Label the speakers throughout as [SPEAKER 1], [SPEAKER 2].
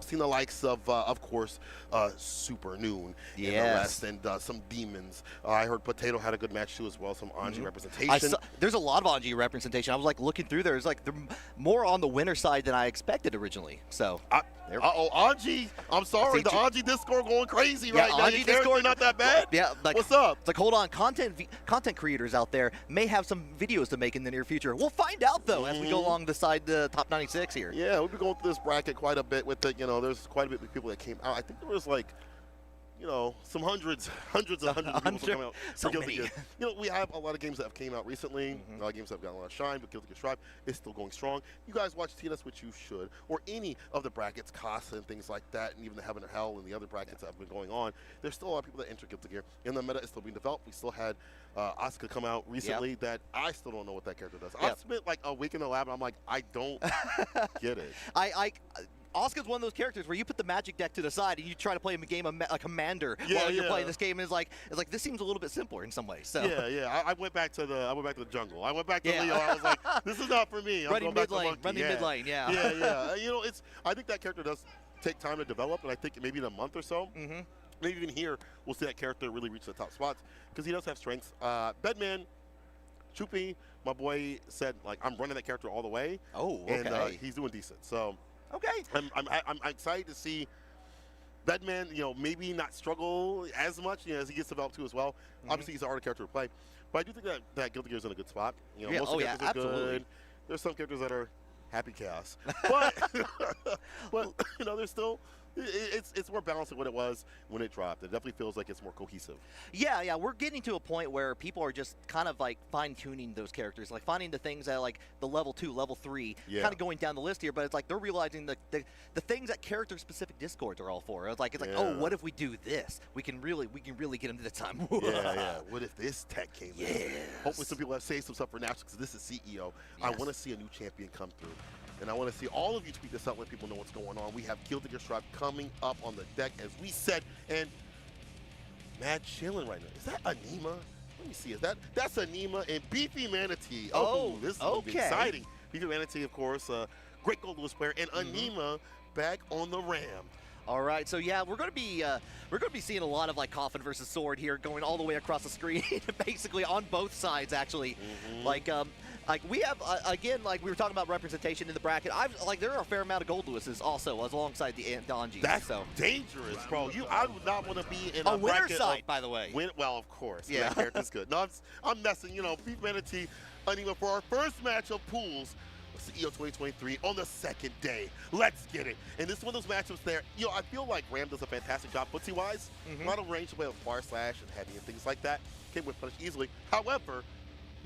[SPEAKER 1] seen the likes of course, Super Noon and the rest, and some demons. I heard Potato had a good match too as well, some Anji representation.
[SPEAKER 2] There's a lot of Anji representation. I was like looking through there. It's like they're more on the winner side than I expected originally. So.
[SPEAKER 1] Anji, I'm sorry, the Anji Discord going crazy right now.
[SPEAKER 2] Anji Discord
[SPEAKER 1] not that bad.
[SPEAKER 2] Yeah, like,
[SPEAKER 1] what's up?
[SPEAKER 2] It's like, hold on, content creators out there may have some videos to make in the near future. We'll find out though as we go along the top 96 here.
[SPEAKER 1] Yeah, we'll be going through this bracket quite a bit with the, there's quite a bit of people that came out. I think there was like, some hundreds of people coming out.
[SPEAKER 2] So many.
[SPEAKER 1] We have a lot of games that have came out recently. A lot of games that have gotten a lot of shine, but Guilty Gear Strive is still going strong. You guys watch TNS, which you should, or any of the brackets, Casa and things like that, and even the Heaven or Hell and the other brackets that have been going on. There's still a lot of people that enter Guilty Gear, and the meta is still being developed. We still had Asuka come out recently that I still don't know what that character does. I've spent like a week in the lab, and I'm like, I don't get it.
[SPEAKER 2] Asuka's one of those characters where you put the magic deck to the side and you try to play a game of a commander while you're playing this game, and it's like this seems a little bit simpler in some ways. So
[SPEAKER 1] I went back to the jungle. I went back to Leo. I was like, this is not for me.
[SPEAKER 2] Running mid lane, mid-lane,
[SPEAKER 1] I think that character does take time to develop, and I think maybe in a month or so, maybe even here, we'll see that character really reach the top spots because he does have strengths. BadMoon, Chupi, my boy said like I'm running that character all the way.
[SPEAKER 2] Oh, okay.
[SPEAKER 1] And he's doing decent. So.
[SPEAKER 2] Okay.
[SPEAKER 1] I'm excited to see BadMoon, maybe not struggle as much, as he gets developed too as well. Obviously, he's a harder character to play, but I do think that Guilty Gear is in a good spot. Most of the characters are good. There's some characters that are happy chaos, but there's still. It's more balanced than what it was when it dropped. It definitely feels like it's more cohesive.
[SPEAKER 2] Yeah, we're getting to a point where people are just kind of like fine-tuning those characters, like finding the things that like the level 2, level 3, kind of going down the list here. But it's like they're realizing the things that character-specific discords are all for. It's like oh, what if we do this? We can really get them to the time.
[SPEAKER 1] What if this tech came in? Hopefully, some people have saved some stuff for nationals because this is CEO. I want to see a new champion come through. And I want to see all of you tweet this out, let people know what's going on. We have Guilty Gear Strive coming up on the deck, as we said, and mad chilling right now. Is that Anema? Let me see. That's Anema and Beefy Manatee. This is gonna be exciting. Beefy Manatee, of course, great Gold Lewis player, and Anema back on the Ram.
[SPEAKER 2] All right, so yeah, we're gonna be seeing a lot of like Coffin versus Sword here, going all the way across the screen, basically on both sides actually. Like we have again, like we were talking about representation in the bracket. There are a fair amount of Gold Lewises also alongside the Anjis.
[SPEAKER 1] That's dangerous, bro. I would not want to be in a
[SPEAKER 2] winner
[SPEAKER 1] bracket
[SPEAKER 2] side, by the way.
[SPEAKER 1] Well, of course. Yeah, that character's good. No, I'm messing. Beef Manatee, Anema for our first match of pools. CEO 2023 on the second day. Let's get it. And this is one of those matchups there. I feel like Ram does a fantastic job footsie-wise. A lot of range to play with Far Slash and Heavy and things like that. Can win punish easily. However,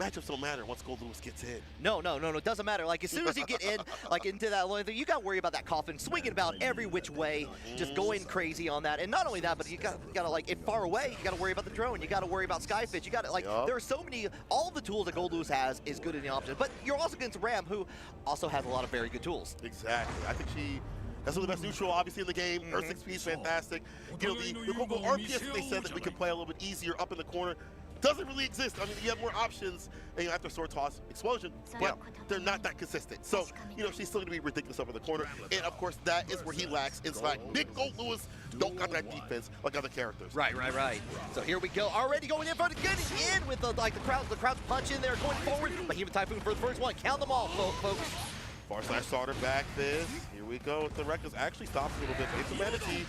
[SPEAKER 1] matchups don't matter once Gold Lewis gets in.
[SPEAKER 2] No, it doesn't matter. Like, as soon as you get in, like, into that lane, you got to worry about that Coffin swinging about every which way, just going crazy on that. And not only that, but you got to like, if far away, you got to worry about the drone. You got to worry about Skyfish. You got to, like, there are so many, all the tools that Gold Lewis has is good in the option. But you're also against Ram, who also has a lot of very good tools.
[SPEAKER 1] Exactly. I think that's one of the best neutral, obviously, in the game. Her 6P is fantastic. The Coco RPS, they said that we could play a little bit easier up in the corner. Doesn't really exist. I mean, you have more options after Sword Toss Explosion, but they're not that consistent. So, she's still going to be ridiculous up in the corner. And, of course, that is where he lacks in Slack. Big Gold Lewis don't got that defense like other characters.
[SPEAKER 2] Right. So here we go. Already going in front, getting in with the crowd's punch in there, going forward. Behemoth Typhoon for the first one. Count them all, folks.
[SPEAKER 1] Far Slash starter back this. Here we go. The Reckless actually stops a little bit. It's a Manatee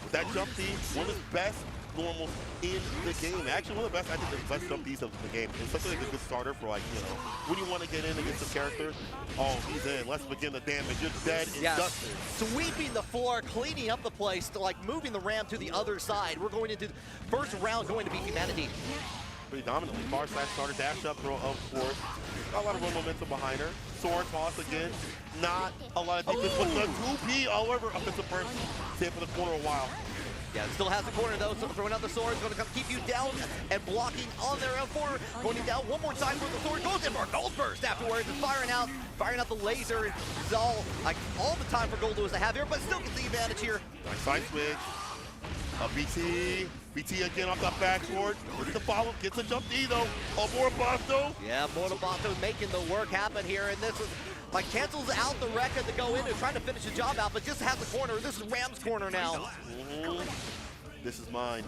[SPEAKER 1] with that jump D, one of his best normals in the game. Actually, one of the best, I think, the best jump Ds of the game. It's something like a good starter for, like, when you want to get in against the characters. Oh, he's in. Let's begin the damage. You're dead and dusted.
[SPEAKER 2] Sweeping the floor, cleaning up the place, moving the Ram to the other side. We're going into the first round, going to Beefy Manatee.
[SPEAKER 1] Pretty dominantly. Far Slash starter, dash up throw, of course. Got a lot of run momentum behind her. Sword toss again. Not a lot of defense, but the 2P, however, offensive burst. Stay for the corner a while.
[SPEAKER 2] Yeah, still has the corner though, so throwing out the sword is going to come keep you down and blocking on their L4. Going down one more time for the sword, goes in for a gold burst afterwards and firing out the laser. This is all the time for Gold Lewis to have here, but still gets the advantage here.
[SPEAKER 1] Nice side switch. BT again off that backboard. Gets the follow, gets a jump D though. Moribato.
[SPEAKER 2] Yeah, Moribato making the work happen here, and this is like cancels out the Rekka to go in and trying to finish the job out, but just has the corner. This is Ram's corner now.
[SPEAKER 1] This is mine.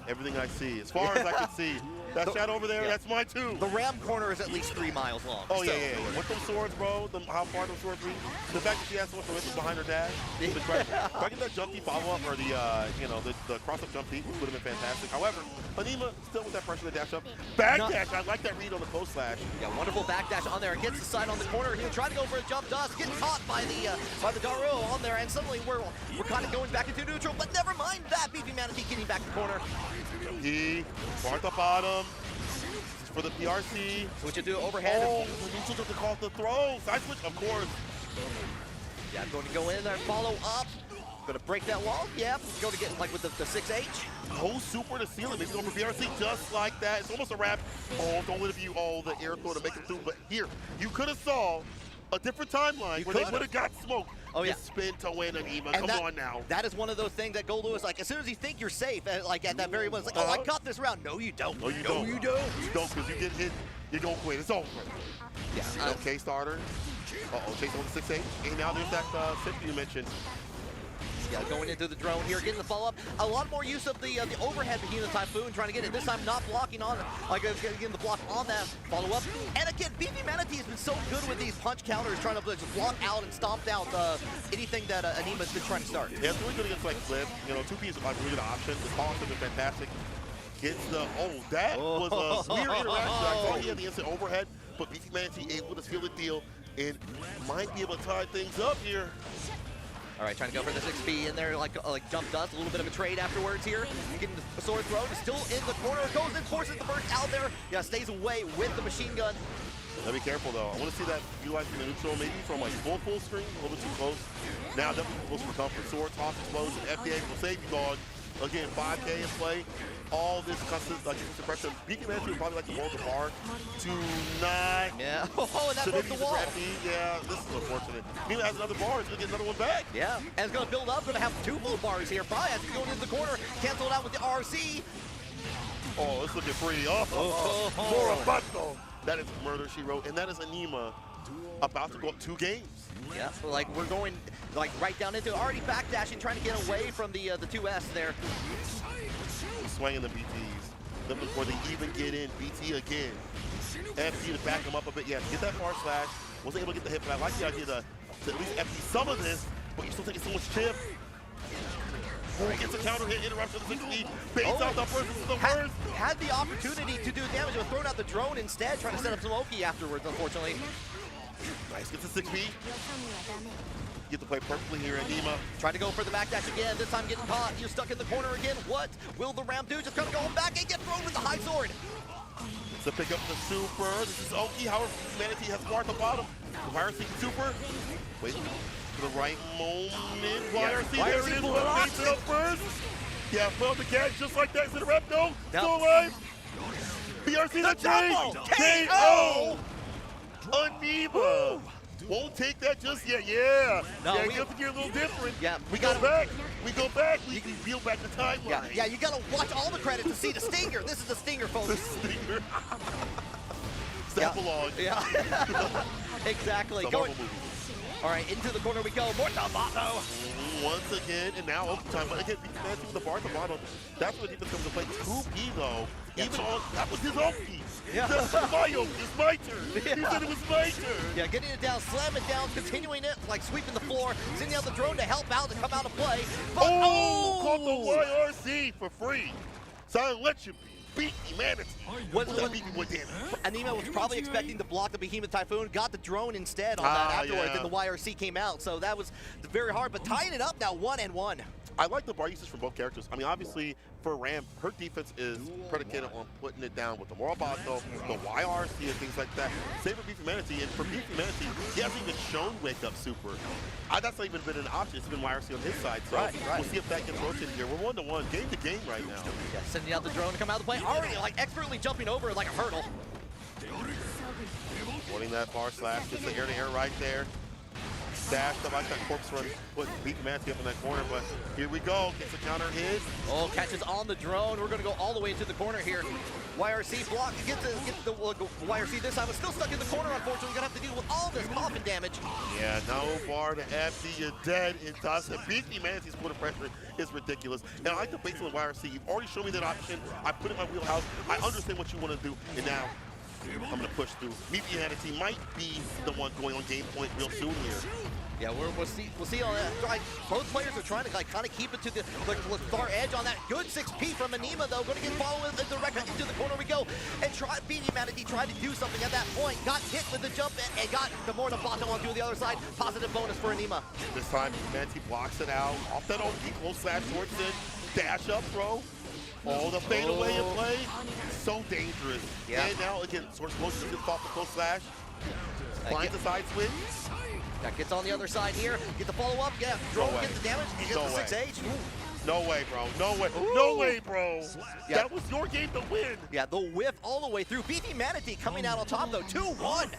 [SPEAKER 1] Everything I see, as far as I can see. That shadow over there, that's mine too.
[SPEAKER 2] The Ram corner is at least 3 miles long.
[SPEAKER 1] Oh, yeah. With those swords, bro, how far those swords reach, the fact that she has so much momentum behind her dash is incredible. If I get that jump deep follow-up or the, the cross-up jump deep would have been fantastic. However, Anema still with that pressure to dash up. Backdash, I like that read on the close slash.
[SPEAKER 2] Yeah, wonderful backdash on there. Gets the side on the corner. He'll try to go for a jump dust. Gets caught by the Daro on there, and suddenly we're kind of going back into neutral, but never mind that. Beefy Manatee getting back to the corner.
[SPEAKER 1] He, bar at the bottom. For the PRC.
[SPEAKER 2] Switch it to overhead.
[SPEAKER 1] Oh, the neutral doesn't call the throw. Side switch, of course.
[SPEAKER 2] Yeah, I'm going to go in there and follow up. Going to break that wall. Yeah, go to get like with the 6H.
[SPEAKER 1] No super to seal it. Maybe go for PRC just like that. It's almost a wrap. Oh, don't let it view all the air throw to make it through. But here, you could have saw a different timeline where they would have got smoked.
[SPEAKER 2] Oh, yeah.
[SPEAKER 1] Spin to win Anema. Come on now.
[SPEAKER 2] That is one of those things that Gold Lewis, like, as soon as you think you're safe, like at that very moment, it's like, oh, I got this round. No, you don't.
[SPEAKER 1] No, you don't. You don't, because you get hit, you're going to quit. It's over. Yeah. Okay, starter. Uh-oh, chasing on the 6-8. And now there's that safety you mentioned.
[SPEAKER 2] Yeah, going into the drone here, getting the follow-up. A lot more use of the overhead Behemoth Typhoon, trying to get it. This time not blocking on it, like getting the block on that follow-up. And again, Beefy Manatee has been so good with these punch counters, trying to just block out and stomp out anything that Anema's been trying to start.
[SPEAKER 1] Yeah, it's really good against like Flip. 2P is like really good option. The toss has been fantastic. Gets the, that was a weird interaction. I thought he had the instant overhead, but Beefy Manatee able to seal the deal and might be able to tie things up here.
[SPEAKER 2] All right, trying to go for the 6B in there, like jump dust, a little bit of a trade afterwards here. Getting the sword thrown, still in the corner, goes in, forces the burst out there. Yeah, stays away with the machine gun.
[SPEAKER 1] Now be careful though. I want to see that utilizing the neutral maybe from like full screen, a little bit too close. Now definitely close for comfort. Sword, toss, explosion, FDA will save you, dog. Again, 5K in play. All this constant suppression. Beefy Manatee would probably like to roll the bar to 9.
[SPEAKER 2] Yeah. Oh, and that broke the wall.
[SPEAKER 1] Yeah, this is unfortunate. Mila has another bar. He's going to get another one back.
[SPEAKER 2] Yeah, and it's going to build up. Going to have 2 full bars here. Probably has to go into the corner. Cancel it out with the RC.
[SPEAKER 1] Oh, it's looking pretty. Morobato. That is Murder, She Wrote. And that is Anema about to go up 2 games.
[SPEAKER 2] Yeah, like we're going like right down into already backdashing, trying to get away from the 2S there.
[SPEAKER 1] Swinging the BTs. Looking before they even get in. BT again. FD to back him up a bit. Yeah, get that far slash. Wasn't able to get the hit, but I like the idea to at least FD some of this, but you're still taking so much chip. Gets a counter hit, interruption of the 60, baits out the first, this is the worst.
[SPEAKER 2] Had the opportunity to do damage, but thrown out the drone instead, trying to set up some Oki afterwards, unfortunately.
[SPEAKER 1] Nice, gets the 6B. Get to play perfectly here, Anema.
[SPEAKER 2] Trying to go for the backdash again, this time getting caught. You're stuck in the corner again. What will the Ram do? Just gonna go back and get thrown with the high sword.
[SPEAKER 1] To pick up the super. This is Oki, however, Manatee has far at the bottom. The Wire seeking super. Wait for the right moment. YRC, there it is. Makes it up first. Yeah, failed the catch just like that. Is it a rep? No. Still alive. BRC the trade. KO. Anema. Won't take that just yet. Yeah. No, yeah, we have to get a little different. Yeah, we go back. We go back. We can peel back the timeline.
[SPEAKER 2] Yeah, you gotta watch all the credits to see the stinger. This is the stinger, folks.
[SPEAKER 1] The stinger. Stapalog.
[SPEAKER 2] Yeah. Exactly. Going. All right, into the corner we go. More Tomato.
[SPEAKER 1] Once again, and now overtime. But again, Manatee with the bar Tomato. That's where defense comes to play. 2P though. Even on, that was his Oki.
[SPEAKER 2] Yeah.
[SPEAKER 1] That's my Oki. It's my turn. Yeah. He said it was my turn.
[SPEAKER 2] Yeah, getting it down, slam it down, continuing it, like sweeping the floor, sending out the drone to help out and come out of play. But,
[SPEAKER 1] caught the YRC for free. So I'll let you be. Beefy Manatee.
[SPEAKER 2] Anema was probably expecting to block the Behemoth Typhoon, got the drone instead on that afterwards, and the YRC came out. So that was very hard, but tying it up now 1-1.
[SPEAKER 1] I like the bar usage from both characters. I mean, obviously, for Ram, her defense is predicated on putting it down with the Morobato, the YRC, and things like that. Same for Beefy Manatee, and for Beefy Manatee, he hasn't even shown Wake Up Super. That's not even been an option. It's been YRC on his side, so we'll see if that gets rotated here. We're 1-1, game to game right now.
[SPEAKER 2] Yeah, sending out the drone to come out of the play. Already, like, expertly jumping over it like a hurdle.
[SPEAKER 1] Avoiding that far slash, gets the air-to-air right there. Dashed up like that corpse run, put Beefy Manatee up in that corner, but here we go. Gets a counter hit.
[SPEAKER 2] Oh, catches on the drone. We're gonna go all the way into the corner here. YRC block, get the YRC this time, but still stuck in the corner, unfortunately. Gonna have to deal with all this coffin damage.
[SPEAKER 1] Yeah, no bar to FD, you're dead in dust. Beefy Manatee's quarter pressure is ridiculous. And I like the base on YRC. You've already shown me that option. I put it in my wheelhouse. I understand what you want to do, and now I'm gonna push through. Beefy Manatee might be the one going on game point real soon here.
[SPEAKER 2] Yeah, we'll see on that. Like, both players are trying to like kind of keep it to the far edge on that. Good 6P from Anema though. Going to get followed into the corner we go. And Beefy Manatee tried to do something at that point. Got hit with the jump and got the more Bato onto the other side. Positive bonus for Anema.
[SPEAKER 1] This time Manatee blocks it out. Off that OP, close slash towards it. Dash up throw. Oh, the fade away in play. So dangerous.
[SPEAKER 2] Yeah.
[SPEAKER 1] And now again, Source motion gets off the close slash. Finds the side swing.
[SPEAKER 2] That gets on the other side here. Get the follow up. Yeah, drone gets the damage. He gets the 6H.
[SPEAKER 1] No way, bro. No way. Ooh. No way, bro.
[SPEAKER 2] Yeah.
[SPEAKER 1] That was your game to win.
[SPEAKER 2] Yeah, the whiff all the way through. Beefy Manatee coming out on top though. 2-1.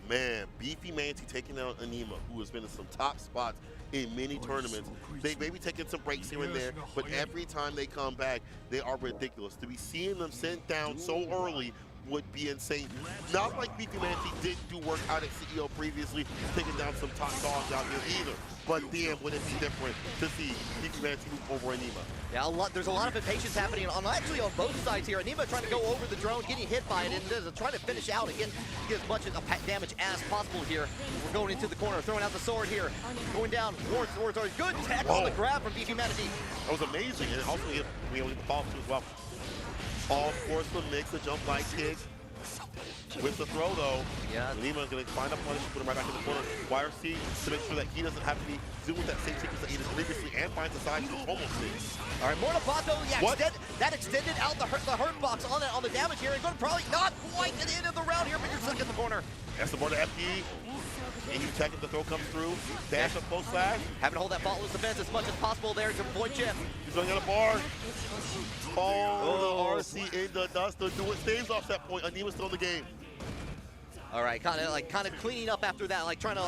[SPEAKER 1] Man, Beefy Manatee taking out Anema, who has been in some top spots in many tournaments. They may be taking some breaks here and there, but every time they come back, they are ridiculous. To be seeing them sent down so early would be insane. Not like Beefy Manatee didn't do work out at CEO previously, taking down some top dogs out here either. But damn, would it be different to see Beefy Manatee move over Anema.
[SPEAKER 2] Yeah, there's a lot of impatience happening actually on both sides here. Anema trying to go over the drone, getting hit by it, and trying to finish out and get as much damage as possible here. We're going into the corner, throwing out the sword here. Going down, swords are good tech on the grab from Beefy Manatee.
[SPEAKER 1] That was amazing, and also we able to follow through as well. All force the mix, the jump light kick. With the throw though,
[SPEAKER 2] yeah.
[SPEAKER 1] Anema's gonna find a punish, put him right back in the corner. YRC to make sure that he doesn't have to be doing that same sequence that he did previously and finds the side to almost see.
[SPEAKER 2] All right, Bato, yeah, that extended out the hurt box on the damage here. And going to probably not quite at the end of the round here, but you're stuck in the corner.
[SPEAKER 1] That's the border FD. And you check if the throw comes through. Dash up close slash.
[SPEAKER 2] Having to hold that faultless defense as much as possible there to point chip.
[SPEAKER 1] He's going on a bar. Oh, the RC in the dust. The do it stays off that point. Anema's still in the game.
[SPEAKER 2] All right, kind of cleaning up after that, like trying to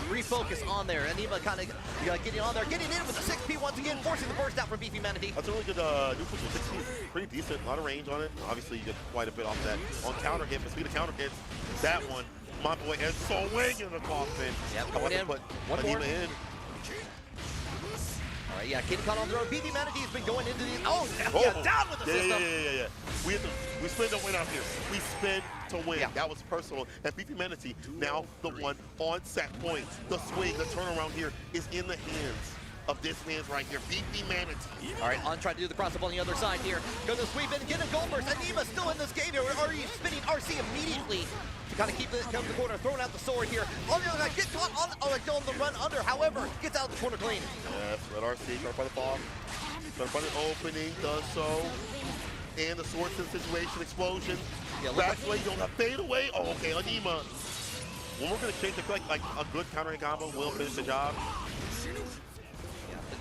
[SPEAKER 2] refocus on there. Anema kind of getting on there, getting in with the 6P once again, forcing the burst out from Beefy Manatee.
[SPEAKER 1] That's a really good new push with 6P. Pretty decent, a lot of range on it. Obviously, you get quite a bit off that on counter hit, but speed of counter hits, that one, my boy has swing in the coffin.
[SPEAKER 2] Yep, going in.
[SPEAKER 1] Put
[SPEAKER 2] One more.
[SPEAKER 1] Anema in.
[SPEAKER 2] All right, yeah, getting caught on the road. Beefy Manatee's been going into these. Oh, yeah, down with the system.
[SPEAKER 1] Yeah. We spin to win out here. We spin to win.
[SPEAKER 2] Yeah.
[SPEAKER 1] That was personal. And Beefy Manatee, now the one on set point. The swing, the turnaround here is in the hands of this man's right here, Beefy Manatee.
[SPEAKER 2] All right, on trying to do the cross up on the other side here. Go to sweep in, get him Goldburst. Anema still in this game here. Are you spinning RC immediately to kind of keep the corner, throwing out the sword here. On the other side, get caught on the run under. However, gets out of the corner clean.
[SPEAKER 1] Yes, let RC start by the ball. Start by the opening, does so. And the sword situation, explosion. Yeah, backslay, you don't have fade away. Oh, okay, Anema. When we're gonna change, I feel like a good counter combo will finish the job.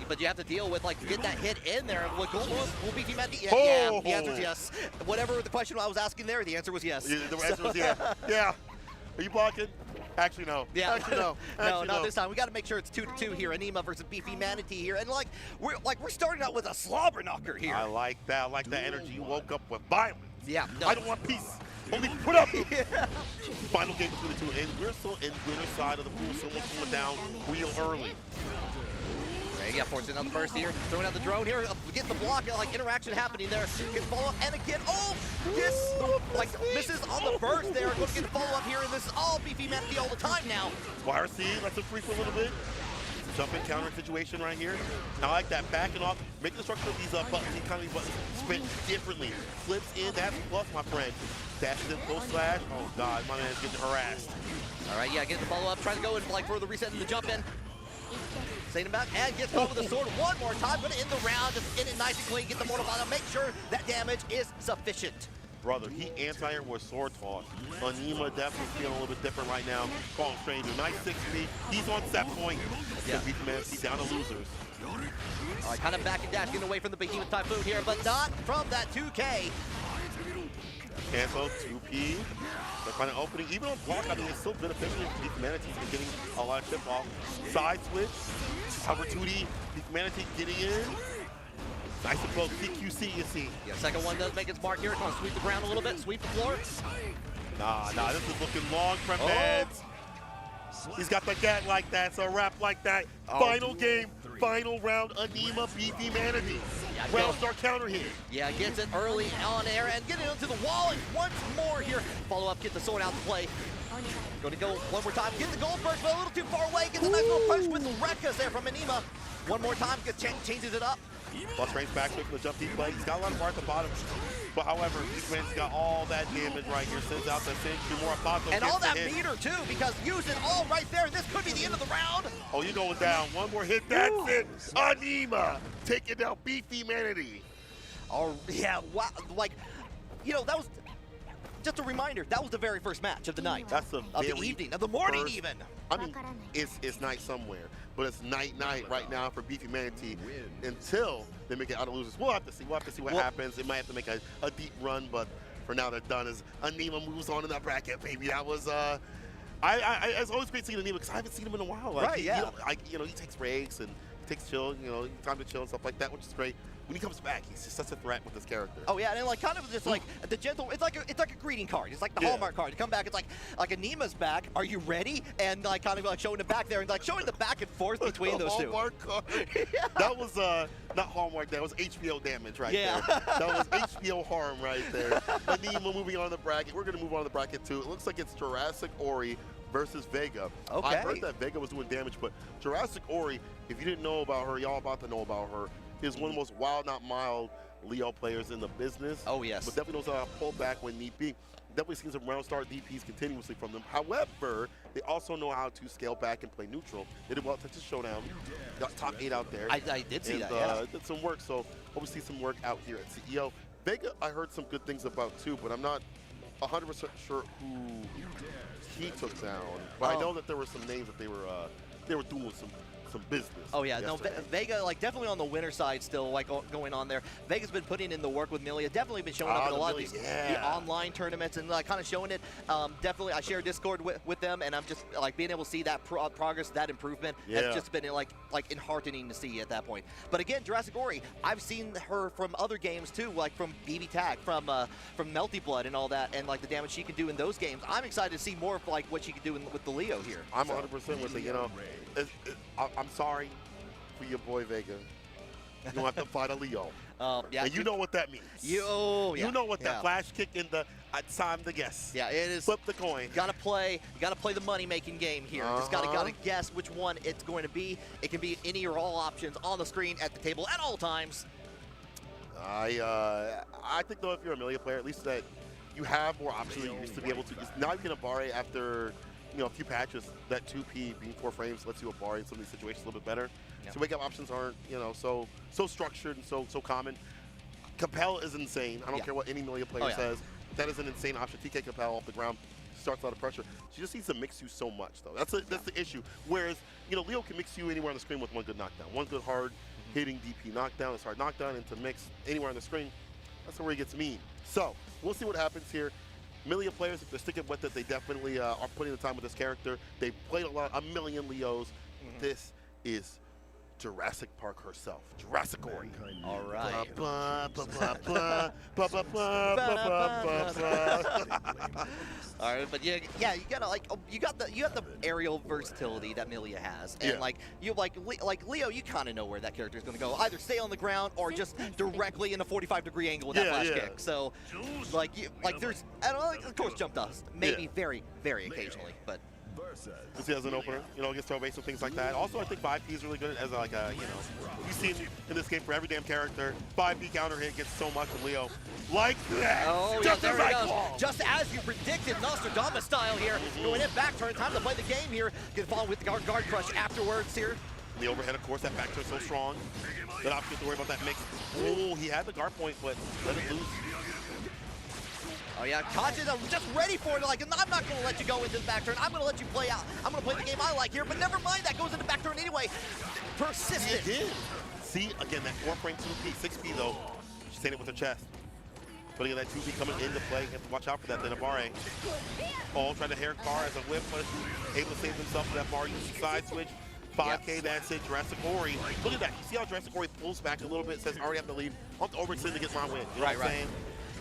[SPEAKER 2] But you have to deal with, get that hit in there. Will Beefy Manatee?
[SPEAKER 1] Yeah,
[SPEAKER 2] the answer is yes. Whatever the question I was asking there, the answer was yes.
[SPEAKER 1] Yeah, the answer was yeah. Yeah. Are you blocking? Actually, no.
[SPEAKER 2] Yeah.
[SPEAKER 1] Actually, no.
[SPEAKER 2] No, not this time. We got to make sure it's 2-2 here. Anema versus Beefy Manatee here. And, we're starting out with a slobber knocker here.
[SPEAKER 1] I like that. I like that energy. You woke up with violence.
[SPEAKER 2] Yeah. No.
[SPEAKER 1] I don't want peace. Only put up. Yeah. Final game between the two. And we're still in winner's side of the pool. Someone's going down real early.
[SPEAKER 2] Yeah, forcing out the burst here, throwing out the drone here, getting the block, interaction happening there. Gets follow-up, and again, misses on the burst there. Going to get the follow-up here, and this is all Beefy Manatee all the time now.
[SPEAKER 1] YRC lets him free for a little bit. Jump in counter situation right here. I like that, backing off, making the structure of these buttons, these buttons, spin differently. Flips in, that's plus, my friend. Dashes in, close slash. Oh, God, my man's getting harassed.
[SPEAKER 2] All right, yeah, getting the follow-up, trying to go in, for the reset and the jump in. Saying about and gets caught with the sword one more time. Gonna end the round, just end it nice and clean, get the mortal bottom, make sure that damage is sufficient.
[SPEAKER 1] Brother, he anti-air with sword toss. Anema definitely feeling a little bit different right now. Calling stranger, nice 6P. He's on set point. Yeah. Beefy Manatee down to losers.
[SPEAKER 2] All right, kind of back and dash, getting away from the Behemoth Typhoon here, but not from that 2K.
[SPEAKER 1] Cancel, 2P. They're finding an opening. Even on block, I mean, it's still beneficial. Beefy Manatee is getting a lot of chip off. Side switch. Hover 2D. Beefy Manatee getting in. Nice and close. CQC, you see.
[SPEAKER 2] Yeah, second one does make its mark here. It's going to sweep the ground a little bit, sweep the floor.
[SPEAKER 1] Nah, this is looking long from Meds. He's got the gat like that, so wrap like that. Final game, final round, Anema, Beefy Manatee.
[SPEAKER 2] Yeah,
[SPEAKER 1] Round start counter here.
[SPEAKER 2] Yeah, gets it early on air and get it onto the wall and once more here. Follow up, get the sword out to play. Going to go one more time, get the gold burst, but a little too far away. Gets a nice little punch with Rekkas there from Anema. One more time, changes it up.
[SPEAKER 1] Plus range back quick for the jump deep play. He's got a lot of bar at the bottom. But however, Beefy Manatee's got all that damage right here. Sends out the cinch, do more Apato.
[SPEAKER 2] And all that meter too, because use it all right there. This could be the end of the round.
[SPEAKER 1] Oh, you're going down. One more hit, that's it. Anema taking down Beefy Manatee.
[SPEAKER 2] Oh, yeah, wow. Like, you know, that was just a reminder. That was the very first match of the night.
[SPEAKER 1] That's the
[SPEAKER 2] of the evening, of the morning even.
[SPEAKER 1] I mean, it's night somewhere, but it's night right now for Beefy Manatee until they make it out of losers. We'll have to see. We'll have to see what happens. It might have to make a deep run, but for now they're done as Anema moves on in that bracket, baby. That was it's always great seeing Anema because I haven't seen him in a while. Like,
[SPEAKER 2] right, yeah.
[SPEAKER 1] He takes breaks and he takes chill, time to chill and stuff like that, which is great. When he comes back, he's just such a threat with this character.
[SPEAKER 2] Oh yeah, and like kind of just like the gentle. It's like a greeting card. It's like the Hallmark card. You come back, it's like Anema's back. Are you ready? And like kind of like showing the back there and like showing the back and forth between those two.
[SPEAKER 1] Hallmark card. Yeah. That was not Hallmark. That was HBO damage right there. That was HBO harm right there. Anema moving on to the bracket. We're gonna move on to the bracket too. It looks like it's Jurassic Ori versus Vega.
[SPEAKER 2] Okay.
[SPEAKER 1] I heard that Vega was doing damage, but Jurassic Ori, if you didn't know about her, y'all about to know about her. Is one of the most wild, not mild Leo players in the business.
[SPEAKER 2] Oh, yes.
[SPEAKER 1] But definitely knows how to pull back when need be. Definitely seen some round start DPs continuously from them. However, they also know how to scale back and play neutral. They did well at Texas Showdown. Got top 8 out there.
[SPEAKER 2] I did see that, yeah.
[SPEAKER 1] Did some work, so hope we see some work out here at CEO. Vega, I heard some good things about too, but I'm not 100% sure who he took down. But I know that there were some names that they were doing some business.
[SPEAKER 2] Oh yeah, no, Vega like definitely on the winner side still like going on there. Vega's been putting in the work with Milia, definitely been showing up in a lot of these the online tournaments and like kind of showing it. Definitely, I share Discord with them, and I'm just like being able to see that progress, that improvement. Has just been like enheartening to see at that point. But again, Jurassic Ori, I've seen her from other games too, like from BB Tag, from Melty Blood and all that, and like the damage she can do in those games. I'm excited to see more of like what she can do with the Leo here.
[SPEAKER 1] I'm 100% with it. I'm sorry for your boy Vega. You don't have to fight a Leo.
[SPEAKER 2] Yeah,
[SPEAKER 1] and you know what that means. You know what that flash kick in the time to guess.
[SPEAKER 2] Yeah, it is.
[SPEAKER 1] Flip the coin.
[SPEAKER 2] You gotta play the money-making game here. Just gotta guess which one it's going to be. It can be any or all options on the screen at the table at all times.
[SPEAKER 1] I think though, if you're a Amelia player, at least that you have more options than you used to be able to. Now you can Abare after a few patches. That 2P being 4 frames lets you Abare in some of these situations a little bit better. So wake up options aren't so structured and so common. Compel is insane. I don't care what any Amelia player says. That is an insane option. TK Compel off the ground starts a lot of pressure. She just needs to mix you so much though. That's the issue. Whereas Leo can mix you anywhere on the screen with one good knockdown, one good hard hitting DP knockdown, it's hard knockdown into mix anywhere on the screen. That's where it gets mean. So we'll see what happens here. Amelia players, if they're sticking with it, they definitely are putting the time with this character. They played a million Leos. This is Jurassic Park herself, Jurassic Ori.
[SPEAKER 2] All right. All right, but yeah, you gotta you got the aerial versatility that Milia has, and like Leo, you kind of know where that character is gonna go. Either stay on the ground or just directly in a 45-degree angle with that flash kick. So, there's, of course, jump dust, maybe very, very occasionally, but.
[SPEAKER 1] This has an opener, against throw base and things like that. Also, I think 5P is really good as you see in this game for every damn character. 5P counter hit gets so much from Leo. Like that!
[SPEAKER 2] Oh, yeah, there it goes. Just as you predicted, Nostradamus style here. Going in back turn, time to play the game here. Get followed with the guard crush afterwards here.
[SPEAKER 1] The overhead, of course, that back turn so strong. Good option to worry about that mix. Oh, he had the guard point, but let it loose.
[SPEAKER 2] Oh yeah, Kaji's just ready for it. I'm not going to let you go into the back turn. I'm going to let you play out. I'm going to play the game I like here, but never mind, that goes into back turn anyway. Persistent.
[SPEAKER 1] It did. See, again, that 4 frame 2P, 6P though. She's hitting it with her chest. But again, that 2B coming into play. You have to watch out for that. Then Abare. Oh, trying to hair car as a whip, but able to save himself for that bar. Use the side switch. 5K, that's it. Jurassic Ori. Look at that. You see how Jurassic Ori pulls back a little bit, says, I already have to leave. I want to overextend to get my win. You know what I'm saying?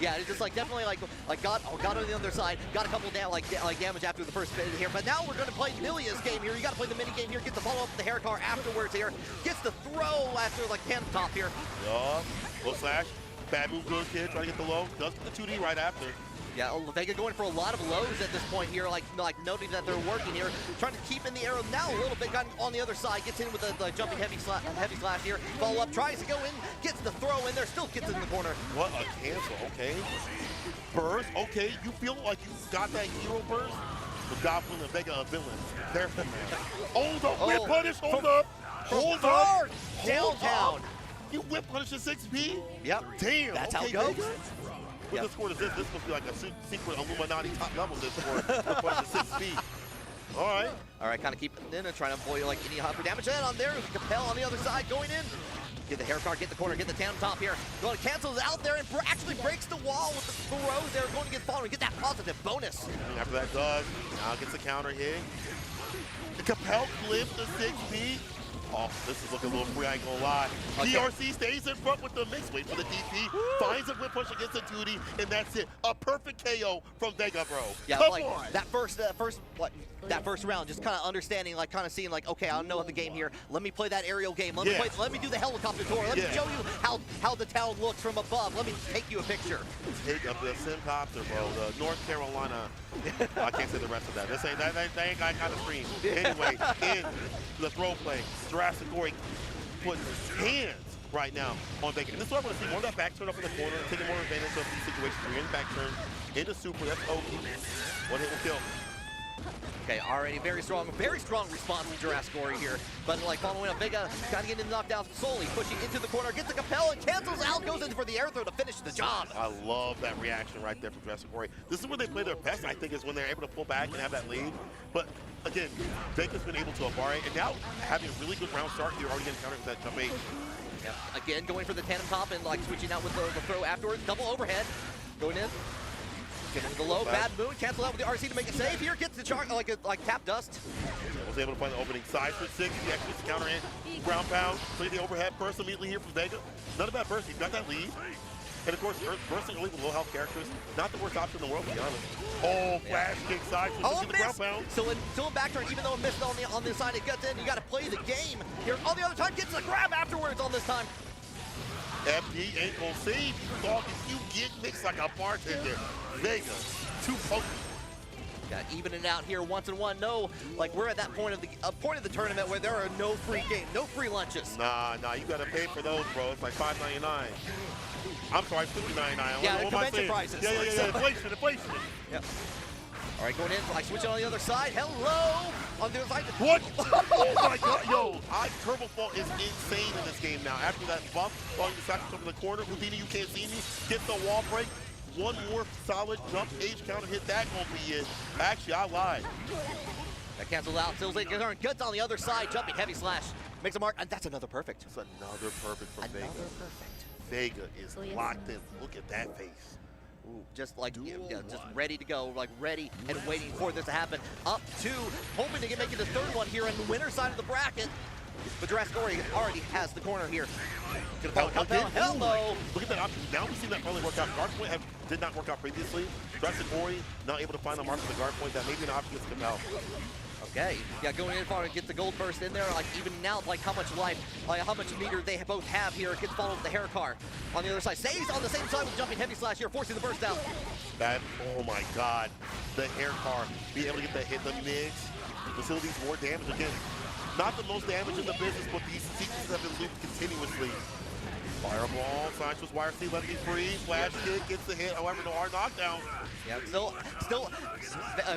[SPEAKER 2] Yeah, it's just like definitely like got on the other side, got a couple down like damage after the first bit here. But now we're gonna play Nilia's game here. You gotta play the mini game here, get the follow up with the hair car afterwards here. Gets the throw after like cannon top here.
[SPEAKER 1] Low slash. BadMoon good kid, trying to get the low. Does get the 2D right after.
[SPEAKER 2] Yeah, Vega going for a lot of lows at this point here, like noting that they're working here, trying to keep in the arrow now a little bit, got on the other side, gets in with the jumping heavy slash here, follow up, tries to go in, gets the throw in there, still gets in the corner.
[SPEAKER 1] What a cancel, okay. Burst, okay, you feel like you got that hero burst? But Goblin and Vega a villain. Careful, man. Hold up, whip punish, hold up. Hold up.
[SPEAKER 2] Downtown.
[SPEAKER 1] You whip punish at 6P?
[SPEAKER 2] Yep.
[SPEAKER 1] Damn,
[SPEAKER 2] that's
[SPEAKER 1] okay,
[SPEAKER 2] how it goes.
[SPEAKER 1] Vega. What this score is this? This must be like a secret Illuminati top level this score. At 6 feet. All right,
[SPEAKER 2] kind of keep it in and trying to avoid like any hyper damage. And on there, Capel on the other side going in. Get the hair car, get the corner, get the tandem top here. Going to cancels out there and actually breaks the wall with the throws there. Going to get followed, get that positive bonus.
[SPEAKER 1] And after that does, now gets a counter hit. The Capel clips the 6B. Oh, this is looking a little free, I ain't gonna lie.
[SPEAKER 2] Okay.
[SPEAKER 1] PRC stays in front with the mix. Wait for the DP. Finds a whip push against the duty, and that's it. A perfect KO from Vega, bro.
[SPEAKER 2] Yeah,
[SPEAKER 1] Come
[SPEAKER 2] like
[SPEAKER 1] on.
[SPEAKER 2] that first round, just kind of understanding, like kind of seeing, like, okay, I know the game here. Let me play that aerial game. Let me do the helicopter tour. Let me show you how the town looks from above. Let me take you a picture.
[SPEAKER 1] Take up the Simcopter, bro. The North Carolina. I can't say the rest of that. This ain't that ain't that kind of stream. Anyway, in the throw play, Jurassic Ori putting hands right now on Vega. And this is what I want to see. More of that back turn up in the corner, taking more advantage of these situations. We're in back turn into super. That's OP. One hit will kill.
[SPEAKER 2] Okay, already very strong response from Jurassic Ori here. But like following up, Vega kind of getting knocked down slowly, pushing into the corner, gets the Capel and cancels out, goes in for the air throw to finish the job.
[SPEAKER 1] I love that reaction right there from Jurassic Ori. This is where they play their best, I think, is when they're able to pull back and have that lead. But again, Vega's been able to Abare, and now having a really good round start, you're already getting countered with that jump 8.
[SPEAKER 2] Yeah, again, going for the tandem top and like switching out with the throw afterwards, double overhead, going in. Getting the low, BadMoon, cancel out with the RC to make it safe here, gets the chart like tap dust.
[SPEAKER 1] Was able to find the opening side for 6, he actually gets the counter in, ground pound, play the overhead burst immediately here from Vega. Not a bad burst, he's got that lead. And of course, bursting early with low health characters, not the worst option in the world, to be honest. Oh, flash kick side, so the ground pound.
[SPEAKER 2] Still in back turn, even though it missed on the side it gets in, you gotta play the game. Here on the other side, gets the grab afterwards on this time.
[SPEAKER 1] FD ain't gonna save you, dog, if you get mixed like a bartender. Vega, too potent.
[SPEAKER 2] Got evening out here once and one. No, like we're at that point of the tournament where there are no free games, no free lunches.
[SPEAKER 1] Nah, you gotta pay for those, bro. It's like $5.99. I'm sorry, $59.99.
[SPEAKER 2] Yeah, the convention prices.
[SPEAKER 1] Yeah, inflation.
[SPEAKER 2] Yep. All right, going in, like switching on the other side. Hello! On the other side.
[SPEAKER 1] What? Oh my god, yo! Turbo Fault is insane in this game now. After that bump, falling the sacrifice over the corner, Houdini, you can't see me, gets the wall break. One more solid jump age counter hit, that gonna be it. Actually, I lied.
[SPEAKER 2] That canceled out, Sills gets on the other side, jumping heavy slash. Makes a mark, and that's another perfect.
[SPEAKER 1] That's another perfect from Vega.
[SPEAKER 2] Another perfect.
[SPEAKER 1] Vega is locked in. Look at that face.
[SPEAKER 2] Ooh, just like, just ready to go, like ready and waiting for this to happen. Up 2, hoping to make it the third one here on the winner side of the bracket. But Jurassic Ori already has the corner here. Hello!
[SPEAKER 1] Look at that option. Now we see that finally work out. Guard point did not work out previously. Jurassic Ori not able to find the mark for the guard point. That may be an option against Capel.
[SPEAKER 2] Okay, yeah, going in far and get the gold burst in there, like even out like how much life, like how much meter they both have here. Gets followed with the hair car on the other side. Stays on the same side with jumping heavy slash here, forcing the burst out.
[SPEAKER 1] Oh my god. The hair car, be able to get that hit, the mix. Facilities more damage again. Not the most damage in the business, but these sequences have been looped continuously. Fireball, Sancho's wire C, let me free. Flash kick, gets the hit, however, no R knockdown.
[SPEAKER 2] Yeah, still,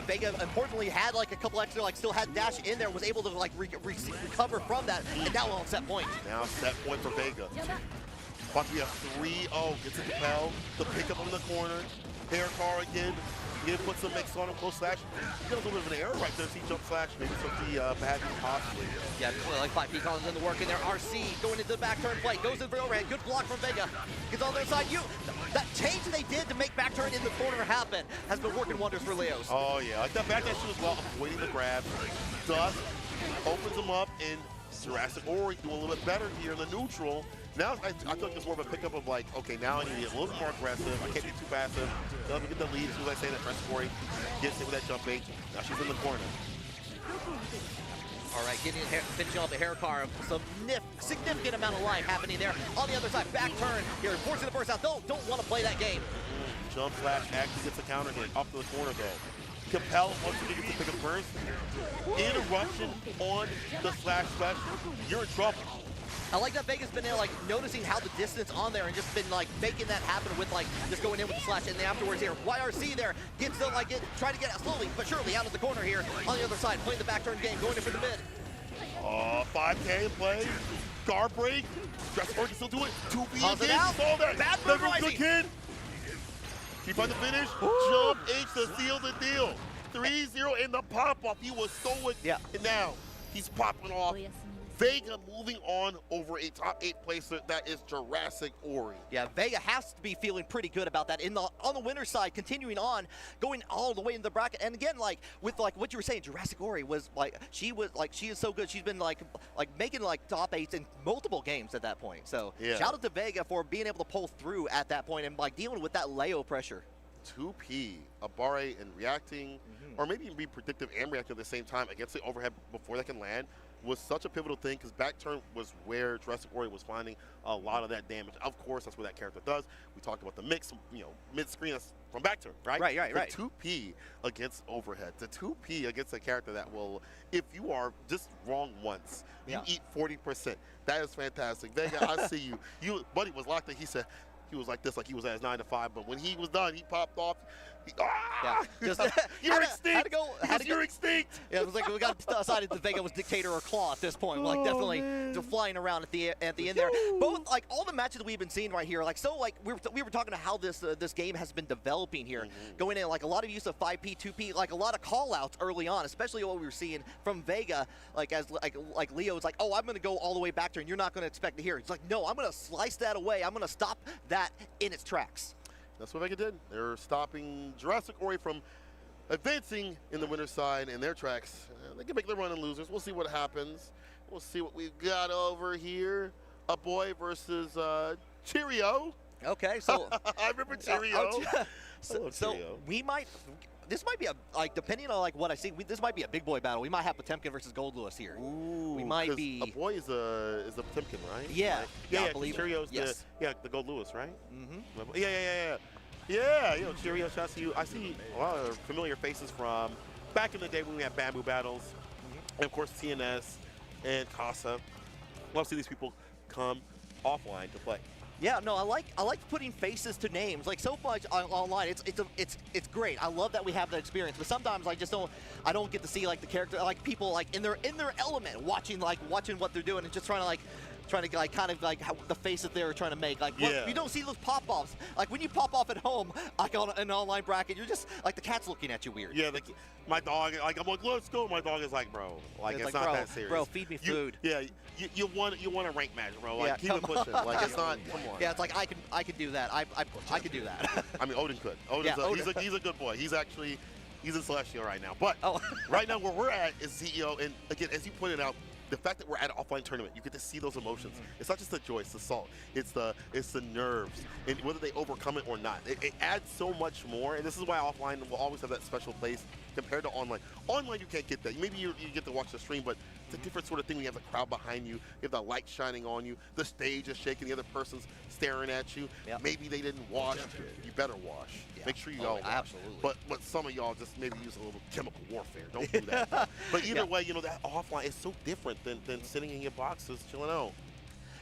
[SPEAKER 2] Vega importantly had like a couple extra, like still had dash in there, was able to like recover from that, and now on set point.
[SPEAKER 1] Now set point for Vega. About to be a 3-0, gets a Capel, the pickup on the corner, hair car again. He put some mix on him, close slash. He got a little bit of an error right there. See jump slash, maybe some of the BadMoon possibly.
[SPEAKER 2] Yeah, like 5 pecons in the work in there. RC going into the back turn play, goes in for overhead. Good block from Vega. Gets on the other side. that change they did to make back turn in the corner happen has been working wonders for Leos.
[SPEAKER 1] Oh yeah, like that back dash as well, avoiding the grab. Dust opens him up, and Jurassic Ori doing a little bit better here in the neutral. Now I feel like it's more of a pickup of like, okay, now I need to get a little bit more aggressive. I can't be too passive. Let me get the lead as soon as I say that Jurassic Ori gets hit with that jump bait. Now she's in the corner.
[SPEAKER 2] All right, finishing off the hair car. Some significant amount of life happening there. On the other side, back turn here, forcing the burst out. Don't want to play that game.
[SPEAKER 1] Jump slash actually gets a counter hit up to the corner though. Compel once you get to pick up first. Interruption on the slash special. You're in trouble.
[SPEAKER 2] I like that Vega's been there, like, noticing how the distance on there and just been, like, making that happen with, like, just going in with the slash. And then afterwards here, YRC there gets to, like, trying to get it slowly but surely out of the corner here on the other side, playing the back turn game, going in for the mid.
[SPEAKER 1] 5K in play. Guard break. Jurassic Ori can still do it. 2B again. Saw that.
[SPEAKER 2] BadMoon
[SPEAKER 1] good kid. Keep on the finish. Jump H to seal the deal. 3-0 in the pop-off. He was stolen.
[SPEAKER 2] Yeah.
[SPEAKER 1] And now he's popping off. Vega moving on over a top 8 placer. That is Jurassic Ori.
[SPEAKER 2] Yeah, Vega has to be feeling pretty good about that. On the winner's side, continuing on, going all the way in the bracket. And again, like with like what you were saying, Jurassic Ori was like she is so good. She's been like making like top 8s in multiple games at that point. So
[SPEAKER 1] yeah.
[SPEAKER 2] Shout out to Vega for being able to pull through at that point and like dealing with that Leo pressure.
[SPEAKER 1] 2P, Abare and reacting, or maybe even be predictive and reacting at the same time against the overhead before they can land was such a pivotal thing because back turn was where Jurassic Ori was finding a lot of that damage. Of course, that's what that character does. We talked about the mix, mid-screen from back turn, right?
[SPEAKER 2] Right.
[SPEAKER 1] 2P against overhead. The 2P against a character that will, if you are just wrong once, you eat 40%. That is fantastic. Vega, I see you. Buddy was locked in. He said, he was like this, like he was at his 9 to 5, but when he was done, he popped off. You're extinct. You're extinct.
[SPEAKER 2] Yeah, it was like we got decided that Vega was dictator or claw at this point. Like definitely just flying around at the end there. Both like all the matches that we've been seeing right here, like so like we were talking about how this game has been developing here, going in like a lot of use of 5P, 2P, like a lot of call outs early on, especially what we were seeing from Vega, like as like Leo's like, oh, I'm gonna go all the way back there and you're not gonna expect to hear. It's like, no, I'm gonna slice that away. I'm gonna stop that in its tracks.
[SPEAKER 1] That's what Vega did. They're stopping Jurassic Ori from advancing in the winner's side in their tracks. They can make their run and losers. We'll see what happens. We'll see what we've got over here. A boy versus Cheerio.
[SPEAKER 2] Okay, so
[SPEAKER 1] I remember Cheerio.
[SPEAKER 2] So we might. This might be depending on like what I see, this might be a big boy battle. We might have Potemkin versus Gold Lewis here.
[SPEAKER 1] Ooh,
[SPEAKER 2] we might be.
[SPEAKER 1] A boy is the Potemkin, right?
[SPEAKER 2] Yeah.
[SPEAKER 1] Right?
[SPEAKER 2] Yeah,
[SPEAKER 1] yeah.
[SPEAKER 2] I believe
[SPEAKER 1] Cheerios,
[SPEAKER 2] yes.
[SPEAKER 1] the Gold Lewis, right? Yeah. Cheerio, shouts to you. I see a lot of familiar faces from back in the day when we had BadMoon battles, and of course TNS and Casa. Love to see these people come offline to play.
[SPEAKER 2] Yeah, no, I like putting faces to names. Like so much online, it's great. I love that we have that experience. But sometimes I don't get to see like the character, like people like in their element, watching what they're doing and just trying to kind of how the face that they're trying to make. Like you don't see those pop-offs. Like when you pop off at home, like on an online bracket, you're just like the cat's looking at you weird.
[SPEAKER 1] Yeah, my dog, like I'm like, let's go. My dog is like, bro, like it's not that serious.
[SPEAKER 2] Bro, feed me food.
[SPEAKER 1] You want a rank match, bro. Like keep it pushing. Like it's not. Come on.
[SPEAKER 2] Yeah, it's like I can do that. I can do that.
[SPEAKER 1] I mean, Odin could. He's a good boy. He's in Celestial right now. But right now where we're at is CEO, and again, as you pointed out, the fact that we're at an offline tournament, you get to see those emotions. It's not just the joy, it's the salt, it's the nerves, and whether they overcome it or not. It adds so much more, and this is why offline will always have that special place compared to online. Online, you can't get that. Maybe you get to watch the stream, but it's a different sort of thing when you have the crowd behind you, you have the light shining on you, the stage is shaking, the other person's staring at you. Yep. Maybe they didn't wash. You better wash. Yeah. Make sure you all wash.
[SPEAKER 2] Absolutely.
[SPEAKER 1] But some of y'all just maybe use a little chemical warfare. Don't do that. But either way, that offline is so different than sitting in your boxes chilling out.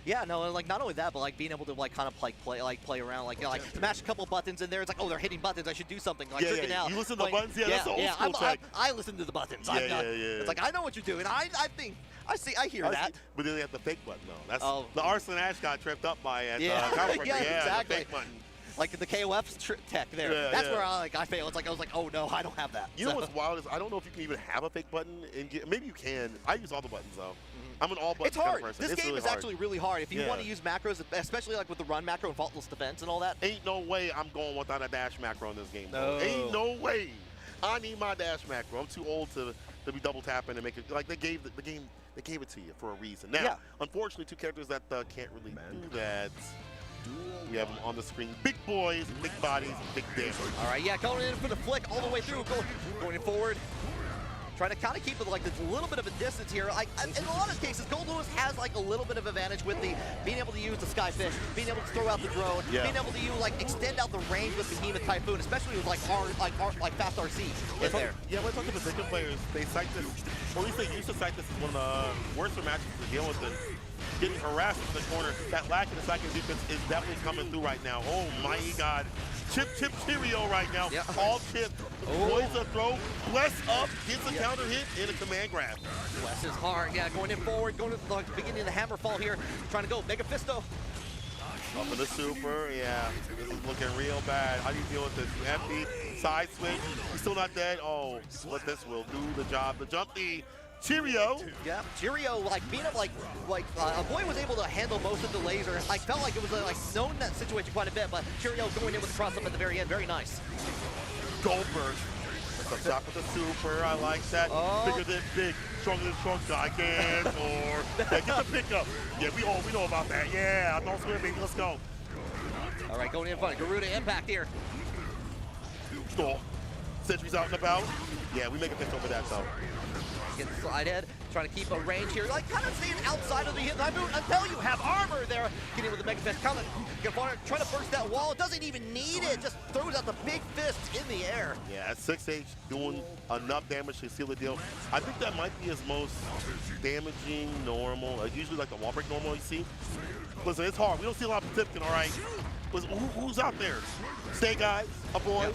[SPEAKER 2] Yeah, no, like not only that, but like being able to like kind of play around, like smash a couple buttons in there. It's like, oh, they're hitting buttons. I should do something. Like freaking out.
[SPEAKER 1] You listen to the buttons. Yeah, that's the old school tech.
[SPEAKER 2] I listen to the buttons.
[SPEAKER 1] Yeah.
[SPEAKER 2] It's like I know what you're doing. I think I hear that.
[SPEAKER 1] But then they have the fake button though. That's the Arslan Ash got tripped up by at
[SPEAKER 2] exactly.
[SPEAKER 1] The fake button.
[SPEAKER 2] Like the KOF tech there. That's where I fail. It's like I was like, oh no, I don't have that.
[SPEAKER 1] You know what's wild is I don't know if you can even have a fake button. Maybe you can. I use all the buttons though. I'm an all
[SPEAKER 2] It's
[SPEAKER 1] button kind
[SPEAKER 2] hard.
[SPEAKER 1] of person.
[SPEAKER 2] This
[SPEAKER 1] it's
[SPEAKER 2] game
[SPEAKER 1] really
[SPEAKER 2] is
[SPEAKER 1] hard.
[SPEAKER 2] actually really hard. If you want to use macros, especially like with the run macro and faultless defense and all that.
[SPEAKER 1] Ain't no way I'm going without a dash macro in this game.
[SPEAKER 2] No.
[SPEAKER 1] Ain't no way. I need my dash macro. I'm too old to be double tapping and make it like they gave the game. They gave it to you for a reason. Now, unfortunately, two characters that can't really do that. We have them on the screen. Big boys, big bodies, big damage.
[SPEAKER 2] All right, yeah, going in for the flick all the way through, going forward. Trying to kind of keep it like this little bit of a distance here. Like in a lot of cases, Gold Lewis has like a little bit of advantage with the being able to use the Skyfish, being able to throw out the drone, being able to like extend out the range with Behemoth Typhoon, especially with like fast RC in there.
[SPEAKER 1] Yeah, when I talk to Vega players, they cite this, or at least they used to cite this as one of the worst matches to deal with. And getting harassed in the corner, that lack of the second defense is definitely coming through right now. Oh my God. Chip, Cheerio right now. All Chip. Poise a throw. Bless up. Gets a counter hit and a command grab.
[SPEAKER 2] Bless is hard. Yeah, going in forward. Going to the beginning of the hammer fall here. Trying to go. Mega Fisto.
[SPEAKER 1] Up in the super. Yeah. This is looking real bad. How do you deal with this? Empty. Side switch. He's still not dead. Oh, but this will do the job. The jump D. Cheerio.
[SPEAKER 2] Yeah, Cheerio, like being able, a boy was able to handle most of the laser. I felt like it was like known that situation quite a bit, but Cheerio going in with the cross up at the very end, very nice.
[SPEAKER 1] Goldberg. That's a shot with the super. I like that. Bigger than big, stronger than strong, gigantor. Yeah, get the pickup. Yeah, we know about that. Yeah, don't swim, baby. Let's go.
[SPEAKER 2] All right, going in front. Garuda impact here.
[SPEAKER 1] Sentry's out and about. Yeah, we make a pick over that though.
[SPEAKER 2] Get the slide head, trying to keep a range here, like kind of staying outside of the hit typhoon until you have armor there. Getting with the Mega Fist, trying to burst that wall. Doesn't even need it, just throws out the big fist in the air.
[SPEAKER 1] Yeah, 6H doing enough damage to seal the deal. I think that might be his most damaging normal. Usually like the wall break normal you see. Listen, it's hard. We don't see a lot of Tipkin, all right? Listen, who's out there? Stay guys, a boy. Yep.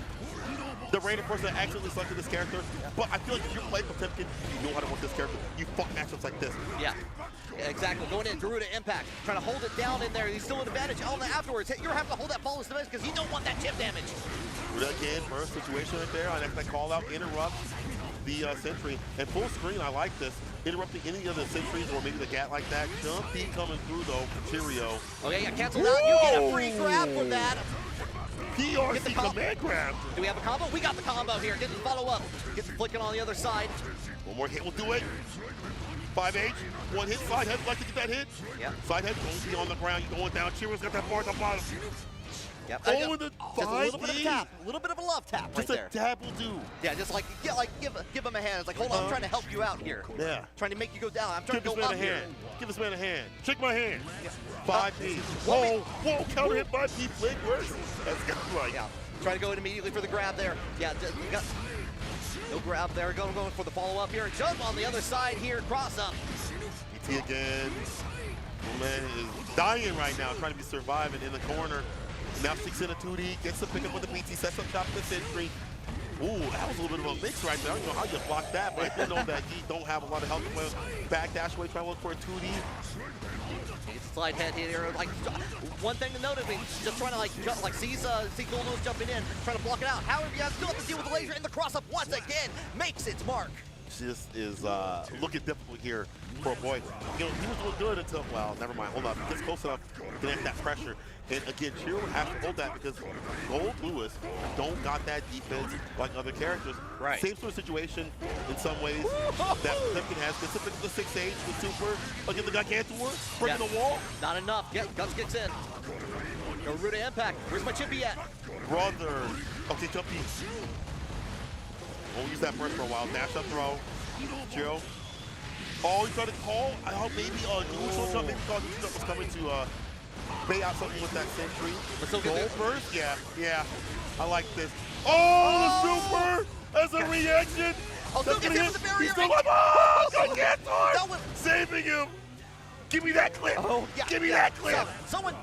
[SPEAKER 1] The random person that accidentally selected this character, but I feel like if you're playing with Tipkin, you know how to work this character. You fuck matchups like this.
[SPEAKER 2] Yeah, exactly. Going in, Garuda impact, trying to hold it down in there. He's still an advantage. Oh, and afterwards, you're having to hold that flawless damage because you don't want that chip damage.
[SPEAKER 1] Garuda again, first situation right there. I next that call out interrupts the sentry. And full screen, I like this. Interrupting any of the sentries or maybe the gat like that. Jump D coming through though for Cheerio.
[SPEAKER 2] Okay, yeah, cancel out. You get a free grab for that.
[SPEAKER 1] PRC command grab.
[SPEAKER 2] Do we have a combo? We got the combo here. Get the follow up. Get the flicking on the other side.
[SPEAKER 1] One more hit will do it. 5H. One hit. Side head. Like to get that hit.
[SPEAKER 2] Yeah.
[SPEAKER 1] Side head going be on the ground. You're going down. Cheerio's got that bar at the bottom.
[SPEAKER 2] Yep.
[SPEAKER 1] Oh, the 5D.
[SPEAKER 2] Just a little bit of tap. A little bit of a love tap right there.
[SPEAKER 1] Just a tap will do.
[SPEAKER 2] Yeah, just give him a hand. It's like, hold on, I'm trying to help you out here.
[SPEAKER 1] Yeah.
[SPEAKER 2] Trying to make you go down. I'm trying to go up here.
[SPEAKER 1] Give this man a hand. Shake my hand.
[SPEAKER 2] Yeah.
[SPEAKER 1] 5D. Whoa, counter hit by D. Flick. Where's that's got like.
[SPEAKER 2] Yeah. Try to go in immediately for the grab there. Yeah, you got no grab there. Going for the follow up here. Jump on the other side here. Cross up.
[SPEAKER 1] PT again. Oh, man is dying right now, trying to be surviving in the corner. Now 6 in a 2D, gets the pickup with the BT, sets up top of the sentry. Ooh, that was a little bit of a mix right there. I don't know how you blocked that, but I do know that he don't have a lot of help to play back dash away, trying to look for a 2D.
[SPEAKER 2] It's a slide head here. Like one thing to note is just trying to see Gold Lewis jumping in, trying to block it out. However, you still have to deal with the laser and the cross up once again makes its mark.
[SPEAKER 1] This is looking difficult here for a boy. You know, he was doing good until, well, never mind, hold on. He gets close enough to get that pressure. And again, Cheerio has to hold that because Gold Lewis don't got that defense like other characters.
[SPEAKER 2] Right.
[SPEAKER 1] Same sort of situation in some ways that Tipkin has, specifically the 6H with Super, again the Gigantor, breaking the wall.
[SPEAKER 2] Not enough. Guns kicks in. Garuda impact. Where's my chippy at?
[SPEAKER 1] Brother. Okay, jumpy. We'll use that first for a while. Dash up throw. Cheerio. Oh, he tried to call. I hope maybe neutral jump. Maybe thought neutral jump was coming to bait out something with that sentry. Gold first? Yeah. I like this. Oh, Super as a reaction.
[SPEAKER 2] Oh, still gets hit with the barrier.
[SPEAKER 1] He's still like, oh, Gigantor! Saving him. Give me that clip.
[SPEAKER 2] Oh, yeah.
[SPEAKER 1] Give me that clip.
[SPEAKER 2] Someone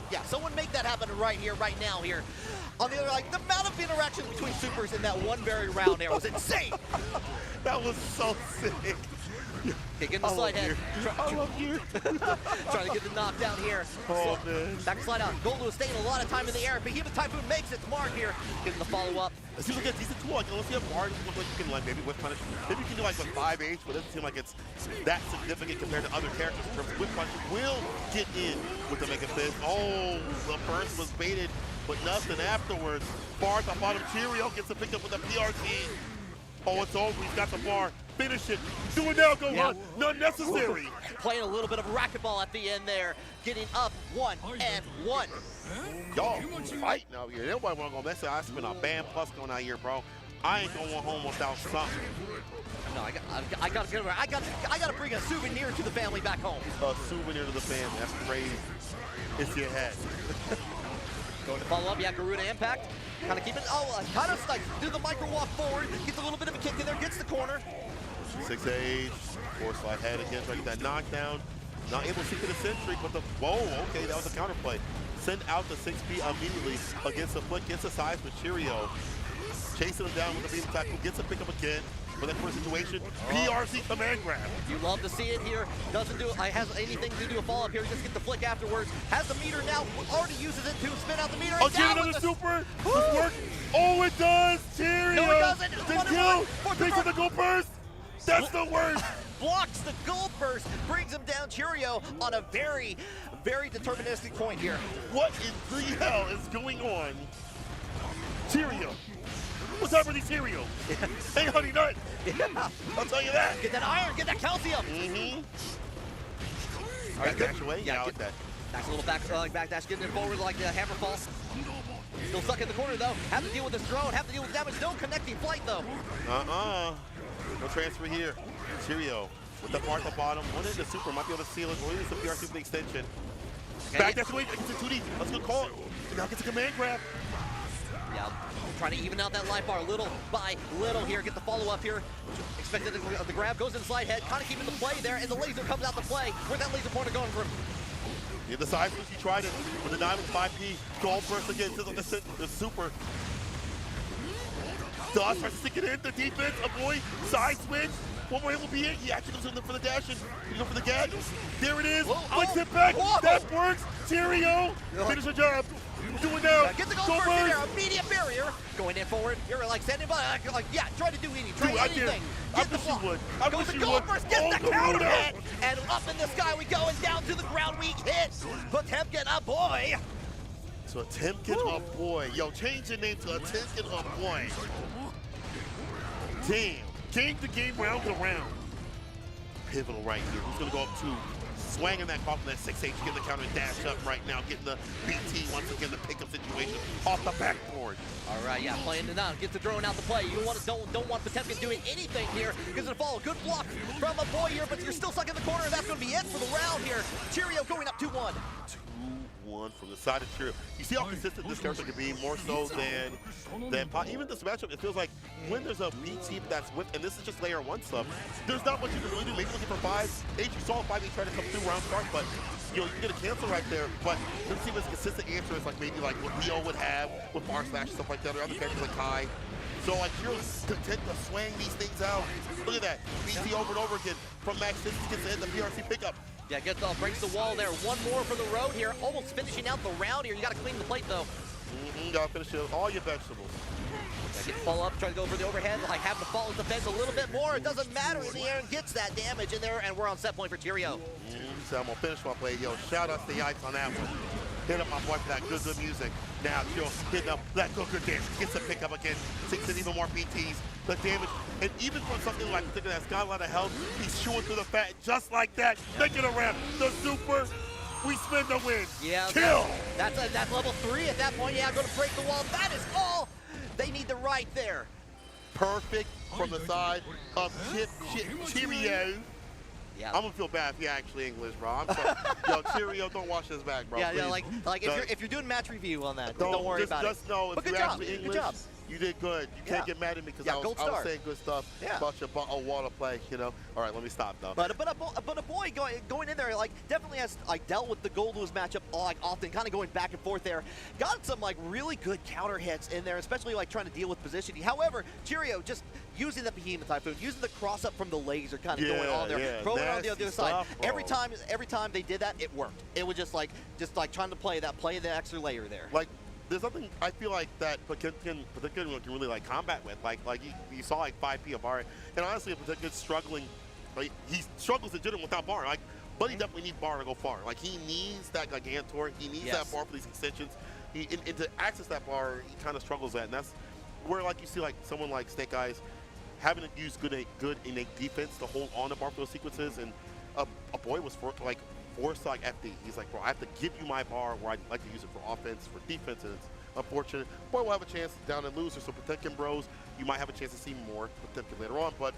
[SPEAKER 2] make that happen right here, right now here. On the other, like, the amount of interaction between Supers in that one very round there was insane.
[SPEAKER 1] That was so sick.
[SPEAKER 2] Kicking the slide head.
[SPEAKER 1] I love you.
[SPEAKER 2] Trying to get the knockdown here.
[SPEAKER 1] Oh, man.
[SPEAKER 2] Back slide out. Gold was staying a lot of time in the air. Behemoth Typhoon makes its mark here. Getting the follow-up.
[SPEAKER 1] It seems like a decent tool. Like, unless you have bars, it looks like you can like maybe whip punish. Maybe you can do like with 5H, but it doesn't seem like it's that significant compared to other characters. In terms of whip punish will get in with the Mega Fist. Oh, the first was baited, but nothing afterwards. Bar at the bottom. Cheerio gets the pickup with a PRT. Oh, it's over. He's got the bar. Finish it. Do it now, Gohan. Not necessary.
[SPEAKER 2] Playing a little bit of racquetball at the end there. Getting up 1-1.
[SPEAKER 1] Y'all fighting out here. Nobody want to go mess it. I spent a band plus going out here, bro. I ain't going home without something.
[SPEAKER 2] No, I gotta bring a souvenir to the family back home.
[SPEAKER 1] A souvenir to the family. That's crazy. It's your head.
[SPEAKER 2] Going to follow up, yeah, Garuda Impact. Kind of keep it, kind of like do the micro walk forward, gets a little bit of a kick in there, gets the corner.
[SPEAKER 1] 6H, force slide head again, trying to get that knockdown. Not able to see to the sentry, but the, whoa, okay, that was a counterplay. Send out the 6P immediately against the flick, gets the size with Cheerio. Chasing him down with the beam attack, who gets a pickup again. For that first situation, PRC command grab.
[SPEAKER 2] You love to see it here. Doesn't do has anything to do a follow up here. Just get the flick afterwards. Has the meter now. Already uses it to spin out the meter.
[SPEAKER 1] Again, another super. This work. Oh, it does. Cheerio.
[SPEAKER 2] No, it doesn't.
[SPEAKER 1] The kill. Takes the Daigoopers. That's the worst.
[SPEAKER 2] Blocks the goal burst. Brings him down. Cheerio on a very, very deterministic point here.
[SPEAKER 1] What in the hell is going on? Cheerio. What's up with these Cheerio? Hey, honey nut.
[SPEAKER 2] Yeah.
[SPEAKER 1] I'll tell you that.
[SPEAKER 2] Get that iron, get that calcium.
[SPEAKER 1] All right, dash away. Yeah, I like that.
[SPEAKER 2] Nice little back dash, getting it forward like the hammer fall. Still stuck in the corner though. Have to deal with this drone, have to deal with damage. No connecting flight though.
[SPEAKER 1] No transfer here. Cheerio with the bar at the bottom. One in the super, might be able to seal it. Or even some PRC for the extension. Okay. Back dash away, gets a 2D. Let's go call it. Now gets a command grab.
[SPEAKER 2] Yeah, trying to even out that life bar little by little here. Get the follow-up here. Expected the grab, goes in the slide head, kind of keeping the play there, and the laser comes out to play. Where's that laser pointer going for him?
[SPEAKER 1] Yeah, the side switch, he tried it with the Diamond 5P. Gold burst again to the super. Does tries to stick it in, the defense, avoid, side switch. One more hit will be it. He actually goes in for the dash and you go for the gag. There it is. Flicks it back. That works. Cheerio. Finish the job. Do it now.
[SPEAKER 2] Get the goal first in there. Immediate barrier. Going in forward. You're like standing by. Like, yeah, try to do anything. Try anything.
[SPEAKER 1] I wish you would. I wish you would.
[SPEAKER 2] First, gets the counter hit. And up in the sky we go. And down to the ground we hit. Potemkin, a boy.
[SPEAKER 1] So Potemkin, a boy. Yo, change your name to Potemkin, a boy. Damn. Game to game, round to round. Pivotal right here. Who's going to go up to? Swanging that coffin, that 6H, getting the counter dash up right now, getting the BT once again, the pickup situation off the backboard.
[SPEAKER 2] All right, yeah, playing it out, get the drone out to play. You don't want Potemkin doing anything here. Because it'll follow. Good block from a boy here, but you're still stuck in the corner, and that's going to be it for the round here. Cheerio going up 2-1.
[SPEAKER 1] 2-1 from the side of Cheerio. You see how consistent this character can be, more so than even this matchup. It feels like when there's a BT that's with, and this is just layer 1 stuff, there's not much you can really do. Maybe looking for 5H. You saw 5H try to come through round start, but you get a cancel right there. But let's see if it's a consistent answer is like maybe like what Leo would have with bar slash stuff like that, or other characters like Kai. So like Cheerio's content to swing these things out. Look at that. BT over and over again from Max Distance, gets to hit the PRC pickup.
[SPEAKER 2] Yeah, breaks the wall there. One more for the road here. Almost finishing out the round here. You got to clean the plate though.
[SPEAKER 1] Gotta finish it, all your vegetables.
[SPEAKER 2] Get the follow up, try to go for the overhead, like have to follow the fence a little bit more. It doesn't matter in the air and gets that damage in there, and we're on set point for Cheerio.
[SPEAKER 1] So I'm gonna finish my play. Yo, shout out to the Ice on that one. Hit up my boy for that good music. Now Cheerio hitting up that good damage. Gets the pickup again, sinks in even more BTs. The damage, and even for something like thinking that's got a lot of health, he's chewing through the fat just like that. Making a ramp. The super. We spin the win. Yeah, kill.
[SPEAKER 2] That's level 3 at that point. Yeah, going to break the wall. That is all they need to right there.
[SPEAKER 1] Perfect from the side of Cheerio. Yeah. I'm gonna feel bad if you're actually English, bro. I'm sorry. Yo, Cheerio, don't watch this back, bro.
[SPEAKER 2] Yeah, please. Yeah, like if you're doing match review on that, don't worry about it.
[SPEAKER 1] Just know if you're actually English.
[SPEAKER 2] Good job.
[SPEAKER 1] You did good. You can't get mad at me because I was saying good stuff about your water play, you know. All right, let me stop though.
[SPEAKER 2] But a boy going in there, like definitely has like dealt with the gold lose matchup like often, kind of going back and forth there. Got some like really good counter hits in there, especially like trying to deal with positioning. However, Cheerio just using the Behemoth Typhoon, using the cross up from the laser, kind of going on there, throwing it on the other side. Every time they did that, it worked. It was just like trying to play the extra layer there.
[SPEAKER 1] Like there's nothing I feel like that Potemkin can really like combat with. Like you saw like 5P of bar, and honestly, if Potemkin's struggling, like he struggles in general without bar. Like, but he definitely needs bar to go far. Like he needs that Gigantor, he needs that bar for these extensions. And to access that bar, he kind of struggles at, and that's where like you see like someone like Snake Eyes having to use good innate defense to hold on to bar for those sequences, and a boy was forced to like FD. He's like, bro, I have to give you my bar where I'd like to use it for offense, for defense, and it's unfortunate. Boy will have a chance down and loser, so Potemkin bros, you might have a chance to see more Potemkin later on, but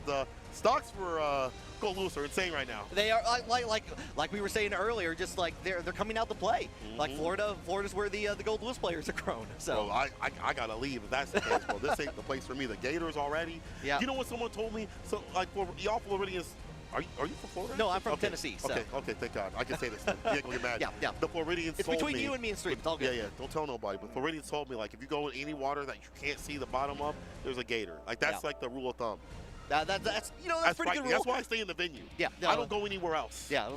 [SPEAKER 1] stocks for Go Loose are insane right now.
[SPEAKER 2] They are like we were saying earlier, just like they're coming out to play. Like Florida's where the Gold Loose players are grown. So
[SPEAKER 1] bro, I gotta leave if that's the case, bro. This ain't the place for me. The Gators already. Yeah. You know what someone told me? So like for y'all Floridians. Are you from Florida?
[SPEAKER 2] No, I'm from Tennessee. So.
[SPEAKER 1] Okay, thank God. I can say this. You ain't gonna get mad.
[SPEAKER 2] Yeah.
[SPEAKER 1] The Floridians told me.
[SPEAKER 2] It's between you and me and Street. It's all good.
[SPEAKER 1] Yeah. Don't tell nobody. But Floridians told me, like, if you go in any water that you can't see the bottom of, there's a gator. Like, that's like the rule of thumb.
[SPEAKER 2] That's pretty good rule.
[SPEAKER 1] That's why I stay in the venue.
[SPEAKER 2] Yeah.
[SPEAKER 1] I don't go anywhere else.
[SPEAKER 2] Yeah,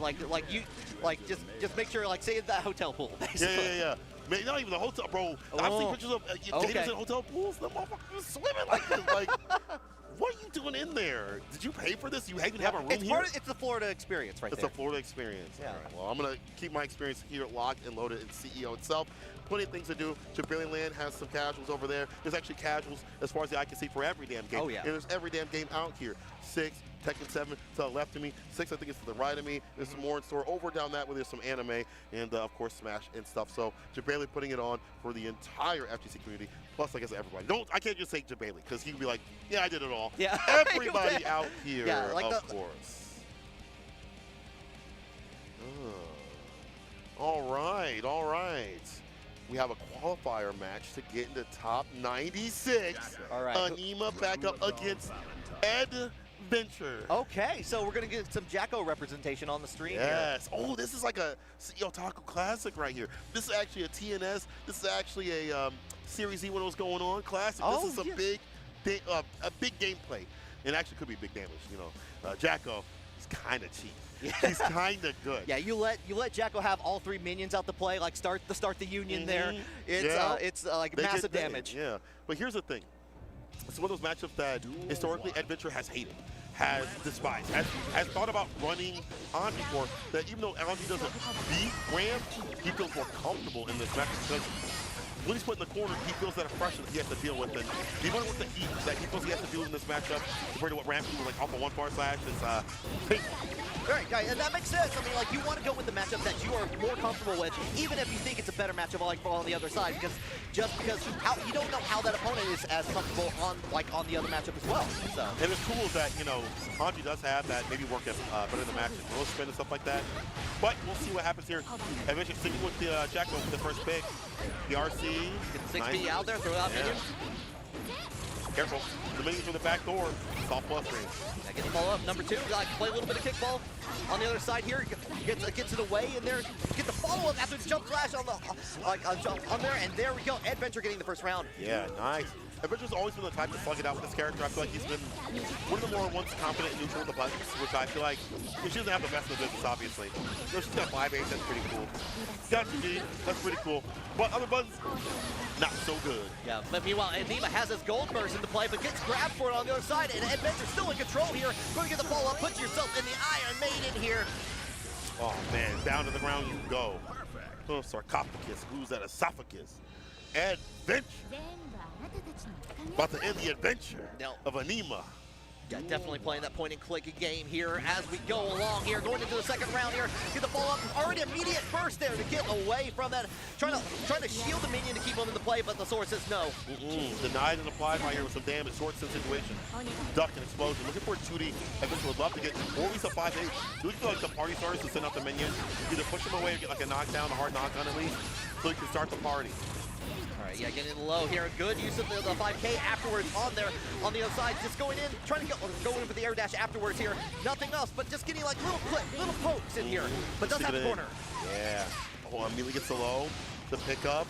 [SPEAKER 2] just make sure, like, stay in that hotel pool, basically.
[SPEAKER 1] Yeah. Man, not even the hotel, bro. I've seen pictures of gators in hotel pools. The motherfuckers swimming like this. Like, what are you doing in there? Did you pay for this? You even have a room here?
[SPEAKER 2] It's the Florida experience right there.
[SPEAKER 1] It's a Florida experience.
[SPEAKER 2] Yeah.
[SPEAKER 1] All right, well, I'm going to keep my experience here locked and loaded in CEO itself. Plenty of things to do. Jabrili Land has some casuals over there. There's actually casuals as far as the eye can see for every damn game.
[SPEAKER 2] Oh, yeah.
[SPEAKER 1] And there's every damn game out here. 6, Tekken 7 to the left of me. 6, I think, is to the right of me. There's some more in store. Over down that way, there's some anime and, of course, Smash and stuff. So Jabrili putting it on for the entire FGC community. Plus, I guess everybody. I can't just say Jabrili because he can be like, yeah, I did it all.
[SPEAKER 2] Yeah.
[SPEAKER 1] Everybody out here, of course. All right. We have a qualifier match to get into top 96.
[SPEAKER 2] All right.
[SPEAKER 1] Anema back up against Adventure.
[SPEAKER 2] Okay, so we're going to get some Jacko representation on the stream here.
[SPEAKER 1] Oh, this is like a CEO Taco Classic right here. This is actually a TNS. This is actually a Series E when it was going on Classic. This is a big gameplay. And actually could be big damage, you know. Jacko is kind of cheap. Yeah. He's kind of good.
[SPEAKER 2] Yeah, you let Jacko have all 3 minions out to play, like start the union there. It's like massive damage.
[SPEAKER 1] Yeah, but here's the thing. It's one of those matchups that historically Adventure has hated, has despised, has thought about running Anji for. That even though Anji doesn't beat Ram, he feels more comfortable in this matchup because when he's put in the corner, he feels that oppression that he has to deal with, and even with the heat that he feels he has to deal with in this matchup compared to what Ram was like off of 1 / slash is
[SPEAKER 2] Right, and that makes sense. I mean, like, you want to go with the matchup that you are more comfortable with, even if you think it's a better matchup like on the other side, because because you don't know how that opponent is as comfortable on the other matchup as well. So.
[SPEAKER 1] And it's cool that, you know, Anji does have that maybe work better in the match, throw spin and stuff like that. But we'll see what happens here. Eventually sticking with the Jacko for the first pick. The RC.
[SPEAKER 2] Get the 6B out there, throw out minion.
[SPEAKER 1] Careful. The minions from the back door. Soft plus range.
[SPEAKER 2] Yeah, get the ball up. Number 2, like play a little bit of kickball on the other side here. Gets it away in there. Get the follow up after the jump flash on the jump on there, and there we go. Adventure getting the first round.
[SPEAKER 1] Yeah, nice. Adventure's always been the type to slug it out with this character. I feel like he's been one of the more once confident and neutral with the buttons, which I feel like she doesn't have the best of the business, obviously. You know, she's got 5/8, that's pretty cool. Got 2G, that's pretty cool. But other buttons, not so good.
[SPEAKER 2] Yeah, but meanwhile, Anema has his gold burst into play, but gets grabbed for it on the other side, and Adventure's still in control here. Going to get the follow-up, put yourself in the Iron Maiden here.
[SPEAKER 1] Oh man, down to the ground you go. Oh, sarcophagus, who's that esophagus? Adventure. About to end the adventure of Anema.
[SPEAKER 2] Yeah, definitely playing that point and click game here as we go along here. Going into the second round here. Get the follow-up. Already immediate burst there to get away from that. Trying to shield the minion to keep him in the play, but the sword says no.
[SPEAKER 1] Denied and applied right here with some damage. Sword sense situation. Duck and explosion. Looking for a 2D. Adventure would love to get or at least a 5/8. Looking for like the party starters to send out the minions. Either push them away or get like a knockdown, a hard knockdown at least, so you can start the party.
[SPEAKER 2] All right, yeah, getting low here. Good use of the 5K afterwards on there on the other side. Just going in, trying to go in for the air dash afterwards here. Nothing else, but just getting like little pokes in here. But does have the corner.
[SPEAKER 1] Yeah. Oh, immediately gets the low. The pickup.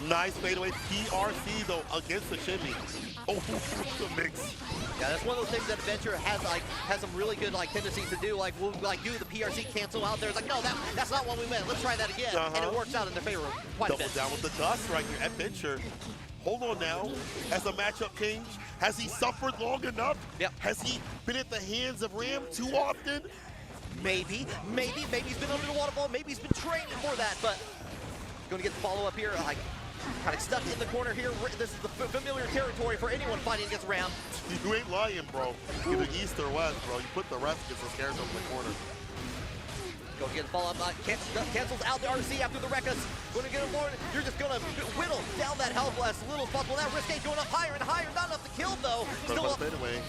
[SPEAKER 1] Nice fadeaway PRC though against the shimmy. Oh, the mix.
[SPEAKER 2] Yeah, that's one of those things that Adventure has some really good tendencies to do. Like we'll do the PRC cancel out there. It's like, no, that's not what we meant. Let's try that again, and it works out in their favor quite a bit.
[SPEAKER 1] Double down with the dust right here. Adventure. Hold on now. Has the matchup changed? Has he suffered long enough?
[SPEAKER 2] Yep.
[SPEAKER 1] Has he been at the hands of Ram too often?
[SPEAKER 2] Maybe he's been under the waterfall. Maybe he's been training for that, but going to get the follow-up here. Kind of stuck in the corner here. This is the familiar territory for anyone fighting against Ram.
[SPEAKER 1] You ain't lying, bro. Either east or west, bro. You put the rest against the scares over the corner.
[SPEAKER 2] Go get the follow-up. Cancels out the RC after the Rekkas. Going to get him more. You're just going to whittle down that health as little as possible. That wrist gauge going up higher and higher. Not enough to kill, though. Still up.
[SPEAKER 1] Away.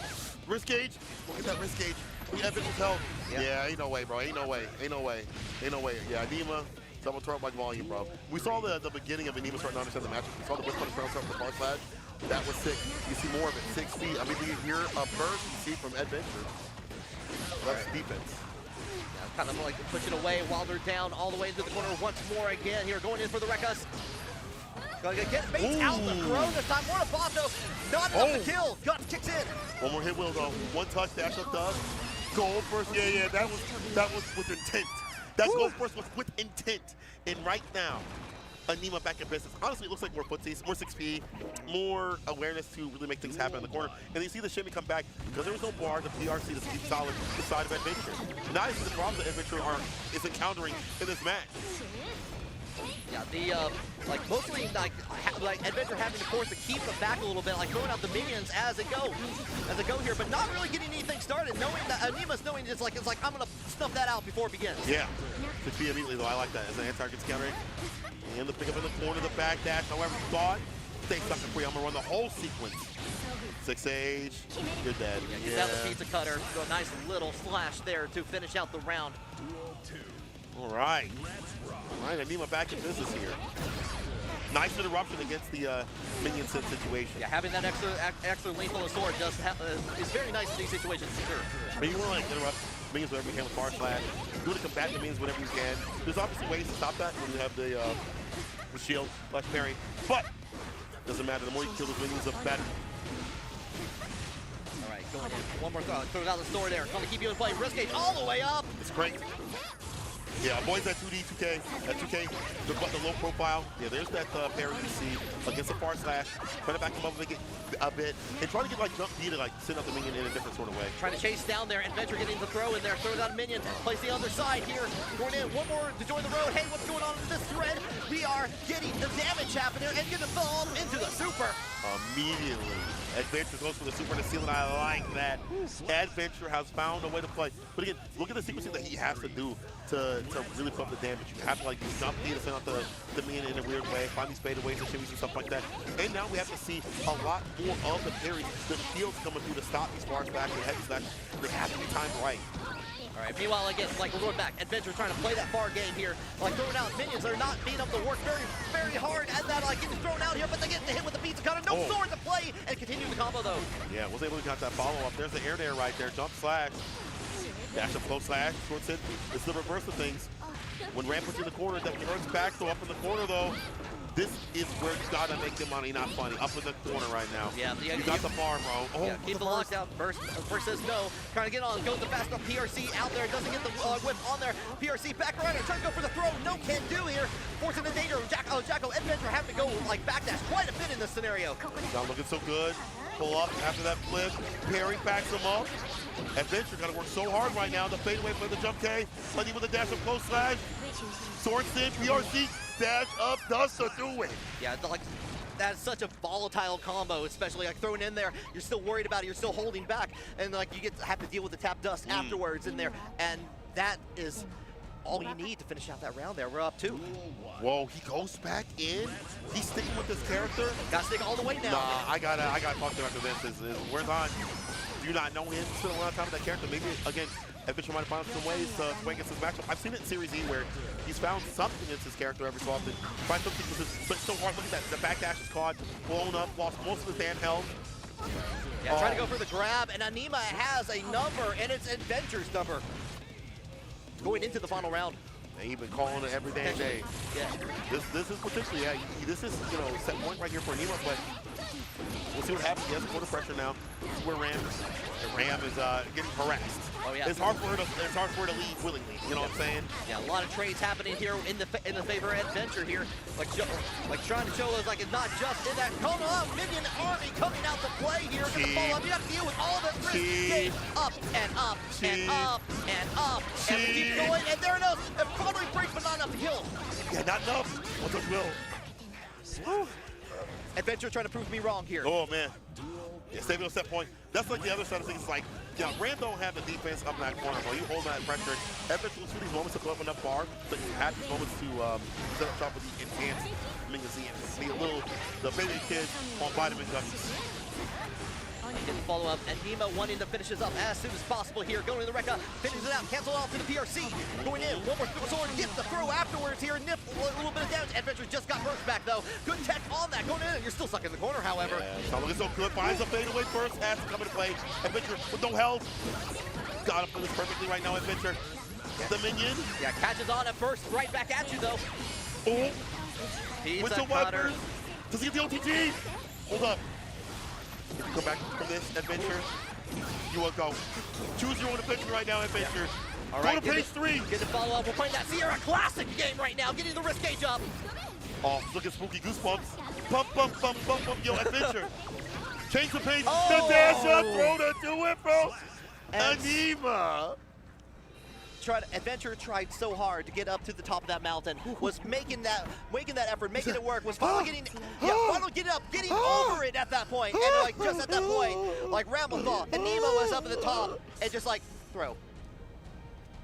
[SPEAKER 1] Wrist gauge. Look at that wrist gauge. We have his health. Yeah, ain't no way, bro. Ain't no way. Ain't no way. Ain't no way. Yeah, Anema. Double throw up like volume, bro. We saw the beginning of Anema starting to understand the matchup. We saw the whip punch bounce up the far slash. That was sick. You see more of it. 6 feet. I mean, you hear a burst you see from Adventure. That's defense.
[SPEAKER 2] Yeah, kind of like pushing away while they're down all the way into the corner once more again. Here, going in for the Rekkas. Going to get baits out the throw this time. More Bato. Not enough to kill. Guts kicks in.
[SPEAKER 1] One more hit, Will, though. One touch, dash up does. Goal first. Yeah. That was with intent. That goal first was with intent. And right now, Anema back in business. Honestly, it looks like more footsies, more 6P, more awareness to really make things happen in the corner. And you see the shimmy come back because there was no bar, the PRC to keep solid the side of Adventure. Now you see the problems that Adventure is encountering in this match.
[SPEAKER 2] Yeah, mostly Adventure having to force to keep them back a little bit, throwing out the minions as it go here, but not really getting anything started. Knowing that Anema's knowing it's like I'm gonna snuff that out before it begins.
[SPEAKER 1] Yeah, 6P immediately though. I like that as an anti-target's countering. And the pick up in the corner, the back dash. However, thought stay stuck for you. I'm gonna run the whole sequence. 6H, you're dead.
[SPEAKER 2] Yeah, get out the pizza cutter. Do a nice little slash there to finish out the round.
[SPEAKER 1] All right. Anema back in business here. Nice interruption against the minion situation.
[SPEAKER 2] Yeah, having that extra length on the sword is very nice in these situations, for sure.
[SPEAKER 1] But you want to interrupt minions whenever you can with far slash. You want to combat the minions whenever you can. There's obviously ways to stop that when you have the shield, slash parry. But doesn't matter. The more you kill those minions, the better.
[SPEAKER 2] All right, going in. One more throw. Throws out the sword there. Going to keep you in play. Wrist gauge all the way up.
[SPEAKER 1] It's great. Yeah, boys at 2D, 2K, at 2K, the low profile. Yeah, there's that parry you see against the far slash. Trying to back him up a bit. And trying to get jump D to send up the minion in a different sort of way.
[SPEAKER 2] Trying to chase down there. Adventure getting the throw in there. Throws out a minion. Plays the other side here. Going in. One more to join the road. Hey, what's going on in this thread? We are getting the damage happening and going to fall into the super.
[SPEAKER 1] Immediately. Adventure goes for the super to seal, and I like that. Adventure has found a way to play. But again, look at the sequencing that he has to do to really put up the damage. You have to do jump D to send out the minion in a weird way, find these fadeaways and shimmies and stuff like that. And now we have to see a lot more of the parries, the shields coming through to stop these far slash and heavy slash. They have to be timed right.
[SPEAKER 2] All right, meanwhile, again, we're going back. Adventure trying to play that far game here. Throwing out minions. They're not being able to work very, very hard at that. Getting thrown out here, but they get hit with the pizza cutter. No sword to play and continue the combo, though.
[SPEAKER 1] Yeah, was able to get that follow-up. There's the air there right there. Jump slash. Dash up close slash. Short sit. It's the reverse of things. When Ram puts in the corner, that hurts back. So up in the corner, though, this is where you gotta make the money, not funny. Up in the corner right now. Yeah, you got the farm, bro. Oh,
[SPEAKER 2] yeah, keep the lockdown. First says no. Trying to get on. Goes the fast enough. PRC out there. Doesn't get the whip on there. PRC back right. Trying to go for the throw. No can do here. Forcing the danger. Jacko Adventure having to go backdash quite a bit in this scenario.
[SPEAKER 1] Not looking so good. Pull up after that flip. Parry backs him up. Adventure got to work so hard right now. The fadeaway for the jump K. Plenty with a dash of close slash. Sword sit. PRC. Dash up, does to do it.
[SPEAKER 2] Yeah, that's such a volatile combo, especially throwing in there. You're still worried about it. You're still holding back, and you have to deal with the tap dust afterwards in there, and that is all you need to finish out that round. There, we're up 2.
[SPEAKER 1] Whoa, he goes back in. He's sticking with this character.
[SPEAKER 2] Got to stick all the way now.
[SPEAKER 1] Nah, I gotta talk to him after this. Where's on? Do you not know him? Spend a lot of time with that character. Maybe again. Adventure might find some ways to swing against his matchup. I've seen it in Series E where he's found something against his character every so often. Find something with his, but it's so hard. Look at that. The back dash is caught, blown up, lost most of his damn health.
[SPEAKER 2] Yeah, trying to go for the grab, and Anema has a number, and it's Adventure's number. Going into the final round.
[SPEAKER 1] And he's been calling it every damn day.
[SPEAKER 2] Yeah.
[SPEAKER 1] This is potentially, this is, you know, set point right here for Anema, but we'll see what happens. He has quarter pressure now. This is where Ram is getting harassed.
[SPEAKER 2] Oh yeah.
[SPEAKER 1] It's hard for her to leave willingly. You know what I'm saying?
[SPEAKER 2] Yeah, a lot of trades happening here in the favor of Adventure here. Like trying to show us like it's not just in that. Come on, minion army coming out to play here. Gonna fall up. You have to deal with all the risk. Up and up and up and up. And we keep going. And there it is. It probably breaks, but not enough to kill.
[SPEAKER 1] Yeah, not enough. What does will?
[SPEAKER 2] Adventure trying to prove me wrong here.
[SPEAKER 1] Oh man. Yeah, saving on set point. That's like the other side of things. Like, yeah, Ram don't have the defense up in that corner, but you hold that pressure. Adventure will these moments to go up enough bar, so you have these moments to set up shop with the enhanced minions. See a little, the baby kids on vitamin gummies.
[SPEAKER 2] Getting follow up. Anema wanting to finish this up as soon as possible here. Going to the Rekka, finishes it out, cancel off to the PRC. Going in, one more sword, gets the throw afterwards here. Nip, a little bit of damage. Adventure just got burst back though. Good tech on that. Going in, you're still stuck in the corner, however.
[SPEAKER 1] Yeah, it's not looking so good. Finds a fadeaway first, has to come into play. Adventure with no health. Got him for this perfectly right now, Adventure. The minion.
[SPEAKER 2] Yeah, catches on at first, right back at you though.
[SPEAKER 1] Oh,
[SPEAKER 2] He's
[SPEAKER 1] with
[SPEAKER 2] a
[SPEAKER 1] the
[SPEAKER 2] cutter.
[SPEAKER 1] wipers. Does he get the OTG? Hold up. Come back from this, Adventure. You will go. Choose your own adventure right now, Adventure.
[SPEAKER 2] All right,
[SPEAKER 1] go to page 3.
[SPEAKER 2] Get the follow up. We're playing that Sierra Classic game right now. Getting the risk gauge up.
[SPEAKER 1] Oh, looking spooky goosebumps. Bump, bump, bump, bump, bump. Yo, Adventure. Change the page.
[SPEAKER 2] Oh.
[SPEAKER 1] The dash up, throw to do it, bro. Anema.
[SPEAKER 2] Adventure tried so hard to get up to the top of that mountain, was making that effort, making it work, was finally getting over it at that point. And like just at that point, like Ramble thought, Anema was up at the top and just like throw.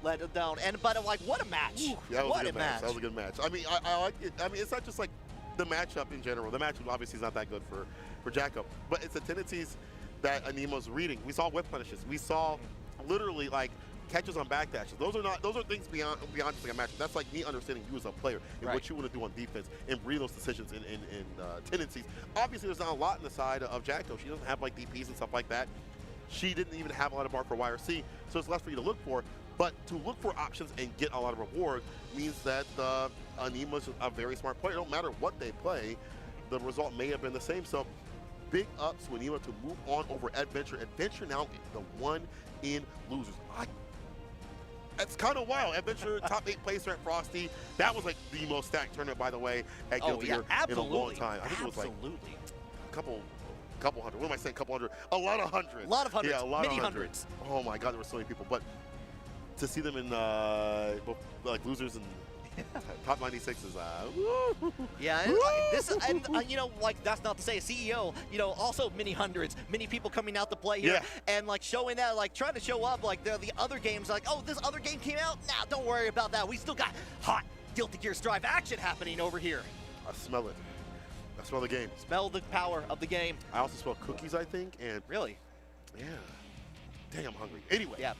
[SPEAKER 2] Let it down. But like what a match.
[SPEAKER 1] Yeah,
[SPEAKER 2] what a match.
[SPEAKER 1] That was a good match. I mean, I like it. I mean, it's not just like the matchup in general. The matchup obviously is not that good for Jacko, but it's the tendencies that Anema's reading. We saw whip punishes. We saw literally like catches on backdashes. Those are things beyond just like a match. That's like me understanding you as a player and what you want to do on defense and read those decisions in tendencies. Obviously, there's not a lot in the side of Jacko. She doesn't have like DPs and stuff like that. She didn't even have a lot of bar for YRC, so it's less for you to look for. But to look for options and get a lot of reward means that Anema's a very smart player. It don't matter what they play, the result may have been the same. So big ups to Anema to move on over Adventure. Adventure now the one in losers. It's kind of wild. Adventure top 8 placer at Frosty. That was like the most stacked tournament, by the way, at Guild Year in a long time. I think it was like a couple hundred. What am I saying? Couple hundred? A lot of hundreds.
[SPEAKER 2] A lot of hundreds.
[SPEAKER 1] Yeah, a lot
[SPEAKER 2] Many
[SPEAKER 1] of hundreds. Oh my God, there were so many people. But to see them in like losers and top 96 is woo.
[SPEAKER 2] Yeah, and you know, like that's not to say a CEO, you know, also many hundreds, many people coming out to play here, and like showing that, like trying to show up, like the other games, like, oh, this other game came out, nah, don't worry about that. We still got hot Guilty Gear Strive action happening over here.
[SPEAKER 1] I smell it. I smell the game.
[SPEAKER 2] Smell the power of the game.
[SPEAKER 1] I also smell cookies, I think, and
[SPEAKER 2] really,
[SPEAKER 1] yeah. Dang, I'm hungry. Anyway,
[SPEAKER 2] yeah.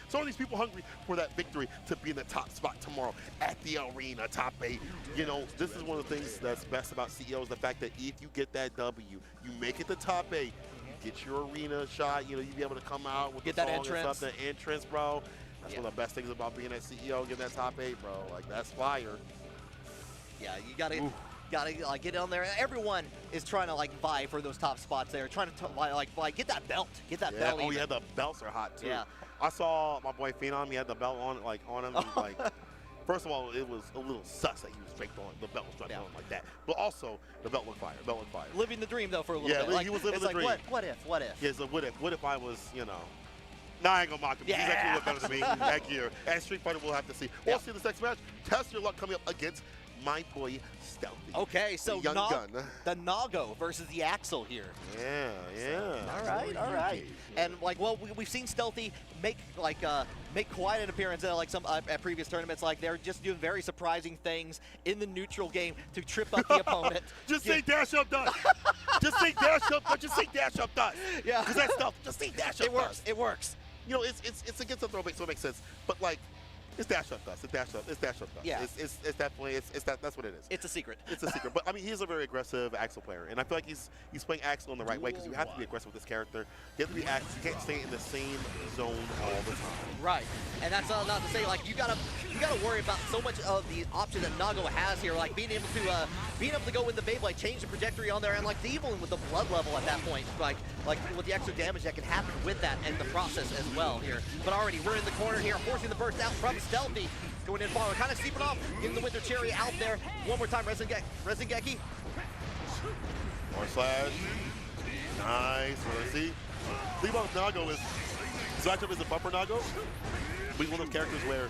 [SPEAKER 1] So are these people hungry for that victory to be in the top spot tomorrow at the arena, top 8? You know, this is one of the things that's best about CEOs, the fact that if you get that W, you make it the top 8, you get your arena shot, you know, you be able to come out with
[SPEAKER 2] get
[SPEAKER 1] the
[SPEAKER 2] that
[SPEAKER 1] song
[SPEAKER 2] entrance.
[SPEAKER 1] and stuff, the entrance, bro. That's one of the best things about being at CEO, getting that top 8, bro. Like, that's fire.
[SPEAKER 2] Yeah, you gotta like get on there. Everyone is trying to like vie for those top spots there, trying to get that belt, belt.
[SPEAKER 1] Oh yeah, the belts are hot too.
[SPEAKER 2] Yeah.
[SPEAKER 1] I saw my boy Phenom. He had the belt on him. Like, first of all, it was a little sus that he was draped on. The belt was draped on like that. But also, the belt looked fire.
[SPEAKER 2] Living the dream though for a little bit.
[SPEAKER 1] Yeah, he was living the dream.
[SPEAKER 2] What if?
[SPEAKER 1] Yeah, so what if I was, you know. Nah, I ain't gonna mock him.
[SPEAKER 2] Yeah.
[SPEAKER 1] He's actually looked better than me that year. And Street Fighter, we'll have to see. We'll see this next match. Test your luck coming up against my boy Stealthy.
[SPEAKER 2] Okay, so
[SPEAKER 1] the young gun.
[SPEAKER 2] The Nago versus the Axel here.
[SPEAKER 1] Yeah.
[SPEAKER 2] All right. And like, well, we've seen Stealthy make quite an appearance at like some at previous tournaments. Like they're just doing very surprising things in the neutral game to trip up the opponent.
[SPEAKER 1] Just say dash up dust. Just say dash up. Just say dash up dust.
[SPEAKER 2] Yeah.
[SPEAKER 1] Because that's Stealthy. Just say dash up dust.
[SPEAKER 2] It works.
[SPEAKER 1] You know, it's against the throwback, so it makes sense. But like, It's dash up dust. It's dash up. It's dash up dust.
[SPEAKER 2] Yeah.
[SPEAKER 1] It's definitely that's what it is.
[SPEAKER 2] It's a secret.
[SPEAKER 1] It's a secret. But I mean, he's a very aggressive Axel player, and I feel like he's playing Axel in the right way because you have to be aggressive with this character. You have to be Axel. You can't stay in the same zone all the time.
[SPEAKER 2] Right, and that's not to say like you gotta worry about so much of the option that Nago has here, like being able to go with the Beyblade, change the trajectory on there, and like even with the blood level at that point, like with the extra damage that can happen with that and the process as well here. But already we're in the corner here, forcing the burst out from Stealthy. Going in forward, kind of steeping off, getting the Winter Cherry out there. One more time, Resengeki.
[SPEAKER 1] Or slash. Nice. Let's see. The thing about Nago is his matchup is a bumper Nago. But he's one of those characters where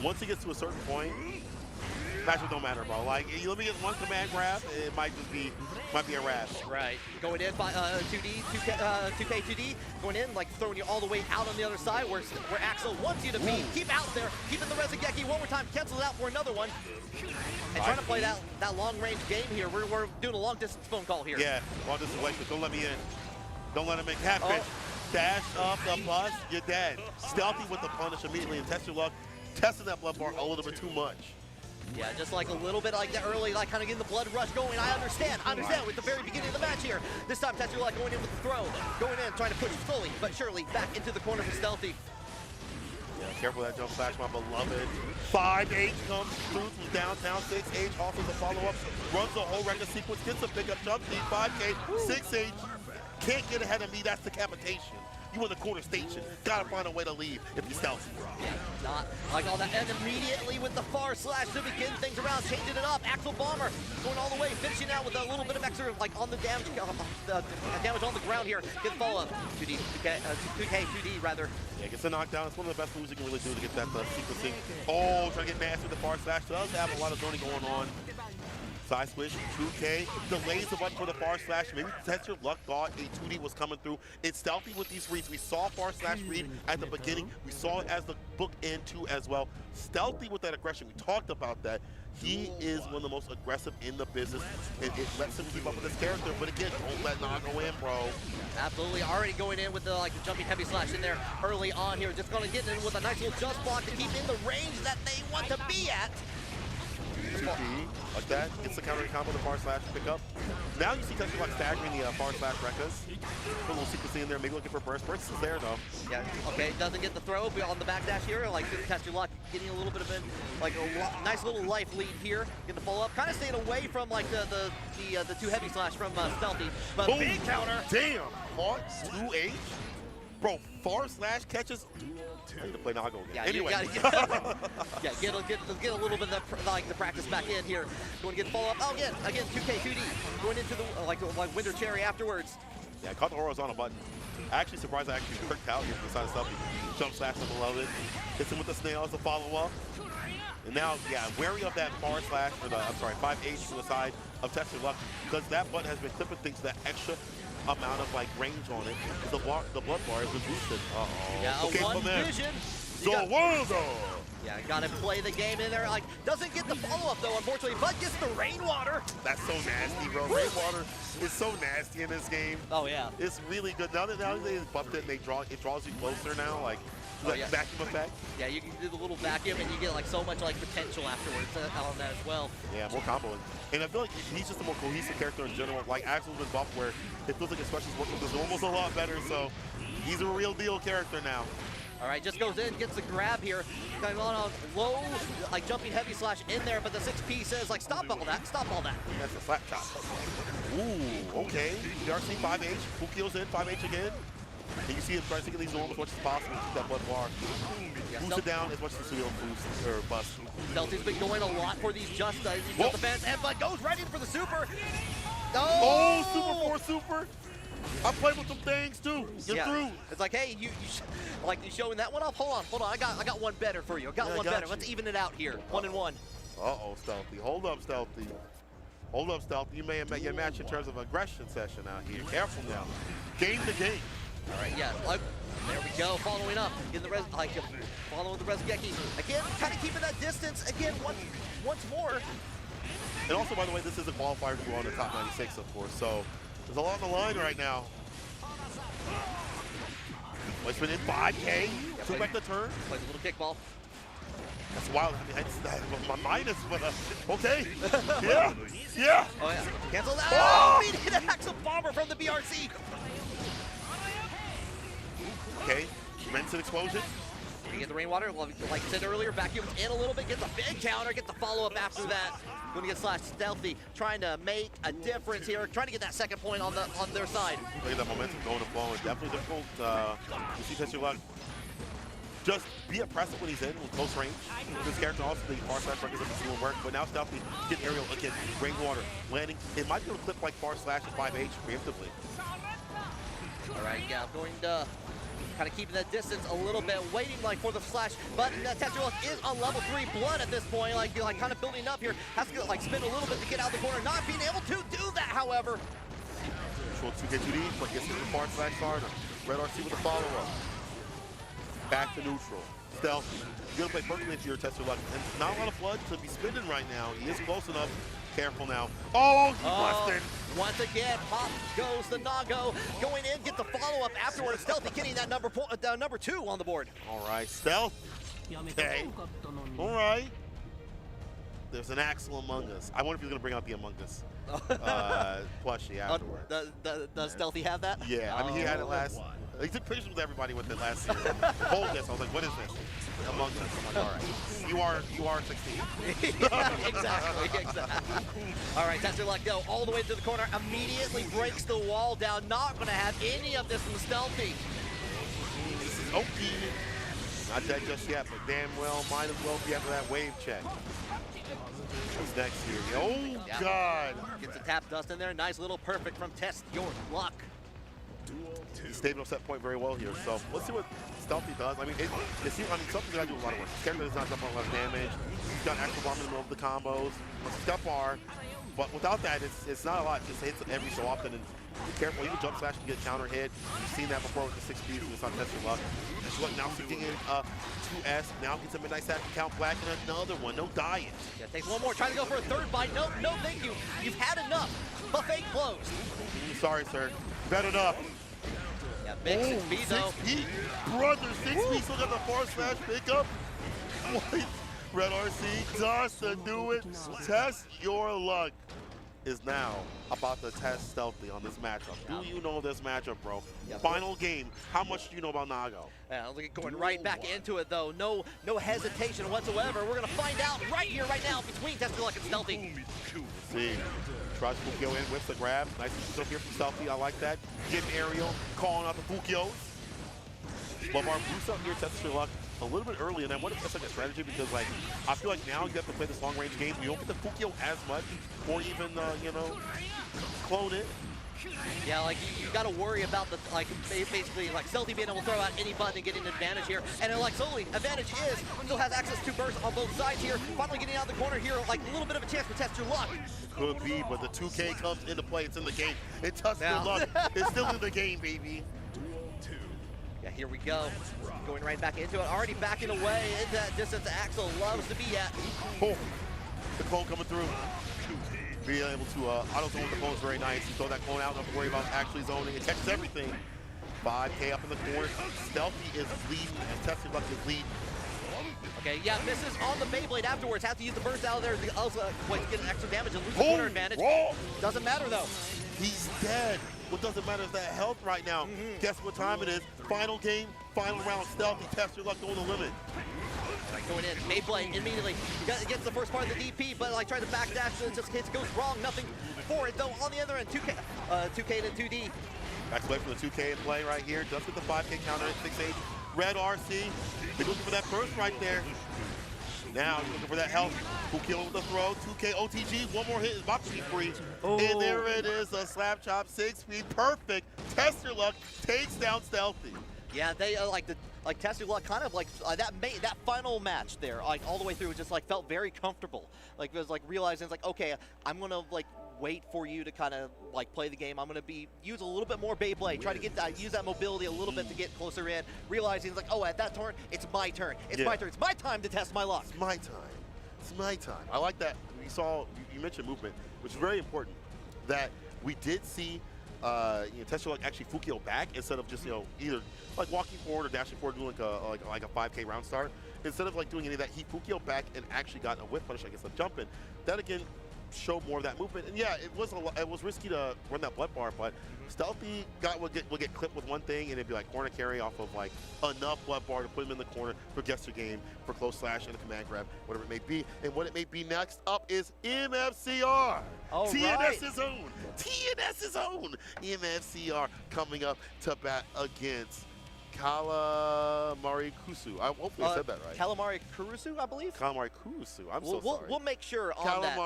[SPEAKER 1] once he gets to a certain point, matchup don't matter, bro. Like, you let me get one command grab, it might be a wrap.
[SPEAKER 2] Right. Going in, 2K2D, going in, like throwing you all the way out on the other side where Axel wants you to be. Keep out there, keeping the Resengeki one more time, cancels it out for another one. And trying to play that long-range game here. We're doing a long-distance phone call here.
[SPEAKER 1] Yeah, long-distance away, don't let me in. Don't let him in. Catfish. Dash up the bus, you're dead. Stealthy with the punish immediately and test your luck. Testing that blood bar a little bit too much.
[SPEAKER 2] Yeah, just like a little bit like the early, like kind of getting the blood rush going. I understand with the very beginning of the match here. This time, Tetsu like going in with the throw, going in, trying to push slowly but surely back into the corner for Stealthy.
[SPEAKER 1] Yeah, careful that jump slash, my beloved. 5H comes through from downtown. 6H offers a follow-up, runs the whole record sequence, gets a pickup jump lead. 5K, 6H can't get ahead of me. That's decapitation. You in the corner station. Gotta find a way to leave if you're Stealthy.
[SPEAKER 2] Yeah, not like all that. And immediately with the far slash to begin things around, changing it up. Axel Bomber going all the way, finishing out with a little bit of extra, like on the damage, damage on the ground here. Get the follow up. 2K2D rather.
[SPEAKER 1] Yeah, gets a knockdown. It's one of the best moves you can really do to get that sequencing. Oh, trying to get nasty with the far slash. Does have a lot of zoning going on. Side switch, 2K, delays the button for the far slash. Maybe test your luck, thought a 2D was coming through. It's Stealthy with these reads. We saw far slash read at the beginning. We saw it as the book end too as well. Stealthy with that aggression. We talked about that. He is one of the most aggressive in the business. It lets him keep up with his character, but again, don't let Nago in, bro.
[SPEAKER 2] Absolutely, already going in with the the jumping heavy slash in there early on here. Just gonna get in with a nice little just block to keep in the range that they want to be at.
[SPEAKER 1] 2D, like that, gets the counter combo, the far slash pick up. Now you see Tetsu like staggering the far slash Rekkas. Put a little sequencing in there, maybe looking for burst. Burst is there though. Yeah,
[SPEAKER 2] okay, doesn't get the throw on the back dash here. Like Tetsu Luck getting a little bit of a nice little life lead here. Getting the follow up, kind of staying away from like the two heavy slash from Stealthy. But
[SPEAKER 1] boom,
[SPEAKER 2] big counter.
[SPEAKER 1] Damn, hard 2H. Bro, far slash catches. I need to play Nago again.
[SPEAKER 2] Yeah,
[SPEAKER 1] anyway.
[SPEAKER 2] Get a little bit of the practice back in here. Going to get follow up. Oh, again 2K2D going into the like Winter Cherry afterwards.
[SPEAKER 1] Yeah, I caught the horizontal button. Actually surprised I actually worked out here from the side of Stealthy. Jump slash on the beloved. Hits him with the snail as a follow up. And now, yeah, wary of that far slash or 5H to the side of Test Your Luck because that button has been clipping things that extra amount of like range on it. The blood bar has been boosted.
[SPEAKER 2] Yeah,
[SPEAKER 1] okay,
[SPEAKER 2] one vision.
[SPEAKER 1] So
[SPEAKER 2] yeah, gotta play the game in there. Like, doesn't get the follow-up though, unfortunately, but gets the rainwater.
[SPEAKER 1] That's so nasty, bro. Rainwater is so nasty in this game.
[SPEAKER 2] Oh yeah.
[SPEAKER 1] It's really good. Now that they buffed it and it draws you closer now, like vacuum effect.
[SPEAKER 2] Yeah, you can do the little vacuum and you get like so much like potential afterwards on that as well.
[SPEAKER 1] Yeah, more comboing. And I feel like he's just a more cohesive character in general. Like Axel's been buffed where it feels like his specials work with his normals a lot better, so he's a real deal character now.
[SPEAKER 2] All right, just goes in, gets the grab here. Going on a low, like jumping heavy slash in there, but the 6P says like, stop all that, stop all that.
[SPEAKER 1] That's a slap chop. Ooh, okay. DRC 5H, full kills in, 5H again. And you see him trying to get these normals as much as possible to keep that blood bar. Boost it down as much as you don't boost or bust.
[SPEAKER 2] Stealthy's been going a lot for these just defense, but goes right in for the super.
[SPEAKER 1] Oh, super. I played with some things too. You're through.
[SPEAKER 2] It's like, hey, you showing that one off? Hold on. I got one better for you. I got one better. Let's even it out here. 1-1.
[SPEAKER 1] Uh-oh, Stealthy. Hold up, Stealthy. You may have met your match in terms of aggression session out here. Careful now. Game to game.
[SPEAKER 2] All right, yeah. There we go. Following up in the following the Resengeki. Again, kind of keeping that distance. Again, once more.
[SPEAKER 1] And also, by the way, this is a qualifier to go on the top 96, of course. So there's a lot on the line right now. Placement in 5K. Took back the turn.
[SPEAKER 2] Plays a little kickball.
[SPEAKER 1] That's wild. I mean, my minus, but okay. Yeah. Yeah.
[SPEAKER 2] Oh, yeah. Cancel that.
[SPEAKER 1] Oh!
[SPEAKER 2] Oh, we need an Axel Bomber from the BRC.
[SPEAKER 1] Okay. Mention explosion.
[SPEAKER 2] We get the rainwater, like I said earlier, vacuums in a little bit, gets a big counter, gets the follow-up after that. Going to get slash Stealthy, trying to make a difference here, trying to get that second point on their side.
[SPEAKER 1] Look at that momentum going and flowing. Definitely difficult. You see TenYearMule. Just be oppressive when he's in with close range. This character also, the far slash records is doing work, but now Stealthy get aerial again, rainwater, landing. It might be able to clip like far slash at 5H preemptively.
[SPEAKER 2] All right, yeah, going to kind of keeping that distance a little bit, waiting like for the slash, but TenYearMule is on level 3 blood at this point, like kind of building up here, has to like spin a little bit to get out of the corner, not being able to do that, however.
[SPEAKER 1] Control 2K2D, but gets the far slash starter. Red RC with the follow-up. Back to neutral. Stealthy. You're gonna play perfectly into your TenYearMule, and not a lot of blood to be spinning right now. He is close enough. Careful now. Oh, he busted.
[SPEAKER 2] Once again, pop goes the Nago. Going in, get the follow-up afterwards. Stealthy getting that number 2 on the board.
[SPEAKER 1] All right, Stealth. Okay. All right. There's an Axel Among Us. I wonder if he's going to bring out the Among Us plushie afterwards.
[SPEAKER 2] Does Stealthy have that?
[SPEAKER 1] Yeah, I mean, he had it last. He took pictures with everybody with it last season. Hold this. I was like, what is this? Among Us. I'm like, all right. You are 16.
[SPEAKER 2] Yeah, exactly. All right, TenYearMule go all the way to the corner. Immediately breaks the wall down. Not going to have any of this from Stealthy.
[SPEAKER 1] This is okay. Not dead just yet, but damn well, might as well be after that wave check. What's next here? Oh, yeah. God.
[SPEAKER 2] Gets a tap dust in there. Nice little perfect from Test Your Luck.
[SPEAKER 1] He stayed on set point very well here, so let's see what Stealthy does. I mean, Stealthy's got to do a lot of work. This character does not jump on a lot of damage. He's got Axel Bomb in the middle of the combos. Let's step R, but without that, it's not a lot. It just hits every so often, and be careful. Even jump slash can get counter hit. You've seen that before with the 6 speed. It's on TenYearMule. TenYearMule now sticking in 2S. Now gets a midnight sack count black and another one. No diet.
[SPEAKER 2] Yeah, takes one more. Trying to go for a third bite. No, thank you. You've had enough. Buffet closed.
[SPEAKER 1] Sorry, sir. Bad enough.
[SPEAKER 2] Yeah, big 6B though.
[SPEAKER 1] 6B, brother, 6B still got the far slash pickup. What? Red RC does to do it. Test your luck is now about to test Stealthy on this matchup. Do you know this matchup, bro? Yep. Final game. How much do you know about Nago?
[SPEAKER 2] Yeah, look at going right back into it though. No hesitation whatsoever. We're gonna find out right here, right now, between TenYearMule and Stealthy.
[SPEAKER 1] Let's see. Tries to Fukio in, whips the grab. Nice stuff here from Stealthy. I like that. Getting aerial, calling out the Fukios. But our boost up here, TenYearMule a little bit early, and I wonder if that's like a strategy because, like, I feel like now you have to play this long-range game. You don't get the Fukio as much, or even, you know, clone it.
[SPEAKER 2] Yeah, like you got to worry about the basically like Stealthy being able to throw out any button and getting an advantage here, and then, like solely advantage is still has access to burst on both sides here. Finally getting out of the corner here, like a little bit of a chance to test your luck.
[SPEAKER 1] Could be, but the 2K comes into play. It's in the game. It tests your luck. It's still in the game, baby.
[SPEAKER 2] Yeah, here we go. Going right back into it. Already backing away into that distance that Axel loves to be at.
[SPEAKER 1] Oh, the clone coming through. Being able to auto-zone with the clone is very nice. You throw that clone out, don't have to worry about actually zoning. It catches everything. 5K up in the corner. Stealthy is leading, and TenYearMule is leading.
[SPEAKER 2] Okay, yeah, misses on the Beyblade afterwards. Have to use the burst out of there to also get an extra damage and lose the corner advantage.
[SPEAKER 1] Whoa.
[SPEAKER 2] Doesn't matter though.
[SPEAKER 1] He's dead. What doesn't matter is that health right now. Guess what time it is? Final game, final round. Stealthy, TenYearMule going the limit.
[SPEAKER 2] Going in, Beyblade immediately gets the first part of the DP, but like tries to backdash, it just hits, goes wrong. Nothing for it though. On the other end, 2K to 2D.
[SPEAKER 1] Backs away from the 2K in play right here. Does get the 5K counter at 6-8. Red RC. They're looking for that burst right there. Now he's looking for that health. Fukio with the throw. 2K OTG. One more hit is about to be free. Oh. And there it is. A slap chop 6-speed. Perfect. TenYearMule takes down Stealthy.
[SPEAKER 2] Yeah, they TenYearMule kind of like that final match there, like all the way through, just like felt very comfortable. Like it was like realizing it's like, okay, I'm gonna like wait for you to kind of like play the game. I'm gonna use a little bit more Beyblade, try to get that, use that mobility a little bit to get closer in. Realizing it's like, oh, at that turn, it's my turn. It's my turn. It's my time to test my luck.
[SPEAKER 1] It's my time. It's my time. I like that. You mentioned movement, which is very important. That we did see test your luck actually Fukio back instead of just, either like walking forward or dashing forward, doing like a 5K round start. Instead of like doing any of that, he Fukio back and actually got a whip punish against the jumping. That again showed more of that movement. And yeah, it was risky to run that blood bar, but Stealthy will get clipped with one thing, and it'd be like corner carry off of like enough blood bar to put him in the corner for gesture game, for close slash and a command grab, whatever it may be. And what it may be next up is MFCR. TNS's own. TNS's own MFCR coming up to bat against Calamarikusu. Hopefully I said that right.
[SPEAKER 2] Calamarikusu, I believe.
[SPEAKER 1] Calamarikusu. I'm so sorry.
[SPEAKER 2] We'll make sure on that.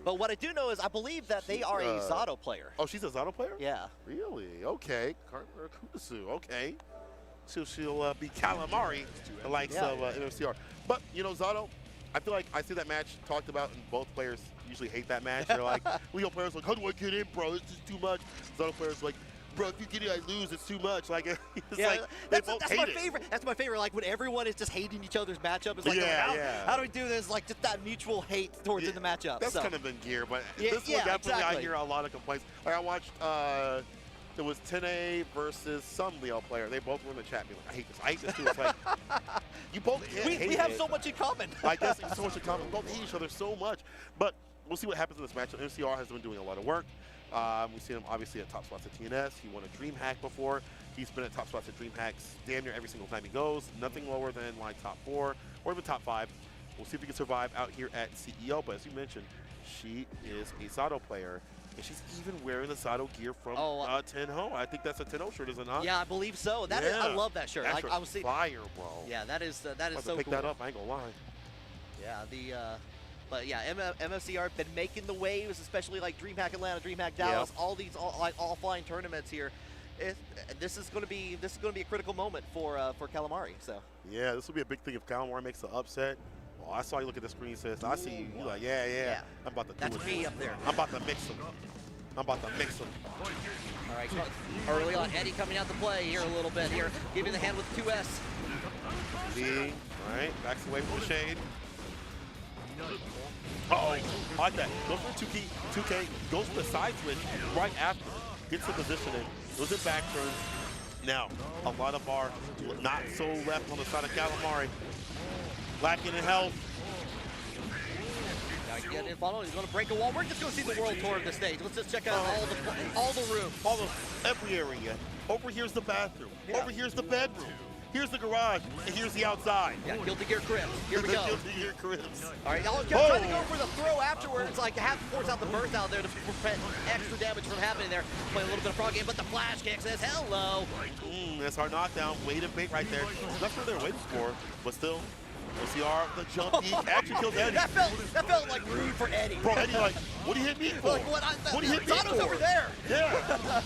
[SPEAKER 2] But what I do know is I believe that they are a Zato player.
[SPEAKER 1] Oh, she's a Zato player?
[SPEAKER 2] Yeah.
[SPEAKER 1] Really? Okay. Calamarikusu. Okay. So she'll be Calamari, the likes of MFCR. But, Zato, I feel like I see that match talked about, and both players usually hate that match. They're like, Leo players like, how do I get in, bro? It's just too much. Zato players like, bro, if you get it, I lose. It's too much. Like, it's like
[SPEAKER 2] that's my favorite. That's my favorite. Like when everyone is just hating each other's matchup. It's like, how do we do this? Like just that mutual hate towards in the matchup.
[SPEAKER 1] That's kind of been gear, but this one definitely I hear a lot of complaints. Like I watched, it was 10A versus some Leo player. They both were in the chat. Being like, I hate this. I hate this too. It's like you both can't hate
[SPEAKER 2] we have so much in common.
[SPEAKER 1] I guess so much in common. We both hate each other so much, but we'll see what happens in this matchup. MCR has been doing a lot of work. We've seen him obviously at top spots at TNS. He won a DreamHack before. He's been at top spots at DreamHacks damn near every single time he goes. Nothing lower than like top 4 or even top 5. We'll see if he can survive out here at CEO. But as you mentioned, she is a Zato player. And she's even wearing the Zato gear from Tenho. I think that's a Tenho shirt, is it not?
[SPEAKER 2] Yeah, I believe so. That is, I love that shirt.
[SPEAKER 1] That shirt's fire, bro.
[SPEAKER 2] Yeah, that is so cool.
[SPEAKER 1] Pick that up, I ain't gonna lie.
[SPEAKER 2] Yeah, but yeah, MFCR been making the waves, especially like DreamHack Atlanta, DreamHack Dallas, all these all flying tournaments here. This is going to be a critical moment for Calamari. So
[SPEAKER 1] yeah, this will be a big thing if Calamari makes the upset. Oh, I saw you look at the screen and says, I see you. You're like, yeah. I'm about to do it.
[SPEAKER 2] That's me up there.
[SPEAKER 1] I'm about to mix them. All
[SPEAKER 2] right, early on, Eddie coming out to play here a little bit here, giving the hand with the 2S.
[SPEAKER 1] All right, backs away from the shade. Uh-oh, I like that. Goes for 2K, goes for the side switch right after. Gets the positioning, goes in back turn. Now, a lot of our not so left on the side of Calamari. Lacking in health.
[SPEAKER 2] Get in follow. He's going to break a wall. We're just going to see the world tour of the stage. Let's just check out all the room.
[SPEAKER 1] Every area. Over here's the bathroom. Over here's the bedroom. Here's the garage, and here's the outside.
[SPEAKER 2] Yeah, Guilty Gear Cribs. Here we go.
[SPEAKER 1] Guilty Gear Cribs.
[SPEAKER 2] All right, y'all trying to go for the throw afterwards. Like, have to force out the burst out there to prevent extra damage from happening there. Play a little bit of frog game, but the flash kick says hello.
[SPEAKER 1] That's our knockdown. Way to bait right there. That's what they're waiting for, but still. MCR, the jump, he actually kills Eddie.
[SPEAKER 2] That felt like rude for Eddie.
[SPEAKER 1] Bro, Eddie like, what do you hit me for?
[SPEAKER 2] Like, what do you hit me for? Over there.
[SPEAKER 1] Yeah.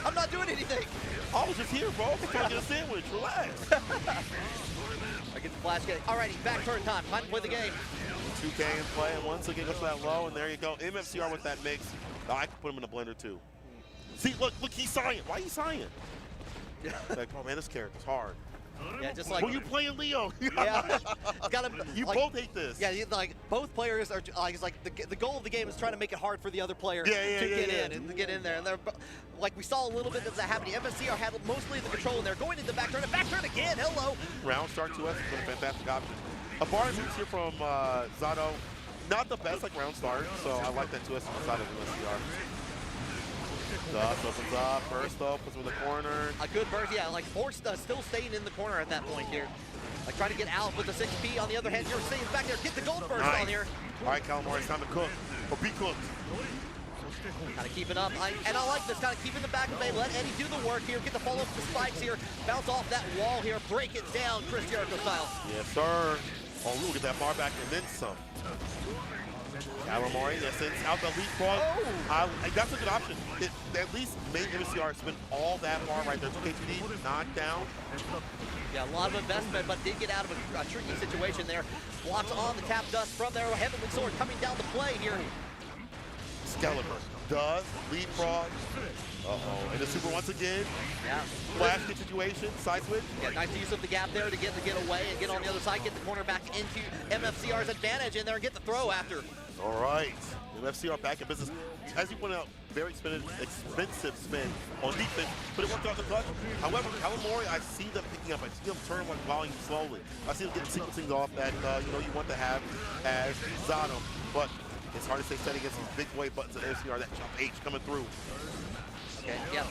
[SPEAKER 2] I'm not doing anything.
[SPEAKER 1] I was just here, bro. I'm trying to get a sandwich. Relax.
[SPEAKER 2] I get the flash kick. Alrighty, back turn time. Time to play the game. 2K
[SPEAKER 1] in play, and once again goes that low, and there you go. MFCR with that mix. Oh, I could put him in a blender too. See, look, he's sighing. Why are you sighing? Like, bro, man, this character's hard.
[SPEAKER 2] Yeah, just like.
[SPEAKER 1] Were you playing Leo?
[SPEAKER 2] Yeah.
[SPEAKER 1] You both hate this.
[SPEAKER 2] Yeah, like both players are. It's like the goal of the game is trying to make it hard for the other player to get in and to get in there. And they're like we saw a little bit of that happening. MFCR had mostly the control in there, going into back turn and back turn again. Hello.
[SPEAKER 1] Round start 2S has been a fantastic option. A bar moves here from Zato. Not the best like round start, so I like that 2S on the side of MFCR. Dust opens up, burst opens with a corner.
[SPEAKER 2] A good burst, yeah, like forced still staying in the corner at that point here. Like trying to get out with the 6P. On the other hand, you're staying back there. Get the gold burst on here.
[SPEAKER 1] All right, Calamari, it's time to cook or be cooked.
[SPEAKER 2] Kind of keeping up, and I like this, kind of keeping the back of the let Eddie do the work here, get the follow up the spikes here, bounce off that wall here, break it down, Chris Jericho style.
[SPEAKER 1] Yes, sir. Oh, we'll get that bar back and then some. Calamari, that sends out the leapfrog. That's a good option. It at least made MFCR spin all that bar right there. 2K2D knocked down.
[SPEAKER 2] Yeah, a lot of investment, but did get out of a tricky situation there. Blocks on the tap dust from there. Heavenly Sword coming down the play here.
[SPEAKER 1] Skeleton does leapfrog. And the super once again.
[SPEAKER 2] Yeah.
[SPEAKER 1] Flash hit situation, side switch.
[SPEAKER 2] Yeah, nice use of the gap there to get away and get on the other side, get the corner back into MFCR's advantage in there and get the throw after.
[SPEAKER 1] All right. MFCR back in business. As you pointed out, very expensive spin on defense, but it worked out the clutch. However, Calamari, I see them picking up. I see them turn like volume slowly. I see them getting sequencing off that you want to have as Zato, but it's hard to stay steady against these big weight buttons at MFCR. That jump H coming through.
[SPEAKER 2] Okay, yeah,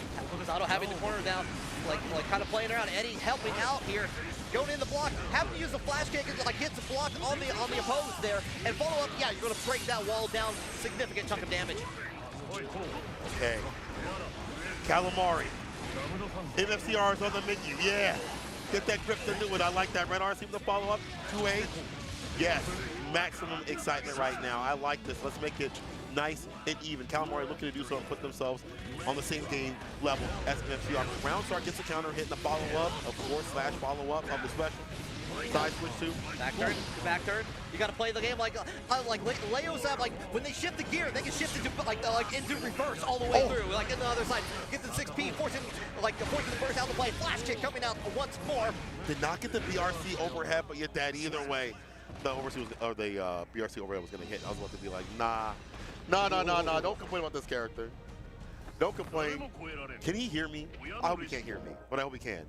[SPEAKER 2] Zato having the corner down, like kind of playing around. Eddie helping out here. Going in the block, having to use the flash kick, like gets the block on the opposed there, and follow up. Yeah, you're going to break that wall down, significant chunk of damage.
[SPEAKER 1] Okay, Calamari, MFCR is on the menu. Yeah, get that grip to do it. I like that. Red R seems to follow up. 2-8. Yes, maximum excitement right now. I like this. Let's make it nice and even. Calamari looking to do so and put themselves on the same game level as MFCR. Round start gets a counter, hitting the follow-up, of course, / follow-up of the special. Side switch to
[SPEAKER 2] back turn. You got to play the game like Leo's have, like when they shift the gear, they can shift it to like into reverse all the way through, like in the other side. Get the 6P, forcing the burst out of the play. Flash kick coming out once more.
[SPEAKER 1] Did not get the BRC overhead, but yet that either way, the overseas was, or the BRC overhead was going to hit. I was about to be like, nah. Don't complain about this character. Don't complain. Can he hear me? I hope he can't hear me, but I hope he can.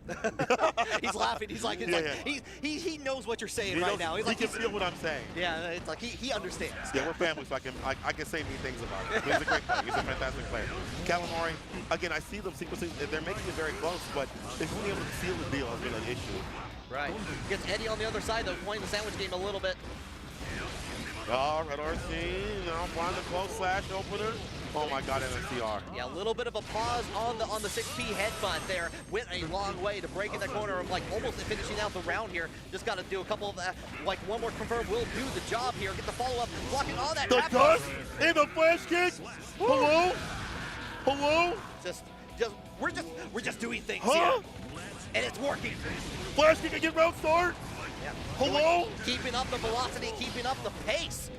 [SPEAKER 2] He's laughing. He's like, he knows what you're saying right now.
[SPEAKER 1] He can feel what I'm saying.
[SPEAKER 2] Yeah, it's like he understands.
[SPEAKER 1] Yeah, we're family, so I can say mean things about him. He's a great player. He's a fantastic player. Calamari, again, I see them sequencing. They're making it very close, but if being able to seal the deal has been an issue.
[SPEAKER 2] Right. Gets Eddie on the other side, though, playing the sandwich game a little bit.
[SPEAKER 1] Oh, Red RC, now find the close slash opener. Oh my God, MFCR.
[SPEAKER 2] Yeah, a little bit of a pause on the 6P headbutt there. Went a long way to break in the corner of like almost finishing out the round here. Just got to do a couple of like one more confirm will do the job here. Get the follow up, blocking all that.
[SPEAKER 1] The dust in the flash kick. Hello, hello.
[SPEAKER 2] We're just doing things here, and it's working.
[SPEAKER 1] Flash kick again, round start.
[SPEAKER 2] Yeah.
[SPEAKER 1] Hello.
[SPEAKER 2] Keeping up the velocity, keeping up the pace.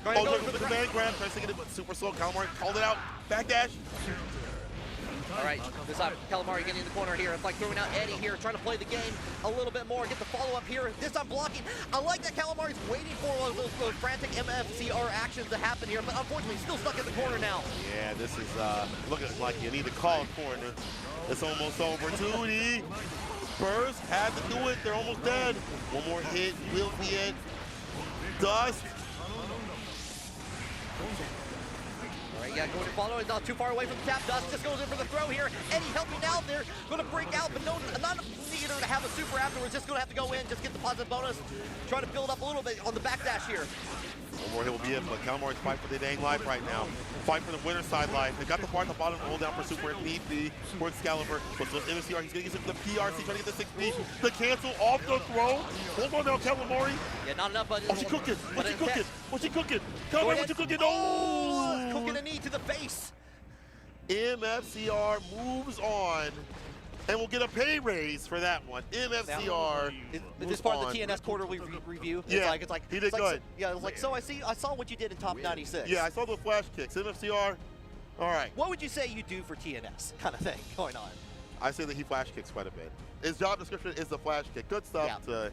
[SPEAKER 1] Going for the command grab, trying to get it, but super slow. Calamari called it out. Backdash.
[SPEAKER 2] All right, this time Calamari getting in the corner here. It's like throwing out Eddie here, trying to play the game a little bit more. Get the follow-up here. This time blocking. I like that Calamari's waiting for those frantic MFCR actions to happen here, but unfortunately still stuck in the corner now. Yeah,
[SPEAKER 1] this is looking like you need to call a corner. It's almost over. 2D. Spurs had to do it. They're almost dead. One more hit will be it. Dust.
[SPEAKER 2] All right, yeah, going to follow. It's not too far away from the tap. Dust just goes in for the throw here. Eddie helping out there. Going to break out, but not neither to have a super afterwards. Just going to have to go in, just get the positive bonus. Try to build up a little bit on the backdash here.
[SPEAKER 1] One more hit will be it, but Calamari's fight for the dang life right now. Fight for the winner side life. They got the bar at the bottom, roll down for super Beefy for Excalibur. But so MFCR, he's going to get the PRC, trying to get the 6B. The cancel off the throw. Hold on now, Calamari.
[SPEAKER 2] Yeah, not enough, but...
[SPEAKER 1] Oh, she cooking. What's she cooking? What's she cooking? Calamari, what you cooking? Oh!
[SPEAKER 2] Cooking a knee to the face.
[SPEAKER 1] MFCR moves on. And we'll get a pay raise for that one. MFCR.
[SPEAKER 2] This part of the TNS quarterly review.
[SPEAKER 1] Yeah,
[SPEAKER 2] it's like
[SPEAKER 1] he did good.
[SPEAKER 2] Yeah, it was like, so I saw what you did in top 96.
[SPEAKER 1] Yeah, I saw the flash kicks. MFCR, all right.
[SPEAKER 2] What would you say you do for TNS kind of thing going on?
[SPEAKER 1] I say that he flash kicks quite a bit. His job description is the flash kick. Good stuff to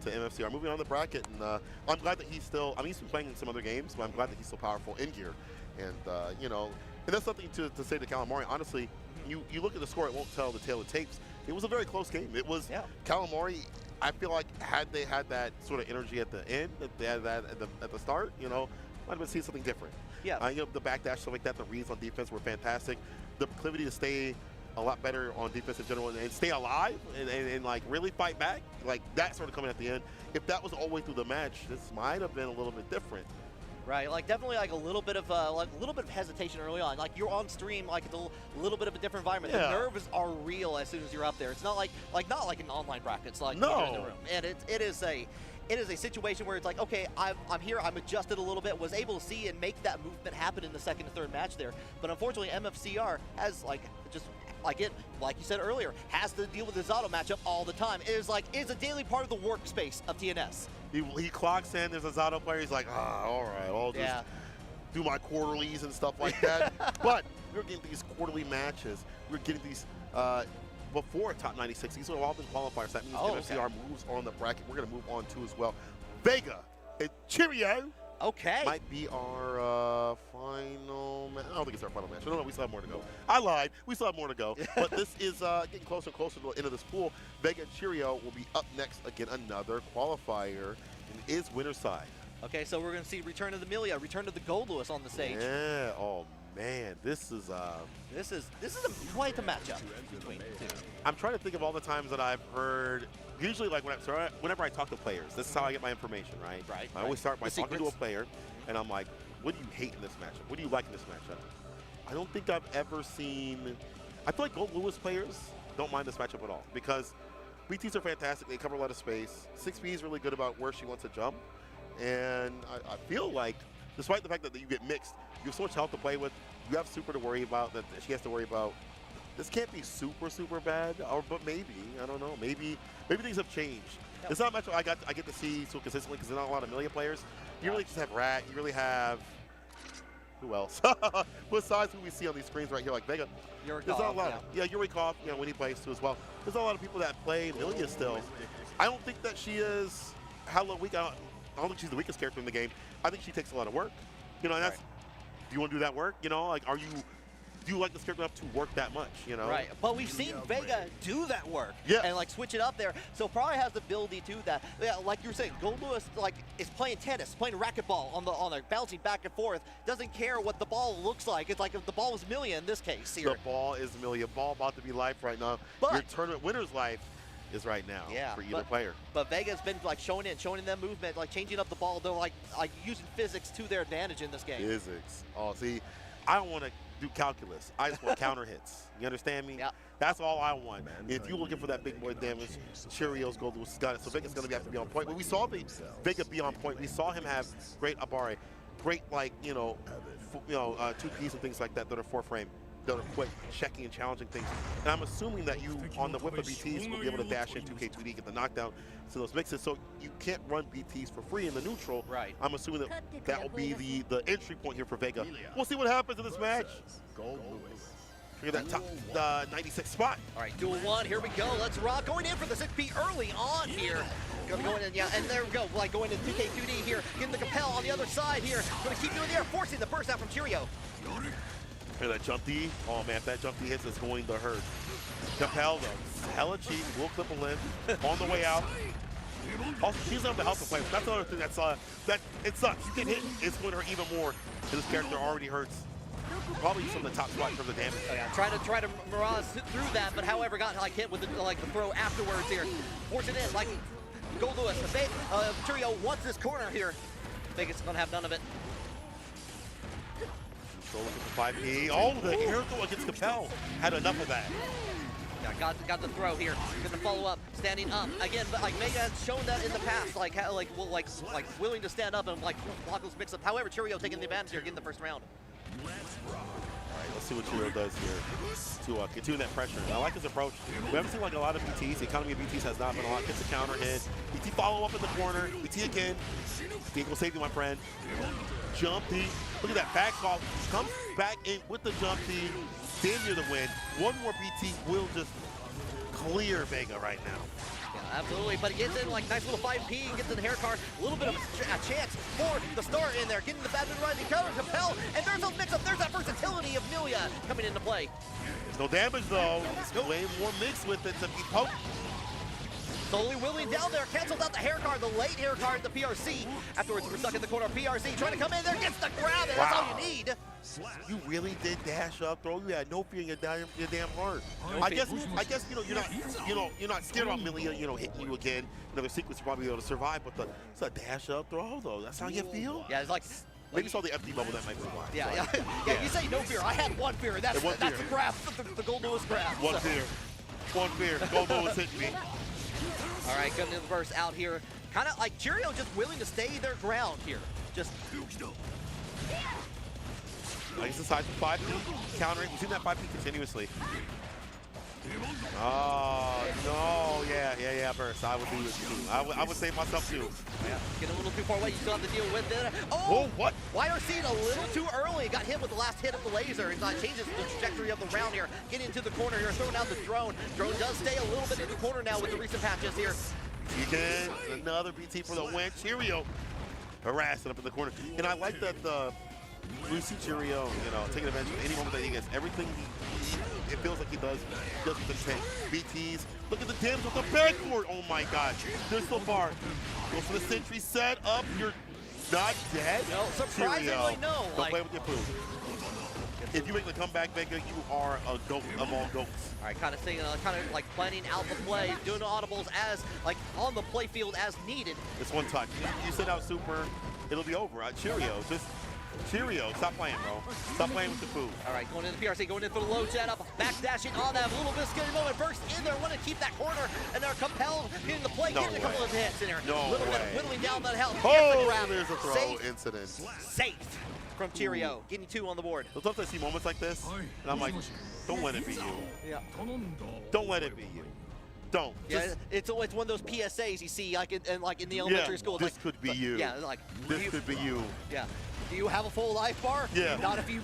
[SPEAKER 1] MFCR. Moving on the bracket, and I'm glad that he's still, I mean, he's been playing in some other games, but I'm glad that he's still powerful in gear. And, you know, and that's something to say to Calamari. Honestly, you look at the score, it won't tell the tale of tapes. It was a very close game. It was Calamari. I feel like had they had that sort of energy at the end, that they had that at the start, you know, might have been seeing something different.
[SPEAKER 2] Yeah.
[SPEAKER 1] You know, the backdash, stuff like that, the reads on defense were fantastic. The proclivity to stay a lot better on defense in general and stay alive and like really fight back, like that sort of coming at the end. If that was all the way through the match, this might have been a little bit different.
[SPEAKER 2] Right, like definitely like a little bit of hesitation early on. Like you're on stream, like it's a little bit of a different environment.
[SPEAKER 1] Yeah.
[SPEAKER 2] The nerves are real as soon as you're up there. It's not like an online bracket. It's like
[SPEAKER 1] no.
[SPEAKER 2] you're in the room, and it is a situation where it's like, okay, I'm here, I'm adjusted a little bit, was able to see and make that movement happen in the second and third match there. But unfortunately, MFCR has like just like you said earlier, has to deal with the Zato matchup all the time. It's a daily part of the workspace of TNS.
[SPEAKER 1] He clocks in, there's a Zato player, he's like, all right, I'll just do my quarterlies and stuff like that. But we're getting these quarterly matches. We're getting these before top 96. These are all been qualifiers. That means MFCR moves on the bracket. We're going to move on too as well. Vega and Cheerio
[SPEAKER 2] might
[SPEAKER 1] be our I don't think it's our final match. No, we still have more to go. I lied. We still have more to go. But this is getting closer and closer to the end of this pool. Vega and Cheerio will be up next. Again, another qualifier. And is winner's side.
[SPEAKER 2] Okay, so we're going to see return of the Amelia, return of the Gold Lewis on the stage.
[SPEAKER 1] Yeah. Oh man, this is
[SPEAKER 2] quite a matchup between the two.
[SPEAKER 1] I'm trying to think of all the times that I've heard. Usually, like whenever I talk to players, this is how I get my information, right?
[SPEAKER 2] Right.
[SPEAKER 1] I always start by
[SPEAKER 2] The
[SPEAKER 1] talking to a
[SPEAKER 2] secrets.
[SPEAKER 1] player, and I'm like, "What do you hate in this matchup? What do you like in this matchup?" I don't think I've ever seen. I feel like Gold Lewis players don't mind this matchup at all because BTs are fantastic. They cover a lot of space. 6B is really good about where she wants to jump, and I feel like, despite the fact that you get mixed, you have so much health to play with. You have Super to worry about that she has to worry about. This can't be super bad, but maybe, I don't know. Maybe things have changed.
[SPEAKER 2] Yep.
[SPEAKER 1] It's not much I get to see so consistently because there's not a lot of Amelia players. You really just have Rat. You really have who else? Besides who we see on these screens right here, like Vega. There's not a lot. Yeah, Yurikov, when he plays too as well. There's not a lot of people that play Amelia still. I don't think that she is hella weak. I don't think she's the weakest character in the game. I think she takes a lot of work. And that's.
[SPEAKER 2] Right.
[SPEAKER 1] Do you want to do that work? Like, do you like this character enough to work that much?
[SPEAKER 2] Right, but we've seen Vega do that work.
[SPEAKER 1] Yeah.
[SPEAKER 2] And like switch it up there. So probably has the ability to do that. Yeah, like you were saying, Gold Lewis is playing tennis, playing racquetball on the bouncing back and forth. Doesn't care what the ball looks like. It's like if the ball was Amelia in this case here.
[SPEAKER 1] The ball is Amelia. Ball about to be life right now.
[SPEAKER 2] But
[SPEAKER 1] your tournament winner's life is right now for either player.
[SPEAKER 2] But Vega's been showing them movement, changing up the ball. They're like using physics to their advantage in this game.
[SPEAKER 1] Physics. Oh, see, I don't want to do calculus. I just want counter hits. You understand me?
[SPEAKER 2] Yeah.
[SPEAKER 1] That's all I want. If you're looking for that big boy damage, Cheerios Gold Lewis got it. So Vega's going to have to be on point. But we saw Vega be on point. We saw him have great Abare, great 2Ps and things like that that are 4-frame. That are quick, checking and challenging things. And I'm assuming that you, on the whip of BTs, will be able to dash in 2K2D, get the knockdown to those mixes. So you can't run BTs for free in the neutral.
[SPEAKER 2] Right.
[SPEAKER 1] I'm assuming that will be the entry point here for Vega. We'll see what happens in this match. Look at that top 96 spot.
[SPEAKER 2] All right, duel one, here we go. Let's rock. Going in for the 6P early on here. Going in, yeah, and there we go. Going in 2K2D here. Getting the compel on the other side here. Going to keep doing the air, forcing the burst out from Cheerio.
[SPEAKER 1] Hear that jump D? Oh man, if that jump D hits, it's going to hurt. Compel though, hella cheap, will clip a limb on the way out. Also, she's not the health to play with. That's another thing that it sucks. You get hit, it's going to hurt even more. This character already hurts. Probably some of the top spot in terms of damage.
[SPEAKER 2] Oh, yeah, try to mirage through that, but however got hit with the throw afterwards here. Force it in Gold Lewis. Cheerio wants this corner here. Vega's gonna have none of it.
[SPEAKER 1] Looking for 5P. Oh, the air throw against Compel. Had enough of that.
[SPEAKER 2] Yeah, got the throw here. Gonna follow up, standing up again. But Vega has shown that in the past, willing to stand up and block those mix-ups. However, Cheerio taking the advantage here, getting the first round.
[SPEAKER 1] All right, let's see what Cheerio does here to continue that pressure. I like his approach. We haven't seen a lot of BTs. The economy of BTs has not been a lot. Gets a counter hit. BT follow up in the corner. BT again. Equal safety, my friend. Jump D. Look at that back call. Comes back in with the jump D. Damn near the win. One more BT will just clear Vega right now.
[SPEAKER 2] Yeah, absolutely. But he gets in nice little 5P, gets in the hair card. A little bit of a chance for the start in there. Getting the BadMoon rising counter, Compel. And there's a mix-up. There's that versatility of Amelia coming into play.
[SPEAKER 1] There's no damage though. There's way more mixed with it to be poked.
[SPEAKER 2] Slowly wheeling down there, cancels out the hair card, the late hair card, the PRC. Afterwards, we're stuck in the corner. PRC trying to come in there, gets the grab, and that's all you need.
[SPEAKER 1] You really did dash up throw. You had no fear in your damn heart. I guess you're not scared about Amelia, hitting you again. Another sequence you're probably able to survive, but it's a dash up throw though. That's how you feel.
[SPEAKER 2] Yeah, it's
[SPEAKER 1] maybe saw the empty bubble, that might be why.
[SPEAKER 2] Yeah. You say no fear. I had one fear. That's the grab, the Gold Lewis grab.
[SPEAKER 1] One fear. Gold Lewis hit me.
[SPEAKER 2] All right, coming in the verse out here. Kind of Cheerio just willing to stay their ground here. Just.
[SPEAKER 1] He's aside for 5P, countering. We've seen that 5P continuously. Oh, no. Yeah, Burst. I would do it too. I would save myself too.
[SPEAKER 2] Yeah, get a little too far away. You still have to deal with it.
[SPEAKER 1] Oh, what?
[SPEAKER 2] YRC a little too early. Got hit with the last hit of the laser. It changes the trajectory of the round here. Getting into the corner here, throwing out the drone. Drone does stay a little bit in the corner now with the recent patches here.
[SPEAKER 1] Again, another BT for the win. Cheerio harassing up in the corner. And I like that we see Cheerio, you know, taking advantage of any moment that he gets. Everything it feels like he does with intent. BTs, look at the damage with the backboard. Oh my God, they're so far. Go for the sentry set up. You're not dead.
[SPEAKER 2] No, surprisingly,
[SPEAKER 1] Cheerio.
[SPEAKER 2] no.
[SPEAKER 1] Don't play with your food. If you make the comeback, Vega, you are a goat of all goats.
[SPEAKER 2] All right, kind of saying, kind of like planning out the play, doing the audibles as like on the play field as needed.
[SPEAKER 1] It's one touch. You send out super, it'll be over. Cheerio, just Cheerio. Stop playing, bro. Stop playing with the food.
[SPEAKER 2] All right, going into the PRC, going in for the low jet up, backdashing on that little bit of skinny moment. First in there, want to keep that corner, and they're compelled getting the play, getting a couple of hits in there.
[SPEAKER 1] No way.
[SPEAKER 2] Whittling down that health.
[SPEAKER 1] Oh, there's a throw
[SPEAKER 2] Safe.
[SPEAKER 1] incident.
[SPEAKER 2] Safe from Cheerio, getting 2 on the board.
[SPEAKER 1] Sometimes I see moments like this, and I'm like, don't let it be you.
[SPEAKER 2] Yeah.
[SPEAKER 1] Don't let it be you. Don't.
[SPEAKER 2] Yeah, it's one of those PSAs you see like in the elementary school.
[SPEAKER 1] This could be you.
[SPEAKER 2] Yeah, like
[SPEAKER 1] this could be you.
[SPEAKER 2] Yeah. Do you have a full life bar?
[SPEAKER 1] Yeah.
[SPEAKER 2] Not if you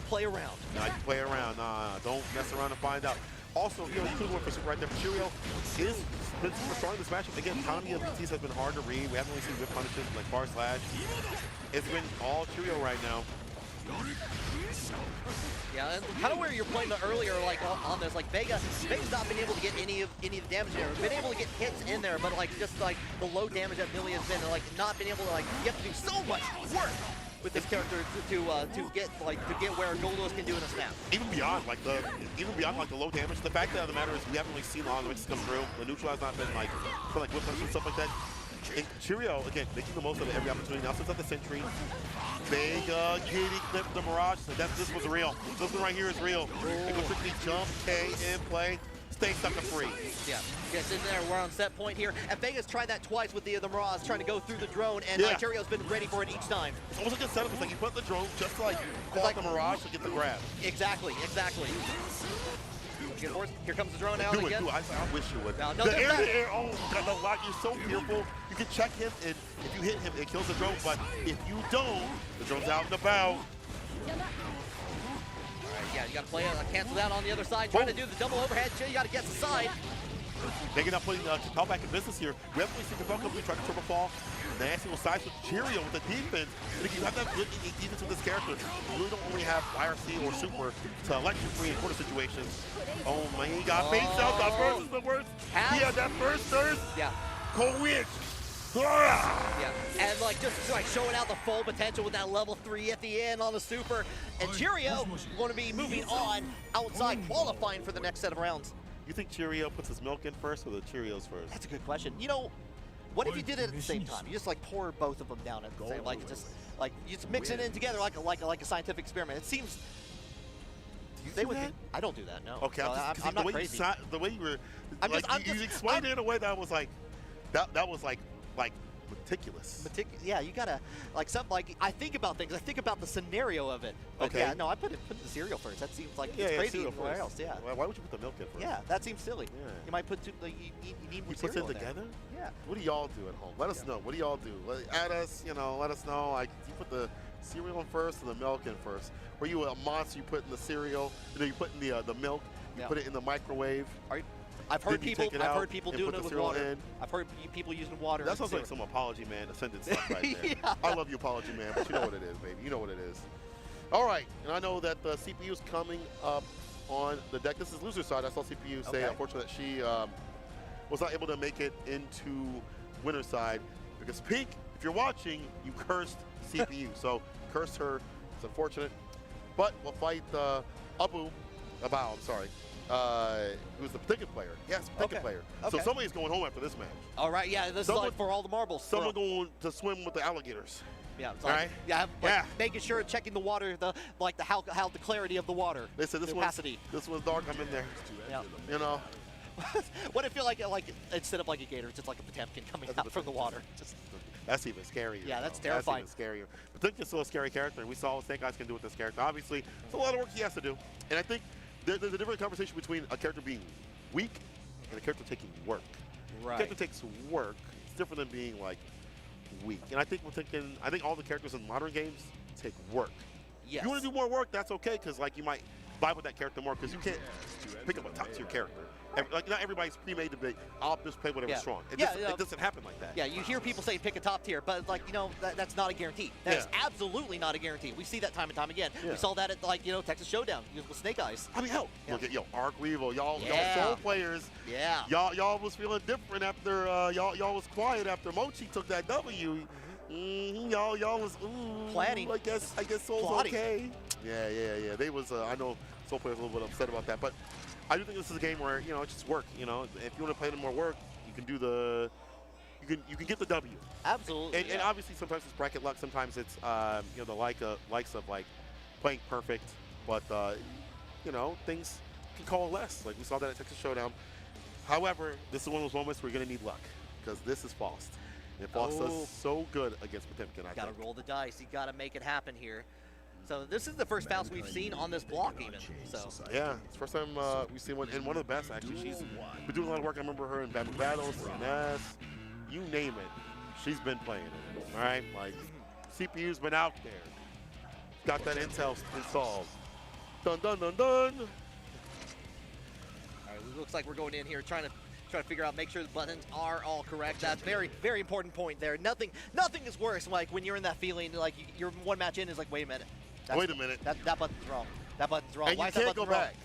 [SPEAKER 2] play around.
[SPEAKER 1] Not if you play around. Nah, don't mess around and find out. Also, you know, you could have went for super right there. For Cheerio is been super strong in this matchup. Again, timing of BTs has been hard to read. We haven't really seen good punishes like bar slash. It's been all Cheerio right now.
[SPEAKER 2] Yeah, and kind of where you're playing the earlier, like on this, like Vega's not been able to get any of the damage there. Been able to get hits in there, but like just like the low damage that Millie has been, like not been able to like. You have to do so much work with this character to get where Goldos can do in a snap.
[SPEAKER 1] Even beyond like the low damage, the fact of the matter is we haven't really seen a lot of the mixes come through. The neutral has not been like for like whip punches and stuff like that. And Cheerio, again, making the most of every opportunity. Now, since at the Sentry, Vega getting clipped the Mirage. So this was real. This one right here is real. They go quickly jump, K in play, stay sucker free.
[SPEAKER 2] Yeah, gets in there. We're on set point here. And Vega's tried that twice with the Mirage, trying to go through the drone, and Cheerio's been ready for it each time.
[SPEAKER 1] It's almost like a setup. It's like you put the drone just to like call out the Mirage to get the grab.
[SPEAKER 2] Exactly. Here comes the drone out again.
[SPEAKER 1] I wish you would.
[SPEAKER 2] No,
[SPEAKER 1] the air, oh, God, the lock, you're so fearful. You can check him, and if you hit him, it kills the drone. But if you don't, the drone's out and about.
[SPEAKER 2] Yeah, you got to play it, cancel that on the other side, trying to do the double overhead. You got to get the side.
[SPEAKER 1] Vega not putting Capel back in business here. We haven't really seen Capel come through, try to triple fall. Nasty will size with Cheerio with the defense. And if you have that good defense with this character, you really don't only have IRC or Super to electric free in quarter situations. Oh my God, face out. The first is the worst. Yeah, that first thirst.
[SPEAKER 2] Yeah.
[SPEAKER 1] Coinch.
[SPEAKER 2] Yeah, and like just like showing out the full potential with that level 3 at the end on the super. And Cheerio going to be moving on outside, qualifying for the next set of rounds.
[SPEAKER 1] You think Cheerio puts his milk in first or the Cheerios first?
[SPEAKER 2] That's a good question. You know, what if you did it at the same time? You just like pour both of them down at the same, like just like you just mix it in together like a scientific experiment. It seems.
[SPEAKER 1] They would.
[SPEAKER 2] I don't do that. No.
[SPEAKER 1] Okay,
[SPEAKER 2] no, I'm not crazy.
[SPEAKER 1] The way you were, you explained it in a way that was like, that was like meticulous.
[SPEAKER 2] Yeah, you gotta like something like I think about things. I think about the scenario of it. But
[SPEAKER 1] okay.
[SPEAKER 2] Yeah, no, I put the cereal first. That seems like it's crazy anywhere else. Yeah.
[SPEAKER 1] Why would you put the milk in first?
[SPEAKER 2] Yeah, that seems silly.
[SPEAKER 1] Yeah.
[SPEAKER 2] You might put you need more cereal.
[SPEAKER 1] You put it together?
[SPEAKER 2] Yeah.
[SPEAKER 1] What do y'all do at home? Let us know. What do y'all do? Add us. You know, let us know. Like, do you put the cereal in first or the milk in first? Or you a monster? You put in the cereal. You know, you put in the milk. You put it in the microwave.
[SPEAKER 2] I've heard people doing it with water. I've heard people using water.
[SPEAKER 1] That sounds like some Apology Man ascendant stuff right there.
[SPEAKER 2] Yeah.
[SPEAKER 1] I love you, Apology Man, but you know what it is, baby. You know what it is. All right, and I know that the CPU is coming up on the deck. This is loser side. I saw CPU say, unfortunately, that she was not able to make it into winner side because Pink, if you're watching, you cursed CPU. So cursed her. It's unfortunate, but we'll fight Abou. I'm sorry. Who's the ticket player? Yes, ticket player. So somebody's going home after this match.
[SPEAKER 2] All right, yeah, this is like for all the marbles.
[SPEAKER 1] Someone going to swim with the alligators.
[SPEAKER 2] Yeah,
[SPEAKER 1] all right.
[SPEAKER 2] Yeah, making sure checking the water, the clarity of the water.
[SPEAKER 1] They said this was dark. I'm in there.
[SPEAKER 2] Yeah.
[SPEAKER 1] You know.
[SPEAKER 2] What if you like instead of like a gator, it's just like a Potemkin coming out from the water.
[SPEAKER 1] That's even scarier.
[SPEAKER 2] Yeah, that's terrifying.
[SPEAKER 1] That's even scarier. Potemkin's still a scary character. We saw what Snake Eyes can do with this character. Obviously, it's a lot of work he has to do, and I think there's a different conversation between a character being weak and a character taking work.
[SPEAKER 2] Right.
[SPEAKER 1] A character takes work. It's different than being like weak. And I think all the characters in modern games take work.
[SPEAKER 2] Yes.
[SPEAKER 1] If you want to do more work, that's okay, because like you might vibe with that character more because you can't pick up a top-tier character. Like, not everybody's pre-made to be, I'll just play whatever's strong. It doesn't happen like that.
[SPEAKER 2] Yeah, you hear people say pick a top tier, but like, you know, that's not a guarantee. That is absolutely not a guarantee. We see that time and time again. We saw that at, like, you know, Texas Showdown with Snake Eyes.
[SPEAKER 1] I mean, hell, look at, Arc Weevil, y'all soul players.
[SPEAKER 2] Yeah.
[SPEAKER 1] Y'all was feeling different after, y'all was quiet after Mochi took that W. Y'all was,
[SPEAKER 2] planning.
[SPEAKER 1] I guess Soul's
[SPEAKER 2] Plotting.
[SPEAKER 1] okay. Yeah. They was, I know Soul players a little bit upset about that, but I do think this is a game where, you know, it's just work. You know, if you want to play more work, you can do you can get the W.
[SPEAKER 2] Absolutely.
[SPEAKER 1] And obviously sometimes it's bracket luck. Sometimes it's you know, the likes of like playing perfect, but you know, things can coalesce. Like we saw that at Texas Showdown. However, this is one of those moments where you're gonna need luck because this is Faust. And Faust does so good against Potemkin. I
[SPEAKER 2] gotta roll the dice. You gotta make it happen here. So this is the first Faust we've seen on this block even. So
[SPEAKER 1] yeah, it's the first time we've seen one, and one of the best actually. She's been doing a lot of work. I remember her in BadMoon Battles, CNS, you name it. She's been playing it. All right, like CPU's been out there, got that intel installed. Dun dun dun dun.
[SPEAKER 2] All right, it looks like we're going in here trying to figure out, make sure the buttons are all correct. That's very, very important point there. Nothing is worse like when you're in that feeling like you're one match in is like, wait a minute.
[SPEAKER 1] Wait a minute.
[SPEAKER 2] That button's wrong. That button's wrong.
[SPEAKER 1] And
[SPEAKER 2] Why
[SPEAKER 1] you
[SPEAKER 2] is that
[SPEAKER 1] can't go
[SPEAKER 2] button wrong?
[SPEAKER 1] back.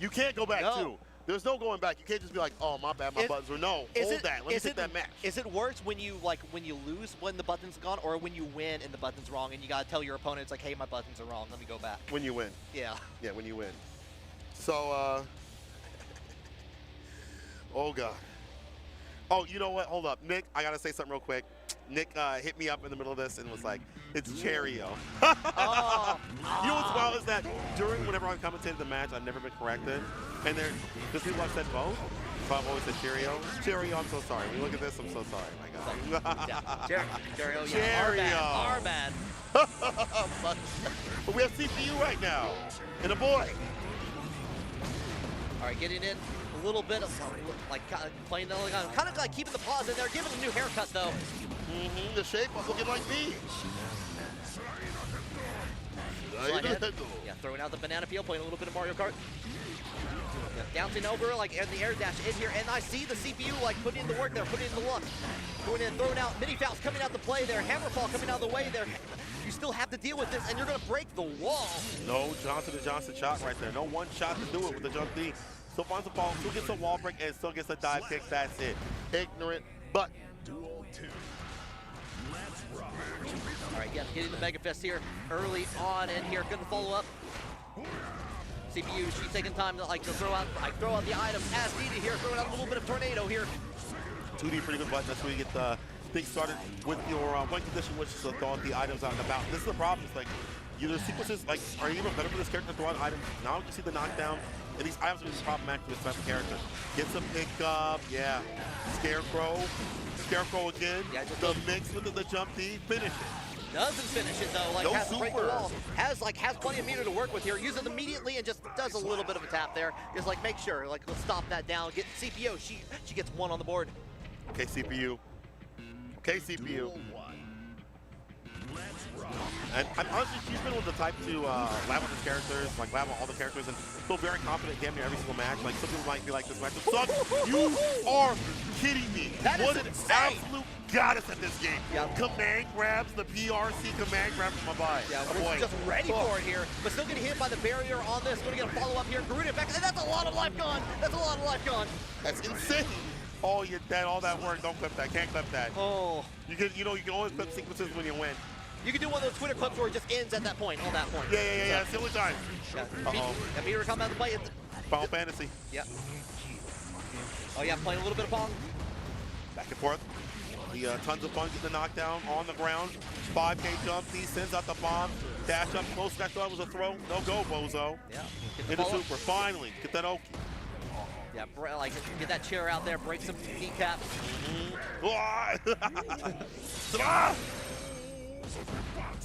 [SPEAKER 1] You can't go back too. There's no going back. You can't just be like, oh my bad, my buttons were no. Hold that. Let me take that match.
[SPEAKER 2] Is it worse when you lose when the button's gone, or when you win and the button's wrong and you gotta tell your opponent it's like, hey, my buttons are wrong. Let me go back.
[SPEAKER 1] When you win.
[SPEAKER 2] Yeah.
[SPEAKER 1] Yeah, when you win. So oh god. Oh, you know what? Hold up, Nick. I gotta say something real quick. Nick hit me up in the middle of this and was like, "It's Cheerio."
[SPEAKER 2] Oh.
[SPEAKER 1] You know what's wild is that whenever I commentated the match, I've never been corrected, and there's people I've said both. So I've always said Cheerio. Cheerio, I'm so sorry. When you look at this, I'm so sorry. My God.
[SPEAKER 2] Cheerio.
[SPEAKER 1] Cheerio.
[SPEAKER 2] Our bad.
[SPEAKER 1] But we have CPU right now, and a boy.
[SPEAKER 2] All right, getting in. A little bit of like playing the kind of like keeping the pause in there, giving a new haircut though.
[SPEAKER 1] The shape was looking like me.
[SPEAKER 2] Yeah, throwing out the banana peel, playing a little bit of Mario Kart. Yeah, bouncing over like and the air dash in here, and I see the CPU like putting in the work there, putting in the look, going in, throwing out mini Faust coming out the play there, Hammerfall coming out of the way there. You still have to deal with this, and you're gonna break the wall.
[SPEAKER 1] No Johnson to Johnson shot right there. No one shot to do it with the jump D. Still finds a fall, still gets a wall break, and still gets a dive kick. That's it. Ignorant, but.
[SPEAKER 2] All right, yeah, getting the Mega Fest here early on, and here gonna follow up. CPU, she's taking time to throw out the items as needed here, throwing out a little bit of tornado here.
[SPEAKER 1] 2D pretty good button. That's where you get the things started with your one condition, which is to throw out the items out and about. This is the problem. It's like there's sequences like, are you even better for this character to throw out items? Now you see the knockdown. And these items are problematic for this type of character. Gets a pickup, yeah. Scarecrow again. Yeah, the mix with the jump D, finish it.
[SPEAKER 2] Doesn't finish it though. Like
[SPEAKER 1] no
[SPEAKER 2] has to break the
[SPEAKER 1] super.
[SPEAKER 2] wall. Has plenty of meter to work with here. Uses it immediately and just does a little bit of a tap there. Just like make sure, like let's stop that down. Get CPO. She gets one on the board.
[SPEAKER 1] Okay, CPU. Okay, CPU. And honestly, she's been with the type to lab with his characters, like lab with all the characters, and feel very confident damn near every single match. Like some people might be like, this match sucks. You are kidding me.
[SPEAKER 2] That
[SPEAKER 1] what
[SPEAKER 2] is
[SPEAKER 1] an
[SPEAKER 2] insane.
[SPEAKER 1] absolute goddess at this game. Yep. Command grabs, the PRC command grab from my boy.
[SPEAKER 2] Yeah, we're just ready for it here, but still getting hit by the barrier on this. Going to get a follow up here. Garuda back, and that's a lot of life gone. That's a lot of life gone.
[SPEAKER 1] That's insane. Oh, all that work. Don't clip that. Can't clip that.
[SPEAKER 2] Oh.
[SPEAKER 1] You can always clip sequences when you win.
[SPEAKER 2] You can do one of those Twitter clips where it just ends at that point, on that point.
[SPEAKER 1] Yeah. It's the only time.
[SPEAKER 2] Yeah. And meter coming out of the play.
[SPEAKER 1] Final Fantasy.
[SPEAKER 2] Yeah. Oh yeah, playing a little bit of Pong.
[SPEAKER 1] Back and forth. The tons of fun, get the knockdown on the ground. 5K jump, he sends out the bomb. Dash up close, that thought was a throw. No go, bozo.
[SPEAKER 2] Yeah.
[SPEAKER 1] Get the super, finally. Get that Oki.
[SPEAKER 2] Yeah, like get that chair out there, break some kneecaps.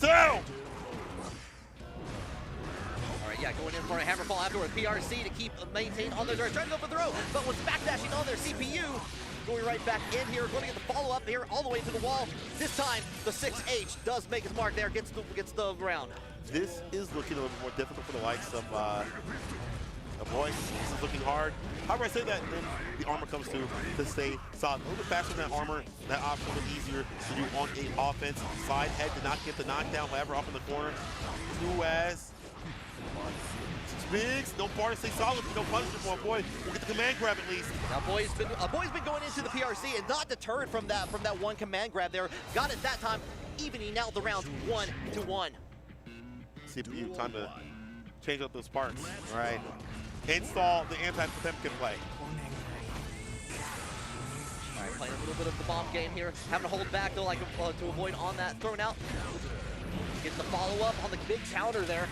[SPEAKER 1] Down!
[SPEAKER 2] All right, yeah, going in for a hammer fall afterwards. PRC to keep maintained on their dirt. Trying to go for the throw, but was backdashing on their CPU. Going right back in here, going to get the follow-up here all the way to the wall. This time, the 6H does make his mark there, gets the round.
[SPEAKER 1] This is looking a little bit more difficult for the likes of boy. This is looking hard. However, I say that then the armor comes to stay solid. A little bit faster than that armor. That option a little easier to do on a offense. Side head did not get the knockdown, however, up in the corner. Two as Biggs, no bar to stay solid, no punishment for a boy. We'll get the command grab at least.
[SPEAKER 2] Now boy's been going into the PRC and not deterred from that one command grab there. Got it that time, evening out the rounds 1-1.
[SPEAKER 1] CPU, time to change up those sparks. All right. Install the anti-Potemkin play.
[SPEAKER 2] All right, playing a little bit of the bomb game here. Having to hold back though, like to avoid on that thrown out. Getting the follow-up on the big counter there.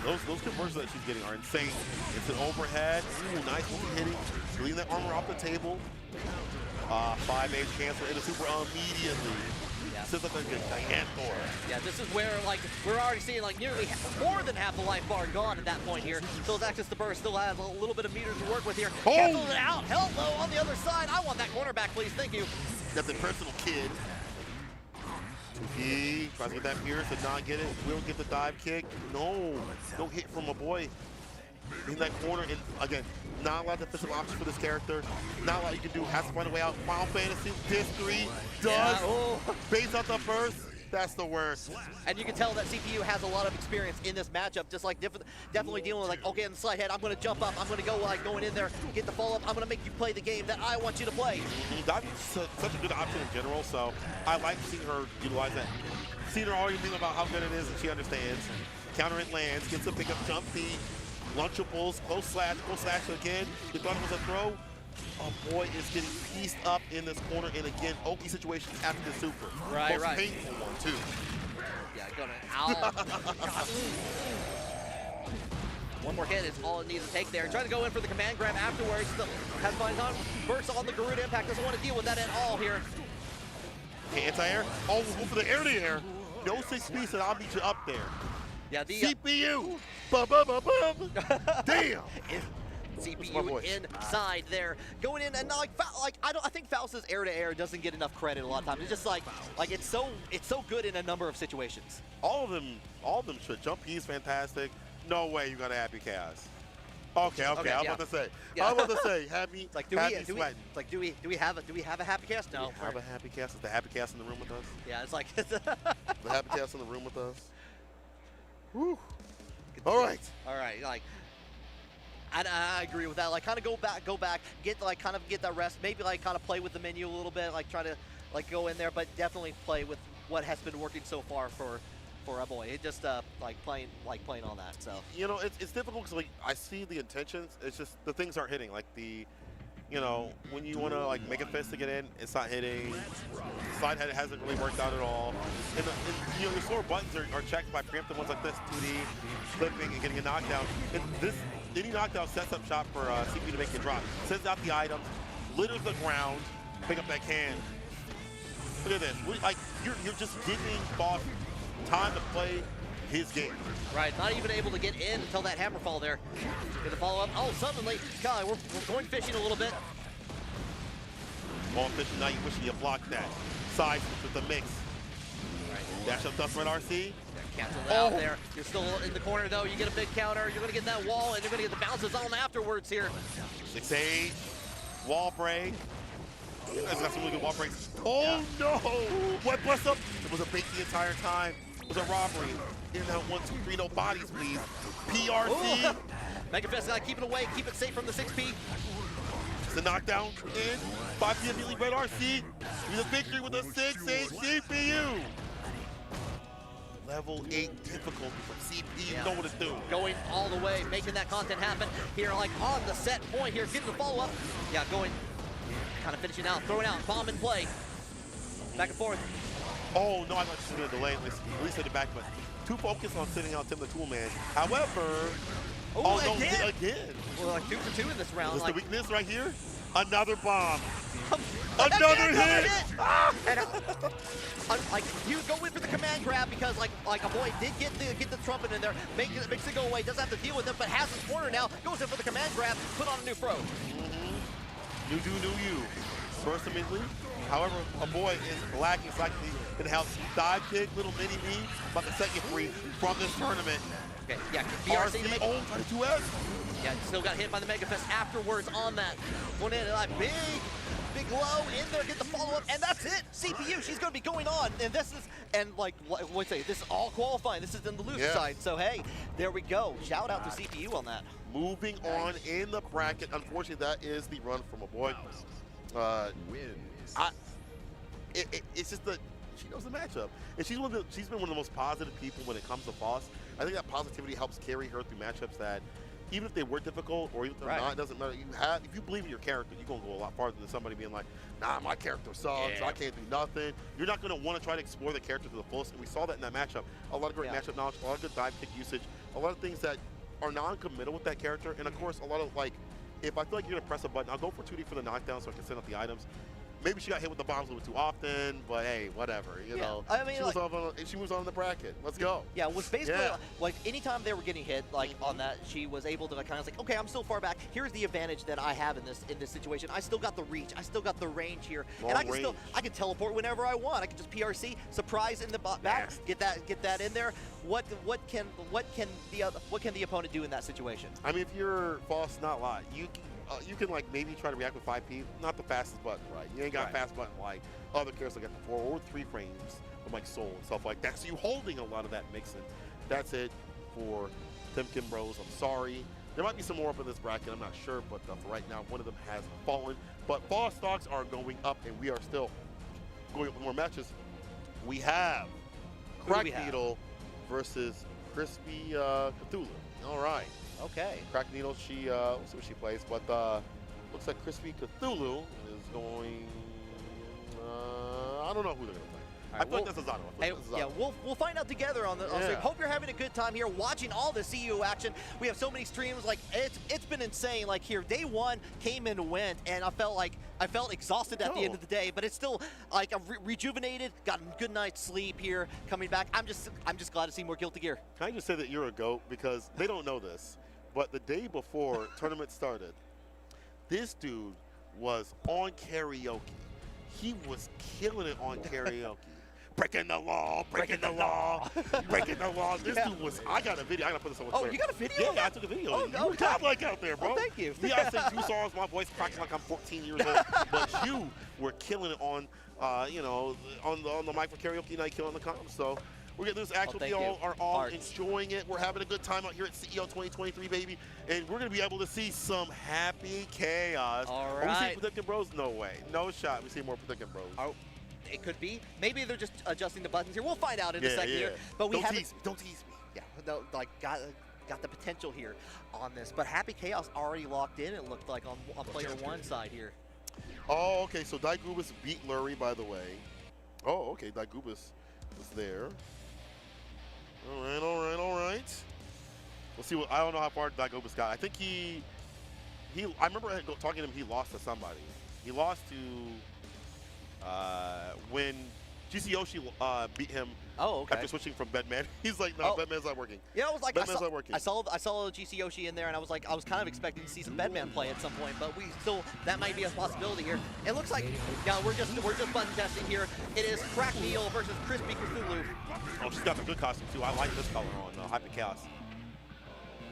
[SPEAKER 1] Those conversions that she's getting are insane. It's an overhead. Ooh, nice hitting. Leaving that armor off the table. 5H cancel into super immediately.
[SPEAKER 2] Yeah.
[SPEAKER 1] Sits up like a Gigantor.
[SPEAKER 2] Yeah, this is where like we're already seeing like nearly more than half the life bar gone at that point here. So his access to burst still has a little bit of meter to work with here.
[SPEAKER 1] Oh!
[SPEAKER 2] Cancels it out. Hello on the other side. I want that corner back, please. Thank you.
[SPEAKER 1] That's a personal kid. He tries to get that Pierce, did not get it. Will get the dive kick. No hit from a boy in that corner. And again, not a lot of defensive options for this character. Not a lot you can do. Has to find a way out. Final Fantasy, Disc 3 does. Base out the burst. That's the worst.
[SPEAKER 2] And you can tell that CPU has a lot of experience in this matchup, just like definitely dealing with like, okay, on the slide head, I'm going to jump up, I'm going to go like going in there, get the follow-up, I'm going to make you play the game that I want you to play.
[SPEAKER 1] That's such a good option in general, so I like seeing her utilize that. Seeing her already think about how good it is and she understands. Counter it lands, gets a pickup jump feed, lunchables, close slash again. You thought it was a throw? Oh boy, is getting pieced up in this corner, and again, Oki situation after the super.
[SPEAKER 2] Right.
[SPEAKER 1] Painful one too.
[SPEAKER 2] Yeah, gonna ow. One more hit is all it needs to take there. Trying to go in for the command grab afterwards. Has fine on burst on the Garuda impact. Doesn't want to deal with that at all here.
[SPEAKER 1] Anti-air. Oh, we'll go for the air-to-air. No 6 said I'll meet you up there.
[SPEAKER 2] Yeah, the
[SPEAKER 1] CPU. Bum. Damn.
[SPEAKER 2] CPU inside there, going in and I think Faust's air-to-air doesn't get enough credit a lot of times. It's just like it's so good in a number of situations.
[SPEAKER 1] All of them should. Jump P is fantastic. No way you got a happy chaos. Okay, I was about to say.
[SPEAKER 2] Yeah.
[SPEAKER 1] I was about to say happy.
[SPEAKER 2] It's like do we have a happy chaos? No.
[SPEAKER 1] Do we have a happy chaos? Is the happy chaos in the room with us?
[SPEAKER 2] Yeah, it's like
[SPEAKER 1] the happy chaos in the room with us. Woo. All right,
[SPEAKER 2] like. I agree with that. Like, kind of go back, get that rest. Maybe like kind of play with the menu a little bit. Like, try to like go in there, but definitely play with what has been working so far for a boy. It just like playing on that. So
[SPEAKER 1] you know, it's difficult because like I see the intentions. It's just the things aren't hitting. Like when you want to like make a fist to get in, it's not hitting. Slide head hasn't really worked out at all. And your slower buttons are checked by preemptive ones like this, 2D, flipping and getting a knockdown. And any knockdown sets up shot for CPU to make you drop. Sends out the items, litters the ground, pick up that can. Look at this. You're just giving boss time to play his game.
[SPEAKER 2] Right, not even able to get in until that hammer fall there. Get the follow up. Oh, suddenly, God, we're going fishing a little bit.
[SPEAKER 1] Going fishing, now you wishing you blocked that. Side with the mix. Right. Dash up dust right RC.
[SPEAKER 2] Cancel it out there. You're still in the corner though. You get a big counter. You're going to get that wall and you're going to get the bounces on afterwards here.
[SPEAKER 1] 6-8. Wall break. You guys got some really good wall breaks. Oh no! What bust up? It was a bait the entire time. It was a robbery. In that 1, 2, 3, no bodies, please. PRC.
[SPEAKER 2] Mega Fest, keep it away. Keep it safe from the 6P.
[SPEAKER 1] The knockdown in. 5P immediately red RC. With a victory with a 6-8 CPU. Level 8 difficulty from CPU. You know what to do.
[SPEAKER 2] Going all the way, making that content happen here, like on the set point here, getting the follow up. Yeah, going, kind of finishing out, throwing out, bomb in play. Back and forth.
[SPEAKER 1] Oh no, I thought she was going to delay. At least at the back, but too focused on sitting out Tim the Toolman. However,
[SPEAKER 2] oh no,
[SPEAKER 1] again.
[SPEAKER 2] Well, like 2 for 2 in this round.
[SPEAKER 1] Is this the weakness right here? Another bomb. Another hit.
[SPEAKER 2] And like you go in for the command grab because like a boy did get the trumpet in there, makes it go away, doesn't have to deal with it, but has his corner now, goes in for the command grab, put on a new fro.
[SPEAKER 1] New do, new you. Burst immediately. However, a boy is lacking slightly in health. Dive kick, little mini me, about to set you free from this tournament.
[SPEAKER 2] Okay, yeah, BRC to make
[SPEAKER 1] oh, 2S.
[SPEAKER 2] Yeah, still got hit by the Mega Fist afterwards on that. One in, like big low in there, get the follow-up, and that's it. CPU, she's going to be going on, and this is, and like, what's say, this is all qualifying. This is in the loser side, so hey, there we go. Shout out to CPU on that.
[SPEAKER 1] Moving on in the bracket, unfortunately, that is the run from a boy. It's just that she knows the matchup, and she's been one of the most positive people when it comes to Foss. I think that positivity helps carry her through matchups that, even if they were difficult or even if they're not, it doesn't matter. If you believe in your character, you're gonna go a lot farther than somebody being like, nah, my character sucks, I can't do nothing. You're not gonna want to try to explore the character to the fullest, and we saw that in that matchup. A lot of great matchup knowledge, a lot of good dive kick usage, a lot of things that are non-committal with that character, and of course, a lot of like, if I feel like you're gonna press a button, I'll go for 2D for the knockdown so I can send out the items. Maybe she got hit with the bombs a little too often, but hey, whatever, you know.
[SPEAKER 2] I mean,
[SPEAKER 1] she moves on in the bracket. Let's go.
[SPEAKER 2] Yeah, it was basically like anytime they were getting hit, like on that, she was able to like, kind of like, okay, I'm still far back. Here's the advantage that I have in this situation. I still got the reach. I still got the range here, and I can teleport whenever I want. I can just PRC, surprise in the back, get that in there. What can the opponent do in that situation?
[SPEAKER 1] I mean, if you're Foss, not lie, you can like maybe try to react with 5P, not the fastest button, right? You ain't got a fast button like other characters like at the 4 or 3 frames of like Soul and stuff like that. So you holding a lot of that mixing. That's it for Timken Bros. I'm sorry. There might be some more up in this bracket, I'm not sure, but for right now, one of them has fallen. But Foss stocks are going up, and we are still going up with more matches. We have CrackNeedle versus CrispyCthulhu. All right.
[SPEAKER 2] Okay.
[SPEAKER 1] CrackNeedle, we'll see what she plays, but looks like CrispyCthulhu is going, I don't know who they're going to play. I feel like that's Azano.
[SPEAKER 2] Yeah, we'll find out together on the stream. Hope you're having a good time here watching all the CU action. We have so many streams, like it's been insane. Like here, day one came and went, and I felt exhausted at the end of the day, but it's still like I'm rejuvenated, got a good night's sleep here, coming back. I'm just glad to see more Guilty Gear.
[SPEAKER 1] Can I just say that you're a GOAT, because they don't know this, but the day before tournament started, this dude was on karaoke. He was killing it on karaoke. Breaking the law, breaking the law, breaking the law. This dude was, I got a video. I got to put this on Twitter.
[SPEAKER 2] Oh, you got a video?
[SPEAKER 1] Yeah, I took a video. You were godlike out there, bro.
[SPEAKER 2] Oh, thank you.
[SPEAKER 1] Yeah, I sang 2 songs. My voice cracking like I'm 14 years old. But you were killing it on, you know, on the mic for karaoke night, killing the comms. So we're getting this action. We all are all enjoying it. We're having a good time out here at CEO 2023, baby. And we're going to be able to see some happy chaos.
[SPEAKER 2] All
[SPEAKER 1] right.
[SPEAKER 2] right.
[SPEAKER 1] Are we seeing Predicting Bros? No way. No shot. We see more Predicting Bros.
[SPEAKER 2] Oh. It could be. Maybe they're just adjusting the buttons here. We'll find out in a second here. But we haven't.
[SPEAKER 1] Don't tease me.
[SPEAKER 2] Yeah, no, like got the potential here on this. But Happy Chaos already locked in. It looked like on player 1 side here.
[SPEAKER 1] Oh, okay. So Daigoopers beat Lurie, by the way. Oh, okay. Daigoopers was there. All right, all right, all right. We'll see what. I don't know how far Daigoopers got. I think he. I remember talking to him. He lost to somebody. He lost to. When Yoshi beat him after switching from BadMoon. He's like, no, BadMoon's not working.
[SPEAKER 2] Yeah, I was like,
[SPEAKER 1] BadMoon's not working.
[SPEAKER 2] I saw Yoshi in there, and I was like, I was kind of expecting to see some BadMoon play at some point, but that might be a possibility here. It looks like, yeah, we're just button testing here. It is CrackNeedle versus CrispyCthulhu.
[SPEAKER 1] Oh, she's got a good costume too. I like this color on Hyper Chaos.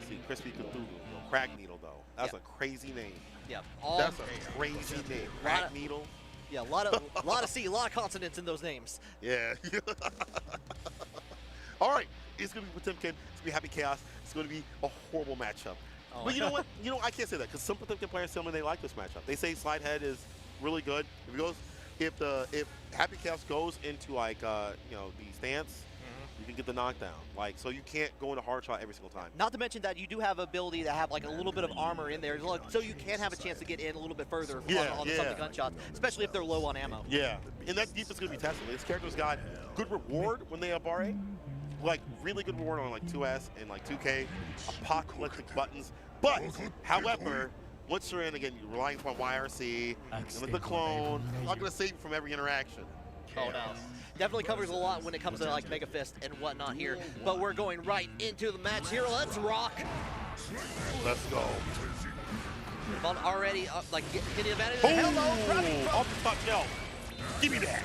[SPEAKER 1] See, CrispyCthulhu, CrackNeedle though. That's a crazy name.
[SPEAKER 2] Yeah,
[SPEAKER 1] that's a crazy name. CrackNeedle.
[SPEAKER 2] Yeah, a lot of C, a lot of consonants in those names.
[SPEAKER 1] Yeah. All right, it's gonna be with Timken. It's gonna be Happy Chaos. It's gonna be a horrible matchup. Oh, but you know what? I can't say that because some Timken players tell me they like this matchup. They say Slidehead is really good. If Happy Chaos goes into like the stance, you can get the knockdown. Like, so you can't go into hard shot every single time.
[SPEAKER 2] Not to mention that you do have ability to have like a little bit of armor in there, so you can have a chance to get in a little bit further on some of the gunshots, especially if they're low on ammo.
[SPEAKER 1] Yeah, and that defense is going to be tested. This character's got good reward when they have bar A, like really good reward on like 2S and like 2K, apocalyptic buttons. But, however, once you're in, again, you're relying upon YRC, and with the clone, not going to save you from every interaction.
[SPEAKER 2] Oh no. Definitely covers a lot when it comes to like Mega Fist and whatnot here. But we're going right into the match here. Let's rock.
[SPEAKER 1] Let's go.
[SPEAKER 2] Ball already like getting advantage. Hello,
[SPEAKER 1] off the top shelf. Give me that.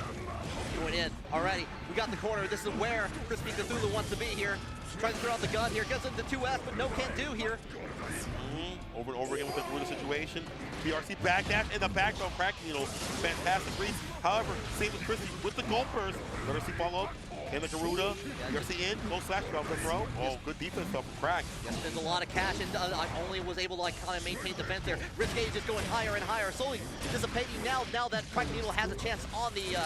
[SPEAKER 2] Going in already. We got the corner. This is where CrispyCthulhu wants to be here. Tries to throw out the gun here. Gets into 2S, but no can do here.
[SPEAKER 1] Over and over again with the Garuda situation. BRC backdash and the back throw CrackNeedle. Fantastic reads. However, same with Crispy with the Daigoopers. BRC follow up. And the Garuda. BRC in. Low slash drop the throw. Oh, good defense though from Crack.
[SPEAKER 2] Yeah, spends a lot of cash and only was able to like kind of maintain defense there. Risk gauge is going higher and higher. Slowly dissipating now that CrackNeedle has a chance on the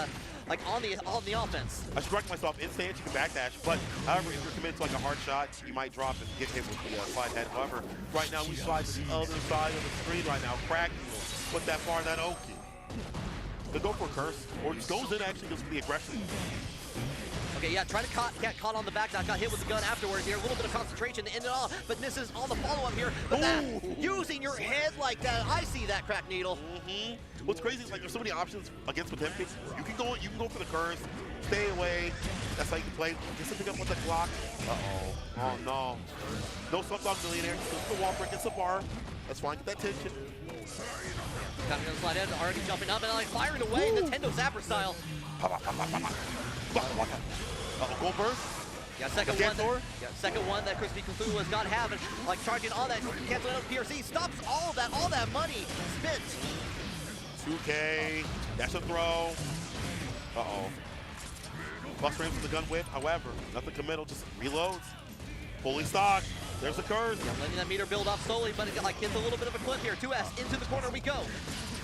[SPEAKER 2] on the offense. I
[SPEAKER 1] should correct myself. In stance, you can backdash, but however, if you're committed to like a hard shot, you might drop and get hit with the slide head. However, right now we slide to the other side of the screen right now. CrackNeedle put that far, that Oki. They go for a curse, or just goes in actually goes for the aggression.
[SPEAKER 2] Okay, yeah, trying to get caught on the back, got hit with the gun afterwards here. A little bit of concentration to end it all, but misses on the follow-up here. But that, using your head like that, I see that, CrackNeedle.
[SPEAKER 1] What's crazy is like there's so many options against Potemkin. You can go for the curse, stay away. That's how you can play. Get something up with the clock. Oh no. No Slumdog Millionaire. Still the wall break. It's the bar. That's fine. Get that tension.
[SPEAKER 2] Got to slide in, already jumping up and like firing away Nintendo Zapper style.
[SPEAKER 1] Go burst.
[SPEAKER 2] Yeah, second one that CrispyCthulhu has not having, like charging all that, canceling out PRC, stops all that money spent.
[SPEAKER 1] 2K, that's a throw. Bust frames with the gun whip, however, nothing committal, just reloads. Fully stocked, there's the curse.
[SPEAKER 2] Yeah, letting that meter build up slowly, but it like gets a little bit of a clip here. 2S, into the corner we go.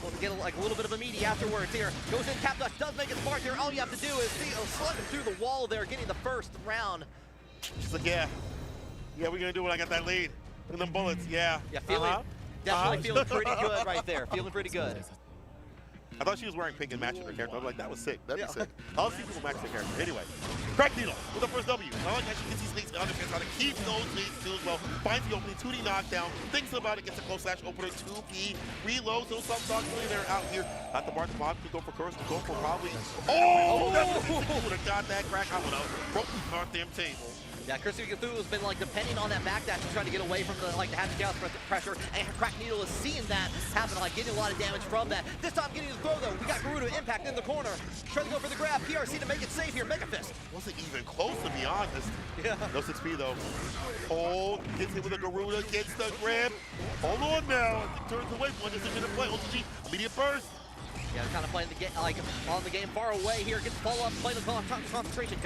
[SPEAKER 2] We'll get like a little bit of a meaty afterwards here. Goes in, tap dash, does make it smart here. All you have to do is slug him through the wall there, getting the first round.
[SPEAKER 1] She's like, yeah, we're gonna do it. I got that lead. And them bullets, yeah.
[SPEAKER 2] Yeah, definitely feeling pretty good right there. Feeling pretty good.
[SPEAKER 1] I thought she was wearing pink and matching her character. I was like, that was sick. That'd be sick. I'll see people match their character. Anyway, CrackNeedle with the first W. I like how she gets these leads and understands how to keep those leads too as well. Finds the opening, 2D knockdown, thinks about it, gets a close slash opener, 2P, reloads, no Slumdog Millionaire out here. At the bar to bottom, could go for curse, could go for probably. That would have got that Crack. I would have broke the goddamn table.
[SPEAKER 2] Yeah, CrispyCthulhu has been like depending on that backdash and trying to get away from the having chaos pressure, and CrackNeedle is seeing that happen, like getting a lot of damage from that. This time getting the throw though. We got Garuda impact in the corner. Trying to go for the grab. PRC to make it safe here. Mega Fist.
[SPEAKER 1] Wasn't even close to be honest. Yeah. No 6P though. Oh, gets hit with a Garuda, gets the grab. Hold on now. Turns away. One decision to play. OTG, immediate burst.
[SPEAKER 2] Yeah, kind of playing the game, like on the game far away here. Gets follow up, playing the concentration.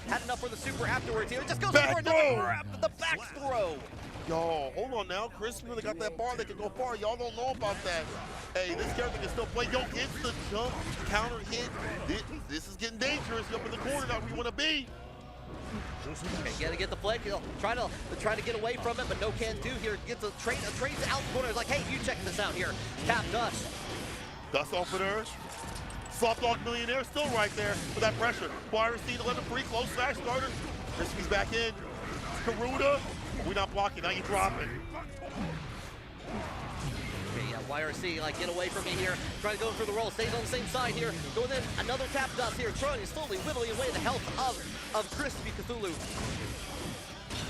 [SPEAKER 2] Had enough for the super afterwards here. Just goes for another grab to the back throw.
[SPEAKER 1] Yo, hold on now. Chris really got that bar that can go far. Y'all don't know about that. Hey, this character can still play. Yo, gets the jump, counter hit. This is getting dangerous. Up in the corner, not where you want to be.
[SPEAKER 2] Okay, gotta get the flank. Try to get away from it, but no can do here. Gets a trade out the corner. It's like, hey, you check this out here. Tap dust.
[SPEAKER 1] Dust opener. Slumdog Millionaire still right there with that pressure. YRC to let him free, close slash starter. Crispy's back in. Garuda. We're not blocking, now you drop it.
[SPEAKER 2] Okay, yeah, YRC, like, get away from me here. Trying to go for the roll, stays on the same side here. Going in, another tap dust here. Trying slowly whittling away the health of CrispyCthulhu.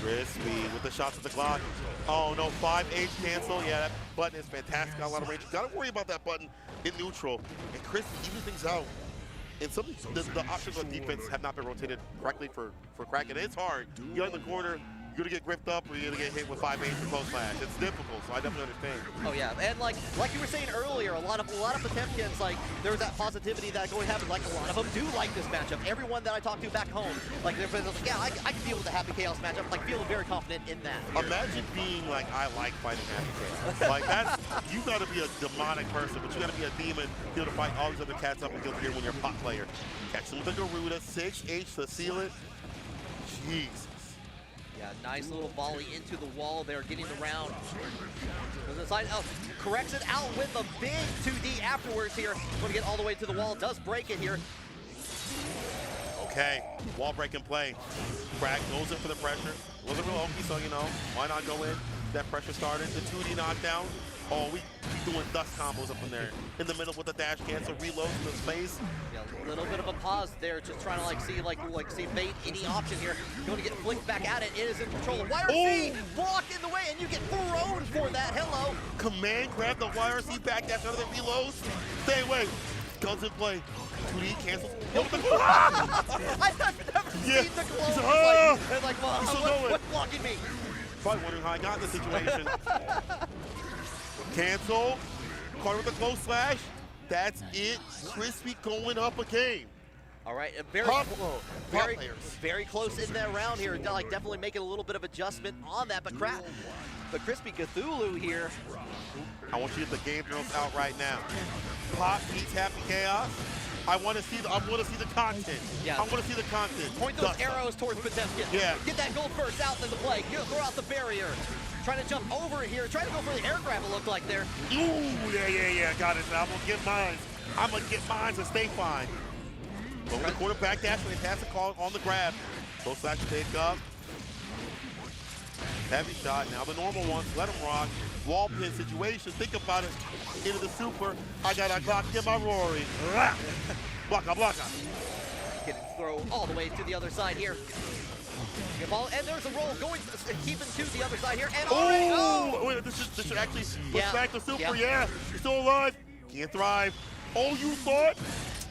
[SPEAKER 1] Crispy with the shots at the clock. Oh no, 5H cancel. Yeah, that button is fantastic. Got a lot of range. Gotta worry about that button in neutral. And Crispy even things out. And some of the options on defense have not been rotated correctly for Crack. And it's hard. You're in the corner. You're gonna get gripped up or you're gonna get hit with 5H or close slash. It's difficult, so I definitely understand.
[SPEAKER 2] Oh yeah, and like you were saying earlier, a lot of Potemkins, like there was that positivity that going to happen. Like a lot of them do like this matchup. Everyone that I talked to back home, like they're like, yeah, I can deal with the Happy Chaos matchup. Like feeling very confident in that.
[SPEAKER 1] Imagine being like, I like fighting Happy Chaos. Like that's, you gotta be a demonic person, but you gotta be a demon, be able to fight all these other cats up and kill here when you're a pot player. Catch them with the Garuda, 6H to seal it. Jeez.
[SPEAKER 2] Yeah, nice little volley into the wall there, getting the round. Corrects it out with a big 2D afterwards here. Going to get all the way to the wall, does break it here.
[SPEAKER 1] Okay, wall break and play. Crack goes in for the pressure. Wasn't real oaky, so you know, why not go in? That pressure started, the 2D knockdown. Oh, we doing dust combos up in there. In the middle with the dash cancel, reload in his face.
[SPEAKER 2] Yeah, a little bit of a pause there, just trying to see bait any option here. Going to get flicked back at it. It is in control. YRC block in the way, and you get thrown for that. Hello.
[SPEAKER 1] Command grab the YRC back dash out of the reloads. Stay away. Guns in play. 2D cancels.
[SPEAKER 2] I've never seen the clone. What's blocking me?
[SPEAKER 1] Probably wondering how I got in this situation. Cancel. Caught with a close slash. That's it. Crispy going up a game.
[SPEAKER 2] All right, very close in that round here. Like definitely making a little bit of adjustment on that, but CrispyCthulhu here.
[SPEAKER 1] I want you to get the game girls out right now. Pop beats Happy Chaos. I want to see the content.
[SPEAKER 2] Yeah.
[SPEAKER 1] I want to see the content.
[SPEAKER 2] Point those arrows towards Potemkin.
[SPEAKER 1] Yeah.
[SPEAKER 2] Get that gold first out in the play. Throw out the barrier. Trying to jump over here. Trying to go for the air grab, it looked like there.
[SPEAKER 1] Ooh, yeah. Got it. I'm going to get mine. I'm going to get mine and stay fine. Over the quarter back dash, fantastic call on the grab. Close slash take up. Heavy shot. Now the normal ones. Let them rock. Wall pin situation. Think about it. Into the super. I got a Glock in my Rory. Blocka.
[SPEAKER 2] Getting throw all the way to the other side here. And there's a roll going, keeping to the other side here. And
[SPEAKER 1] wait, this should actually push back the super. Yeah, you're still alive. Can't thrive. Oh, you thought?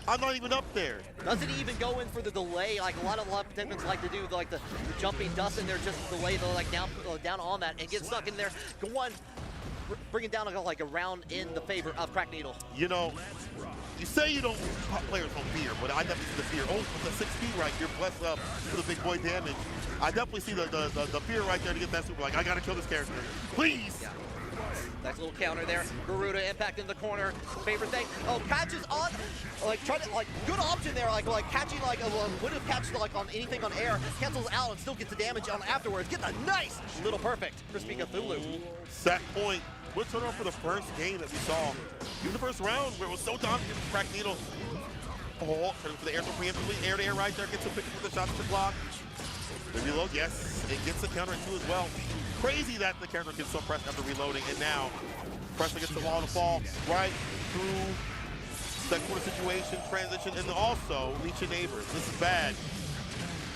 [SPEAKER 1] I'm not even up there.
[SPEAKER 2] Doesn't even go in for the delay. Like a lot of Potemkins like to do, like the jumping dust in there, just delay the down on that and get stuck in there. Go on, bringing down like a round in the favor of CrackNeedle.
[SPEAKER 1] You know, you say you don't, players don't fear, but I definitely see the fear. Oh, with the 6 speed right here, bless up for the big boy damage. I definitely see the fear right there to get that super. Like, I gotta kill this character, please.
[SPEAKER 2] Yeah. Nice little counter there. Garuda impact in the corner. Favorite thing. Oh, catches on. Good option there. Catching would have catched on anything on air. Cancels out and still gets the damage on afterwards. Get the nice little perfect. CrispyCthulhu.
[SPEAKER 1] Set point. We'll turn on for the first game that we saw in the first round where it was so dominant with CrackNeedle. Oh, turning for the air so preemptively. Air to air right there. Gets a pick with the shots to block. The reload, yes. It gets the counter too as well. Crazy that the character gets so pressed after reloading, and now pressure gets the wall to fall right through that quarter situation, transition, and also reach your neighbors. This is bad.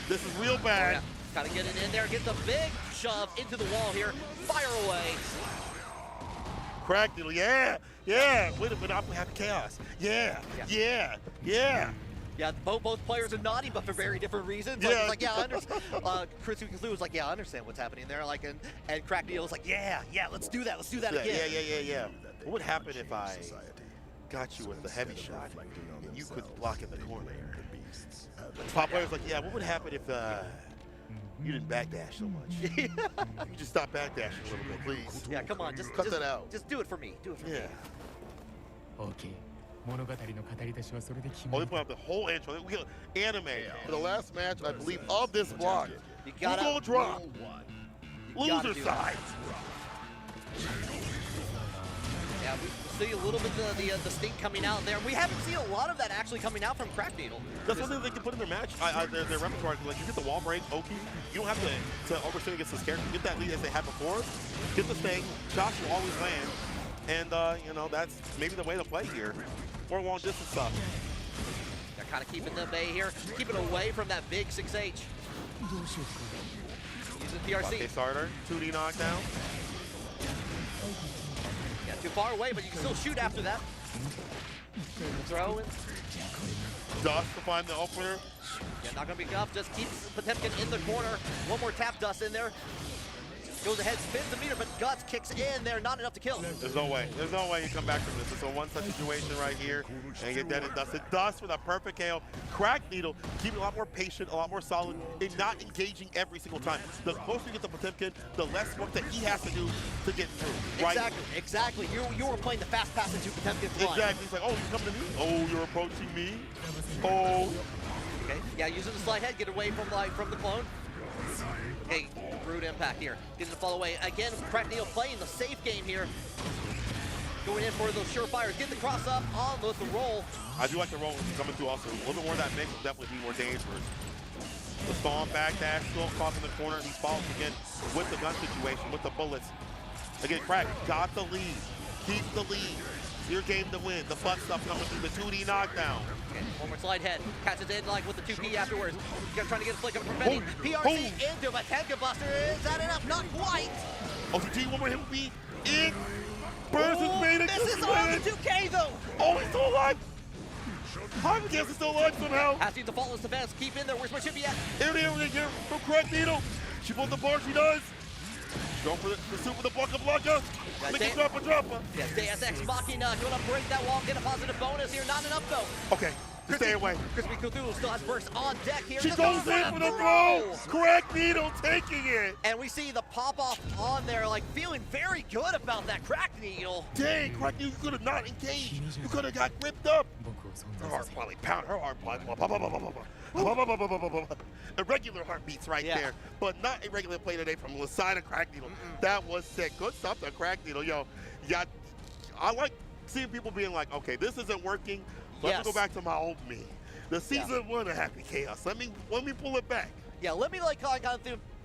[SPEAKER 1] This is real bad.
[SPEAKER 2] Gotta get it in there, get the big shove into the wall here, fire away.
[SPEAKER 1] CrackNeedle, yeah. Wait a minute, I'm Happy Chaos. Yeah.
[SPEAKER 2] Yeah, both players are naughty, but for very different reasons.
[SPEAKER 1] Yeah.
[SPEAKER 2] I understand. CrispyCthulhu was like, yeah, I understand what's happening there. And CrackNeedle was like, yeah, let's do that again.
[SPEAKER 1] Yeah. What would happen if I got you with the heavy shot and you could block in the corner? Top players like, yeah, what would happen if you didn't backdash so much? You just stop backdashing a little bit, please.
[SPEAKER 2] Yeah, come on, just
[SPEAKER 1] cut that out.
[SPEAKER 2] Just do it for me. Do it for me.
[SPEAKER 3] Okay.
[SPEAKER 1] Oh, they put up the whole intro. We got anime for the last match, I believe, of this block.
[SPEAKER 2] You gotta
[SPEAKER 1] go drop. Loser side.
[SPEAKER 2] Yeah, we see a little bit of the stink coming out there. We haven't seen a lot of that actually coming out from CrackNeedle.
[SPEAKER 1] That's something they can put in their match, their repertoire. Like, you get the wall break, Oki. You don't have to overswing against this character. Get that lead as they had before. Get the stake. Shots will always land. And, that's maybe the way to play here. More long distance stuff.
[SPEAKER 2] They're kind of keeping the bay here, keeping away from that big 6H. Using PRC.
[SPEAKER 1] Okay, starter, 2D knockdown.
[SPEAKER 2] Yeah, too far away, but you can still shoot after that. Throw it.
[SPEAKER 1] Dust to find the opener.
[SPEAKER 2] Yeah, not gonna be enough. Just keeps Potemkin in the corner. One more tap Dust in there. Goes ahead, spins the meter, but Guts kicks in there, not enough to kill.
[SPEAKER 1] There's no way you come back from this. It's a one-touch situation right here, and you get dead and dusted. Dust with a perfect KO. CrackNeedle keeping a lot more patient, a lot more solid, and not engaging every single time. The closer you get to Potemkin, the less work that he has to do to get through, right?
[SPEAKER 2] Exactly. You were playing the fast pass into Potemkin's line.
[SPEAKER 1] Exactly. He's like, oh, you coming to me? Oh, you're approaching me? Oh.
[SPEAKER 2] Okay, yeah, using the slide head, get away from the clone. Okay, rude impact here. Getting the fall away. Again, CrackNeedle playing the safe game here. Going in for those surefires. Get the cross up on with the roll.
[SPEAKER 1] I do like the roll coming through also. A little bit more of that mix will definitely be more dangerous. The storm back dash, still caught in the corner. He follows again with the gun situation, with the bullets. Again, Crack got the lead. Keep the lead. Your game to win. The butt stuff coming through the 2D knockdown.
[SPEAKER 2] Okay, one more slide head. Catches in like with the 2P afterwards. Trying to get a flick of preventing. PRC into a Tenka Buster. Is that enough? Not quite.
[SPEAKER 1] OTG, one more hit will be in. Burns has made it.
[SPEAKER 2] This is on the 2K though.
[SPEAKER 1] Oh, he's still alive. Podcast is still alive somehow.
[SPEAKER 2] Has to use the faultless defense. Keep in there. Where's my chippy at?
[SPEAKER 1] Here from CrackNeedle. She pulled the bar, she does. Go for the pursuit with the blocka. Make it dropper.
[SPEAKER 2] Yes, Deus Ex Machina going to break that wall, get a positive bonus here. Not enough though.
[SPEAKER 1] Okay, stay away.
[SPEAKER 2] CrispyCthulhu still has burst on deck here.
[SPEAKER 1] She goes in for the throw. CrackNeedle taking it.
[SPEAKER 2] And we see the pop off on there, like feeling very good about that CrackNeedle.
[SPEAKER 1] Dang, CrackNeedle, you could have not engaged. You could have got ripped up. Her heart probably pound. Her heart probably. Irregular heartbeats right there, but not irregular play today from the side of CrackNeedle. That was sick. Good stuff to CrackNeedle. Yo, yeah, I like seeing people being like, okay, this isn't working. Let me go back to my old me. The season one of Happy Chaos. Let me pull it back.
[SPEAKER 2] Yeah, let me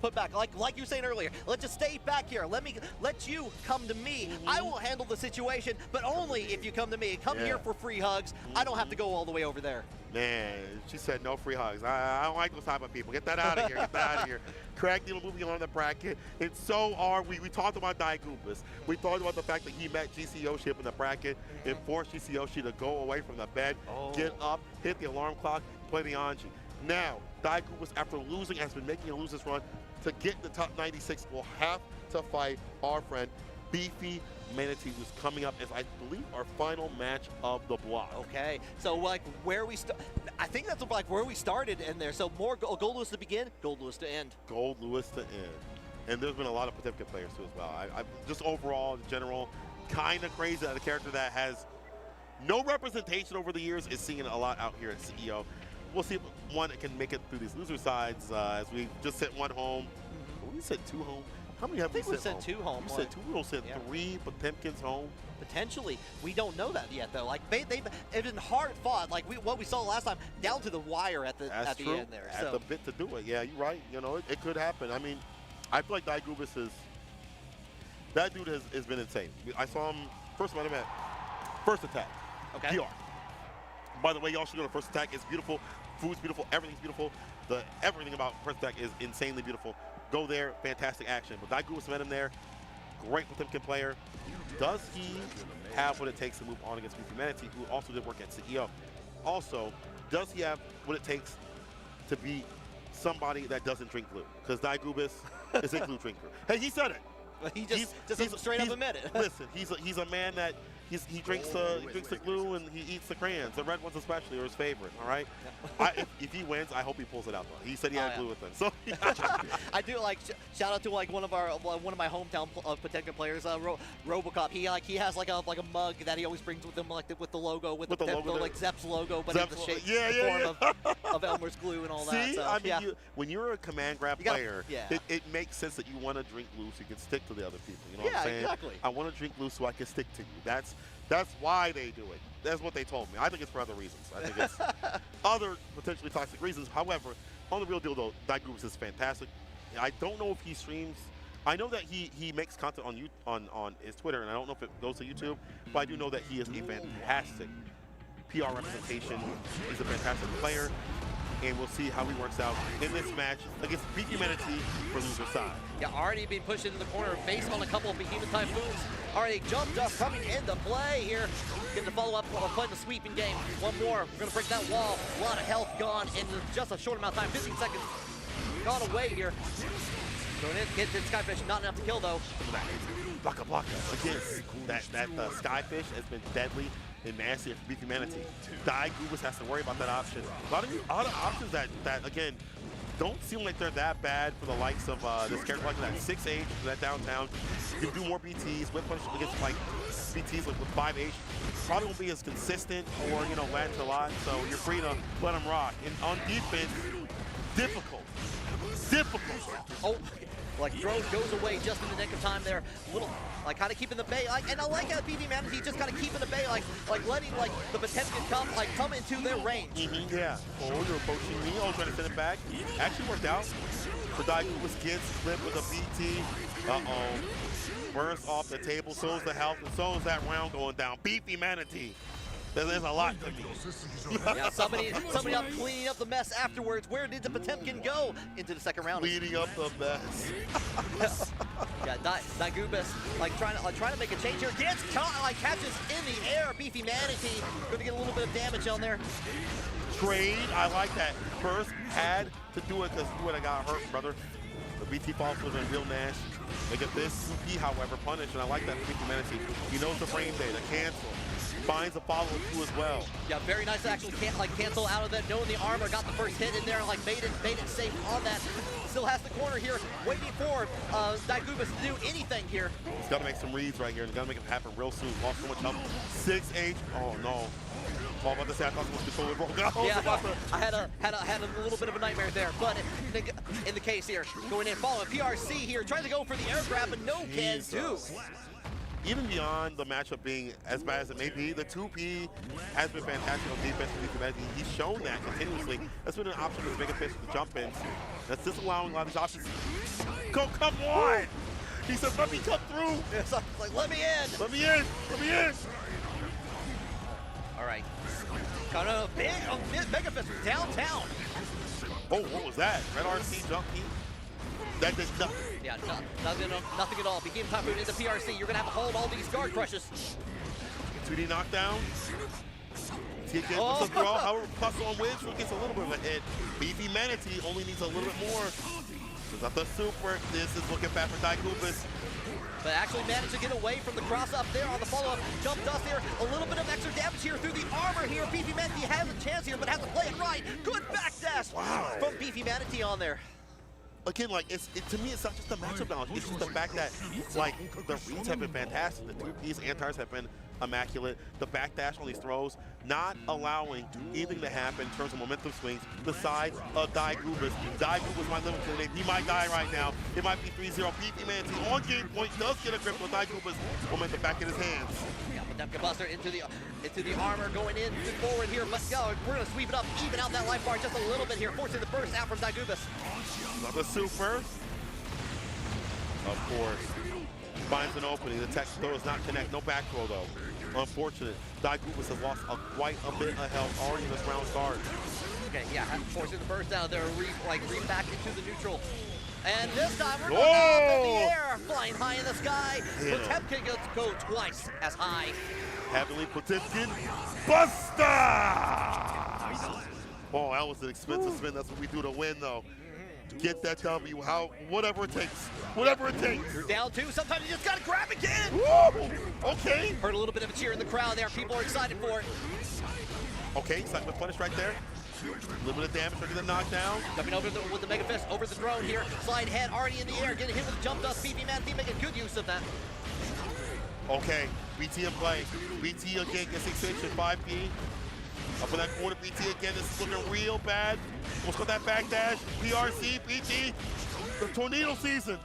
[SPEAKER 2] put back, like you were saying earlier. Let's just stay back here. Let you come to me. I will handle the situation, but only if you come to me. Come here for free hugs. I don't have to go all the way over there.
[SPEAKER 1] Man, she said no free hugs. I don't like those type of people. Get that out of here. Get that out of here. CrackNeedle moving on the bracket. And so are we. We talked about Daigoopers. We talked about the fact that he met GC Yoshi up in the bracket and forced GC Yoshi to go away from the bed, get up, hit the alarm clock, play the Anji. Now, Daigoopers, after losing, has been making a losers run. To get the top 96, will have to fight our friend Beefy Manatee, who's coming up as I believe our final match of the block.
[SPEAKER 2] Okay, so like where we I think that's like where we started in there. So more Gold Lewis to begin, Gold Lewis to end.
[SPEAKER 1] Gold Lewis to end. And there's been a lot of Pacific players too as well. I just overall, in general, kind of crazy that a character that has no representation over the years is seeing a lot out here at CEO. We'll see if one can make it through these loser sides as we just sent one home. We sent two home. How many have we sent home?
[SPEAKER 2] I think we sent two home.
[SPEAKER 1] We sent two. We don't send three Potemkins home.
[SPEAKER 2] Potentially. We don't know that yet, though. Like, it's been hard fought. Like, what we saw last time, down to the wire at the end there.
[SPEAKER 1] At the bit to do it. Yeah, you're right. You know, it could happen. I mean, I feel like Daigoopers is... That dude has been insane. I saw him, first met him at First Attack.
[SPEAKER 2] Okay.
[SPEAKER 1] PR. By the way, y'all should go to First Attack. It's beautiful. Food's beautiful. Everything's beautiful. Everything about First Attack is insanely beautiful. Go there. Fantastic action. But Daigoopers met him there. Great Potemkin player. Does he have what it takes to move on against Beefy Manatee, who also did work at CEO? Also, does he have what it takes to be somebody that doesn't drink glue? Because Daigoopers is a glue drinker. Hey, he said it.
[SPEAKER 2] He just straight up admit it.
[SPEAKER 1] Listen, he's a man that he drinks the glue and he eats the crayons, the red ones especially, are his favorite. All right. If he wins, I hope he pulls it out though. He said he had glue with him. So
[SPEAKER 2] I do like shout out to like one of my hometown Potemkin players, Robocop. He has like a mug that he always brings with him, like with the logo with the logo, like Zepp's logo, but in the shape form of Elmer's glue and all that.
[SPEAKER 1] See,
[SPEAKER 2] so,
[SPEAKER 1] I mean, when you're a command grab player,
[SPEAKER 2] yeah.
[SPEAKER 1] it makes sense that you want to drink glue so you can stick to the other people. You know what I'm saying?
[SPEAKER 2] Exactly.
[SPEAKER 1] I want to drink glue so I can stick to you. That's why they do it. That's what they told me. I think it's for other reasons. I think it's other potentially toxic reasons. However, on the real deal though, Daigoopers is fantastic. I don't know if he streams. I know that he makes content on his Twitter, and I don't know if it goes to YouTube, but I do know that he is a fantastic PR representation. He's a fantastic player, and we'll see how he works out in this match against Beefy Manatee for loser side.
[SPEAKER 2] Yeah, already being pushed into the corner based on a couple of behemoth typhoons. Already jump dust coming into play here. Getting to follow up playing the sweeping game. One more. We're gonna break that wall. A lot of health gone in just a short amount of time. 15 seconds gone away here. Going in, gets in Skyfish. Not enough to kill though.
[SPEAKER 1] Blocka. Again, that Skyfish has been deadly and nasty for Beefy Manatee. Daigoopers has to worry about that option. A lot of options that again don't seem like they're that bad for the likes of this character like that 6H, that downtown. You can do more BTs, whip punish against like BTs like with 5H. Probably won't be as consistent or land a lot. So you're free to let them rock. And on defense, difficult.
[SPEAKER 2] Oh. Like throw goes away just in the nick of time there. Little like kind of keeping the bay. And I like how Beefy Manatee just kind of keeping the bay, like letting like the Potemkin come into their range.
[SPEAKER 1] Yeah. Oh, you're approaching me. Oh, trying to send it back. Actually worked out. So Daigoopers gets clipped with a BT. burst off the table, so is the health, and so is that round going down. Beefy Manatee. There's a lot to me.
[SPEAKER 2] Yeah, somebody up cleaning up the mess afterwards. Where did the Potemkin go into the second round?
[SPEAKER 1] Cleaning up the mess.
[SPEAKER 2] Yeah, Daigoopers like trying to make a change here. Gets caught, like catches in the air. Beefy Manatee going to get a little bit of damage on there.
[SPEAKER 1] Trade, I like that. First had to do it because you would have got hurt, brother. The BT falls was in real Nash. They get this he, however, punished, and I like that for Beefy Manatee. He knows the frame data, cancel. Finds a follow-through as well.
[SPEAKER 2] Yeah, very nice to actually cancel out of that, knowing the armor, got the first hit in there, like made it safe on that. Still has the corner here, waiting for Daigoopers to do anything here.
[SPEAKER 1] He's got to make some reads right here, and got to make it happen real soon. Lost so much help. 6H, oh no. All about to say I thought it was control broke.
[SPEAKER 2] Yeah, I had a little bit of a nightmare there, but in the case here, going in, following PRC here, trying to go for the air grab, but no can do.
[SPEAKER 1] Even beyond the matchup being as bad as it may be, the 2P has been fantastic on defense for Beefy Manatee. He's shown that continuously. That's been an option for Mega Fish to jump in. That's disallowing a lot of these options. Go, come on! He said, let me come through!
[SPEAKER 2] It's like, let me in!
[SPEAKER 1] Let me in! Let me in!
[SPEAKER 2] All right. Kind of big Mega Fish downtown.
[SPEAKER 1] Oh, what was that? Red RC jump key? That did nothing.
[SPEAKER 2] Yeah, nothing at all. Became Typhoon into PRC. You're going to have to hold all these guard crushes.
[SPEAKER 1] 2D knockdown. He gets some throw. However, plus on wins, he gets a little bit of a hit. Beefy Manatee only needs a little bit more. It's not the super. This is looking bad for Daigoopers.
[SPEAKER 2] But actually managed to get away from the cross up there on the follow-up. Jump dust here. A little bit of extra damage here through the armor here. Beefy Manatee has a chance here, but has to play it right. Good backdash from Beefy Manatee on there.
[SPEAKER 1] Again, like, to me, it's not just the matchup knowledge. It's just the fact that, like, the reads have been fantastic. The 2Ps and tires have been immaculate. The backdash on these throws, not allowing anything to happen in terms of momentum swings. The side of Daigoopers. Daigoopers might live today. He might die right now. It might be 3-0. Beefy Manatee on game point does get a grip with Daigoopers. Momentum back in his hands.
[SPEAKER 2] Yeah, Potemkin Buster into the armor, going in forward here. But we're gonna sweep it up, even out that life bar just a little bit here, forcing the burst out from Daigoopers.
[SPEAKER 1] Another super. Of course. Finds an opening. The tech throw does not connect. No back throw though. Unfortunate. Daigoopers has lost quite a bit of health already in this round start.
[SPEAKER 2] Okay, yeah, forcing the burst out there, read back into the neutral. And this time we're going up in the air, flying high in the sky. Potemkin gets to go twice as high.
[SPEAKER 1] Heavenly Potemkin Buster! Oh, that was an expensive spin. That's what we do to win, though. Get that W, whatever it takes. Whatever it takes.
[SPEAKER 2] You're down two. Sometimes you just gotta grab again.
[SPEAKER 1] Woo! Okay.
[SPEAKER 2] Heard a little bit of a cheer in the crowd there. People are excited for it.
[SPEAKER 1] Okay, Cyclone punish right there. A little bit of damage, ready to knock down.
[SPEAKER 2] Coming over with the Mega Fist over the drone here. Slide head already in the air, getting hit with the jump dust. Beefy Manatee making good use of that.
[SPEAKER 1] Okay, BT in play. BT again gets 6H and 5P. Up in that corner, BT again. This is looking real bad. Almost got that backdash. PRC, BT. The tornado season.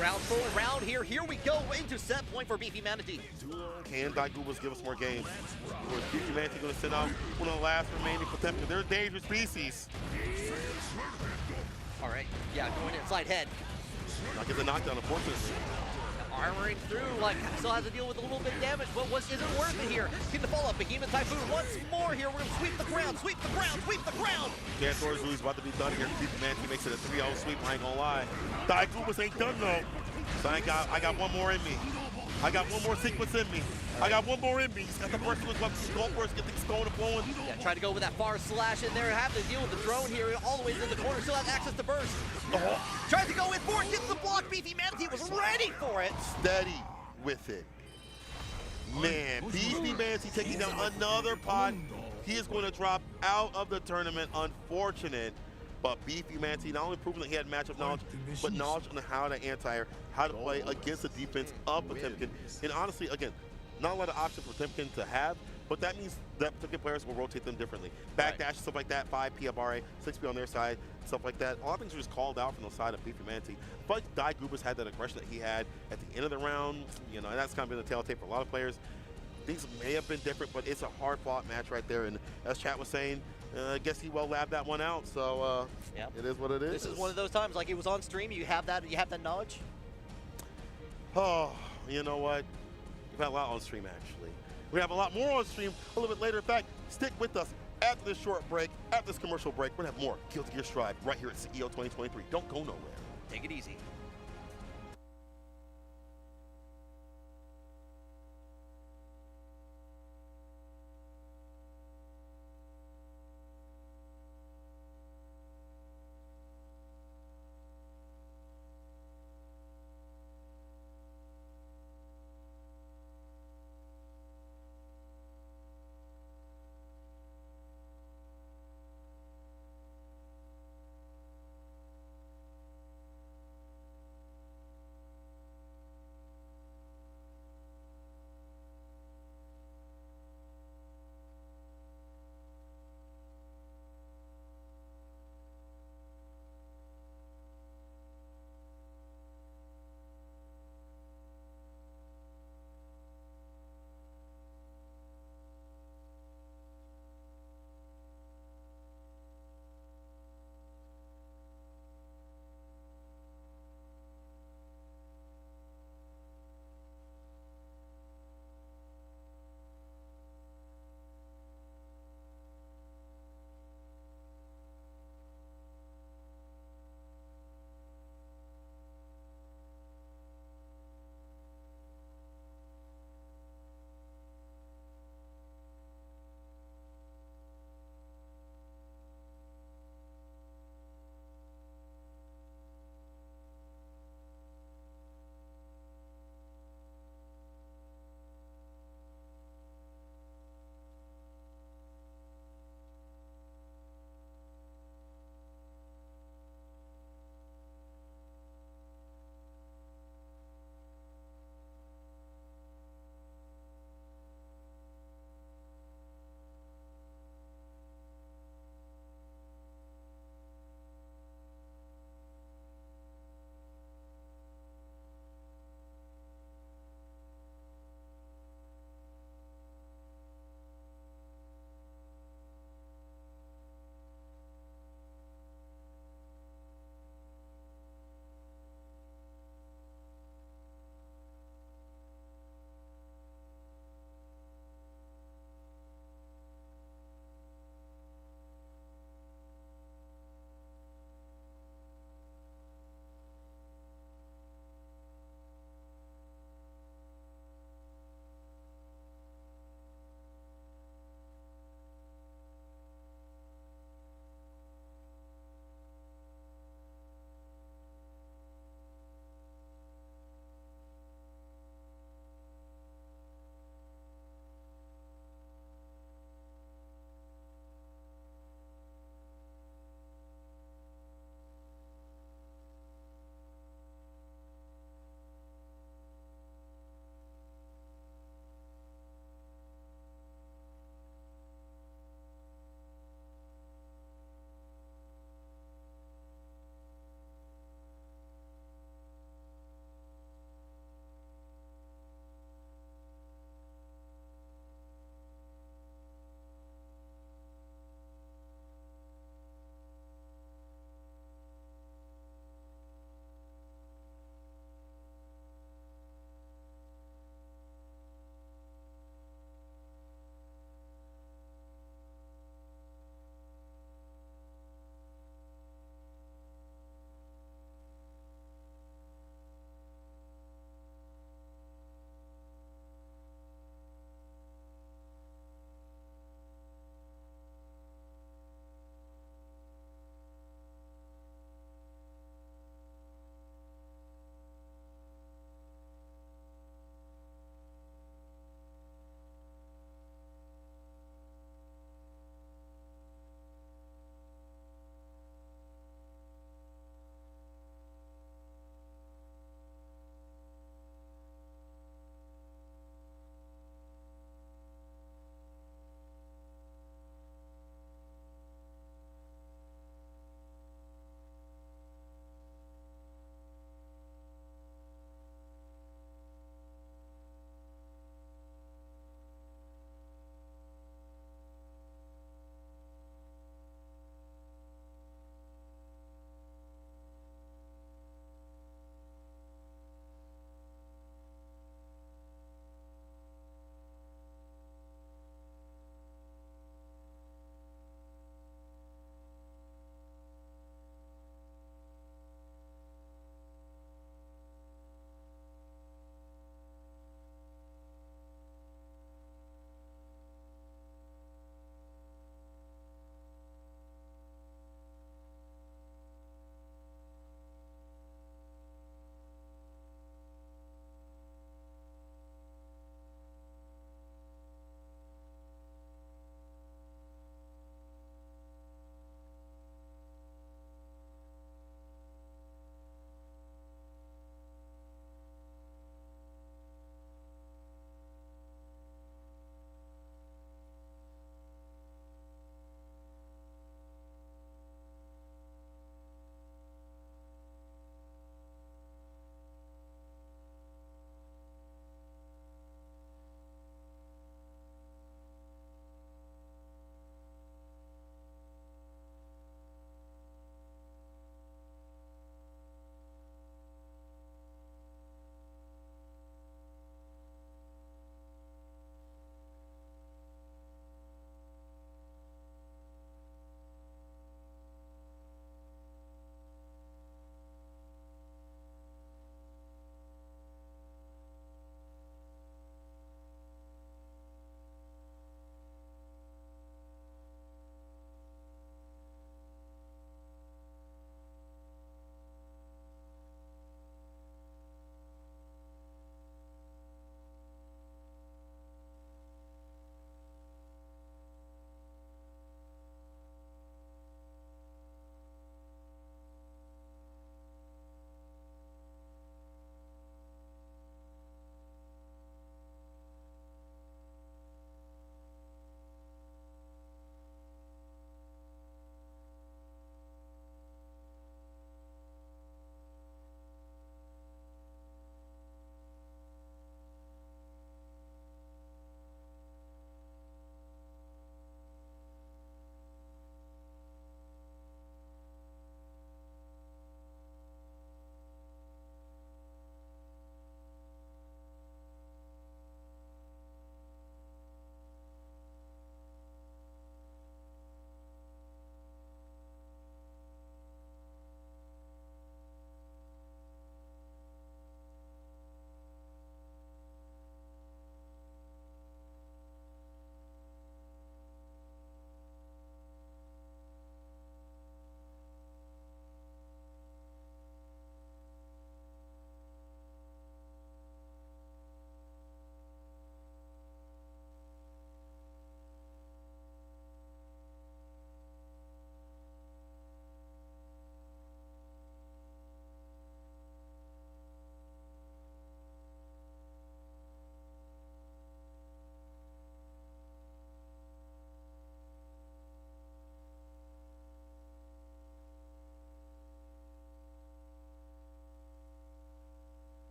[SPEAKER 2] Round 4, round here. Here we go into set point for Beefy Manatee.
[SPEAKER 1] Can Daigoopers give us more games? Or is Beefy Manatee going to send out one of the last remaining Potemkin? They're a dangerous species.
[SPEAKER 2] All right, yeah, going inside head.
[SPEAKER 1] Not get the knockdown, unfortunately.
[SPEAKER 2] Armoring through, like, still has to deal with a little bit of damage, but isn't worth it here. Get the follow-up, Behemoth Typhoon once more here. We're gonna sweep the ground, sweep the ground, sweep the ground.
[SPEAKER 1] Jantor's Louis about to be done here. Beefy Manatee makes it a 3-0 sweep, I ain't gonna lie. Daigoopers ain't done though. So I got one more in me. I got one more sequence in me. I got one more in me. He's got the burst with gold burst, get things going and flowing.
[SPEAKER 2] Yeah, try to go with that far slash in there. Have to deal with the drone here all the way to the corner. Still has access to burst. Tries to go in for it, gets the block. Beefy Manatee was ready for it.
[SPEAKER 1] Steady with it. Man, Beefy Manatee taking down another pot. He is going to drop out of the tournament. Unfortunate. But Beefy Manatee not only proving that he had matchup knowledge, but knowledge on how to anti-air, how to play against the defense of Potemkin. And honestly, again, not a lot of options for Potemkin to have, but that means that Potemkin players will rotate them differently. Backdash, stuff like that, 5P of RA, 6P on their side, stuff like that. A lot of things are just called out from the side of Beefy Manatee. But Daigoopers had that aggression that he had at the end of the round, you know, and that's kind of been the telltale for a lot of players. Things may have been different, but it's a hard-fought match right there. And as chat was saying, I guess he well labbed that one out. So
[SPEAKER 2] yeah,
[SPEAKER 1] it is what it is.
[SPEAKER 2] This is one of those times, like it was on stream. You have that knowledge.
[SPEAKER 1] Oh, you know what? We've had a lot on stream, actually. We have a lot more on stream a little bit later. In fact, stick with us after this short break, after this commercial break. We're going to have more Guilty Gear Strive right here at CEO 2023. Don't go nowhere.
[SPEAKER 2] Take it easy.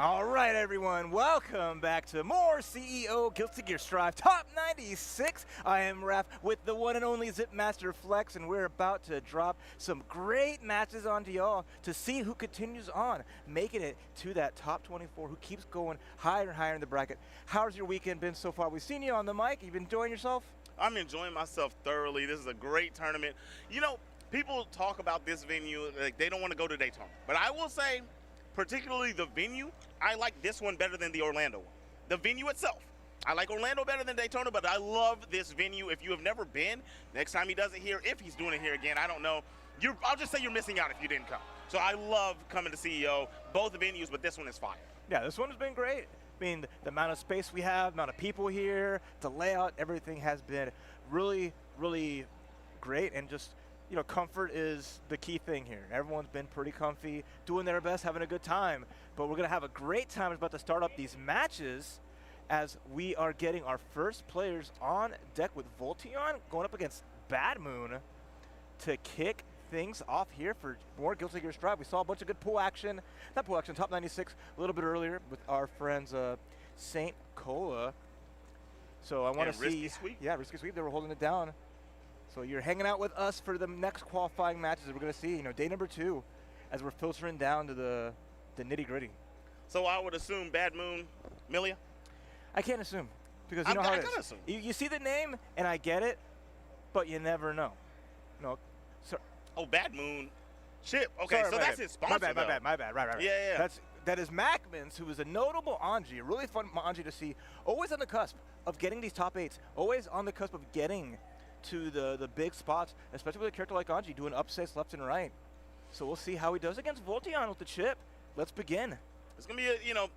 [SPEAKER 4] All right, everyone, welcome back to more CEO Guilty Gear Strive Top 96. I am Raph with the one and only Zipmaster Flex, and we're about to drop some great matches onto y'all to see who continues on, making it to that top 24, who keeps going higher and higher in the bracket. How's your weekend been so far? We've seen you on the mic. You been enjoying yourself?
[SPEAKER 5] I'm enjoying myself thoroughly. This is a great tournament. You know, people talk about this venue like they don't want to go to Daytona, but I will say, particularly the venue, I like this one better than the Orlando one. The venue itself. I like Orlando better than Daytona, but I love this venue. If you have never been, next time he does it here, if he's doing it here again, I don't know. I'll just say you're missing out if you didn't come. So I love coming to CEO, both venues, but this one is fire. Yeah,
[SPEAKER 4] this one has been great. I mean, the amount of space we have, amount of people here, the layout, everything has been really, really great, and just, you know, comfort is the key thing here. Everyone's been pretty comfy, doing their best, having a good time. But we're going to have a great time. We're about to start up these matches as we are getting our first players on deck with Volteon going up against BadMoon to kick things off here for more Guilty Gear Strive. We saw a bunch of good pool action. Not pool action, top 96 a little bit earlier with our friends St. Cola. So I want to see.
[SPEAKER 5] Risky Sweep.
[SPEAKER 4] Yeah, Risky Sweep. They were holding it down. So you're hanging out with us for the next qualifying matches that we're going to see, you know, day number 2 as we're filtering down to the nitty-gritty.
[SPEAKER 5] So I would assume BadMoon, Milia?
[SPEAKER 4] I can't assume, because you know how it is.
[SPEAKER 5] Assume.
[SPEAKER 4] You see the name, and I get it, but you never know. No.
[SPEAKER 5] Oh, BadMoon. Chip. Okay, so that's his sponsor.
[SPEAKER 4] My bad. Right.
[SPEAKER 5] Yeah.
[SPEAKER 4] That is Macmans, who is a notable Anji, a really fun Anji to see, always on the cusp of getting these top 8s, always on the cusp of getting to the big spots, especially with a character like Anji doing upsets left and right. So we'll see how he does against Volteon with the chip. Let's begin.
[SPEAKER 5] It's going to be, you know,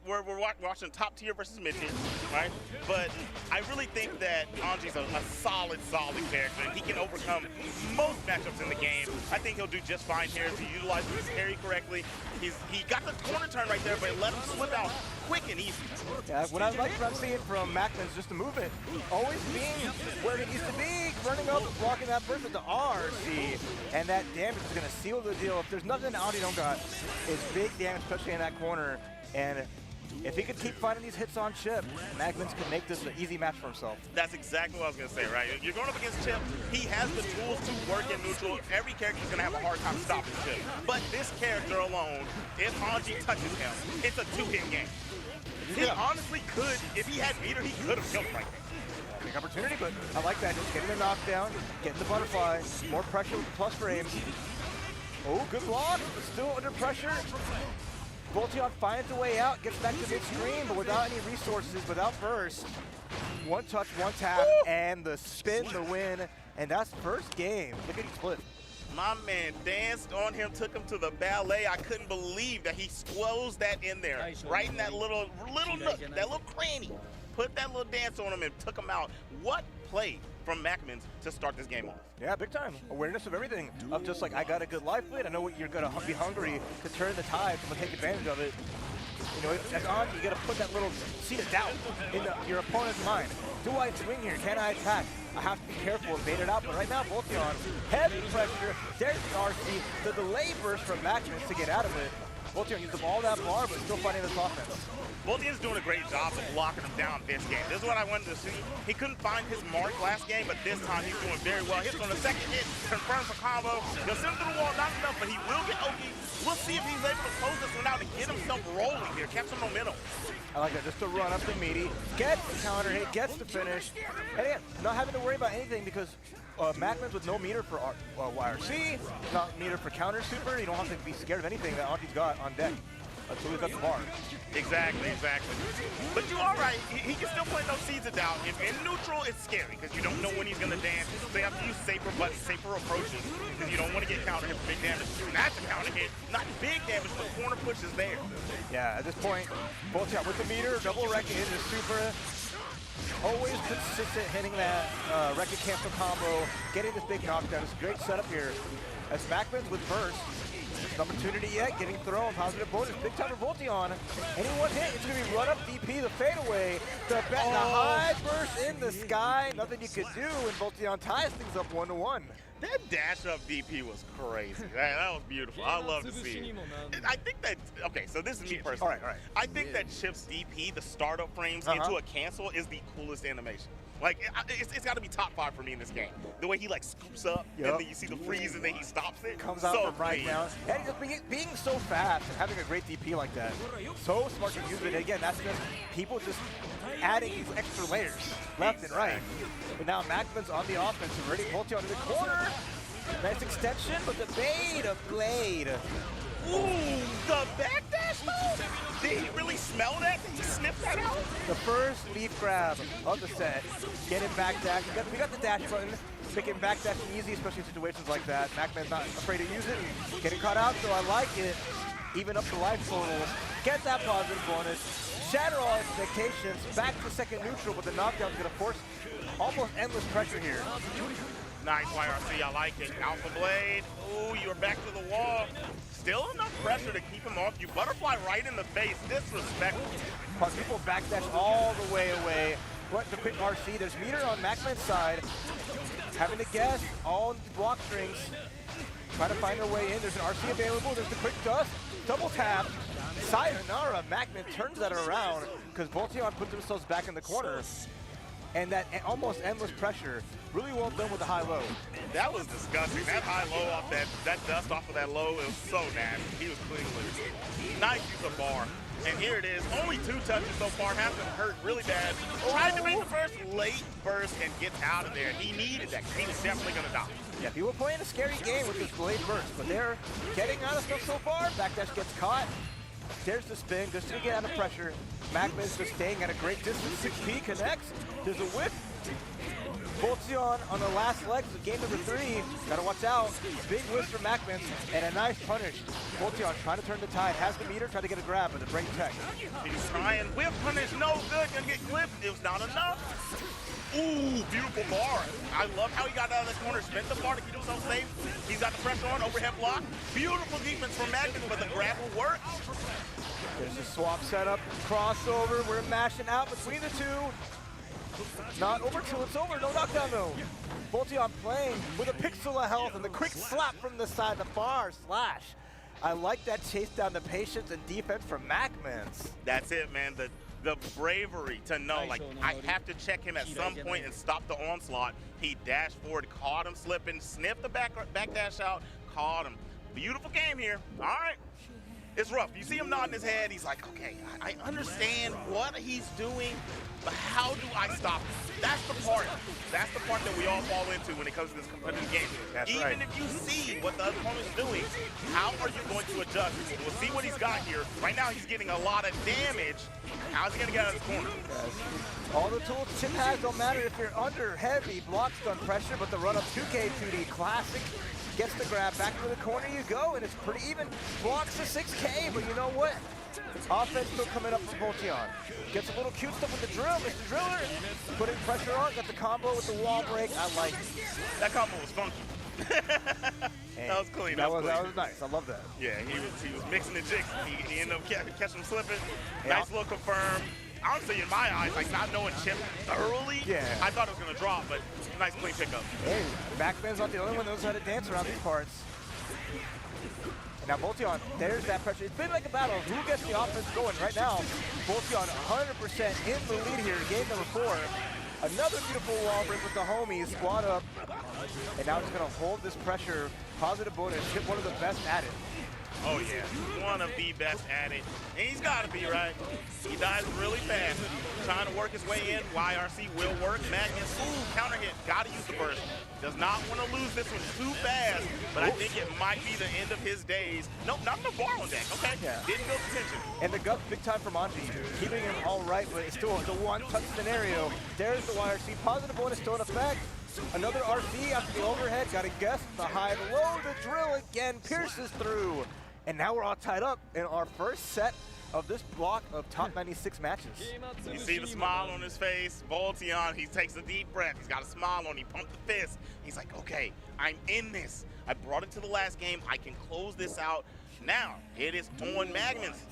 [SPEAKER 5] we're watching top tier versus mid tier, right? But I really think that Anji's a solid character. He can overcome most matchups in the game. I think he'll do just fine here if he utilizes his carry correctly. He got the corner turn right there, but let him slip out quick and easy.
[SPEAKER 4] Yeah, what I like from seeing from Macmans is just the movement. Always being where he needs to be, running up and blocking that person to RC. And that damage is going to seal the deal. If there's nothing that Anji don't got, it's big damage, especially in that corner. And if he could keep finding these hits on Chip, Macmans can make this an easy match for himself.
[SPEAKER 5] That's exactly what I was going to say, right? You're going up against Chip. He has the tools to work in neutral. Every character is going to have a hard time stopping Chip. But this character alone, if Anji touches him, it's a 2-hit game. He honestly could, if he had meter, he could have killed him right there.
[SPEAKER 4] Big opportunity, but I like that. Just getting the knockdown, getting the butterfly, more pressure with the plus frames. Oh, good block, but still under pressure. Volteon finds a way out, gets back to midstream, but without any resources, without burst. One touch, one tap, and the spin, the win, and that's first game. Look at him split.
[SPEAKER 5] My man danced on him, took him to the ballet. I couldn't believe that he squoze that in there, right in that little nook, that little cranny. Put that little dance on him and took him out. What play from Macmans to start this game off?
[SPEAKER 4] Yeah, big time. Awareness of everything. Of just like, I got a good life lead. I know you're going to be hungry to turn the tide, so I'm going to take advantage of it. You know, as Anji, you got to put that little seed of doubt in your opponent's mind. Do I swing here? Can I attack? I have to be careful and bait it out. But right now, Volteon, heavy pressure. There's the RC. The delay burst from Macmans to get out of it. Volteon used up all that bar, but still fighting this offense.
[SPEAKER 5] Volteon's doing a great job of blocking him down this game. This is what I wanted to see. He couldn't find his mark last game, but this time he's doing very well. Hits on the second hit, confirms a combo. He'll send him through the wall, not enough, but he will get Oki. We'll see if he's able to close this one out and get himself rolling here, catch some momentum.
[SPEAKER 4] I like that, just to run up the meaty, gets the counter hit, gets the finish. And again, not having to worry about anything because Macmans with no meter for YRC, not meter for counter super. You don't have to be scared of anything that Anji's got on deck until he's got the bar.
[SPEAKER 5] Exactly. But you are right. He can still play those seeds of doubt. If in neutral, it's scary because you don't know when he's going to dance. So you have to use safer buttons, safer approaches because you don't want to get counter hit for big damage. That's a counter hit. Not big damage, but corner push is there.
[SPEAKER 4] Yeah, at this point, Volteon with the meter, double wreck it into super. Always consistent hitting that wreck-it cancel combo, getting this big knockdown. It's a great setup here. As Macmans with burst. An opportunity yet, getting thrown, positive bonus, big time for Volteon. Any one hit, it's going to be run up DP, the fadeaway, the high burst in the sky, nothing you could do, and Volteon ties things up 1-1.
[SPEAKER 5] That dash up DP was crazy. That was beautiful. I love to see it. And I think that, okay, so this is me personally.
[SPEAKER 4] All right.
[SPEAKER 5] I think that Chip's DP, the startup frames into a cancel, is the coolest animation. Like, it's got to be top 5 for me in this game. The way he, like, scoops up, and then you see the freeze, and then he stops it.
[SPEAKER 4] Comes out from right down. And just being so fast and having a great DP like that. So smart to use it. And again, that's just people just adding these extra layers left and right. But now Macman's on the offense, already Volteon to the corner. Nice extension, but the bait of Blade.
[SPEAKER 5] Ooh, the backdash though? Did he really smell that? Did he sniff that out?
[SPEAKER 4] The first leaf grab of the set. Getting backdash. We got the dash button. Making backdashing easy, especially in situations like that. Macman's not afraid to use it. Getting caught out, so I like it. Even up the life totals. Get that positive bonus. Shatter all expectations. Back to second neutral, but the knockdown is going to force almost endless pressure here.
[SPEAKER 5] Nice YRC, I like it. Alpha Blade. Ooh, you're back to the wall. Still enough pressure to keep him off you. Butterfly right in the face. Disrespectful.
[SPEAKER 4] People backdash all the way away. What the quick RC. There's meter on Macman's side. Having to guess all the block strings. Trying to find their way in. There's an RC available. There's the quick dust. Double tap. Sayonara. Macman turns that around because Volteon put themselves back in the corner. And that almost endless pressure. Really well done with the high-low.
[SPEAKER 5] That was disgusting. That high-low off that dust off of that low, it was so nasty. He was clean loose. Nice use of bar. And here it is. Only 2 touches so far. Has been hurt really bad. Tried to make the first late burst and gets out of there. He needed that. He was definitely going to die.
[SPEAKER 4] Yeah, people playing a scary game with this blade burst, but they're getting out of stuff so far. Backdash gets caught. There's the spin, just to get out of pressure. Macman's just staying at a great distance. 6P connects. There's a whip. Volteon on the last legs of game number 3. Gotta watch out. Big whiff from Macman and a nice punish. Volteon trying to turn the tide. Has the meter, trying to get a grab, but the break tech.
[SPEAKER 5] He's trying. Whip punish, no good. Gonna get clipped. It was not enough. Ooh, beautiful bar. I love how he got out of the corner, spent the bar to keep himself safe. He's got the pressure on, overhead block. Beautiful defense from Macman, but the grab will work.
[SPEAKER 4] There's a swap setup, crossover. We're mashing out between the two. Not over till it's over. No knockdown though. Volteon playing with a pixel of health and the quick slap from the side, the bar slash. I like that chase down the patience and defense from Macman's.
[SPEAKER 5] That's it, man. The bravery to know, like, I have to check him at some point and stop the onslaught. He dashed forward, caught him slipping, sniffed the back dash out, caught him. Beautiful game here. All right. It's rough. You see him nodding his head. He's like, okay, I understand what he's doing, but how do I stop him? That's the part that we all fall into when it comes to this competitive game.
[SPEAKER 4] That's
[SPEAKER 5] Even
[SPEAKER 4] right.
[SPEAKER 5] if you see what the opponent's doing, how are you going to adjust? We'll see what he's got here. Right now, he's getting a lot of damage. How's he going to get out of this corner?
[SPEAKER 4] Yes. All the tools Chip has don't matter if you're under heavy block stun pressure, but the run up 2K 2D classic. Gets the grab, back into the corner you go, and it's pretty even. Blocks the 6K, but you know what? Offense still coming up from Volteon. Gets a little cute stuff with the drill, Mr. Driller. Putting pressure on, got the combo with the wall break. I like it.
[SPEAKER 5] That combo was funky. That was clean.
[SPEAKER 4] That was nice. I love that.
[SPEAKER 5] Yeah, he was mixing the jigs. He ended up catching him slipping. Nice little confirm. Honestly, in my eyes, like not knowing Chip thoroughly, I thought it was going to drop, but nice clean pickup.
[SPEAKER 4] Hey, Macman's not the only one that knows how to dance around these parts. And now Volteon, there's that pressure. It's been like a battle. Who gets the offense going right now? Volteon 100% in the lead here, game number 4. Another beautiful wall break with the homies, squad up. And now he's going to hold this pressure. Positive bonus, Chip one of the best at it.
[SPEAKER 5] Oh yeah, one of the best at it. And he's got to be, right? He dies really fast. Trying to work his way in. YRC will work. Magnus, ooh, counter hit. Got to use the burst. Does not want to lose this one too fast, but I think it might be the end of his days. Nope, not the bar on deck, okay?
[SPEAKER 4] Yeah.
[SPEAKER 5] Didn't build the tension.
[SPEAKER 4] And the guts big time for Manji. Keeping him all right, but it's still the one-touch scenario. There's the YRC. Positive bonus still in effect. Another RC after the overhead. Got to guess the high, the low, the drill again. Pierces through. And now we're all tied up in our first set of this block of top 96 matches.
[SPEAKER 5] You see the smile on his face. Volteon, he takes a deep breath. He's got a smile on him. He pumped the fist. He's like, okay, I'm in this. I brought it to the last game. I can close this out. Now, it is on Magman's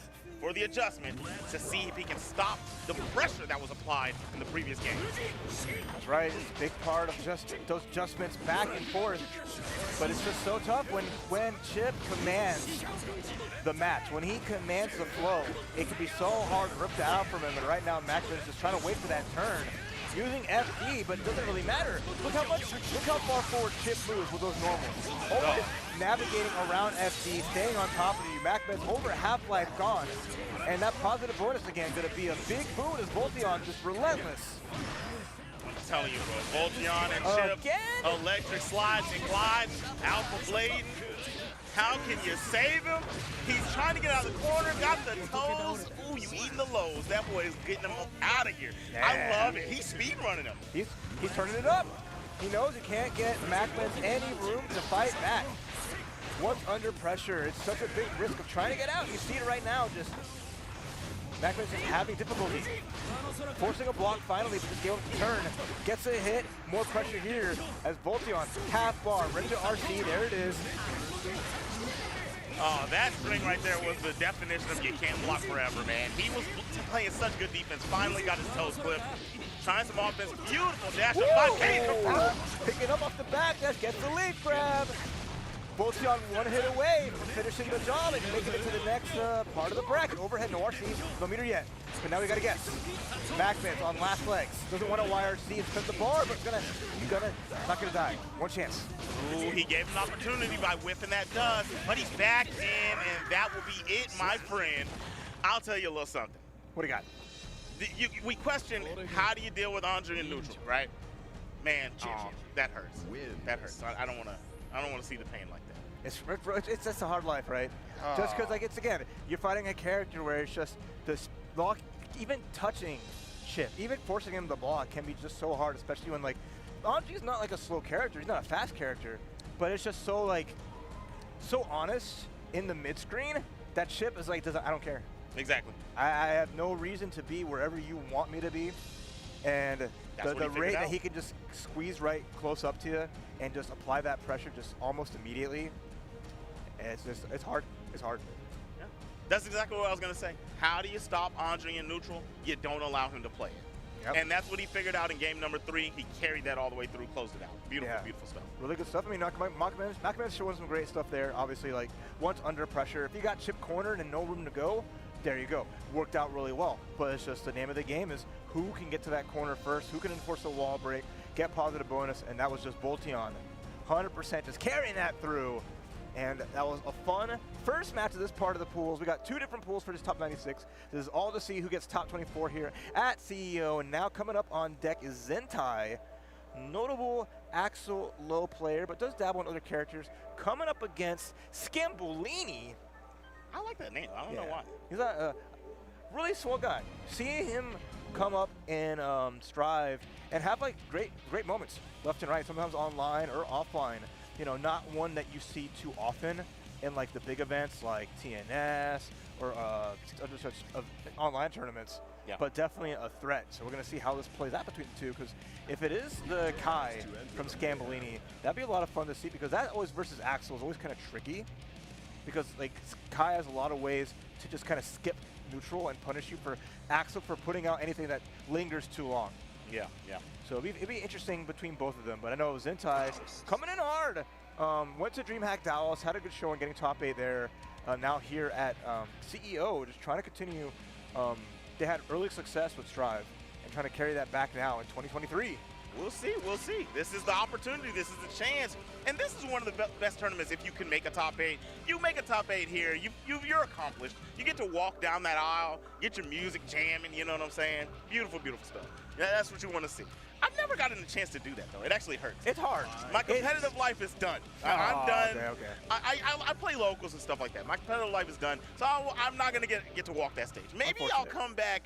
[SPEAKER 5] for the adjustment to see if he can stop the pressure that was applied in the previous game.
[SPEAKER 4] That's right. It's a big part of just those adjustments back and forth. But it's just so tough when Chip commands the match, when he commands the flow, it can be so hard to rip that out from him. And right now, Macman's just trying to wait for that turn, using FD, but it doesn't really matter. Look how far forward Chip moves with those normals. Always navigating around FD, staying on top of you. Macman's over half-life gone. And that positive bonus again going to be a big boon as Volteon just relentless.
[SPEAKER 5] I'm telling you, bro. Volteon and Chip, electric slides and glides, alpha blade. How can you save him? He's trying to get out of the corner, got the toes. Ooh, you eating the lows. That boy is getting him out of here.
[SPEAKER 4] Yeah.
[SPEAKER 5] I love it. He's speed running him.
[SPEAKER 4] He's turning it up. He knows he can't get Macman's any room to fight back. Once under pressure, it's such a big risk of trying to get out. You see it right now, just Macman's just having difficulty. Forcing a block finally, but just able to turn. Gets a hit, more pressure here as Volteon, half bar, ready to RC, there it is.
[SPEAKER 5] Oh, that string right there was the definition of you can't block forever, man. He was playing such good defense, finally got his toes clipped. Trying some offense, beautiful dash up 5K confirmed.
[SPEAKER 4] Picking up off the back, dash gets the lead grab. Volteon one hit away from finishing the job and making it to the next part of the bracket. Overhead, no RC, no meter yet. But now we gotta guess. Macman's on last legs. Doesn't want to YRC and spin the bar, but not gonna die. One chance.
[SPEAKER 5] Ooh, he gave him an opportunity by whipping that dust, but he's back in, and that will be it, my friend. I'll tell you a little something.
[SPEAKER 4] What do you got?
[SPEAKER 5] We question how do you deal with Andre in neutral, right? Man, that hurts. That hurts. I don't want to see the pain like that.
[SPEAKER 4] It's just a hard life, right? Just because, like, it's again, you're fighting a character where it's just this block, even touching Chip, even forcing him to block can be just so hard, especially when, like, Andre's not like a slow character, he's not a fast character, but it's just so, like, so honest in the mid screen that Chip is like, I don't care.
[SPEAKER 5] Exactly.
[SPEAKER 4] I have no reason to be wherever you want me to be, and the rate that he can just squeeze right close up to you and just apply that pressure just almost immediately. And it's hard. It's hard.
[SPEAKER 5] Yeah. That's exactly what I was gonna say. How do you stop Andre in neutral? You don't allow him to play it. Yep. And that's what he figured out in game number 3. He carried that all the way through, closed it out. Beautiful, beautiful stuff.
[SPEAKER 4] Really good stuff. I mean, Macman's showing some great stuff there. Obviously, like, once under pressure, if you got Chip cornered and no room to go, there you go. Worked out really well. But it's just the name of the game is who can get to that corner first, who can enforce a wall break, get positive bonus, and that was just Volteon. 100% just carrying that through. And that was a fun first match of this part of the pools. We got 2 different pools for this top 96. This is all to see who gets top 24 here at CEO. And now coming up on deck is Zentai, notable Axel low player, but does dabble in other characters. Coming up against Scambellini.
[SPEAKER 5] I like that name. I don't know why.
[SPEAKER 4] He's a really swell guy. Seeing him come up in Strive and have like great moments left and right, sometimes online or offline. You know, not one that you see too often in like the big events like TNS or other such online tournaments, but definitely a threat. So we're going to see how this plays out between the two, because if it is the Kai from Scambellini, that'd be a lot of fun to see, because that always versus Axel is always kind of tricky, because like Kai has a lot of ways to just kind of skip neutral and punish you for Axel for putting out anything that lingers too long.
[SPEAKER 5] Yeah.
[SPEAKER 4] So it'd be interesting between both of them, but I know Zentai coming in hard. Went to DreamHack Dallas, had a good showing, getting top 8 there. Now here at CEO, just trying to continue. They had early success with Strive and trying to carry that back now in 2023.
[SPEAKER 5] We'll see. This is the opportunity. This is the chance. And this is one of the best tournaments if you can make a top 8. You make a top 8 here, you're accomplished. You get to walk down that aisle, get your music jamming, you know what I'm saying? Beautiful, beautiful stuff. Yeah, that's what you want to see. I've never gotten a chance to do that, though. It actually hurts.
[SPEAKER 4] It's hard.
[SPEAKER 5] My competitive life is done. I'm done.
[SPEAKER 4] Okay.
[SPEAKER 5] I play locals and stuff like that. My competitive life is done, so I'm not going to get to walk that stage. Maybe I'll come back,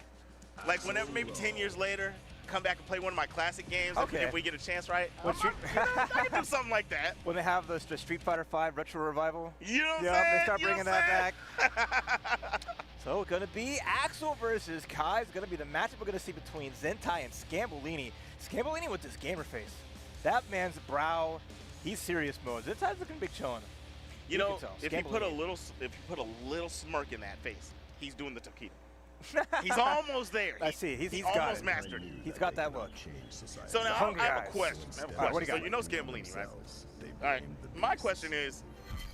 [SPEAKER 5] like, whenever, maybe 10 years later, come back and play one of my classic games if we get a chance, right? I can do something like that.
[SPEAKER 4] When they have the Street Fighter V Retro Revival.
[SPEAKER 5] You know what I'm saying?
[SPEAKER 4] They start bringing that back. So it's going to be Axel versus Kai. It's going to be the matchup we're going to see between Zentai and Scambellini. Scambellini with this gamer face. That man's brow, he's serious mode. Zentai's looking big chillin'.
[SPEAKER 5] You know, if you put a little smirk in that face, he's doing the taquito. He's almost there.
[SPEAKER 4] I see. He's got
[SPEAKER 5] almost
[SPEAKER 4] it.
[SPEAKER 5] mastered it.
[SPEAKER 4] He's got that look.
[SPEAKER 5] So now
[SPEAKER 4] Hungry
[SPEAKER 5] I have a
[SPEAKER 4] eyes.
[SPEAKER 5] question.
[SPEAKER 4] What do you got?
[SPEAKER 5] So you know Scambellini, right? All right. My question is,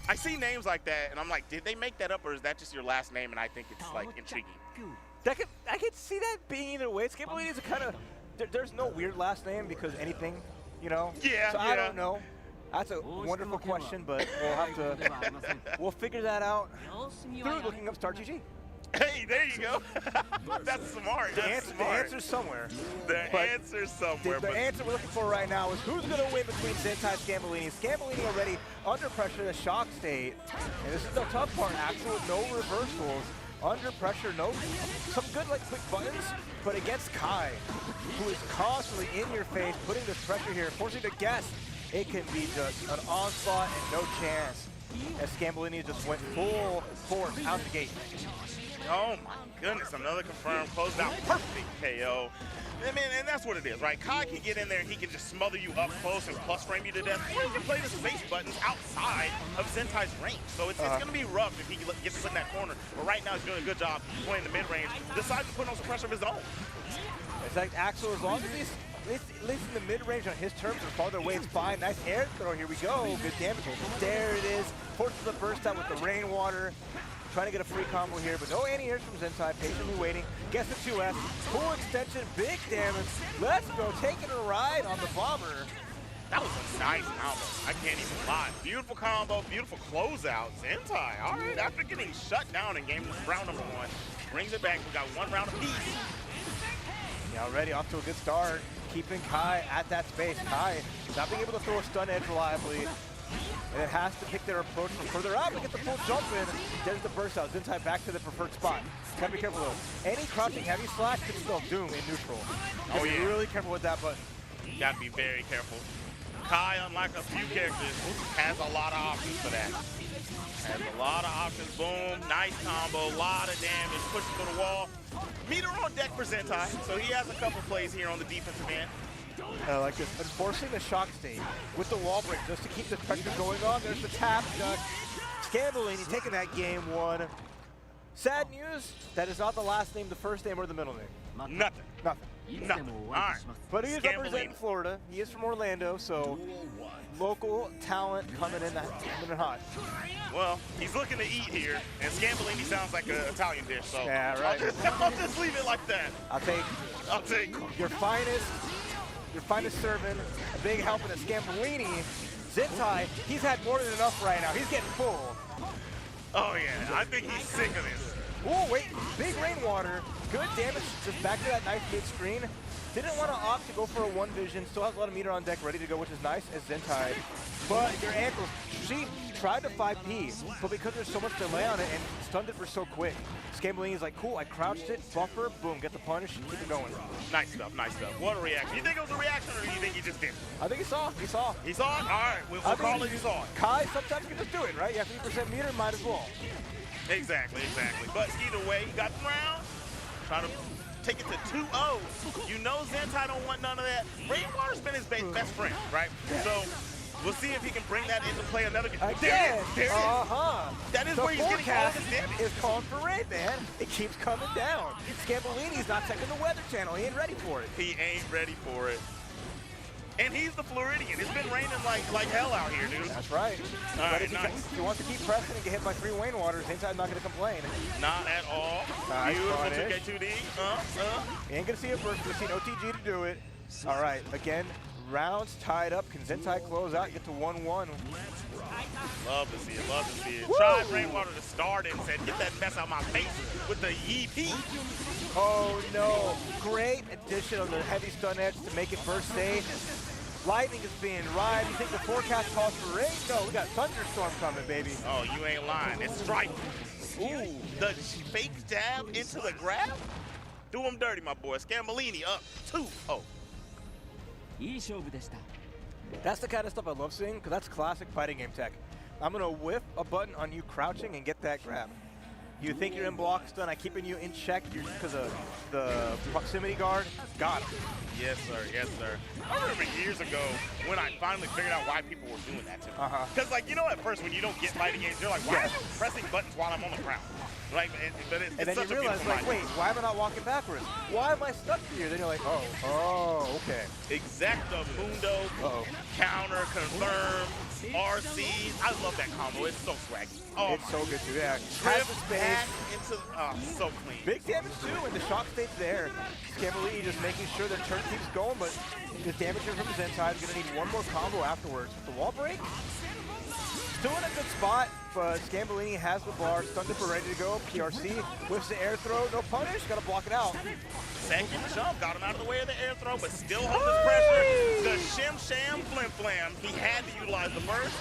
[SPEAKER 5] I see names like that, and I'm like, did they make that up, or is that just your last name? And I think it's like intriguing.
[SPEAKER 4] I could see that being either way. Scambellini is a kind of there's no weird last name because anything, you know.
[SPEAKER 5] Yeah.
[SPEAKER 4] So I don't know. That's a wonderful question, but we'll have to we'll figure that out through looking up Star GG.
[SPEAKER 5] Hey, there you go. That's smart.
[SPEAKER 4] The answer's somewhere.
[SPEAKER 5] The answer's somewhere.
[SPEAKER 4] The answer we're looking for right now is who's going to win between Zentai and Scambellini. Scambellini already under pressure, the shock state. And this is the tough part, Axel, no reversals. Under pressure, some good like quick buttons, but against Kai, who is constantly in your face, putting this pressure here, forcing to guess. It can be just an onslaught and no chance. As Scambellini just went full force out the gate.
[SPEAKER 5] Oh my goodness, another confirmed, closed out, perfect KO. I mean, and that's what it is, right? Kai can get in there and he can just smother you up close and plus frame you to death. Or he can play the space buttons outside of Zentai's range. So it's going to be rough if he gets put in that corner. But right now he's doing a good job playing the mid-range. Decides to put on some pressure of his own.
[SPEAKER 4] It's like Axel, as long as he's at least in the mid-range on his terms and farther away, it's fine. Nice air throw, here we go. Good damage. There it is. Forces the burst out with the rainwater. Trying to get a free combo here, but no anti-airs from Zentai, patiently waiting. Gets the 2S, full extension, big damage. Let's go, taking a ride on the bomber.
[SPEAKER 5] That was a nice combo. I can't even lie. Beautiful combo, beautiful closeout. Zentai, all right, after getting shut down in round number 1, brings it back. We got 1 round apiece.
[SPEAKER 4] Yeah, already off to a good start. Keeping Kai at that space. Kai not being able to throw a stun edge reliably. And it has to pick their approach from further out to get the full jump in. There's the burst out. Zentai back to the preferred spot. Gotta be careful though. Any crouching heavy slash could spell doom in neutral.
[SPEAKER 5] Oh
[SPEAKER 4] be
[SPEAKER 5] yeah.
[SPEAKER 4] Really careful with that button.
[SPEAKER 5] Gotta be very careful. Kai, unlike a few characters, has a lot of options for that. Has a lot of options. Boom, nice combo, a lot of damage, pushes through the wall. Meter on deck for Zentai, so he has a couple plays here on the defensive end.
[SPEAKER 4] Like this, enforcing the shock state with the wall break just to keep the pressure going on. There's the tap. Scambellini taking that game 1. Sad news, that is not the last name, the first name, or the middle name.
[SPEAKER 5] Nothing.
[SPEAKER 4] Nothing.
[SPEAKER 5] All right.
[SPEAKER 4] But he is representing Florida. He is from Orlando, so local talent coming in hot.
[SPEAKER 5] Well, he's looking to eat here, and Scambellini sounds like an Italian dish, so
[SPEAKER 4] yeah, right.
[SPEAKER 5] I'll just leave it like that.
[SPEAKER 4] I'll take your finest servant, a big helping at Scambellini. Zentai, he's had more than enough right now. He's getting full.
[SPEAKER 5] Oh yeah, I think he's sick of this.
[SPEAKER 4] Oh wait, big rainwater. Good damage, just back to that nice mid-screen. Didn't want to opt to go for a 1 vision. Still has a lot of meter on deck ready to go, which is nice as Zentai. But your ankles, she tried to 5P, but because there's so much delay on it and stunned it for so quick, Scambellini's like, cool, I crouched it, buffer, boom, get the punish, keep it going.
[SPEAKER 5] Nice stuff, nice stuff. What a reaction. You think it was a reaction, or do you think he just did it?
[SPEAKER 4] I think he saw.
[SPEAKER 5] He saw it? All right, we'll call it he saw it.
[SPEAKER 4] Kai sometimes can just do it, right? You have 3% meter, might as well.
[SPEAKER 5] Exactly. But either way, he got the round. Trying to take it to 2-0. You know Zentai don't want none of that. Rainwater's been his best friend, right? Yeah. So we'll see if he can bring that into play another game.
[SPEAKER 4] Again.
[SPEAKER 5] There it is. That is where he's getting all his damage.
[SPEAKER 4] Is calling for rain, man. It keeps coming down. Scambellini's not checking the weather channel. He ain't ready for it.
[SPEAKER 5] He ain't ready for it. And he's the Floridian. It's been raining like hell out here, dude.
[SPEAKER 4] That's right.
[SPEAKER 5] All right,
[SPEAKER 4] if
[SPEAKER 5] nice.
[SPEAKER 4] he wants to keep pressing and get hit by 3 rainwaters, Zentai's not going to complain.
[SPEAKER 5] Not at all.
[SPEAKER 4] Nice.
[SPEAKER 5] Beautiful 2K2D.
[SPEAKER 4] He ain't going to see a burst. We've seen OTG to do it. All right, again, rounds tied up. Can Zentai close out, get to 1-1?
[SPEAKER 5] Love to see it, Woo! Tried rainwater to start it and said, get that mess out of my face with the EP.
[SPEAKER 4] Oh no, great addition of the heavy stun edge to make it burst safe. Lightning is being ride. You think the forecast calls for rain? No, we got thunderstorm coming, baby.
[SPEAKER 5] Oh, you ain't lying. It's striking. Ooh, the fake jab into the grab? Do him dirty, my boy. Scambellini up 2-0.
[SPEAKER 4] That's the kind of stuff I love seeing, because that's classic fighting game tech. I'm going to whiff a button on you crouching and get that grab. You think you're in block stun, I'm keeping you in check because of the proximity guard. Got him.
[SPEAKER 5] Yes, sir. Yes, sir. I remember years ago when I finally figured out why people were doing that to me. Because, like, you know, at first when you don't get fighting games, you're like, why are you pressing buttons while I'm on the ground? Like, but it's
[SPEAKER 4] and then
[SPEAKER 5] such
[SPEAKER 4] you realize,
[SPEAKER 5] a
[SPEAKER 4] like,
[SPEAKER 5] idea.
[SPEAKER 4] wait, why am I not walking backwards? Why am I stuck here? Then you're like, oh, okay.
[SPEAKER 5] Exacto Mundo, counter, confirm, RC. I love that combo. It's so swaggy. Oh,
[SPEAKER 4] it's so good too. Yeah.
[SPEAKER 5] Trip
[SPEAKER 4] Has the space.
[SPEAKER 5] into, so clean.
[SPEAKER 4] Big damage too, and the shock state's there. Scambellini just making sure the turn keeps going, but the damage here from Zentai is going to need one more combo afterwards. The wall break, still in a good spot, but Scambellini has the bar, stun dipper ready to go. PRC whiffs the air throw, no punish, got to block it out.
[SPEAKER 5] Second jump, got him out of the way of the air throw, but still holding his pressure. The shim sham flim flam, he had to utilize the burst.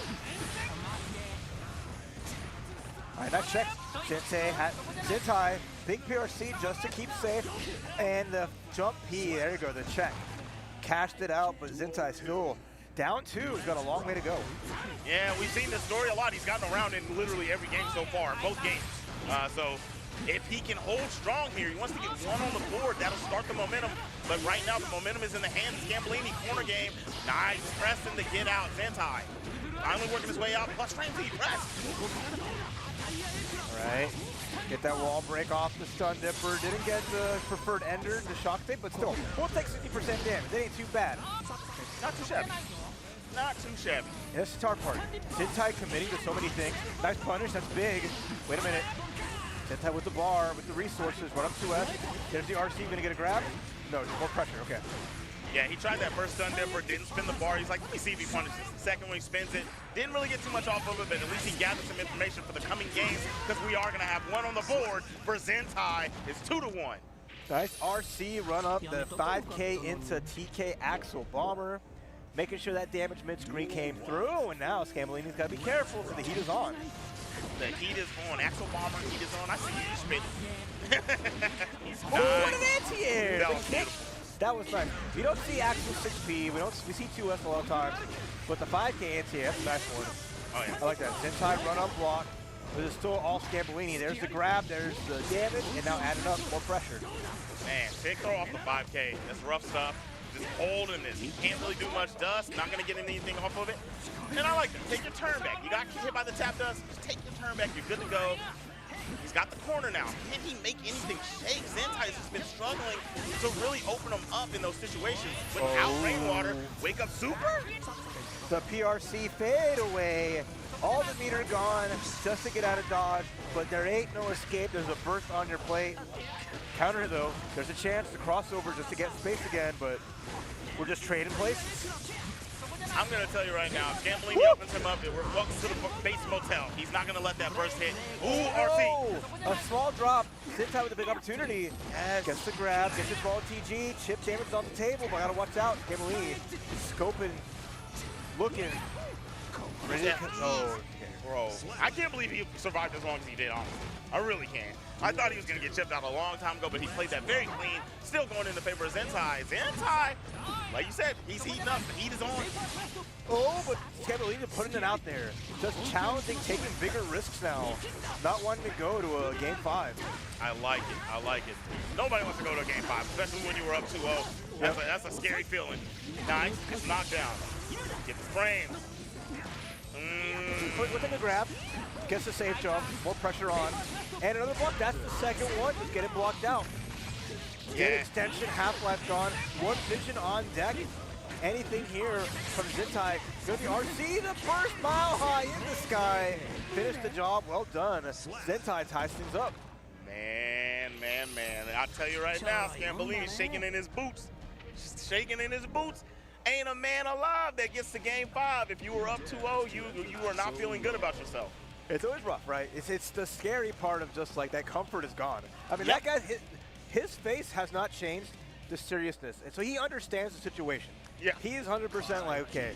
[SPEAKER 4] All right, that checks. Zentai, big PRC just to keep safe, and the jump P, there you go, the check. Cashed it out, but Zentai still down 2. He's got a long way to go.
[SPEAKER 5] Yeah, we've seen this story a lot. He's gotten around in literally every game so far, both games. So if he can hold strong here, he wants to get one on the board. That'll start the momentum. But right now, the momentum is in the hands of Scambellini. Corner game. Nice pressing to get out. Zentai finally working his way out. Plus frame to press.
[SPEAKER 4] All right. Get that wall break off the stun dipper. Didn't get the preferred ender, the shock tape, but still, we'll take 60% damage. That ain't too bad.
[SPEAKER 5] Not too shabby. Not too shabby.
[SPEAKER 4] And that's the hard part. Zentai committing to so many things. Nice punish, that's big. Wait a minute. Zentai with the bar, with the resources, run up 2S. There's the RC, gonna get a grab? No, just more pressure, okay.
[SPEAKER 5] Yeah, he tried that first stun dipper, didn't spin the bar. He's like, let me see if he punishes. The second one, he spins it. Didn't really get too much off of it, but at least he gathered some information for the coming games, because we are gonna have one on the board for Zentai. It's 2-1.
[SPEAKER 4] Nice RC run up the 5K into TK Axel Bomber. Making sure that damage mid-screen came through, and now Scambellini's got to be careful because the heat is on.
[SPEAKER 5] The heat is on. Axel Bomber, heat is on. I see you spitting.
[SPEAKER 4] Oh, what an anti-air!
[SPEAKER 5] That was beautiful.
[SPEAKER 4] That was nice. We don't see Axel 6P. We see 2S a lot of times, but the 5K anti-air, that's a nice one.
[SPEAKER 5] Oh, yeah.
[SPEAKER 4] I like that. Zentai run up block, but it's still all Scambellini. There's the grab, there's the damage, and now adding up more pressure.
[SPEAKER 5] Man, take throw off the 5K. That's rough stuff. Just holding this. He can't really do much dust. Not going to get anything off of it. And I like that. Take your turn back. You got hit by the tap dust. Just take your turn back. You're good to go. He's got the corner now. Can he make anything shake? Zentai's just been struggling to really open him up in those situations. Without rainwater, wake up super?
[SPEAKER 4] The PRC fade away. All the meter gone just to get out of dodge, but there ain't no escape. There's a burst on your plate. Counter though, there's a chance to cross over just to get space again, but we're just trading places.
[SPEAKER 5] I'm going to tell you right now, Scambellini opens him up. We're welcome to the base motel. He's not going to let that burst hit. Ooh, RC.
[SPEAKER 4] A small drop. Zentai with a big opportunity. Yes. Gets the grab, gets his ball TG. Chip damage is on the table, but gotta watch out. Scambellini scoping, looking. Ready to
[SPEAKER 5] Bro, I can't believe he survived as long as he did, honestly. I really can't. I thought he was going to get chipped out a long time ago, but he played that very clean. Still going in the favor of Zentai. Zentai, like you said, he's heating up. The heat is on.
[SPEAKER 4] Oh, but Scambellini putting it out there. Just challenging, taking bigger risks now. Not wanting to go to a game 5.
[SPEAKER 5] I like it. I like it. Nobody wants to go to a game 5, especially when you were up 2-0. That's a scary feeling. Nice. It's knocked down. Get the frame.
[SPEAKER 4] Within the grab, gets a safe jump, more pressure on, and another block. That's the second one. Just get it blocked out.
[SPEAKER 5] Yeah.
[SPEAKER 4] Get extension, half-life gone, one vision on deck. Anything here from Zentai. Go to the RC, the first mile high in the sky. Finish the job, well done. Zentai ties things up.
[SPEAKER 5] Man. I'll tell you right now, Scambellini shaking in his boots. Shaking in his boots. Ain't a man alive that gets to game 5. If you were up 2-0, you are not feeling good about yourself.
[SPEAKER 4] It's always rough, right? It's the scary part of just like that comfort is gone. I mean,
[SPEAKER 5] Yep.
[SPEAKER 4] that guy, his face has not changed the seriousness. And so he understands the situation.
[SPEAKER 5] Yeah.
[SPEAKER 4] He is 100% like, okay,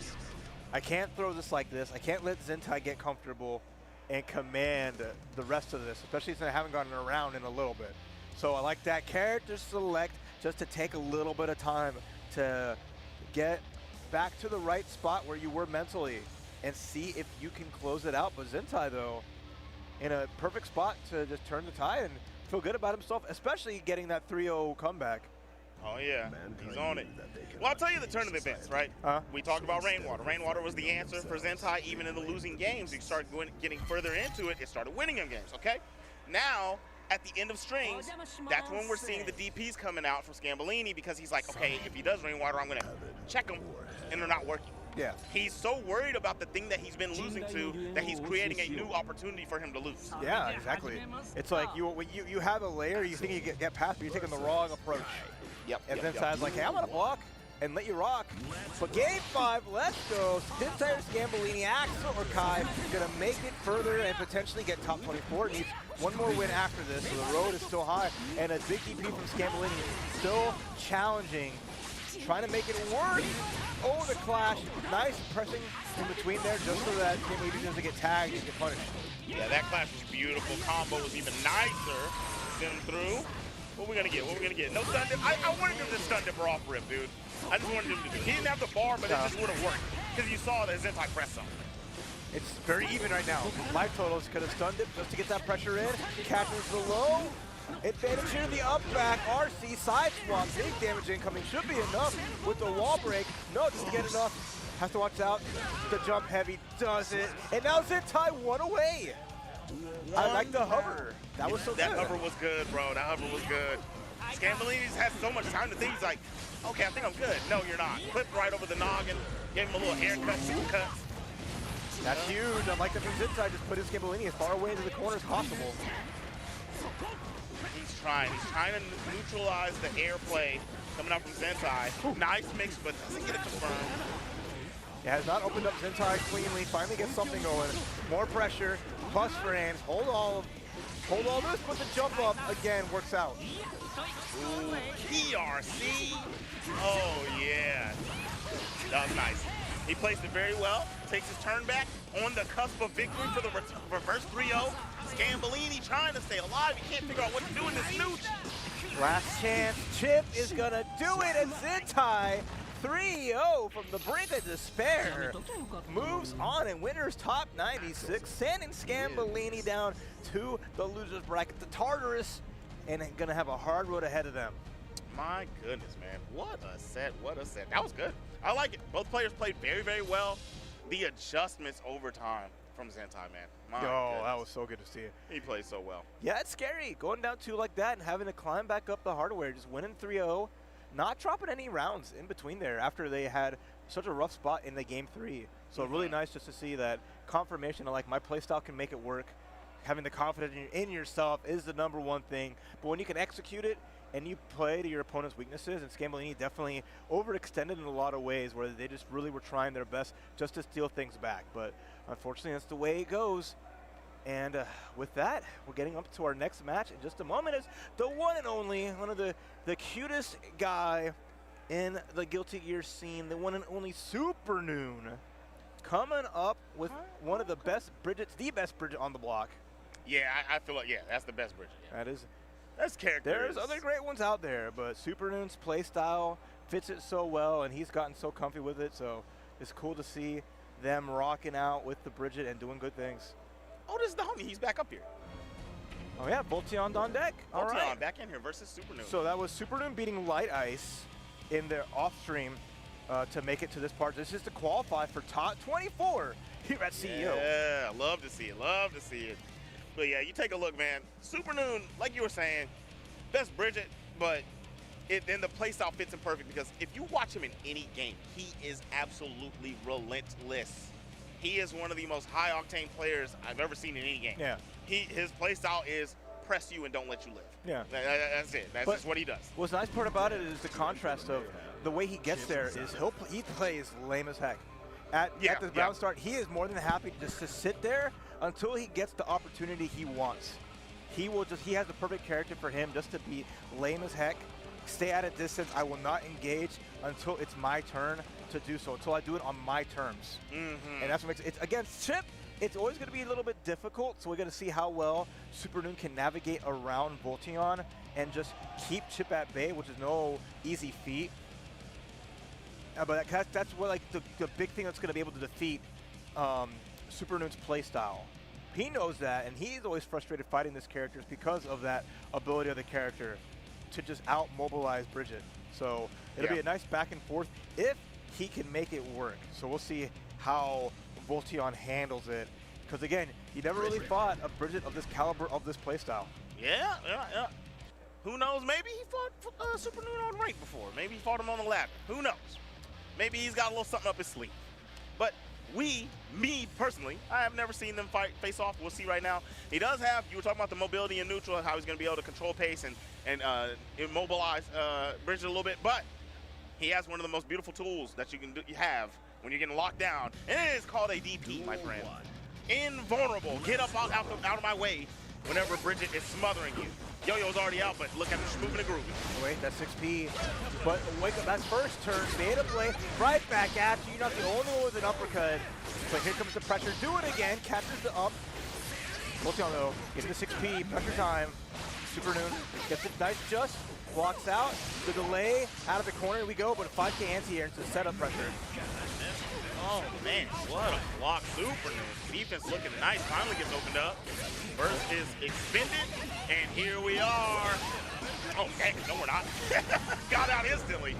[SPEAKER 4] I can't throw this like this. I can't let Zentai get comfortable and command the rest of this, especially since I haven't gotten around in a little bit. So I like that character select just to take a little bit of time to get back to the right spot where you were mentally and see if you can close it out. But Zentai, though, in a perfect spot to just turn the tide and feel good about himself, especially getting that 3-0 comeback.
[SPEAKER 5] Oh, yeah, he's on it. Well, I'll tell you the turn of the events, right? We talked about Rainwater. Rainwater was the answer for Zentai. Even in the losing games, you start getting further into it, it started winning them games, okay? Now, at the end of strings, that's when we're seeing the DPs coming out for Scambellini because he's like, okay, if he does Rainwater, I'm going to check him, and they're not working.
[SPEAKER 4] Yeah.
[SPEAKER 5] He's so worried about the thing that he's been losing to that he's creating a new opportunity for him to lose.
[SPEAKER 4] Yeah, exactly. It's like you have a layer, you think you get past, but you're taking the wrong approach.
[SPEAKER 5] Yep.
[SPEAKER 4] And then Zentai like, hey, I'm gonna block and let you rock. But game 5, let's go. Tentative Scambellini, Axel or Kai gonna make it further and potentially get top 24. Needs one more win after this, so the road is still high. And a big DP from Scambellini, still challenging, trying to make it work. Oh, the clash. Nice pressing in between there just so that Scambellini doesn't get tagged and get punished.
[SPEAKER 5] Yeah, that clash was beautiful. Combo was even nicer. Send him through. What are we gonna get? What are we gonna get? No stun dip. I wanted him to stun dip or off rip, dude. I just wanted him to do. He didn't have the bar, but it just would have worked. Because you saw that Zentai press him.
[SPEAKER 4] It's very even right now. Life totals could have stunned it just to get that pressure in. Catches the low. Advantage here to the up back. RC side swap. Big damage incoming. Should be enough with the wall break. No, doesn't get enough. Has to watch out. The jump heavy does it. And now Zentai one away. I like the hover. That was so good.
[SPEAKER 5] That hover was good, bro. That hover was good. Scambellini's had so much time to think. He's like, okay, I think I'm good. No, you're not. Clipped right over the noggin. Gave him a little haircut, super cuts.
[SPEAKER 4] That's huge. I like that from Zentai. Just put his Scambellini as far away into the corner as possible.
[SPEAKER 5] He's trying to neutralize the airplay coming out from Zentai. Nice mix, but doesn't get it confirmed.
[SPEAKER 4] It has not opened up Zentai cleanly. Finally gets something going. More pressure, plus frames. Hold all this, but the jump up again works out.
[SPEAKER 5] Ooh, PRC. Oh yeah, that was nice. He placed it very well. Takes his turn back on the cusp of victory for the reverse 3-0. Scambellini trying to stay alive. He can't figure out what to do in this nooch.
[SPEAKER 4] Last chance. Chip is gonna do it, and Zentai 3-0 from the brink of despair. Moves on and winners top 96, sending Scambellini down to the losers bracket, the Tartarus, and gonna have a hard road ahead of them.
[SPEAKER 5] My goodness, man. What a set, what a set. That was good. I like it. Both players played very, very well. The adjustments over time from Zentai, man. My goodness.
[SPEAKER 4] That was so good to see.
[SPEAKER 5] He played so well.
[SPEAKER 4] Yeah, it's scary going down 2 like that and having to climb back up the hardware, just winning 3-0. Not dropping any rounds in between there after they had such a rough spot in the game 3. So really nice just to see that confirmation of like my playstyle can make it work. Having the confidence in yourself is the #1 thing. But when you can execute it and you play to your opponent's weaknesses, and Scambellini definitely overextended in a lot of ways where they just really were trying their best just to steal things back. But unfortunately, that's the way it goes. And with that, we're getting up to our next match in just a moment. Is the one and only, one of the cutest guy in the Guilty Gear scene, the one and only Super Noon, coming up with one of the best Bridgets, the best Bridget on the block.
[SPEAKER 5] Yeah, I feel like, yeah, that's the best Bridget. Yeah. That's character.
[SPEAKER 4] There's other great ones out there, but Super Noon's play style fits it so well, and he's gotten so comfy with it, so it's cool to see them rocking out with the Bridget and doing good things.
[SPEAKER 5] Oh, this is the homie. He's back up here.
[SPEAKER 4] Oh, yeah, Volteon on deck. All right.
[SPEAKER 5] Volteon back in here versus Super Noon.
[SPEAKER 4] So that was Super Noon beating Light Ice in their off-stream to make it to this part. This is to qualify for top 24 here at CEO.
[SPEAKER 5] Yeah, love to see it. Love to see it. But, yeah, you take a look, man. Super Noon, like you were saying, best Bridget, but then the playstyle fits him perfect because if you watch him in any game, he is absolutely relentless. He is one of the most high-octane players I've ever seen in any game.
[SPEAKER 4] Yeah.
[SPEAKER 5] His playstyle is press you and don't let you live.
[SPEAKER 4] Yeah.
[SPEAKER 5] That's it. That's just what he does.
[SPEAKER 4] What's nice part about it is the contrast of the way he gets there is he plays lame as heck. At the ground start, he is more than happy just to sit there until he gets the opportunity he wants. He has the perfect character for him just to be lame as heck, stay at a distance. I will not engage until it's my turn to do so, until I do it on my terms. And that's what makes it. Against Chip, it's always going to be a little bit difficult, so we're going to see how well Super Noon can navigate around Volteon and just keep Chip at bay, which is no easy feat. But that's what, like, the big thing that's going to be able to defeat Super Noon's playstyle. He knows that, and he's always frustrated fighting this character because of that ability of the character to just out-mobilize Bridget. So it'll be a nice back and forth if he can make it work. So we'll see how Volteon handles it. Because again, he never really fought a Bridget of this caliber of this playstyle.
[SPEAKER 5] Yeah. Who knows? Maybe he fought Super Noon on rank before. Maybe he fought him on the ladder. Who knows? Maybe he's got a little something up his sleeve. But me personally, I have never seen them face off. We'll see right now. He does have, you were talking about the mobility in neutral, how he's going to be able to control pace and immobilize Bridget a little bit. But he has one of the most beautiful tools that you have when you're getting locked down. And it is called a DP, my friend. Invulnerable. Get up out of my way whenever Bridget is smothering you. Yo-Yo's already out, but look at him just moving and grooving.
[SPEAKER 4] Wait, that's 6P. But wake up, that's first turn. Beta play right back at you. You're not the only one with an uppercut. But here comes the pressure. Do it again. Catches the up. Volteon though, getting the 6P. Pressure time. Super Noon gets it nice just. Blocks out. The delay out of the corner we go, but a 5K anti-air into the setup pressure.
[SPEAKER 5] Oh man, what a block. Super Noon. Defense looking nice. Finally gets opened up. Burst is expended, and here we are. Oh, dang, no we're not. Got out instantly.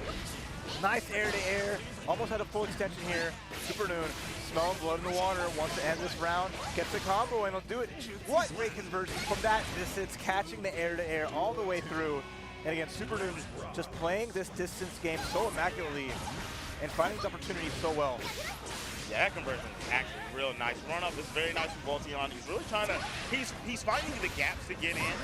[SPEAKER 4] Nice air-to-air. Almost had a full extension here. Super Noon smelling blood in the water. Wants to end this round. Gets the combo and he'll do it. What great conversion from that distance, catching the air-to-air all the way through. And again, Super Noon just playing this distance game so immaculately and finding his opportunities so well.
[SPEAKER 5] Yeah, that conversion is actually real nice. Run up is very nice from Volteon. He's really trying to, he's finding the gaps to get in.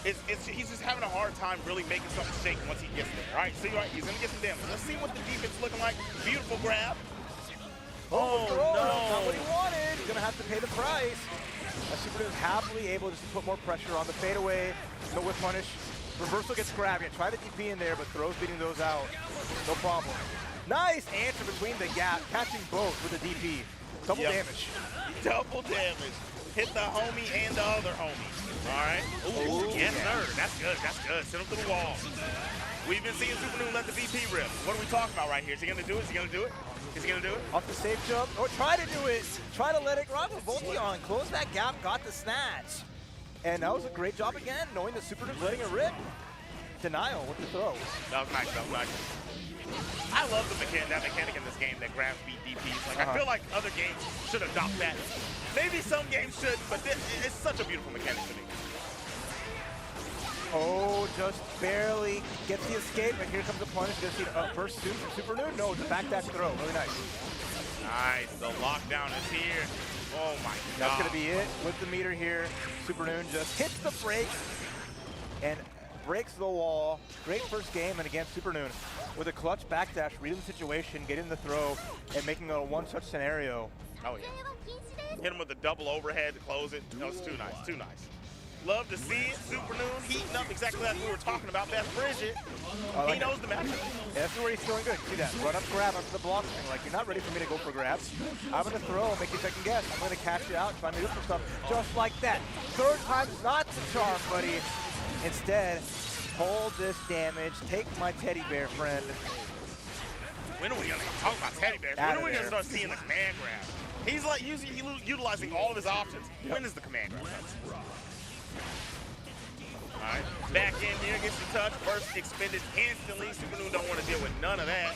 [SPEAKER 5] He's just having a hard time really making something shake once he gets there. All right, see, right, he's gonna get some damage. Let's see what the defense is looking like. Beautiful grab. Oh, no.
[SPEAKER 4] Not what he wanted. He's gonna have to pay the price. Super Noon is happily able just to put more pressure on the fadeaway. No whip punish. Reversal gets grabbed. Yeah, try the DP in there, but throws beating those out. No problem. Nice answer between the gap, catching both with a DP. Double damage.
[SPEAKER 5] Double damage. Hit the homie and the other homie. All right. Ooh, yes, sir. That's good. That's good. Send him to the wall. We've been seeing Super Noon let the VP rip. What are we talking about right here? Is he going to do it? Is he going to do it? Is he going to do it?
[SPEAKER 4] Off the safe jump. Or try to do it. Try to let it run with Volteon. Close that gap, got the snatch. And that was a great job again, knowing that Super Noon's letting it rip. Denial with the throw.
[SPEAKER 5] That was nice. That was nice. I love that mechanic in this game that grabs beat DPs. Like, I feel like other games should adopt that. Maybe some games should, but it's such a beautiful mechanic to me.
[SPEAKER 4] Oh, just barely gets the escape, and here comes the punish. Gonna see a burst soon from Super Noon. No, it's a back dash throw. Really nice.
[SPEAKER 5] Nice. The lockdown is here. Oh my god.
[SPEAKER 4] That's gonna be it with the meter here. Super Noon just hits the brakes and breaks the wall. Great first game, and again, Super Noon with a clutch backdash, reading the situation, getting the throw, and making a one-touch scenario.
[SPEAKER 5] Oh yeah. Hit him with a double overhead to close it. That was too nice, too nice. Love to see it. Super Noon heating up exactly like we were talking about. That's Bridget. He knows the matchup.
[SPEAKER 4] Yeah, that's where he's feeling good. See that? Run up, grab up to the block. And like, you're not ready for me to go for grabs. I'm going to throw, make you second guess. I'm going to catch you out, try to do some stuff just like that. Third time's not the charm, buddy. Instead, hold this damage. Take my teddy bear friend.
[SPEAKER 5] When are we going to talk about teddy bears? When are we going to start seeing the command grab? He's like utilizing all of his options. Yep. When is the command grab? All right, back in here, gets the touch. Burst expended instantly. Super Noon don't want to deal with none of that.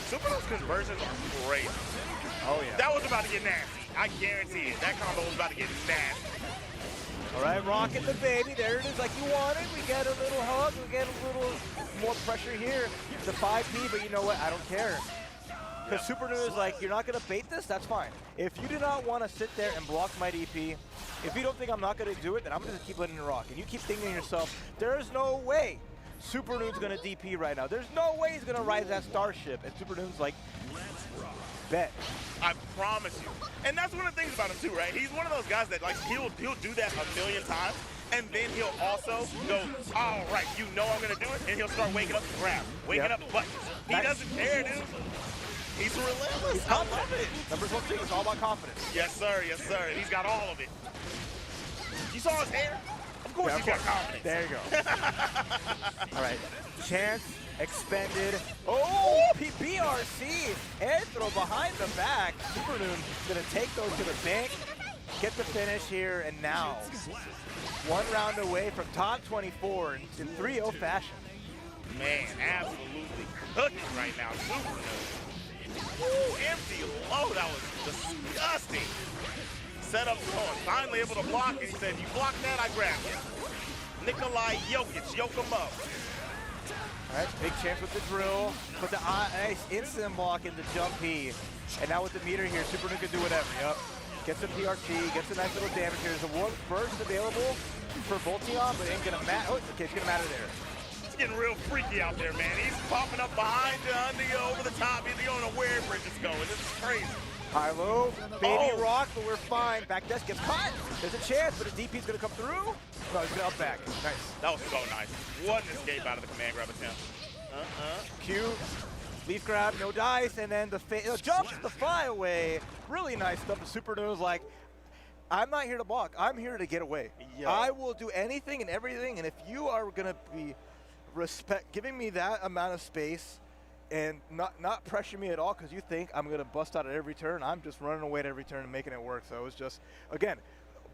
[SPEAKER 5] Super Noon's conversions are great.
[SPEAKER 4] Oh, yeah.
[SPEAKER 5] That was about to get nasty. I guarantee it. That combo was about to get nasty.
[SPEAKER 4] All right, Rocket the baby. There it is like you wanted. We get a little hug. We get a little more pressure here. The 5P, but you know what? I don't care. Because Super Noon is like, you're not going to bait this? That's fine. If you do not want to sit there and block my DP, if you don't think I'm not going to do it, then I'm going to just keep letting it rock. And you keep thinking to yourself, there's no way Super Noon's going to DP right now. There's no way he's going to rise that starship. And Super Noon's like, bet.
[SPEAKER 5] I promise you. And that's one of the things about him too, right? He's one of those guys that like he'll do that a million times, and then he'll also go, all right, you know I'm going to do it, and he'll start waking up to grab, waking up to buttons. He doesn't care, dude. He's relentless.
[SPEAKER 4] He's confident. I love it. Numbers 1 thing is all about confidence.
[SPEAKER 5] Yes, sir. Yes, sir. He's got all of it. You saw his hair? Of course he's got confidence.
[SPEAKER 4] There you go. All right. Chance expended. Oh, BRC. Air throw behind the back. Super Noon going to take those to the bank. get the finish here, and now one round away from top 24 in 3-0 fashion.
[SPEAKER 5] Man, absolutely cooking right now. Super good. Woo, empty low. That was disgusting. Setup going. Finally able to block it. He said, you block that, I grab you. Nikolai Jokic, yoke him up.
[SPEAKER 4] All right, big chance with the drill. Put the nice instant block in the jump P. And now with the meter here, Supernoon can do whatever. Yep. Gets a PRT, gets a nice little damage here. There's a one burst available for Volteon, but it ain't gonna matter. Oh, okay, it's gonna matter there.
[SPEAKER 5] It's getting real freaky out there, man. He's popping up behind you, under you, over the top. You don't know where Bridge is going. This is crazy.
[SPEAKER 4] High-low, baby rock, but we're fine. Back dash gets caught. There's a chance, but his DP's gonna come through. No, he's gonna up back. Nice.
[SPEAKER 5] That was so nice. What an escape out of the command grab attempt.
[SPEAKER 4] Q, leaf grab, no dice, and then the jump, the fly away. Really nice stuff. The Supernoon's like, I'm not here to block. I'm here to get away.
[SPEAKER 5] Yo.
[SPEAKER 4] I will do anything and everything, and if you are gonna be giving me that amount of space and not pressure me at all because you think I'm gonna bust out at every turn, I'm just running away at every turn and making it work. So it was just, again,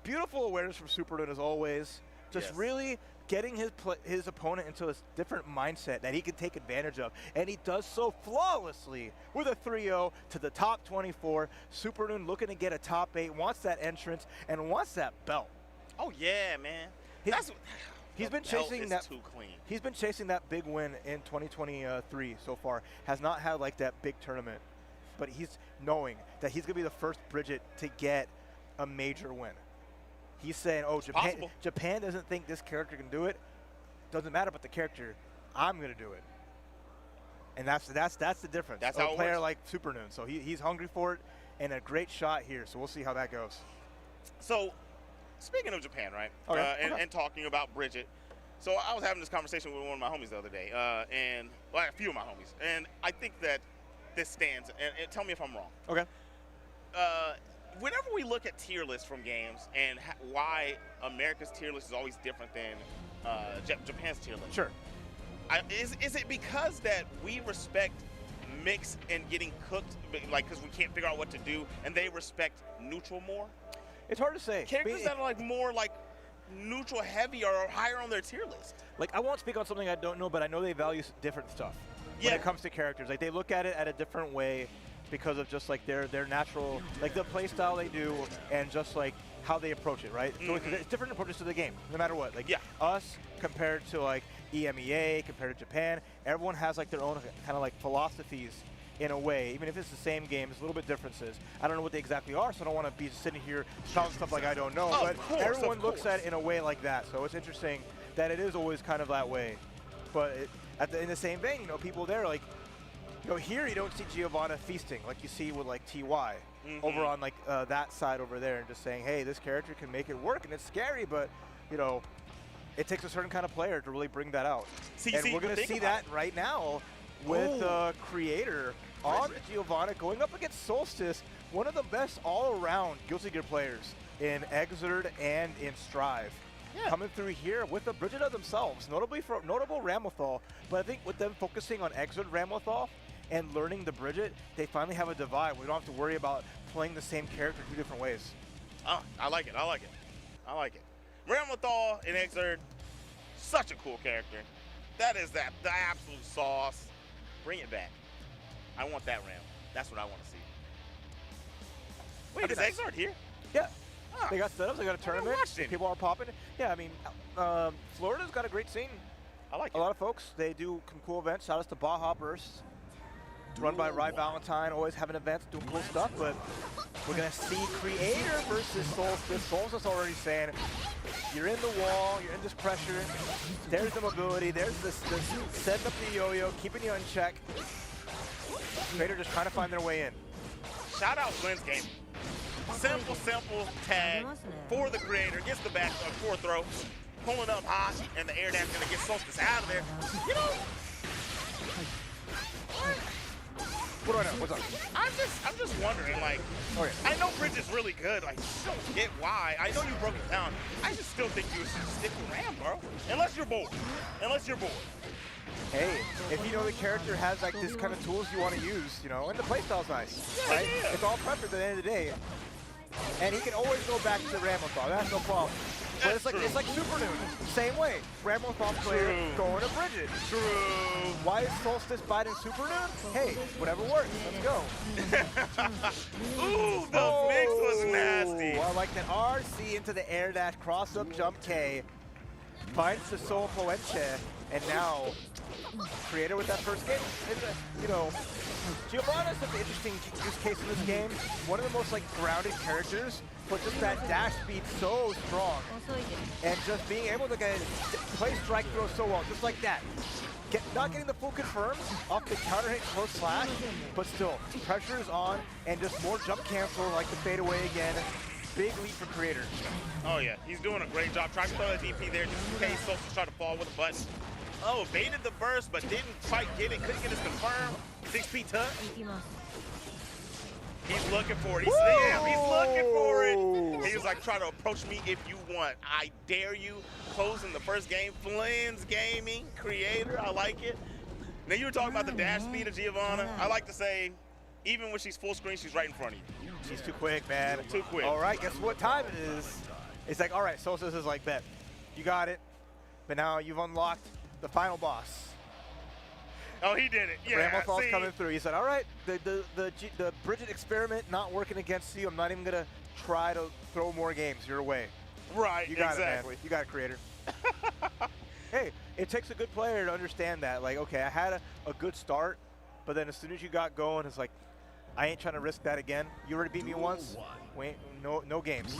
[SPEAKER 4] beautiful awareness from Supernoon as always. Just really getting his opponent into a different mindset that he can take advantage of. And he does so flawlessly with a 3-0 to the top 24. Supernoon looking to get a top 8, wants that entrance, and wants that belt.
[SPEAKER 5] Oh, yeah, man.
[SPEAKER 4] He's been chasing that.
[SPEAKER 5] Too clean.
[SPEAKER 4] He's been chasing that big win in 2023 so far. Has not had like that big tournament, but he's knowing that he's gonna be the first Bridget to get a major win. He's saying, "Oh, Japan doesn't think this character can do it. Doesn't matter about the character. I'm gonna do it." And that's the difference.
[SPEAKER 5] That's
[SPEAKER 4] of
[SPEAKER 5] how
[SPEAKER 4] a
[SPEAKER 5] it
[SPEAKER 4] player
[SPEAKER 5] works.
[SPEAKER 4] like Supernoon. So he's hungry for it, and a great shot here. So we'll see how that goes.
[SPEAKER 5] So, speaking of Japan, right? And talking about Bridget. So I was having this conversation with one of my homies the other day, and a few of my homies, and I think that this stands. And tell me if I'm wrong.
[SPEAKER 4] Okay.
[SPEAKER 5] Whenever we look at tier lists from games and why America's tier list is always different than Japan's tier list.
[SPEAKER 4] Sure.
[SPEAKER 5] Is it because that we respect mix and getting cooked, like because we can't figure out what to do, and they respect neutral more?
[SPEAKER 4] It's hard to say.
[SPEAKER 5] Characters that are like more like neutral heavy are higher on their tier list.
[SPEAKER 4] Like, I won't speak on something I don't know, but I know they value different stuff when it comes to characters. Like, they look at it at a different way because of just like their natural, like the play style they do and just like how they approach it, right? So it's different approaches to the game, no matter what. Like us compared to like EMEA, compared to Japan, everyone has like their own kind of like philosophies in a way. Even if it's the same game, there's a little bit differences. I don't know what they exactly are, so I don't want to be sitting here spouting stuff like I don't know. But everyone looks at it in a way like that. So it's interesting that it is always kind of that way. But in the same vein, you know, people there like, you know, here you don't see Giovanna feasting like you see with like TY over on like that side over there, and just saying, hey, this character can make it work, and it's scary, but you know, it takes a certain kind of player to really bring that out. And we're going to see that right now with Creator on Giovanna going up against Solstice, one of the best all-around Guilty Gear players in Xrd and in Strive. Coming through here with the Brigida themselves, notable Ramlethal, but I think with them focusing on Xrd Ramlethal and learning the Bridget, they finally have a divide. We don't have to worry about playing the same character 2 different ways.
[SPEAKER 5] Oh, I like it. I like it. I like it. Ramlethal in Xrd, such a cool character. That is the absolute sauce. Bring it back. I want that Ram. That's what I want to see. Wait, is Xrd here?
[SPEAKER 4] Yeah. They got setups, they got a tournament, people are popping. Yeah, I mean, Florida's got a great scene.
[SPEAKER 5] I like it.
[SPEAKER 4] A lot of folks, they do some cool events. Shout out to Baja Burst, run by Rye Valentine, always having events, doing cool stuff, but we're going to see Creator versus Solstice. Solstice already saying, you're in the wall, you're in this pressure, there's the mobility, there's this setting up the yo-yo, keeping you in check. Creator just trying to find their way in.
[SPEAKER 5] Shout out Glenn's Game. Simple tag for the Creator. Gets the back forward throw, pulling up hot, and the air dash gonna get Solstice out of there. You know,
[SPEAKER 4] what do I know? What's up?
[SPEAKER 5] I'm just wondering, like, I know Bridge is really good. Like, just don't get why. I know you broke it down. I just still think you should stick with Ram, bro. Unless you're bored.
[SPEAKER 4] Hey, if you know the character has like this kind of tools you want to use, you know, and the playstyle's nice, right? It's all preference at the end of the day. and he can always go back to Ramlethal. That's no problem. But it's like Super Noon. Same way. Ramlethal player going to Bridget.
[SPEAKER 5] True.
[SPEAKER 4] Why is Solstice biting Super Noon? Hey, whatever works. Let's go.
[SPEAKER 5] Ooh, the mix was nasty.
[SPEAKER 4] I like that RC into the air dash, cross up jump K. Finds the Soul Poenche, and now Creator with that first game. And, you know, Giovanna's such an interesting use case in this game. One of the most like grounded characters, but just that dash speed so strong. And just being able to play strike throw so well, just like that. Not getting the full confirm off the counter hit close slash, but still, pressure is on, and just more jump cancel like the fadeaway again. Big lead for Creator.
[SPEAKER 5] Oh yeah, he's doing a great job. Tried to throw that DP there just in case Solstice tried to fall with a button. Oh, baited the burst, but didn't quite get it. Couldn't get his confirm. 6P tuck. He's looking for it. He's looking for it. He was like, try to approach me if you want. I dare you. Closing the first game. Flins Gaming, Creator. I like it. Now you were talking about the dash speed of Giovanna. I like to say, even when she's full screen, she's right in front of you.
[SPEAKER 4] She's too quick, man.
[SPEAKER 5] Too quick.
[SPEAKER 4] All right, guess what time it is? It's like, all right, Solstice is like, bet. You got it. But now you've unlocked the final boss.
[SPEAKER 5] Oh, he did it. Yeah.
[SPEAKER 4] Ramothal's coming through. He said, all right, the Bridget experiment not working against you. I'm not even going to try to throw more games your way.
[SPEAKER 5] Right,
[SPEAKER 4] you got
[SPEAKER 5] exactly.
[SPEAKER 4] It, man. You got it, Creator. Hey, it takes a good player to understand that. Like, okay, I had a good start, but then as soon as you got going, it's like, I ain't trying to risk that again. You already beat me once. Wait, no games.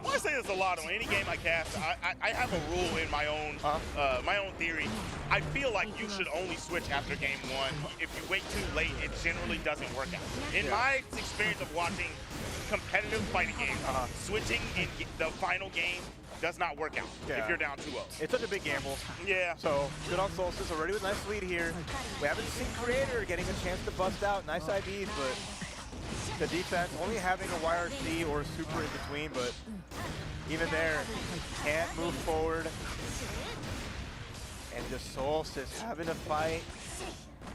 [SPEAKER 5] I say this a lot on any game I cast. I have a rule in my own theory. I feel like you should only switch after game one. If you wait too late, it generally doesn't work out. In my experience of watching competitive fighting games, switching in the final game does not work out if you're down 2-0.
[SPEAKER 4] It's such a big gamble.
[SPEAKER 5] Yeah.
[SPEAKER 4] So good on Solstice, already with a nice lead here. We haven't seen Creator getting a chance to bust out. Nice IVs, but the defense only having a YRC or super in between, but even there, can't move forward. And just Solstice having to fight.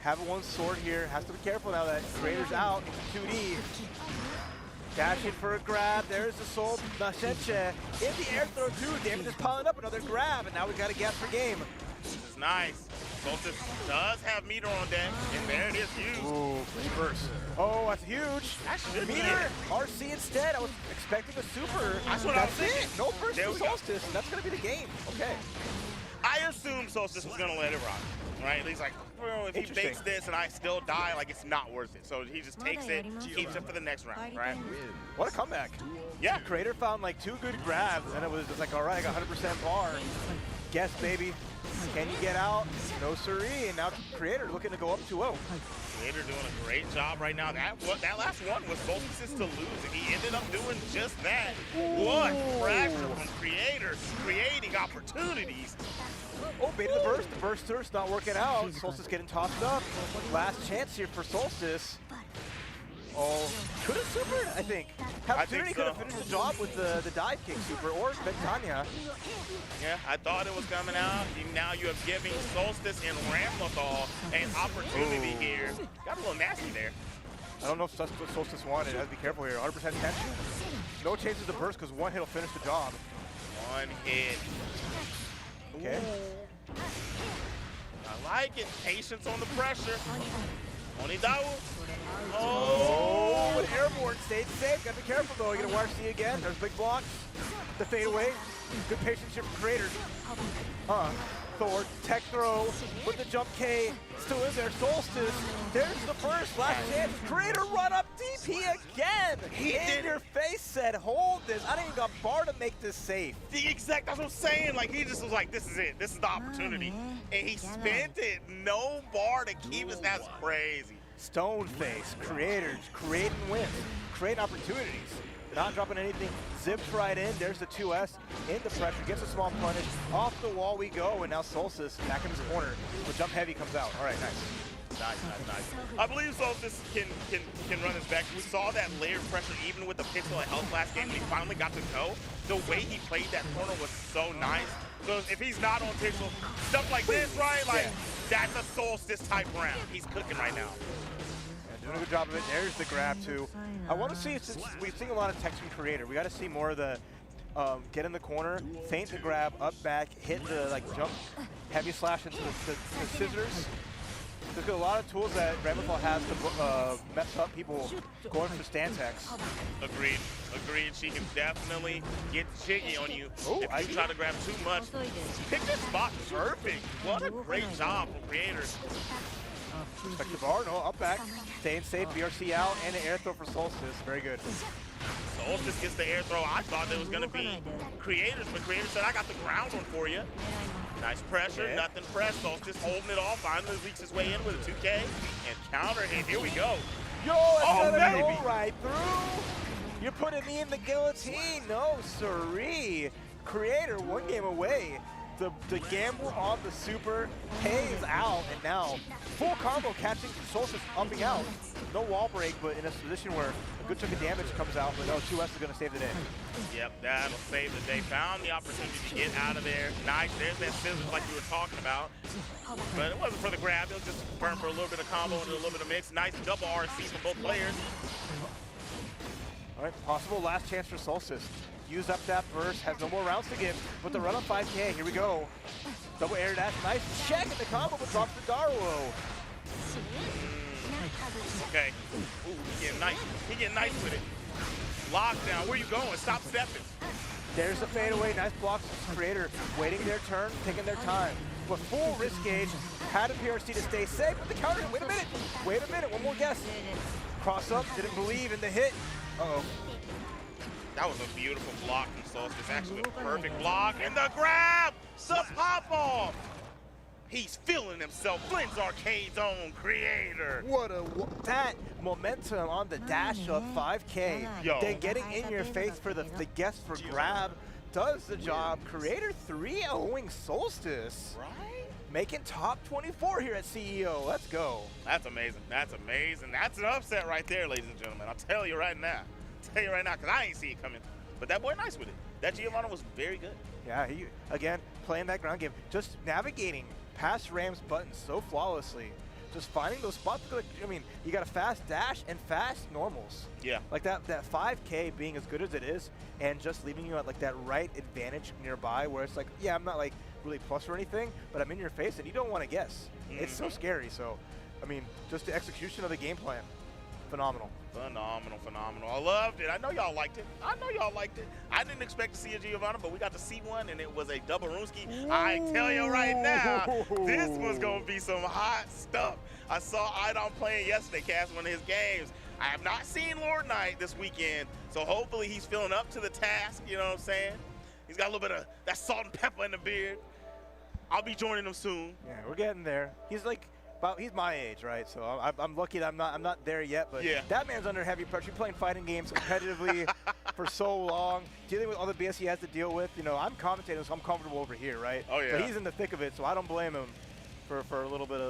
[SPEAKER 4] Having one sword here, has to be careful now that Creator's out into 2D. Dashing for a grab, there's the Soul Nashenche in the air throw too. Damage is piling up, another grab, and now we got a gap for game.
[SPEAKER 5] This is nice. Solstice does have meter on deck, and there it is, huge.
[SPEAKER 4] Ooh, reverse. Oh, that's huge.
[SPEAKER 5] That should be
[SPEAKER 4] meter,
[SPEAKER 5] it.
[SPEAKER 4] RC instead. I was expecting a super.
[SPEAKER 5] That's what I was thinking.
[SPEAKER 4] No burst
[SPEAKER 5] There
[SPEAKER 4] for
[SPEAKER 5] we go.
[SPEAKER 4] Solstice, and that's going to be the game. Okay.
[SPEAKER 5] I assumed Solstice was going to let it rock, right? He's like, well, if he fakes this and I still die, like, it's not worth it. So he just takes it, keeps it for the next round, right?
[SPEAKER 4] What a comeback.
[SPEAKER 5] Yeah.
[SPEAKER 4] Creator found like 2 good grabs, and it was just like, all right, I got 100% bar. Guess, baby. Can you get out? No siree, and now Creator looking to go up 2-0.
[SPEAKER 5] Creator doing a great job right now. That last one was Solstice's to lose, and he ended up doing just that. What pressure from Creator, creating opportunities.
[SPEAKER 4] Oh, baited the burst. The burster's not working out. Solstice getting tossed up. Last chance here for Solstice. Oh, could have supered, I think. Opportunity could have finished the job with the dive kick super or Vectania.
[SPEAKER 5] Yeah, I thought it was coming out. Now you are giving Solstice and Ramlethal an opportunity here. Got a little nasty there.
[SPEAKER 4] I don't know if that's what Solstice wanted. I have to be careful here. 100% tension. No chances to burst because one hit will finish the job.
[SPEAKER 5] One hit.
[SPEAKER 4] Okay.
[SPEAKER 5] Ooh. I like it. Patience on the pressure. Onidawu.
[SPEAKER 4] Oh, airborne stayed safe. Gotta be careful though. You're gonna YRC again. There's big blocks. The fadeaway. Good patience here from Creator. Thor, tech throw with the jump K. Still in there. Solstice. There's the first. Last chance. Creator run up DP again.
[SPEAKER 5] He
[SPEAKER 4] in your face said, hold this. I didn't even got bar to make this safe.
[SPEAKER 5] That's what I'm saying. Like, he just was like, this is it. This is the opportunity. And he spent it. No bar to keep us. That's crazy.
[SPEAKER 4] Stone face, Creators, creating wins, creating opportunities, not dropping anything, zips right in, there's the 2S, into pressure, gets a small punish, off the wall we go, and now Solstice back in his corner, the jump heavy comes out. All right, nice.
[SPEAKER 5] Nice. I believe Solstice can run this back. We saw that layered pressure even with the pixel of health last game when he finally got to go. The way he played that corner was so nice. So if he's not on pixel, stuff like this, right? Like, that's a Solstice type round. He's cooking right now.
[SPEAKER 4] doing a good job of it. There's the grab too. I want to see, since we've seen a lot of text from Creator, we got to see more of the get in the corner, feint the grab, up back, hit the like jump, heavy slash into the scissors. There's got a lot of tools that Ramifal has to mess up people going for Stantex.
[SPEAKER 5] Agreed. Agreed. She can definitely get jiggy on you if you try to grab too much. Pick this spot perfect. What a great job from Creators.
[SPEAKER 4] Respect the bar, no, up back. Staying safe, BRC out, and an air throw for Solstice. Very good.
[SPEAKER 5] Solstice gets the air throw. I thought it was going to be Creators, but Creators said, I got the ground one for you. Nice pressure, nothing pressed. Solstice holding it off, finally leaks his way in with a 2K. And counter hit, here we go.
[SPEAKER 4] Yo, another roll right through. You're putting me in the guillotine. No, siree. Creator, one game away. The gamble on the super pays out, and now full combo catching Solstice upping out. No wall break, but in a position where a good chunk of damage comes out, but no, 2S is going to save the day.
[SPEAKER 5] Yep, that'll save the day. Found the opportunity to get out of there. Nice, there's that scissors like you were talking about. But it wasn't for the grab, it was just burn for a little bit of combo and a little bit of mix. Nice double RC from both players.
[SPEAKER 4] All right, possible last chance for Solstice. Use up that burst, has no more rounds to give, but the run on 5K, here we go. Double air dash, nice check in the combo, but drops the Darwo.
[SPEAKER 5] Okay, ooh, he getting nice with it. Lockdown, where you going? Stop stepping.
[SPEAKER 4] There's the fadeaway, nice blocks. Creator waiting their turn, taking their time. But full risk gauge, had a PRC to stay safe, but the counter, wait a minute, one more guess. Cross up, didn't believe in the hit. Uh-oh.
[SPEAKER 5] That was a beautiful block from Solstice, actually a perfect block, and the grab, the pop-off. He's feeling himself, Flynn's Arcade's own Creator.
[SPEAKER 4] That momentum on the dash of 5K, then getting in your face for the guess for grab does the job. Creator 3-0ing Solstice.
[SPEAKER 5] Right?
[SPEAKER 4] Making top 24 here at CEO. Let's go.
[SPEAKER 5] That's amazing. That's amazing. That's an upset right there, ladies and gentlemen. I'll tell you right now. Because I ain't see it coming. But that boy nice with it. That Giovanna was very good.
[SPEAKER 4] Yeah, he, again, playing that ground game. Just navigating past Ram's buttons so flawlessly. Just finding those spots. I mean, you got a fast dash and fast normals.
[SPEAKER 5] Yeah.
[SPEAKER 4] Like that 5K being as good as it is and just leaving you at like that right advantage nearby where it's like, yeah, I'm not like really plus or anything, but I'm in your face and you don't want to guess. It's so scary. So, I mean, just the execution of the game plan. Phenomenal. Phenomenal. I loved it. I know y'all liked it. I didn't expect to see a Giovanna, but we got to see one, and it was a double Runesky. I tell you right now, this was going to be some hot stuff. I saw Idon playing yesterday, Cass, one of his games. I have not seen Lord Knight this weekend, so hopefully he's feeling up to the task, you know what I'm saying? He's got a little bit of that salt and pepper in the beard. I'll be joining him soon. Yeah, we're getting there. He's like... he's my age, right? So I'm lucky that I'm not there yet. But that man's under heavy pressure. Playing fighting games competitively for so long, dealing with all the BS he has to deal with. You know, I'm commentating, so I'm comfortable over here, right? Oh yeah. But he's in the thick of it, so I don't blame him for a little bit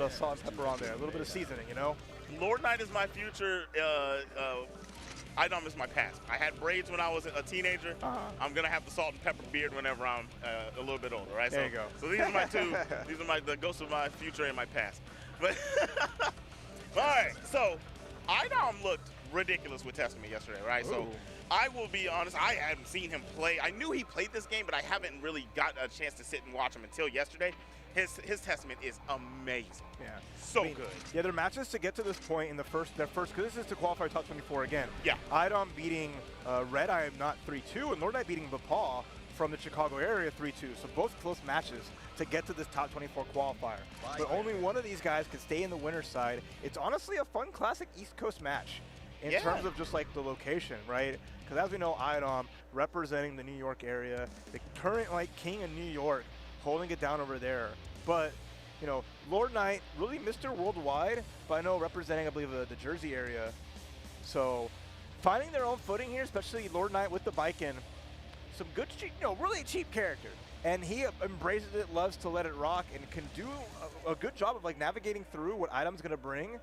[SPEAKER 4] of salt and pepper on there, a little bit of seasoning, you know. Lord Knight is my future. Idom is my past. I had braids when I was a teenager. I'm gonna have the salt and pepper beard whenever I'm a little bit older, right? There you go. So these are my two. These are the ghosts of my future and my past. But all right. So Idom looked ridiculous with Testament yesterday, right? Ooh. So I will be honest. I hadn't seen him play. I knew he played this game, but I haven't really got a chance to sit and watch him until yesterday. His Testament is amazing. Yeah. So good. Yeah, their matches to get to this point in their first, because this is to qualify top 24 again. Yeah. Idom beating Red Eye not 3-2, and Lord Knight beating Bapal from the Chicago area 3-2. So both close matches to get to this top 24 qualifier. But only one of these guys can stay in the winner's side. It's honestly a fun classic East Coast match in terms of just like the location, right? Because as we know, Idom representing the New York area, the current like king of New York, holding it down over there. But you know, Lord Knight, really Mr. Worldwide, but I know representing, I believe, the Jersey area. So finding their own footing here, especially Lord Knight with the bike in, some good, really cheap character. And he embraces it, loves to let it rock, and can do a good job of like navigating through what Idom's going to bring.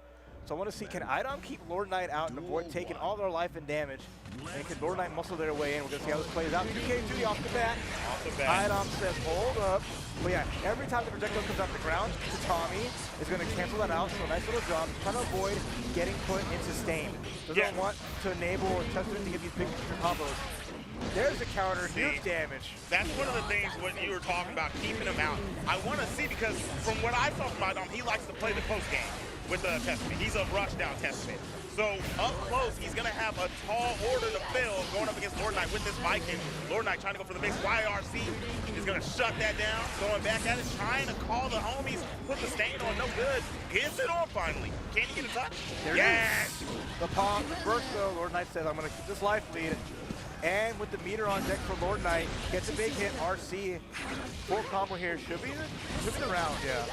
[SPEAKER 4] So I want to see, can Idom keep Lord Knight out and avoid taking all their life and damage? And can Lord Knight muscle their way in? We're going to see how this plays out. 2K2 off the bat. Idom says, hold up. But yeah, every time the projectile comes off the ground, Tatami is going to cancel that out. So a nice little jump, trying to avoid getting put in sustained. Doesn't want to enable or test it to get these big combos. There's a counter, huge damage.
[SPEAKER 5] That's one of the things when you were talking about keeping him out. I want to see, because from what I saw from Idom, he likes to play the close game with the Testament. He's a rush down Testament. So up close, he's going to have a tall order to fill going up against Lord Knight with this Viking. Lord Knight trying to go for the mix. YRC is going to shut that down. Going back at it, trying to call the homies. Put the stain on, no good. Gets it on finally. Can he get a touch? Yes!
[SPEAKER 4] The palm, the burst though, Lord Knight says, I'm going to keep this life lead. And with the meter on deck for Lord Knight, gets a big hit. RC, full combo here. Should be the round, yeah.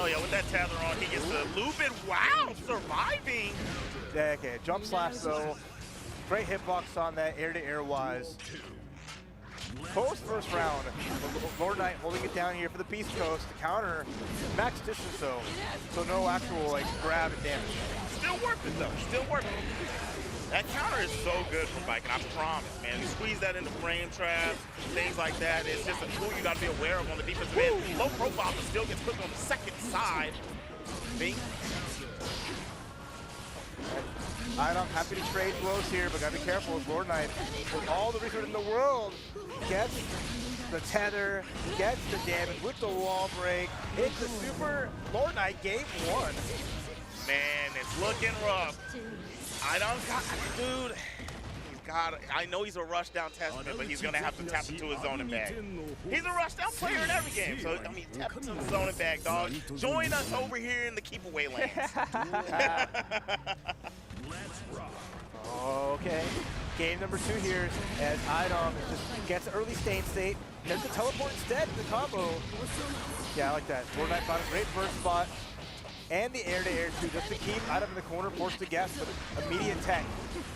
[SPEAKER 5] Oh yeah, with that tether on, he gets the loop it. Wow, surviving.
[SPEAKER 4] Yeah, okay, jump slash though. Great hitbox on that, air-to-air wise. Close first round. Lord Knight holding it down here for the Beast Coast. The counter, max distance though. So no actual like grab and damage.
[SPEAKER 5] Still worth it though, still worth it. That counter is so good from Viking, I promise, man. You squeeze that into frame traps, things like that. It's just a tool you got to be aware of on the defensive end. Low profile, but still gets put on the second side. Bing.
[SPEAKER 4] I'm happy to trade blows here, but gotta be careful with Lord Knight. With all the resources in the world, gets the tether, gets the damage with the wall break. It's a super Lord Knight game 1.
[SPEAKER 5] Man, it's looking rough. Idom's got, dude, he's got, I know he's a rush down Testament, but he's going to have to tap into his zone and bag. He's a rush down player in every game, so, I mean, tap into the zone and bag, dog. Join us over here in the keep away lanes.
[SPEAKER 4] Okay, game number 2 here as Idom just gets early stain state, gets the teleport instead, the combo. Yeah, I like that. Lord Knight found a great first spot. And the air-to-air too, just to keep Idom in the corner, forced to guess, but immediate tech.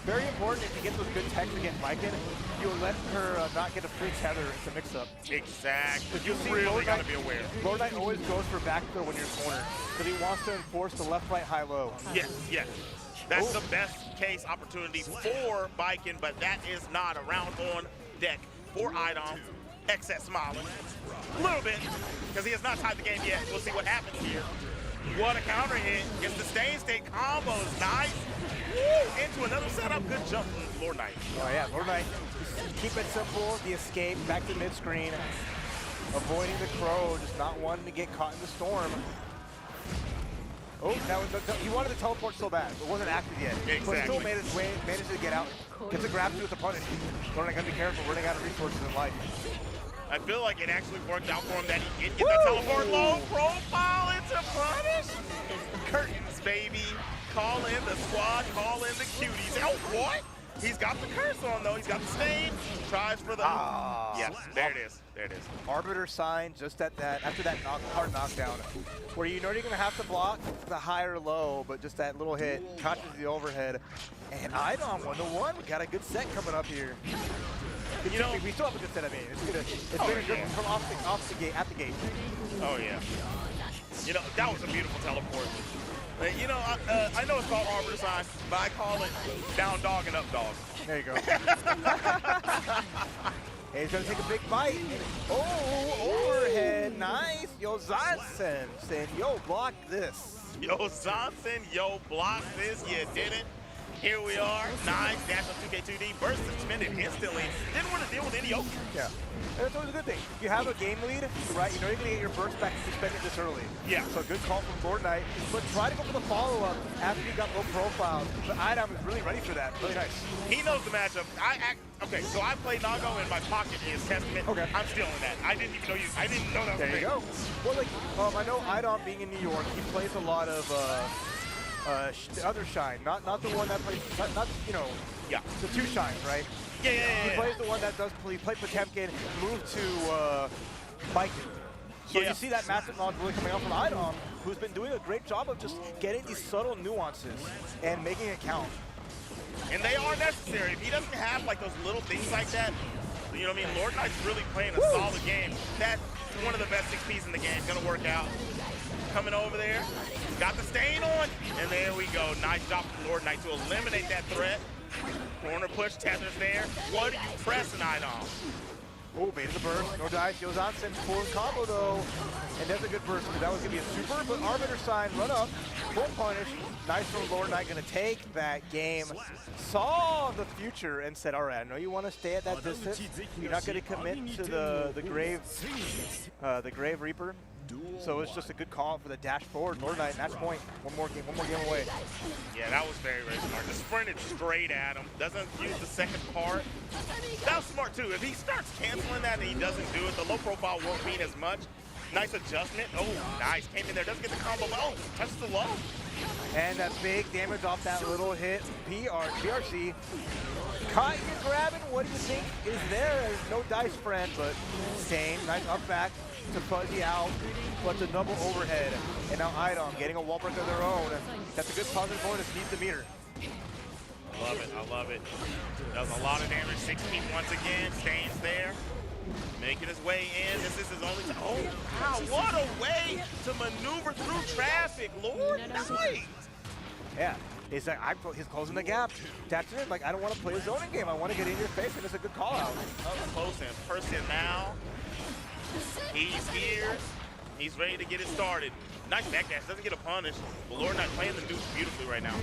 [SPEAKER 4] Very important if you get those good techs against Viking, you'll let her not get a free tether to mix up.
[SPEAKER 5] Exactly. You really got to be aware.
[SPEAKER 4] Lord Knight always goes for back throw when you're cornered, because he wants to enforce the left, right, high, low.
[SPEAKER 5] Yes, yes. That's the best case opportunity for Viking, but that is not a round on deck for Idom. Excess smiling. A little bit, because he has not tied the game yet. We'll see what happens here. What a counter hit. Gets the stain state combo is nice. Woo! Into another setup. Good jump from Lord Knight.
[SPEAKER 4] Oh yeah, Lord Knight. Keep it simple. The escape back to mid screen. Avoiding the crow, just not wanting to get caught in the storm. Oh, that was he wanted to teleport so bad, but wasn't active yet.
[SPEAKER 5] Exactly.
[SPEAKER 4] But still managed to get out. Gets a grab through with the punish. Lord Knight gotta be careful, running out of resources in life.
[SPEAKER 5] I feel like it actually worked out for him that he did get the teleport low profile into punish. Curtains, baby. Call in the squad, call in the cuties. Oh, what? He's got the curse on, though. He's got the stain. Tries for the... Yes, there it is. There it is.
[SPEAKER 4] Arbiter sign just at that, after that hard knockdown, where you know you're going to have to block the high or low, but just that little hit catches the overhead. And Idom 1-1. We got a good set coming up here. You know, we still have a good set. I mean, it's been a good one from off the gate, at the gate.
[SPEAKER 5] Oh yeah. You know, that was a beautiful teleport. You know, I know it's called Arbiter sign, but I call it down dog and up dog.
[SPEAKER 4] There you go. Hey, he's gonna take a big bite. Oh, overhead, nice. Yo, Zonsen saying, yo, block this.
[SPEAKER 5] Yo, Zonsen, yo, block this. You didn't. Here we are. Nice. Dash on 2K2D. Burst suspended instantly. Didn't want to deal with any open.
[SPEAKER 4] Yeah. That's always a good thing. If you have a game lead, right, you know you're going to get your burst back suspended this early.
[SPEAKER 5] Yeah.
[SPEAKER 4] So good call from Lord Knight. But try to go for the follow-up after you got low profile. But Idom is really ready for that. Really nice.
[SPEAKER 5] He knows the matchup. Okay, so I play Nago and my pocket is Testament.
[SPEAKER 4] Okay.
[SPEAKER 5] I'm stealing that. I didn't even know I didn't know that was
[SPEAKER 4] there you go. Well, like, I know Idom being in New York, he plays a lot of the other Shine, not the one that plays, not you know,
[SPEAKER 5] yeah,
[SPEAKER 4] the 2 Shines, right?
[SPEAKER 5] Yeah.
[SPEAKER 4] He plays the one that does play Potemkin, move to Viking. So you see that massive knowledge really coming out from Idom, who's been doing a great job of just getting these subtle nuances and making it count.
[SPEAKER 5] And they are necessary. If he doesn't have like those little things like that, you know what I mean? Lord Knight's really playing a solid game. That's one of the best 6Ps in the game. It's gonna work out. coming over there. Got the stain on, and there we go. Nice job from Lord Knight to eliminate that threat. Corner push, Tether's there. What are you pressing, Idom?
[SPEAKER 4] Oh, bait the burst. No dice. Goes on, sends forward combo though. And that's a good burst because that was going to be a super, but Arbiter sign, run up, full punish. Nice from Lord Knight, going to take that game. Saw the future and said, all right, I know you want to stay at that distance. You're not going to commit to the Grave Reaper. So it's just a good call for the dash forward. Lord Knight, match point. One more game away.
[SPEAKER 5] Yeah, that was very, very smart. Just sprinted straight at him. Doesn't use the second part. That was smart too. If he starts canceling that and he doesn't do it, the low profile won't mean as much. Nice adjustment. Oh, nice. Came in there. Doesn't get the combo. Oh, touches the low.
[SPEAKER 4] And that big damage off that little hit. PRC. Caught you grabbing. What do you think is there? There's no dice friend, but same. Nice up back to fuzzy out. But the double overhead. And now Idom getting a wall break of their own. That's a good positive bonus. Needs the meter.
[SPEAKER 5] I love it. I love it. Does a lot of damage. 16 once again. Stains there. Making his way in. This is his only time. Oh, wow. What a way to maneuver through traffic, Lord. Nice.
[SPEAKER 4] Yeah. He's like, he's closing the gap. That's it. Like, I don't want to play a zoning game. I want to get in your face, and it's a good call out.
[SPEAKER 5] Up close and person now. He's here. He's ready to get it started. Nice backdash. Doesn't get a punish. But Lord Knight playing the deuce beautifully right now.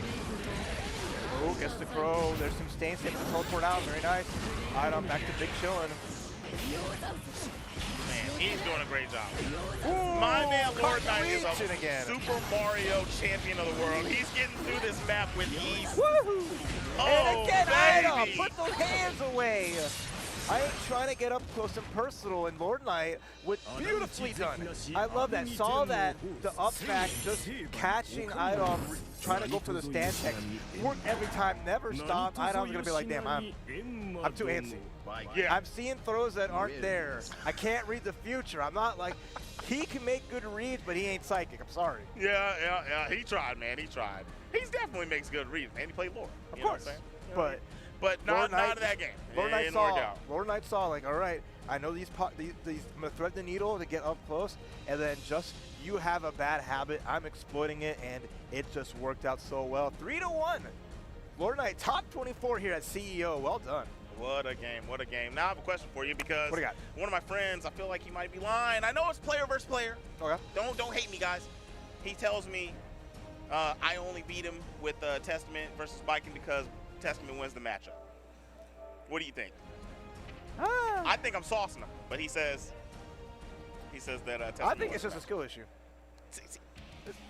[SPEAKER 4] Oh, gets the crow. There's some stains. Able to teleport out. Very nice. Idom back to big chillin'.
[SPEAKER 5] Man, he's doing a great job.
[SPEAKER 4] Ooh,
[SPEAKER 5] my man Lord Knight is a
[SPEAKER 4] again.
[SPEAKER 5] Super Mario champion of the world. He's getting through this map with ease.
[SPEAKER 4] Woohoo!
[SPEAKER 5] Oh,
[SPEAKER 4] and again,
[SPEAKER 5] baby.
[SPEAKER 4] Idom, put those hands away. I ain't trying to get up close and personal, and Lord Knight was beautifully done. I love that. Saw that, the up back, just catching Idom, trying to go for the stand check. Worked every time, never stopped. Idom's gonna be like, damn, I'm too antsy.
[SPEAKER 5] Yeah.
[SPEAKER 4] I'm seeing throws that aren't there. I can't read the future. I'm not like, he can make good reads, but he ain't psychic. I'm sorry.
[SPEAKER 5] Yeah. He tried, man. He tried. He's definitely makes good reads, man. He played Lord.
[SPEAKER 4] Of
[SPEAKER 5] You know
[SPEAKER 4] course.
[SPEAKER 5] what I'm saying?
[SPEAKER 4] But
[SPEAKER 5] not in that game.
[SPEAKER 4] Lord Knight
[SPEAKER 5] It worked out.
[SPEAKER 4] Lord Knight saw, like, all right, I know these I'm gonna thread the needle to get up close, and then just you have a bad habit. I'm exploiting it, and it just worked out so well. 3-1. Lord Knight top 24 here at CEO. Well done.
[SPEAKER 5] What a game, what a game. Now I have a question for you because
[SPEAKER 4] What do you got?
[SPEAKER 5] one of my friends, I feel like he might be lying. I know it's player versus player.
[SPEAKER 4] Okay.
[SPEAKER 5] Don't hate me, guys. He tells me I only beat him with Testament versus Viking because Testament wins the matchup. What do you think? I think I'm saucing him, but he says that Testament
[SPEAKER 4] I think
[SPEAKER 5] wins
[SPEAKER 4] it's just
[SPEAKER 5] the
[SPEAKER 4] a skill issue.
[SPEAKER 5] matchup.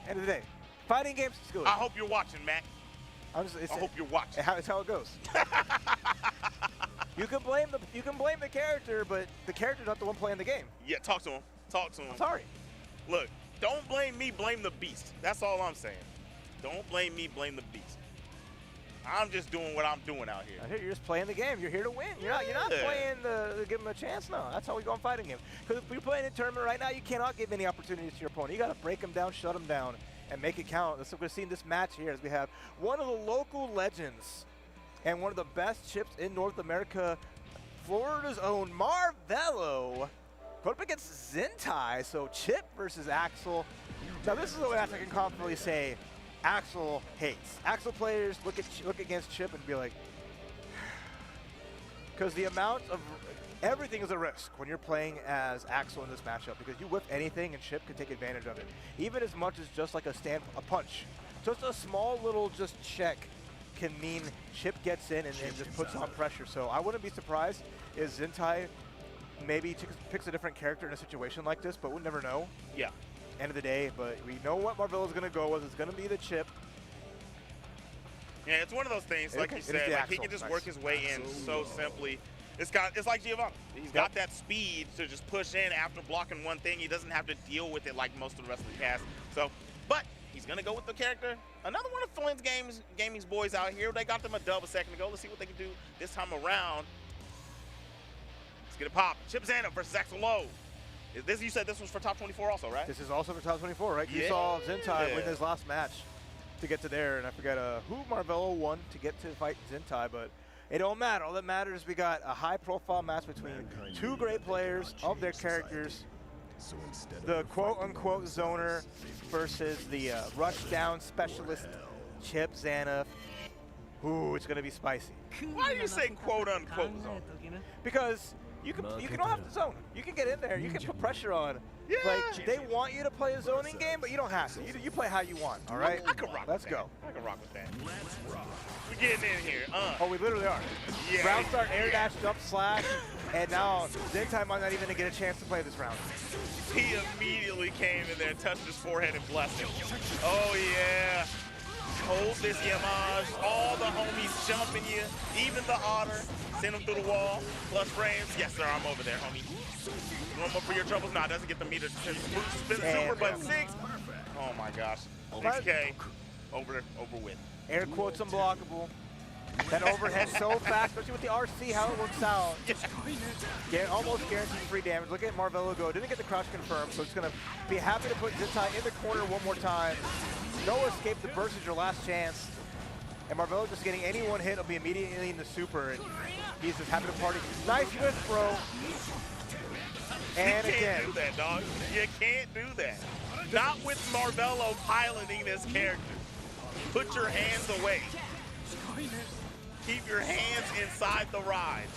[SPEAKER 4] End of the day, fighting games, skill issue.
[SPEAKER 5] I hope you're watching, Matt. I hope you're watching.
[SPEAKER 4] It's how it goes. You can blame the character, but the character's not the one playing the game.
[SPEAKER 5] Yeah, talk to him. Talk to him.
[SPEAKER 4] I'm sorry.
[SPEAKER 5] Look, don't blame me, blame the beast. That's all I'm saying. Don't blame me, blame the beast. I'm just doing what I'm doing out here.
[SPEAKER 4] I hear you're just playing the game. You're here to win. You're not playing to give them a chance. No, that's how we go on fighting games. Because if you're playing a tournament right now, you cannot give any opportunities to your opponent. You got to break them down, shut them down, and make it count. That's what we're seeing this match here as we have one of the local legends and one of the best chips in North America, Florida's own Marvello, put up against Zentai. So Chip versus Axel. Now this is the way I can confidently say Axel hates. Axel players look against Chip and be like, because the amount of everything is a risk when you're playing as Axel in this matchup, because you whip anything and Chip can take advantage of it. Even as much as just like a punch. Just a small little just check can mean Chip gets in and just puts on pressure. So I wouldn't be surprised if Zentai maybe picks a different character in a situation like this, but we'll never know.
[SPEAKER 5] Yeah.
[SPEAKER 4] End of the day, but we know what Marvello is going to go with. It's going to be the Chip.
[SPEAKER 5] Yeah, it's one of those things, like you said, like he can just work his way in so simply. It's like Giovanni. He's got that speed to just push in after blocking one thing. He doesn't have to deal with it like most of the rest of the cast. So, but he's gonna go with the character. Another one of Flynn's Gaming's boys out here. They got them a dub a second ago. Let's see what they can do this time around. Let's get it popped. Chip Zano versus Axel Lowe. You said this was for top 24 also, right?
[SPEAKER 4] This is also for top 24, right?
[SPEAKER 5] Yeah.
[SPEAKER 4] You saw Zentai win his last match to get to there, and I forget who Marvello won to get to fight Zentai, but it don't matter. All that matters is we got a high-profile match between two great players of their characters. the quote-unquote zoner versus the rush-down specialist Chip Xanath. Ooh, it's going to be spicy.
[SPEAKER 5] Why do you say quote-unquote zone?
[SPEAKER 4] Because you don't have to zone. You can get in there. You can put pressure on.
[SPEAKER 5] Yeah.
[SPEAKER 4] Like, they want you to play a zoning game, but you don't have to. You play how you want, all right?
[SPEAKER 5] I can rock
[SPEAKER 4] Let's
[SPEAKER 5] with that.
[SPEAKER 4] go.
[SPEAKER 5] I can rock with that. We're getting in here.
[SPEAKER 4] Oh, we literally are.
[SPEAKER 5] Yeah.
[SPEAKER 4] Round start, air dash, jump, slash, and now Zentai might not even get a chance to play this round.
[SPEAKER 5] He immediately came in there, touched his forehead, and blessed him. Oh, yeah. Hold this Yamage. All the homies jumping you. Even the Otter. Send him through the wall. Plus frames. Yes, sir, I'm over there, homie. One more for your troubles. Nah, doesn't get the meter to spin super, but 6. Oh, my gosh. 6K. Over with.
[SPEAKER 4] Air quotes unblockable. That overhead so fast, especially with the RC, how it works out. Almost guaranteed free damage. Look at Marvello go. Didn't get the crush confirmed, so it's going to be happy to put Zentai in the corner one more time. No escape. The burst is your last chance. And Marvello just getting any one hit will be immediately in the super. And he's just happy to party. Nice whiff, bro. And
[SPEAKER 5] you
[SPEAKER 4] again.
[SPEAKER 5] can't do that, dog. You can't do that. Not with Marvello piloting this character. Put your hands away. Keep your hands inside the ride.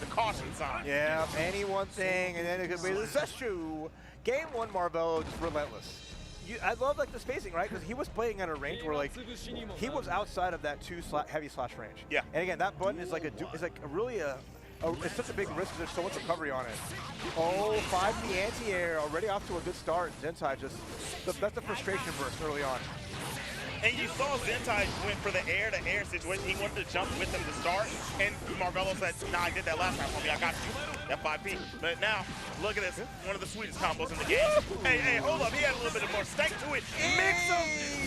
[SPEAKER 5] The caution sign.
[SPEAKER 4] Yeah, any one thing, and then it could be the Seshu. Game 1, Marvello, just relentless. I love like the spacing, right? Because he was playing at a range where like he was outside of that 2 heavy slash range.
[SPEAKER 5] Yeah.
[SPEAKER 4] And again, that button is like it's such a big risk. There's so much recovery on it. Oh, 5 the anti-air already off to a good start. Zentai just that's the frustration burst early on.
[SPEAKER 5] And you saw Zentai went for the air-to-air situation. He wanted to jump with him to start, and Marvello said, nah, I did that last time, homie. I got you. That 5P. But now, look at this. One of the sweetest combos in the game. Hey, hold up. He had a little bit more stank to it.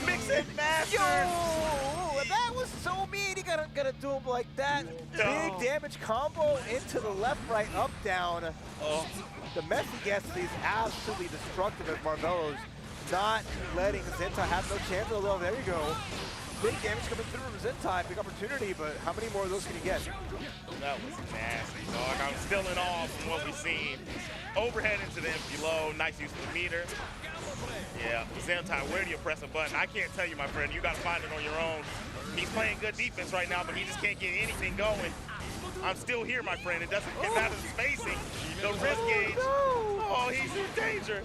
[SPEAKER 5] Mix it, master.
[SPEAKER 4] Yo, that was so mean. He gotta do him like that. Big damage combo into the left, right, up, down.
[SPEAKER 5] Oh.
[SPEAKER 4] The messy guess is absolutely destructive as Marvello's not letting Zentai have no chance. Oh, there you go. Big damage coming through from Zentai. Big opportunity, but how many more of those can you get?
[SPEAKER 5] That was nasty, dog. I'm still in awe from what we've seen. Overhead into the empty low. Nice use of the meter. Yeah, Zentai, where do you press a button? I can't tell you, my friend. You got to find it on your own. He's playing good defense right now, but he just can't get anything going. I'm still here, my friend. It doesn't get out of the spacing. The wrist gauge. Oh, he's in danger.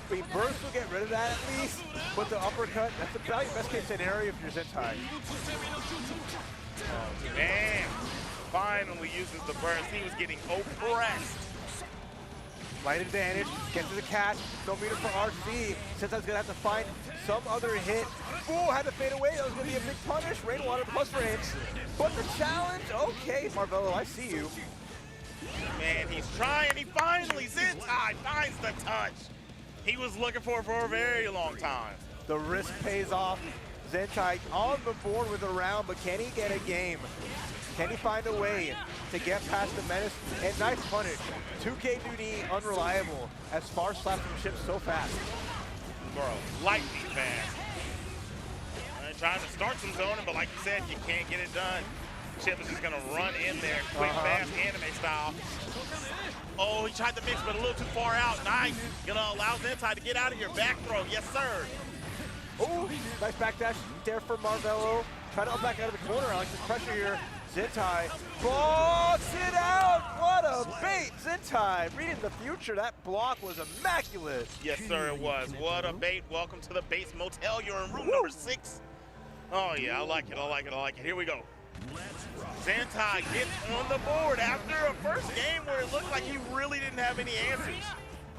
[SPEAKER 4] I mean, Burst will get rid of that at least, but the uppercut, that's about your best case scenario if you're Zentai.
[SPEAKER 5] Oh, man. Finally uses the burst. He was getting oppressed.
[SPEAKER 4] Light advantage, get to the catch, no meter for RC. Zentai's gonna have to find some other hit. Ooh, had to fade away. That was gonna be a big punish. Rainwater plus frames. But the challenge, okay, Marvello, I see you.
[SPEAKER 5] Man, he's trying. He finally, Zentai finds the touch. He was looking for it for a very long time.
[SPEAKER 4] The risk pays off. Zentai on the board with a round, but can he get a game? Can he find a way to get past the menace? And nice punish. 2K duty unreliable as far slap from Chip so fast.
[SPEAKER 5] Bro, lightning fast. Trying to start some zoning, but like you said, you can't get it done. Chip is just gonna run in there, quick, fast, anime style. Oh, he tried to mix, but a little too far out. Nice. Gonna allow Zentai to get out of here. Back throw, yes, sir.
[SPEAKER 4] Oh, nice backdash there for Marvello. Trying to back out of the corner. I like this pressure here. Zentai blocks it out. What a bait. Zentai reading the future. That block was immaculate.
[SPEAKER 5] Yes, sir, it was. What a bait. Welcome to the base motel. You're in room number 6. Oh, yeah, I like it. I like it. I like it. Here we go. Zentai gets on the board after a first game where it looked like he really didn't have any answers.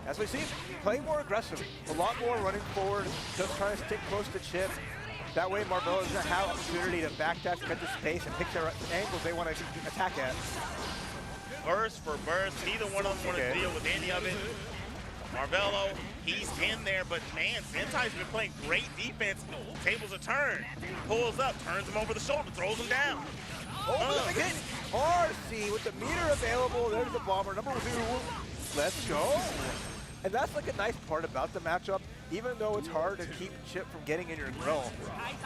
[SPEAKER 4] As we see, playing more aggressive, a lot more running forward, just trying to stick close to Chip. That way Marvello doesn't have opportunity to backdash, get the space, and pick their angles they want to attack at.
[SPEAKER 5] Burst for burst, neither one of them want to deal with any of it. Marvello, he's in there, but man, Zentai's been playing great defense. Tables are turned. Pulls up, turns him over the shoulder, throws him down.
[SPEAKER 4] Oh, big hit. RC with the meter available. There's the bomber, number 2. Let's go. And that's like a nice part about the matchup. Even though it's hard to keep Chip from getting in your grill,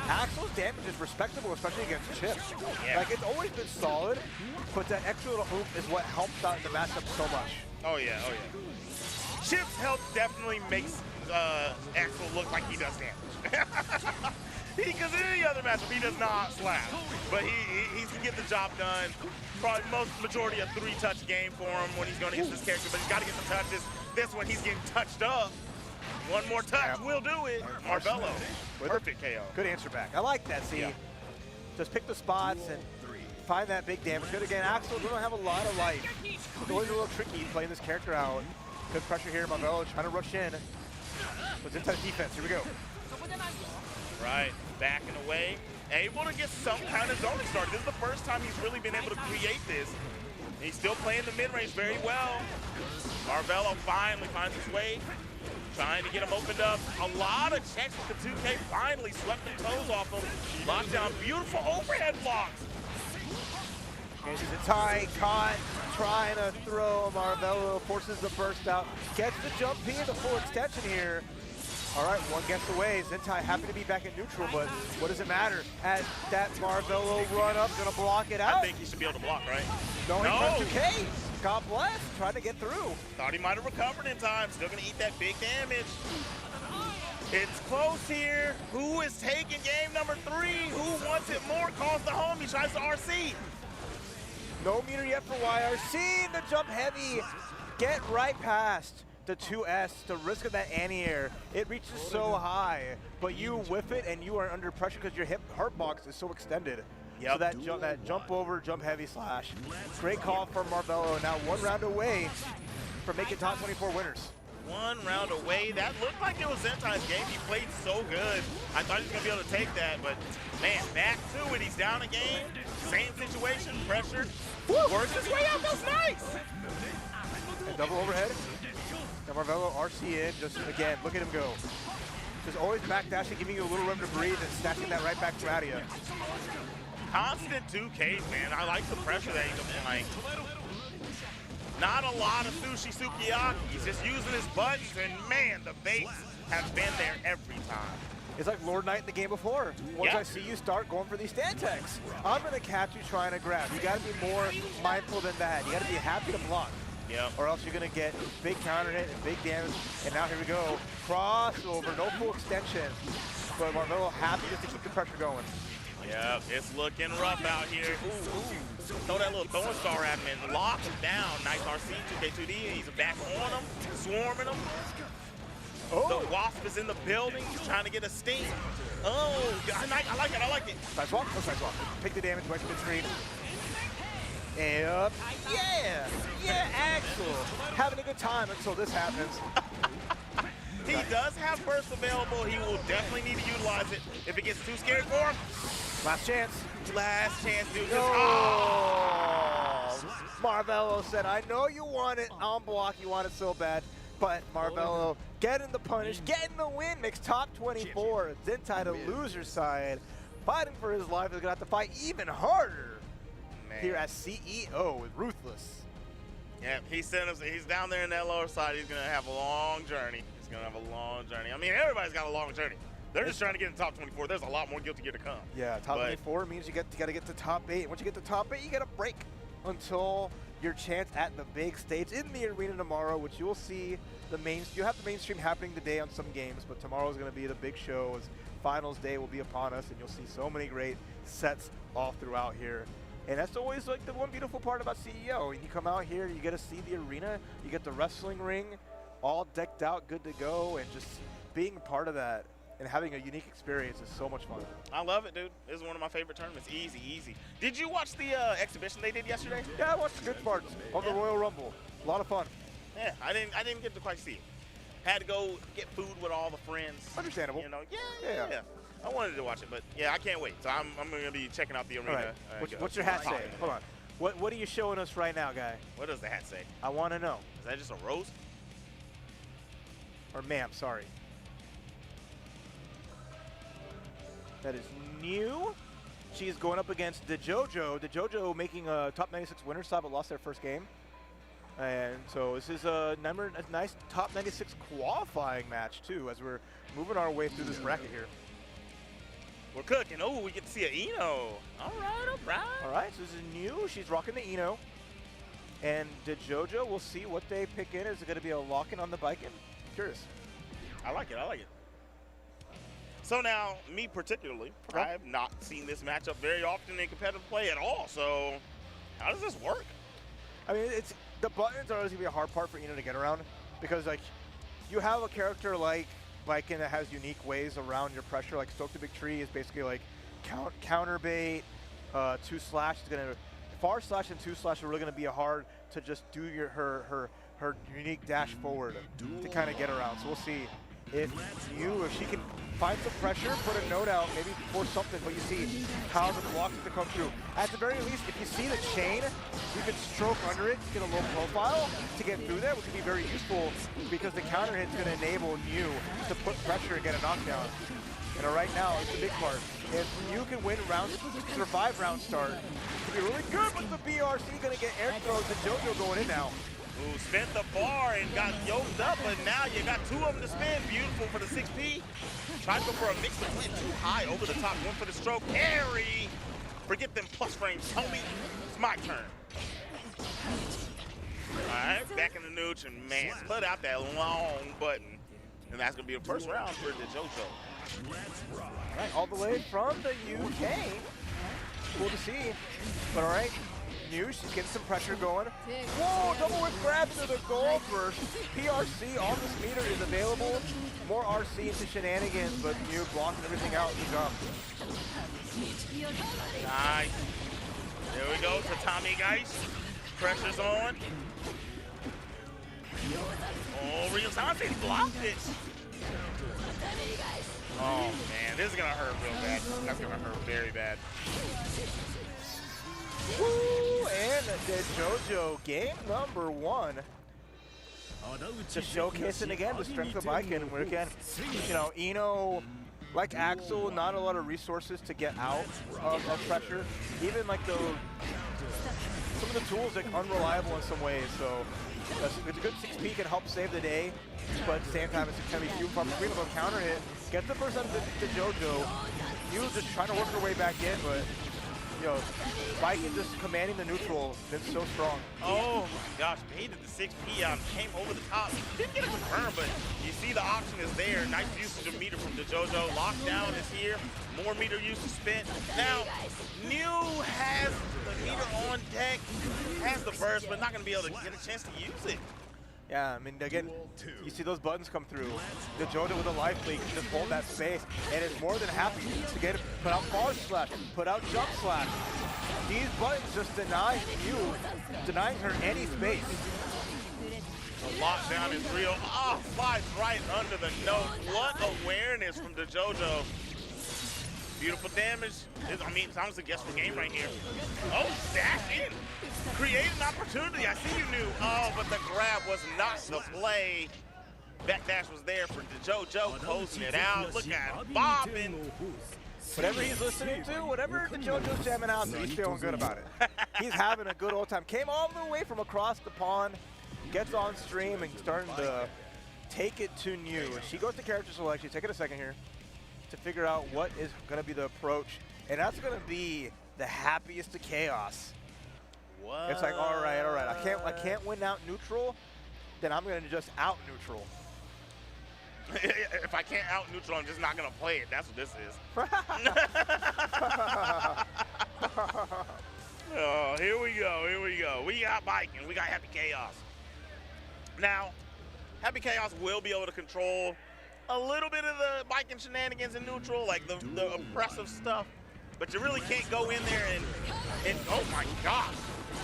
[SPEAKER 4] Axel's damage is respectable, especially against Chip.
[SPEAKER 5] Yeah.
[SPEAKER 4] Like, it's always been solid, but that extra little oomph is what helps out the matchup so much.
[SPEAKER 5] Oh, yeah, oh, yeah. Chip's health definitely makes Axel look like he does damage. Because in any other matchup, he does not slap. But he can get the job done. Probably majority a 3-touch game for him when he's going against this character, but he's got to get the touches. This one, he's getting touched up. One more touch will do it. Marvello, perfect KO.
[SPEAKER 4] Good answer back. I like that, see? Just pick the spots and find that big damage. Good again, Axel doesn't have a lot of life. It's always a little tricky playing this character out. Good pressure here, Marvello trying to rush in. But Zentai's defense, here we go.
[SPEAKER 5] Right, backing away. Able to get some kind of zoning started. This is the first time he's really been able to create this. He's still playing the mid-range very well. Marvello finally finds his way. Trying to get him opened up. A lot of checks with the 2K. Finally swept the toes off him. Lockdown, beautiful overhead blocks.
[SPEAKER 4] And Zentai caught, trying to throw. Marvello forces the burst out. Gets the jump P, the full extension here. All right, one gets away. Zentai happy to be back in neutral, but what does it matter? As that Marvello run up, gonna block it out.
[SPEAKER 5] I think he should be able to block, right?
[SPEAKER 4] No, he pressed 2K. God bless, trying to get through.
[SPEAKER 5] Thought he might have recovered in time. Still gonna eat that big damage. It's close here. Who is taking game number 3? Who wants it more? Calls the home. He tries to RC.
[SPEAKER 4] No meter yet for YRC. The jump heavy. Get right past the 2S, the risk of that anti-air. It reaches so high, but you whiff it and you are under pressure because your heart box is so extended. So that jump over, jump heavy slash. Great call for Marvello. Now 1 round away from making top 24 winners.
[SPEAKER 5] 1 round away. That looked like it was Zentai's game. He played so good. I thought he was gonna be able to take that, but man, back to it. He's down a game. Same situation, pressured. Works his way out. That's nice.
[SPEAKER 4] And double overhead. Now Marvello RC in, just again, look at him go. Just always back dashing, giving you a little room to breathe and snatching that right back out of you.
[SPEAKER 5] Constant 2Ks, man. I like the pressure that he's applying. Not a lot of sushi sukiyaki. He's just using his buttons, and man, the baits have been there every time.
[SPEAKER 4] It's like Lord Knight in the game before. Once I see you start going for these stand techs, I'm gonna catch you trying to grab. You gotta be more mindful than that. You gotta be happy to block. Or else you're gonna get big counter hit and big damage. And now here we go. Crossover, no full extension. But Marvello happy just to keep the pressure going.
[SPEAKER 5] Yeah, it's looking rough out here. Ooh. Throw that little throwing star at him and lock him down. Nice RC, 2K2D. He's back on him, swarming him. The Wasp is in the building. He's trying to get a sting. Oh, I like it, I like it.
[SPEAKER 4] Side swap, no side swap. Take the damage, watch mid screen. And yeah, Axel. Having a good time until this happens.
[SPEAKER 5] He does have burst available. He will definitely need to utilize it if it gets too scary for him.
[SPEAKER 4] Last chance.
[SPEAKER 5] Last chance, dude.
[SPEAKER 4] Marvello said, I know you want it on block. You want it so bad. But Marvello getting the punish, getting the win, makes top 24. Zentai, the loser's side, fighting for his life. He's going to have to fight even harder here as CEO with Ruthless.
[SPEAKER 5] Yeah, he's down there in that lower side. He's going to have a long journey. He's going to have a long journey. I mean, everybody's got a long journey. They're just trying to get in top 24. There's a lot more Guilty Gear to come.
[SPEAKER 4] Yeah, top 24 means you got to get to top 8. Once you get to top 8, you got to break until your chance at the big stage in the arena tomorrow, which you will see you have the mainstream happening today on some games, but tomorrow is going to be the big show as finals day will be upon us, and you'll see so many great sets all throughout here. And that's always like the one beautiful part about CEO. When you come out here, you get to see the arena, you get the wrestling ring, all decked out, good to go, and just being a part of that and having a unique experience is so much fun.
[SPEAKER 5] I love it, dude. This is one of my favorite tournaments. Easy, easy. Did you watch the exhibition they did yesterday?
[SPEAKER 4] Yeah, I watched the good parts of the Royal Rumble. A lot of fun.
[SPEAKER 5] Yeah, I didn't get to quite see it. Had to go get food with all the friends.
[SPEAKER 4] Understandable.
[SPEAKER 5] You know, yeah. I wanted to watch it, but yeah, I can't wait. So I'm going to be checking out the arena.
[SPEAKER 4] Right. What's your hat say? Hold on. What are you showing us right now, guy?
[SPEAKER 5] What does the hat say?
[SPEAKER 4] I want to know.
[SPEAKER 5] Is that just a rose?
[SPEAKER 4] Or ma'am, sorry. That is new. She's going up against the JoJo. The JoJo making a top 96 winner side, but lost their first game. And so this is a nice top 96 qualifying match too, as we're moving our way through this bracket here.
[SPEAKER 5] We're cooking. Oh, we get to see an Eno. All right.
[SPEAKER 4] All right, so this is new. She's rocking the Eno. And did JoJo, we'll see what they pick in. Is it going to be a lock-in on the Viking? Curious.
[SPEAKER 5] I like it. I like it. So now, me particularly,
[SPEAKER 4] Okay.
[SPEAKER 5] I have not seen this matchup very often in competitive play at all. So how does this work?
[SPEAKER 4] I mean, it's the buttons are always going to be a hard part for Eno to get around because, like, you have a character like Viking that has unique ways around your pressure. Like, Stoke the Big Tree is basically like counter bait, 2 slash is going to far slash and 2 slash are really going to be hard to just do her unique dash forward to kind of get around. So we'll see if she can find some pressure, put a note out, maybe force something, but you see how the blocks to come through. At the very least, if you see the chain, you can stroke under it, get a low profile to get through there, which would be very useful because the counter hit's going to enable Mew to put pressure and get a knockdown. And right now, it's the big part. If you can win rounds, survive round start, it could be really good, but the BRC going to get air throws and JoJo going in now.
[SPEAKER 5] Who spent the bar and got yoked up, but now you got 2 of them to spin. Beautiful for the 6P. Tried to go for a mix, but went too high over the top. One for the stroke. Carry. Forget them plus frames, homie. It's my turn. All right, back in the nooch, and man, put out that long button. And that's going to be the first round for the JoJo.
[SPEAKER 4] All right, all the way from the UK. Cool to see. But all right. She's getting some pressure going. Whoa, double whip grab into the goal first. PRC on this meter is available. More RC into shenanigans, but Mew blocking everything out. Good job.
[SPEAKER 5] Nice. There we go to Tommy, guys. Pressure's on. Oh, Rio Sante blocked it. Oh, man, this is going to hurt real bad. That's going to hurt very bad.
[SPEAKER 4] Woo! And the JoJo game number 1. Just showcasing again the strength of Viking. Where again, you know, Eno, like Axel, not a lot of resources to get out of pressure. Even like some of the tools are unreliable in some ways. So it's a good 6P can help save the day, but at the same time it's going to be few from between of them counter hit. Get the first time to JoJo. You just trying to work your way back in, but. Yo, Viking just commanding the neutral, been so strong.
[SPEAKER 5] Oh my gosh, baited the 6P out, came over the top. Didn't get it confirmed, but you see the option is there. Nice usage of meter from the JoJo. Lockdown is here. More meter usage spent. Now, Mew has the meter on deck, has the burst, but not going to be able to get a chance to use it.
[SPEAKER 4] Yeah, I mean, again, you see those buttons come through. The JoJo with a life leak can just hold that space, and is more than happy to get it, put out forward slash, put out jump slash. These buttons just deny you, denying her any space.
[SPEAKER 5] The lockdown is real. Oh, slides right under the nose. What awareness from the JoJo. Beautiful damage. I mean, it's honestly guess for game right here. Oh, dash in. Create an opportunity. I see you knew. Oh, but the grab was not the play. Backdash was there for the JoJo, closing it out. Look at bobbing.
[SPEAKER 4] Whatever he's listening to, whatever the JoJo's jamming out to, he's feeling good about it. He's having a good old time. Came all the way from across the pond, gets on stream and starting to take it to New. She goes to character selection. Take it a second here to figure out what is going to be the approach. And that's going to be the happiest of chaos.
[SPEAKER 5] What?
[SPEAKER 4] It's like, all right. I can't win out neutral, then I'm going to just out neutral.
[SPEAKER 5] If I can't out neutral, I'm just not going to play it. That's what this is. Oh, here we go. We got Viking. We got Happy Chaos. Now, Happy Chaos will be able to control a little bit of the Viking shenanigans in neutral, like the oppressive stuff. But you really can't go in there and oh my gosh.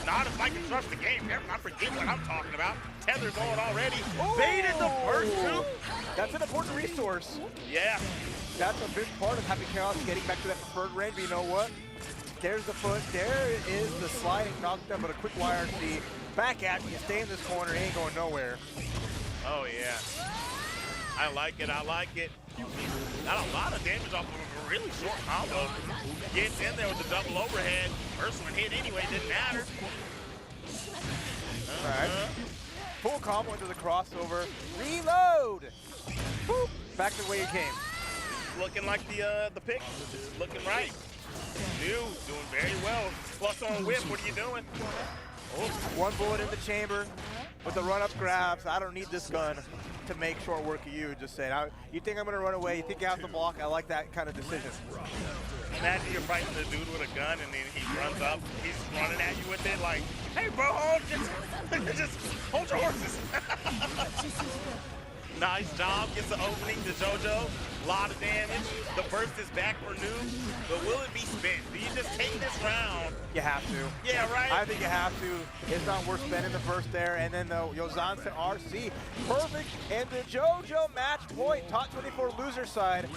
[SPEAKER 5] Not if I can trust the game. I forget what I'm talking about. Tether's on already.
[SPEAKER 4] Ooh.
[SPEAKER 5] Baited the first two.
[SPEAKER 4] That's an important resource.
[SPEAKER 5] Yeah.
[SPEAKER 4] That's a big part of Happy Chaos, getting back to that preferred range. But you know what? There's the foot. There is the sliding knockdown, but a quick YRC. Back at you. Stay in this corner. He ain't going nowhere.
[SPEAKER 5] Oh, yeah. I like it. Not a lot of damage off of a really short combo. Gets in there with the double overhead. First one hit anyway, didn't matter.
[SPEAKER 4] All right. Full combo into the crossover. Reload. Boop. Back to the way you came.
[SPEAKER 5] Looking like the pick. Looking right. Dude, doing very well. Plus on whip. What are you doing?
[SPEAKER 4] One bullet in the chamber with the run-up grabs. I don't need this gun to make short work of you. Just saying. You think I'm going to run away? You think you have to block? I like that kind of decision.
[SPEAKER 5] Imagine you're fighting the dude with a gun and then he runs up. He's running at you with it like, hey, bro, just hold your horses. Nice job. Gets the opening to JoJo. A lot of damage. The burst is back for Noob. But will it be spent? Do you just take this round?
[SPEAKER 4] You have to.
[SPEAKER 5] Yeah, right?
[SPEAKER 4] I think you have to. It's not worth spending the first there. And then the Yozansen RC. Perfect. And the JoJo match point. Top 24 loser side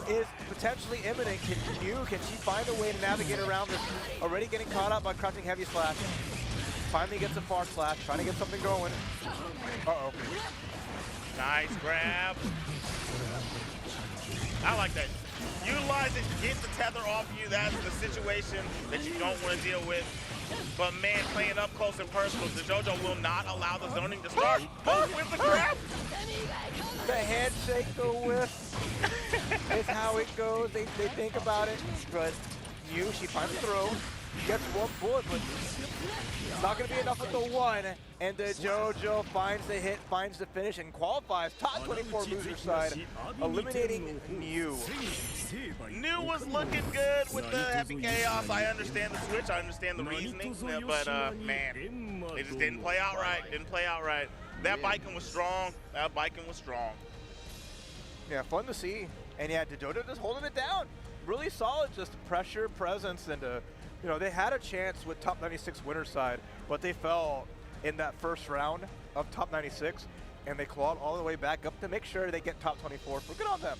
[SPEAKER 4] is potentially imminent. Can she find a way to navigate around this? Already getting caught up by crouching heavy slash. Finally gets a far slash. Trying to get something going. Uh-oh.
[SPEAKER 5] Nice grab. I like that. Utilize it, get the tether off you. That's the situation that you don't want to deal with. But man, playing up close and personal, the JoJo will not allow the zoning to start. With the grab.
[SPEAKER 4] The handshake, the whiff is how it goes. They think about it. But she finds the throw. Gets one bullet, but it's not going to be enough with the one. And the JoJo finds the hit, finds the finish, and qualifies. Top 24 loser side, eliminating Mew.
[SPEAKER 5] New was looking good with the Happy Chaos. I understand the switch, I understand the reasoning, but man, it just didn't play out right. Didn't play out right. That biking was strong. That biking was strong.
[SPEAKER 4] Yeah, fun to see. And yeah, the JoJo just holding it down. Really solid, just pressure, presence, and you know, they had a chance with top 96 winner side, but they fell in that first round of top 96, and they clawed all the way back up to make sure they get top 24. So good on them.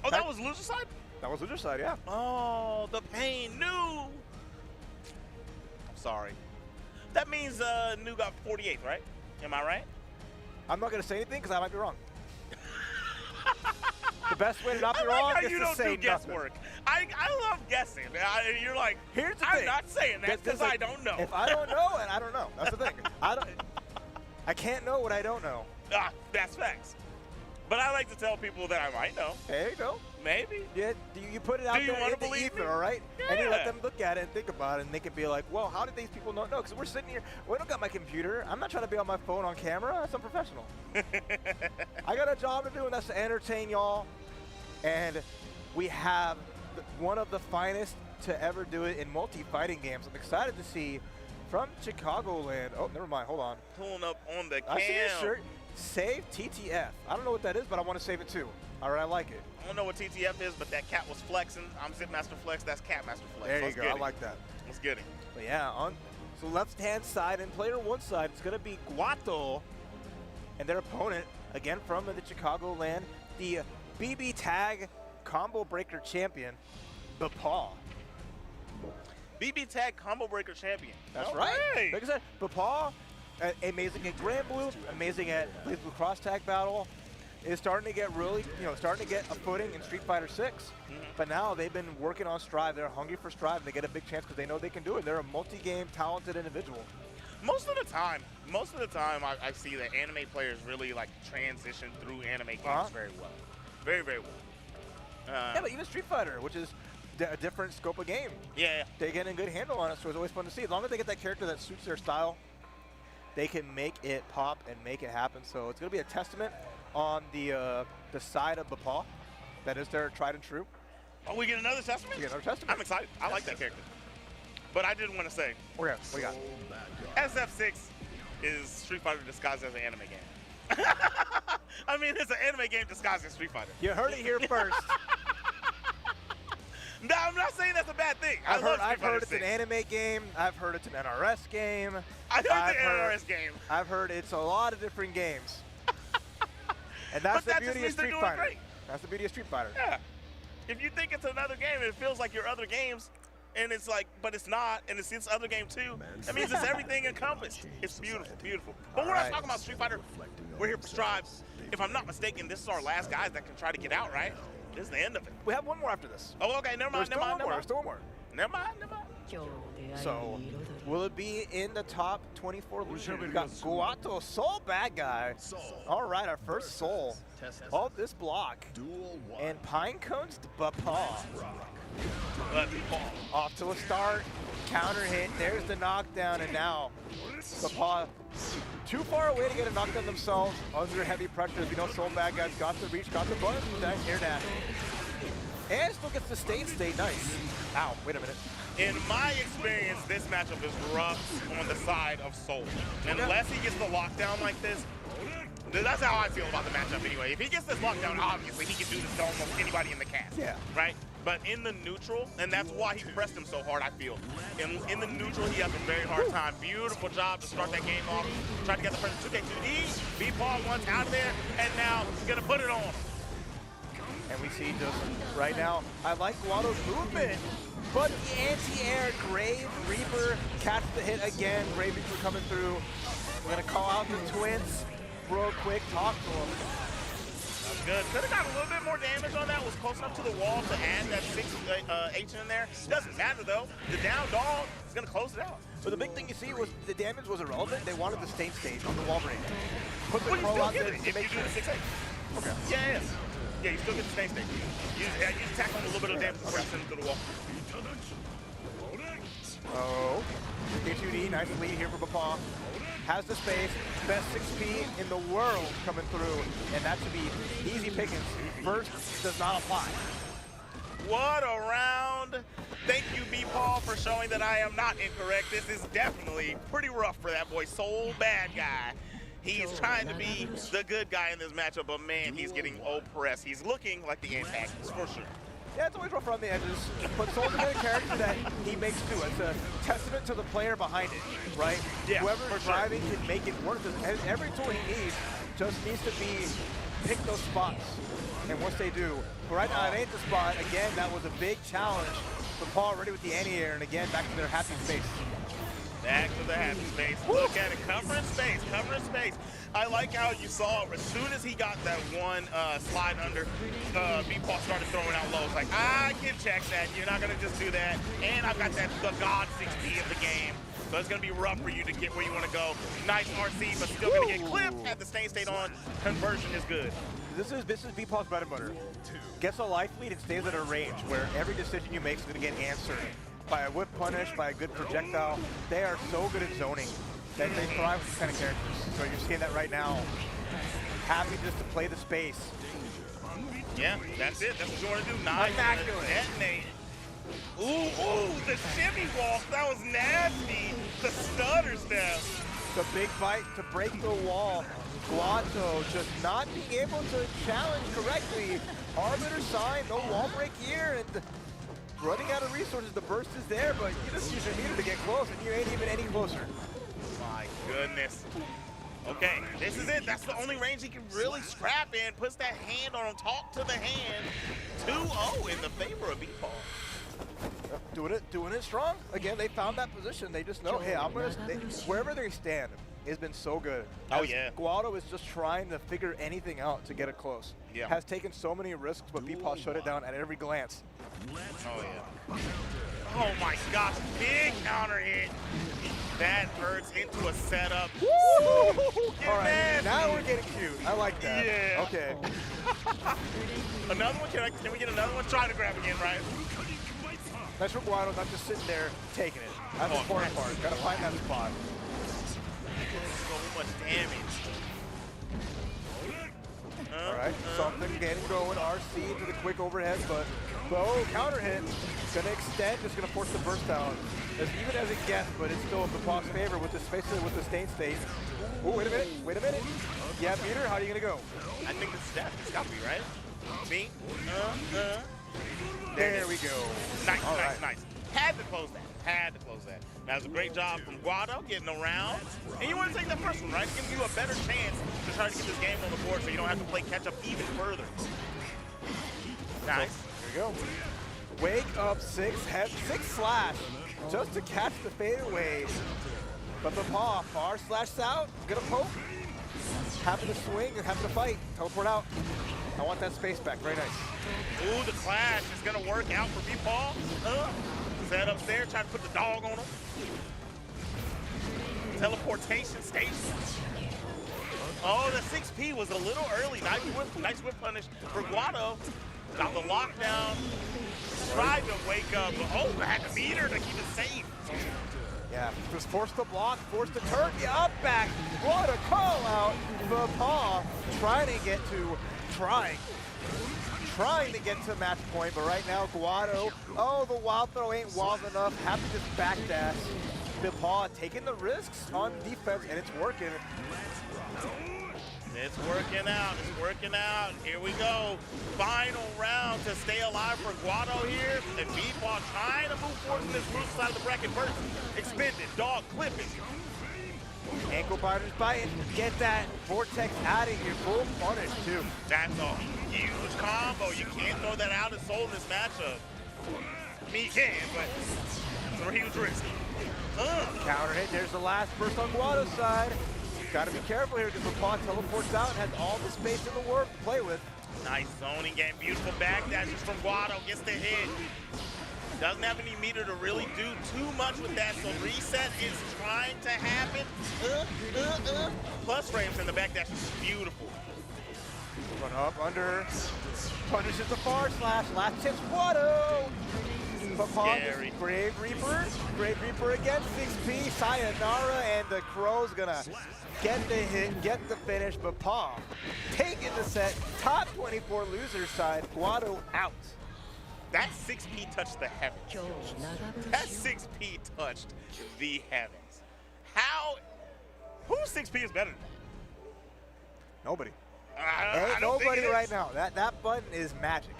[SPEAKER 5] Oh, that was loser side?
[SPEAKER 4] That was loser side, yeah.
[SPEAKER 5] Oh, the pain. New. Sorry. That means New got 48th, right? Am I right?
[SPEAKER 4] I'm not going to say anything because I might be wrong. The best way to not be
[SPEAKER 5] I like
[SPEAKER 4] wrong
[SPEAKER 5] how
[SPEAKER 4] is
[SPEAKER 5] you
[SPEAKER 4] to
[SPEAKER 5] don't
[SPEAKER 4] say
[SPEAKER 5] do guesswork. I love guessing. You're like,
[SPEAKER 4] here's the
[SPEAKER 5] I'm
[SPEAKER 4] thing.
[SPEAKER 5] not saying that because I don't know.
[SPEAKER 4] If I don't know, and I don't know. That's the thing. I can't know what I don't know.
[SPEAKER 5] Ah, that's facts. But I like to tell people that I might know.
[SPEAKER 4] There you go.
[SPEAKER 5] Maybe.
[SPEAKER 4] Yeah, you put it out
[SPEAKER 5] Do you
[SPEAKER 4] there
[SPEAKER 5] wanna
[SPEAKER 4] in the
[SPEAKER 5] believe
[SPEAKER 4] ether,
[SPEAKER 5] me?
[SPEAKER 4] all right?
[SPEAKER 5] Yeah.
[SPEAKER 4] And you let them look at it and think about it, and they can be like, well, how did these people not know? Because we're sitting here, we don't got my computer. I'm not trying to be on my phone on camera. That's unprofessional. I got a job to do, and that's to entertain y'all. And we have one of the finest to ever do it in multi-fighting games. I'm excited to see from Chicagoland. Oh, never mind. Hold on.
[SPEAKER 5] Pulling up on the cam.
[SPEAKER 4] I see your shirt. Save TTF. I don't know what that is, but I want to save it too. All right, I like it.
[SPEAKER 5] I don't know what TTF is, but that cat was flexing. I'm Zipmaster Flex. That's Catmaster Flex.
[SPEAKER 4] There you
[SPEAKER 5] Let's
[SPEAKER 4] go.
[SPEAKER 5] get
[SPEAKER 4] I
[SPEAKER 5] it.
[SPEAKER 4] like that.
[SPEAKER 5] Let's get it.
[SPEAKER 4] But yeah, so left-hand side and player one side, it's going to be Guato and their opponent, again from the Chicagoland, the BB Tag Combo Breaker Champion, Bapa.
[SPEAKER 5] BB Tag Combo Breaker Champion.
[SPEAKER 4] That's
[SPEAKER 5] Okay.
[SPEAKER 4] right. Like I said, Bapa, amazing at Grand Blue, amazing at Blue Cross Tag Battle, is starting to get really, starting to get a footing in Street Fighter 6. But now they've been working on Strive. They're hungry for Strive, and they get a big chance because they know they can do it. They're a multi-game, talented individual.
[SPEAKER 5] Most of the time, I see that anime players really like transition through anime games very well. Very, very well.
[SPEAKER 4] Yeah, but even Street Fighter, which is a different scope of game.
[SPEAKER 5] Yeah.
[SPEAKER 4] They get a good handle on it, so it's always fun to see. As long as they get that character that suits their style, they can make it pop and make it happen. So it's going to be a testament on the side of Bapa. That is their tried and true.
[SPEAKER 5] Oh, we get another testament?
[SPEAKER 4] We get another testament.
[SPEAKER 5] I'm excited. I like that character. But I did want to say,
[SPEAKER 4] Okay, what do you got?
[SPEAKER 5] SF6 is Street Fighter disguised as an anime game. I mean, it's an anime game disguised as Street Fighter.
[SPEAKER 4] You heard it here first.
[SPEAKER 5] No, I'm not saying that's a bad thing.
[SPEAKER 4] I've
[SPEAKER 5] love Street
[SPEAKER 4] heard
[SPEAKER 5] Fighter
[SPEAKER 4] it's
[SPEAKER 5] 6.
[SPEAKER 4] an anime game. I've heard it's an NRS game.
[SPEAKER 5] I've heard the NRS game.
[SPEAKER 4] I've heard it's a lot of different games. And that's
[SPEAKER 5] But
[SPEAKER 4] the
[SPEAKER 5] that just
[SPEAKER 4] beauty of
[SPEAKER 5] means they're
[SPEAKER 4] Street
[SPEAKER 5] doing
[SPEAKER 4] Fighter.
[SPEAKER 5] great.
[SPEAKER 4] That's the beauty of Street Fighter.
[SPEAKER 5] Yeah. If you think it's another game, it feels like your other games, and it's like, but it's not, and it's this other game too. That means it's everything encompassed. It's beautiful, beautiful. But we're not talking about Street Fighter. We're here for Strive. If I'm not mistaken, this is our last guys that can try to get out, right? This is the end of it.
[SPEAKER 4] We have one more after this.
[SPEAKER 5] Oh, okay, never mind,
[SPEAKER 4] There's still one more.
[SPEAKER 5] Never mind, never mind.
[SPEAKER 4] So, will it be in the top 24 loser? We've got Guato, Soul Bad Guy. All right, our first Soul of this block. And Pinecone's Bapa. Off to a start, counter hit, there's the knockdown, and now Bapa too far away to get a knockdown themselves, under heavy pressure. As we know, Soul Bad Guys got the reach, got the bonus from that air dash. And still gets the state, nice. Ow, wait a minute.
[SPEAKER 5] In my experience, this matchup is rough on the side of Soul. Unless he gets the lockdown like this, that's how I feel about the matchup anyway. If he gets this lockdown, obviously he can do this to almost anybody in the cast.
[SPEAKER 4] Yeah.
[SPEAKER 5] Right? But in the neutral, and that's why he pressed him so hard, I feel. In the neutral, he has a very hard time. Beautiful job to start that game off. Try to get the first 2K2D. B-Paul once out of there, and now he's going to put it on him.
[SPEAKER 4] And we see just right now, I like Guado's movement, but the anti-air, Grave Reaper catch the hit again. Grave Reaper coming through. We're going to call out the twins real quick, talk to them.
[SPEAKER 5] That's good. Could have got a little bit more damage on that. Was close enough to the wall to add that 6 H in there. Doesn't matter though. The down dog is going to close it out.
[SPEAKER 4] But the big thing you see was the damage was irrelevant. They wanted the stage on the wall break. Put the
[SPEAKER 5] Well, you
[SPEAKER 4] pro
[SPEAKER 5] still
[SPEAKER 4] out
[SPEAKER 5] get
[SPEAKER 4] there
[SPEAKER 5] it
[SPEAKER 4] to
[SPEAKER 5] if
[SPEAKER 4] make
[SPEAKER 5] you do
[SPEAKER 4] sure.
[SPEAKER 5] the 6 H.
[SPEAKER 4] Okay.
[SPEAKER 5] Yeah, yeah, you still get the stage. You just tack on a little bit of damage before you send it to the wall.
[SPEAKER 4] Oh, K2D, nice lead here for Bapa. Has the space, best 6P in the world coming through, and that should be easy pickings. First does not apply.
[SPEAKER 5] What a round. Thank you, B-Paul, for showing that I am not incorrect. This is definitely pretty rough for that boy, Soul Bad Guy. He's trying to be the good guy in this matchup, but man, he's getting oppressed. He's looking like the antagonist, for sure.
[SPEAKER 4] Yeah, it's always rough around the edges, but Soul's a character that he makes do. It's a testament to the player behind it, right?
[SPEAKER 5] Yeah,
[SPEAKER 4] whoever's driving can make it work. And every tool he needs just needs to be pick those spots. And once they do, but right now it ain't the spot. Again, that was a big challenge for Paul already with the anti-air, and again, back to their happy space.
[SPEAKER 5] Back to the happy space. Look at it, covering space, covering space. I like how you saw as soon as he got that one slide under, B-Paul started throwing out lows. Like, I can check that. You're not going to just do that. And I've got that the God 6P of the game. So it's going to be rough for you to get where you want to go. Nice RC, but still going to get clipped. Had the state on. Conversion is good.
[SPEAKER 4] This is B-Paul's bread and butter. Gets a life lead and stays at a range where every decision you make is going to get answered by a whip punish, by a good projectile. They are so good at zoning that they thrive with these kind of characters. So you're seeing that right now. Happy just to play the space.
[SPEAKER 5] Yeah, that's it. That's what you want to do. Nice.
[SPEAKER 4] Immaculate.
[SPEAKER 5] Detonate. Ooh, the shimmy walk. That was nasty. The stutter step.
[SPEAKER 4] The big bite to break the wall. Guato just not being able to challenge correctly. Arbiter sign, no wall break here, and running out of resources. The burst is there, but you just use your meter to get close, and you ain't even any closer.
[SPEAKER 5] My goodness. Okay, this is it. That's the only range he can really scrap in. Puts that hand on him. Talk to the hand. 2-0 in the favor of B-Paul.
[SPEAKER 4] Doing it strong. Again, they found that position. They just know, hey, I'm gonna wherever they stand. It's been so good.
[SPEAKER 5] Oh, yeah.
[SPEAKER 4] Guato is just trying to figure anything out to get it close.
[SPEAKER 5] Yeah.
[SPEAKER 4] Has taken so many risks, but B-Paul shut it down at every glance.
[SPEAKER 5] Oh, yeah. Oh, my gosh. Big counter hit. That hurts into a setup.
[SPEAKER 4] Woo! All right,
[SPEAKER 5] nasty.
[SPEAKER 4] now we're getting cute. I like that.
[SPEAKER 5] Yeah.
[SPEAKER 4] Okay.
[SPEAKER 5] Another one? Can we get another one? Try to grab again, right?
[SPEAKER 4] Nice for Guato, not just sitting there taking it. That's the important part. Gotta find that spot.
[SPEAKER 5] So much damage.
[SPEAKER 4] All right, something getting going. RC into the quick overhead, but oh, counter hit. Gonna extend, just gonna force the burst down. As even as it gets, but it's still in the Paw's favor with the space with the stain state. Oh, wait a minute. Yeah, meter, how are you gonna go?
[SPEAKER 5] I think it's that. It's gotta be, right? Me?
[SPEAKER 4] There we go.
[SPEAKER 5] Nice,
[SPEAKER 4] All
[SPEAKER 5] nice,
[SPEAKER 4] right.
[SPEAKER 5] nice. Had to close that. That was a great job from Guado getting around. And you want to take that first one, right? Giving you a better chance to try to get this game on the board so you don't have to play catch up even further. Nice.
[SPEAKER 4] Here we go. Wake up 6 slash just to catch the fadeaway. But the paw, far slash out, gonna poke. Happy to swing and happy to fight. Teleport out. I want that space back, very nice.
[SPEAKER 5] Ooh, the clash is gonna work out for B-Paul. Setups there, trying to put the dog on him. Teleportation station. Oh, the 6P was a little early. Nice whip punish for Guado. Got the lockdown. Tried to wake up, but oh, had to beat her to keep it safe.
[SPEAKER 4] Yeah, was forced to block, forced to turn, the up back. What a call out. The paw trying to get to match point, but right now Guado, oh, the wild throw ain't wild enough. Have to just backdash. The paw taking the risks on defense, and it's working.
[SPEAKER 5] It's working out. It's working out. Here we go. Final round to stay alive for Guado here. And Beefy trying to move forward from this roof side of the bracket first. Expended. Dog clipping.
[SPEAKER 4] Ankle biters biting. Get that vortex out of here. Full punish, too.
[SPEAKER 5] That's a huge combo. You can't throw that out as soul in this matchup. I mean, you can, but it's a huge risk.
[SPEAKER 4] Counter hit. There's the last burst on Guado's side. Got to be careful here because the paw teleports out and has all the space in the world to play with.
[SPEAKER 5] Nice zoning game. Beautiful backdashes from Guado. Gets the hit. Doesn't have any meter to really do too much with that, so reset is trying to happen. Plus frames, and the backdash is beautiful.
[SPEAKER 4] Run up, under, punishes the far slash, last hits Guado.
[SPEAKER 5] Scary.
[SPEAKER 4] Grave Reaper again, 6P, Sayonara, and the Crow's gonna get the hit, get the finish, but Paw taking the set, top 24 loser side, Guado out.
[SPEAKER 5] That 6P touched the heavens. That 6P touched the heavens. Whose 6P is better than that?
[SPEAKER 4] Nobody.
[SPEAKER 5] I don't
[SPEAKER 4] Nobody
[SPEAKER 5] think it
[SPEAKER 4] right
[SPEAKER 5] is.
[SPEAKER 4] now. That button is magic.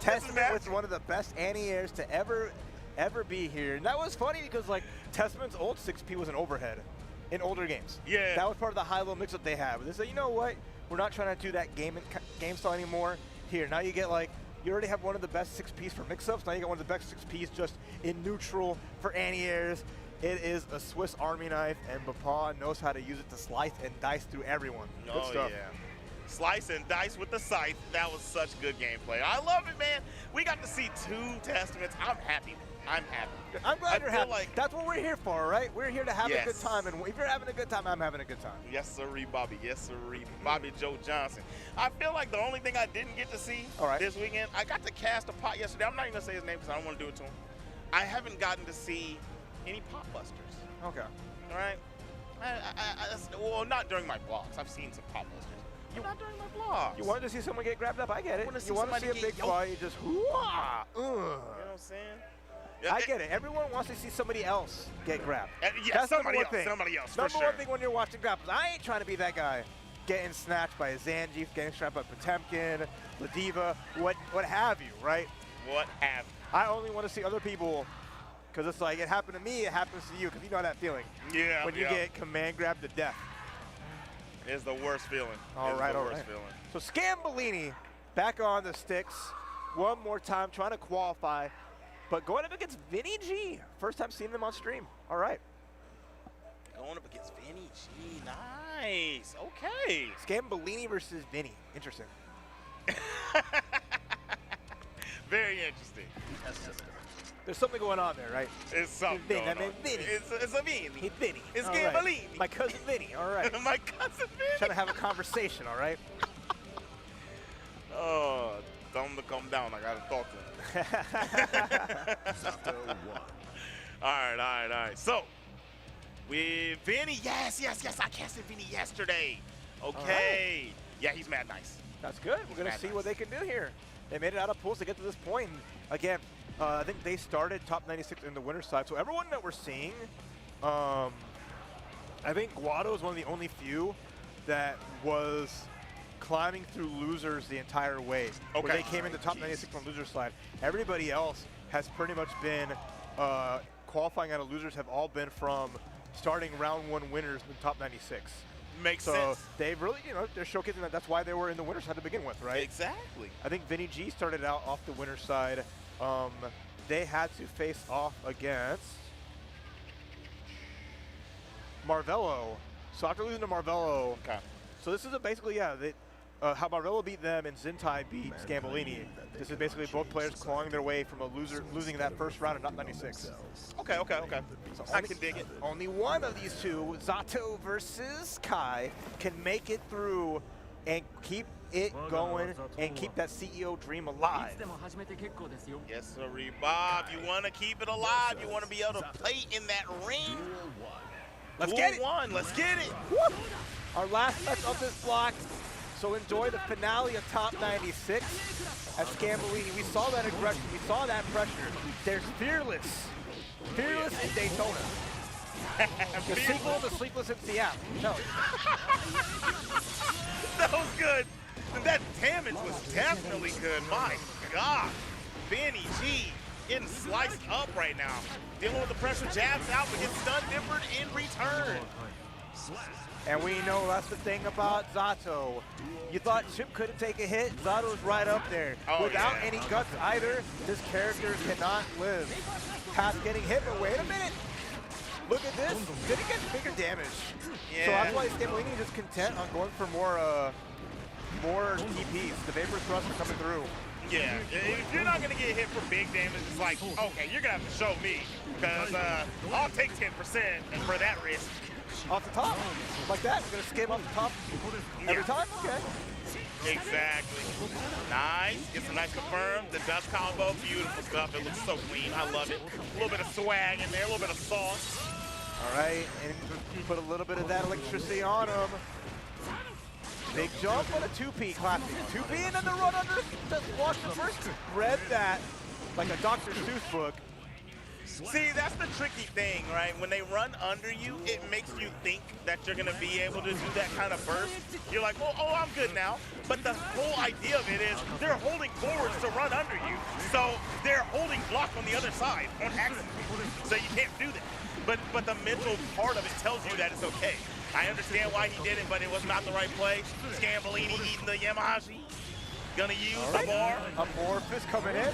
[SPEAKER 4] Testament was one of the best anti-airs to ever be here. And that was funny because like Testament's old 6P was an overhead in older games.
[SPEAKER 5] Yeah.
[SPEAKER 4] That was part of the high-low mix-up they had. But they said, you know what? We're not trying to do that game style anymore. Here, now you get like, you already have one of the best 6Ps for mix-ups. Now you get one of the best 6Ps just in neutral for anti-airs. It is a Swiss Army knife, and Bapa knows how to use it to slice and dice through everyone. Good stuff.
[SPEAKER 5] Yeah. Slice and dice with the scythe. That was such good gameplay. I love it, man. We got to see 2 Testaments. I'm happy. I'm happy.
[SPEAKER 4] I'm glad you're happy.
[SPEAKER 5] Like
[SPEAKER 4] that's what we're here for, right? We're here to have a good time, and if you're having a good time, I'm having a good time.
[SPEAKER 5] Yes, sirree, Bobby. Yes, sirree. Bobby Joe Johnson. I feel like the only thing I didn't get to see this weekend, I got to cast a pot yesterday. I'm not even going to say his name because I don't want to do it to him. I haven't gotten to see any pot busters.
[SPEAKER 4] Okay.
[SPEAKER 5] All right? Well, not during my vlogs. I've seen some pot busters. Not during my vlogs.
[SPEAKER 4] You wanted to see someone get grabbed up? I get it. You want to see a big boy, you just,
[SPEAKER 5] You know what I'm saying?
[SPEAKER 4] I get it. Everyone wants to see somebody else get grabbed.
[SPEAKER 5] Yeah,
[SPEAKER 4] that's
[SPEAKER 5] somebody else.
[SPEAKER 4] thing.
[SPEAKER 5] Somebody else,
[SPEAKER 4] number
[SPEAKER 5] for sure.
[SPEAKER 4] one thing when you're watching grapples, I ain't trying to be that guy getting snatched by a Zangief, getting strapped by Potemkin, Ladiva, what have you, right?
[SPEAKER 5] What have you?
[SPEAKER 4] I only want to see other people, because it's like, it happened to me, it happens to you, because you know that feeling.
[SPEAKER 5] Yeah.
[SPEAKER 4] When you get command grabbed to death.
[SPEAKER 5] It's the worst feeling.
[SPEAKER 4] All right.
[SPEAKER 5] Feeling.
[SPEAKER 4] So Scambellini back on the sticks one more time, trying to qualify, but going up against Vinnie G. First time seeing them on stream. All right.
[SPEAKER 5] Going up against Vinnie G. Nice. Okay.
[SPEAKER 4] Scambellini versus Vinnie. Interesting.
[SPEAKER 5] Very interesting.
[SPEAKER 4] There's something going on there, right?
[SPEAKER 5] It's something going on.
[SPEAKER 4] Vinnie.
[SPEAKER 5] It's a Vinnie.
[SPEAKER 4] Hey, Vinnie.
[SPEAKER 5] It's
[SPEAKER 4] All
[SPEAKER 5] Scambellini.
[SPEAKER 4] right. My cousin Vinnie. All right.
[SPEAKER 5] My cousin Vinnie.
[SPEAKER 4] Trying to have a conversation, all right?
[SPEAKER 5] Oh, tell him to come down. I got to talk to him. All right. So, with Vinnie, yes, I casted Vinnie yesterday. Okay.
[SPEAKER 4] Right.
[SPEAKER 5] Yeah, he's mad nice.
[SPEAKER 4] That's good. We're going to see what they can do here. They made it out of pools to get to this point. And again, I think they started top 96 in the winner's side. So everyone that we're seeing, I think Guado is one of the only few that was climbing through losers the entire way.
[SPEAKER 5] Okay.
[SPEAKER 4] Where they came into top 96 on loser side. Everybody else has pretty much been qualifying out of losers have all been from starting round 1 winners in the top 96.
[SPEAKER 5] Makes
[SPEAKER 4] so
[SPEAKER 5] sense.
[SPEAKER 4] They've really, they're showcasing that. That's why they were in the winner's side to begin with, right?
[SPEAKER 5] Exactly.
[SPEAKER 4] I think Vinnie G started out off the winner's side. They had to face off against Marvello. So after losing to Marvello,
[SPEAKER 5] Okay.
[SPEAKER 4] so this is basically, how Marvello beat them and Zentai beat Scambellini. This is basically both players clawing their way from losing that first round in Not 96.
[SPEAKER 5] Okay.
[SPEAKER 4] So
[SPEAKER 5] I can dig it.
[SPEAKER 4] Only one of these two, Zato versus Kai, can make it through and keep it going and keep that CEO dream alive.
[SPEAKER 5] Yes, sir, Bob. You want to keep it alive. You want to be able to play in that ring.
[SPEAKER 4] Let's get it.
[SPEAKER 5] Let's get it.
[SPEAKER 4] Woo! Our last match of this block. So enjoy the finale of Top 96 at Scambellini. We saw that aggression. We saw that pressure. There's Fearless. Fearless in Daytona. The sequel to Sleepless in Seattle. No.
[SPEAKER 5] That was good. That damage was definitely good. My God. Vinnie G getting sliced up right now. Dealing with the pressure, jabs out, but gets stun differed in return.
[SPEAKER 4] And we know that's the thing about Zato. You thought Chip couldn't take a hit, Zato's right up there. Without any guts either, this character cannot live. Past getting hit, but wait a minute. Look at this, did he get bigger damage?
[SPEAKER 5] Yeah.
[SPEAKER 4] So that's why Scambellini is just content on going for more TPs. The Vapor Thrust are coming through.
[SPEAKER 5] Yeah, if you're not going to get hit for big damage, it's like, okay, you're going to have to show me, because I'll take 10% for that risk.
[SPEAKER 4] Off the top, like that. We're gonna skim off the top every time. Okay.
[SPEAKER 5] Exactly. Nice. Gets a nice confirm. The Dutch combo, beautiful stuff. It looks so clean. I love it. A little bit of swag in there, a little bit of sauce.
[SPEAKER 4] All right, and put a little bit of that electricity on him. Big jump on a 2P classic. 2P and then the run under. Just watch the first. Read that like a Dr. Seuss book.
[SPEAKER 5] See, that's the tricky thing, right? When they run under you, it makes you think that you're going to be able to do that kind of burst. You're like, well, oh, I'm good now. But the whole idea of it is they're holding forwards to run under you. So they're holding block on the other side on accident. So you can't do that. But the mental part of it tells you that it's okay. I understand why he did it, but it was not the right play. Scambellini eating the Yamahashi. Gonna use the bar.
[SPEAKER 4] Amorphous coming in,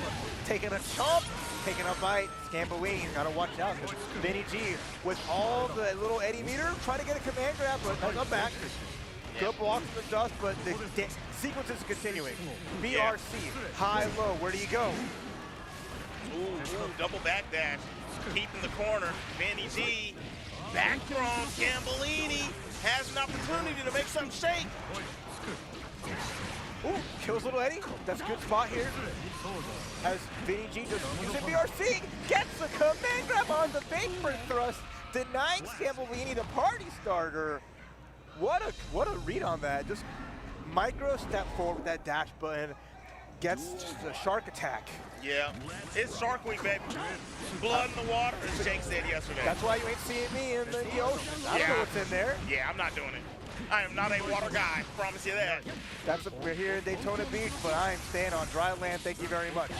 [SPEAKER 4] taking a chomp, taking a bite. Scambellini, gotta watch out. Vinnie G with all the little Eddie meter, trying to get a command grab, but no, come back. Good block from the dust, but the sequence is continuing. BRC, high, low, where do you go?
[SPEAKER 5] Ooh, double back dash. Keeping the corner. Vinnie G, back throw. Scambellini has an opportunity to make something shake.
[SPEAKER 4] Ooh, kills little Eddie. That's a good spot here. As Vinnie G just using BRC, gets the command grab on the Vapor Thrust, denying Scambellini the party starter. What a read on that. Just micro step forward with that dash button. Gets just a shark attack.
[SPEAKER 5] Yeah, it's Shark Week, baby. Blood in the water, as Jake said yesterday.
[SPEAKER 4] That's why you ain't seeing me in the ocean. I don't know what's in there.
[SPEAKER 5] Yeah, I'm not doing it. I am not a water guy, promise you that.
[SPEAKER 4] We're here in Daytona Beach, but I am staying on dry land. Thank you very much.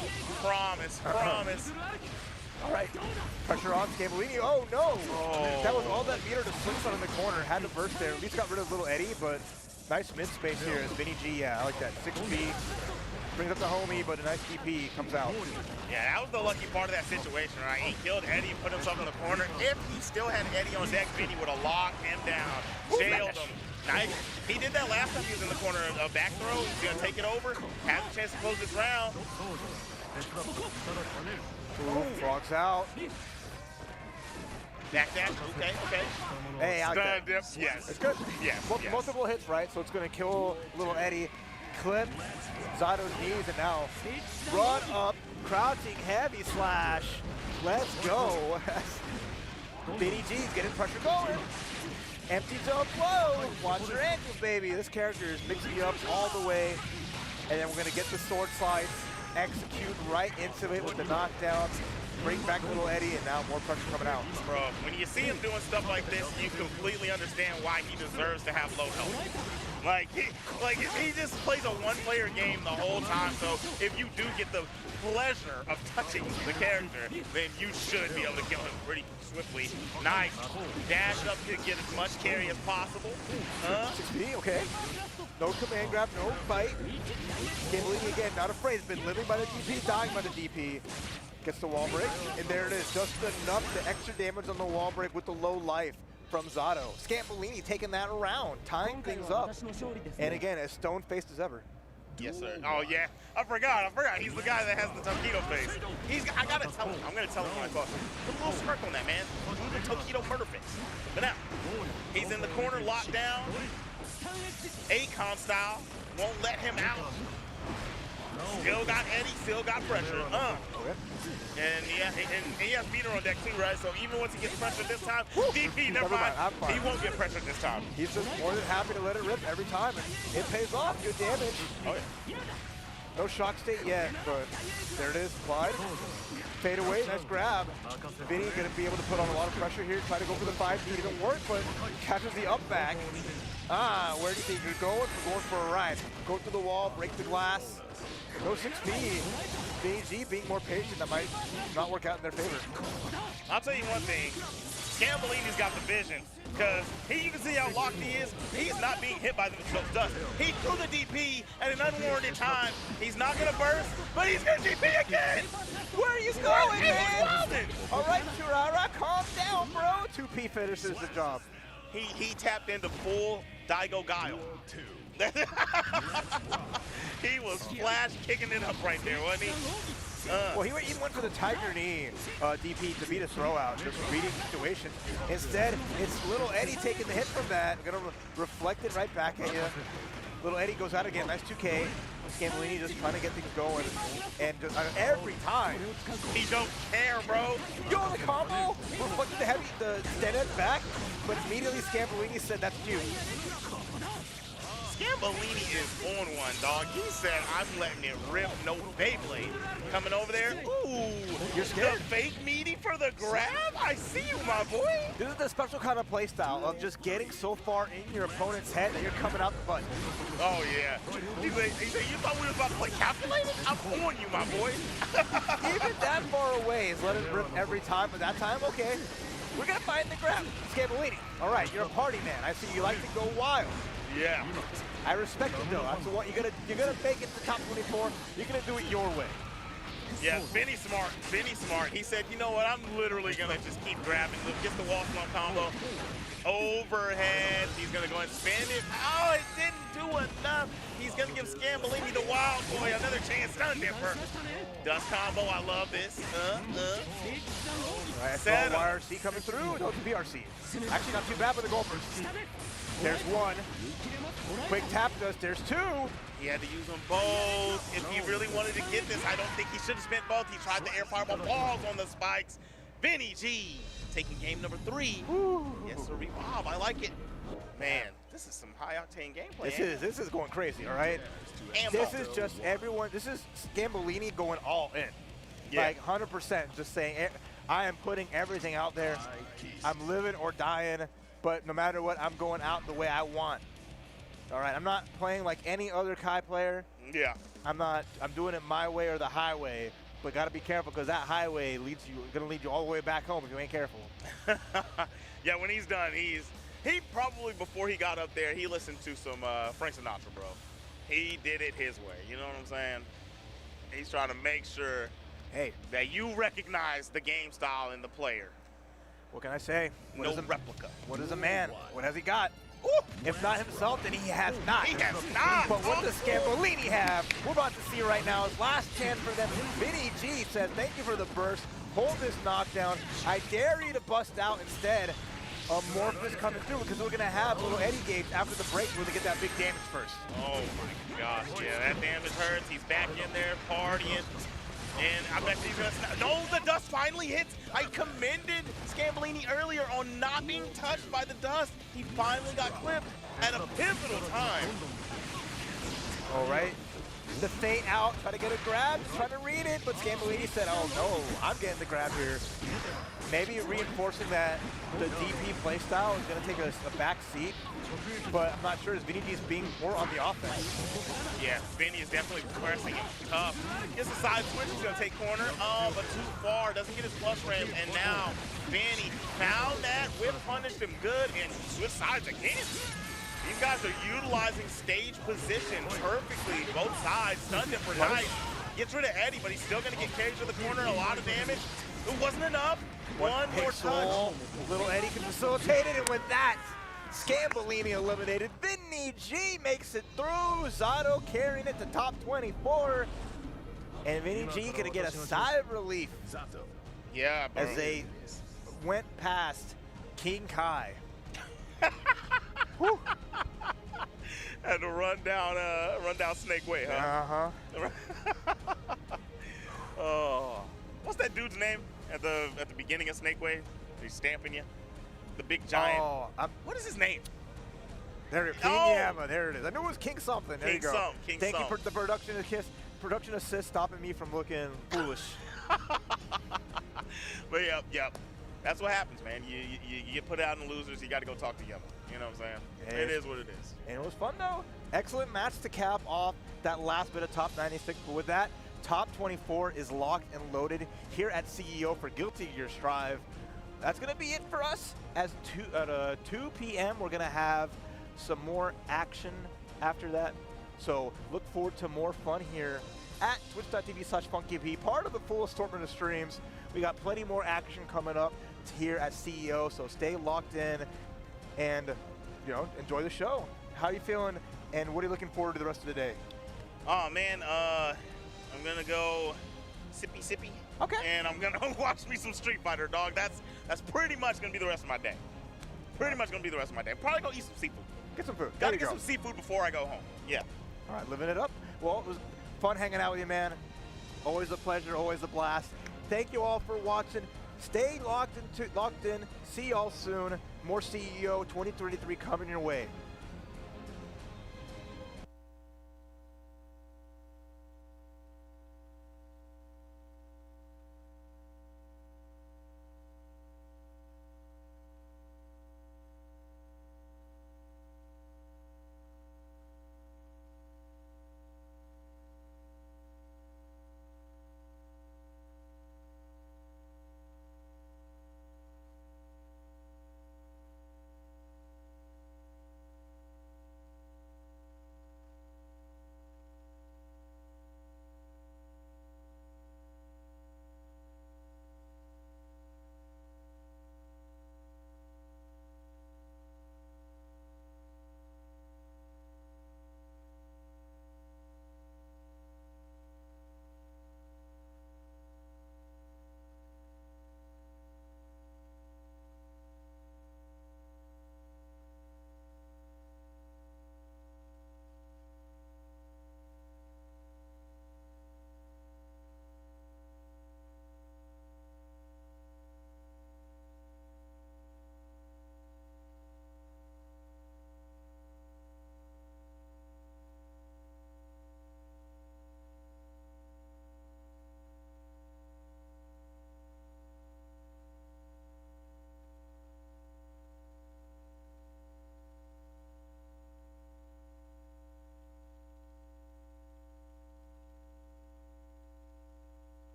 [SPEAKER 5] Promise.
[SPEAKER 4] All right, pressure on Scambellini. Oh no! Oh. That was all that meter to slingshot in the corner. Had to burst there. At least got rid of little Eddie, but nice mid space here as Vinnie G. Yeah, I like that. 6B. Brings up the homie, but a nice TP comes out.
[SPEAKER 5] Yeah, that was the lucky part of that situation, right? He killed Eddie and put himself in the corner. If he still had Eddie on deck, Vinnie would have locked him down, jailed him. Nice. He did that last time he was in the corner. A back throw. He's going to take it over. Has a chance to close this round.
[SPEAKER 4] Ooh, frogs out.
[SPEAKER 5] Back dash. Okay.
[SPEAKER 4] Hey, I like that.
[SPEAKER 5] Yes.
[SPEAKER 4] It's good.
[SPEAKER 5] Yes.
[SPEAKER 4] Multiple hits, right? So it's going to kill little Eddie. Clip Zato's knees, and now run up, crouching heavy slash. Let's go. Vinnie G's getting pressure going. Empty jump low. Watch your ankles, baby. This character is mixing you up all the way. And then we're going to get the sword slice, execute right into it with the knockdown, bring back little Eddie, and now more pressure coming out.
[SPEAKER 5] Bro, when you see him doing stuff like this, you completely understand why he deserves to have low health. Like he just plays a one-player game the whole time, so if you do get the pleasure of touching the character, then you should be able to kill him pretty swiftly. Nice. Dash up to get as much carry as possible.
[SPEAKER 4] 6B, okay. No command grab, no bite. Scambellini again, not afraid. Has been living by the DP, dying by the DP. Gets the wall break, and there it is. Just enough, the extra damage on the wall break with the low life from Zato. Scambellini taking that around, tying things up. And again, as stone-faced as ever.
[SPEAKER 5] Yes, sir. Oh, yeah. I forgot. He's the guy that has the Tokido face. I got to tell him. I'm going to tell him when I talk to him. Put a little smirk on that, man. Do the Tokido murder face. But now, he's in the corner, locked down. Akon style. Won't let him out. Still got Eddie, still got pressure. And he has Peter on deck too, right? So even once he gets pressure this time, DP, never mind. He won't get pressure this time.
[SPEAKER 4] He's just more than happy to let it rip every time, and it pays off. Good damage.
[SPEAKER 5] Oh, yeah.
[SPEAKER 4] No shock state yet, but there it is. Applied. Fade away. Nice grab. Vinnie going to be able to put on a lot of pressure here. Try to go for the 5D. Didn't work, but catches the up back. Where do you think you're going? We're going for a ride. Go through the wall, break the glass. No 6P. Vinnie G being more patient, that might not work out in their favor.
[SPEAKER 5] I'll tell you one thing. Scambellini's got the vision. Because you can see how locked he is. He's not being hit by those dust. He threw the DP at an unwarranted time. He's not going to burst, but he's going to DP again.
[SPEAKER 4] Where are you going, man?
[SPEAKER 5] Wildin'.
[SPEAKER 4] All right, Shurara, calm down, bro. 2P finishes the job.
[SPEAKER 5] He tapped into full Daigo Guile. He was flash kicking it up right there, wasn't he?
[SPEAKER 4] Well, he even went for the Tiger Knee DP to beat a throw out, just reading the situation. Instead, it's little Eddie taking the hit from that. Gonna reflect it right back at you. Little Eddie goes out again, nice 2K. Scambellini just trying to get things going, and just, every time.
[SPEAKER 5] He don't care, bro.
[SPEAKER 4] Yo, the combo, reflected the dead back, but immediately Scambellini said that's you.
[SPEAKER 5] Scambellini is on one, dog. He said, I'm letting it rip, no Beyblade. Coming over there. Ooh,
[SPEAKER 4] you're scared.
[SPEAKER 5] The fake meaty for the grab? I see you, my boy.
[SPEAKER 4] This is the special kind of play style of just getting so far in your opponent's head that you're coming out the butt.
[SPEAKER 5] Oh, yeah. He said, you thought we were about to play calculated? I'm on you, my boy.
[SPEAKER 4] Even that far away is let it rip every time, but that time, okay. We're going to find the grab. Scambellini. All right, you're a party man. I see you like to go wild.
[SPEAKER 5] Yeah.
[SPEAKER 4] I respect it though. That's what you're gonna make it to top 24. You're gonna do it your way.
[SPEAKER 5] Yeah, Vinnie's smart. Vinnie's smart. He said, you know what? I'm literally gonna just keep grabbing. Gets the wall slump combo. Overhead. He's gonna go and spin it. Oh, it didn't do enough. He's gonna give Scambellini the wild boy another chance. Stun dipper. Dust combo. I love this.
[SPEAKER 4] Right, I saw YRC coming through. No, it's BRC. Actually, not too bad for the Gophers. There's one. Quick tap dust. There's two.
[SPEAKER 5] He had to use them both. If he really wanted to get this, I don't think he should have spent both. He tried the air fireball balls on the spikes. Vinnie G taking game number 3.
[SPEAKER 4] Ooh.
[SPEAKER 5] Yes, sir. Wow, I like it. Man, this is some high octane gameplay.
[SPEAKER 4] This is going crazy, all right? This is just everyone. This is Scambellini going all in. Yeah. Like 100%. Just saying, I am putting everything out there. I'm living or dying. But no matter what, I'm going out the way I want. All right, I'm not playing like any other Kai player.
[SPEAKER 5] Yeah.
[SPEAKER 4] I'm doing it my way or the highway. But gotta be careful because that highway gonna lead you all the way back home if you ain't careful.
[SPEAKER 5] Yeah, when he's done, he probably before he got up there, he listened to some Frank Sinatra, bro. He did it his way. You know what I'm saying? He's trying to make sure, hey, that you recognize the game style in the player.
[SPEAKER 4] What can I say?
[SPEAKER 5] No replica.
[SPEAKER 4] What is a man? What has he got? Ooh, if not himself, then he has not.
[SPEAKER 5] He has not.
[SPEAKER 4] But what does Scambellini have? We're about to see right now his last chance for them. Vinnie G says, thank you for the burst. Hold this knockdown. I dare you to bust out instead. Morpheus coming through because we're going to have little Eddie Gates after the break where they get that big damage first.
[SPEAKER 5] Oh my gosh, yeah, that damage hurts. He's back in there partying. And I bet he's gonna snap. No, the dust finally hits. I commended Scambellini earlier on not being touched by the dust. He finally got clipped at a pivotal time.
[SPEAKER 4] All right. The feint out, try to get a grab, trying to read it, but Scambellini said, oh no, I'm getting the grab here. Maybe reinforcing that the DP playstyle is going to take a back seat, but I'm not sure. Is Vinnie G's being more on the offense?
[SPEAKER 5] Yeah, Vinnie is definitely pressing it tough. Gets a side switch, he's going to take corner, but too far, doesn't get his plus ramp, and now Vinnie found that, whip punished him good, and switch sides again. These guys are utilizing stage position perfectly, both sides, stun different nice. Gets rid of Eddie, but he's still going to get caged to the corner, a lot of damage. It wasn't enough. One more
[SPEAKER 4] pixel.
[SPEAKER 5] touch.
[SPEAKER 4] Little Eddie can facilitate it, and with that, Scambellini eliminated. Vinnie G makes it through. Zato carrying it to top 24. And Vinnie G gonna get a sigh of relief
[SPEAKER 5] Yeah, bro.
[SPEAKER 4] as they went past King Kai.
[SPEAKER 5] Had to run down Snake Way, huh? Oh, what's that dude's name at the beginning of Snake Way? He's stamping you. The big giant.
[SPEAKER 4] Oh,
[SPEAKER 5] What is his name?
[SPEAKER 4] there it is. King Yama, there it is. I knew it was King something. There
[SPEAKER 5] King
[SPEAKER 4] you go.
[SPEAKER 5] something, King
[SPEAKER 4] Thank you
[SPEAKER 5] something.
[SPEAKER 4] for the production assist stopping me from looking foolish.
[SPEAKER 5] But yep. That's what happens, man. You get put out in losers. You got to go talk to Yama. You know what I'm saying?
[SPEAKER 4] Yeah.
[SPEAKER 5] It is what it is.
[SPEAKER 4] And it was fun though. Excellent match to cap off that last bit of top 96. But with that, top 24 is locked and loaded here at CEO for Guilty Gear Strive. That's gonna be it for us. At 2 p.m. we're gonna have some more action after that. So look forward to more fun here at twitch.tv/funkyp, part of the full assortment of streams. We got plenty more action coming up here at CEO, so stay locked in and enjoy the show. How are you feeling, and what are you looking forward to the rest of the day?
[SPEAKER 5] Oh man, I'm gonna go sippy.
[SPEAKER 4] Okay.
[SPEAKER 5] And I'm gonna watch me some Street Fighter, dog. That's pretty much gonna be the rest of my day. Pretty much gonna be the rest of my day. Probably go eat some seafood.
[SPEAKER 4] Get some food.
[SPEAKER 5] Gotta
[SPEAKER 4] There you
[SPEAKER 5] get
[SPEAKER 4] go.
[SPEAKER 5] some seafood before I go home. Yeah.
[SPEAKER 4] All right, living it up. Well, it was fun hanging out with you, man. Always a pleasure, always a blast. Thank you all for watching. Stay locked in. See y'all soon. More CEO 2023 coming your way.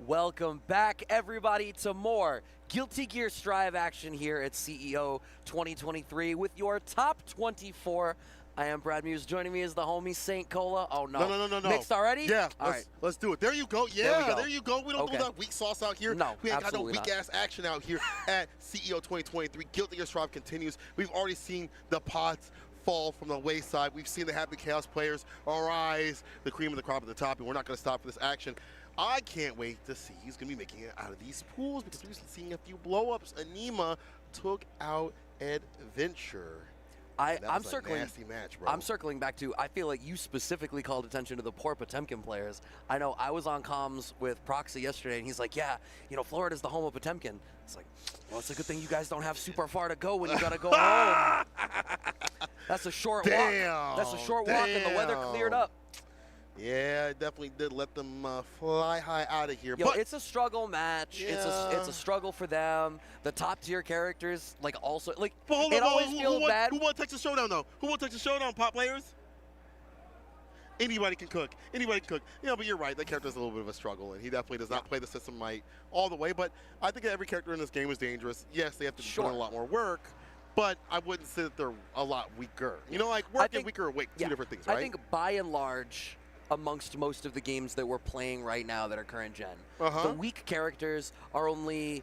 [SPEAKER 6] Welcome back, everybody, to more Guilty Gear Strive action here at CEO 2023 with your top 24. I am Brad Muse. Joining me is the homie Saint Cola. Oh, no.
[SPEAKER 1] No.
[SPEAKER 6] Mixed already?
[SPEAKER 1] Yeah,
[SPEAKER 6] All
[SPEAKER 1] let's do it. There you go. Yeah, there you go. We don't do that weak sauce out here.
[SPEAKER 6] No,
[SPEAKER 1] we ain't got no
[SPEAKER 6] absolutely
[SPEAKER 1] weak-ass action out here at CEO 2023. Guilty Gear Strive continues. We've already seen the pots fall from the wayside. We've seen the Happy Chaos players arise, the cream of the crop at the top, and we're not going to stop for this action. I can't wait to see who's going to be making it out of these pools because we've seen a few blow-ups. Anema took out Adventure. I'm
[SPEAKER 6] circling.
[SPEAKER 1] Nasty match, bro.
[SPEAKER 6] I'm circling back to. I feel like you specifically called attention to the poor Potemkin players. I know I was on comms with Proxy yesterday, and he's like, "Yeah, you know, Florida's the home of Potemkin." It's like, well, it's a good thing you guys don't have super far to go when you gotta go home. That's a short walk. That's a short walk, and the weather cleared up.
[SPEAKER 1] Yeah, it definitely did let them fly high out of here.
[SPEAKER 6] Yo,
[SPEAKER 1] but
[SPEAKER 6] it's a struggle match.
[SPEAKER 1] Yeah.
[SPEAKER 6] It's a struggle for them. The top tier characters, like, also, like,
[SPEAKER 1] but hold
[SPEAKER 6] it
[SPEAKER 1] on,
[SPEAKER 6] always feels bad.
[SPEAKER 1] Who won Texas Showdown, though? Who won Texas Showdown, pop players? Anybody can cook. Anybody can cook. Yeah, but you're right. That character's a little bit of a struggle, and he definitely does not play the system right all the way. But I think every character in this game is dangerous. Yes, they have to put in a lot more work, but I wouldn't say that they're a lot weaker. You know, like work and weaker are two different things, right?
[SPEAKER 6] I think by and large, amongst most of the games that we're playing right now that are current gen, the weak characters are only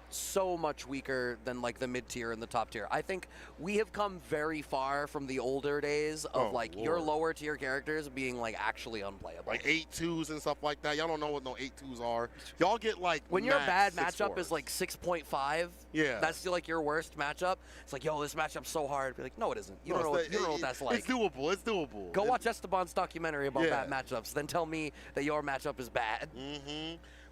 [SPEAKER 6] so much weaker than like the mid tier and the top tier. I think we have come very far from the older days of your lower tier characters being like actually unplayable.
[SPEAKER 1] Like 8-2s and stuff like that. Y'all don't know what no 8-2s are. Y'all get like
[SPEAKER 6] when your bad matchup
[SPEAKER 1] 6-4s.
[SPEAKER 6] is like 6.5.
[SPEAKER 1] Yeah,
[SPEAKER 6] that's still like your worst matchup. It's like, yo, this matchup's so hard. Be like, no, it isn't. You don't know what that's like.
[SPEAKER 1] It's doable. It's doable.
[SPEAKER 6] Go watch Esteban's documentary about bad matchups. Then tell me that your matchup is bad.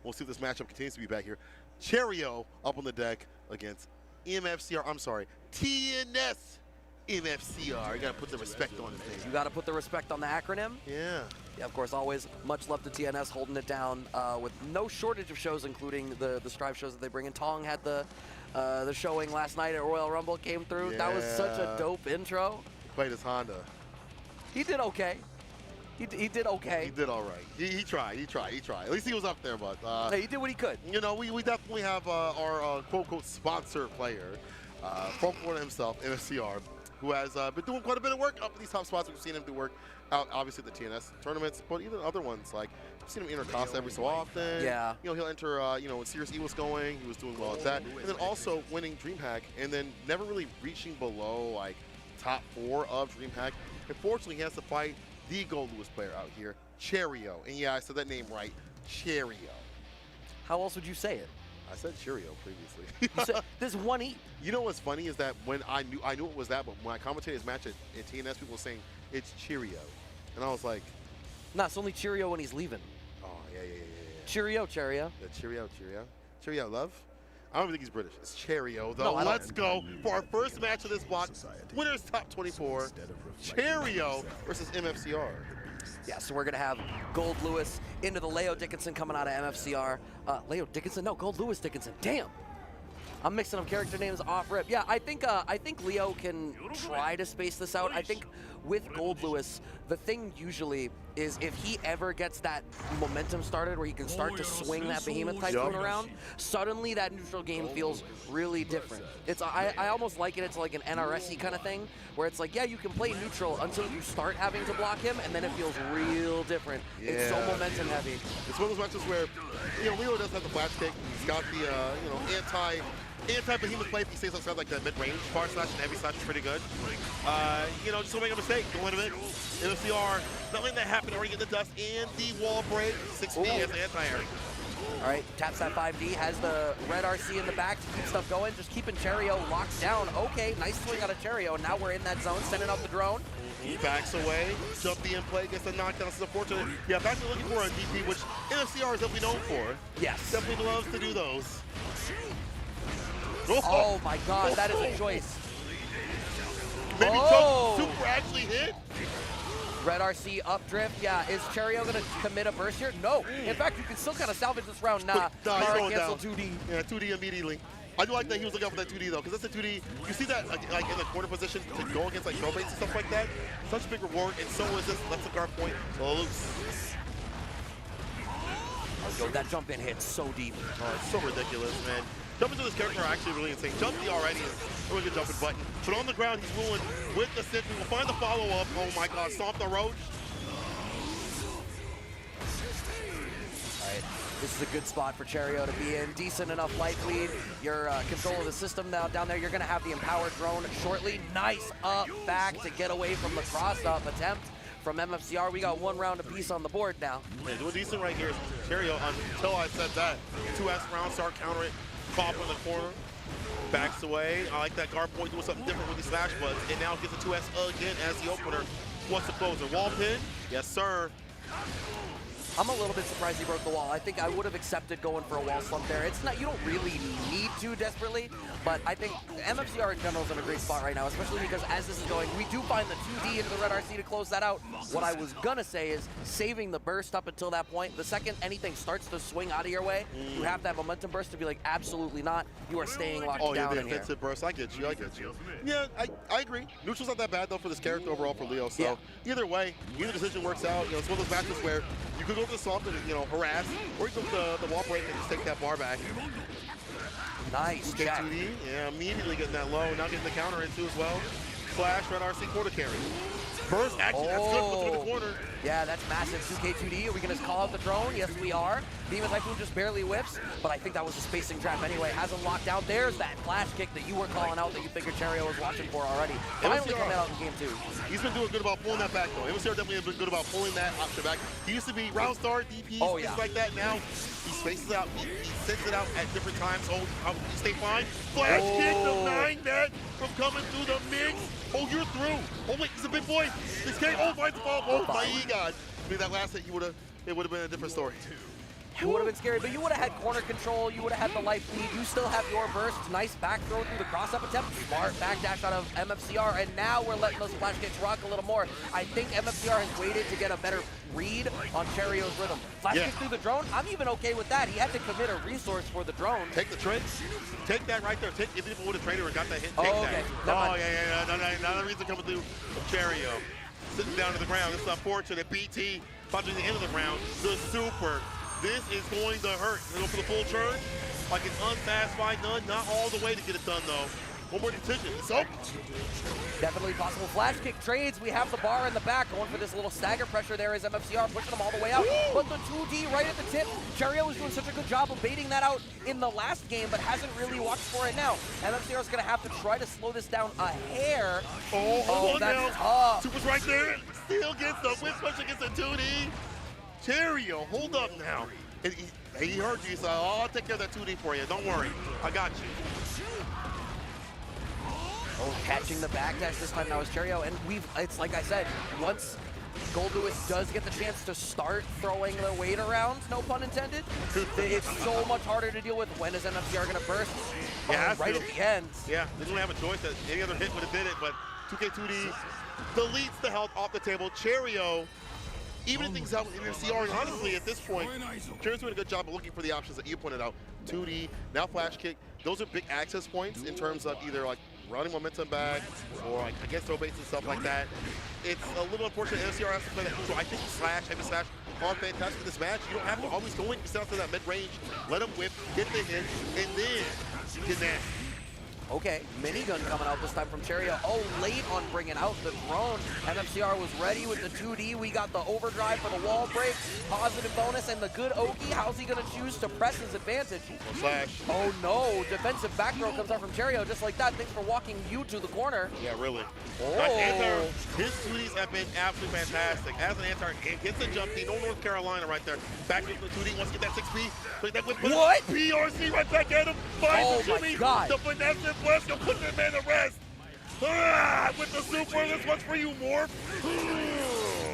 [SPEAKER 1] We'll see if this matchup continues to be back here. Cheerio up on the deck against MFCR. I'm sorry, TNS MFCR. You gotta put the respect on his name.
[SPEAKER 6] You gotta put the respect on the acronym.
[SPEAKER 1] Yeah.
[SPEAKER 6] Yeah, of course, always much love to TNS holding it down with no shortage of shows, including the Strive shows that they bring in. Tong had the showing last night at Royal Rumble, came through.
[SPEAKER 1] Yeah.
[SPEAKER 6] That was such a dope intro.
[SPEAKER 1] He played his Honda.
[SPEAKER 6] He did okay. He did okay.
[SPEAKER 1] He did all right. He tried. At least he was up there, but
[SPEAKER 6] hey, he did what he could.
[SPEAKER 1] You know, we definitely have our quote-unquote sponsor player from Florida himself, MFCR, who has been doing quite a bit of work up in these top spots. We've seen him do work out, obviously, at the TNS tournaments, but even other ones. Like, I've seen him enter Casa every so often.
[SPEAKER 6] Yeah.
[SPEAKER 1] You know, he'll enter, when Serious E was going, he was doing well at that. And then also winning DreamHack, and then never really reaching below, like, top 4 of DreamHack. Unfortunately, he has to fight the Gold Lewis player out here, Cheerio. And yeah, I said that name right, Cheerio.
[SPEAKER 6] How else would you say it?
[SPEAKER 1] I said Cheerio previously.
[SPEAKER 6] You said, there's one E.
[SPEAKER 1] You know what's funny is that when I knew it was that, but when I commentated his match at TNS, people were saying it's Cheerio. And I was like,
[SPEAKER 6] nah, it's only Cheerio when he's leaving.
[SPEAKER 1] Oh, yeah.
[SPEAKER 6] Cheerio.
[SPEAKER 1] Yeah, Cheerio, love? I don't think he's British. It's Cheerio, though.
[SPEAKER 6] No,
[SPEAKER 1] let's go for our first match of this block. Winners top 24. Cheerio versus MFCR.
[SPEAKER 6] Yeah, so we're going to have Gold Lewis into the Leo Dickinson coming out of MFCR. Leo Dickinson? No, Gold Lewis Dickinson. Damn. I'm mixing up character names off rip. Yeah, I think Leo can try to space this out. I think with Gold Lewis, the thing usually is if he ever gets that momentum started where he can start to swing that Behemoth Typhoon around, suddenly that neutral game feels really different. I almost liken it to like an NRSy kind of thing, where it's like, yeah, you can play neutral until you start having to block him, and then it feels real different.
[SPEAKER 1] Yeah.
[SPEAKER 6] It's so momentum heavy.
[SPEAKER 1] It's one of those matches where, Leo does have the flash kick. He's got the, anti-Behemoth play if he stays outside like the mid-range. Far slash and heavy slash is pretty good. Just don't make a mistake. Go into it. MFCR, nothing that happened. Already get the dust and the wall break. 6 feet as the anti-air.
[SPEAKER 6] All right, taps that 5D, has the red RC in the back to keep stuff going, just keeping Cheerio locked down. Okay, nice swing out of Cheerio. Now we're in that zone, sending out the drone.
[SPEAKER 1] He backs away, jumpy in play, gets the knockdown. This is unfortunate. Yeah, back to looking for a DP, which MFCR is definitely known for.
[SPEAKER 6] Yes.
[SPEAKER 1] Definitely loves to do those.
[SPEAKER 6] Oh my God, that is a choice.
[SPEAKER 1] Maybe Super actually hit.
[SPEAKER 6] Red RC up drift. Yeah, is Cheerio going to commit a burst here? No. In fact, you can still kind of salvage this round. Nah, cancel 2D.
[SPEAKER 1] Yeah, 2D immediately. I do like that he was looking out for that 2D though, because that's a 2D. You see that like in the corner position to go against like throw baits and stuff like that. Such a big reward, and so is this left guard point loose.
[SPEAKER 6] Yo, that jump in hits so deep.
[SPEAKER 1] Oh, it's so ridiculous, man. Jumping to this character are actually really insane. Jumpy already is a really good jumping button. But on the ground, he's ruined with the sentry. We'll find the follow-up. Oh my God, stomp the roach.
[SPEAKER 6] All right, this is a good spot for Cheerio to be in. Decent enough life lead. Your control of the system now down there. You're gonna have the empowered drone shortly. Nice up back to get away from the cross-up attempt from MFCR. We got 1 round apiece on the board now.
[SPEAKER 1] Yeah, doing decent right here. Cheerio, until I said that. 2S round, start counter it. Pop in the corner, backs away. I like that guard point doing something different with these slash buds. And now gets a 2S again as the opener. What's the closer? Wall pin? Yes, sir.
[SPEAKER 6] I'm a little bit surprised he broke the wall. I think I would have accepted going for a wall slump there. It's not, you don't really need to desperately, but I think MFCR in general is in a great spot right now, especially because as this is going, we do find the 2D into the red RC to close that out. What I was gonna say is saving the burst up until that point. The second anything starts to swing out of your way, you have that momentum burst to be like, absolutely not. You are staying locked down
[SPEAKER 1] the
[SPEAKER 6] in here.
[SPEAKER 1] offensive burst. I get you. Yeah, I agree. Neutral's not that bad though for this character overall for Leo. So either way, either decision works out. You know, it's one of those matches where you could go for the swamp and, you know, harass, or you go for the wall break and just take that bar back.
[SPEAKER 6] Nice check.
[SPEAKER 1] 2D, yeah, immediately getting that low. Now getting the counter into as well. Flash, red RC quarter carry. First action, that's good. Puts him in the corner.
[SPEAKER 6] Yeah, that's massive. 2K2D. Are we going to call out the drone? Yes, we are. Demon Typhoon just barely whiffs, but I think that was a spacing trap anyway. Has him locked down. There's that flash kick that you were calling out that you figured Cheerio was watching for already. Finally coming out in game 2.
[SPEAKER 1] He's been doing good about pulling that back, though. MFCR definitely has been good about pulling that option back. He used to be round start, DPs, things like that. Now he spaces out. He sends it out at different times. Oh, you stay fine. Flash kick, denying that from coming through the mix. Oh, you're through. Oh, wait, he's a big boy. This game, finds the ball. Oh, my God. I mean, that last hit, it would have been a different story.
[SPEAKER 6] It would have been scary, but you would have had corner control. You would have had the life lead. You still have your burst. Nice back throw through the cross-up attempt. Smart backdash out of MFCR, and now we're letting those flash kicks rock a little more. I think MFCR has waited to get a better read on Cheerio's rhythm. Flash kick through the drone, I'm even okay with that. He had to commit a resource for the drone.
[SPEAKER 1] Take the trade. Take that right there. If people would have traded or got that hit, take
[SPEAKER 6] okay.
[SPEAKER 1] that. Not a reason coming through from Cheerio. Sitting down to the ground. This is unfortunate. BT punching the end of the round. The super. This is going to hurt. They go for the full turn. Like an unfast fight done. Not all the way to get it done, though. One more decision. It's open.
[SPEAKER 6] Definitely possible flash kick trades. We have the bar in the back going for this little stagger pressure there as MFCR pushing them all the way out. But the 2D right at the tip. Cheerio was doing such a good job of baiting that out in the last game, but hasn't really watched for it now. MFCR is going to have to try to slow this down a hair.
[SPEAKER 1] Oh,
[SPEAKER 6] that's
[SPEAKER 1] now.
[SPEAKER 6] tough.
[SPEAKER 1] Super's right there. Still gets the whip push against the 2D. Cheerio, hold up now. And he heard you, so I'll take care of that 2D for you. Don't worry. I got you.
[SPEAKER 6] Oh, catching the backdash this time now is Cheerio, and it's like I said, once Gold Lewis does get the chance to start throwing the weight around, no pun intended, it's so much harder to deal with. When is MFCR going to burst?
[SPEAKER 1] Yeah,
[SPEAKER 6] right at the end.
[SPEAKER 1] Yeah, they don't have a choice. Any other hit would have did it, but 2K2D deletes the health off the table. Cheerio, even things out in MFCR, and honestly, at this point, Cheerio's doing a good job of looking for the options that you pointed out. 2D, now flash kick. Those are big access points in terms of either like running momentum back or like against throw baits and stuff like that. It's a little unfortunate MFCR has to play that. So I think heavy slash on fantastic in this match. You don't have to always go in. You step to that mid-range, let him whip, get the hit, and then get that.
[SPEAKER 6] Okay, minigun coming out this time from Cheerio. Oh, late on bringing out the drone. MFCR was ready with the 2D. We got the overdrive for the wall break. Positive bonus and the good Oki. How's he going to choose to press his advantage?
[SPEAKER 1] Slash.
[SPEAKER 6] Oh no, defensive back throw comes out from Cheerio just like that. Thanks for walking you to the corner.
[SPEAKER 1] Yeah, really.
[SPEAKER 6] Oh.
[SPEAKER 1] His 2Ds have been absolutely fantastic. As an anti, it gets a jump D. No North Carolina right there. Back into the 2D. Wants to get that 6P. So that whip,
[SPEAKER 6] what?
[SPEAKER 1] PRC right back at him. Finds
[SPEAKER 6] oh
[SPEAKER 1] the
[SPEAKER 6] my God.
[SPEAKER 1] The finesse and bless. You'll put that man to rest. With the super, this one's for you, Morph.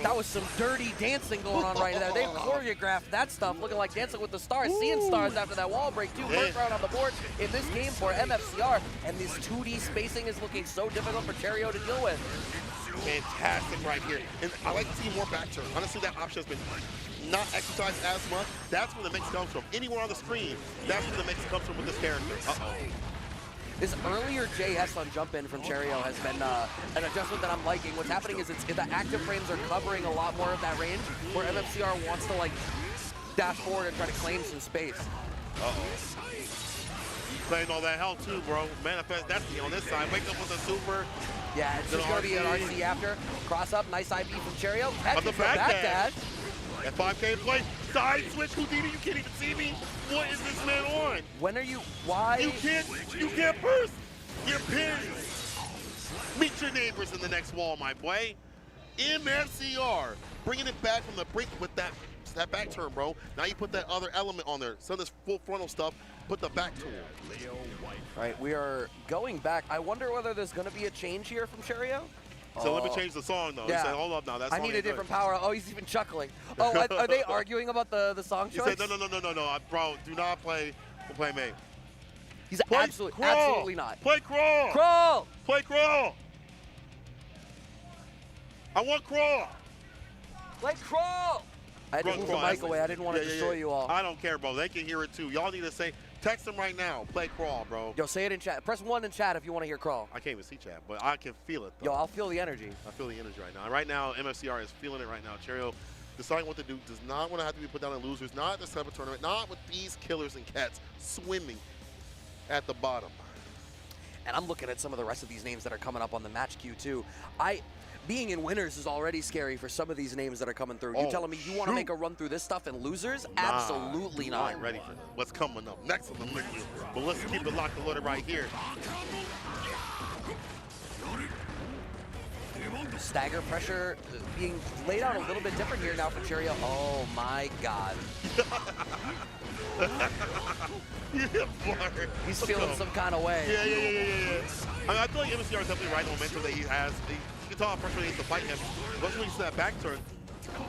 [SPEAKER 6] That was some dirty dancing going on right there. They choreographed that stuff, looking like Dancing with the Stars, seeing stars after that wall break. First round on the board in this game for MFCR, and this 2D spacing is looking so difficult for Cheerio to deal with.
[SPEAKER 1] Fantastic right here. And I like to see more back turn. Honestly, that option has been not exercised as much. That's where the mix comes from. Anywhere on the screen, that's where the mix comes from with this character.
[SPEAKER 6] This earlier JS on jump in from Cheerio has been an adjustment that I'm liking. What's happening is the active frames are covering a lot more of that range, where MFCR wants to like dash forward and try to claim some space.
[SPEAKER 1] Playing all that hell too, bro. Manifest Destiny on this side. Wake up with a super.
[SPEAKER 6] Yeah, it's just going to be an RC after. Cross up, nice IP from Cheerio.
[SPEAKER 1] Up the back
[SPEAKER 6] dash.
[SPEAKER 1] That 5K play. Side switch, Houdini, you can't even see me. What is this man on?
[SPEAKER 6] When are you, why?
[SPEAKER 1] You can't burst. You're pinned. Meet your neighbors in the next wall, my boy. MFCR, bringing it back from the brink with that back turn, bro. Now you put that other element on there. Some of this full frontal stuff, put the back tool.
[SPEAKER 6] All right, we are going back. I wonder whether there's going to be a change here from Cheerio.
[SPEAKER 1] So let me change the song, though.
[SPEAKER 6] Yeah.
[SPEAKER 1] He said, hold up now. That song
[SPEAKER 6] I need a
[SPEAKER 1] ain't
[SPEAKER 6] different
[SPEAKER 1] good.
[SPEAKER 6] power. Oh, he's even chuckling. Oh, are they arguing about the song
[SPEAKER 1] He
[SPEAKER 6] choice?
[SPEAKER 1] said, no, bro, do not play me.
[SPEAKER 6] He's absolutely not.
[SPEAKER 1] Play crawl.
[SPEAKER 6] Crawl!
[SPEAKER 1] Play crawl. I want crawl.
[SPEAKER 6] Play crawl! I had to move the mic away. I didn't want to destroy you all.
[SPEAKER 1] I don't care, bro. They can hear it too. Y'all need to say, text them right now. Play crawl, bro.
[SPEAKER 6] Yo, say it in chat. Press 1 in chat if you want to hear crawl.
[SPEAKER 1] I can't even see chat, but I can feel it, though.
[SPEAKER 6] Yo, I'll feel the energy.
[SPEAKER 1] I feel the energy right now. Right now, MFCR is feeling it right now. Cheerio deciding what to do. Does not want to have to be put down in losers. Not at this type of tournament. Not with these killers and cats swimming at the bottom.
[SPEAKER 6] And I'm looking at some of the rest of these names that are coming up on the match queue, too. Being in winners is already scary for some of these names that are coming through. You telling me you want to make a run through this stuff in losers? Absolutely not.
[SPEAKER 1] I ain't ready for what's coming up next on the list. But let's keep it locked and loaded right here.
[SPEAKER 6] Stagger pressure being laid out a little bit different here now for Cheerio. Oh my God. He's feeling some kind of way.
[SPEAKER 1] Yeah. I mean, I feel like MFCR is definitely right. The momentum that he has. You can tell how frustrated he is to fight him. Once when you see that back turn,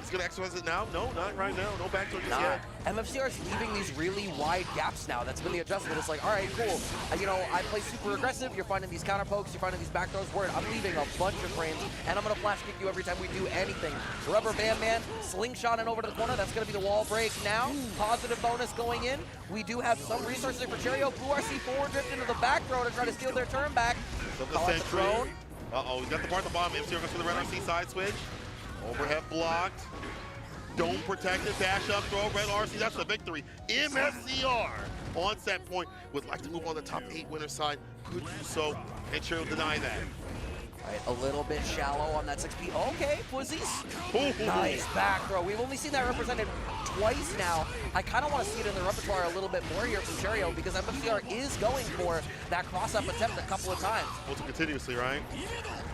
[SPEAKER 1] he's going to exercise it now? No, not right now. No back turn just yet.
[SPEAKER 6] MFCR is leaving these really wide gaps now. That's been the adjustment. It's like, all right, cool. You know, I play super aggressive. You're finding these counter pokes. You're finding these back throws. Word, I'm leaving a bunch of frames, and I'm going to flash kick you every time we do anything. Rubber band man, slingshotting over to the corner. That's going to be the wall break now. Positive bonus going in. We do have some resources for Cheerio. Blue RC forward drift into the back throw to try to steal their turn back. Call out the drone.
[SPEAKER 1] Uh-oh, we got the bar at the bottom. MFCR goes for the red RC side switch. Overhead blocked. Dome protected, dash up, throw, red RC, that's the victory. MFCR on set point would like to move on the top 8 winner side. Could do so, and Cheerio deny that.
[SPEAKER 6] All right, a little bit shallow on that 6P. Okay, Fuzzies. Nice back throw. We've only seen that represented twice now. I kind of want to see it in the repertoire a little bit more here from Cheerio because MFCR is going for that cross-up attempt a couple of times.
[SPEAKER 1] Also continuously, right?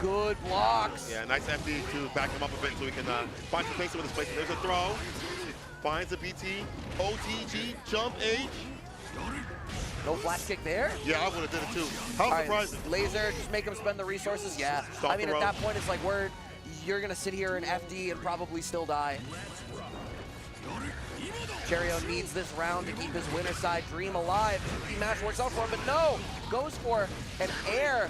[SPEAKER 6] Good blocks.
[SPEAKER 1] Yeah, nice FD to back him up a bit so he can find some space with his place. There's a throw. Finds a BT. OTG, jump H.
[SPEAKER 6] No flash kick there?
[SPEAKER 1] Yeah, I would have did it too. How surprising.
[SPEAKER 6] Laser, just make him spend the resources. Yeah.
[SPEAKER 1] Stop
[SPEAKER 6] I mean,
[SPEAKER 1] the
[SPEAKER 6] at
[SPEAKER 1] rope.
[SPEAKER 6] that point, it's like, you're going to sit here in FD and probably still die. Cheerio needs this round to keep his winner side dream alive. The match works out for him, but no! Goes for an air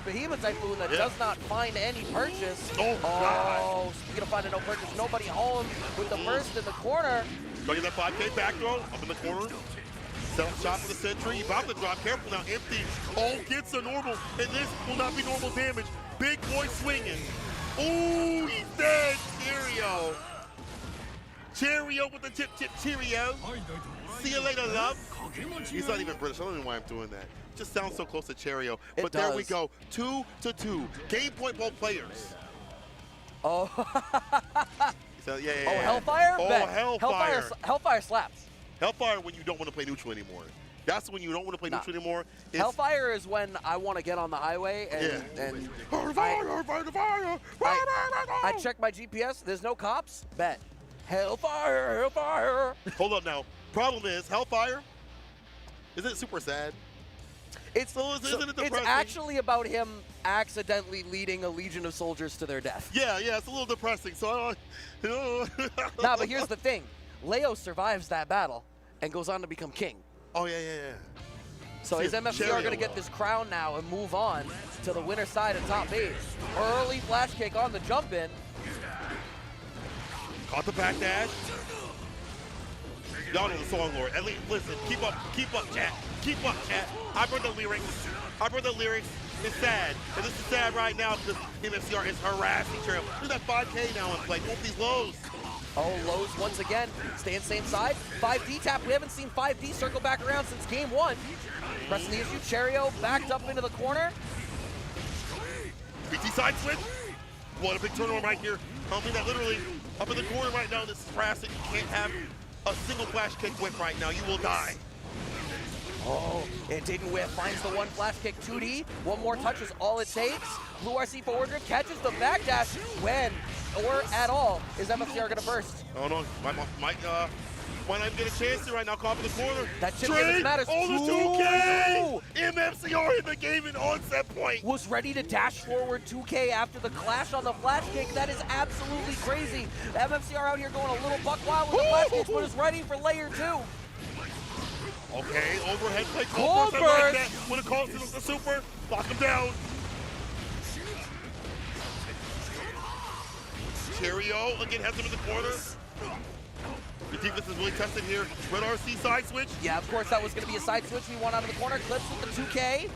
[SPEAKER 6] Behemoth Typhoon that does not find any purchase.
[SPEAKER 1] God.
[SPEAKER 6] Speaking of finding no purchase, nobody home with the burst in the corner.
[SPEAKER 1] Going to that 5K back throw, up in the corner. Set up shot for the sentry, about to drop, careful now, empty. All gets a normal, and this will not be normal damage. Big boy swinging. Ooh, he's dead, Cheerio. Cheerio with the tip, Cheerio. See you later, love. He's not even British, I don't know why I'm doing that. Just sounds so close to Cheerio. But there we go, 2-2. Game point both players.
[SPEAKER 6] Oh.
[SPEAKER 1] So, yeah.
[SPEAKER 6] Oh, Hellfire?
[SPEAKER 1] Oh,
[SPEAKER 6] Bet.
[SPEAKER 1] Hellfire.
[SPEAKER 6] Hellfire slaps.
[SPEAKER 1] Hellfire when you don't want to play neutral anymore. That's when you don't want to play neutral anymore.
[SPEAKER 6] Hellfire is when I want to get on the highway and I check my GPS. There's no cops. Bet. Hellfire.
[SPEAKER 1] Hold up now. Problem is, Hellfire, isn't it super sad?
[SPEAKER 6] It's
[SPEAKER 1] depressing?
[SPEAKER 6] actually about him accidentally leading a legion of soldiers to their death.
[SPEAKER 1] Yeah, it's a little depressing. So,
[SPEAKER 6] Nah, but here's the thing. Leo survives that battle and goes on to become king.
[SPEAKER 1] Oh, yeah.
[SPEAKER 6] So is MFCR going to get this crown now and move on to the winner side of top 8? Early flash kick on the jump in.
[SPEAKER 1] Caught the back dash. Y'all know the song, Lord. At least, listen, keep up, chat. Keep up, chat. I bring the lyrics. It's sad. And this is sad right now because MFCR is harassing Cheerio. Look at that 5K now in play. Go for these lows.
[SPEAKER 6] Oh, Lowe's once again, staying same side. 5D tap, we haven't seen 5D circle back around since game 1. Pressing the issue, Cheerio backed up into the corner.
[SPEAKER 1] BT side switch. What a big turnaround right here. Humping that literally up in the corner right now. This is harassing. You can't have a single flash kick whip right now. You will die.
[SPEAKER 6] Oh, it didn't whip. Finds the one flash kick 2D. One more touch is all it takes. Blue RC forward grip catches the backdash. When or at all is MFCR going to burst?
[SPEAKER 1] Oh no, might not even get a chance to right now. Caught in the corner.
[SPEAKER 6] That chip damage matters.
[SPEAKER 1] Oh, the 2K! MFCR in the game in onset point.
[SPEAKER 6] Was ready to dash forward 2K after the clash on the flash kick. That is absolutely crazy. The MFCR out here going a little buck wild with the flash kicks, but is ready for layer 2.
[SPEAKER 1] Okay, overhead play.
[SPEAKER 6] Cold
[SPEAKER 1] Burst.
[SPEAKER 6] burst.
[SPEAKER 1] Like when it calls to the super, lock him down. Cheerio again has him in the corner. The defense is really tested here. Red RC side switch.
[SPEAKER 6] Yeah, of course that was going to be a side switch. We want out of the corner. Clips with the 2K.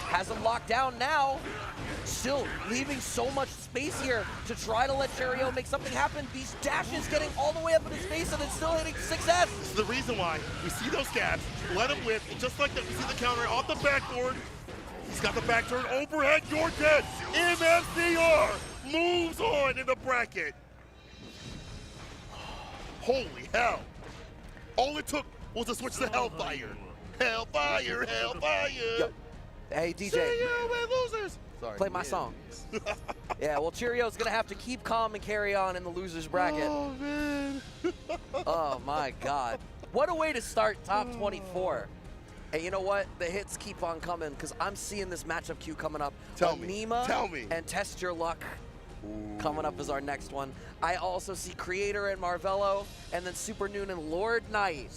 [SPEAKER 6] Has him locked down now. Still leaving so much space here to try to let Cheerio make something happen. These dashes getting all the way up in his face and it's still hitting success.
[SPEAKER 1] This is the reason why we see those gaps. Let him whip. And just like that, we see the counter off the backboard. He's got the back turn overhead. You're dead. MFCR moves on in the bracket. Holy hell. All it took was to switch to Hellfire. Hellfire, Hellfire.
[SPEAKER 6] Yo. Hey, DJ.
[SPEAKER 1] See you with losers. Sorry.
[SPEAKER 6] Play my song. Yeah, well, Cheerio's going to have to keep calm and carry on in the loser's bracket.
[SPEAKER 1] Oh, man.
[SPEAKER 6] Oh, my God. What a way to start top 24. And you know what? The hits keep on coming because I'm seeing this matchup queue coming up. Anema and Test Your Luck coming up as our next one. I also see Creator and Marvello, and then Super Noon and Lord Knight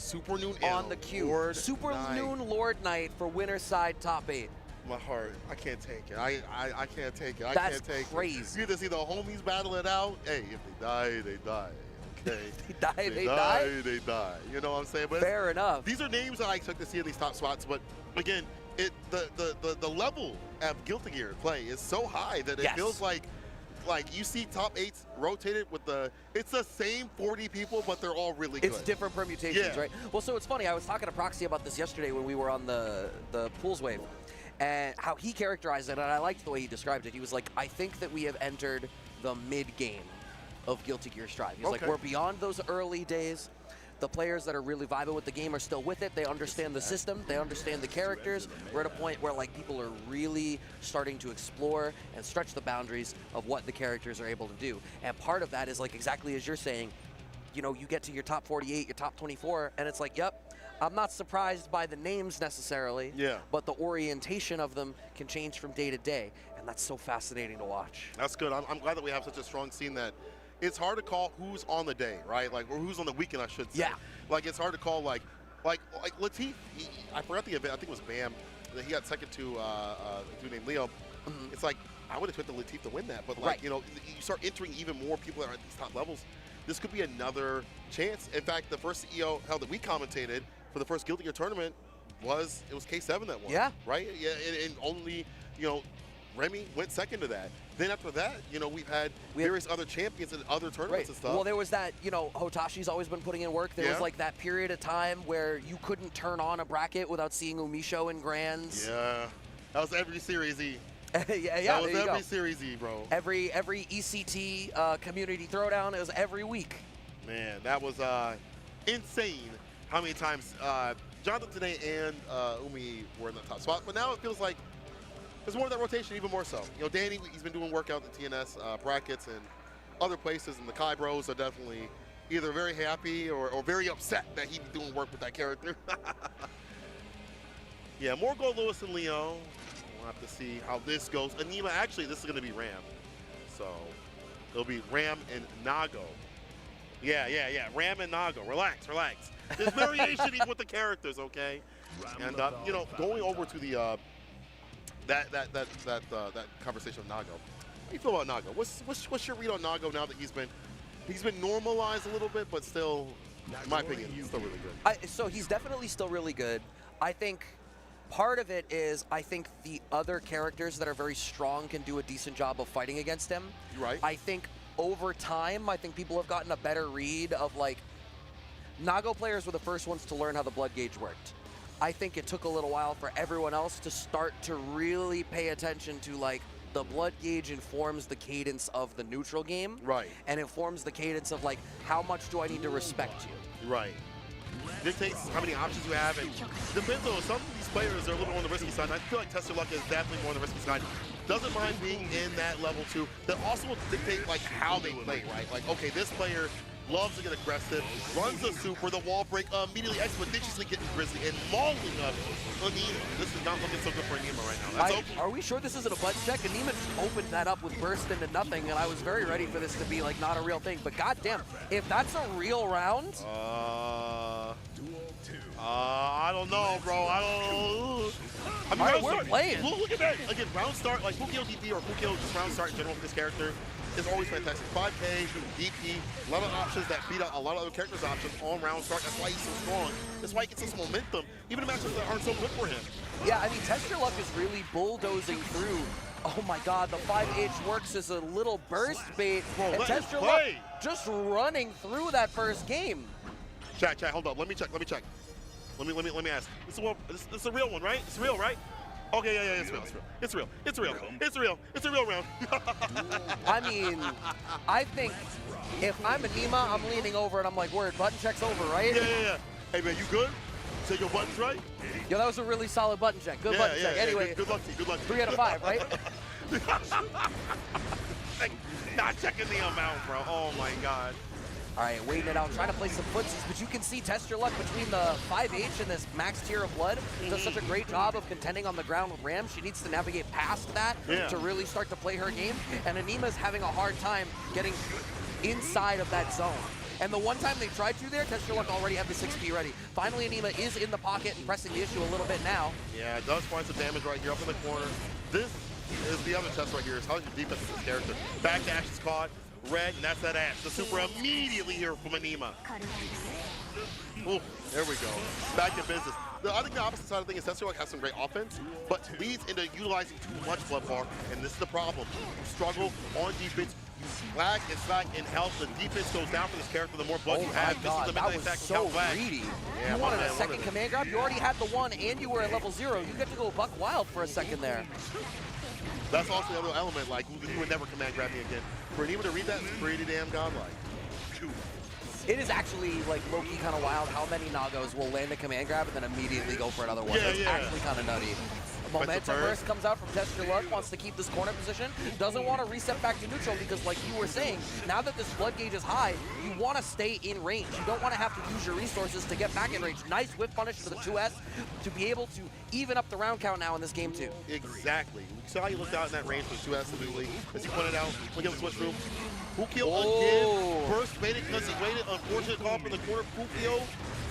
[SPEAKER 6] on the queue. Super Noon Lord Knight for winner side top 8.
[SPEAKER 1] My heart, I can't take it. I can't take it. I
[SPEAKER 6] That's
[SPEAKER 1] can't take
[SPEAKER 6] crazy.
[SPEAKER 1] it. You either see the homies battle it out. Hey, if they die, they die. Okay.
[SPEAKER 6] They die?
[SPEAKER 1] They die. You know what I'm saying? But
[SPEAKER 6] fair enough.
[SPEAKER 1] These are names that I expect to see in these top spots. But again, the level of Guilty Gear play is so high that it feels like you see top 8s rotated with it's the same 40 people, but they're all really good.
[SPEAKER 6] It's different permutations, right? Well, so it's funny. I was talking to Proxy about this yesterday when we were on the Pools Wave, and how he characterized it, and I liked the way he described it. He was like, I think that we have entered the mid-game of Guilty Gear Strive. He's like, we're beyond those early days. The players that are really vibing with the game are still with it. They understand the system. They understand the characters. We're at a point where like people are really starting to explore and stretch the boundaries of what the characters are able to do. And part of that is like exactly as you're saying, you know, you get to your top 48, your top 24, and it's like, yep, I'm not surprised by the names necessarily, but the orientation of them can change from day to day. And that's so fascinating to watch.
[SPEAKER 1] That's good. I'm glad that we have such a strong scene that it's hard to call who's on the day, right? Like, or who's on the weekend, I should say.
[SPEAKER 6] Yeah.
[SPEAKER 1] Like, it's hard to call, like Latif, I forgot the event, I think it was BAM, that he got second to a dude named Leo. It's like, I would expect the Latif to win that, but like, you know, you start entering even more people that are at these top levels. This could be another chance. In fact, the first CEO held that we commentated for the first Guilty Gear tournament it was K7 that won. Yeah. Right? Yeah, and only, you know, Remy went second to that. Then after that, you know, we've had various other champions in other tournaments and stuff.
[SPEAKER 6] Well, there was that, you know, Hotashi's always been putting in work. There was like that period of time where you couldn't turn on a bracket without seeing Umisho in Grands.
[SPEAKER 1] Yeah. That was every Series E.
[SPEAKER 6] That was
[SPEAKER 1] every Series E, bro.
[SPEAKER 6] Every ECT community throwdown, it was every week.
[SPEAKER 1] Man, that was insane how many times Jonathan today and Umi were in the top spot. But now it feels like there's more of that rotation, even more so. You know, Danny, he's been doing work out in the TNS brackets and other places, and the Kai Bros are definitely either very happy or very upset that he'd be doing work with that character. Yeah, more Gold Lewis and Leo. We'll have to see how this goes. Anema, actually, this is going to be Ram. So it'll be Ram and Nago. Yeah. Ram and Nago. Relax. There's variation even with the characters, okay? And you know, going over to the that conversation with Nago. How do you feel about Nago? What's your read on Nago now that he's been normalized a little bit, but still, in my opinion, he's still really good.
[SPEAKER 6] So he's definitely still really good. I think part of it is I think the other characters that are very strong can do a decent job of fighting against him.
[SPEAKER 1] Right.
[SPEAKER 6] I think over time, I think people have gotten a better read of, like, Nago players were the first ones to learn how the blood gauge worked. I think it took a little while for everyone else to start to really pay attention to, like, the blood gauge informs the cadence of the neutral game.
[SPEAKER 1] Right.
[SPEAKER 6] And informs the cadence of, like, how much do I need to respect you?
[SPEAKER 1] Right. Dictates how many options you have, and depends on some of these players are a little on the risky side. And I feel like Tester Luck is definitely more on the risky side. Doesn't mind being in that level too. That also will dictate like how they play, right? Like, okay, this player loves to get aggressive, runs the super, the wall break, immediately expeditiously getting Grizzly and mauling up Anema. This is not looking so good for Anema right now. That's okay.
[SPEAKER 6] Are we sure this isn't a button check? Anema just opened that up with burst into nothing, and I was very ready for this to be like not a real thing. But goddamn, if that's a real round,
[SPEAKER 1] I don't know, bro. I don't know. I mean,
[SPEAKER 6] all right, we're playing.
[SPEAKER 1] Look at that. Again, round start, like Fukio DP or Fukio just round start in general for this character is always fantastic. 5K, DP, a lot of options that beat out a lot of other characters' options on round start. That's why he's so strong. That's why he gets this momentum, even in matches that aren't so good for him.
[SPEAKER 6] Yeah, I mean, Tester Luck is really bulldozing through. Oh my god, the 5H works as a little burst bait,
[SPEAKER 1] Bro,
[SPEAKER 6] and Tester Luck just running through that first game.
[SPEAKER 1] Chat, hold up. Let me check. Let me ask. This is a real one, right? It's real, right? Okay, yeah, it's a real round.
[SPEAKER 6] I mean, I think if I'm Anema, I'm leaning over and I'm like, word, button check's over, right?
[SPEAKER 1] Yeah. Hey man, you good? Take your buttons right?
[SPEAKER 6] Yo, that was a really solid button check. Good button check. Anyway,
[SPEAKER 1] good luck to you.
[SPEAKER 6] 3 out of 5, right?
[SPEAKER 1] Not checking the amount, bro. Oh my god.
[SPEAKER 6] All right, waiting it out, trying to play some footsies, but you can see Tester Luck between the 5H and this max tier of blood does such a great job of contending on the ground with Ram. She needs to navigate past that to really start to play her game, and Anema's having a hard time getting inside of that zone. And the one time they tried to there, Tester Luck already had the 6P ready. Finally, Anema is in the pocket and pressing the issue a little bit now.
[SPEAKER 1] Yeah, it does find some damage right here up in the corner. This is the other test right here. Is how's your defense with this character? Back dash is caught. Red, and that's that ash. The super immediately here from Anema. Ooh, there we go. Back to business. I think the opposite side of the thing is Tester Luck has some great offense, but leads into utilizing too much blood bar, and this is the problem. You struggle on defense, you lag and slack in health. The defense goes down for this character the more blood you have.
[SPEAKER 6] God,
[SPEAKER 1] this is the
[SPEAKER 6] that was
[SPEAKER 1] attack
[SPEAKER 6] so
[SPEAKER 1] flag.
[SPEAKER 6] greedy.
[SPEAKER 1] Yeah,
[SPEAKER 6] you wanted a second command grab? You already had the one, and you were at level 0. You get to go buck wild for a second there.
[SPEAKER 1] That's also the other element, like, you would never command grab me again. For Anema to read that, it's pretty damn godlike.
[SPEAKER 6] It is actually, like, low-key kind of wild how many Nagos will land a command grab and then immediately go for another one. It's actually kind of nutty. Momentum burst comes out from Tester Luck, wants to keep this corner position, doesn't want to reset back to neutral because, like you were saying, now that this blood gauge is high, you want to stay in range. You don't want to have to use your resources to get back in range. Nice whip punish for the 2S to be able to even up the round count now in this game too.
[SPEAKER 1] Exactly. We saw how you looked out in that range for the 2S immediately. As he pointed out, look at the switch room. Fukio again, burst baited because he waited. Unfortunate call from the corner. Fukio,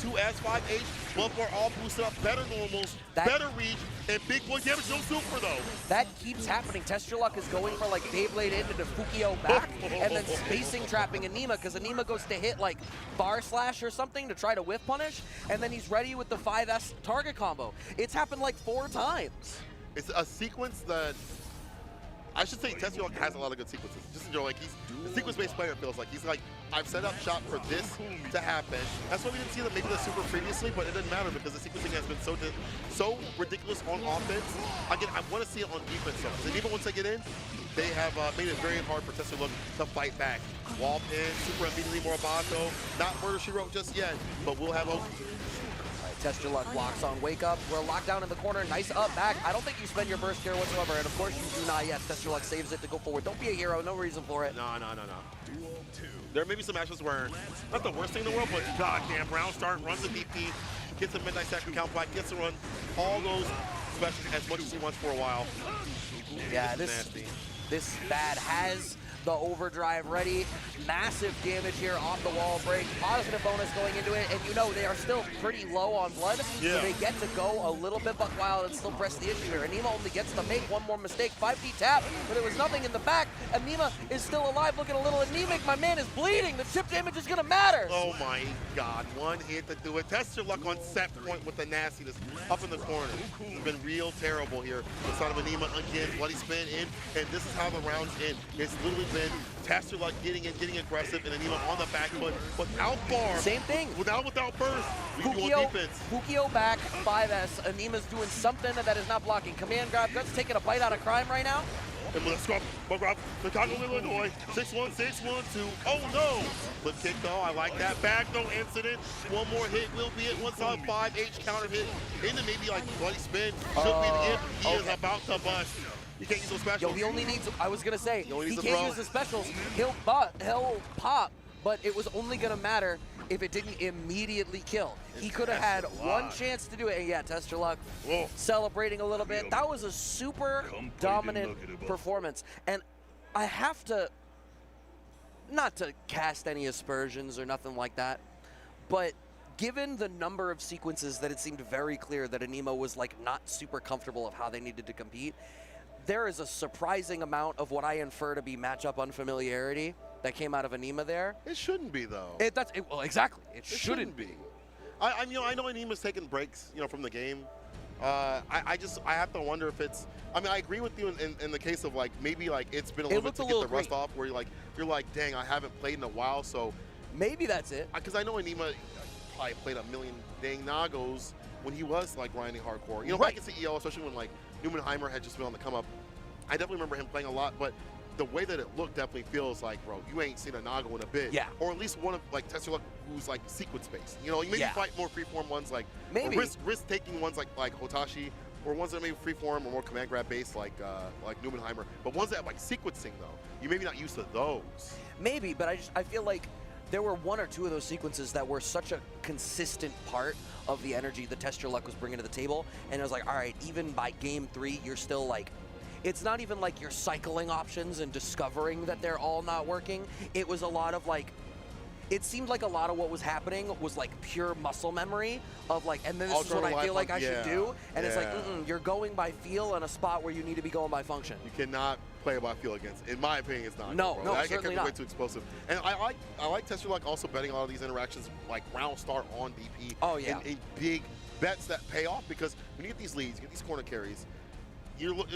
[SPEAKER 1] 2S, 5H, blood bar all boosted up, better normals, better reach, and big boy damage, no super though.
[SPEAKER 6] That keeps happening. Tester Luck is going for like Beyblade into the Fukio back and then spacing trapping Anema because Anema goes to hit like bar slash or something to try to whiff punish, and then he's ready with the 5S target combo. It's happened like 4 times.
[SPEAKER 1] It's a sequence that I should say Tester Luck has a lot of good sequences. Just enjoy, like, he's a sequence-based player, it feels like. He's like, I've set up shop for this to happen. That's why we didn't see maybe the super previously, but it doesn't matter because the sequencing has been so ridiculous on offense. Again, I want to see it on defense though. Because even once they get in, they have made it very hard for Tester Luck to fight back. Wall pin, super immediately Moribato. Not Murder She Wrote just yet, but we'll have
[SPEAKER 6] Tester Luck blocks on Wake Up. We're locked down in the corner. Nice up back. I don't think you spend your burst here whatsoever, and of course you do not yet. Tester Luck saves it to go forward. Don't be a hero. No reason for it.
[SPEAKER 1] No. There may be some matches where, not the worst thing in the world, but goddamn, round start, runs the DP, gets a midnight second count back, gets to run all those specials as much as he wants for a while.
[SPEAKER 6] Yeah, this bad has the overdrive ready. Massive damage here off the wall break. Positive bonus going into it, and you know they are still pretty low on blood, so they get to go a little bit buck wild and still press the issue here. Anema only gets to make one more mistake. 5D tap, but there was nothing in the back. Anema is still alive, looking a little anemic. My man is bleeding. The chip damage is gonna matter.
[SPEAKER 1] Oh my God, one hit to do it. Tester Luck on set point with the nastiness up in the corner. It's been real terrible here. Inside of Anema again, bloody spin in, and this is how the rounds end. It's literally in. Tester like getting in, getting aggressive, and Anema on the back foot without bar.
[SPEAKER 6] Same thing.
[SPEAKER 1] Without burst. We go on defense.
[SPEAKER 6] Fukio back 5S. Anema's doing something that is not blocking. Command grab guts taking a bite out of Crime right now.
[SPEAKER 1] And with a scrub, Chicago, Illinois, 6-1, 6-1-2. Oh no! Flip kick though, I like that. Back, no incident. One more hit will be it. 1-5 H counter hit. Into maybe like bloody spin. Should be the end. He is about to bust. He can't use those specials.
[SPEAKER 6] Yo, he only needs, I was gonna say, he
[SPEAKER 1] needs
[SPEAKER 6] can't use the specials. He'll pop, but it was only gonna matter if it didn't immediately kill. He could have had one chance to do it, and yeah, Tester Luck celebrating a little bit. That was a super dominant performance, and I have to, not to cast any aspersions or nothing like that, but given the number of sequences that it seemed very clear that Anema was like not super comfortable of how they needed to compete, there is a surprising amount of what I infer to be matchup unfamiliarity that came out of Anema there.
[SPEAKER 1] It shouldn't be though.
[SPEAKER 6] Well, exactly. It shouldn't be.
[SPEAKER 1] I know Anema's taking breaks, from the game. I have to wonder if it's. I mean, I agree with you in the case of like maybe like it's been a little bit to get the rust off, where you're like, dang, I haven't played in a while, so
[SPEAKER 6] maybe that's it.
[SPEAKER 1] Because I know Anema probably played a million dang Nagos when he was like grinding hardcore. Back in CEO, especially when like Newmanheimer had just been on the come up. I definitely remember him playing a lot, but the way that it looked definitely feels like, bro, you ain't seen a Nago in a bit.
[SPEAKER 6] Yeah.
[SPEAKER 1] Or at least one of like Tester Luck who's like sequence based. You maybe fight more freeform ones like risk taking ones like Hotashi, or ones that maybe freeform or more command grab based like Newmanheimer. But ones that have like sequencing though, you maybe not used to those.
[SPEAKER 6] Maybe, but I feel like there were one or two of those sequences that were such a consistent part of the energy that Tester Luck was bringing to the table, and it was like, all right, even by game 3, you're still like, it's not even like you're cycling options and discovering that they're all not working. It was a lot of like, it seemed like a lot of what was happening was like pure muscle memory of like, and then this is what I feel like I should do. And it's like, you're going by feel in a spot where you need to be going by function.
[SPEAKER 1] You cannot play by feel against. In my opinion, it's not.
[SPEAKER 6] No,
[SPEAKER 1] that
[SPEAKER 6] certainly not.
[SPEAKER 1] Way too explosive. And I like Tester Luck also betting a lot of these interactions like round start on DP.
[SPEAKER 6] Oh yeah.
[SPEAKER 1] And big bets that pay off, because when you get these leads, you get these corner carries.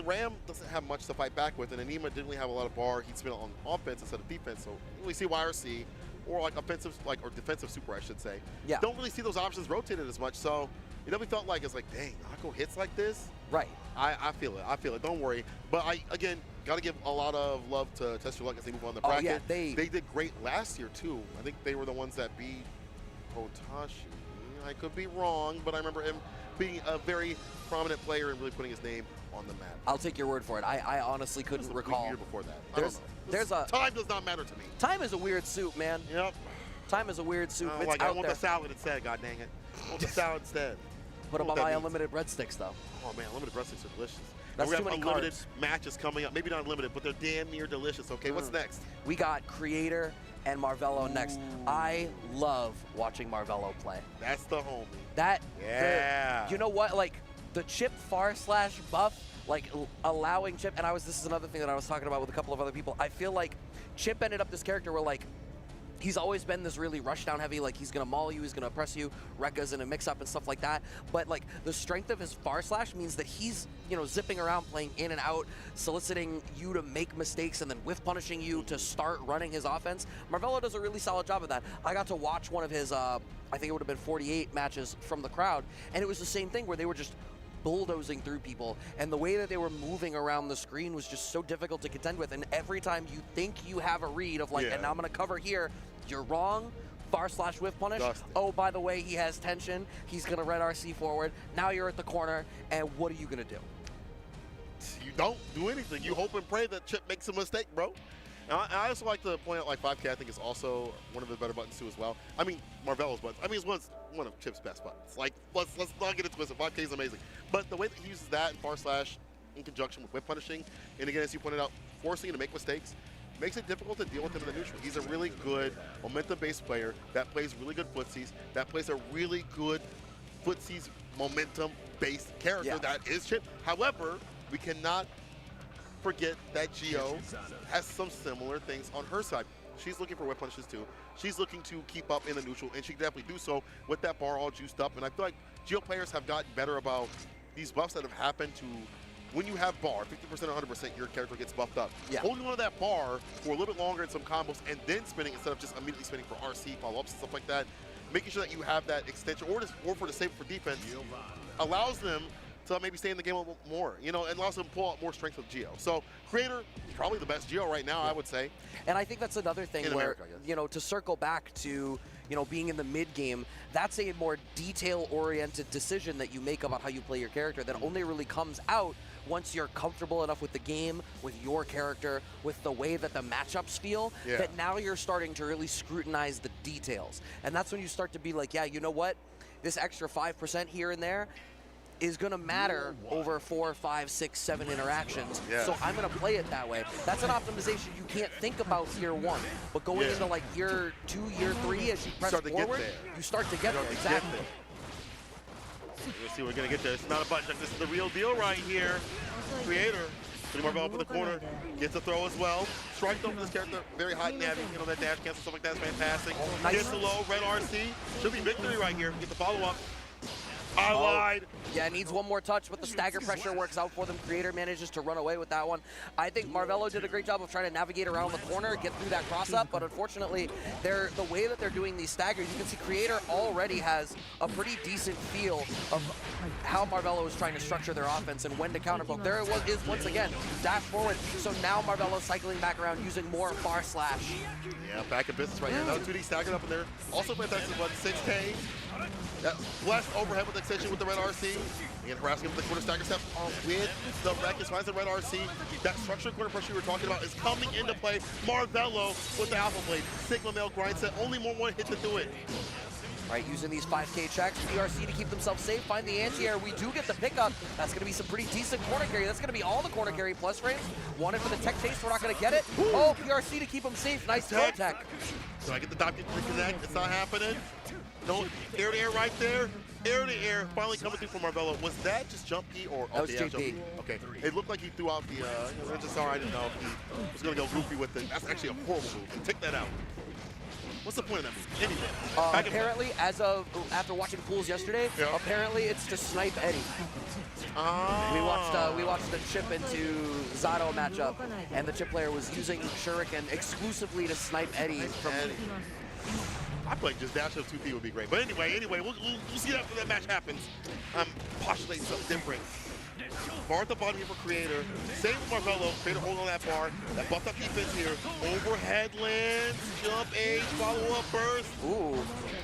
[SPEAKER 1] Ram doesn't have much to fight back with, and Anema didn't really have a lot of bar. He'd spin it on offense instead of defense, so you really see YRC or like offensive, or defensive super, I should say.
[SPEAKER 6] Yeah.
[SPEAKER 1] Don't really see those options rotated as much, so it definitely felt like it's like, dang, Nako hits like this.
[SPEAKER 6] Right.
[SPEAKER 1] I feel it. Don't worry. But again, got to give a lot of love to Tester Luck as they move on the bracket.
[SPEAKER 6] Yeah, they
[SPEAKER 1] did great last year too. I think they were the ones that beat Hotashi. I could be wrong, but I remember him being a very prominent player and really putting his name on the map.
[SPEAKER 6] I'll take your word for it. I honestly couldn't recall.
[SPEAKER 1] Year before that. Time does not matter to me.
[SPEAKER 6] Time is a weird soup, man.
[SPEAKER 1] Yep.
[SPEAKER 6] Time is a weird soup. It's
[SPEAKER 1] like,
[SPEAKER 6] out
[SPEAKER 1] I want
[SPEAKER 6] there.
[SPEAKER 1] the salad instead. God dang it. I want the salad instead.
[SPEAKER 6] Put them on my unlimited breadsticks, though.
[SPEAKER 1] Oh man, unlimited breadsticks are delicious.
[SPEAKER 6] That's
[SPEAKER 1] we
[SPEAKER 6] too
[SPEAKER 1] have
[SPEAKER 6] many
[SPEAKER 1] unlimited
[SPEAKER 6] carbs.
[SPEAKER 1] matches coming up. Maybe not unlimited, but they're damn near delicious. Okay, what's next?
[SPEAKER 6] We got Creator and Marvello next. I love watching Marvello play.
[SPEAKER 1] That's the homie.
[SPEAKER 6] You know what? Like the Chip / buff, like allowing Chip, and this is another thing that I was talking about with a couple of other people. I feel like Chip ended up this character where like he's always been this really rush down heavy, like he's gonna maul you, he's gonna oppress you, Rekka's in a mix up and stuff like that. But like the strength of his / means that he's, zipping around playing in and out, soliciting you to make mistakes and then whiff punishing you to start running his offense. Marvello does a really solid job of that. I got to watch one of his, I think it would have been 48 matches from the crowd, and it was the same thing where they were just bulldozing through people, and the way that they were moving around the screen was just so difficult to contend with. And every time you think you have a read of like, and now I'm gonna cover here, you're wrong. / whiff punish.
[SPEAKER 1] Dustin.
[SPEAKER 6] Oh, by the way, he has tension. He's gonna red RC forward. Now you're at the corner, and what are you gonna do?
[SPEAKER 1] You don't do anything. You hope and pray that Chip makes a mistake, bro. And I also like to point out, like 5K, I think is also one of the better buttons too as well. I mean, Marvello's buttons. I mean, it's one of Chip's best buttons. Like, let's not get it twisted. 5K is amazing, but the way that he uses that and / in conjunction with whip punishing, and again, as you pointed out, forcing him to make mistakes, makes it difficult to deal with him in the neutral. He's a really good momentum-based player that plays really good footsies, that plays a really good footsies momentum-based character that is Chip. However, we cannot forget that Gio has some similar things on her side. She's looking for whip punishes too. She's looking to keep up in the neutral, and she can definitely do so with that bar all juiced up. And I feel like Gio players have gotten better about these buffs that have happened to when you have bar, 50% or 100%, your character gets buffed up.
[SPEAKER 6] Yeah.
[SPEAKER 1] Holding on to that bar for a little bit longer in some combos and then spinning instead of just immediately spinning for RC follow-ups and stuff like that, making sure that you have that extension or for the save for defense allows them to maybe stay in the game a little more, you know, and allows them to pull out more strength with Geo. So Creator, probably the best Geo right now, I would say.
[SPEAKER 6] And I think that's another thing
[SPEAKER 1] In
[SPEAKER 6] where,
[SPEAKER 1] America, I guess.
[SPEAKER 6] you know, to circle back to, you know, being in the mid game, that's a more detail-oriented decision that you make about how you play your character that only really comes out once you're comfortable enough with the game, with your character, with the way that the matchups feel, that now you're starting to really scrutinize the details. And that's when you start to be like, yeah, you know what? This extra 5% here and there is going to matter over 4, 5, 6, 7 interactions. So I'm going to play it that way. That's an optimization you can't think about year 1. But going into like year 2, year 3, as you press forward, you start to get there. Exactly.
[SPEAKER 1] Let's see, we're going to get there. It's not a button check. This is the real deal right here. Creator. Putting Marvello up in the corner. Gets a throw as well. Strike though for this character. Very hot nabby. You know, that dash cancel, stuff like that is fantastic. Gets the low. Red RC. Should be victory right here. Get the follow-up. I lied.
[SPEAKER 6] Yeah, needs one more touch, but the stagger pressure works out for them. Creator manages to run away with that one. I think Marvello did a great job of trying to navigate around the corner, get through that cross-up, but unfortunately, the way that they're doing these staggers, you can see Creator already has a pretty decent feel of how Marvello is trying to structure their offense and when to counterpoke. There it is once again, dash forward. So now Marvello cycling back around using more bar slash.
[SPEAKER 1] Yeah, back in business right here. Another 2D staggered up in there. Also fantastic button, 6K. That blessed overhead with extension with the red RC. And harassing him with the quarter stagger step with the Wreckage. Finds the red RC. That structured quarter pressure we were talking about is coming into play. Marvello with the Alpha Blade. Sigma Male grind set. Only more one hit to do it.
[SPEAKER 6] Right, using these 5K checks, PRC to keep themselves safe, find the anti-air. We do get the pickup. That's going to be some pretty decent corner carry. That's going to be all the corner carry plus frames. Wanted for the tech chase, we're not going to get it. Oh, PRC to keep him safe. Nice throw tech.
[SPEAKER 1] So I get the dive kick to connect. It's not happening. No, air to air right there. Air to air finally coming through from Marvello. Was that just jump P or
[SPEAKER 6] that was JP?
[SPEAKER 1] Okay, it looked like he threw out the Ninja. I didn't know if he was going to go goofy with it. That's actually a horrible move. Take that out. What's the point of that move? Anything.
[SPEAKER 6] Apparently, after watching pools yesterday, apparently it's to snipe Eddie. We watched the chip into Zato matchup, and the chip player was using Shuriken exclusively to snipe Eddie from Eddie.
[SPEAKER 1] I feel like just dash of 2P would be great. But anyway, we'll see that when that match happens. I'm postulating something different. Bar at the bottom here for Creator. Same with Marvello. Creator holding on that bar. That buffed up defense here. Overhead lands, jump H, follow-up burst.
[SPEAKER 6] Ooh.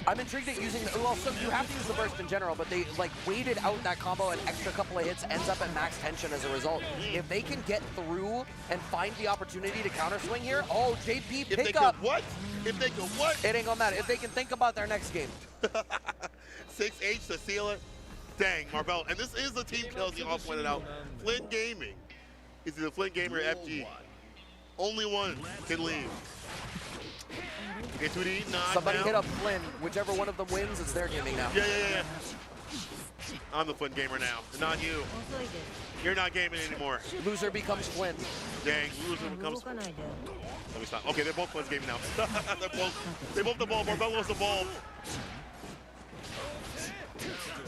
[SPEAKER 6] I'm intrigued at using well, so you have to use the burst in general, but they like waited out that combo, an extra couple of hits, ends up at max tension as a result. If they can get through and find the opportunity to counter swing here, oh, JP pick up.
[SPEAKER 1] If they can what? If they can what?
[SPEAKER 6] It ain't gonna matter. If they can think about their next game.
[SPEAKER 1] 6H to seal it. Dang, Marvello. And this is the team kill, as you all pointed out. Flint Gaming is either Flint Gamer or FG. Only one can leave. Okay, 2D, not
[SPEAKER 6] somebody
[SPEAKER 1] now.
[SPEAKER 6] hit up Flynn. Whichever one of them wins, it's their gaming now.
[SPEAKER 1] Yeah. I'm the Flint Gamer now, not you. You're not gaming anymore.
[SPEAKER 6] Loser becomes Flynn.
[SPEAKER 1] Dang, loser becomes Flynn. Let me stop. Okay, they're both Flint's gaming now. They both the ball. Marvello was the ball.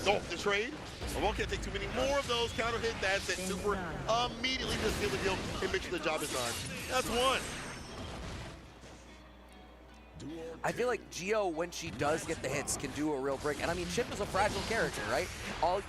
[SPEAKER 1] Oh, the trade. Marvello can't take too many more of those. Counter hit. That's it. Super immediately just seal the deal and make sure the job is done. That's one.
[SPEAKER 6] I feel like Geo, when she does get the hits, can do a real break. And I mean, Chip is a fragile character, right?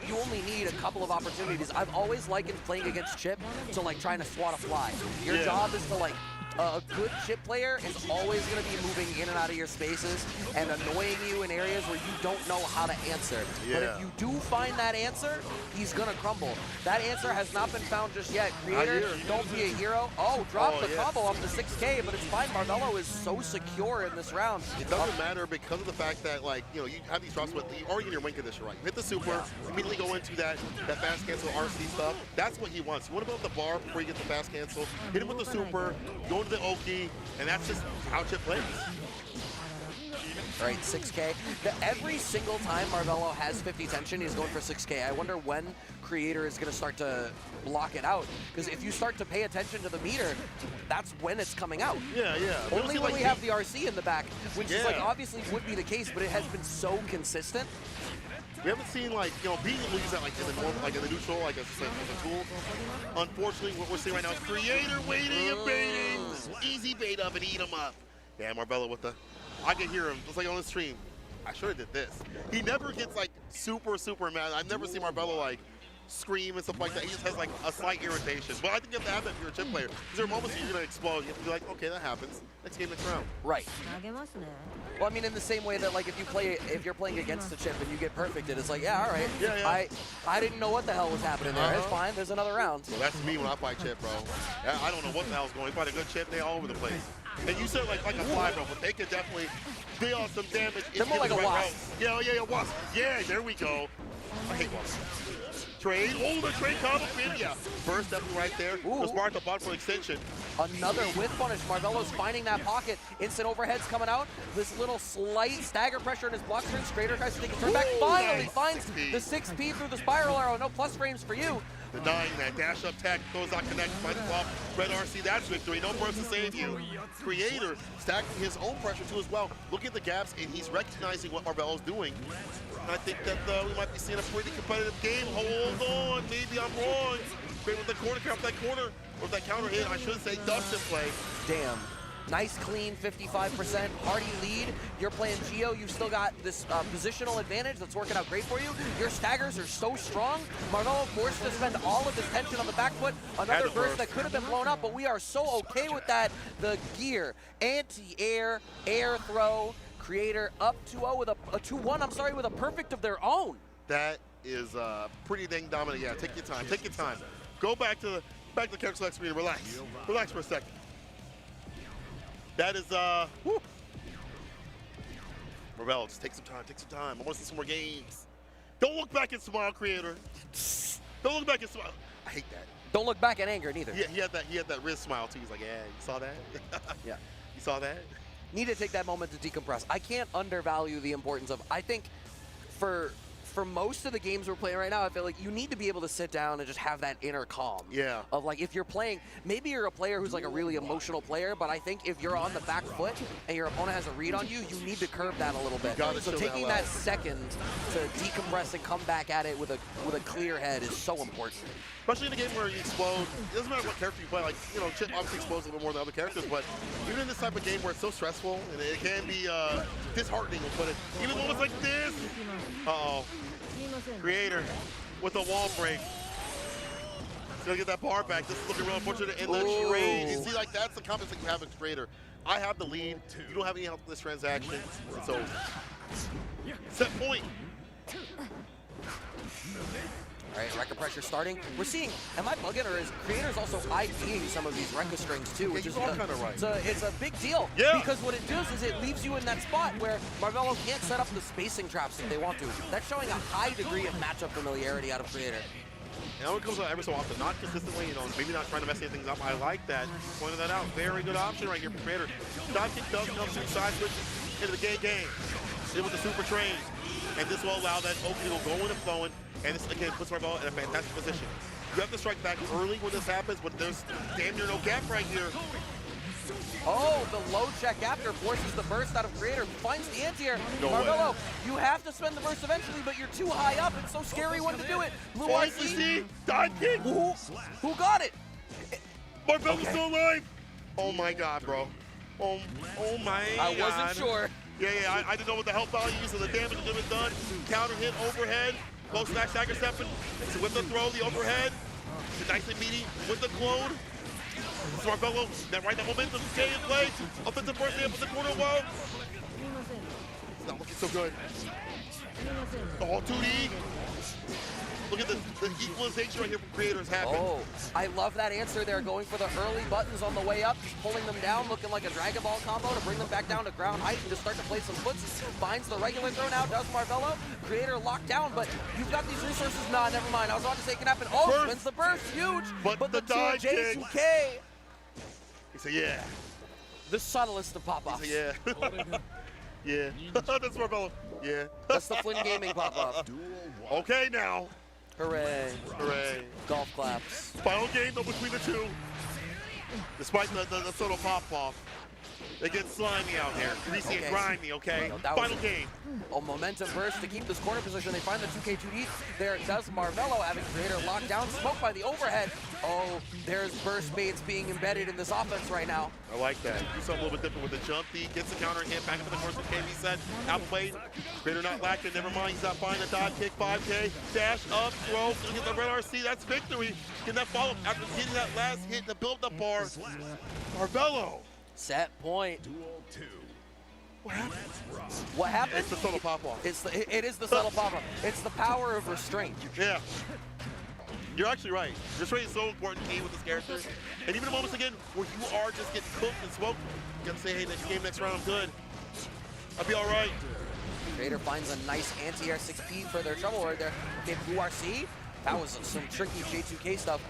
[SPEAKER 6] You only need a couple of opportunities. I've always likened playing against Chip to like trying to swat a fly. Your job is to like, a good chip player is always going to be moving in and out of your spaces and annoying you in areas where you don't know how to answer. But if you do find that answer, he's going to crumble. That answer has not been found just yet. Creator, don't be a hero. Oh, drop the combo up to 6K, but it's fine. Marvello is so secure in this round.
[SPEAKER 1] It doesn't matter because of the fact that, like, you know, you have these drops, but you already in your win condition, right? You hit the super, immediately go into that fast cancel RC stuff. That's what he wants. You want to build the bar before you get the fast cancel. Hit him with the super, go to the Oki, and that's just how Chip plays.
[SPEAKER 6] All right, 6K. Every single time Marvello has 50 tension, he's going for 6K. I wonder when Creator is going to start to block it out. Because if you start to pay attention to the meter, that's when it's coming out.
[SPEAKER 1] Yeah.
[SPEAKER 6] Only when we have the RC in the back, which is like obviously would be the case, but it has been so consistent.
[SPEAKER 1] We haven't seen like, you know, beating leagues at like in the normal, like in the neutral, like as a tool. Unfortunately, what we're seeing right now is Creator waiting and baiting. Easy bait up and eat him up. Yeah, Marvello with the, I can hear him just like on the stream. I should have did this. He never gets like super mad. I've never seen Marvello like scream and stuff like that. He just has like a slight irritation. But I think you have to have that if you're a chip player. Because there are moments you're gonna explode. You have to be like, okay, that happens. Next game, next round.
[SPEAKER 6] Right. Well, I mean, in the same way that like if you're playing against the chip and you get perfected, it's like, yeah, all right.
[SPEAKER 1] Yeah.
[SPEAKER 6] I didn't know what the hell was happening there. It's fine. There's another round.
[SPEAKER 1] Well, that's me when I fight chip, bro. I don't know what the hell's going on. You fight a good chip, they all over the place. And you said like a fly, bro, but they could definitely deal some damage.
[SPEAKER 6] They're more like a wasp.
[SPEAKER 1] Yeah, wasp. Yeah, there we go. I hate wasp. Trade. Oh, the trade combo in. Yeah. First definitely right there. The smart the bot for extension.
[SPEAKER 6] Another whiff punish. Marvello's finding that pocket. Instant overheads coming out. This little slight stagger pressure in his block string. Strader tries to take a turn back. Finally finds the 6P through the spiral arrow. No plus frames for you.
[SPEAKER 1] Denying that dash up tech, goes out connect, finds the flop. Red RC, that's victory. No burst to save you. Creator stacking his own pressure too as well. Look at the gaps, and he's recognizing what Marvello's doing. And I think that we might be seeing a pretty competitive game. Hold on, maybe I'm wrong. Great with the corner, count that corner, or that counter hit, I should say, Dustin play.
[SPEAKER 6] Damn. Nice, clean, 55%, hearty lead. You're playing Geo. You've still got this positional advantage that's working out great for you. Your staggers are so strong. Marvello forced to spend all of his tension on the back foot. Another burst that could have been blown up, but we are so okay with that. The gear, anti-air, air throw, Creator up 2-0 with a 2-1, I'm sorry, with a perfect of their own.
[SPEAKER 1] That is pretty dang dominant. Yeah, take your time, take your time. Go back to the character select screen, relax. Relax for a second. That is, whoo. Marvello, just take some time, take some time. I want to see some more games. Don't look back and smile, Creator. Don't look back and smile. I hate that.
[SPEAKER 6] Don't look back in anger, neither.
[SPEAKER 1] Yeah, he had that wrist smile, too. He's like, yeah, you saw that?
[SPEAKER 6] Yeah.
[SPEAKER 1] You saw that?
[SPEAKER 6] Need to take that moment to decompress. I can't undervalue the importance of, I think, for most of the games we're playing right now, I feel like you need to be able to sit down and just have that inner calm.
[SPEAKER 1] Yeah.
[SPEAKER 6] Of like, if you're playing, maybe you're a player who's like a really emotional player, but I think if you're on the back foot and your opponent has a read on you, you need to curb that a little bit. So taking that second to decompress and come back at it with a clear head is so important.
[SPEAKER 1] Especially in a game where you explode. It doesn't matter what character you play. Like, you know, Chip obviously explodes a little bit more than other characters, but even in this type of game where it's so stressful and it can be disheartening, we'll put it. Even moments like this. Uh-oh. Creator with a wall break. He's gonna get that bar back. This is looking real unfortunate in the trade. You see, like, that's the confidence that you have in Creator. I have the lead. You don't have any help in this transaction. It's over. Set point.
[SPEAKER 6] All right, Rekka pressure starting. We're seeing, am I bugging, or is Creator's also IDing some of these Rekka strings too, which is
[SPEAKER 1] kind of right.
[SPEAKER 6] It's a big deal.
[SPEAKER 1] Yeah.
[SPEAKER 6] Because what it does is it leaves you in that spot where Marvello can't set up the spacing traps that they want to. That's showing a high degree of matchup familiarity out of Creator.
[SPEAKER 1] You know, it comes out every so often, not consistently, you know, maybe not trying to mess anything up. I like that. Pointed that out. Very good option right here for Creator. Dive kick does come through side switch into the game. Did with the super train. And this will allow that opening to go in and flowing. And this, again, puts Marvello in a fantastic position. You have to strike back early when this happens, but there's damn near no gap right here.
[SPEAKER 6] Oh, the low check after forces the burst out of Creator, finds the anti-air.
[SPEAKER 1] No
[SPEAKER 6] Marvello,
[SPEAKER 1] way.
[SPEAKER 6] you have to spend the burst eventually, but you're too high up. It's so scary when to do it. Blue RC.
[SPEAKER 1] Dive kick.
[SPEAKER 6] Who got it?
[SPEAKER 1] Marvello's still alive. Oh my God, bro. Oh my God.
[SPEAKER 6] I wasn't sure.
[SPEAKER 1] Yeah, I didn't know what the health values, so the damage had been done. Counter hit, overhead. Close smash, stagger stepping. So with the throw, the overhead. Nice and meaty with the clone. Marvello, that momentum, stay in play. Offensive first hand with the corner wall. It's not looking so good. Oh, 2D. Look at the equalization right here from Creators happening.
[SPEAKER 6] Oh, I love that answer there, going for the early buttons on the way up, just pulling them down, looking like a Dragon Ball combo to bring them back down to ground height and to start to play some foots. Finds the regular throw now, does Marvello. Creator locked down, but you've got these resources. Nah, never mind. I was about to say it can happen. Oh, wins the burst, huge.
[SPEAKER 1] But the dive kick.
[SPEAKER 6] J2K.
[SPEAKER 1] He said, yeah.
[SPEAKER 6] The subtlest of pop-offs.
[SPEAKER 1] He said, yeah. Yeah. That's Marvello. Yeah.
[SPEAKER 6] That's the Flynn Gaming pop-off.
[SPEAKER 1] Okay, now.
[SPEAKER 6] Hooray.
[SPEAKER 1] Hooray.
[SPEAKER 6] Golf claps.
[SPEAKER 1] Final game, though, between the two. Despite the subtle pop-off. They get slimy out here. Greasy and grimy, okay?
[SPEAKER 6] That
[SPEAKER 1] Final
[SPEAKER 6] was
[SPEAKER 1] game.
[SPEAKER 6] A momentum burst to keep this corner position. They find the 2K2D. There does Marvello having Creator locked down. Smoked by the overhead. Oh, there's burst baits being embedded in this offense right now.
[SPEAKER 1] I like that. Do something a little bit different with the jump. He gets the counter hit back into the course with KB set. Outplayed. Creator not lacking. Never mind. He's not finding the dodge kick. 5K. Dash up. Throw. Gonna get the red RC. That's victory. Get that follow after getting that last hit to build the bar. Marvello.
[SPEAKER 6] Set point.
[SPEAKER 1] What happened?
[SPEAKER 6] What happened?
[SPEAKER 1] It's the subtle pop-off.
[SPEAKER 6] It is the subtle pop-off. It's the power of restraint.
[SPEAKER 1] Yeah. You're actually right. Restraint is so important key with this character. And even in moments again where you are just getting cooked and smoked, you gotta say, hey, next game, next round, I'm good. I'll be all right.
[SPEAKER 6] Creator finds a nice anti-air 6P for their trouble right there. Okay, Blue RC. That was some tricky J2K stuff.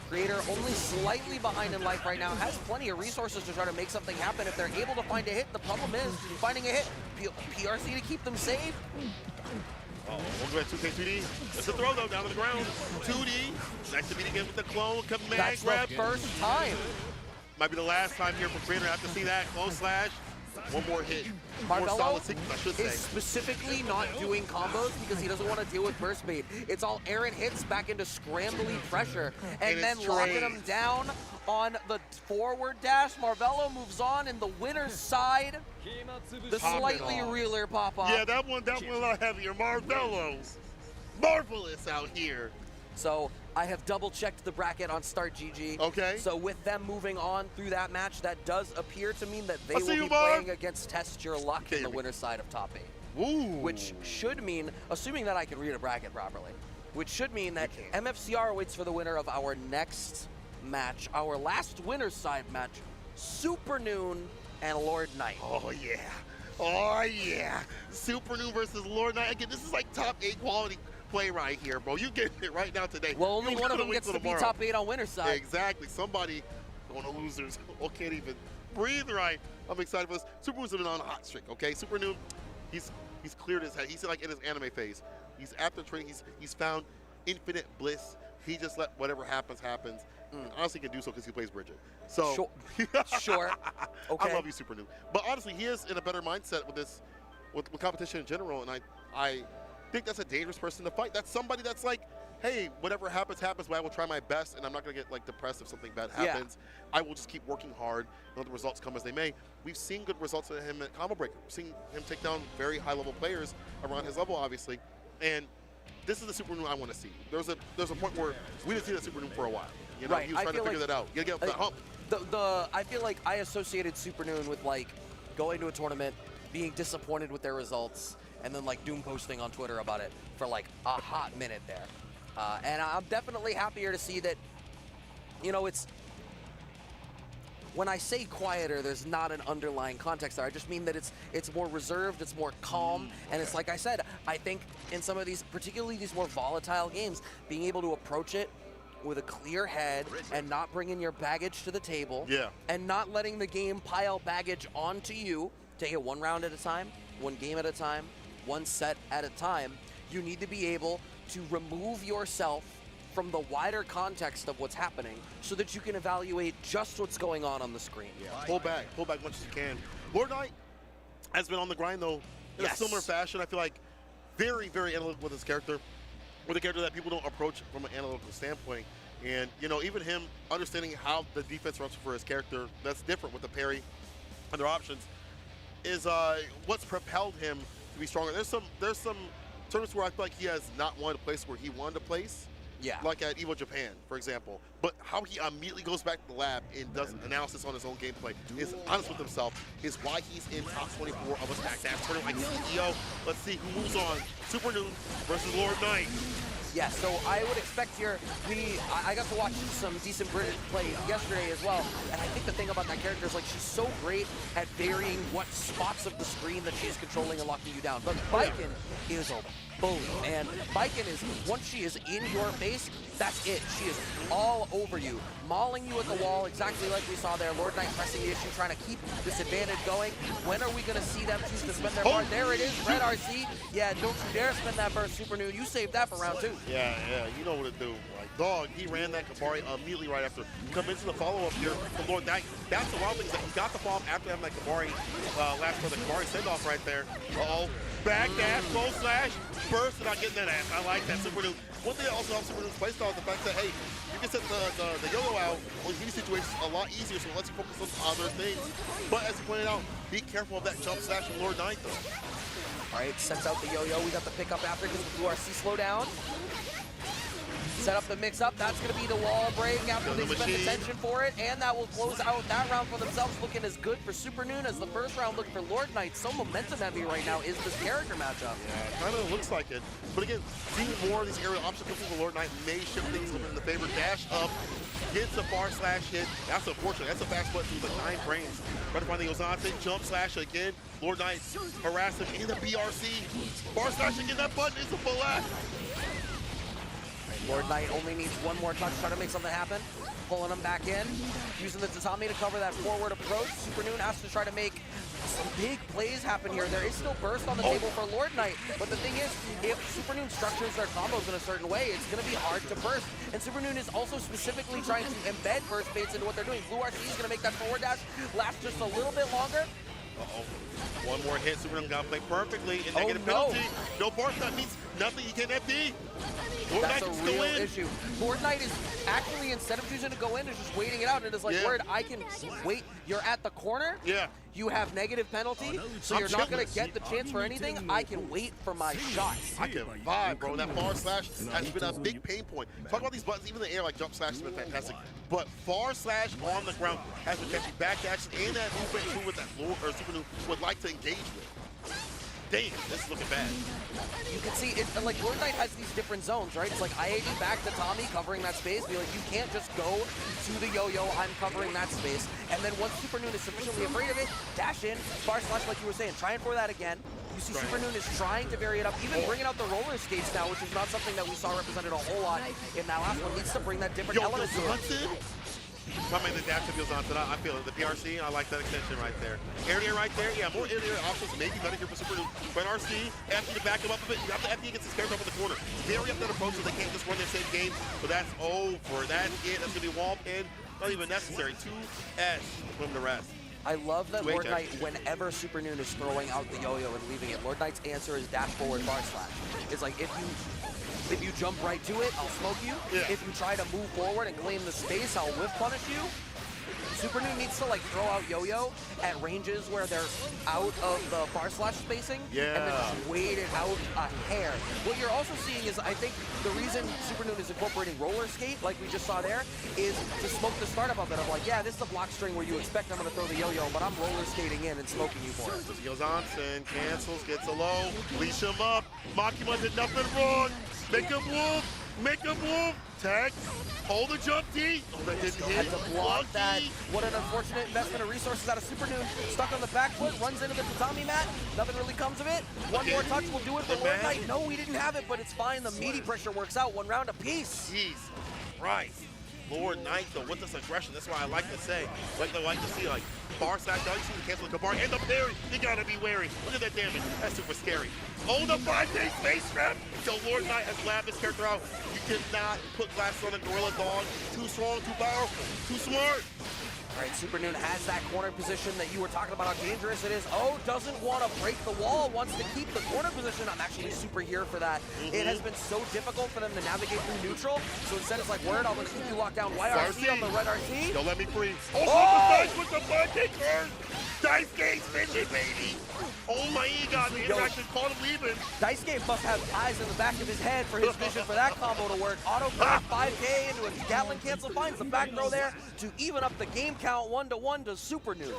[SPEAKER 6] Creator only slightly behind in life right now, has plenty of resources to try to make something happen if they're able to find a hit. The problem is finding a hit. PRC to keep them safe.
[SPEAKER 1] Oh, we'll go at 2K2D. That's a throw though, down to the ground. 2D. Nice to meet again with the clone. Command
[SPEAKER 6] That's
[SPEAKER 1] grab.
[SPEAKER 6] the first time.
[SPEAKER 1] Might be the last time here for Creator. I have to see that. Clone slash. One more hit. More
[SPEAKER 6] Marvello
[SPEAKER 1] solid sequence, I should say.
[SPEAKER 6] is specifically not doing combos because he doesn't want to deal with burst bait. It's all errant hits back into scrambly pressure and then locking him down on the forward dash. Marvello moves on in the winner's side. The slightly reeler pop-off.
[SPEAKER 1] Yeah, that one a lot heavier. Marvello's marvelous out here.
[SPEAKER 6] So I have double-checked the bracket on Start GG.
[SPEAKER 1] Okay.
[SPEAKER 6] So with them moving on through that match, that does appear to mean that they
[SPEAKER 1] I'll
[SPEAKER 6] will
[SPEAKER 1] see
[SPEAKER 6] be
[SPEAKER 1] you, Marv.
[SPEAKER 6] playing against Test Your Luck in the winner's side of top 8.
[SPEAKER 1] Ooh.
[SPEAKER 6] Which should mean, assuming that I can read a bracket properly, which should mean that MFCR waits for the winner of our next match, our last winner's side match, Super Noon and Lord Knight.
[SPEAKER 1] Oh, yeah. Oh, yeah. Super Noon versus Lord Knight. Again, this is like top 8 quality play right here, bro. You get it right now today.
[SPEAKER 6] Well, only
[SPEAKER 1] You
[SPEAKER 6] one of
[SPEAKER 1] gotta
[SPEAKER 6] them
[SPEAKER 1] wait
[SPEAKER 6] gets
[SPEAKER 1] till
[SPEAKER 6] to be
[SPEAKER 1] tomorrow.
[SPEAKER 6] top 8 on winner's side.
[SPEAKER 1] Exactly. Somebody going to losers. Oh, can't even breathe right. I'm excited for this. Super Noon's been on a hot streak, okay? Super Noon, he's cleared his head. He's like in his anime phase. He's after training. He's found infinite bliss. He just let whatever happens, happens. And honestly, can do so because he plays Bridget. So
[SPEAKER 6] Sure. Sure. Okay.
[SPEAKER 1] I love you, Super Noon. But honestly, he is in a better mindset with this, with competition in general. And I think that's a dangerous person to fight. That's somebody that's like, hey, whatever happens, happens, but I will try my best, and I'm not going to get like depressed if something bad happens. I will just keep working hard and let the results come as they may. We've seen good results of him at Combo Breaker. We've seen him take down very high-level players around his level, obviously. And this is the Super Noon I want to see. There's a point where we didn't see that Super Noon for a while. You know,
[SPEAKER 6] Right.
[SPEAKER 1] he was trying to figure that out. You got to get up that hump.
[SPEAKER 6] I feel like I associated Super Noon with like going to a tournament, being disappointed with their results, and then like doom posting on Twitter about it for like a hot minute there. And I'm definitely happier to see that, you know, it's, when I say quieter, there's not an underlying context there. I just mean that it's more reserved, it's more calm, and it's like I said, I think in some of these, particularly these more volatile games, being able to approach it with a clear head and not bringing your baggage to the table, and not letting the game pile baggage onto you, take it one round at a time, one game at a time, one set at a time. You need to be able to remove yourself from the wider context of what's happening so that you can evaluate just what's going on the screen.
[SPEAKER 1] Pull back much as you can. Lord Knight has been on the grind though in a similar fashion. I feel like very, very analytical with his character, with a character that people don't approach from an analytical standpoint. And you know, even him understanding how the defense runs for his character, that's different with the parry and their options, is what's propelled him to be stronger. There's some tournaments where I feel like he has not wanted to place where he wanted to place. Like at EVO Japan, for example. But how he immediately goes back to the lab and does analysis on his own gameplay, is honest with himself, is why he's in top 24 of a SmackDown tournament like CEO. Let's see who moves on. Super Noon versus Lord Knight.
[SPEAKER 6] Yeah, so I would expect here, I got to watch some decent British play yesterday as well, and I think the thing about that character is like she's so great at varying what spots of the screen that she's controlling and locking you down. But Baiken is a bully, man. Baiken is, once she is in your face, that's it. She is all over you, mauling you at the wall, exactly like we saw there. Lord Knight pressing the issue, trying to keep this advantage going. When are we going to see them choose to spend their part? There it is, Red RC. Yeah, don't you dare spend that burst, Super Noon. You saved that for round 2.
[SPEAKER 1] Yeah, you know what to do. Like, dog, he ran that Kabari immediately right after. Come into the follow-up here from Lord Knight. That's the wild thing is that he got the bomb after having that Kabari last for the Kabari send-off right there. Uh-oh. Back dash, low slash, burst, and not getting that ass. I like that. Super Noon. One thing that also helps Super Noon's playstyle is the fact that, hey, you can set the yo-yo out on these situations a lot easier, so it lets you focus on other things. But as you pointed out, be careful of that jump slash from Lord Knight, though.
[SPEAKER 6] All right, sends out the yo-yo. We got the pickup after because the Blue RC slow down. Set up the mix-up. That's going to be the wall break after they spend attention for it, and that will close out that round for themselves, looking as good for Super Noon as the first round looked for Lord Knight. So momentum-heavy right now is this character matchup.
[SPEAKER 1] Yeah, kind of looks like it. But again, seeing more of these aerial options come from the Lord Knight may shift things a little bit in the favor. Dash up, gets a bar slash hit. That's unfortunate. That's a fast button through the 9 frames. Right in front of the Ozante, jump slash again. Lord Knight harass him in the BRC. Bar slash again, that button is a blast.
[SPEAKER 6] Lord Knight only needs one more touch, trying to make something happen. Pulling him back in, using the tatami to cover that forward approach. Super Noon has to try to make some big plays happen here. There is still burst on the table for Lord Knight, but the thing is, if Super Noon structures their combos in a certain way, it's going to be hard to burst. And Super Noon is also specifically trying to embed burst baits into what they're doing. Blue RC is going to make that forward dash last just a little bit longer.
[SPEAKER 1] Uh-oh. One more hit, Super Noon got to play perfectly, and they get a penalty. No burst, that means nothing, he can't FD. Lord
[SPEAKER 6] That's
[SPEAKER 1] Knight
[SPEAKER 6] a real issue. Lord Knight is actually, instead of choosing to go in, is just waiting it out. And it is like, word, I can wait. You're at the corner.
[SPEAKER 1] Yeah.
[SPEAKER 6] You have negative penalty, so you're not going to get the chance for anything. I can wait for my shot.
[SPEAKER 1] I can vibe, bro. That far slash has been a big pain point. Talk about these buttons, even the air, like jump slash has been fantastic. But far slash on the ground has been catching back dashes and that movement with that Lord or Super Noon would like to engage with. Damn, this is looking bad.
[SPEAKER 6] You can see, it like Lord Knight has these different zones, right? It's like IAD back to Tommy covering that space. Be like, you can't just go to the yo-yo, I'm covering that space. And then once Super Noon is sufficiently afraid of it, dash in, bar slash like you were saying, trying for that again. You see Super Noon is trying to vary it up, even bringing out the roller skates now, which is not something that we saw represented a whole lot in that last one. Needs to bring that different element to it.
[SPEAKER 1] Coming the dash feels on to that. I feel it. The PRC, I like that extension right there. Area right there, yeah, more area options, maybe better here for Super Noon. But RC, FD to back him up a bit. You have the FD against his character up in the corner. Vary up that approach so they can't just run their same game. But that's over. That's it. That's going to be wall pin. Not even necessary. 2S to win the rest.
[SPEAKER 6] I love that Lord Knight, whenever Super Noon is throwing out the yo-yo and leaving it, Lord Knight's answer is dash forward bar slash. It's like, if you jump right to it, I'll smoke you. Yeah. If you try to move forward and claim the space, I'll whiff punish you. Super Noon needs to like throw out yo-yo at ranges where they're out of the bar slash spacing, and then just wait it out a hair. What you're also seeing is, I think, the reason Super Noon is incorporating roller skate, like we just saw there, is to smoke the startup of it. Of like, yeah, this is the block string where you expect I'm going to throw the yo-yo, but I'm roller skating in and smoking you for it.
[SPEAKER 1] This goes on, Sin cancels, gets a low, leash him up. Makima did nothing wrong. Make him move. Make him move. Tag. Hold the jump D. Oh, that didn't hit.
[SPEAKER 6] Had to block that. What an unfortunate investment of resources out of Super Noon. Stuck on the back foot, runs into the tatami mat. Nothing really comes of it. One more touch will do it for Lord Knight. No, we didn't have it, but it's fine. The meaty pressure works out. One round apiece.
[SPEAKER 1] Jeez. Right. Lord Knight, though, with this aggression, that's why I like to say, like to see, like, bar slash, you see the cancel the bar, and the parry, you gotta be wary. Look at that damage, that's super scary. Oh, the 5-day face trap! So Lord Knight has labbed this character out. You cannot put glasses on a Gorilla Dog. Too strong, too powerful, too smart.
[SPEAKER 6] All right, Super Noon has that corner position that you were talking about how dangerous it is. Oh, doesn't want to break the wall, wants to keep the corner position. I'm actually super here for that. It has been so difficult for them to navigate through neutral. So instead it's like, word, I'm going to keep you locked down. YRC on the red RC.
[SPEAKER 1] Don't let me free. Oh, with the pancake curve. Dice Game's vision, baby. Oh my god, the interaction caught him leaving.
[SPEAKER 6] Dice Game must have eyes in the back of his head for his vision for that combo to work. Auto 5K into a Gatling cancel, finds the back throw there to even up the game count 1-1 to Super Noon.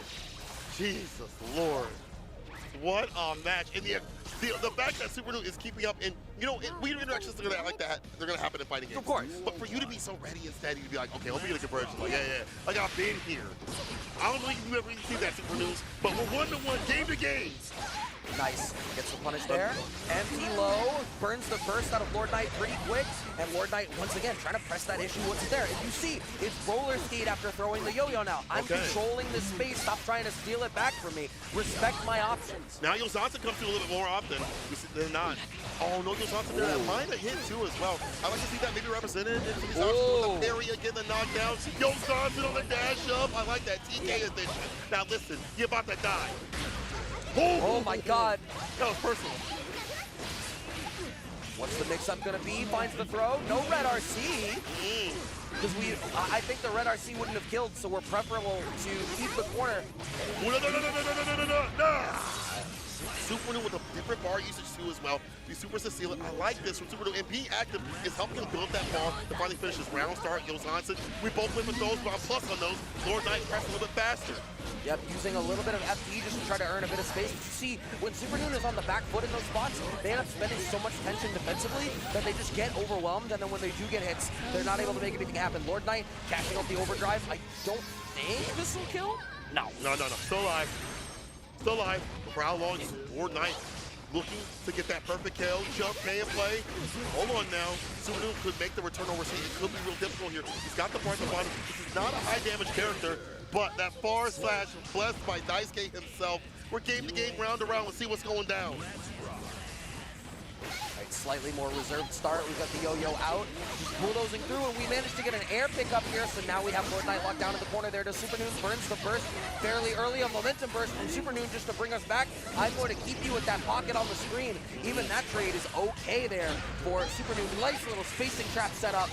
[SPEAKER 1] Jesus Lord. What a match. And the fact that Super Noon is keeping up, and you know, weird interactions are gonna like that. They're gonna happen in fighting games.
[SPEAKER 6] Of course.
[SPEAKER 1] But for you to be so ready and steady to be like, okay, let me get a conversion. Like, yeah, like I've been here. I don't know if you've ever seen that, Super Noon, but we're 1-1, game to game.
[SPEAKER 6] Nice. Gets the punish there. Empty low. Burns the burst out of Lord Knight pretty quick. And Lord Knight, once again, trying to press that issue. What's there? If you see, it's roller skate after throwing the yo-yo now. I'm controlling the space. Stop trying to steal it back from me. Respect my options.
[SPEAKER 1] Now Yozansa comes through a little bit more often. They're not. Oh, no Yoshi there. That might have hit too as well. I like to see that maybe represented in these options with the parry again, the knockdown. Yoshi on the dash up. I like that TK edition. Now listen, you're about to die.
[SPEAKER 6] Oh my God.
[SPEAKER 1] That was personal.
[SPEAKER 6] What's the mix-up gonna be? Finds the throw. No red RC. Because I think the red RC wouldn't have killed, so we're preferable to keep the corner.
[SPEAKER 1] Super New with a different bar usage too as well. These supers to seal it. I like this from Super New. And being active is helping him build that ball to finally finish his round start. Johansson, we both win with those, but I'm plus on those. Lord Knight press a little bit faster.
[SPEAKER 6] Yep, using a little bit of FD just to try to earn a bit of space. But you see, when Super Noon is on the back foot in those spots, they end up spending so much tension defensively that they just get overwhelmed, and then when they do get hits, they're not able to make anything happen. Lord Knight cashing out the overdrive. I don't think this will kill. No.
[SPEAKER 1] No. Still alive. Still alive. But for how long? Lord Knight looking to get that perfect KO, jump, pay and play. Hold on now. Super Noon could make the return overseas. It could be real difficult here. He's got the bar at the bottom. This is not a high damage character, but that far slash blessed by Daisuke himself. We're game to game, round to round. Let's see what's going down.
[SPEAKER 6] Right, slightly more reserved start. We've got the yo-yo out, just bulldozing through, and we managed to get an air pickup here. So now we have Lord Knight locked down in the corner there to Super Noon. Burns the burst fairly early. A momentum burst from Super Noon just to bring us back. I'm going to keep you with that pocket on the screen. Even that trade is okay there for Super Noon. Nice little spacing trap set up.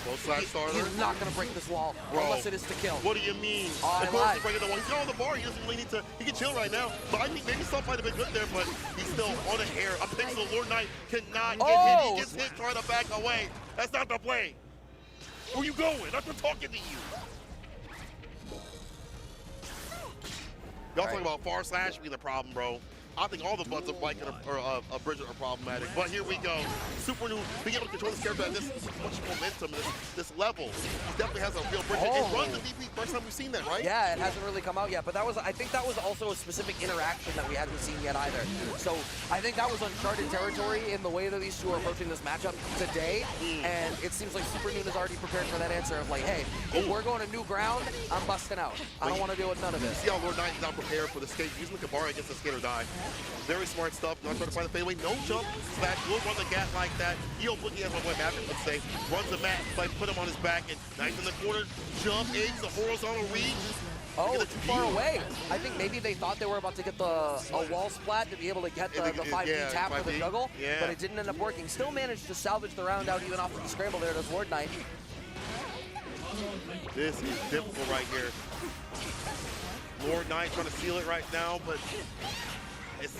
[SPEAKER 6] He's not going to break this wall, unless it is to kill.
[SPEAKER 1] What do you mean?
[SPEAKER 6] Of
[SPEAKER 1] course he's breaking the wall. He's on the bar. He doesn't really need to. He can chill right now. But I think maybe something might have been good there, but he's still on the air. A pixel Lord Knight cannot get hit. He gets hit trying to back away. That's not the play. Where you going? I'm not talking to you. Y'all talking about far slash being the problem, bro. I think all the buttons of Mike or Bridget are problematic. But here we go. Super New being able to control this character at this much momentum, this level. He definitely has a real Bridget. It runs the DP first time we've seen that, right?
[SPEAKER 6] Yeah, it hasn't really come out yet, but I think that was also a specific interaction that we hadn't seen yet either. So I think that was uncharted territory in the way that these two are approaching this matchup today. And it seems like Super Noon is already prepared for that answer of like, hey, if we're going to new ground, I'm busting out. I don't want to deal with none of this.
[SPEAKER 1] See how Lord Knight is not prepared for the skate. Using the Kabara against the skate or die. Very smart stuff. Not trying to find the fadeaway. No jump slash. Will run the gap like that. Eo looking at my boy Maverick would say. Runs the mat. Like put him on his back. And Knight in the corner. Jump. Eggs. The horizontal reach.
[SPEAKER 6] Oh, too far away. I think maybe they thought they were about to get a wall splat to be able to get the 5D tap for the juggle. Yeah. But it didn't end up working. Still managed to salvage the round out even off of the scramble there. Does Lord Knight.
[SPEAKER 1] This is difficult right here. Lord Knight trying to seal it right now, but it's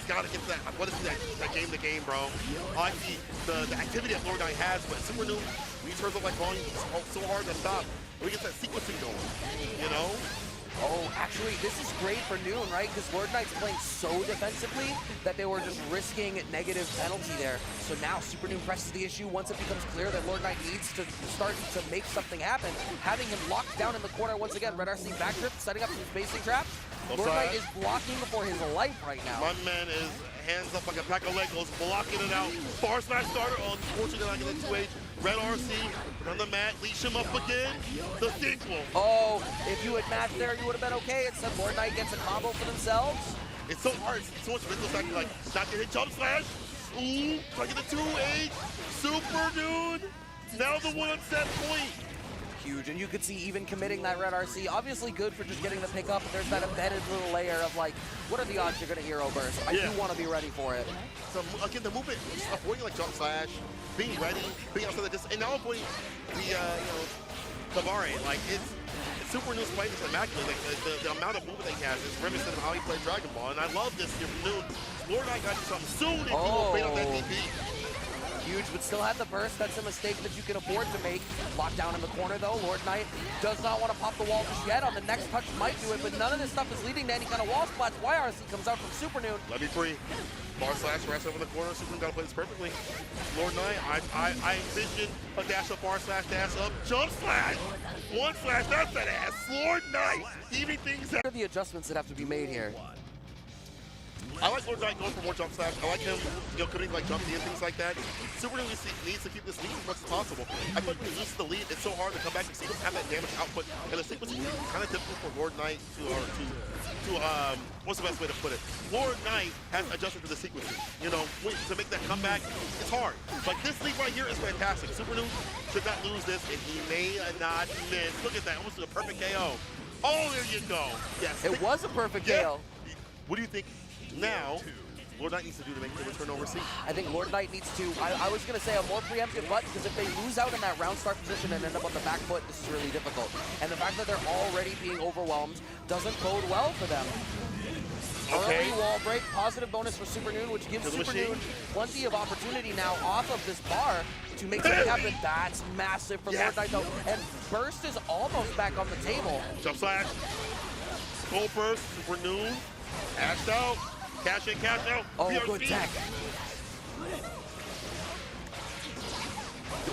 [SPEAKER 1] got to get that. I want to see that game to game, bro. I see the activity that Lord Knight has, but Super New, when he turns up like volume, it's so hard to stop. We get that sequencing going, you know?
[SPEAKER 6] Oh, actually, this is great for Noon, right? Because Lord Knight's playing so defensively that they were just risking negative penalty there. So now Super Noon presses the issue once it becomes clear that Lord Knight needs to start to make something happen. Having him locked down in the corner once again. Red RC backtrip, setting up some spacing traps. Lord Knight is blocking for his life right now.
[SPEAKER 1] My man is hands up like a pack of Legos, blocking it out. Far slash starter, unfortunately not getting 2H. Red RC, put on the mat, leash him up again. The sequel.
[SPEAKER 6] Oh, if you had matched there, you would have been okay. Instead, Lord Knight gets a combo for themselves.
[SPEAKER 1] It's so hard. It's so much mental sacrifice. Like, not gonna hit jump slash. Ooh, try to get the 2H. Super Dude. Now the one set point.
[SPEAKER 6] Huge, and you could see even committing that Red RC, obviously good for just getting the pickup, but there's that embedded little layer of like, what are the odds you're gonna hero burst? I do want to be ready for it.
[SPEAKER 1] So again, the movement, avoiding like jump slash, being ready, being outside the distance, and now avoiding the Tabari. Like it's Super Noon's playing this immaculate. Like the amount of movement that he has is reminiscent of how he played Dragon Ball, and I love this here from Noon. Lord Knight got you something soon if you will bait up that DP.
[SPEAKER 6] Huge, but still had the burst. That's a mistake that you can afford to make. Locked down in the corner, though. Lord Knight does not want to pop the wall just yet. On the next touch, might do it, but none of this stuff is leading to any kind of wall splats. YRC comes out from Super Noon.
[SPEAKER 1] Let me free. Bar slash, rest over the corner. Super Noon got to play this perfectly. Lord Knight, I envision a dash up, bar slash, dash up, jump slash. One slash, that's that ass. Lord Knight, even things.
[SPEAKER 6] What are the adjustments that have to be made here?
[SPEAKER 1] I like Lord Knight going for more jump slash. I like him, committing like jumping and things like that. Super needs to keep this lead as much as possible. I feel like when he loses the lead, it's so hard to come back and see him have that damage output. And the sequence is kind of difficult for Lord Knight what's the best way to put it? Lord Knight has adjusted to the sequencing. To make that comeback, it's hard. Like this lead right here is fantastic. Super Noob should not lose this, and he may not miss. Look at that, almost a perfect KO. Oh, there you go. Yes.
[SPEAKER 6] It was a perfect KO.
[SPEAKER 1] What do you think now Lord Knight needs to do to make the return overseas?
[SPEAKER 6] I think Lord Knight needs to, I was going to say a more preemptive button, because if they lose out in that round start position and end up on the back foot, this is really difficult. And the fact that they're already being overwhelmed doesn't bode well for them.
[SPEAKER 1] Okay.
[SPEAKER 6] Early wall break, positive bonus for Super Noon, which gives Super Noon plenty of opportunity now off of this bar to make something happen. That's massive for Lord Knight though. And Burst is almost back on the table.
[SPEAKER 1] Jump slash. Gold Burst, Super Noon. Cashed out. Cash in, cash out.
[SPEAKER 6] Oh,
[SPEAKER 1] BRC.
[SPEAKER 6] good tech.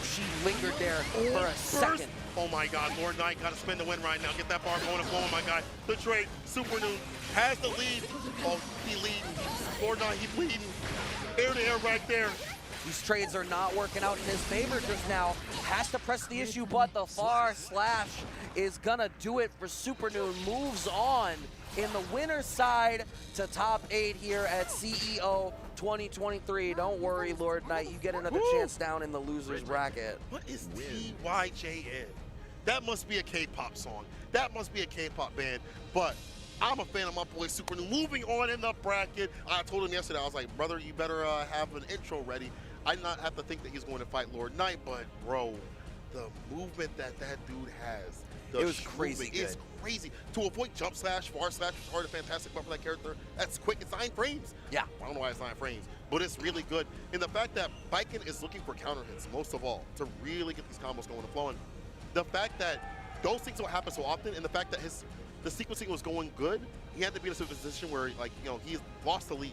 [SPEAKER 6] She lingered there for a second.
[SPEAKER 1] Oh my God, Lord Knight got to spin the win right now. Get that bar going and flowing, my guy. The trade, Super Noon has the lead. Oh, he leading. Lord Knight, he bleeding. Air to air right there.
[SPEAKER 6] These trades are not working out in his favor just now. Has to press the issue, but the far slash is gonna do it for Super Noon. Moves on in the winner's side to top 8 here at CEO 2023. Don't worry, Lord Knight, you get another chance down in the loser's bracket.
[SPEAKER 1] What is TYJN? That must be a K-pop song. That must be a K-pop band. But I'm a fan of my boy Super Noon. Moving on in the bracket. I told him yesterday, I was like, brother, you better have an intro ready. I did not have to think that he's going to fight Lord Knight, but bro, the movement that dude has.
[SPEAKER 6] It was crazy good.
[SPEAKER 1] It's crazy. To avoid jump slash, far slash, which are the fantastic part for that character, that's quick. It's 9 frames.
[SPEAKER 6] Yeah.
[SPEAKER 1] I don't know why it's 9 frames, but it's really good. And the fact that Baiken is looking for counter hits, most of all, to really get these combos going and flowing. The fact that those things don't happen so often, and the fact that the sequencing was going good, he had to be in a position where, like, he lost the lead.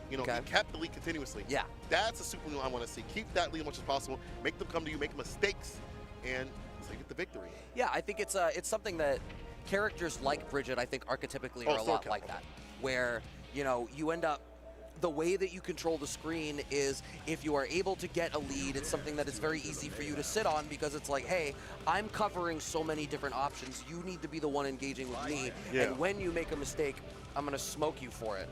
[SPEAKER 1] He kept the lead continuously. Yeah. That's a Super Noon I want to see. Keep that lead as much as possible. Make them come to you, make mistakes, and so you get the victory.
[SPEAKER 6] Yeah, I think it's something that characters like Bridget, I think, archetypically are a lot like that. Where, you end up, the way that you control the screen is if you are able to get a lead, it's something that is very easy for you to sit on because it's like, hey, I'm covering so many different options. You need to be the one engaging with me. Yeah. And when you make a mistake, I'm going to smoke you for it.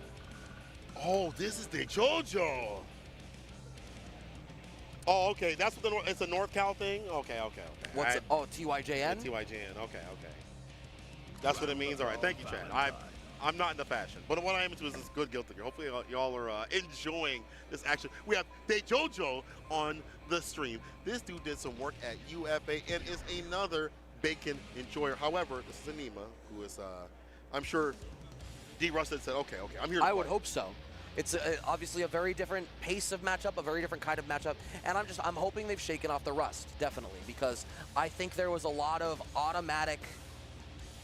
[SPEAKER 1] Oh, this is the JoJo. Oh, okay. That's what it's a North Cal thing? Okay.
[SPEAKER 6] What's it? Oh, TYJN?
[SPEAKER 1] Yeah, TYJN. Okay. That's what it means. All right. Thank you, Chad. I'm not into fashion, but what I am into is this good guilty gear. Hopefully y'all are enjoying this action. We have JoJo on the stream. This dude did some work at UFA and is another bacon enjoyer. However, this is Anema, who is, I'm sure D. Rusted said, okay, I'm here to
[SPEAKER 6] I would hope so. It's obviously a very different pace of matchup, a very different kind of matchup, and I'm hoping they've shaken off the rust, definitely, because I think there was a lot of automatic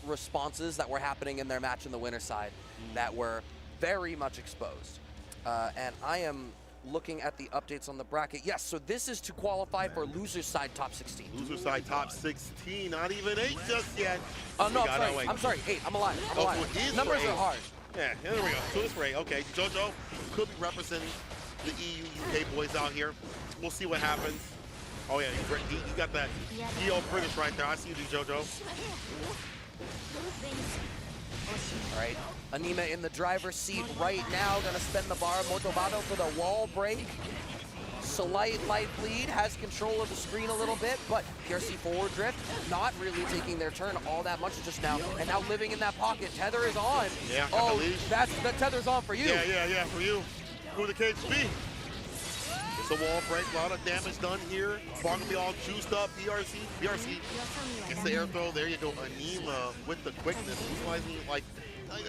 [SPEAKER 6] responses that were happening in their match in the winner's side that were very much exposed. And I am looking at the updates on the bracket. Yes, so this is to qualify for loser's side top 16.
[SPEAKER 1] Loser's side top 16, not even 8 just yet.
[SPEAKER 6] Oh, no, I'm sorry, 8. I'm alive. Numbers are hard.
[SPEAKER 1] Yeah, there we go. So it's for 8. Okay, JoJo could be representing the EU, UK boys out here. We'll see what happens. Oh, yeah, you got that EO British right there. I see you, JoJo.
[SPEAKER 6] All right, Anema in the driver's seat right now, gonna spend the bar. Motobado for the wall break. Slight light lead, has control of the screen a little bit, but PRC forward drift, not really taking their turn all that much just now, and now living in that pocket. Tether is on.
[SPEAKER 1] Yeah,
[SPEAKER 6] oh, the tether's on for you.
[SPEAKER 1] Yeah, for you. Who the case be? It's a wall break, a lot of damage done here. Bar gonna be all juiced up. BRC gets the air throw. There you go. Anema with the quickness, utilizing like.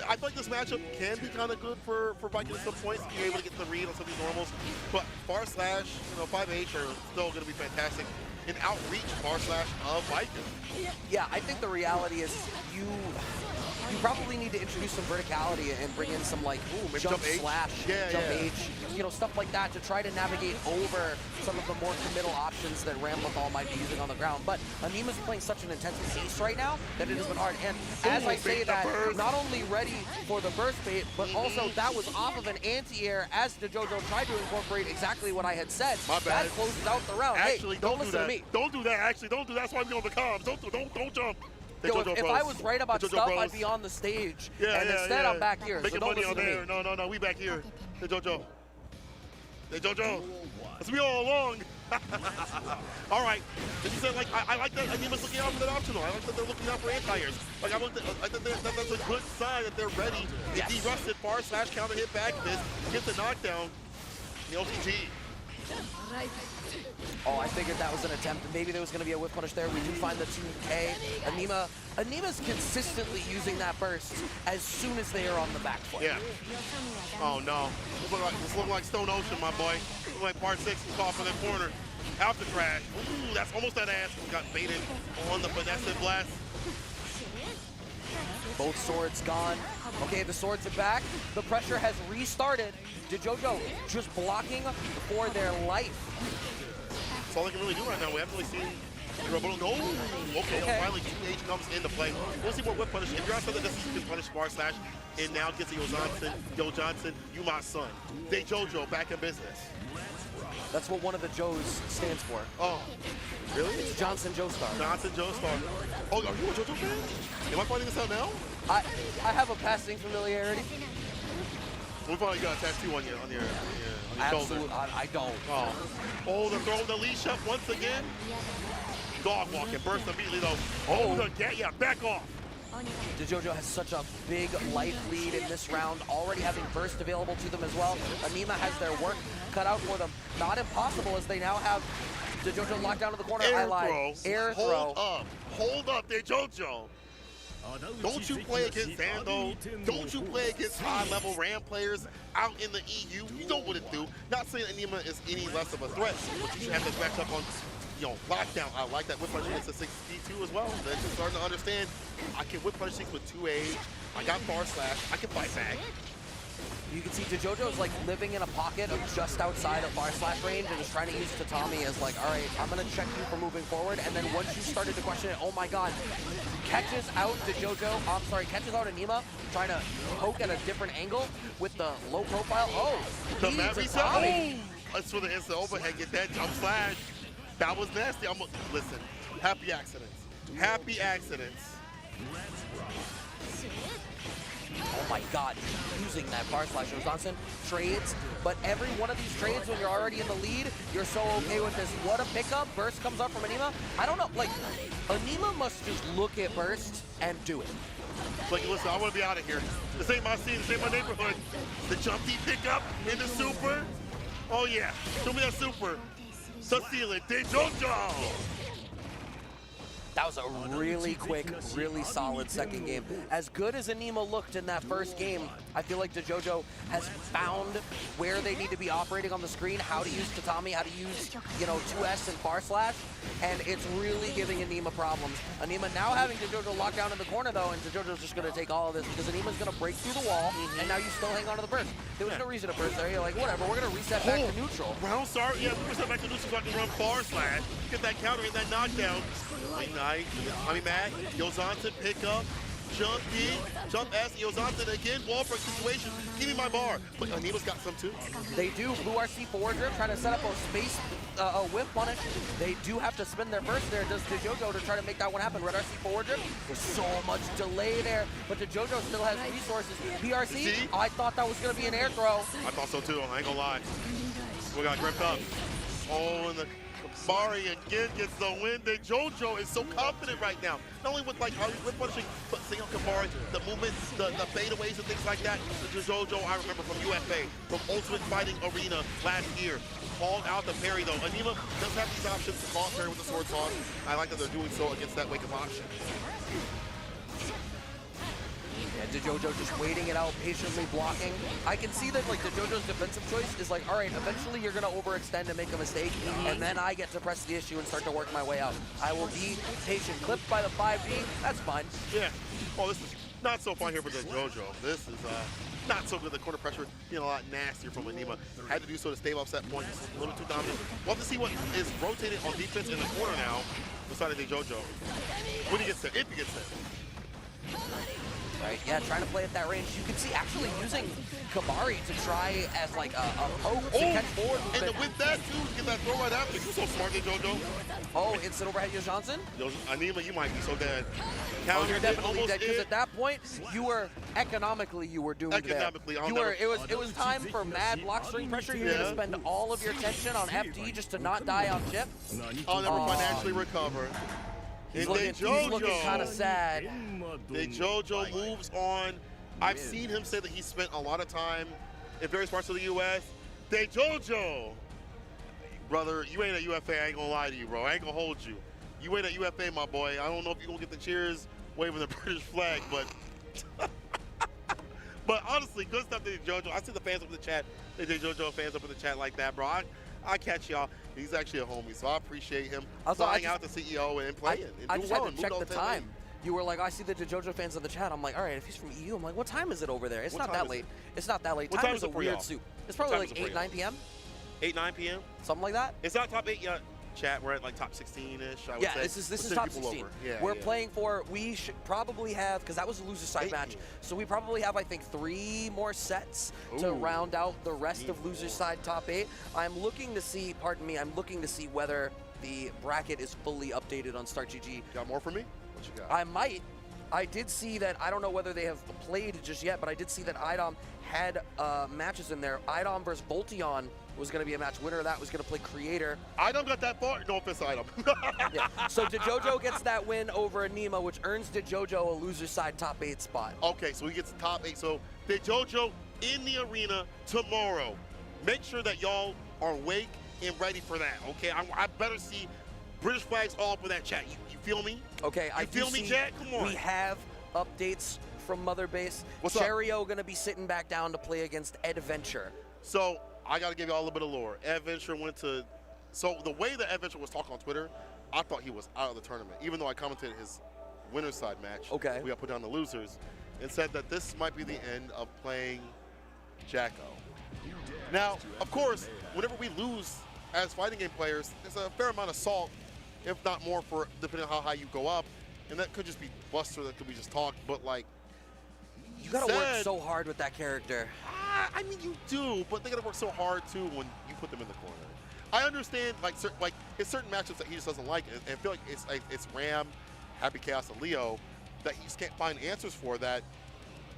[SPEAKER 1] I feel like this matchup can be kind of good for Vikings at some points. You're able to get the read on some of these normals, but far slash, 5H are still going to be fantastic. And outreach far slash of Vikings.
[SPEAKER 6] Yeah, I think the reality is you probably need to introduce some verticality and bring in some like jump
[SPEAKER 1] H.
[SPEAKER 6] slash, jump H, you know, stuff like that to try to navigate over some of the more committal options that Ramlethal might be using on the ground. But Anema's playing such an intense pace right now that it has been hard. And as I say that, not only ready for the burst bait, but also that was off of an anti-air as the JoJo tried to incorporate exactly what I had said.
[SPEAKER 1] My bad.
[SPEAKER 6] That closes out the round.
[SPEAKER 1] Actually,
[SPEAKER 6] hey,
[SPEAKER 1] don't
[SPEAKER 6] listen to me.
[SPEAKER 1] Don't do that. Actually, don't do that. That's why I'm on the comms. Don't jump.
[SPEAKER 6] Yo, if I was right about stuff, I'd be on the stage. And instead, I'm back here.
[SPEAKER 1] Making
[SPEAKER 6] so don't
[SPEAKER 1] money
[SPEAKER 6] listen
[SPEAKER 1] on
[SPEAKER 6] to me.
[SPEAKER 1] there. No, we back here. Hey, JoJo. Hey, JoJo. That's me all along. All right. As you said, like, I like that Anema's looking out for that optional. I like that they're looking out for anti-airs. Like, I think that's a good sign that they're ready. They de-rusted far slash counter hit back fist, get the knockdown. The LTG.
[SPEAKER 6] Oh, I figured that was an attempt. Maybe there was going to be a whip punish there. We do find the 2K. Anema's consistently using that burst as soon as they are on the back foot.
[SPEAKER 1] Yeah. Oh, no. This look like Stone Ocean, my boy. Look like part 6 was off in the corner. Out the crash. Ooh, that's almost that ass. Got baited on the finesse and blast.
[SPEAKER 6] Both swords gone. Okay, the swords are back. The pressure has restarted. JoJo just blocking for their life.
[SPEAKER 1] That's all they can really do right now. We haven't really seen Roboto. No. Okay. Finally 2H comes into play. We'll see more whip punish. If you're outside of this, you can punish bar slash. And now gets to Yo Johnson, you my son. They JoJo back in business.
[SPEAKER 6] That's what one of the Joes stands for.
[SPEAKER 1] Oh, really?
[SPEAKER 6] It's Johnson Joestar.
[SPEAKER 1] Johnson Joestar. Oh, are you a JoJo fan? Am I finding this out now?
[SPEAKER 6] I have a passing familiarity.
[SPEAKER 1] We probably got a tattoo on your
[SPEAKER 6] Absolutely,
[SPEAKER 1] shoulder.
[SPEAKER 6] I don't.
[SPEAKER 1] Oh, they're throwing the leash up once again. Dog walking, burst immediately though. Oh, the get, yeah, back off.
[SPEAKER 6] JoJo has such a big life lead in this round, already having burst available to them as well. Anema has their work cut out for them. Not impossible as they now have JoJo locked down in the corner.
[SPEAKER 1] Air throw.
[SPEAKER 6] Air throw.
[SPEAKER 1] Hold up there, JoJo. Don't you play against Zando. Don't you play against high-level RAM players out in the EU. You know what it do. Not saying Anema is any less of a threat, but you should have this match up on, you know, lockdown. I like that whip punish against the 6D2 as well. They're just starting to understand I can whip punish things with 2H. I got bar slash. I can fight back.
[SPEAKER 6] You can see JoJo is like living in a pocket of just outside of bar slash range and is trying to use Tatami as like, all right, I'm going to check you for moving forward. And then once you started to question it, oh my God, catches out catches out Anema, trying to poke at a different angle with the low profile. Oh,
[SPEAKER 1] the Tatami. That's for the instant overhead. Get that jump slash. That was nasty. Listen, happy accidents. Happy accidents.
[SPEAKER 6] Oh my God, using that bar slash. Johnson trades, but every one of these trades when you're already in the lead, you're so okay with this. What a pickup. Burst comes up from Anema. I don't know, like, Anema must just look at burst and do it.
[SPEAKER 1] Like, listen, I want to be out of here. This ain't my scene, this ain't my neighborhood. The jump deep pickup in the super. Oh yeah, show me that super. To seal it, JoJo.
[SPEAKER 6] That was a really quick, really solid second game. As good as Anema looked in that first game, I feel like JoJo has found where they need to be operating on the screen, how to use Tatami, how to use, you know, 2S and bar slash, and it's really giving Anema problems. Anema now having JoJo locked down in the corner though, and JoJo's just gonna take all of this because Anema's gonna break through the wall, and now you still hang on to the burst. There was no reason to burst there. You're like, whatever, we're gonna reset back to neutral.
[SPEAKER 1] Round start, yeah, we reset back to neutral so I can run bar slash, get that counter and that knockdown. Nice. Mad. Yozanton pick up. Jump D. Jump S. Yozanton again. Wall break situation. Give me my bar. But Anema's got some too.
[SPEAKER 6] They do. Blue RC forward drip trying to set up a space whip punish. They do have to spin their burst there. Does JoJo to try to make that one happen. Red RC forward drip. There's so much delay there. But JoJo still has resources. PRC, I thought that was going to be an air throw.
[SPEAKER 1] I thought so too. I ain't gonna lie. We got gripped up. Oh, and the Bari again gets the win. That JoJo is so confident right now. Not only with like how he's whip punishing, but seeing Kabari, the movement, the fadeaways and things like that. JoJo, I remember from UFA, from Ultimate Fighting Arena last year. Called out the parry though. Anema does have these options to call parry with the sword toss. I like that they're doing so against that wake of option.
[SPEAKER 6] Yeah, JoJo just waiting it out, patiently blocking. I can see that like JoJo's defensive choice is like, all right, eventually you're gonna overextend and make a mistake, and then I get to press the issue and start to work my way out. I will be patient. Clipped by the 5G, that's fine.
[SPEAKER 1] Yeah. Oh, this is Not so fun here for the JoJo. This is not so good. The corner pressure being a lot nastier from Anema. Had to do so to stay off set points. A little too dominant. We'll have to see what is rotated on defense in the corner now. Beside the JoJo. When he gets there, if he gets there.
[SPEAKER 6] Right, yeah, trying to play at that range. You can see actually using Kamari to try as like a poke to catch forward movement.
[SPEAKER 1] And with that too, to get that throw right after. You're so smart there, JoJo.
[SPEAKER 6] Oh, instant overhead Yo Johnson?
[SPEAKER 1] Anema, you might be so dead.
[SPEAKER 6] Oh, you're definitely dead, because at that point, you were economically doomed there. It was time for mad block string pressure. You're gonna spend all of your tension on FD just to not die on chip.
[SPEAKER 1] I'll never financially recover.
[SPEAKER 6] He's looking kind of sad.
[SPEAKER 1] The JoJo moves on. I've seen him say that he spent a lot of time in various parts of the U.S. The JoJo, brother, you ain't at UFA. I ain't gonna lie to you, bro. I ain't gonna hold you. You ain't at UFA, my boy. I don't know if you're gonna get the cheers waving the British flag, but but honestly, good stuff to the JoJo. I see the fans up in the chat. The JoJo fans up in the chat like that, bro. I catch y'all. He's actually a homie, so I appreciate him flying out the CEO and playing.
[SPEAKER 6] I just had to check the time. You were like, I see the JoJo fans in the chat. I'm like, all right, if he's from EU, I'm like, what time is it over there? It's not that late. It's not that late. Time is a weird soup. It's probably like 8, 9 p.m.
[SPEAKER 1] 8, 9 p.m.
[SPEAKER 6] Something like that.
[SPEAKER 1] It's not top 8 yet. Chat, we're at like top 16-ish, I would say.
[SPEAKER 6] Yeah, this is top 16. We're playing for, we should probably have, because that was a loser side match, so we probably have, I think, 3 more sets to round out the rest of loser side top 8. I'm looking to see, pardon me, I'm looking to see whether the bracket is fully updated on StartGG.
[SPEAKER 1] Got more for me? What you got?
[SPEAKER 6] I might. I did see that, I don't know whether they have played just yet, but I did see that IDOM had matches in there. IDOM versus Volteon was going to be a match. Winner of that was going to play Creator.
[SPEAKER 1] IDOM got that far? No offense, IDOM.
[SPEAKER 6] Yeah. So DeJojo gets that win over Anema, which earns DeJojo a loser side top 8 spot.
[SPEAKER 1] Okay, so he gets the top 8. So DeJojo in the arena tomorrow. Make sure that y'all are awake and ready for that, okay? I better see British flags all up in that chat. You feel me?
[SPEAKER 6] Okay,
[SPEAKER 1] I feel me, Jack? Come on.
[SPEAKER 6] We have updates from Mother Base.
[SPEAKER 1] What's
[SPEAKER 6] Cheerio going to be sitting back down to play against Adventure.
[SPEAKER 1] So I got to give you all a little bit of lore. Adventure went to, so the way that Adventure was talking on Twitter, I thought he was out of the tournament, even though I commented his winner's side match.
[SPEAKER 6] Okay.
[SPEAKER 1] We got put down the losers, and said that this might be the end of playing Jacko. Now, of course, whenever we lose as fighting game players, there's a fair amount of salt, if not more, for depending on how high you go up, and that could just be bluster, that could be just talk, but like,
[SPEAKER 6] you gotta work so hard with that character.
[SPEAKER 1] I mean, you do, but they gotta work so hard too when you put them in the corner. I understand, like it's certain matchups that he just doesn't like, and I feel like it's Ram, Happy Chaos, and Leo that he just can't find answers for. That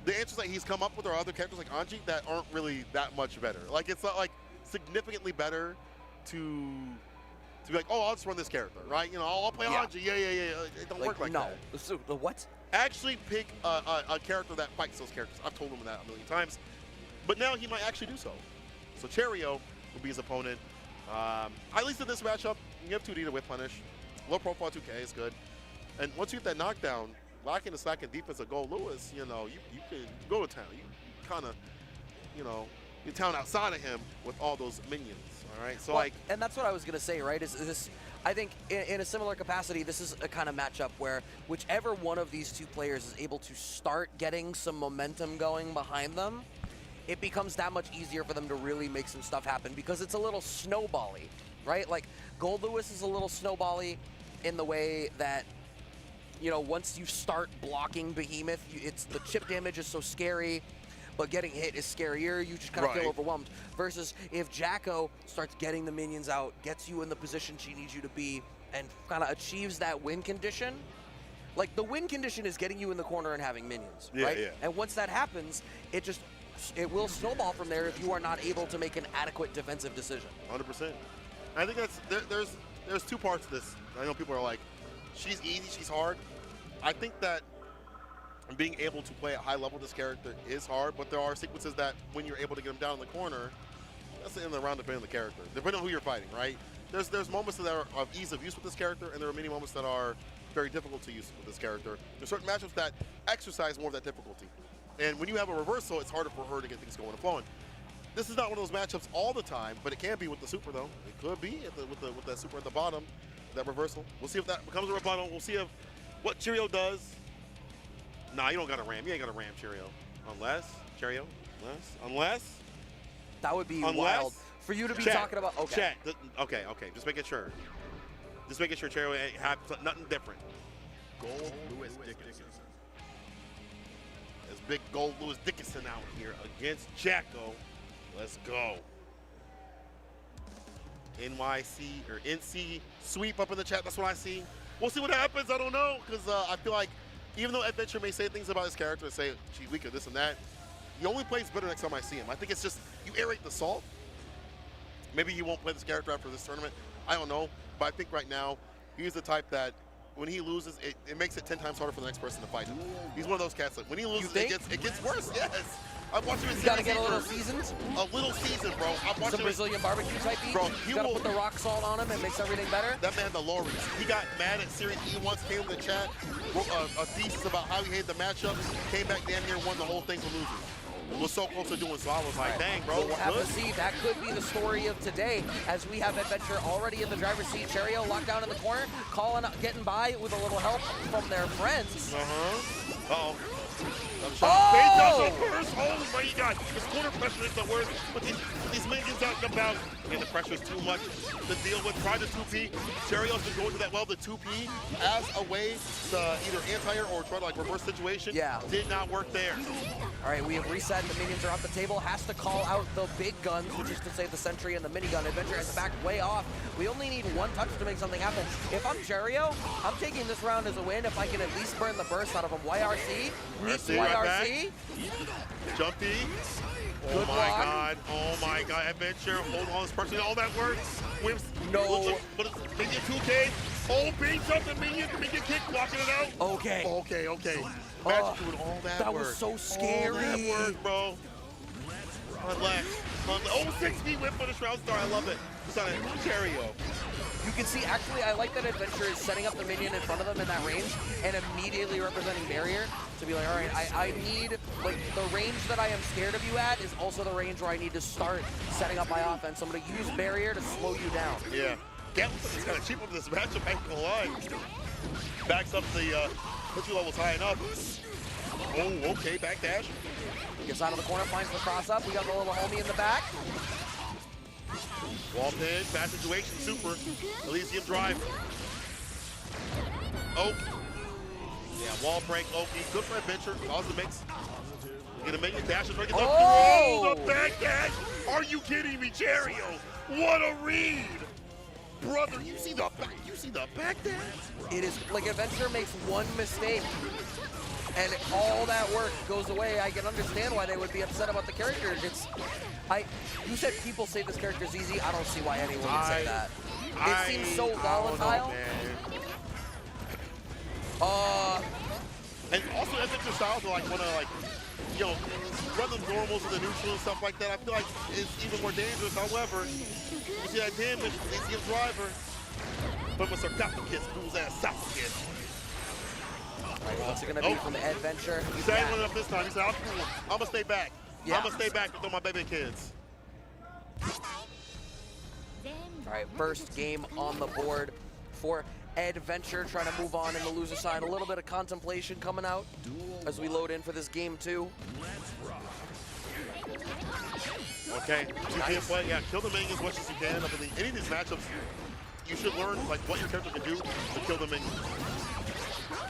[SPEAKER 1] the answers that he's come up with are other characters like Anji that aren't really that much better. Like it's not like significantly better to be like, oh, I'll just run this character, right? You know, I'll play Anji. Yeah. It don't work like that.
[SPEAKER 6] No. So, the what?
[SPEAKER 1] Actually pick a character that fights those characters. I've told him that a million times. But now he might actually do so. So Cheerio will be his opponent. At least in this matchup, you have 2D to whip punish. Low profile 2K is good. And once you get that knockdown, lacking the slack and defense of Gold Lewis, you know, you can go to town. You kind of, you know, you town outside of him with all those minions. All right, so like,
[SPEAKER 6] and that's what I was gonna say, right? Is this? I think in a similar capacity, this is a kind of matchup where whichever one of these two players is able to start getting some momentum going behind them, it becomes that much easier for them to really make some stuff happen because it's a little snowbally, right? Like Gold Lewis is a little snowbally in the way that, you know, once you start blocking Behemoth, it's the chip damage is so scary. But getting hit is scarier. You just kind of feel overwhelmed. Versus if Jacko starts getting the minions out, gets you in the position she needs you to be, and kind of achieves that win condition. Like the win condition is getting you in the corner and having minions, right? Yeah. And once that happens, it will snowball from there if you are not able to make an adequate defensive decision.
[SPEAKER 1] 100%. I think there's 2 parts to this. I know people are like, she's easy, she's hard. I think that being able to play at high level this character is hard, but there are sequences that when you're able to get them down in the corner, that's the end of the round depending on the character. Depending on who you're fighting, right? There's moments that are of ease of use with this character, and there are many moments that are very difficult to use with this character. There's certain matchups that exercise more of that difficulty. And when you have a reversal, it's harder for her to get things going and flowing. This is not one of those matchups all the time, but it can be with the super though. It could be with that super at the bottom, that reversal. We'll see if that becomes a rebuttal. We'll see if what Cheerio does Nah, you don't got a ram. You ain't got a ram, Cheerio. Unless.
[SPEAKER 6] That would be wild for you to be talking about. Okay.
[SPEAKER 1] Chat. Okay. Just making sure. Cheerio ain't have nothing different. Gold Lewis Dickinson. There's big Gold Lewis Dickinson out here against Jacko. Let's go. NYC or NC sweep up in the chat. That's what I see. We'll see what happens. I don't know, because I feel like even though Adventure may say things about his character and say, gee, weak or this and that, he only plays better next time I see him. I think it's just you aerate the salt. Maybe he won't play this character after this tournament. I don't know. But I think right now, he's the type that when he loses, it makes it 10 times harder for the next person to fight him. He's one of those cats that when he loses, it gets worse. Yes. I've watched him in
[SPEAKER 6] gotta get a little seasoned.
[SPEAKER 1] A little seasoned, bro. I've watched
[SPEAKER 6] some Brazilian barbecue type beat.
[SPEAKER 1] Bro,
[SPEAKER 6] you gotta put the rock salt on him and makes everything better.
[SPEAKER 1] That man, the Lorries. He got mad at Series E once, came in the chat, wrote a thesis about how he hated the matchup, came back damn near won the whole thing for losers. It was so close to doing so. I was like, dang, bro.
[SPEAKER 6] We'll have to see. That could be the story of today, as we have Adventure already in the driver's seat. Cheerio locked down in the corner, getting by with a little help from their friends.
[SPEAKER 1] Uh-oh.
[SPEAKER 6] Oh!
[SPEAKER 1] Oh my God! This corner pressure is the worst. But these minions out and about, and the pressure is too much to deal with. Try the 2P. Cheerio's been going to that well. The 2P as a way to either anti-air or try to like reverse situation.
[SPEAKER 6] Yeah.
[SPEAKER 1] Did not work there.
[SPEAKER 6] All right, we have reset. The minions are off the table. Has to call out the big guns, which is to say the Sentry and the minigun. Adventure has backed way off. We only need one touch to make something happen. If I'm Cheerio, I'm taking this round as a win if I can at least burn the burst out of him. YRC. YRC.
[SPEAKER 1] Jumpy. Oh my God. Adventure. Hold on. This person. All that work.
[SPEAKER 6] No.
[SPEAKER 1] But it's minion 2K. Oh, beats up the minion. The minion kick. Blocking it out.
[SPEAKER 6] Okay.
[SPEAKER 1] Magic doing all that work.
[SPEAKER 6] That was so scary.
[SPEAKER 1] All that work, bro. Unless. Oh, 6 feet whip for the Shroud Star. I love it. It's on a Cheerio.
[SPEAKER 6] You can see, actually, I like that Adventure is setting up the minion in front of them in that range and immediately representing barrier to be like, all right, I need, like, the range that I am scared of you at is also the range where I need to start setting up my offense. I'm going to use barrier to slow you down.
[SPEAKER 1] Yeah. Gatlin's kind of cheap with this matchup, I ain't gonna lie. Backs up the entry levels high enough. Oh, okay, backdash.
[SPEAKER 6] Gets out of the corner, finds the cross up. We got the little homie in the back.
[SPEAKER 1] Wall pin, bad situation, super. Elysium drive. Oh. Yeah, wall break, Oki. Good for Adventure. Cause the mix. Get a minion dashes right. Oh, the backdash. Are you kidding me, Cheerio? What a read. Brother, you see the backdash?
[SPEAKER 6] It is like Adventure makes one mistake and all that work goes away. I can understand why they would be upset about the character. You said people say this character's easy. I don't see why anyone would say that. It seems so volatile.
[SPEAKER 1] And also Adventure styles are like run the normals and the neutral and stuff like that. I feel like it's even more dangerous. However, you see that damage, Elysium driver. But with sarcophagus, who's that sarcophagus?
[SPEAKER 6] What's it going to be from the Adventure?
[SPEAKER 1] He said one up this time. He said, I'm going to stay back.
[SPEAKER 6] Yeah.
[SPEAKER 1] I'm going to stay back to throw my baby kids.
[SPEAKER 6] All right, first game on the board for Adventure, trying to move on in the loser side. A little bit of contemplation coming out as we load in for this game 2.
[SPEAKER 1] Okay, you can play. Yeah, kill the minions as much as you can. I believe any of these matchups, you should learn like what your character can do to kill the minions.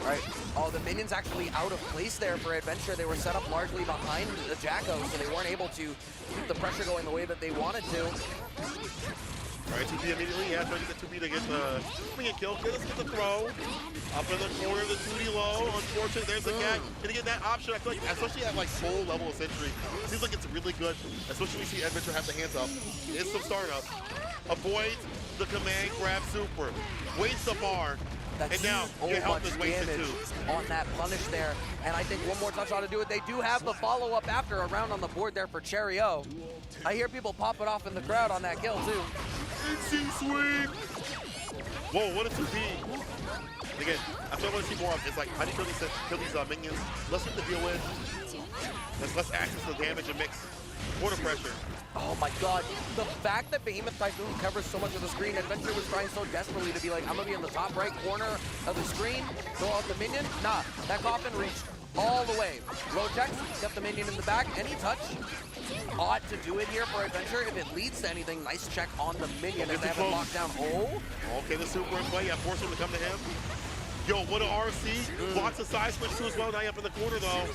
[SPEAKER 6] All right. Oh, the minions actually out of place there for Adventure. They were set up largely behind the Jacko, so they weren't able to keep the pressure going the way that they wanted to.
[SPEAKER 1] All right, 2P immediately. Yeah, trying to get 2P to get the kill. Let's get the throw. Up in the corner, the 2D low. Unfortunate, there's the gap. Gonna get that option. I feel like, especially at like full level of Sentry, it seems like it's really good. Especially when we see Adventure have the hands up. It's some startup. Avoids the command grab super. Waits the bar.
[SPEAKER 6] That's
[SPEAKER 1] and now your health is wasted too.
[SPEAKER 6] On that punish there. And I think one more touch ought to do it. They do have the follow-up after a round on the board there for Cheerio. I hear people pop it off in the crowd on that kill too.
[SPEAKER 1] Sweep. Whoa, what a 2P. Again, I still want to see more of it. It's like, how do you kill these minions? Less to deal with. There's less access to damage and mix. Quarter pressure.
[SPEAKER 6] Oh my God. The fact that Behemoth Typhoon covers so much of the screen, Adventure was trying so desperately to be like, I'm going to be in the top right corner of the screen, throw out the minion. Nah, that coffin reached all the way. Low checks, got the minion in the back, any touch. Ought to do it here for Adventure if it leads to anything. Nice check on the minion as they have it locked down. Oh.
[SPEAKER 1] Okay, the super in play. Yeah, force him to come to him. Yo, what an RC. Lots of side switch too as well. Now up in the corner though.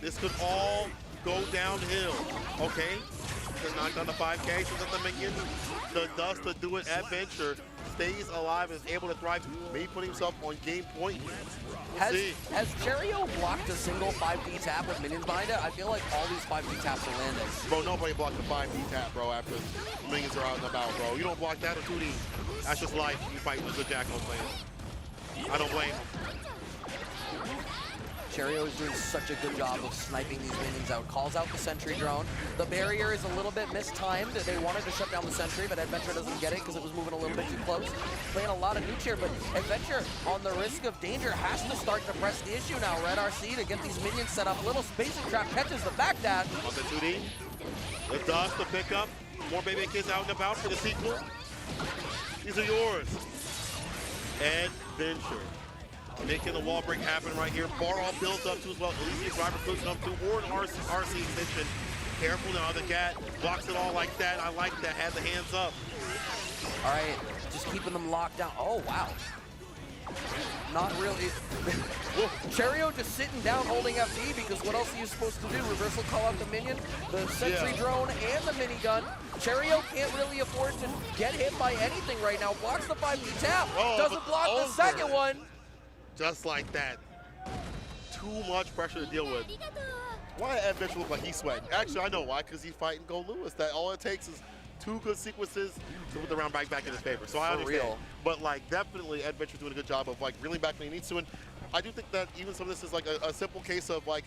[SPEAKER 1] This could all go downhill. Okay. They're knocked on the 5K. So that the minion, the dust to do it. Adventure stays alive and is able to thrive. Maybe putting himself on game point.
[SPEAKER 6] Has Cheerio blocked a single 5D tap with minions behind it? I feel like all these 5D taps are landing.
[SPEAKER 1] Bro, nobody blocked the 5D tap, bro, after minions are out and about, bro. You don't block that or 2D. That's just life. You fight with the Jackal players. I don't blame him.
[SPEAKER 6] Cheerio is doing such a good job of sniping these minions out. Calls out the sentry drone. The barrier is a little bit mistimed. They wanted to shut down the sentry, but Adventure doesn't get it because it was moving a little bit too close. Playing a lot of neutral here, but Adventure, on the risk of danger, has to start to press the issue now. Red RC to get these minions set up. Little spacing trap catches the backdash.
[SPEAKER 1] On the 2D. The dust to pick up. More baby kids out and about for the sequel. These are yours. Adventure. Making the wall break happen right here. Bar all built up too as well. At least the driver could come through, or an RC extension. Careful now, the cat blocks it all like that. I like that, had the hands up.
[SPEAKER 6] All right, just keeping them locked down. Oh, wow. Not really. Cheerio just sitting down holding FD because what else are you supposed to do? Reversal call out the minion, the sentry drone, and the minigun. Cheerio can't really afford to get hit by anything right now. Blocks the 5D tap, doesn't block the second one.
[SPEAKER 1] Just like that. Too much pressure to deal with. Why does Adventure look like he's sweating? Actually, I know why, because he's fighting Gold Lewis. That all it takes is 2 good sequences to put the round back in his favor. So I understand.
[SPEAKER 6] Real.
[SPEAKER 1] But like definitely Adventure's doing a good job of like reeling back when he needs to. And I do think that even some of this is like a simple case of like,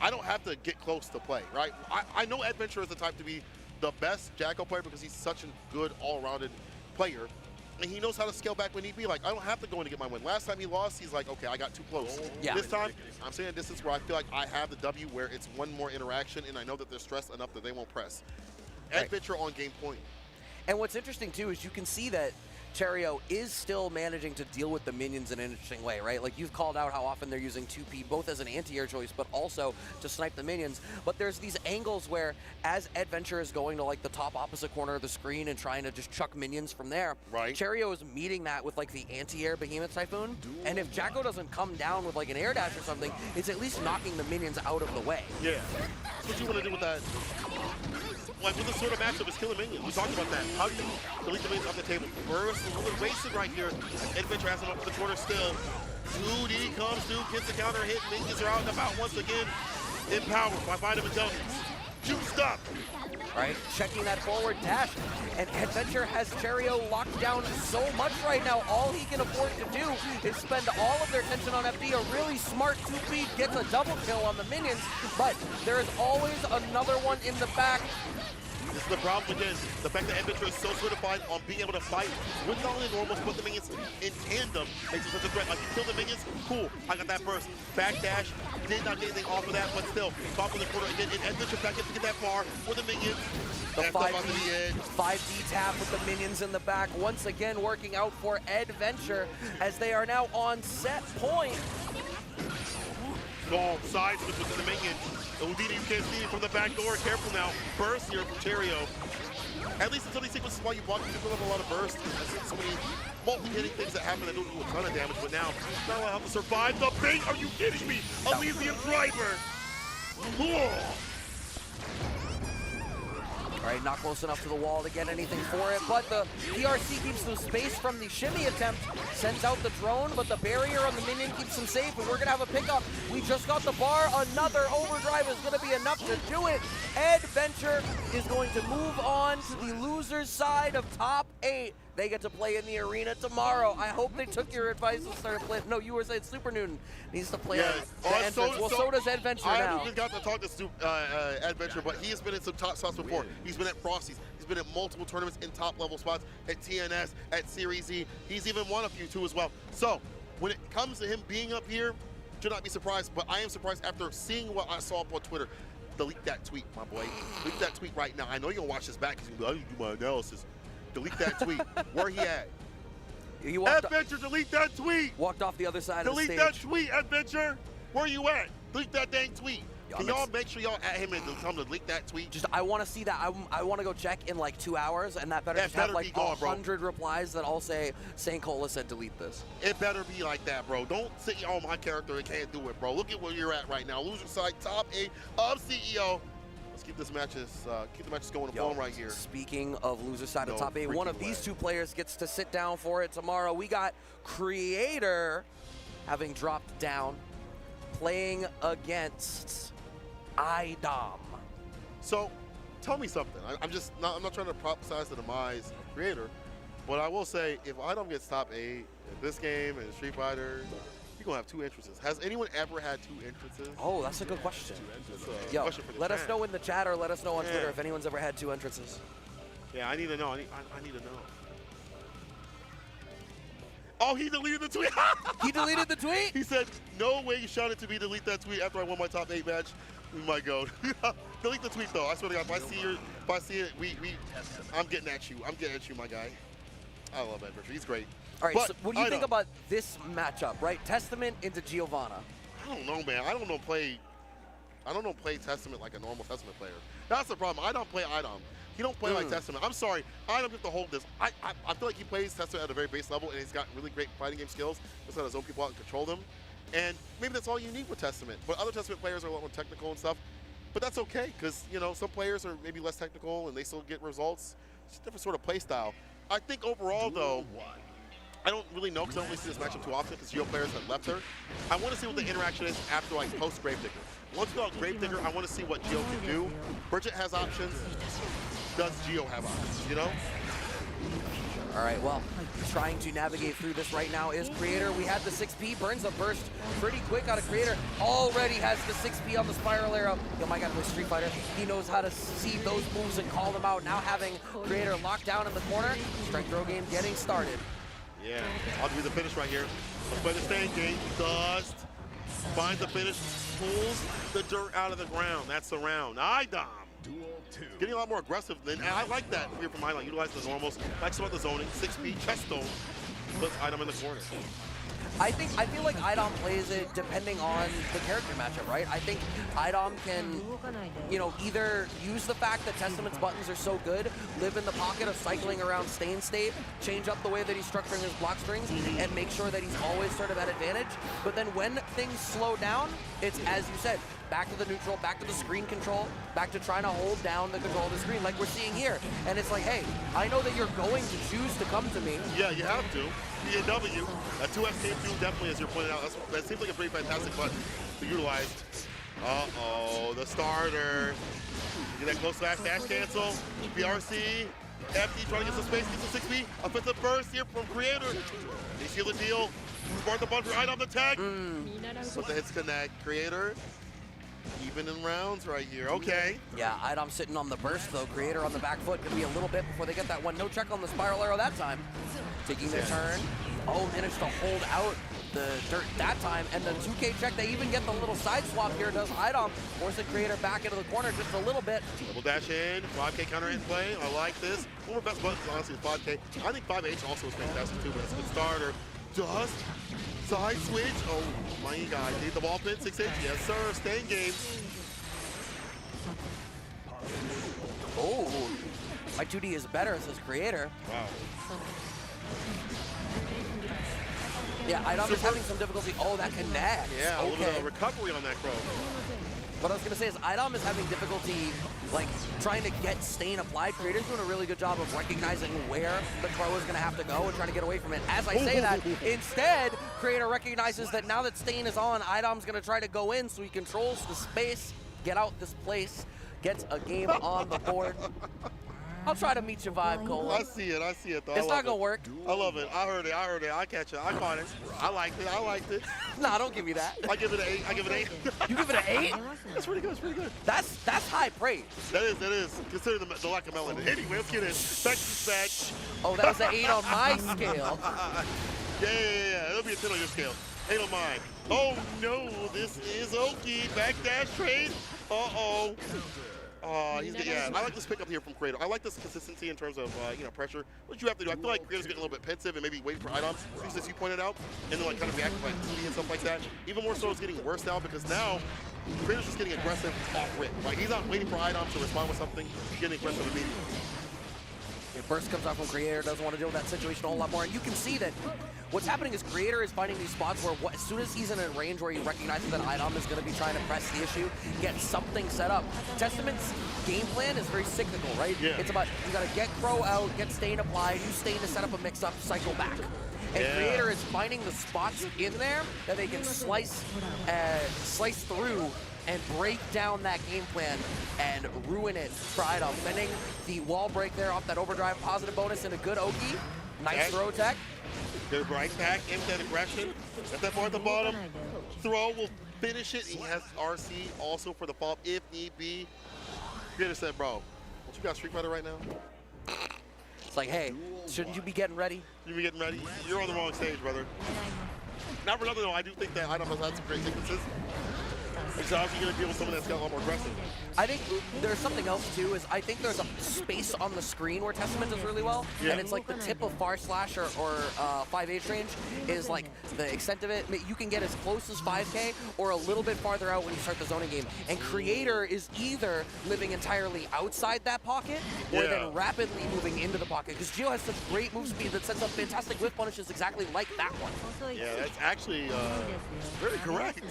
[SPEAKER 1] I don't have to get close to play, right? I know Adventure is the type to be the best Jackal player because he's such a good all-rounded player. And he knows how to scale back when need be. Like, I don't have to go in to get my win. Last time he lost, he's like, okay, I got too close.
[SPEAKER 6] Yeah.
[SPEAKER 1] This time, I'm saying a distance where I feel like I have the W where it's one more interaction and I know that they're stressed enough that they won't press. Adventure on game point.
[SPEAKER 6] And what's interesting, too, is you can see that Cheerio is still managing to deal with the minions in an interesting way, right? Like, you've called out how often they're using 2P, both as an anti-air choice, but also to snipe the minions. But there's these angles where, as Adventure is going to, like, the top opposite corner of the screen and trying to just chuck minions from there,
[SPEAKER 1] right.
[SPEAKER 6] Cheerio is meeting that with, like, the anti-air Behemoth Typhoon. And if Jacko doesn't come down with, like, an air dash or something, it's at least knocking the minions out of the way.
[SPEAKER 1] Yeah. That's what you want to do with that. Like, with this sort of matchup, is killing minions. We talked about that. How do you delete the minions off the table? Burst, a little wasted right here. Adventure has him up in the corner still. 2D comes through, gets the counter hit. Minions are out and about once again. Empowered by Vitamin W. Juiced up.
[SPEAKER 6] Right, checking that forward dash. And Adventure has Cheerio locked down so much right now. All he can afford to do is spend all of their attention on FD. A really smart 2P gets a double kill on the minions, but there is always another one in the back.
[SPEAKER 1] This is the problem again. The fact that Adventure is so certified on being able to fight with not only normals, but the minions in tandem makes it such a threat. Like, you kill the minions, cool, I got that burst. Backdash, did not get anything off of that, but still, top of the corner again, and Adventure back in to get that far for the minions.
[SPEAKER 6] The 5D tap with the minions in the back, once again working out for Adventure as they are now on set point.
[SPEAKER 1] Long side switch with the minion. Houdini, you can't see it from the back door. Careful now. Burst here from Cheerio. At least in some of these sequences while you block, you can have a lot of burst. There's so many multi-hitting things that happen that don't do a ton of damage, but now, not allowed to survive the bait. Are you kidding me? Elysium driver.
[SPEAKER 6] All right, not close enough to the wall to get anything for it, but the PRC keeps some space from the shimmy attempt, sends out the drone, but the barrier on the minion keeps him safe, and we're gonna have a pickup. We just got the bar, another overdrive is gonna be enough to do it. Adventure is going to move on to the loser's side of top 8. They get to play in the arena tomorrow. I hope they took your advice and started playing. No, you were saying Super Newton needs to play the entrance. So does Adventure
[SPEAKER 1] I
[SPEAKER 6] now.
[SPEAKER 1] haven't even got to talk to Adventure, but he has been in some top spots before. He's been at Frosty's. He's been at multiple tournaments in top level spots at TNS, at Series Z. He's even won a few too as well. So when it comes to him being up here, should not be surprised, but I am surprised after seeing what I saw up on Twitter. Delete that tweet, my boy. Delete that tweet right now. I know you're gonna watch this back because you're gonna be like, I didn't do my analysis. Delete that tweet. Where he at?
[SPEAKER 6] He walked
[SPEAKER 1] Adventure, delete that tweet.
[SPEAKER 6] Walked off the other side of the stage.
[SPEAKER 1] Delete that tweet, Adventure. Where you at? Leak that dang tweet. Can y'all make sure y'all at him and tell him to leak that tweet?
[SPEAKER 6] Just, I want to see that. I want to go check in like 2 hours, and that better just have like 100 replies that all say, St. Cola said delete this.
[SPEAKER 1] It better be like that, bro. Don't say, oh, my character can't do it, bro. Look at where you're at right now. Loser side, top 8 of CEO. Let's keep this matches, going on right here.
[SPEAKER 6] Speaking of loser side of top 8, one of these 2 players gets to sit down for it tomorrow. We got Creator having dropped down, playing against IDOM.
[SPEAKER 1] So, tell me something. I'm not trying to prophesize the demise of Creator, but I will say, if IDOM gets top 8 in this game and Street Fighter, you're gonna have 2 entrances. Has anyone ever had 2 entrances?
[SPEAKER 6] Oh, that's a good question.
[SPEAKER 1] Yo,
[SPEAKER 6] question for let us know in the chat or let us know on Twitter if anyone's ever had 2 entrances.
[SPEAKER 1] Yeah, I need to know. I need to know. Oh, he deleted the tweet.
[SPEAKER 6] He deleted the tweet?
[SPEAKER 1] He said, no way you shouted to me delete that tweet after I won my top 8 match. We might go. Delete the tweet though. I swear to God, if I see it, I'm getting at you. I'm getting at you, my guy. I love Adventure. He's great.
[SPEAKER 6] All right, so what do you think about this matchup, right? Testament into Giovanna.
[SPEAKER 1] I don't know, man. I don't know play Testament like a normal Testament player. That's the problem. I don't play IDOM. He don't play like Testament. I'm sorry. I don't get to hold this. I feel like he plays Testament at a very base level, and he's got really great fighting game skills. Just how to zone people out and control them. And maybe that's all you need with Testament. But other Testament players are a lot more technical and stuff. But that's okay, because, you know, some players are maybe less technical, and they still get results. It's a different sort of play style. I think overall, though, I don't really know, because I don't really see this matchup too often, because Geo players have left her. I want to see what the interaction is after, like, post-Gravedigger. Once we go out Gravedigger, I want to see what Geo can do. Bridget has options. Does Geo have options, you know?
[SPEAKER 6] All right, well, trying to navigate through this right now is Creator. We had the 6P, burns the burst pretty quick out of Creator. Already has the 6P on the spiral arrow. Oh my God, with Street Fighter, he knows how to see those moves and call them out. Now having Creator locked down in the corner, strike throw game getting started.
[SPEAKER 1] Yeah, I'll do the finish right here. Let's play the stand game. Dust, finds the finish, pulls the dirt out of the ground. That's the round. IDOM. Getting a lot more aggressive than, and I like that here from IDOM. Utilize the normals, like some of the zoning, 6P, chest stone, puts IDOM in the corner.
[SPEAKER 6] I feel like IDOM plays it depending on the character matchup, right? I think IDOM can, you know, either use the fact that Testament's buttons are so good, live in the pocket of cycling around Stain State, change up the way that he's structuring his block strings, and make sure that he's always sort of at advantage. But then when things slow down, it's, as you said, back to the neutral, back to the screen control, back to trying to hold down the control of the screen like we're seeing here. And it's like, hey, I know that you're going to choose to come to me.
[SPEAKER 1] Yeah, you have to. BW, a 2X game do definitely, as you're pointing out, that seems like a pretty fantastic button to utilize. Uh-oh, the starter. Get that close slash dash cancel. BRC, FD trying to get some space, gets the 6B. Offensive burst here from Creator. They seal the deal. Spark the bumper, right on the tag. But the hits connect. Creator, even in rounds right here. Okay.
[SPEAKER 6] Yeah, IDOM sitting on the burst, though. Creator on the back foot. Could be a little bit before they get that one. No check on the spiral arrow that time. Taking their turn. Oh, managed to hold out the dirt that time. And the 2K check, they even get the little side swap here. Does IDOM force the Creator back into the corner just a little bit.
[SPEAKER 1] Double dash in, 5K counter in play. I like this. One of the best buttons, honestly, is 5K. I think 5H also is fantastic, too, but it's a good starter. Just side switch. Oh, my God. Need the ball pin, 6H. Yes, sir. Stay in game.
[SPEAKER 6] Oh, my 2D is better, says Creator.
[SPEAKER 1] Wow.
[SPEAKER 6] Yeah, IDOM is having some difficulty. Oh, that connects.
[SPEAKER 1] Yeah, a little bit of recovery on that crow.
[SPEAKER 6] What I was going to say is IDOM is having difficulty, like, trying to get Stain applied. Creator's doing a really good job of recognizing where the crow is going to have to go and trying to get away from it. As I say that, instead, Creator recognizes that now that Stain is on, IDOM's going to try to go in so he controls the space, get out this place, gets a game on the board. I'll try to meet your vibe, Cole.
[SPEAKER 1] I see it though.
[SPEAKER 6] It's not gonna work.
[SPEAKER 1] I love it. I heard it. I catch it. I caught it. I liked it.
[SPEAKER 6] Nah, don't give me that.
[SPEAKER 1] I give it an 8.
[SPEAKER 6] You give it an 8?
[SPEAKER 1] That's pretty good.
[SPEAKER 6] That's high praise.
[SPEAKER 1] That is. Consider the lack of melanin. Anyway, let's get in. Back.
[SPEAKER 6] Oh, that was an 8 on my scale.
[SPEAKER 1] Yeah. It'll be a 10 on your scale. 8 on mine. Oh no, this is Oki. Backdash trade. Uh-oh. Yeah, I like this pickup here from Creator. I like this consistency in terms of pressure. What you have to do, I feel like Creator's getting a little bit pensive and maybe waiting for items, as you pointed out, and then like kind of reacting like TV and stuff like that. Even more so, it's getting worse now because now Creator's just getting aggressive off rip. Like he's not waiting for items to respond with something. He's getting aggressive immediately.
[SPEAKER 6] Burst comes out from Creator, doesn't want to deal with that situation a whole lot more, and you can see that what's happening is Creator is finding these spots where as soon as he's in a range where he recognizes that Idom is going to be trying to press the issue, get something set up. Testament's game plan is very cyclical, right?
[SPEAKER 1] Yeah.
[SPEAKER 6] It's about you got to get Crow out, get Stain applied, use Stain to set up a mix-up, cycle back. And Creator is finding the spots in there that they can slice through and break down that game plan and ruin it for Idom. Sending the wall break there off that overdrive positive bonus and a good Oki. Nice throw tech.
[SPEAKER 1] Good right back into that aggression. At that bar at the bottom. Throw will finish it. He has RC also for the follow-up if need be. Creator said, bro, don't you got Street Fighter right now?
[SPEAKER 6] It's like, hey, shouldn't you be getting ready?
[SPEAKER 1] You be getting ready? You're on the wrong stage, brother. Not for nothing though, I do think that Idom has had some great sequences. He's obviously going to deal with someone that's got a lot more aggressive.
[SPEAKER 6] I think there's something else too, is I think there's a space on the screen where Testament does really well, and it's like the tip of far slash or 5H range is like the extent of it. You can get as close as 5K or a little bit farther out when you start the zoning game. And Creator is either living entirely outside that pocket or then rapidly moving into the pocket, because Gio has such great move speed that sets up fantastic whiff punishes exactly like that one.
[SPEAKER 1] Yeah, that's actually very correct.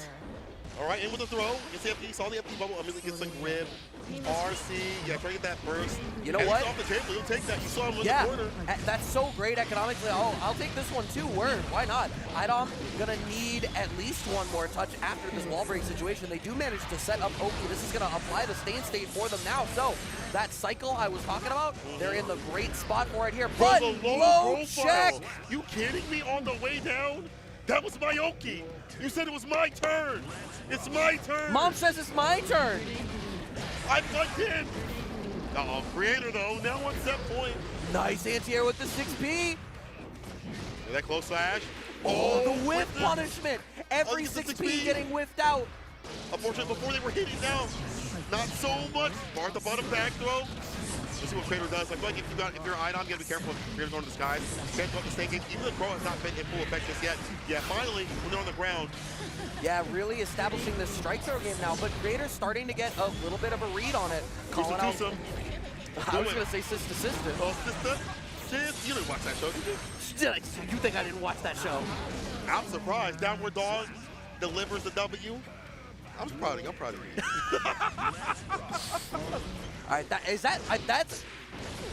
[SPEAKER 1] All right, in with the throw. Gets the FD, saw the FD bubble, immediately gets a grip. RC, try to get that burst.
[SPEAKER 6] You know what?
[SPEAKER 1] He's off the table, he'll take that. You saw him in the corner.
[SPEAKER 6] That's so great economically. I'll take this one too. Word, why not? Idom gonna need at least one more touch after this wall break situation. They do manage to set up Oki. This is gonna apply the stain state for them now. So that cycle I was talking about, they're in the great spot for it here. But low check.
[SPEAKER 1] You kidding me on the way down? That was my Oki. You said it was my turn. It's my turn.
[SPEAKER 6] Mom says it's my turn.
[SPEAKER 1] I plugged in. Uh-oh, Creator though, now one set point.
[SPEAKER 6] Nice anti-air with the 6P.
[SPEAKER 1] That close slash.
[SPEAKER 6] Oh, the whiff punishment. Every 6P getting whiffed out.
[SPEAKER 1] Unfortunately, before they were hitting down, not so much. Bar at the bottom back throw. Let's see what Creator does. I feel like if you're Idom, you gotta be careful if Creator's going to the skies. Can't go up the snake game. Even the Crow has not been in full effect just yet. Yeah, finally, when they're on the ground.
[SPEAKER 6] Yeah, really establishing this strike throw game now, but Creator's starting to get a little bit of a read on it. Calling out. I was gonna say sister.
[SPEAKER 1] Oh, sister? Sis? You didn't watch that show, did you?
[SPEAKER 6] You think I didn't watch that show?
[SPEAKER 1] I'm surprised. Downward Dog delivers the W. I'm proud of you. I'm proud of you.
[SPEAKER 6] All right, that's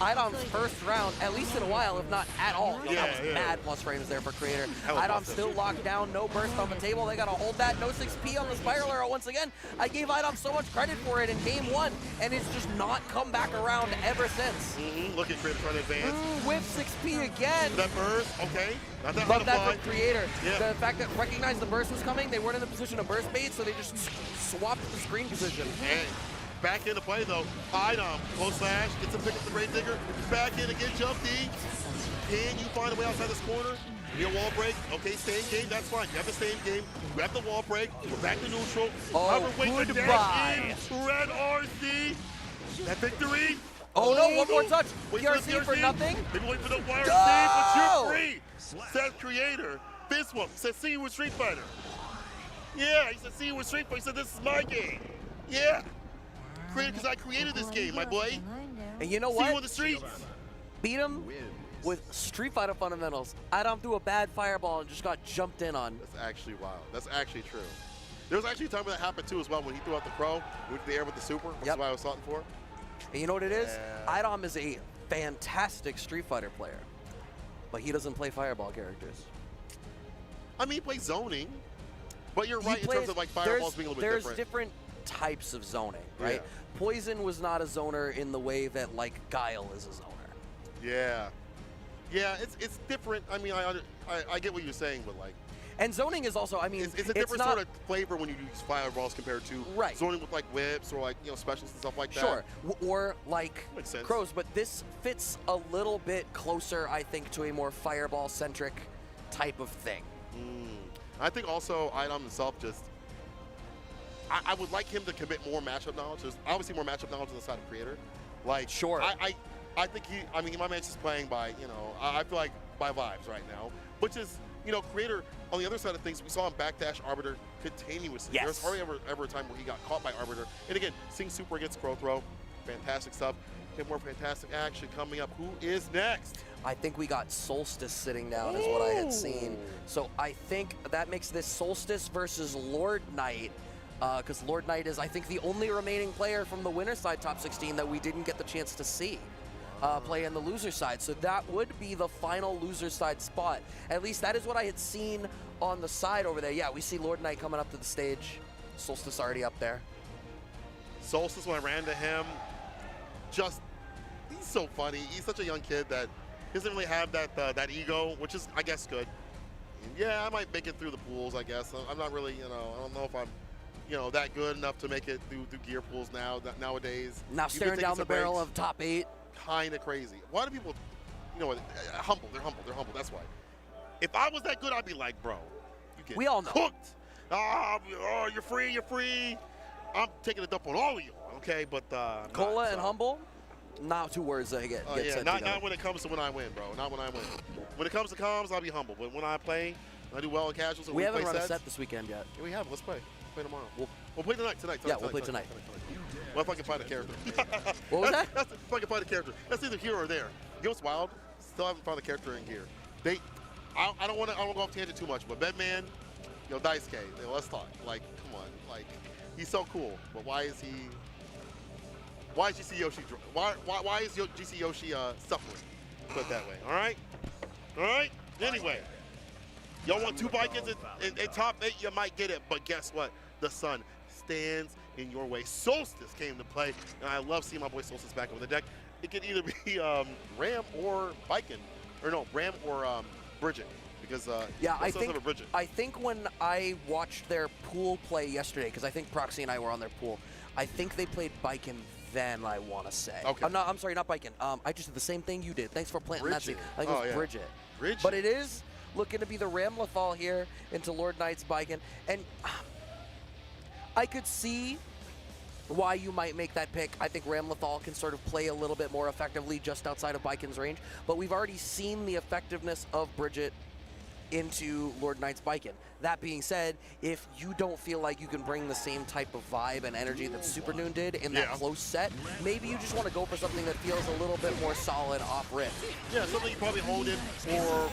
[SPEAKER 6] Idom's first round, at least in a while, if not at all. That was mad plus frames there for Creator. Idom still locked down, no burst on the table. They got to hold that, no 6P on the spiral arrow. Once again, I gave Idom so much credit for it in game one, and it's just not come back around ever since.
[SPEAKER 1] Look at Creator trying to advance.
[SPEAKER 6] Whiff 6P again.
[SPEAKER 1] That burst, okay. Not that
[SPEAKER 6] Love that for Creator.
[SPEAKER 1] Yeah.
[SPEAKER 6] The fact that recognized the burst was coming, they weren't in the position of burst bait, so they just swapped the screen position.
[SPEAKER 1] And back into play though. Idom, close slash, gets a pick up the Grave Digger. Back in again, jump D. Can you find a way outside this corner? Your wall break. Okay, staying game, that's fine. You have the same game. Grab the wall break. We're back to neutral.
[SPEAKER 6] Goodbye.
[SPEAKER 1] Red RC. That victory.
[SPEAKER 6] Oh no, one more touch. PRC for nothing.
[SPEAKER 1] Maybe wait for the wire save, but you're free. Says Creator. This one says, see you with Street Fighter. Yeah, he said, see you with Street Fighter. He said, this is my game. Yeah. Because I created this game, my boy.
[SPEAKER 6] And you know
[SPEAKER 1] what? See you on the streets.
[SPEAKER 6] Beat him with Street Fighter fundamentals. Idom threw a bad fireball and just got jumped in on.
[SPEAKER 1] That's actually wild. That's actually true. There was actually a time when that happened too as well, when he threw out the Crow, went to the air with the super. That's what I was salting for.
[SPEAKER 6] And you know what it is? Idom is a fantastic Street Fighter player, but he doesn't play fireball characters.
[SPEAKER 1] I mean, he plays zoning, but you're right in terms of like fireballs being a little bit different.
[SPEAKER 6] There's different types of zoning, right? Poison was not a zoner in the way that like Guile is a zoner.
[SPEAKER 1] Yeah, it's different. I mean, I get what you're saying, but like.
[SPEAKER 6] And zoning is also, I mean,
[SPEAKER 1] it's a different sort of flavor when you use fireballs compared to zoning with like whips or like specials and stuff like that.
[SPEAKER 6] Sure, or like crows, but this fits a little bit closer, I think, to a more fireball-centric type of thing.
[SPEAKER 1] I think also Idom himself just I would like him to commit more matchup knowledge. There's obviously more matchup knowledge on the side of Creator. Like,
[SPEAKER 6] Sure.
[SPEAKER 1] I think I mean, my match is playing by, you know, I feel like by vibes right now, which is, you know, Creator, on the other side of things, we saw him backdash Arbiter continuously.
[SPEAKER 6] Yes.
[SPEAKER 1] There's hardly ever a time where he got caught by Arbiter. And again, seeing Super against Crow Throw, fantastic stuff. Get more fantastic action coming up. Who is next?
[SPEAKER 6] I think we got Solstice sitting down is what I had seen. So I think that makes this Solstice versus Lord Knight, because Lord Knight is, I think, the only remaining player from the winner's side top 16 that we didn't get the chance to see play in the loser side. So that would be the final loser side spot. At least that is what I had seen on the side over there. Yeah, we see Lord Knight coming up to the stage. Solstice already up there.
[SPEAKER 1] Solstice, when I ran to him, just, he's so funny. He's such a young kid that he doesn't really have that ego, which is, I guess, good. And yeah, I might make it through the pools, I guess. I'm not really, you know, I don't know if I'm, you know, that good enough to make it through gear pools nowadays.
[SPEAKER 6] Now staring down the barrel of top 8.
[SPEAKER 1] Kind of crazy. Why do people, you know what, humble, they're humble, that's why. If I was that good, I'd be like, bro, you get
[SPEAKER 6] We all know.
[SPEAKER 1] cooked. Oh, you're free. I'm taking a dump on all of you, okay? But
[SPEAKER 6] Cola and humble, not 2 words that get
[SPEAKER 1] yeah,
[SPEAKER 6] said
[SPEAKER 1] not
[SPEAKER 6] together.
[SPEAKER 1] when it comes to when I win, bro. Not when I win. When it comes to comms, I'll be humble. But when I play, I do well in casuals.
[SPEAKER 6] We haven't
[SPEAKER 1] play
[SPEAKER 6] run
[SPEAKER 1] sets.
[SPEAKER 6] a set this weekend yet.
[SPEAKER 1] Yeah, we have. Let's play. Play tomorrow.
[SPEAKER 6] We'll
[SPEAKER 1] play tonight.
[SPEAKER 6] Yeah, we'll play tonight.
[SPEAKER 1] Well, if I can find a character.
[SPEAKER 6] What was that?
[SPEAKER 1] That's if I can find a character. That's either here or there. You know what's wild? Still haven't found a character in gear. I don't want to go off tangent too much, but BadMoon, you know, Daisuke, let's talk. Like, come on. Like, he's so cool, but why is GC Yoshi, why is GC Yoshi suffering? Put it that way, all right? Anyway, y'all want 2 Vikings in top 8, you might get it, but guess what? The sun stands in your way. Solstice came to play, and I love seeing my boy Solstice back over the deck. It could either be Ram or Viking, or no, Ram or Bridget, because
[SPEAKER 6] yeah, I
[SPEAKER 1] Bridget.
[SPEAKER 6] think when I watched their pool play yesterday, because I think Proxy and I were on their pool, I think they played Biken then, I want to say.
[SPEAKER 1] Okay.
[SPEAKER 6] I'm sorry, not Biken. I just did the same thing you did. Thanks for planting that seed. I think it was
[SPEAKER 1] yeah.
[SPEAKER 6] Bridget.
[SPEAKER 1] Bridget.
[SPEAKER 6] But it is looking to be the Ramlethal here into Lord Knight's Biken. And I could see why you might make that pick. I think Ramlethal can sort of play a little bit more effectively just outside of Biken's range, but we've already seen the effectiveness of Bridget into Lord Knight's Biken. That being said, if you don't feel like you can bring the same type of vibe and energy that Super Noon did in that close set, maybe you just want to go for something that feels a little bit more solid off rip.
[SPEAKER 1] Yeah, something you probably honed in for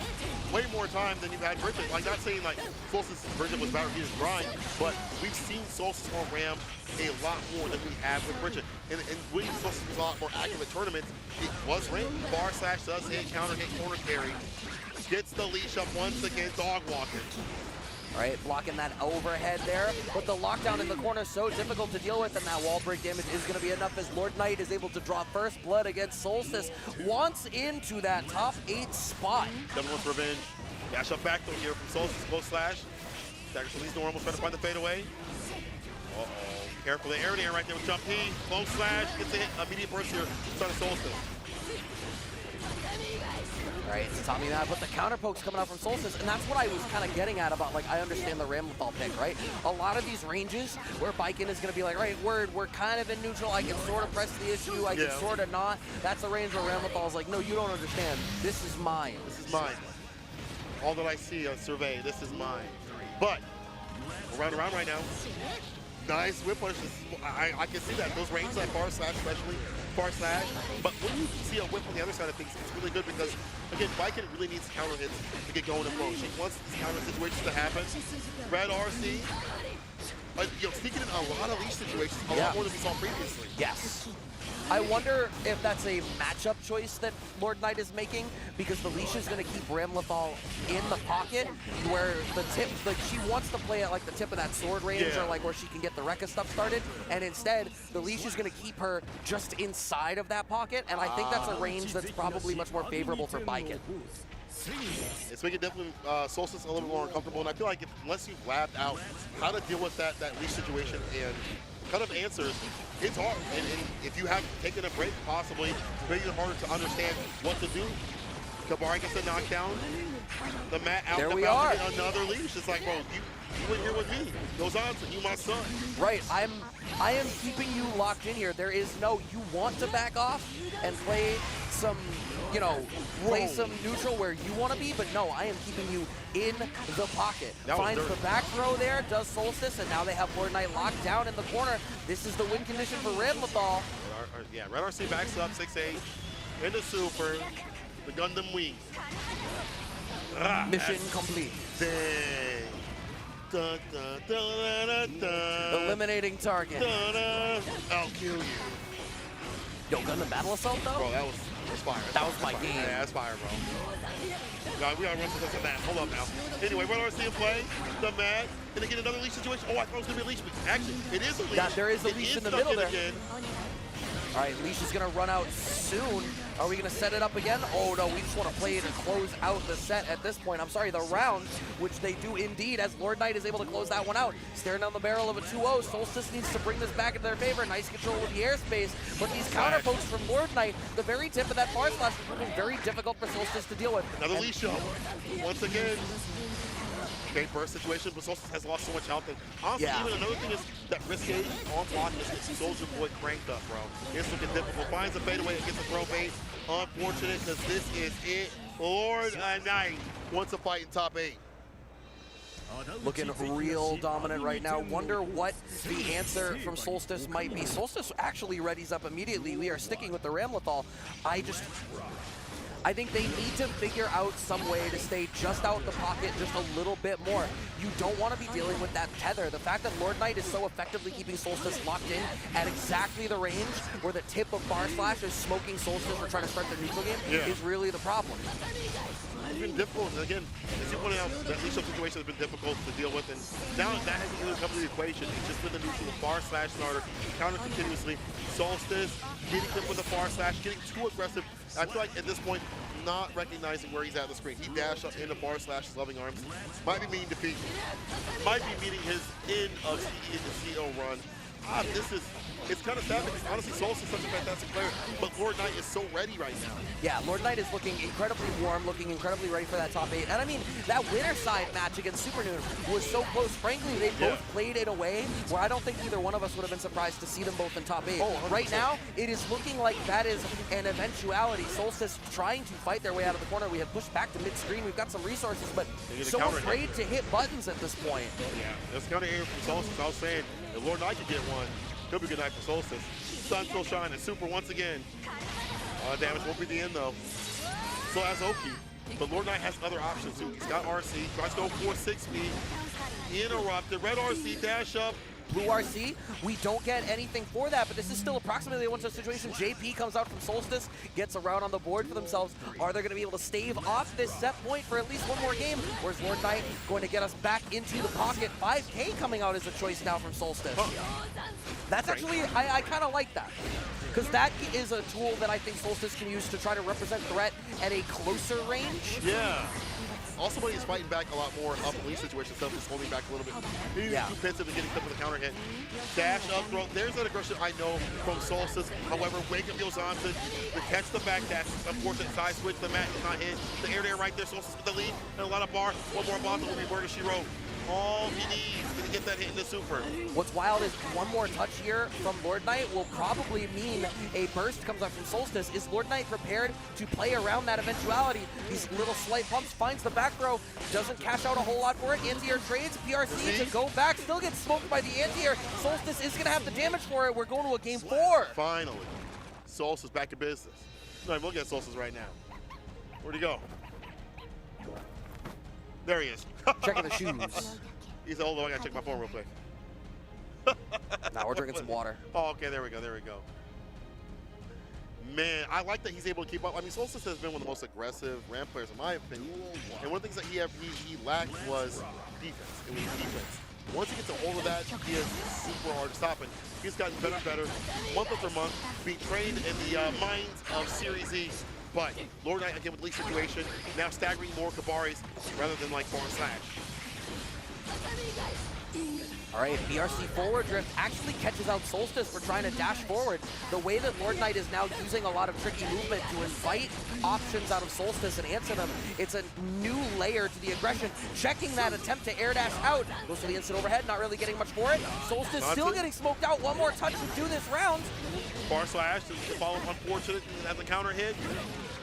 [SPEAKER 1] way more time than you've had Bridget. Like, not saying like Solstice Bridget was about to grind, but we've seen Solstice on Ram a lot more than we have with Bridget. And when Solstice was a lot more active at tournaments, it was Ram. Bar slash does hit, counter hit, corner carry. Gets the leash up once again, dog walking.
[SPEAKER 6] All right, blocking that overhead there, but the lockdown in the corner so difficult to deal with, and that wall break damage is going to be enough as Lord Knight is able to draw first blood against Solstice. Wants into that top 8 spot.
[SPEAKER 1] Devil wants revenge. Dash up back though here from Solstice, close slash. Dagger release normal, trying to find the fadeaway. Uh-oh. Careful, the air to air right there with jump P. Close slash, gets a hit, immediate burst here, starting Solstice.
[SPEAKER 6] All right, it's Tommy Mad, but the counter poke's coming out from Solstice, and that's what I was kind of getting at about, like, I understand the Ramlethal pick, right? A lot of these ranges where Biken is going to be like, right, we're kind of in neutral, I can sort of press the issue, I can sort of not. That's a range where Ramlethal is like, no, you don't understand. This is mine.
[SPEAKER 1] This is mine. All that I see on survey, this is mine. But, we're around right now. Nice whip punish. I can see that. Those ranges like far slash, especially far slash. But when you see a whip on the other side of things, it's really good because, again, Biken really needs counter hits to get going and flow. She wants these counter situations to happen. Red RC, sneaking in a lot of leash situations, a lot more than we saw previously.
[SPEAKER 6] Yes. I wonder if that's a matchup choice that Lord Knight is making, because the leash is going to keep Ramlethal in the pocket, where the tip, like, she wants to play at like the tip of that sword range, or like where she can get the Rekka stuff started, and instead the leash is going to keep her just inside of that pocket, and I think that's a range that's probably much more favorable for Biken.
[SPEAKER 1] It's making definitely Solstice a little more uncomfortable, and I feel like unless you've labbed out how to deal with that leash situation and kind of answers, it's hard. And if you have taken a break, possibly it's making it harder to understand what to do. Kabari gets a knockdown. The Matt out
[SPEAKER 6] There
[SPEAKER 1] the
[SPEAKER 6] we
[SPEAKER 1] mountain,
[SPEAKER 6] are.
[SPEAKER 1] get another leash. It's like, bro, you in here with me. Goes on to you, my son.
[SPEAKER 6] Right, I am keeping you locked in here. There is no, you want to back off and play some, you know, play some neutral where you want to be, but no, I am keeping you in the pocket. Finds the back throw there, does Solstice, and now they have Lord Knight locked down in the corner. This is the win condition for Ramlethal.
[SPEAKER 1] Yeah, Red RC backs up 6-8 into super. The Gundam wings.
[SPEAKER 6] Mission complete.
[SPEAKER 1] Dang. Dun, dun, dun, dun, dun.
[SPEAKER 6] Eliminating target.
[SPEAKER 1] Dun, dun. I'll kill you.
[SPEAKER 6] Yo, Gundam Battle Assault though?
[SPEAKER 1] Bro, that was fire.
[SPEAKER 6] That was my game.
[SPEAKER 1] Yeah, that's fire, bro. God, we gotta run some of that. Hold up now. Anyway, Red RC in play. The Mad. Gonna get another leash situation. Oh, I thought it was gonna be a leash. But actually, it is a leash.
[SPEAKER 6] Yeah, there is a leash in the middle there.
[SPEAKER 1] Again.
[SPEAKER 6] All right, leash is gonna run out soon. Are we gonna set it up again? Oh no, we just wanna play it and close out the set at this point. I'm sorry, the round, which they do indeed, as Lord Knight is able to close that one out. Staring down the barrel of a 2-0, Solstice needs to bring this back in their favor. Nice control of the airspace, but these counter pokes from Lord Knight, the very tip of that far slash is proving very difficult for Solstice to deal with.
[SPEAKER 1] Another leash show. Once again. Okay, burst situation, but Solstice has lost so much health. And honestly, even another thing is that risk gauge on block is Soldier Boy cranked up, bro. It's looking difficult. Finds a fadeaway and gets a throw bait. Unfortunate, because this is it. Lord Knight wants to fight in top 8.
[SPEAKER 6] Looking real dominant right now. Wonder what the answer from Solstice might be. Solstice actually readies up immediately. We are sticking with the Ramlethal. I think they need to figure out some way to stay just out the pocket just a little bit more. You don't want to be dealing with that tether. The fact that Lord Knight is so effectively keeping Solstice locked in at exactly the range where the tip of Bar Slash is smoking Solstice or trying to start the neutral game is really the problem.
[SPEAKER 1] It's been difficult, and again, as you pointed out, that leash up situation has been difficult to deal with, and now that hasn't even come to the equation. It's just been the neutral, the far slash starter, counter continuously. Solstice getting him with the far slash, getting too aggressive. I feel like at this point, not recognizing where he's at on the screen. He dashed up into far slash, his loving arms. Might be meeting defeat. Might be meeting his end of CE and the CO run. It's kind of sad because honestly, Solstice is such a fantastic player, but Lord Knight is so ready right now.
[SPEAKER 6] Yeah, Lord Knight is looking incredibly warm, looking incredibly ready for that top 8. And I mean, that winner side match against Super Noon was so close. Frankly, they both played in a way where I don't think either one of us would have been surprised to see them both in top 8.
[SPEAKER 1] Oh,
[SPEAKER 6] right now, it is looking like that is an eventuality. Solstice trying to fight their way out of the corner. We have pushed back to mid-screen. We've got some resources, but so afraid to hit buttons at this point.
[SPEAKER 1] Yeah, that's kind of air from Solstice. I was saying, if Lord Knight could get one, could be a good night for Solstice. Sun still shining, super once again. Damage won't be the end though. So has Oki, but Lord Knight has other options too. He's got RC, tries to go 4-6 speed. Interrupted, red RC, dash up.
[SPEAKER 6] Blue RC, we don't get anything for that, but this is still approximately a one-shot situation. JP comes out from Solstice, gets a round on the board for themselves. Are they going to be able to stave off this set point for at least one more game? Or is Lord Knight going to get us back into the pocket? 5K coming out as a choice now from Solstice. That's actually, I kind of like that. Because that is a tool that I think Solstice can use to try to represent threat at a closer range.
[SPEAKER 1] Yeah. Also, when he's fighting back a lot more up in lead situation stuff, he's holding back a little bit. He's too pensive and getting clipped with a counter hit. Dash up throw. There's that aggression I know from Solstice. However, Wake-up goes on to catch the back dash. Unfortunate side switch. The mat is not hit. The air right there. Solstice with the lead. And a lot of bar. One more bomb that will be Murder She Wrote. All he needs to get that hit in the super.
[SPEAKER 6] What's wild is one more touch here from Lord Knight will probably mean a burst comes out from Solstice. Is Lord Knight prepared to play around that eventuality? These little slight bumps, finds the back throw, doesn't cash out a whole lot for it. Anti-air trades, PRC to go back, still gets smoked by the anti-air. Solstice is gonna have the damage for it. We're going to a game 4.
[SPEAKER 1] Finally, Solstice back in business. No, I'm looking at Solstice right now. Where'd he go? There he is.
[SPEAKER 6] Checking the shoes.
[SPEAKER 1] He said, hold on, I gotta check my phone real quick.
[SPEAKER 6] Now we're drinking some water.
[SPEAKER 1] Oh, okay, there we go, there we go. Man, I like that he's able to keep up. I mean, Solstice has been one of the most aggressive ramp players, in my opinion. And one of the things that he lacked was defense. It was defense. Once he gets a hold of that, he is super hard to stop. And he's gotten better and better, month after month, being trained in the minds of Series E. But Lord Knight, again, with lead situation, now staggering more Kabaris rather than like far slash.
[SPEAKER 6] All right, BRC forward drift actually catches out Solstice for trying to dash forward. The way that Lord Knight is now using a lot of tricky movement to invite options out of Solstice and answer them, it's a new layer to the aggression. Checking that attempt to air dash out. Goes for the instant overhead, not really getting much for it. Solstice still getting smoked out. One more touch to do this round.
[SPEAKER 1] Bar slash to follow unfortunate as a counter hit.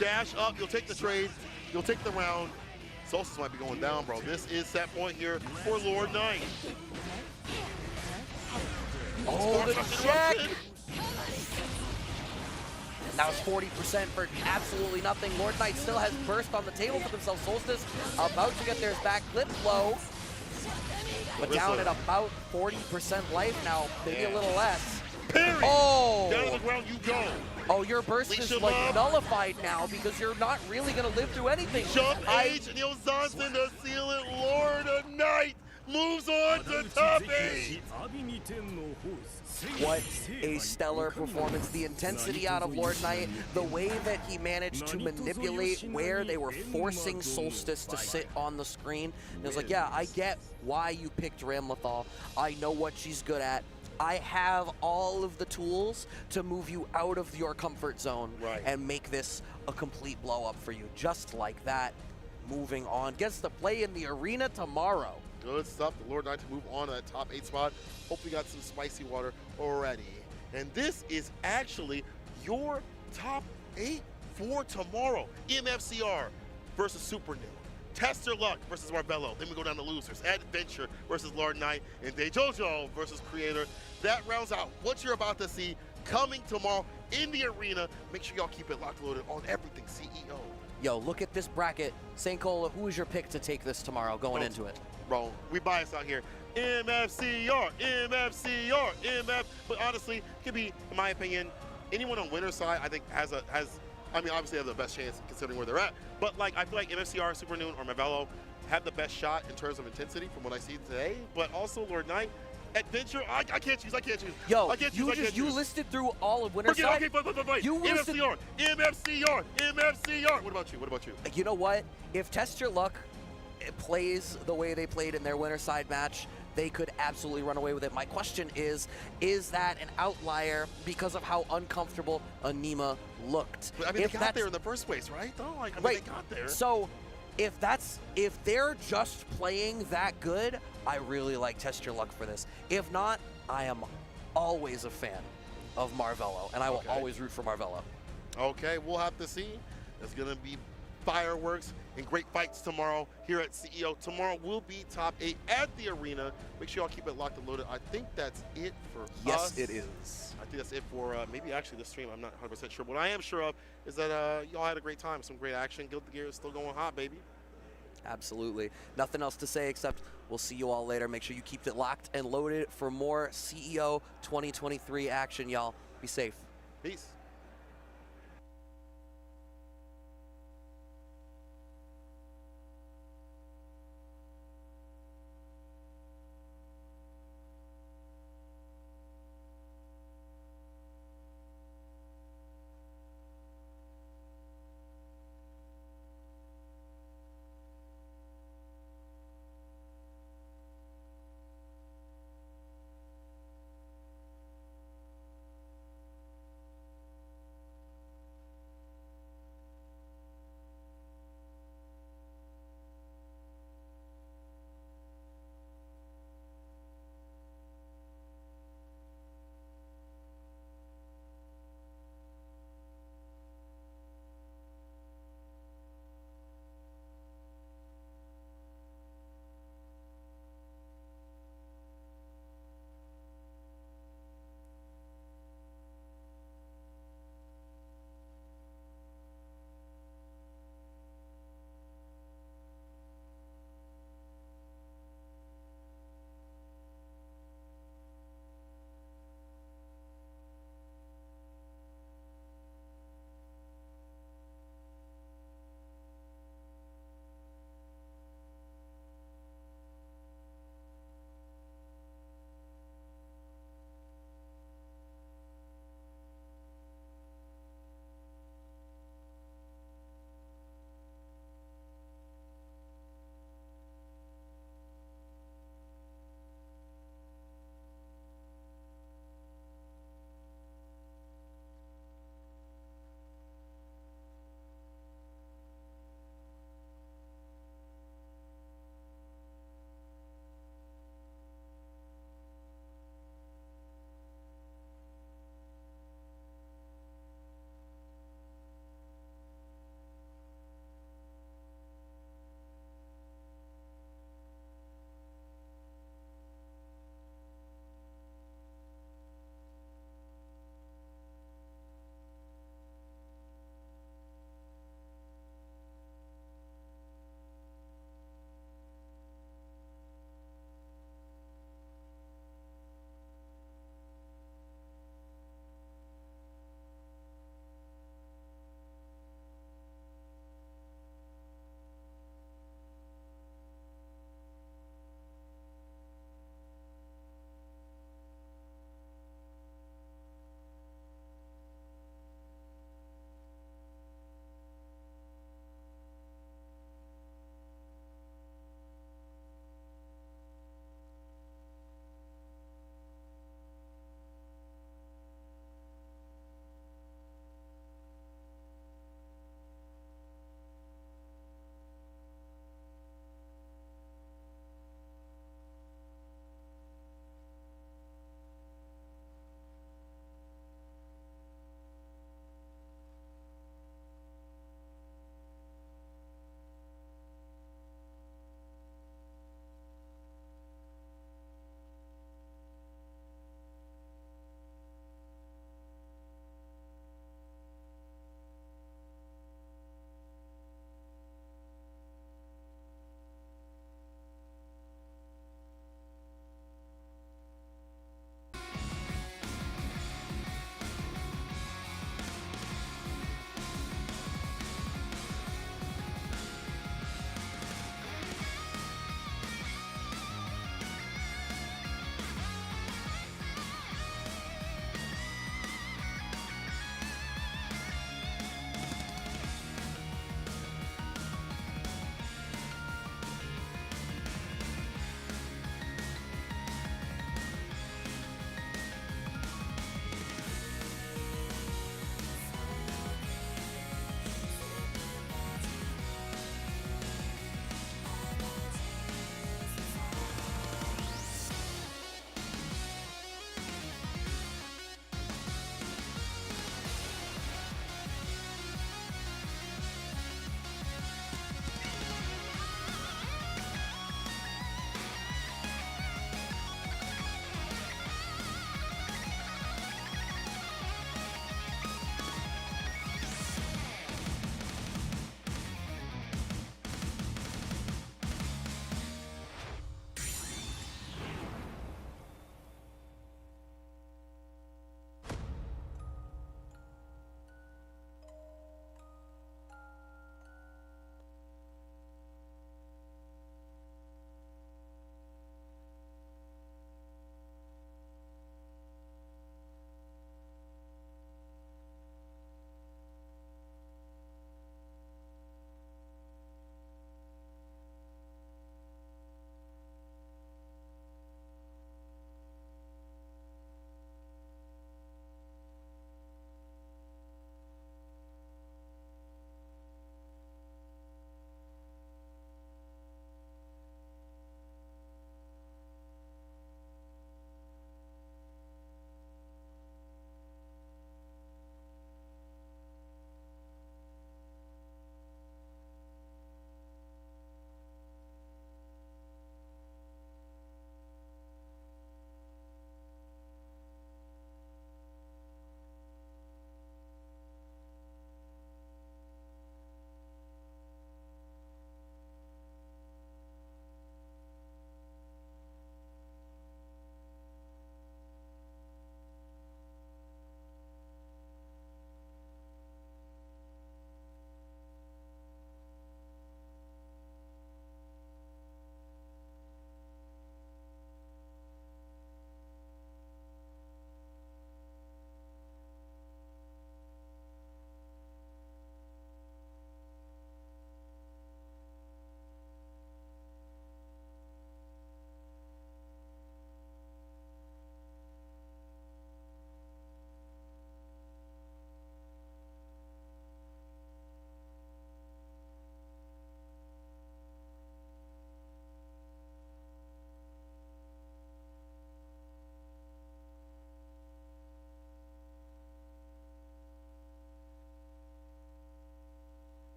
[SPEAKER 1] Dash up, you'll take the trade, you'll take the round. Solstice might be going down, bro. This is set point here for Lord Knight.
[SPEAKER 6] Oh, the check! That was 40% for absolutely nothing. Lord Knight still has burst on the table for themselves. Solstice about to get theirs back. Clip low, but down at about 40% life now, maybe a little less.
[SPEAKER 1] Parry!
[SPEAKER 6] Oh!
[SPEAKER 1] Down to the ground you go.
[SPEAKER 6] Oh, your burst is like nullified now because you're not really going to live through anything.
[SPEAKER 1] Jump H, Neil Johnson to seal it. Lord of Knight moves on to top 8.
[SPEAKER 6] What a stellar performance. The intensity out of Lord Knight, the way that he managed to manipulate where they were forcing Solstice to sit on the screen. And it was like, yeah, I get why you picked Ramlethal. I know what she's good at. I have all of the tools to move you out of your comfort zone and make this a complete blow up for you. Just like that, moving on. Gets to play in the arena tomorrow.
[SPEAKER 1] Good stuff. The Lord Knight to move on to that top 8 spot. Hope we got some spicy water already. And this is actually your top 8 for tomorrow. MFCR versus Super New. Test Your Luck versus Marvello. Then we go down to losers. Adventure versus Lord Knight. And JoJo versus Creator. That rounds out what you're about to see coming tomorrow in the arena. Make sure y'all keep it locked loaded on everything CEO.
[SPEAKER 6] Yo, look at this bracket. St. Cola, who is your pick to take this tomorrow going into it?
[SPEAKER 1] Bro, we bias out here. MFCR, MFCR, MF. But honestly, it could be, in my opinion, anyone on winner's side, I think I mean, obviously have the best chance considering where they're at. But like, I feel like MFCR, Super Noon, or Marvello have the best shot in terms of intensity from what I see today. But also Lord Knight, Adventure, I can't choose.
[SPEAKER 6] Yo,
[SPEAKER 1] I can't choose.
[SPEAKER 6] you listed through all of winner's side.
[SPEAKER 1] Okay, fine.
[SPEAKER 6] You listed...
[SPEAKER 1] MFCR. What about you?
[SPEAKER 6] You know what? If Test Your Luck plays the way they played in their winner's side match, they could absolutely run away with it. My question is that an outlier because of how uncomfortable Anema looked?
[SPEAKER 1] But I mean, they got there in the first place, right? Though, like, I mean, they got there.
[SPEAKER 6] So, if they're just playing that good, I really like Test Your Luck for this. If not, I am always a fan of Marvello, and I will always root for Marvello.
[SPEAKER 1] Okay, we'll have to see. There's gonna be fireworks and great fights tomorrow here at CEO. Tomorrow will be top 8 at the arena. Make sure y'all keep it locked and loaded. I think that's it for us.
[SPEAKER 6] Yes, it is.
[SPEAKER 1] I think that's it for maybe actually the stream. I'm not 100% sure. What I am sure of is that y'all had a great time. Some great action. Guild Gear is still going hot, baby.
[SPEAKER 6] Absolutely. Nothing else to say except we'll see you all later. Make sure you keep it locked and loaded for more CEO 2023 action, y'all. Be safe.
[SPEAKER 1] Peace.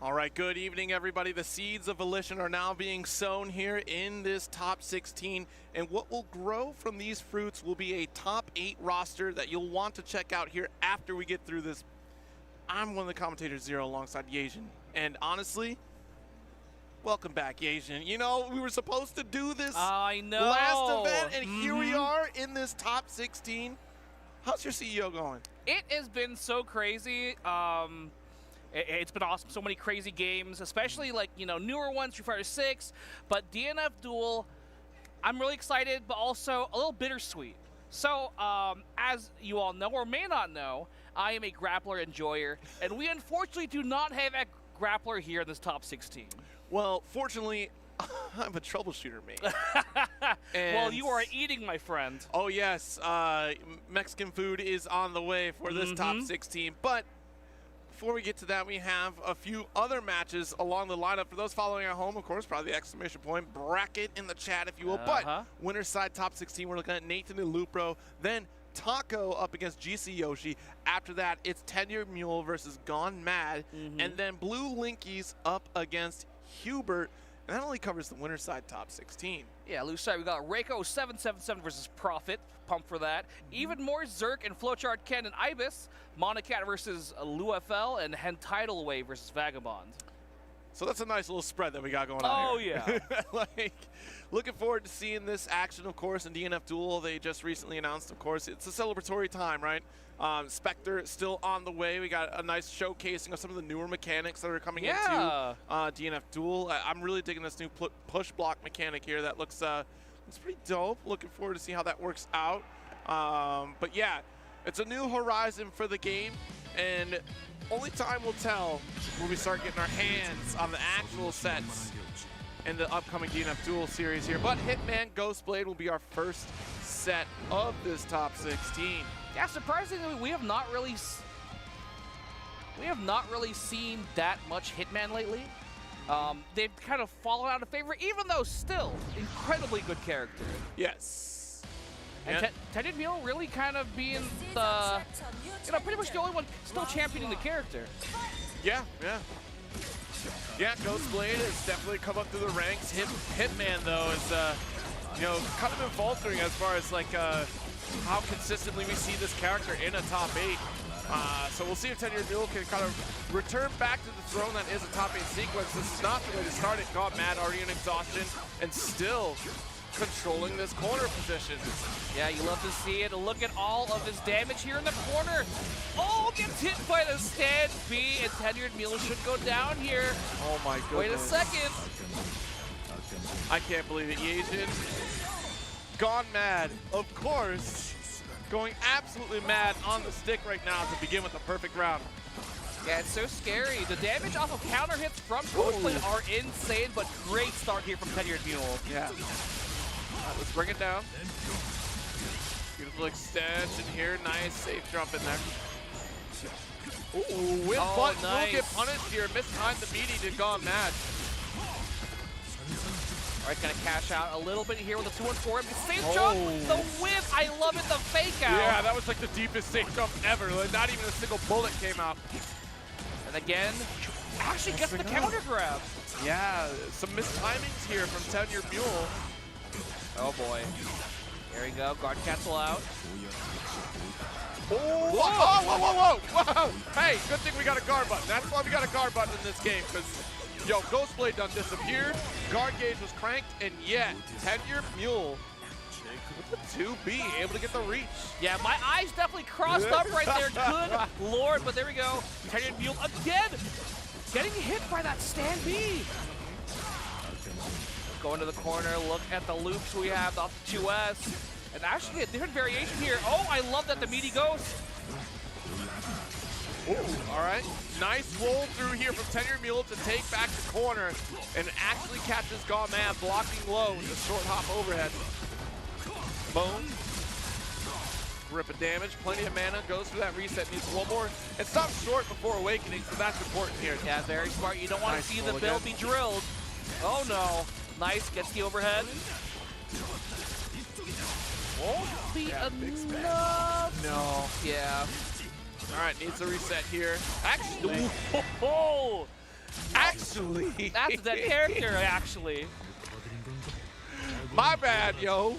[SPEAKER 7] All right, good evening, everybody. The seeds of volition are now being sown here in this top 16, and what will grow from these fruits will be a top 8 roster that you'll want to check out here after we get through this. I'm one of the commentators, Zero, alongside Yasian, and honestly, welcome back, Yasian. You know, we were supposed to do this
[SPEAKER 8] I know.
[SPEAKER 7] last event, and here we are in this top 16. How's your CEO going?
[SPEAKER 8] It has been so crazy. It's been awesome. So many crazy games, especially like, you know, newer ones, Street Fighter 6. But DNF Duel, I'm really excited, but also a little bittersweet. So, as you all know or may not know, I am a grappler enjoyer, and we unfortunately do not have a grappler here in this top 16.
[SPEAKER 7] Well, fortunately, I'm a troubleshooter, mate.
[SPEAKER 8] Well, you are eating, my friend.
[SPEAKER 7] Oh, yes. Mexican food is on the way for this top 16. But before we get to that, we have a few other matches along the lineup. For those following at home, of course, probably the exclamation point bracket in the chat, if you will. But winner's side top 16, we're looking at Nathan and LuPro. Then Taco up against GC Yoshi. After that, it's TenYearMule versus GoneMad. And then BlueLinkies up against Hubert. And that only covers the winner's side top 16.
[SPEAKER 8] Yeah, loose side, we got Reiko 777 versus Profit. Pumped for that. Even more Zerk and Flowchart Ken and Ibis. Monocat versus LuFL and Hentidal Wave versus Vagabond.
[SPEAKER 7] So that's a nice little spread that we got going on here.
[SPEAKER 8] Oh, yeah.
[SPEAKER 7] Like, looking forward to seeing this action, of course, in DNF Duel. They just recently announced, of course, it's a celebratory time, right? Spectre is still on the way. We got a nice showcasing of some of the newer mechanics that are coming into DNF Duel. I'm really digging this new push block mechanic here. That looks pretty dope. Looking forward to see how that works out. But yeah, it's a new horizon for the game, and only time will tell when we start getting our hands on the actual sets in the upcoming DNF Duel series here. But Hitman Ghostblade will be our first set of this top 16.
[SPEAKER 8] Yeah, surprisingly, we have not really seen that much Hitman lately. They've kind of fallen out of favor, even though still incredibly good character.
[SPEAKER 7] Yes.
[SPEAKER 8] And TenYearMule really kind of being the, pretty much the only one still championing the character.
[SPEAKER 7] Yeah. Ghostblade has definitely come up through the ranks. Hitman, though, is, kind of been faltering as far as, like, how consistently we see this character in a top 8. So we'll see if TenYearMule can kind of return back to the throne that is a top 8 sequence. This is not the way to start it. GoneMad already in exhaustion and still controlling this corner position.
[SPEAKER 8] Yeah, you love to see it. Look at all of his damage here in the corner. Oh, gets hit by the stand B, and TenYearMule should go down here.
[SPEAKER 7] Oh my goodness.
[SPEAKER 8] Wait a second.
[SPEAKER 7] I can't believe it, Yasian. GoneMad, of course, going absolutely mad on the stick right now to begin with the perfect round.
[SPEAKER 8] Yeah, it's so scary. The damage off of counter hits from Ghostblade are insane, but great start here from TenYearMule.
[SPEAKER 7] Yeah. All right, let's bring it down. Beautiful extension here. Nice safe jump in there. Ooh, with butt
[SPEAKER 8] nice.
[SPEAKER 7] will get punished here. Mistimed the meaty to GoneMad.
[SPEAKER 8] All right, gonna cash out a little bit here with a 2-1-4. Safe jump, the whip. I love it, the fake out.
[SPEAKER 7] Yeah, that was like the deepest safe jump ever. Like, not even a single bullet came out.
[SPEAKER 8] And again, actually gets the counter grab.
[SPEAKER 7] Yeah, some mistimings here from TenYearMule.
[SPEAKER 8] Oh boy. There we go, guard cancel out.
[SPEAKER 7] Whoa. Hey, good thing we got a guard button. That's why we got a guard button in this game, because, yo, Ghostblade done disappeared, guard gauge was cranked, and yet TenYearMule with the 2B, able to get the reach.
[SPEAKER 8] Yeah, my eyes definitely crossed up right there. Good lord, but there we go. TenYearMule again, getting hit by that stand B. Go into the corner, look at the loops we have off the 2S. And actually a different variation here. Oh, I love that the meaty ghost.
[SPEAKER 7] Ooh, all right. Nice roll through here from TenYearMule to take back the corner and actually catches GoneMad blocking low with a short hop overhead. Boom. Grip of damage, plenty of mana, goes for that reset, needs one more. And stops short before awakening, so that's important here.
[SPEAKER 8] Yeah, very smart. You don't want to see the build be drilled. Oh no. Nice, gets the overhead. Won't be enough.
[SPEAKER 7] No.
[SPEAKER 8] Yeah.
[SPEAKER 7] All right, needs a reset here. Actually, Actually.
[SPEAKER 8] That's a dead character, actually.
[SPEAKER 7] My bad, yo.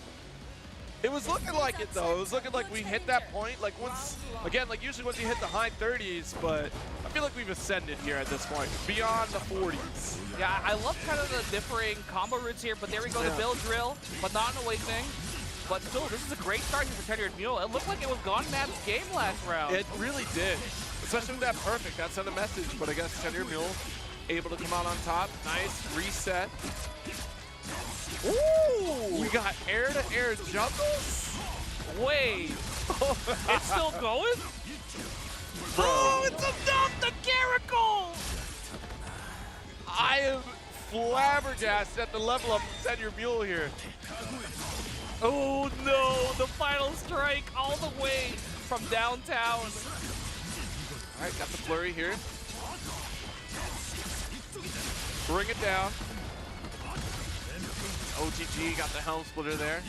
[SPEAKER 7] It was looking like it, though. It was looking like we hit that point. Like, once, again, like usually once you hit the high 30s, but I feel like we've ascended here at this point, beyond the 40s.
[SPEAKER 8] Yeah, I love kind of the differing combo routes here, but there we go, the build drill, but not an awakening. But still, this is a great start here for TenYearMule. It looked like it was GoneMad's game last round.
[SPEAKER 7] It really did. Especially with that perfect. That sent a message, but I guess TenYearMule able to come out on top. Nice reset. Ooh! We got air-to-air juggles?
[SPEAKER 8] Wait. It's still going?
[SPEAKER 7] Bro.
[SPEAKER 8] Oh, it's enough! The Caracal!
[SPEAKER 7] I am flabbergasted at the level of TenYearMule here.
[SPEAKER 8] Oh no, the final strike all the way from downtown.
[SPEAKER 7] All right, got the flurry here. Bring it down. OGG got the helm splitter there.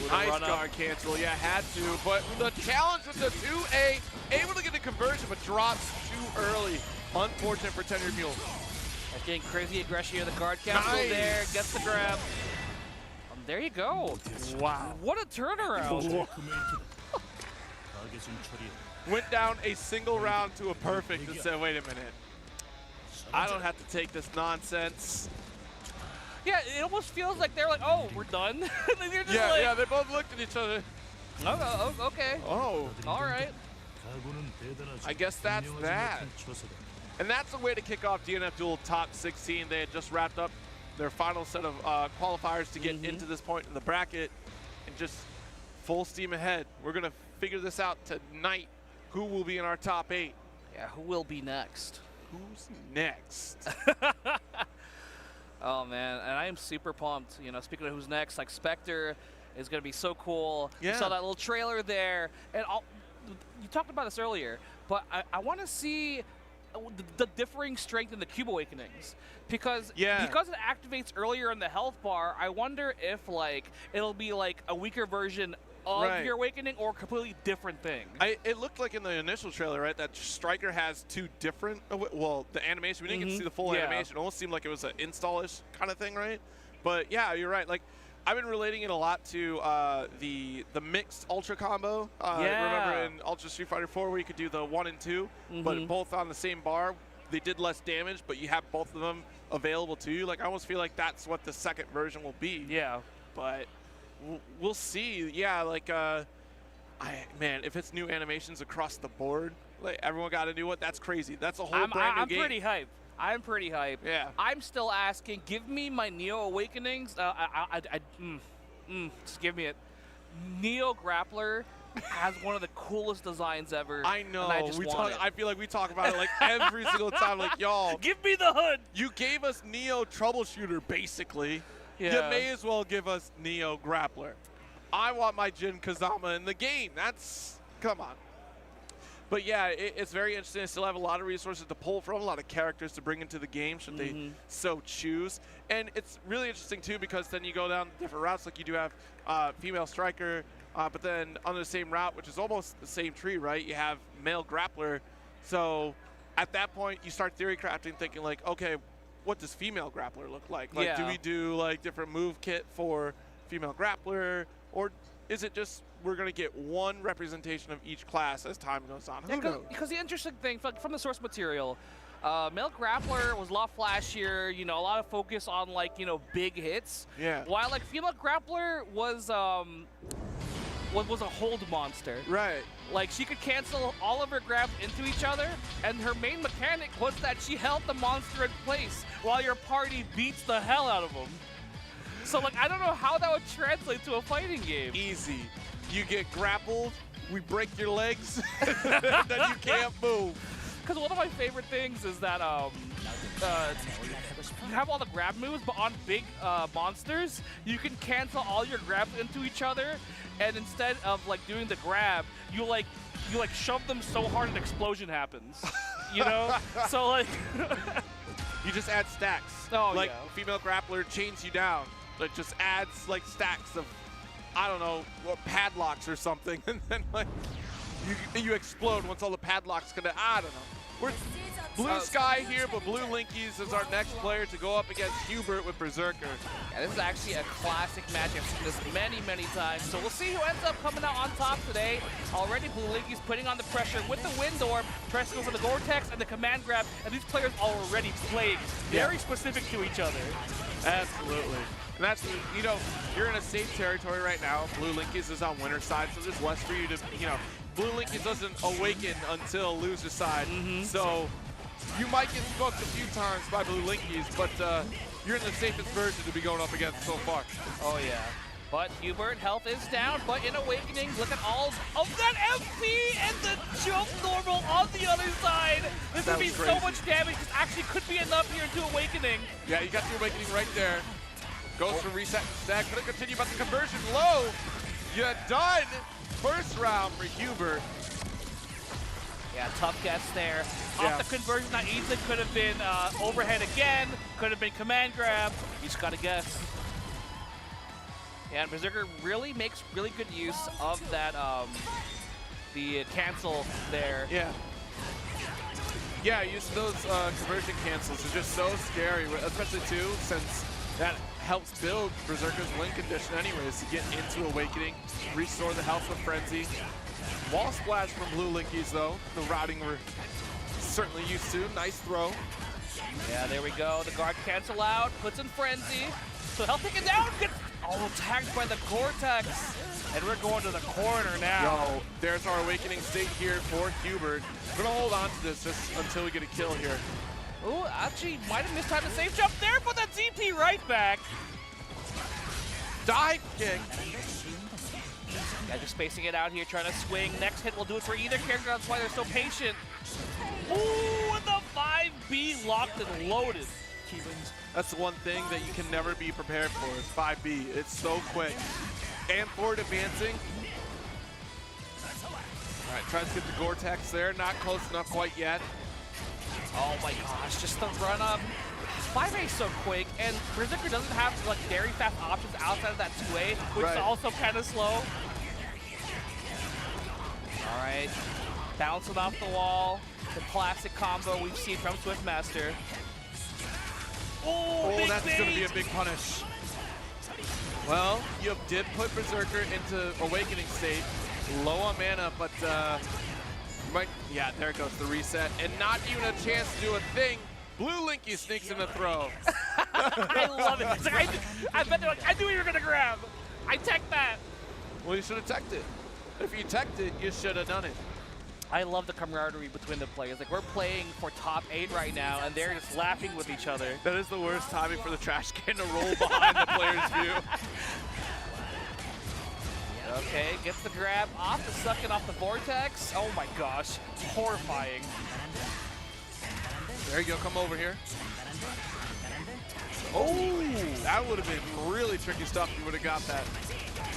[SPEAKER 7] Nice guard cancel, yeah, had to. But the challenge with the 2A, able to get the conversion, but drops too early. Unfortunate for TenYearMule.
[SPEAKER 8] That's getting crazy aggression here. The guard cancel there, gets the grab. There you go. Wow. What a turnaround.
[SPEAKER 7] Went down a single round to a perfect and said, wait a minute. I don't have to take this nonsense.
[SPEAKER 8] Yeah, it almost feels like they're like, oh, we're done. And they're just
[SPEAKER 7] Yeah, yeah, they both looked at each other.
[SPEAKER 8] Oh, okay.
[SPEAKER 7] Oh.
[SPEAKER 8] All right.
[SPEAKER 7] I guess that's that. And that's a way to kick off DNF Duel top 16. They had just wrapped up their final set of qualifiers to get into this point in the bracket and just full steam ahead. We're going to figure this out tonight. Who will be in our top 8?
[SPEAKER 8] Yeah, who will be next?
[SPEAKER 7] Who's next?
[SPEAKER 8] Oh, man, and I am super pumped. You know, speaking of who's next, like Spectre is going to be so cool.
[SPEAKER 7] Yeah.
[SPEAKER 8] You saw that little trailer there. And you talked about this earlier, but I want to see the differing strength in the Cube Awakenings. Because it activates earlier in the health bar, I wonder if like it'll be like a weaker version of your awakening or a completely different thing.
[SPEAKER 7] It looked like in the initial trailer, right, that Striker has 2 different, well, the animation, we didn't get to see the full animation. It almost seemed like it was an install-ish kind of thing, right? But yeah, you're right. Like, I've been relating it a lot to the mixed Ultra combo. Remember in Ultra Street Fighter 4 where you could do the 1 and 2, but both on the same bar. They did less damage, but you have both of them available to you. Like, I almost feel like that's what the second version will be.
[SPEAKER 8] Yeah.
[SPEAKER 7] But we'll see. Yeah, like, man, if it's new animations across the board, like everyone got a new one, that's crazy. That's a whole brand new game.
[SPEAKER 8] I'm pretty hyped. I'm pretty hyped.
[SPEAKER 7] Yeah.
[SPEAKER 8] I'm still asking, give me my Neo Awakenings. Just give me it. Neo Grappler has one of the coolest designs ever.
[SPEAKER 7] I know.
[SPEAKER 8] And I just want it.
[SPEAKER 7] I feel like we talk about it like every single time. Like, y'all,
[SPEAKER 8] give me the hood.
[SPEAKER 7] You gave us Neo Troubleshooter, basically.
[SPEAKER 8] Yeah.
[SPEAKER 7] You may as well give us Neo Grappler. I want my Jin Kazama in the game. That's, come on. But yeah, it's very interesting. I still have a lot of resources to pull from, a lot of characters to bring into the game should they so choose. And it's really interesting too because then you go down different routes. Like you do have female striker, but then on the same route, which is almost the same tree, right? You have male grappler. So at that point, you start theory crafting, thinking like, okay, what does female grappler look like? Like, do we do like different move kit for female grappler, or is it just we're going to get one representation of each class as time goes on?
[SPEAKER 8] Because the interesting thing from the source material, male grappler was a lot flashier, you know, a lot of focus on like, you know, big hits.
[SPEAKER 7] Yeah.
[SPEAKER 8] While like female grappler was a hold monster.
[SPEAKER 7] Right.
[SPEAKER 8] Like she could cancel all of her grabs into each other, and her main mechanic was that she held the monster in place while your party beats the hell out of them. So like I don't know how that would translate to a fighting game.
[SPEAKER 7] Easy. You get grappled, we break your legs, then you can't move.
[SPEAKER 8] Because one of my favorite things is that you have all the grab moves, but on big monsters, you can cancel all your grabs into each other, and instead of like doing the grab, you like shove them so hard an explosion happens. You know? So like
[SPEAKER 7] you just add stacks.
[SPEAKER 8] Oh,
[SPEAKER 7] like female grappler chains you down. Like just adds like stacks of, I don't know, padlocks or something, and then like you explode once all the padlocks I don't know. We're Blue Sky here, but BlueLinkies is our next player to go up against Hubert with Berserker.
[SPEAKER 8] Yeah, this is actually a classic match. I've seen this many, many times. So we'll see who ends up coming out on top today. Already BlueLinkies putting on the pressure with the Wind Orb, tries to go for the Gore-Tex and the Command Grab, and these players already playing very specific to each other.
[SPEAKER 7] Absolutely. And that's, you know, you're in a safe territory right now. BlueLinkies is on winner side, so there's less for you to, you know, BlueLinkies doesn't awaken until loser side. So you might get smoked a few times by BlueLinkies, but you're in the safest version to be going up against so far.
[SPEAKER 8] Oh, yeah. But Hubert, health is down, but in Awakening, look at all of that MP and the jump normal on the other side. This would be so much damage. This actually could be enough here to Awakening.
[SPEAKER 7] Yeah, you got the Awakening right there. Goes for reset instead. Gonna continue, but the conversion low. You're done. First round for Hubert.
[SPEAKER 8] Yeah, tough guess there. Off the conversion, that easily could have been overhead again. Could have been command grab. You just gotta guess. Yeah, and Berserker really makes really good use of that, the cancel there.
[SPEAKER 7] Yeah. Yeah, use those conversion cancels are just so scary, especially too, since that helps build Berserker's win condition anyways to get into Awakening, restore the health with Frenzy. Wall splash from BlueLinkies though, the routing we're certainly used to. Nice throw.
[SPEAKER 8] Yeah, there we go. The guard cancel out, puts in Frenzy. So health taken down, gets tagged by the Gore-Tex.
[SPEAKER 4] And we're going to the corner now.
[SPEAKER 7] Yo, there's our Awakening state here for Hubert. We're gonna hold on to this just until we get a kill here.
[SPEAKER 8] Oh, actually might have missed time to safe jump there, but that DP right back.
[SPEAKER 7] Dive kick.
[SPEAKER 8] Yeah, just spacing it out here, trying to swing. Next hit will do it for either character, that's why they're so patient. Ooh, and the 5B locked and loaded.
[SPEAKER 7] That's the one thing that you can never be prepared for is 5B. It's so quick. And forward advancing. All right, tries to get the Gore-Tex there. Not close enough quite yet.
[SPEAKER 8] Oh my gosh, just the run up. 5A is so quick, and Berserker doesn't have like very fast options outside of that 2A, which is also kind of slow. All right, bouncing off the wall. The classic combo we've seen from Swiftmaster. Oh,
[SPEAKER 7] that's going to be a big punish. Well, you did put Berserker into Awakening state. Low on mana, but yeah, there goes the reset. And not even a chance to do a thing. BlueLinkies sneaks in the throw.
[SPEAKER 8] I love it. It's like, I bet they're like, I knew you were going to grab. I teched that.
[SPEAKER 7] Well, you should have teched it. If you teched it, you should have done it.
[SPEAKER 8] I love the camaraderie between the players. Like, we're playing for top 8 right now, and they're just laughing with each other.
[SPEAKER 7] That is the worst timing for the trash can to roll behind the player's view.
[SPEAKER 8] Okay, gets the grab off, the sucking off the Vortex. Oh my gosh, horrifying.
[SPEAKER 7] There you go, come over here. Oh, that would have been really tricky stuff if you would have got that.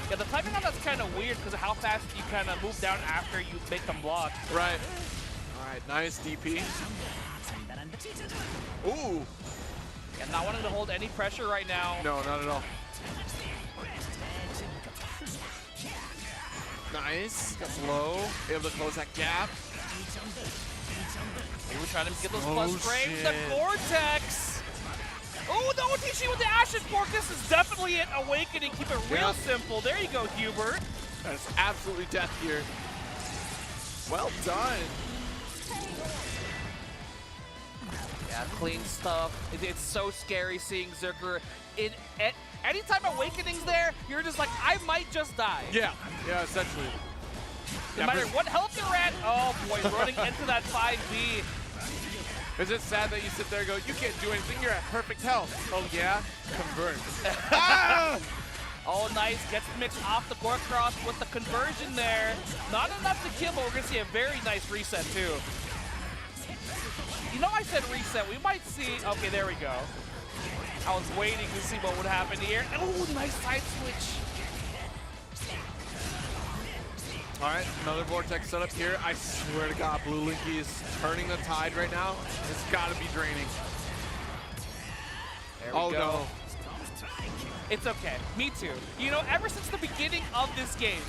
[SPEAKER 8] Yeah, the timing on that's kind of weird because of how fast you kind of move down after you make them block.
[SPEAKER 7] Right. All right, nice DP. Ooh.
[SPEAKER 8] Yeah, not wanting to hold any pressure right now.
[SPEAKER 7] No, not at all. Nice, got low, able to close that gap.
[SPEAKER 8] We were trying to get those plus frames. The Gore-Tex. Oh, the OTC with the Ashen Fork. This is definitely it. Awakening. Keep it real simple. There you go, Hubert.
[SPEAKER 7] That's absolutely death here. Well done.
[SPEAKER 8] Yeah, clean stuff. It's so scary seeing Zerker. Anytime Awakening's there, you're just like, I might just die.
[SPEAKER 7] Yeah, essentially.
[SPEAKER 8] No matter what health you're at. Oh boy, running into that 5B.
[SPEAKER 7] Is it sad that you sit there and go, you can't do anything, you're at perfect health? Oh yeah? Convert.
[SPEAKER 8] Oh nice, gets mixed off the Gore Cross with the conversion there. Not enough to kill, but we're gonna see a very nice reset too. You know I said reset, we might see, okay there we go. I was waiting to see what would happen here. Oh, nice side switch.
[SPEAKER 7] All right, another Vortex setup here. I swear to God, BlueLinkies turning the tide right now. It's got to be draining.
[SPEAKER 8] There we go. No. It's okay. Me too. You know, ever since the beginning of this game,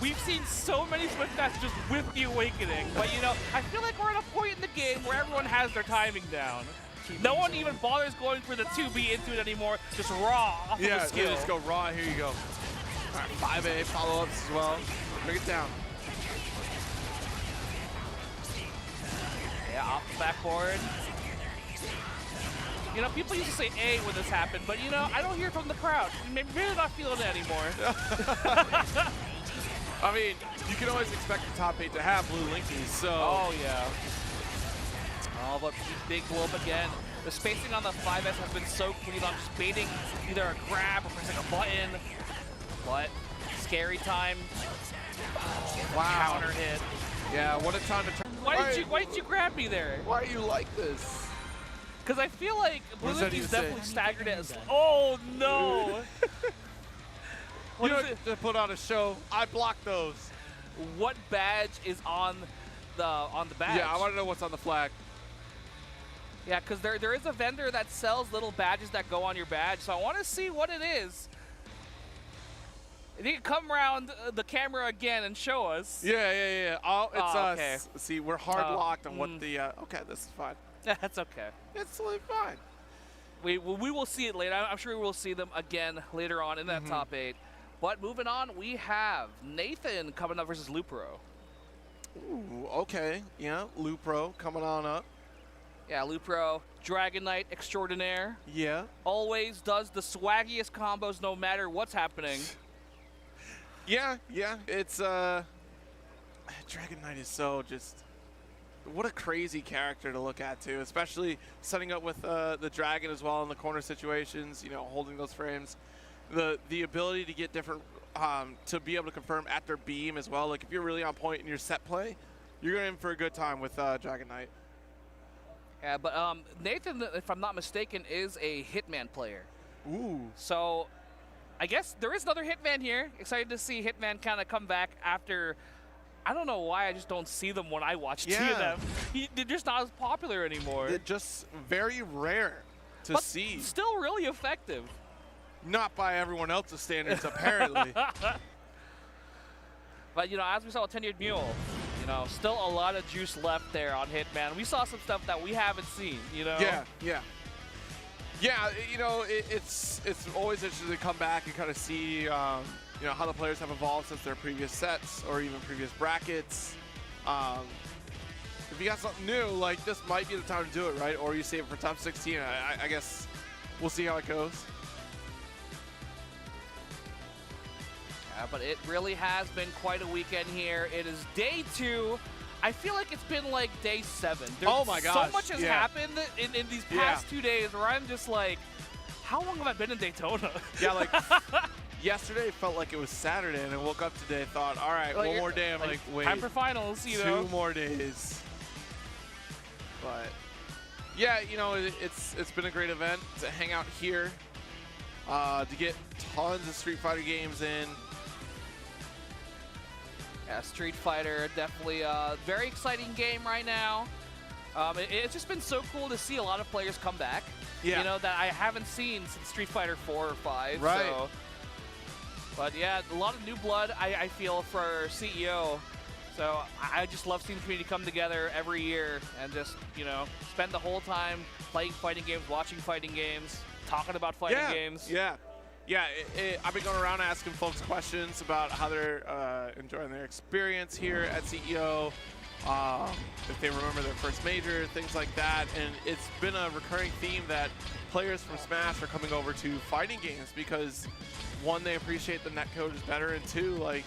[SPEAKER 8] we've seen so many Swift matches just with the Awakening, but you know, I feel like we're at a point in the game where everyone has their timing down. No one even bothers going for the 2B into it anymore, just raw off of the skill.
[SPEAKER 7] Yeah, just go raw, here you go. All right, 5A, follow-ups as well. Bring it down.
[SPEAKER 8] Yeah, off the backboard. You know, people used to say A when this happened, but you know, I don't hear from the crowd. Maybe they're not feeling it anymore.
[SPEAKER 7] I mean, you can always expect the top 8 to have BlueLinkies, so.
[SPEAKER 8] Oh, yeah. Oh, but big blow up again. The spacing on the 5S has been so clean on just baiting either a grab or pressing a button. But scary time. Oh,
[SPEAKER 7] wow.
[SPEAKER 8] Counter hit.
[SPEAKER 7] Yeah, what a time to turn.
[SPEAKER 8] Why did you grab me there?
[SPEAKER 7] Why are you like this?
[SPEAKER 8] Because I feel like
[SPEAKER 7] What does that
[SPEAKER 8] BlueLinkies
[SPEAKER 7] even
[SPEAKER 8] definitely
[SPEAKER 7] say?
[SPEAKER 8] staggered it as. Oh no!
[SPEAKER 7] You know, to put on a show, I blocked those.
[SPEAKER 8] What badge is on the badge?
[SPEAKER 7] Yeah, I want to know what's on the flag.
[SPEAKER 8] Yeah, because there is a vendor that sells little badges that go on your badge, so I want to see what it is. If you can come around the camera again and show us.
[SPEAKER 7] Yeah. Oh, it's us.
[SPEAKER 8] Okay.
[SPEAKER 7] See, we're hard locked on what the. Okay, this is fine.
[SPEAKER 8] That's okay.
[SPEAKER 7] It's totally fine.
[SPEAKER 8] We will see it later. I'm sure we will see them again later on in that top 8. But moving on, we have Nathan coming up versus LuPro.
[SPEAKER 7] Ooh, okay. Yeah, LuPro coming on up.
[SPEAKER 8] Yeah, LuPro, Dragon Knight extraordinaire.
[SPEAKER 7] Yeah.
[SPEAKER 8] Always does the swaggiest combos no matter what's happening.
[SPEAKER 7] Yeah. It's Dragon Knight is so just what a crazy character to look at too, especially setting up with the dragon as well in the corner situations, you know, holding those frames. The ability to get different to be able to confirm at their beam as well. Like if you're really on point in your set play, you're going in for a good time with Dragon Knight.
[SPEAKER 8] Yeah, but Nathan, if I'm not mistaken, is a Hitman player.
[SPEAKER 7] Ooh.
[SPEAKER 8] So I guess there is another Hitman here. Excited to see Hitman kind of come back after. I don't know why I just don't see them when I watch DNF. They're just not as popular anymore.
[SPEAKER 7] They're just very rare to see.
[SPEAKER 8] Still really effective.
[SPEAKER 7] Not by everyone else's standards, apparently.
[SPEAKER 8] But, you know, as we saw with TenYearMule, you know, still a lot of juice left there on Hitman. We saw some stuff that we haven't seen, you know?
[SPEAKER 7] Yeah, you know, it's always interesting to come back and kind of see, you know, how the players have evolved since their previous sets or even previous brackets. If you got something new, like this might be the time to do it, right? Or you save it for top 16. I guess we'll see how it goes.
[SPEAKER 8] Yeah, but it really has been quite a weekend here. It is day 2. I feel like it's been like day 7.
[SPEAKER 7] Oh my gosh.
[SPEAKER 8] So much has happened in these past 2 days where I'm just like, how long have I been in Daytona?
[SPEAKER 7] Yeah, like yesterday felt like it was Saturday, and I woke up today and thought, all right,
[SPEAKER 8] like,
[SPEAKER 7] one more day. I'm like, wait.
[SPEAKER 8] Time for finals, you know?
[SPEAKER 7] 2 more days. But yeah, you know, it's been a great event to hang out here, to get tons of Street Fighter games in.
[SPEAKER 8] Yeah, Street Fighter, definitely a very exciting game right now. It's just been so cool to see a lot of players come back.
[SPEAKER 7] Yeah.
[SPEAKER 8] You know, that I haven't seen since Street Fighter 4 or 5.
[SPEAKER 7] Right.
[SPEAKER 8] So. But yeah, a lot of new blood, I feel, for CEO. So I just love seeing the community come together every year and just, you know, spend the whole time playing fighting games, watching fighting games, talking about fighting games.
[SPEAKER 7] Yeah, I've been going around asking folks questions about how they're enjoying their experience here at CEO, if they remember their first major, things like that. And it's been a recurring theme that players from Smash are coming over to fighting games because, one, they appreciate the netcode is better, and 2, like,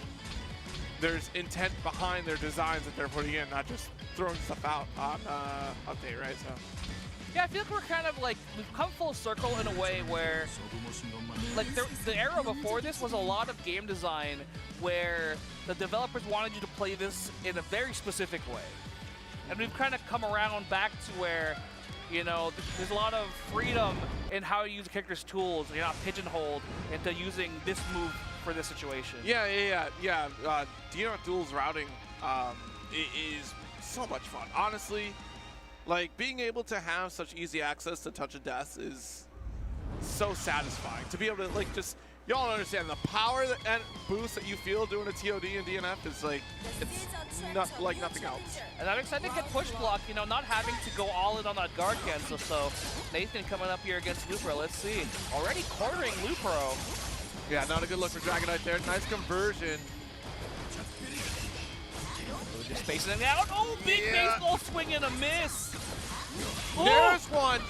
[SPEAKER 7] there's intent behind their designs that they're putting in, not just throwing stuff out on update, right? So.
[SPEAKER 8] Yeah, I feel like we're kind of like, we've come full circle in a way where, like, the era before this was a lot of game design where the developers wanted you to play this in a very specific way. And we've kind of come around back to where, you know, there's a lot of freedom in how you use a character's tools. You're not pigeonholed into using this move for this situation.
[SPEAKER 7] Yeah. DNF Duel's routing is so much fun. Honestly, like, being able to have such easy access to Touch of Death is so satisfying. To be able to, like, just Y'all don't understand the power and boost that you feel doing a TOD in DNF is like, it's not like nothing else.
[SPEAKER 8] And I'm excited to get push block, you know, not having to go all in on that guard cancel. So Nathan coming up here against LuPro. Let's see. Already cornering LuPro.
[SPEAKER 7] Yeah, not a good look for Dragonite there. Nice conversion.
[SPEAKER 8] Just spacing it out. Oh, big baseball swing and a miss.
[SPEAKER 7] There's one.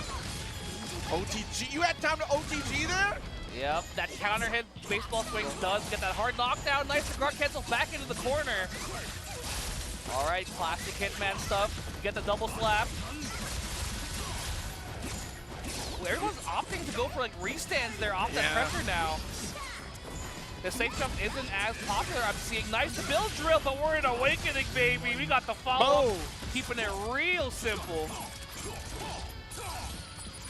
[SPEAKER 7] OTG. You had time to OTG there?
[SPEAKER 8] Yep, that counter hit baseball swing does get that hard knockdown. Nice to guard cancel back into the corner. All right, classic Hitman stuff. Get the double slap. Ooh, everyone's opting to go for like restands there off that pressure now. The safe jump isn't as popular. I'm seeing nice build drill, but we're in Awakening, baby. We got the follow, keeping it real simple.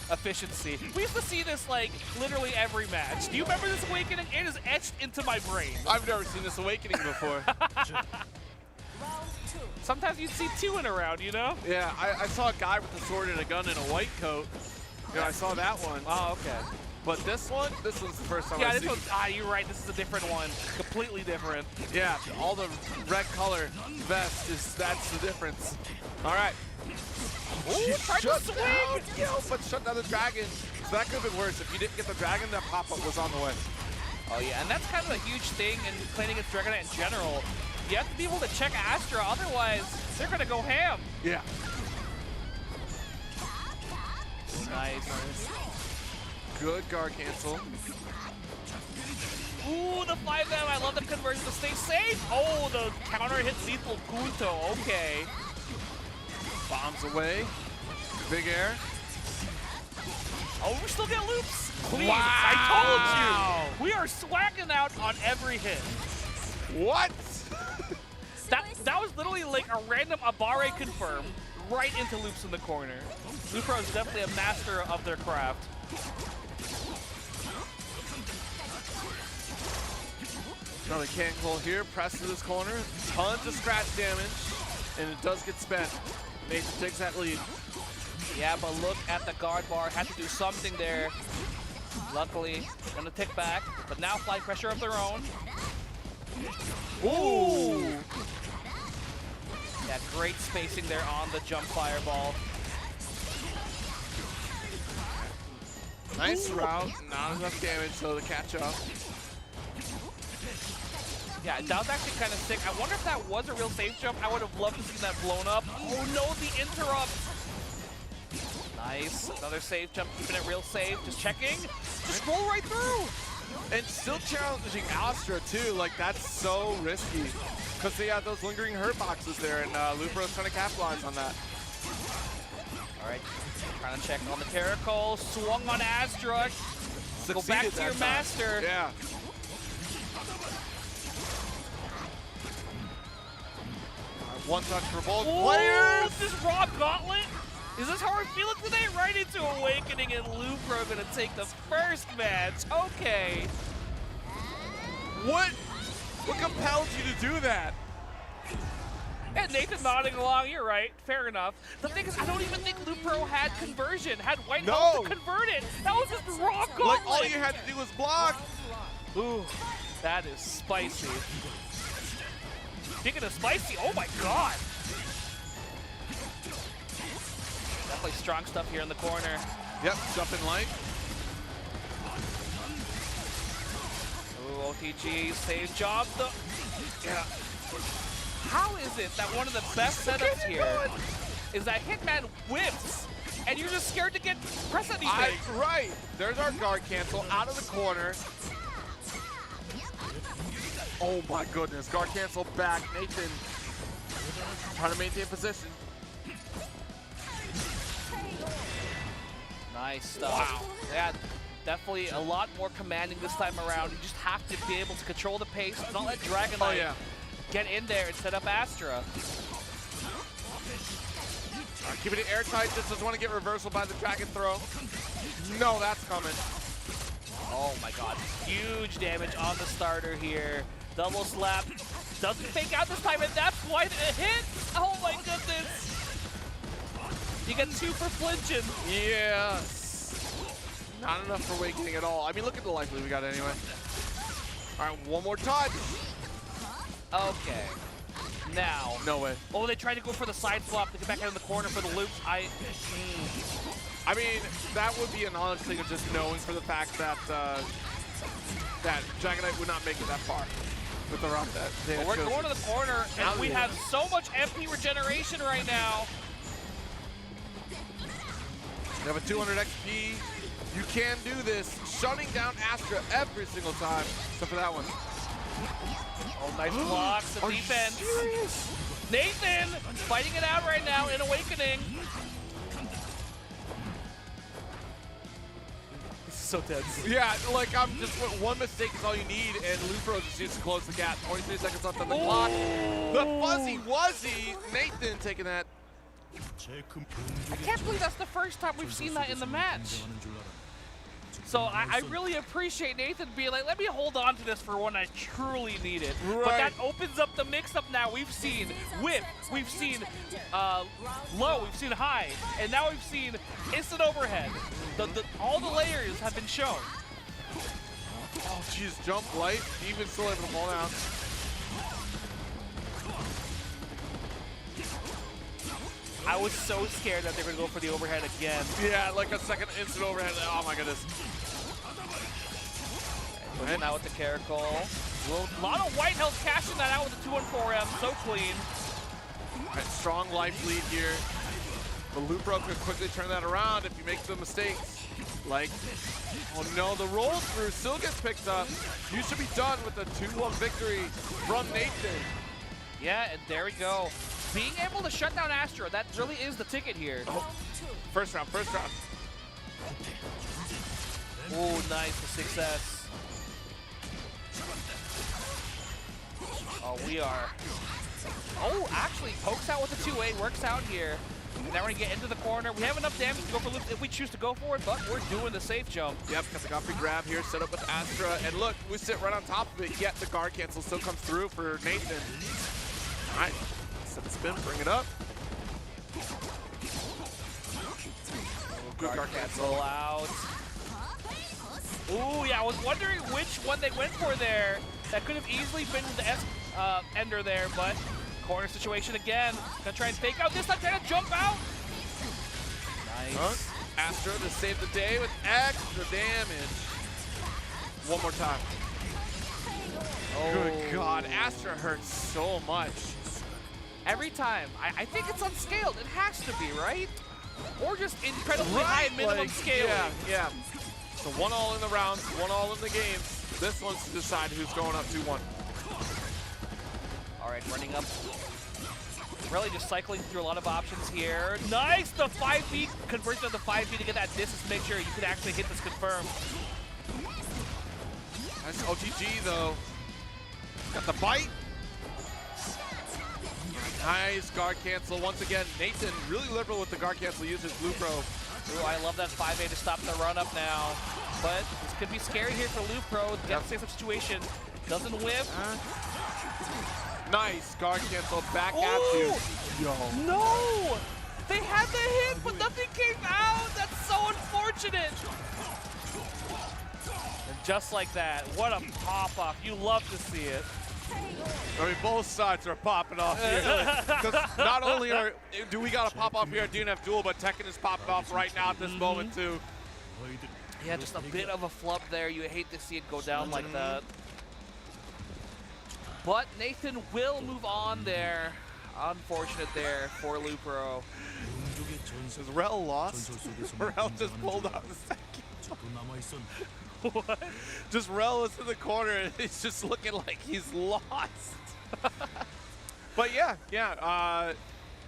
[SPEAKER 8] Efficiency. We used to see this like literally every match. Do you remember this Awakening? It is etched into my brain.
[SPEAKER 7] I've never seen this Awakening before.
[SPEAKER 8] Sometimes you'd see two in a round, you know?
[SPEAKER 7] Yeah, I saw a guy with a sword and a gun and a white coat. Yeah, I saw that one.
[SPEAKER 8] Oh, okay.
[SPEAKER 7] But this one, this was the first time
[SPEAKER 8] yeah,
[SPEAKER 7] I
[SPEAKER 8] this
[SPEAKER 7] seen.
[SPEAKER 8] one's, you're right, this is a different one. Completely different.
[SPEAKER 7] Yeah, all the red color vest, that's the difference. All right.
[SPEAKER 8] Ooh, tried to swing!
[SPEAKER 7] But shut down the dragon. So that could have been worse. If you didn't get the dragon, that pop-up was on the way.
[SPEAKER 8] Oh yeah, and that's kind of a huge thing in playing against Dragonite in general. You have to be able to check Astra, otherwise they're gonna go ham.
[SPEAKER 7] Yeah.
[SPEAKER 8] Nice.
[SPEAKER 7] Good guard cancel.
[SPEAKER 8] Ooh, the 5M, I love the conversion to stay safe. Oh, the counter hit lethal punto, okay.
[SPEAKER 7] Bombs away. Big air.
[SPEAKER 8] Oh, we still get loops. Please,
[SPEAKER 7] Wow.
[SPEAKER 8] I told you. We are swagging out on every hit.
[SPEAKER 7] What?
[SPEAKER 8] That was literally like a random Abare confirm right into loops in the corner. LuPro is definitely a master of their craft.
[SPEAKER 7] Another can pull here. Press to this corner. Tons of scratch damage, and it does get spent. Nathan takes that lead.
[SPEAKER 8] Yeah, but look at the guard bar. Had to do something there. Luckily, gonna tick back, but now fly pressure of their own. Ooh! Yeah, great spacing there on the jump fireball.
[SPEAKER 7] Nice route, not enough damage so to catch up.
[SPEAKER 8] Yeah, that was actually kind of sick. I wonder if that was a real safe jump. I would have loved to see that blown up. Oh no, the interrupt! Nice, another safe jump, keeping it real safe. Just checking, just roll right through.
[SPEAKER 7] And still challenging Astra too, like that's so risky. Because they have those lingering hurt boxes there, and LuPro's trying to capitalize on that.
[SPEAKER 8] All right, trying to check on the Terracol, swung on Astra. Go back to your master.
[SPEAKER 7] Yeah. One touch for both players.
[SPEAKER 8] This raw gauntlet? Is this how we're feeling today? Right into Awakening, and LuPro gonna take the first match. Okay.
[SPEAKER 7] What compelled you to do that?
[SPEAKER 8] And Nathan nodding along, you're right, fair enough. The thing is, I don't even think LuPro had conversion, had white health to convert it. That was just raw gauntlet.
[SPEAKER 7] Like all you had to do was block.
[SPEAKER 8] Ooh, that is spicy. Speaking of spicy, oh my god. Definitely strong stuff here in the corner.
[SPEAKER 7] Yep, jumping light.
[SPEAKER 8] Ooh, OTG, saves job. Yeah. How is it that one of the best setups here is that Hitman whips and you're just scared to press anything?
[SPEAKER 7] Right. There's our guard cancel out of the corner. Oh my goodness, guard cancel back. Nathan trying to maintain position.
[SPEAKER 8] Nice stuff. Wow. Yeah, definitely a lot more commanding this time around. You just have to be able to control the pace, not let Dragonite get in there and set up Astra.
[SPEAKER 7] Keeping it airtight, just doesn't want to get reversal by the dragon throw. No, that's coming.
[SPEAKER 8] Oh my god, huge damage on the starter here. Double slap, doesn't fake out this time, and that's why it hits! Oh my goodness! You get 2 for flinching.
[SPEAKER 7] Yes. Not enough for Awakening at all. I mean, look at the life lead we got anyway. All right, one more touch.
[SPEAKER 8] Okay. Now.
[SPEAKER 7] No way.
[SPEAKER 8] Oh, they tried to go for the side swap to get back out in the corner for the loops.
[SPEAKER 7] I mean, that would be an honest thing of just knowing for the fact that that Dragon Knight would not make it that far with the rock that they had
[SPEAKER 8] We're
[SPEAKER 7] chosen.
[SPEAKER 8] going to the corner, and we have so much MP regeneration right now.
[SPEAKER 7] You have a 200 XP. You can do this, shutting down Astra every single time, except for that one.
[SPEAKER 8] Oh, nice blocks, the defense. Nathan fighting it out right now in Awakening.
[SPEAKER 4] This is so tense.
[SPEAKER 7] Yeah, like I'm just one mistake is all you need, and LuPro just needs to close the gap. 23 seconds left on the clock. The Fuzzy Wuzzy, Nathan taking that.
[SPEAKER 8] I can't believe that's the first time we've seen that in the match. So I really appreciate Nathan being like, let me hold on to this for when I truly need it.
[SPEAKER 7] Right.
[SPEAKER 8] But that opens up the mix-up now. We've seen whip, we've seen low, we've seen high, and now we've seen instant overhead. All the layers have been shown.
[SPEAKER 7] Oh, jeez, jump light. Even still able to fall down.
[SPEAKER 8] I was so scared that they were going to go for the overhead again.
[SPEAKER 7] Yeah, like a second instant overhead. Oh my goodness.
[SPEAKER 8] And now with the Caracol. A lot of white health cashing that out with the 214M. So clean.
[SPEAKER 7] All right, strong life lead here. The LuPro could quickly turn that around if you make the mistakes. Like, oh no, the roll through still gets picked up. You should be done with a 2-1 victory from Nathan.
[SPEAKER 8] Yeah, and there we go. Being able to shut down Astra, that really is the ticket here.
[SPEAKER 7] Oh. First round, first round.
[SPEAKER 8] Oh, nice, the success. Oh, we are. Oh, actually, pokes out with the 2-8, works out here. And now we're gonna get into the corner. We have enough damage to go for loops if we choose to go for it, but we're doing the safe jump.
[SPEAKER 7] Yep, got the Godfrey grab here, set up with Astra. And look, we sit right on top of it, yet the guard cancel still comes through for Nathan. All right, set the spin, bring it up. Good guard cancel
[SPEAKER 8] out. Ooh, yeah, I was wondering which one they went for there. That could have easily been the S ender there, but corner situation again. Gonna try and fake out this time, trying to jump out.
[SPEAKER 7] Nice. Astra to save the day with extra damage. One more time. Oh. Good God, Astra hurts so much.
[SPEAKER 8] Every time. I think it's unscaled. It has to be, right? Or just incredibly high minimum scaling.
[SPEAKER 7] Yeah. So 1-all in the rounds, 1-all in the games. This one's to decide who's going up 2-1.
[SPEAKER 8] All right, running up. Really just cycling through a lot of options here. Nice, the 5B, conversion of the 5B to get that distance to make sure you can actually hit this confirm.
[SPEAKER 7] Nice OTG though. Got the bite. Nice guard cancel once again. Nathan really liberal with the guard cancel usage. LuPro.
[SPEAKER 8] Ooh, I love that 5A to stop the run up now. But this could be scary here for LuPro. Get the safe situation. Doesn't whiff.
[SPEAKER 7] Nice guard cancel back at you.
[SPEAKER 8] Yo. No! They had the hit, but nothing came out. That's so unfortunate. And just like that, what a pop-off. You love to see it.
[SPEAKER 7] I mean, both sides are popping off here. Because not only do we got to pop off here at DNF Duel, but Tekken is popping off right now at this moment too.
[SPEAKER 8] Yeah, just a bit of a flub there. You hate to see it go down like that. But Nathan will move on there. Unfortunate there for LuPro.
[SPEAKER 7] Is Rel lost? Rel just pulled out the second. What? Just Rel is in the corner and he's just looking like he's lost. But yeah.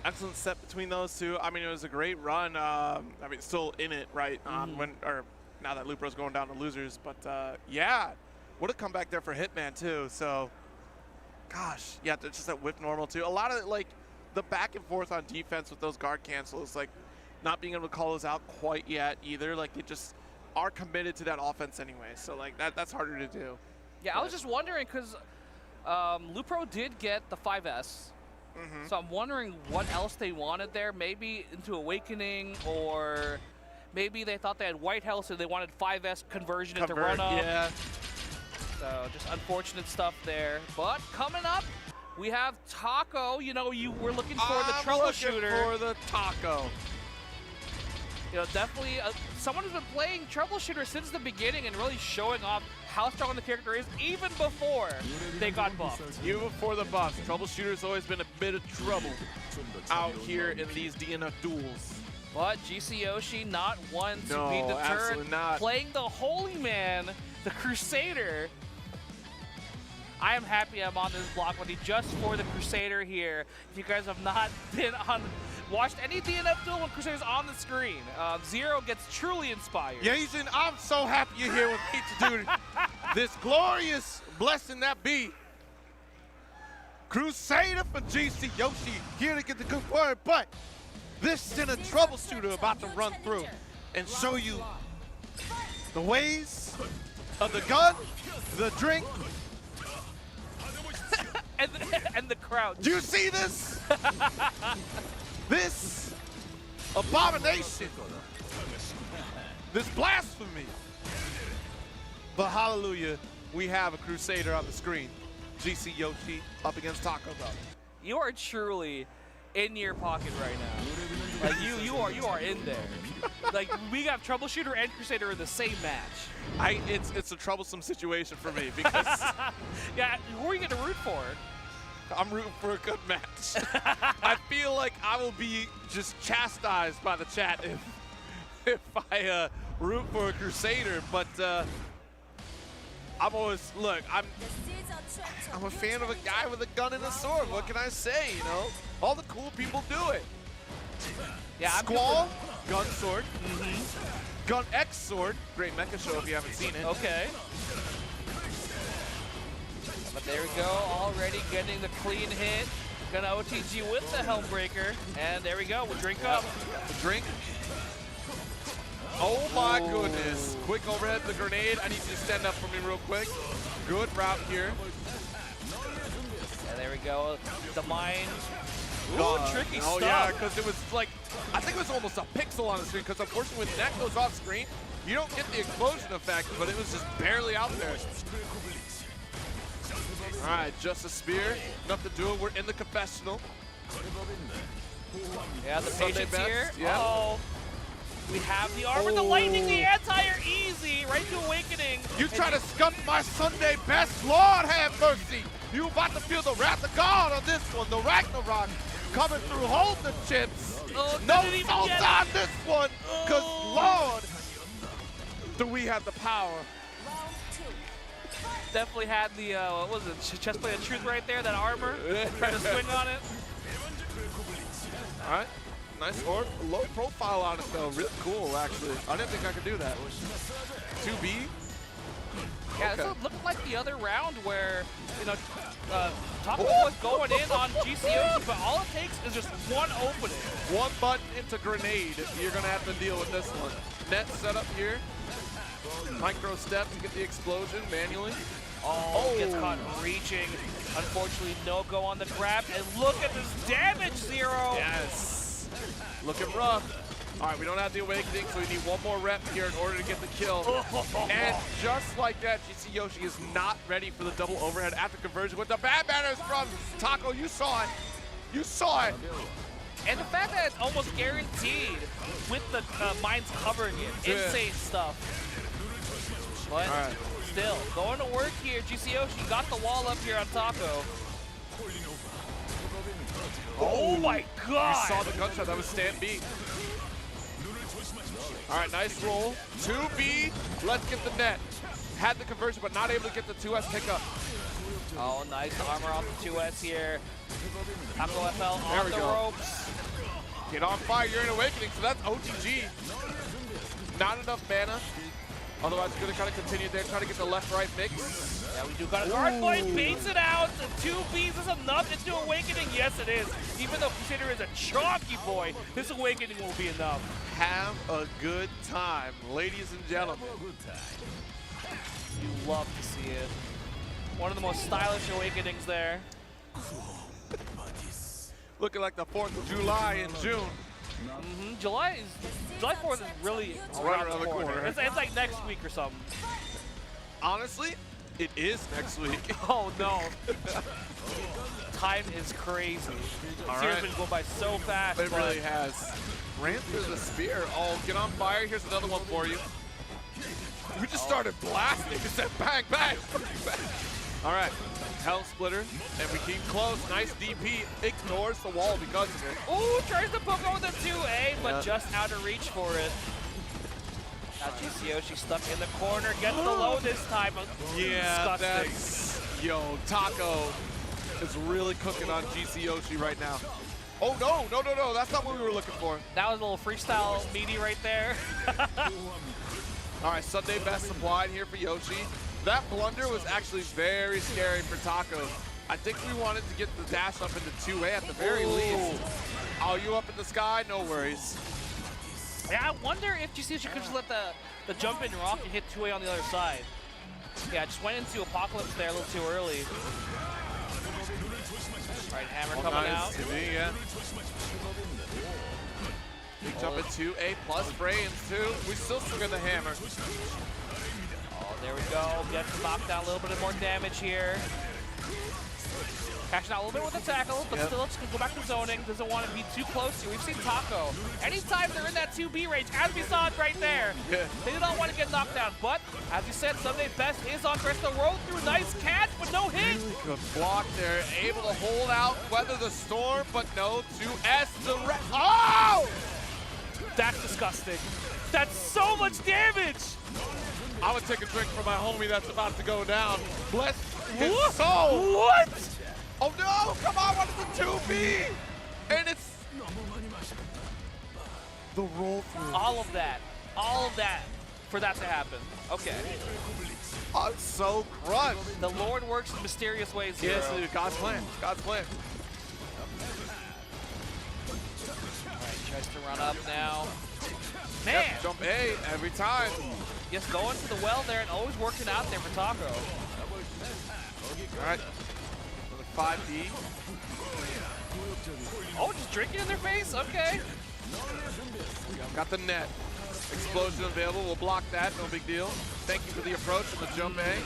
[SPEAKER 7] Excellent set between those two. I mean, it was a great run. I mean, still in it, right? Now that LuPro's going down to losers. But yeah, what a comeback there for Hitman too. So, gosh, yeah, just that whip normal too. A lot of like the back and forth on defense with those guard cancels, like not being able to call those out quite yet either. Like they just are committed to that offense anyway. So like that's harder to do.
[SPEAKER 8] Yeah, I was just wondering because LuPro did get the 5S. So I'm wondering what else they wanted there. Maybe into Awakening or Maybe they thought they had White House, so they wanted 5S conversion into runoff.
[SPEAKER 7] Yeah.
[SPEAKER 8] So just unfortunate stuff there. But coming up, we have Taco. You know, you were looking for the troubleshooter.
[SPEAKER 7] For the Taco.
[SPEAKER 8] You know, definitely someone who's been playing troubleshooter since the beginning and really showing off how strong the character is even before they got buffed.
[SPEAKER 7] Even before the buffs, troubleshooter's always been a bit of trouble out here in these DNF duels.
[SPEAKER 8] But GC Yoshi not one to
[SPEAKER 7] No,
[SPEAKER 8] be deterred.
[SPEAKER 7] absolutely not.
[SPEAKER 8] Playing the Holy Man, the Crusader. I am happy I'm on this block with you just for the Crusader here. If you guys have not been watched any DNF Duel when Crusader's on the screen, Zero gets truly inspired.
[SPEAKER 7] Jason, I'm so happy you're here with me to do this glorious blessing that be. Crusader for GC Yoshi, here to get the good word, but this is in a troubleshooter about to run through and show you the ways of the gun, the drink,
[SPEAKER 8] and the crowd.
[SPEAKER 7] Do you see this? This abomination, this blasphemy. But hallelujah, we have a Crusader on the screen. GC Yoshi up against Taco Bell.
[SPEAKER 8] You are truly in your pocket right now. Like you are in there. Like we got Troubleshooter and Crusader in the same match.
[SPEAKER 7] It's a troublesome situation for me because
[SPEAKER 8] yeah, who are you gonna root for?
[SPEAKER 7] I'm rooting for a good match. I feel like I will be just chastised by the chat if I root for a Crusader, but I'm always, look, I'm a fan of a guy with a gun and a sword. What can I say, you know? All the cool people do it.
[SPEAKER 8] Yeah,
[SPEAKER 7] Squall, gun sword. Gun X sword. Great mecha show if you haven't seen it.
[SPEAKER 8] Okay. But there we go, already getting the clean hit. Gonna OTG with the Helmbreaker. And there we go, we'll drink up.
[SPEAKER 7] The drink. Oh my goodness. Quick overhead, the grenade. I need you to stand up for me real quick. Good route here.
[SPEAKER 8] And there we go, the mine. Ooh, tricky
[SPEAKER 7] oh
[SPEAKER 8] stuff.
[SPEAKER 7] Yeah, because it was like, I think it was almost a pixel on the screen, because unfortunately when that goes off screen, you don't get the explosion effect, but it was just barely out there. All right, just a spear, enough to do it. We're in the confessional.
[SPEAKER 8] Yeah, the
[SPEAKER 7] Sunday
[SPEAKER 8] patience
[SPEAKER 7] bets,
[SPEAKER 8] here.
[SPEAKER 7] yeah.
[SPEAKER 8] Oh, we have the armor, the lightning, the anti-air, easy, right to awakening.
[SPEAKER 7] You try to scuff my Sunday best, Lord have mercy. You about to feel the wrath of God on this one, the Ragnarok coming through, hold the chips.
[SPEAKER 8] Oh,
[SPEAKER 7] No
[SPEAKER 8] didn't even
[SPEAKER 7] fault
[SPEAKER 8] get
[SPEAKER 7] on
[SPEAKER 8] it.
[SPEAKER 7] this one, because Lord, do we have the power.
[SPEAKER 8] Definitely had the, what was it, chest plate of truth right there, that armor. Trying to swing on it.
[SPEAKER 7] All right, nice orb. Low profile on it though, really cool actually. I didn't think I could do that. 2B.
[SPEAKER 8] Yeah,
[SPEAKER 7] Okay.
[SPEAKER 8] this looking like the other round where, you know, Taco was going in on GCOs, but all it takes is just one opening.
[SPEAKER 7] One button into grenade. You're gonna have to deal with this one. Net set up here. Micro step to get the explosion manually.
[SPEAKER 8] Oh, gets caught reaching. Unfortunately, no go on the grab. And look at this damage, Zero.
[SPEAKER 7] Yes. Looking rough. All right, we don't have the awakening, so we need one more rep here in order to get the kill. And just like that, GC Yoshi is not ready for the double overhead after conversion with the bad banners from Taco. You saw it. You saw it.
[SPEAKER 8] And the fact that it's almost guaranteed with the mines covering it. Insane stuff. But still, going to work here. GC Yoshi got the wall up here on Taco. Oh my God!
[SPEAKER 7] You saw the gunshot. That was stand B. All right, nice roll. 2B. Let's get the net. Had the conversion, but not able to get the 2S pickup.
[SPEAKER 8] Oh, nice armor off the 2S here. Taco FL
[SPEAKER 7] There
[SPEAKER 8] on
[SPEAKER 7] we
[SPEAKER 8] the
[SPEAKER 7] go.
[SPEAKER 8] ropes.
[SPEAKER 7] Get on fire. You're in awakening, so that's OTG. Not enough mana. Otherwise, we're going to kind of continue there, try to get the left-right mix.
[SPEAKER 8] Yeah, we do got a guard boy, baits it out. 2 Bs is enough into Awakening. Yes, it is. Even though Crusader is a chalky boy, this Awakening will be enough.
[SPEAKER 7] Have a good time, ladies and gentlemen.
[SPEAKER 8] You love to see it. One of the most stylish Awakenings there.
[SPEAKER 7] Looking like the 4th of July in June.
[SPEAKER 8] July 4th is really
[SPEAKER 7] right around the corner.
[SPEAKER 8] It's like next week or something.
[SPEAKER 7] Honestly, it is next week.
[SPEAKER 8] Oh no. Time is crazy. This year's been going by so fast.
[SPEAKER 7] It really has. Ran through the spear. Oh, get on fire. Here's another one for you. We just started blasting. It said bang, bang, bang. All right. Hell Splitter. And we keep close. Nice DP. Ignores the wall because of it.
[SPEAKER 8] Ooh, tries to poke over the 2A, but just out of reach for it. Now GCO, she's stuck in the corner. Gets the low this time.
[SPEAKER 7] Yeah,
[SPEAKER 8] disgusting.
[SPEAKER 7] that's... Yo, Taco is really cooking on GCOshi right now. Oh, no. That's not what we were looking for.
[SPEAKER 8] That was a little freestyle meaty right there.
[SPEAKER 7] All right, Sunday best applied here for Yoshi. That blunder was actually very scary for Taco. I think we wanted to get the dash up into 2A at the very least. Oh, you up in the sky? No worries.
[SPEAKER 8] Yeah, I wonder if GCO could just let the jump in rock and hit 2A on the other side. Yeah, just went into Apocalypse there a little too early. All right, Hammer coming out.
[SPEAKER 7] To me, yeah. Big jump at 2A plus frames too. We still swing the hammer.
[SPEAKER 8] Oh, there we go. Gets the knockdown, a little bit of more damage here. Catching out a little bit with the tackle, but still just gonna go back to zoning. Doesn't want to be too close here. We've seen Taco. Anytime they're in that 2B range, as we saw it right there, they do not want to get knocked down. But as you said, Sunday best is on Crystal. Roll through, nice catch, but no hit.
[SPEAKER 7] Good block there. Able to hold out, weather the storm, but no 2S the Oh!
[SPEAKER 8] That's disgusting. That's so much damage.
[SPEAKER 7] I would take a drink from my homie that's about to go down. Bless his
[SPEAKER 8] What?
[SPEAKER 7] soul.
[SPEAKER 8] What?
[SPEAKER 7] Oh no, come on, what is the 2B? And it's the roll through.
[SPEAKER 8] All of that for that to happen. Okay.
[SPEAKER 7] I'm so crushed.
[SPEAKER 8] The Lord works in mysterious ways here.
[SPEAKER 7] Yes, dude, God's plan, God's plan.
[SPEAKER 8] All right, tries to run up now. Man.
[SPEAKER 7] Yep, jump A every time.
[SPEAKER 8] Just going to the well there and always working out there for Taco.
[SPEAKER 7] All right. 5D.
[SPEAKER 8] Oh, just drinking in their face? Okay.
[SPEAKER 7] Got the net. Explosion available. We'll block that. No big deal. Thank you for the approach and the jump A.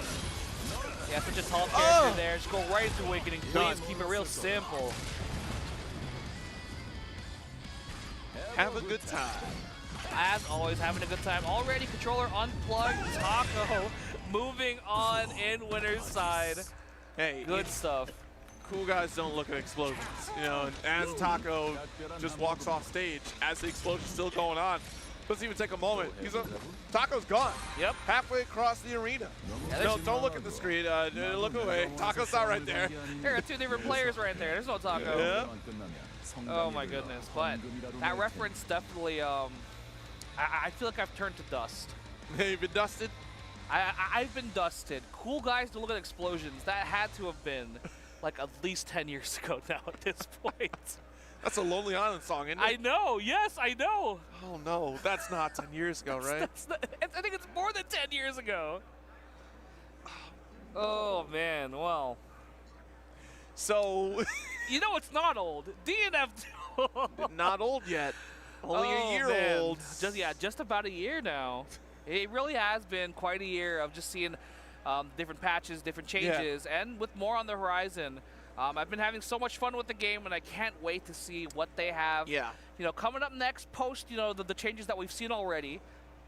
[SPEAKER 8] Yeah, such a tall character there. Just go right into Awakening. Please
[SPEAKER 7] Done.
[SPEAKER 8] keep it real simple.
[SPEAKER 7] Have a good time.
[SPEAKER 8] As always, having a good time. Already controller unplugged. Taco moving on in winner's side.
[SPEAKER 7] Hey,
[SPEAKER 8] Good stuff.
[SPEAKER 7] Cool guys don't look at explosions, you know, and as Taco just walks off stage, as the explosion's still going on, doesn't even take a moment. Taco's gone.
[SPEAKER 8] Yep.
[SPEAKER 7] Halfway across the arena.
[SPEAKER 8] Yeah,
[SPEAKER 7] No, don't look at the screen. Look away. Taco's not right there.
[SPEAKER 8] There are two different players right there. There's no Taco.
[SPEAKER 7] Yeah.
[SPEAKER 8] Oh my goodness. But that reference definitely, I feel like I've turned to dust.
[SPEAKER 7] You've been dusted?
[SPEAKER 8] I've been dusted. Cool guys to look at explosions. That had to have been like at least 10 years ago now at this point.
[SPEAKER 7] That's a Lonely Island song, isn't it?
[SPEAKER 8] I know. Yes, I know.
[SPEAKER 7] Oh no, that's not 10 years ago, right?
[SPEAKER 8] I think it's more than 10 years ago. Oh man, well.
[SPEAKER 7] So,
[SPEAKER 8] You know it's not old. DNF Duel.
[SPEAKER 7] not old yet. Only a year
[SPEAKER 8] man.
[SPEAKER 7] old.
[SPEAKER 8] Just about a year now. It really has been quite a year of just seeing different patches, different changes, and with more on the horizon. I've been having so much fun with the game, and I can't wait to see what they have.
[SPEAKER 7] Yeah.
[SPEAKER 8] You know, coming up next, post the changes that we've seen already.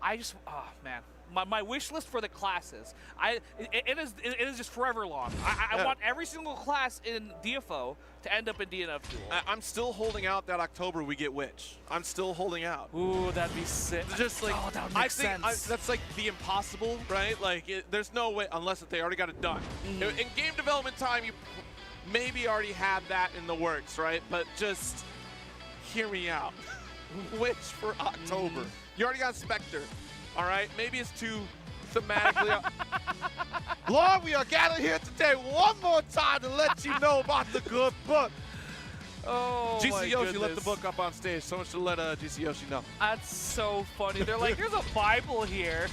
[SPEAKER 8] Oh man, my wish list for the classes. It is just forever long. I want every single class in DFO to end up in DNF Duel.
[SPEAKER 7] I'm still holding out that October we get Witch. I'm still holding out.
[SPEAKER 8] Ooh, that'd be sick.
[SPEAKER 7] Just like,
[SPEAKER 8] that would make sense.
[SPEAKER 7] That's like the impossible, right? Like, there's no way, unless they already got it done. In game development time, you maybe already had that in the works, right? But just hear me out. Witch for October. You already got Spectre, all right? Maybe it's too thematically. Lord, we are gathered here today one more time to let you know about the good book.
[SPEAKER 8] Oh,
[SPEAKER 7] GC Yoshi let the
[SPEAKER 8] goodness.
[SPEAKER 7] book up on stage. Someone should let GC Yoshi know.
[SPEAKER 8] That's so funny. They're like, there's a Bible here.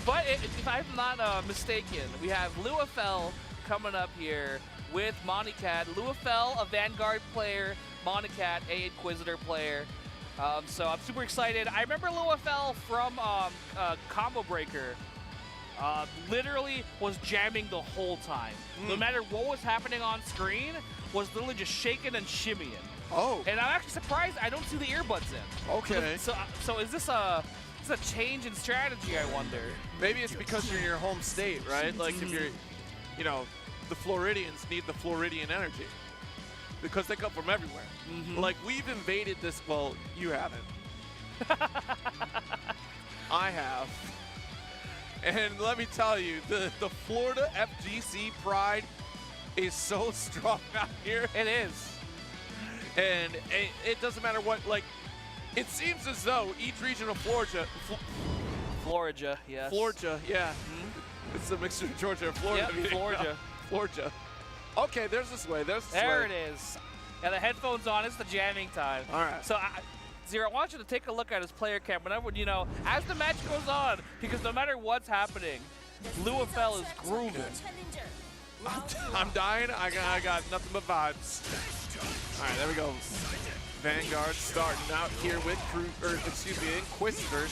[SPEAKER 8] But if I'm not mistaken, we have LuFL coming up here with Montycat. LuFL, a Vanguard player, Monacat, a Inquisitor player. So I'm super excited. I remember LuFL from Combo Breaker. Literally was jamming the whole time. No matter what was happening on screen, was literally just shaking and shimmying.
[SPEAKER 7] Oh.
[SPEAKER 8] And I'm actually surprised I don't see the earbuds in.
[SPEAKER 7] Okay.
[SPEAKER 8] So is this a change in strategy, I wonder?
[SPEAKER 7] Maybe it's because you're in your home state, right? Like if you're, you know, the Floridians need the Floridian energy because they come from everywhere. Like we've invaded this, well, you haven't. I have. And let me tell you, the Florida FGC pride is so strong out here.
[SPEAKER 8] It is.
[SPEAKER 7] And it doesn't matter what, like, it seems as though each region of Florida,
[SPEAKER 8] Florida, yes.
[SPEAKER 7] Florida, yeah. It's a mixture of Georgia and Florida.
[SPEAKER 8] Yep, Florida.
[SPEAKER 7] Florida. Okay, there's this way, there's this way.
[SPEAKER 8] There it is. Yeah, the headphones on, it's the jamming time.
[SPEAKER 7] All right.
[SPEAKER 8] So, Zero, I want you to take a look at his player cam whenever, you know, as the match goes on, because no matter what's happening, LuFL is grooving.
[SPEAKER 7] I'm dying, I got nothing but vibes. All right, there we go. Vanguard starting out here with Inquisitor.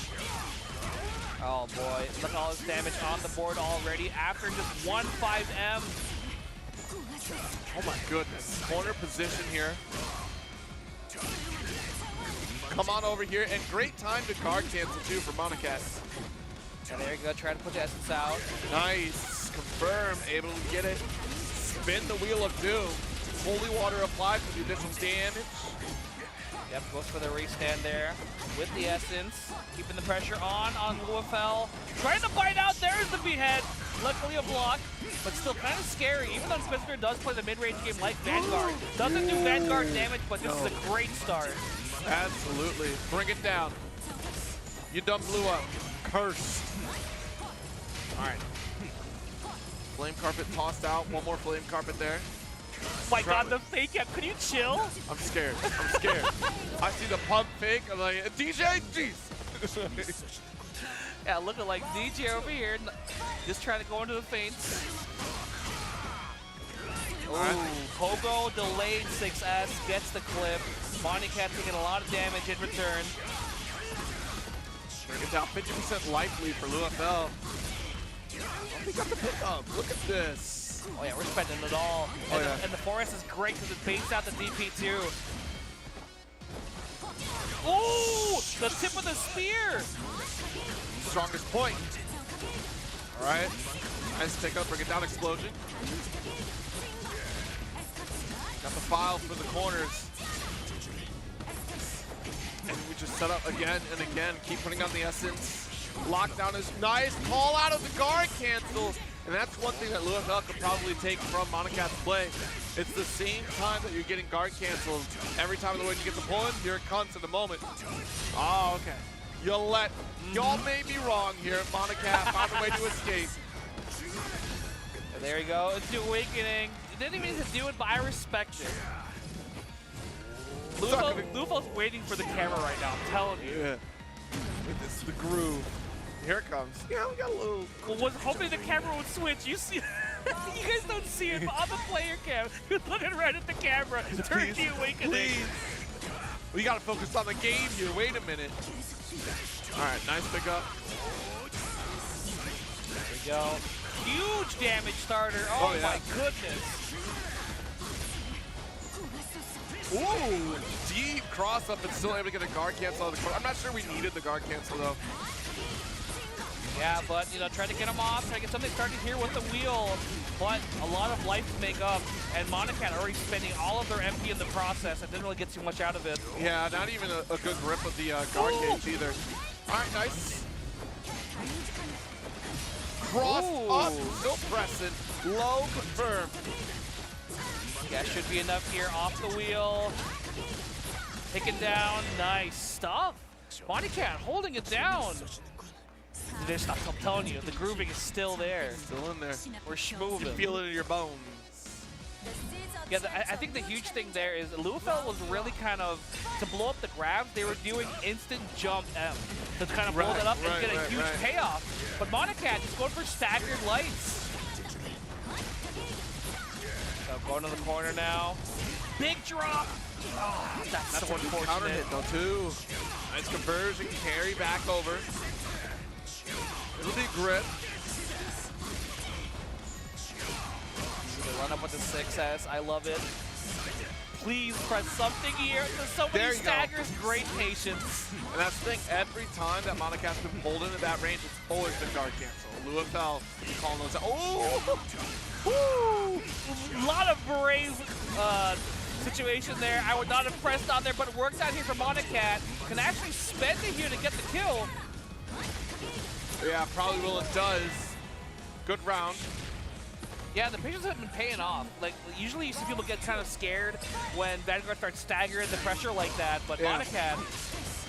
[SPEAKER 8] Oh boy, look at all this damage on the board already after just 1-5M.
[SPEAKER 7] Oh my goodness, corner position here. Come on over here, and great time to guard cancel too for Monacat.
[SPEAKER 8] And there you go, trying to put the essence out.
[SPEAKER 7] Nice, confirm, able to get it. Spin the wheel of doom. Holy water applied for the additional damage.
[SPEAKER 8] Yep, goes for the restand there with the essence. Keeping the pressure on LuFL. Trying to bite out, there's the behead. Luckily a block, but still kind of scary. Even though Inquisitor does play the mid-range game like Vanguard. Doesn't do Vanguard damage, but this is a great start.
[SPEAKER 7] Absolutely, bring it down. You done blew up, cursed. All right. Flame carpet tossed out, one more flame carpet there.
[SPEAKER 8] Oh my god, the fake out. Could you chill?
[SPEAKER 7] I'm scared. I'm scared. I see the pump fake. I'm like, DJ, jeez.
[SPEAKER 8] Yeah, looking like DJ over here. Just trying to go into the feints. Ooh, Pogo delayed 6S, gets the clip. Monacat taking a lot of damage in return.
[SPEAKER 7] Bring it down, 50% life lead for LuFL. Oh, we got the pickup. Look at this.
[SPEAKER 8] Oh yeah, we're spending it all.
[SPEAKER 7] Oh,
[SPEAKER 8] and,
[SPEAKER 7] yeah.
[SPEAKER 8] and the Forest is great because it baits out the DP too. Ooh, the tip of the spear.
[SPEAKER 7] Strongest point. All right, nice pickup, bring it down, explosion. Got the file for the corners. And we just set up again and again, keep putting on the essence. Lockdown is nice, call out of the guard cancel. And that's one thing that LuFL could probably take from Monacat's play. It's the same time that you're getting guard canceled. Every time the way you get the pull in, here it comes in the moment. Oh, okay. Y'all may be wrong here. Monacat found a way to escape.
[SPEAKER 8] And there you go, it's the awakening. It didn't even need to do it, but I respect it. LuFL's waiting for the camera right now, I'm telling you.
[SPEAKER 7] Yeah. This is the groove. Here it comes. Yeah, we got a little.
[SPEAKER 8] Well, was hoping the camera would switch. You see, you guys don't see it, but on the player cam, you're looking right at the camera. Turn the awakening.
[SPEAKER 7] Please. We gotta focus on the game here. Wait a minute. All right, nice pickup.
[SPEAKER 8] There we go. Huge damage starter. Oh,
[SPEAKER 7] yeah.
[SPEAKER 8] my goodness.
[SPEAKER 7] Ooh, deep cross up and still able to get a guard cancel on the corner. I'm not sure we needed the guard cancel though.
[SPEAKER 8] Yeah, but, you know, trying to get him off, trying to get something started here with the wheel, but a lot of life to make up, and Monacat already spending all of their MP in the process and didn't really get too much out of it.
[SPEAKER 7] Yeah, not even a good grip of the guard gauge either. All right, nice. Cross up, still pressing, low confirmed.
[SPEAKER 8] Yeah, should be enough here off the wheel. Taken down, nice stuff. Monacat holding it down. There's not, I'm telling you, the grooving is still there.
[SPEAKER 7] Still in there.
[SPEAKER 8] We're schmooving.
[SPEAKER 7] You feel it in your bones.
[SPEAKER 8] Yeah, I think the huge thing there is LuFL was really kind of, to blow up the grabs, they were doing instant jump M to kind of blow that up and get a huge payoff. But Monacat just going for staggered lights. So going to the corner now. Big drop. That's so
[SPEAKER 7] a good counter
[SPEAKER 8] unfortunate.
[SPEAKER 7] hit though too. Nice conversion, carry back over. It'll be grip.
[SPEAKER 8] They run up with the 6S. I love it. Please press something here. There's so
[SPEAKER 7] There
[SPEAKER 8] many
[SPEAKER 7] you go.
[SPEAKER 8] staggers. Great patience.
[SPEAKER 7] And that's the thing, every time that Monocat's been pulled into that range, it's always been guard cancel. LuPro calling those out. Oh!
[SPEAKER 8] Woo! A lot of brave situation there. I would not have pressed on there, but it works out here for Monocat. Can actually spend it here to get the kill.
[SPEAKER 7] Yeah, probably will it does. Good round.
[SPEAKER 8] Yeah, the patience have been paying off. Like, usually you see people get kind of scared when Vanguard starts staggering the pressure like that, but
[SPEAKER 7] Yeah.
[SPEAKER 8] Monocat,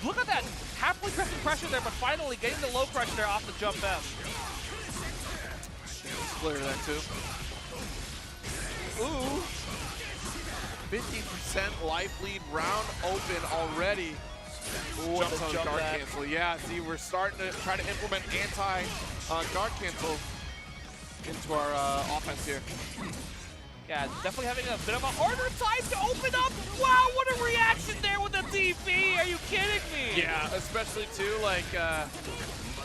[SPEAKER 8] look at that. Halfway pressing pressure there, but finally getting the low pressure there off the jump M.
[SPEAKER 7] Clear that too. Ooh. 50% life lead, round open already.
[SPEAKER 8] Ooh,
[SPEAKER 7] Jumps
[SPEAKER 8] the
[SPEAKER 7] on
[SPEAKER 8] jump
[SPEAKER 7] guard
[SPEAKER 8] back.
[SPEAKER 7] cancel. Yeah, see, we're starting to try to implement anti-guard cancel into our offense here.
[SPEAKER 8] Yeah, definitely having a bit of a harder time to open up. Wow, what a reaction there with the DP. Are you kidding me?
[SPEAKER 7] Yeah, especially too, like,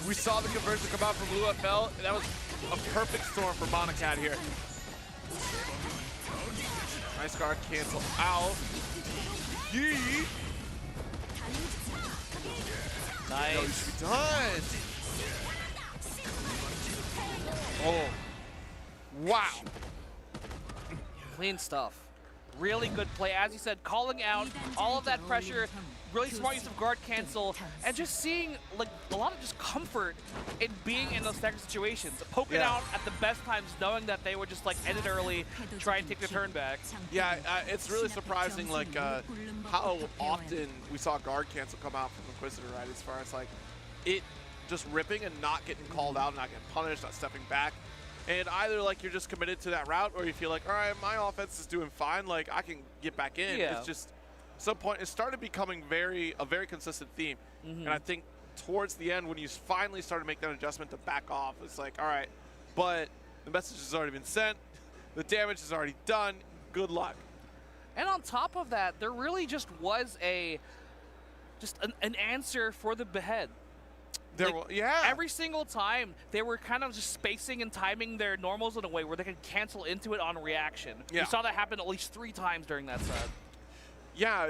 [SPEAKER 7] we saw the conversion come out from LuFL. That was a perfect storm for Monocat here. Nice guard cancel out. Yee!
[SPEAKER 8] Nice.
[SPEAKER 7] No, you should be done. Oh. Wow.
[SPEAKER 8] Clean stuff. Really good play. As you said, calling out all of that pressure, really smart use of guard cancel, and just seeing like a lot of just comfort in being in those stagger situations. Poking
[SPEAKER 7] Yeah.
[SPEAKER 8] out at the best times, knowing that they would just like end it early, try and take the turn back.
[SPEAKER 7] Yeah, it's really surprising, like, how often we saw guard cancel come out from Inquisitor, right? As far as, like, it just ripping and not getting called out, not getting punished, not stepping back. And either, like, you're just committed to that route, or you feel like, all right, my offense is doing fine, like, I can get back in.
[SPEAKER 8] Yeah.
[SPEAKER 7] It's just, at some point, it started becoming a very consistent theme. And I think towards the end, when you finally started to make that adjustment to back off, it's like, all right, but the message has already been sent, the damage is already done, good luck.
[SPEAKER 8] And on top of that, there really just was an answer for the behead.
[SPEAKER 7] Yeah.
[SPEAKER 8] Every single time, they were kind of just spacing and timing their normals in a way where they could cancel into it on reaction.
[SPEAKER 7] Yeah.
[SPEAKER 8] We saw that happen at least 3 times during that set.
[SPEAKER 7] Yeah,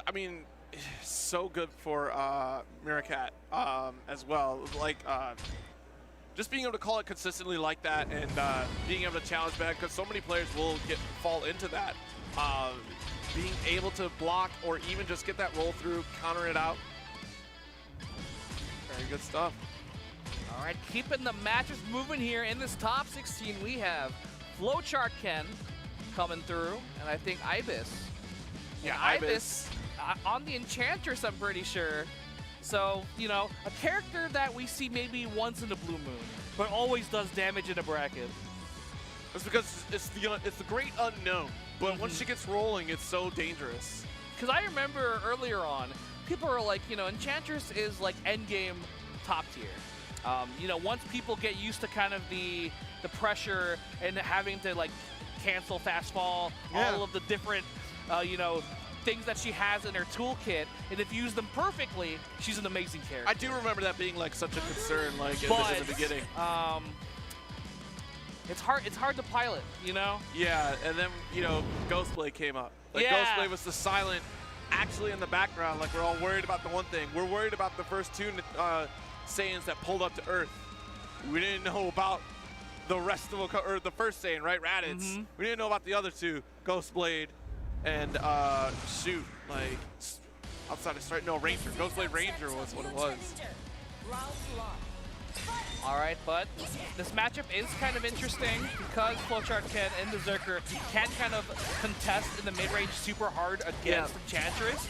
[SPEAKER 7] I mean, so good for Meerkat as well. Like, just being able to call it consistently like that and being able to challenge back, because so many players will fall into that. Being able to block or even just get that roll through, counter it out. Very good stuff.
[SPEAKER 8] All right, keeping the matches moving here in this top 16, we have Flowchart Ken coming through, and I think Ibis.
[SPEAKER 7] Yeah,
[SPEAKER 8] And
[SPEAKER 7] Ibis.
[SPEAKER 8] on the Enchantress, I'm pretty sure. So, you know, a character that we see maybe once in a blue moon, but always does damage in a bracket.
[SPEAKER 7] It's because it's the great unknown, but once she gets rolling, it's so dangerous.
[SPEAKER 8] Because I remember earlier on, people were like, you know, Enchantress is like endgame top tier. You know, once people get used to kind of the pressure and having to like cancel fast fall,
[SPEAKER 7] Yeah.
[SPEAKER 8] all of the different, you know, things that she has in her toolkit, and if you use them perfectly, she's an amazing character.
[SPEAKER 7] I do remember that being like such a concern, like in the beginning.
[SPEAKER 8] It's hard to pilot, you know?
[SPEAKER 7] Yeah, and then, you know, Ghostblade came up. Like,
[SPEAKER 8] Yeah.
[SPEAKER 7] Ghostblade was the silent, actually in the background, like, we're all worried about the one thing. We're worried about the first 2 Saiyans that pulled up to Earth. We didn't know about the rest of them, or the first Saiyan, right, Raditz. We didn't know about the other 2, Ghostblade and, shoot, like, outside of start, no, Ranger. Ghostblade Ranger was what it was.
[SPEAKER 8] All right, but this matchup is kind of interesting because Flowchart Ken and the Zerker can kind of contest in the mid-range super hard against Enchantress.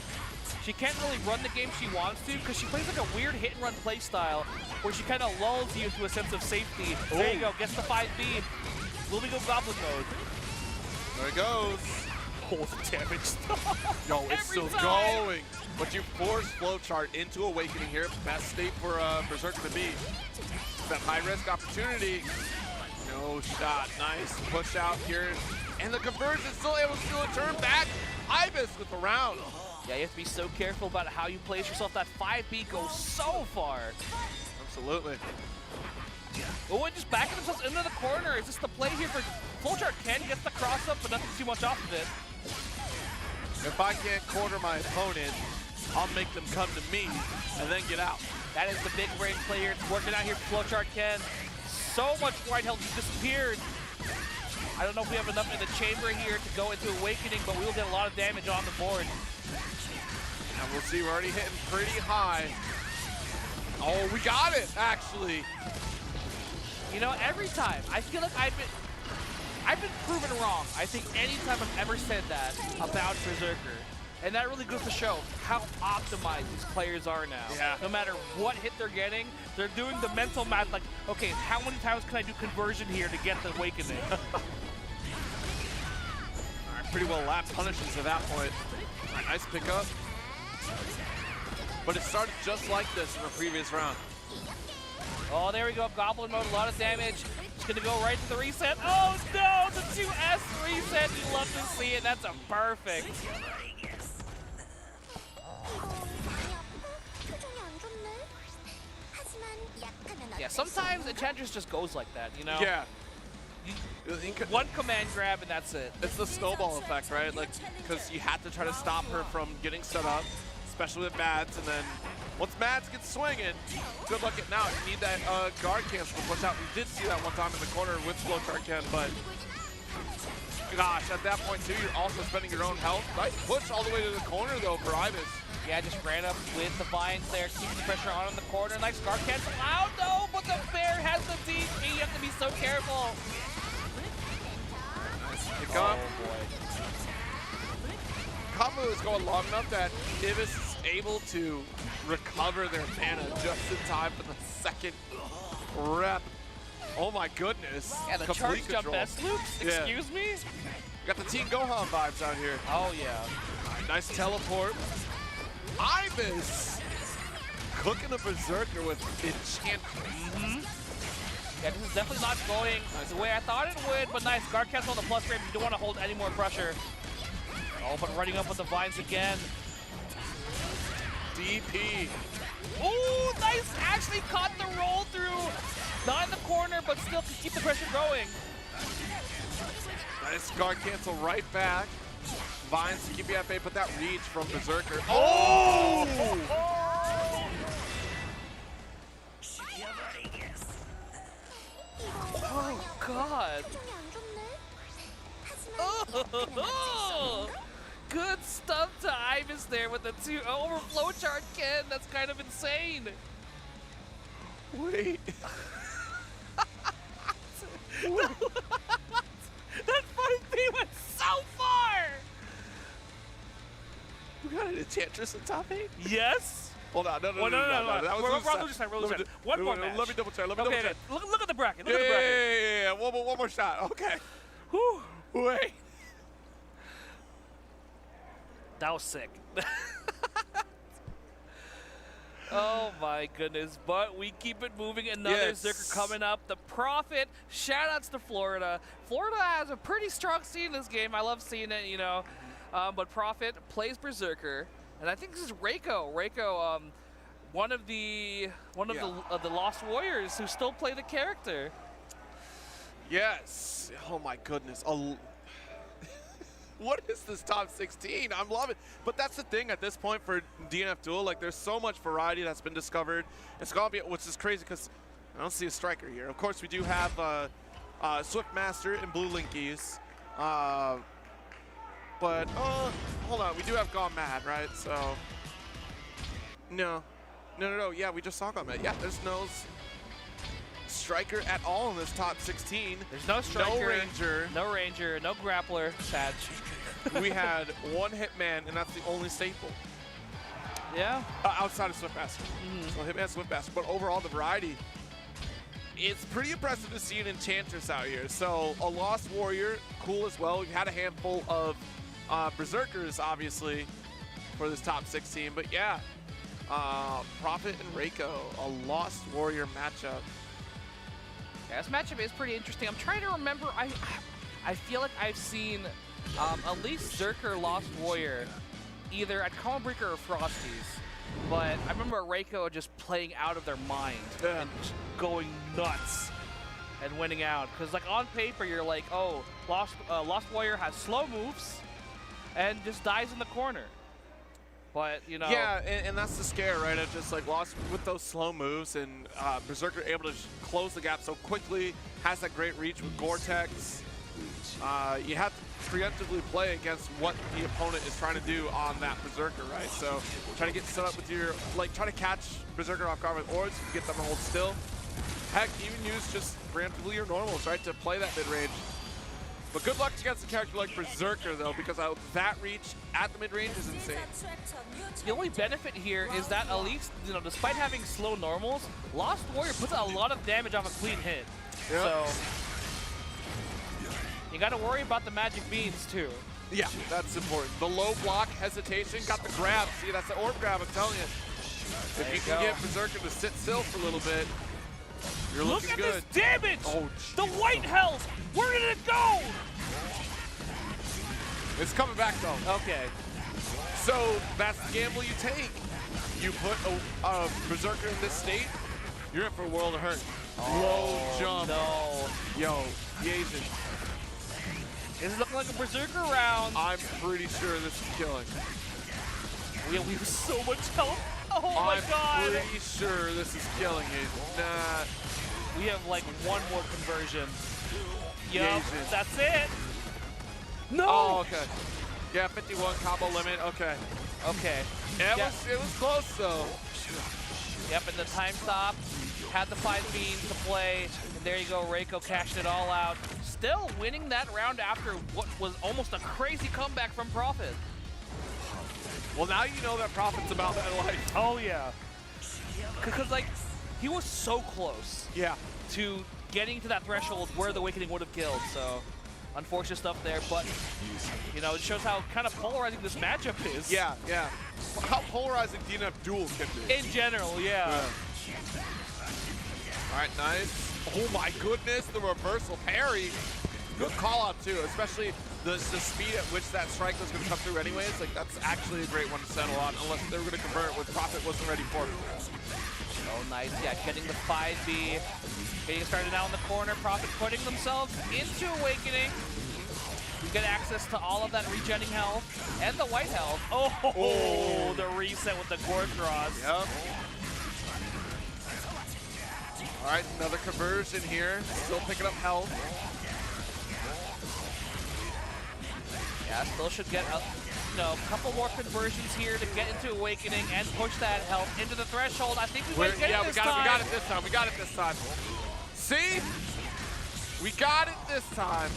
[SPEAKER 8] She can't really run the game she wants to because she plays like a weird hit-and-run play style where she kind of lulls you into a sense of safety. There you go, gets the 5B. Will we go Goblin mode?
[SPEAKER 7] There it goes.
[SPEAKER 8] Oh, the damage.
[SPEAKER 7] Yo, it's
[SPEAKER 8] Every
[SPEAKER 7] still
[SPEAKER 8] time.
[SPEAKER 7] going. But you force Flowchart into Awakening here. Best state for Berserker to be. It's that high-risk opportunity. No shot. Nice push out here. And the conversion still able to do a turn back. Ibis with the round.
[SPEAKER 8] Yeah, you have to be so careful about how you place yourself. That 5B goes so far.
[SPEAKER 7] Absolutely.
[SPEAKER 8] Oh, and just backing themselves into the corner. Is this the play here for Flowchart? Ken gets the cross up, but nothing too much off of it.
[SPEAKER 7] If I can't corner my opponent, I'll make them come to me and then get out.
[SPEAKER 8] That is the big brain play here. It's working out here for Flowchart Ken. So much white health just disappeared. I don't know if we have enough in the chamber here to go into Awakening, but we will get a lot of damage on the board.
[SPEAKER 7] And we'll see, we're already hitting pretty high. Oh, we got it, actually.
[SPEAKER 8] You know, every time, I feel like I've been proven wrong. I think anytime I've ever said that about Berserker. And that really goes to show how optimized these players are now.
[SPEAKER 7] Yeah.
[SPEAKER 8] No matter what hit they're getting, they're doing the mental math like, okay, how many times can I do conversion here to get the Awakening?
[SPEAKER 7] Pretty well lap punishes at that point. Nice pickup. But it started just like this in the previous round.
[SPEAKER 8] Oh, there we go, Goblin mode, a lot of damage. Just gonna go right to the reset. Oh no, the 2S reset, you love to see it, that's a perfect. Yeah, sometimes Enchantress just goes like that, you know?
[SPEAKER 7] Yeah.
[SPEAKER 8] One command grab and that's it.
[SPEAKER 7] It's the snowball effect, right? Like, because you have to try to stop her from getting set up, especially with Mads, and then once Mads gets swinging, good luck getting out. You need that guard cancel to push out. We did see that one time in the corner with Flowchart Ken, but gosh, at that point too, you're also spending your own health. Nice push all the way to the corner though for Ibis.
[SPEAKER 8] Yeah, just ran up with the vines there, keeping the pressure on in the corner. Nice guard cancel. Oh no, but the bear has the DP. You have to be so careful.
[SPEAKER 7] Pick up.
[SPEAKER 8] Oh boy.
[SPEAKER 7] Combo is going long enough that Ibis is able to recover their mana just in time for the second rep. Oh my goodness.
[SPEAKER 8] Yeah, the
[SPEAKER 7] Complete
[SPEAKER 8] charge jump
[SPEAKER 7] control.
[SPEAKER 8] best loops.
[SPEAKER 7] Yeah.
[SPEAKER 8] Excuse me?
[SPEAKER 7] Got the Team Gohan vibes out here.
[SPEAKER 8] Oh yeah.
[SPEAKER 7] Nice teleport. Ibis cooking a Berserker with Enchantress.
[SPEAKER 8] Yeah, this is definitely not going the way I thought it would, but nice. Guard cancel on the plus frame. You don't want to hold any more pressure. Oh, but running up with the vines again.
[SPEAKER 7] DP.
[SPEAKER 8] Ooh, nice. Actually caught the roll through. Not in the corner, but still to keep the pressure going.
[SPEAKER 7] Nice guard cancel right back. Vines to keep you at bay, but that reach from Berserker. Oh!
[SPEAKER 8] Oh, God. Oh, good stuff to Ibis there with the 2 over Flowchart Ken. That's kind of insane.
[SPEAKER 7] Wait.
[SPEAKER 8] That 5B went so far.
[SPEAKER 7] We got an Enchantress in top 8?
[SPEAKER 8] Yes.
[SPEAKER 7] Hold on, no.
[SPEAKER 8] No.
[SPEAKER 7] That was
[SPEAKER 8] Roll this time. One more match.
[SPEAKER 7] Let me double check.
[SPEAKER 8] Okay, look at the bracket. Look
[SPEAKER 7] Yeah,
[SPEAKER 8] at the bracket.
[SPEAKER 7] yeah. One more shot. Okay.
[SPEAKER 8] Whew.
[SPEAKER 7] Wait.
[SPEAKER 8] That was sick. Oh my goodness, but we keep it moving. Another
[SPEAKER 7] Yes.
[SPEAKER 8] Zerker coming up. The Prophet, shout outs to Florida. Florida has a pretty strong scene in this game. I love seeing it, you know. But Prophet plays Berserker, and I think this is Reiko. Reiko, one of the Lost Warriors who still play the character.
[SPEAKER 7] Yes. Oh my goodness. What is this top 16? I'm loving it. But that's the thing at this point for DNF Duel. Like, there's so much variety that's been discovered. It's gonna be, which is crazy because I don't see a striker here. Of course, we do have Swiftmaster and BlueLinkies. But hold on, we do have GoneMad, right? So no. Yeah, we just saw GoneMad. Yeah, there's no striker at all in this top 16.
[SPEAKER 8] There's no striker,
[SPEAKER 7] no ranger,
[SPEAKER 8] no grappler, Satch.
[SPEAKER 7] We had one hitman, and that's the only staple.
[SPEAKER 8] Yeah.
[SPEAKER 7] Outside of Swiftmaster. So hitman, Swiftmaster. But overall, the variety, it's pretty impressive to see an Enchantress out here. So a Lost Warrior, cool as well. We've had a handful of Berserkers, obviously, for this top 16. But yeah, Prophet and Reiko, a Lost Warrior matchup.
[SPEAKER 8] Yeah, this matchup is pretty interesting. I'm trying to remember. I I feel like I've seen at least Zerker Lost Warrior either at Calamarikusu or Frosty's. But I remember Reiko just playing out of their mind and just going nuts and winning out. Because like on paper, you're like, oh, Lost Warrior has slow moves and just dies in the corner. But, you know.
[SPEAKER 7] Yeah, and that's the scare, right? Of just like Lost with those slow moves, and Berserker able to close the gap so quickly, has that great reach with Gore-Tex. You have to preemptively play against what the opponent is trying to do on that Berserker, right? So try to get set up with your, like, try to catch Berserker off guard with Orbs, get them to hold still. Heck, even use just preemptively your normals, right, to play that mid-range. But good luck against a character like Berserker, though, because that reach at the mid-range is insane.
[SPEAKER 8] The only benefit here is that at least, you know, despite having slow normals, Lost Warrior puts a lot of damage off a clean hit.
[SPEAKER 7] Yep.
[SPEAKER 8] So you got to worry about the magic beans, too.
[SPEAKER 7] Yeah, that's important. The low block hesitation, got the grab. See, that's the orb grab, I'm telling you. If you can get Berserker to sit still for a little bit, you're looking good.
[SPEAKER 8] Look at this damage!
[SPEAKER 7] Oh,
[SPEAKER 8] the white health! Where did it go?
[SPEAKER 7] It's coming back, though.
[SPEAKER 8] Okay.
[SPEAKER 7] So that's the gamble you take. You put a Berserker in this state, you're in for a world of hurt. Low jump.
[SPEAKER 8] No.
[SPEAKER 7] Yo, Asian.
[SPEAKER 8] This is looking like a Berserker round.
[SPEAKER 7] I'm pretty sure this is killing.
[SPEAKER 8] We have so much health. Oh my god.
[SPEAKER 7] I'm pretty sure this is killing Asian. Nah.
[SPEAKER 8] We have like one more conversion. Yup,
[SPEAKER 7] Asian.
[SPEAKER 8] that's it. No.
[SPEAKER 7] Oh, okay. Yeah, 51 combo limit. Okay.
[SPEAKER 8] Okay.
[SPEAKER 7] Yeah, it was close though.
[SPEAKER 8] Yep, and the time stop had the 5 beans to play, and there you go. Reiko cashed it all out. Still winning that round after what was almost a crazy comeback from Prophet.
[SPEAKER 7] Well, now you know that Prophet's about that life.
[SPEAKER 8] Oh yeah. Because like he was so close.
[SPEAKER 7] Yeah.
[SPEAKER 8] To getting to that threshold where the Awakening would have killed. So unfortunate stuff there, but you know, it shows how kind of polarizing this matchup is.
[SPEAKER 7] Yeah, yeah. How polarizing DNF Duel can be.
[SPEAKER 8] In general, yeah.
[SPEAKER 7] All right, nice. Oh my goodness, the reversal parry. Good call out too, especially the speed at which that strike was going to come through anyways. Like, that's actually a great one to settle on, unless they were going to convert when Prophet wasn't ready for it.
[SPEAKER 8] Oh, nice. Yeah, getting the 5B. Getting started now in the corner. Prophet putting themselves into Awakening. You get access to all of that regenning health and the white health. Oh, the reset with the Gore Cross.
[SPEAKER 7] Yep. All right, another conversion here. Still picking up health.
[SPEAKER 8] Yeah, still should get a couple more conversions here to get into Awakening and push that health into the threshold. I think we might get it this time.
[SPEAKER 7] We got it this time. We got it this time. See? We got it this time.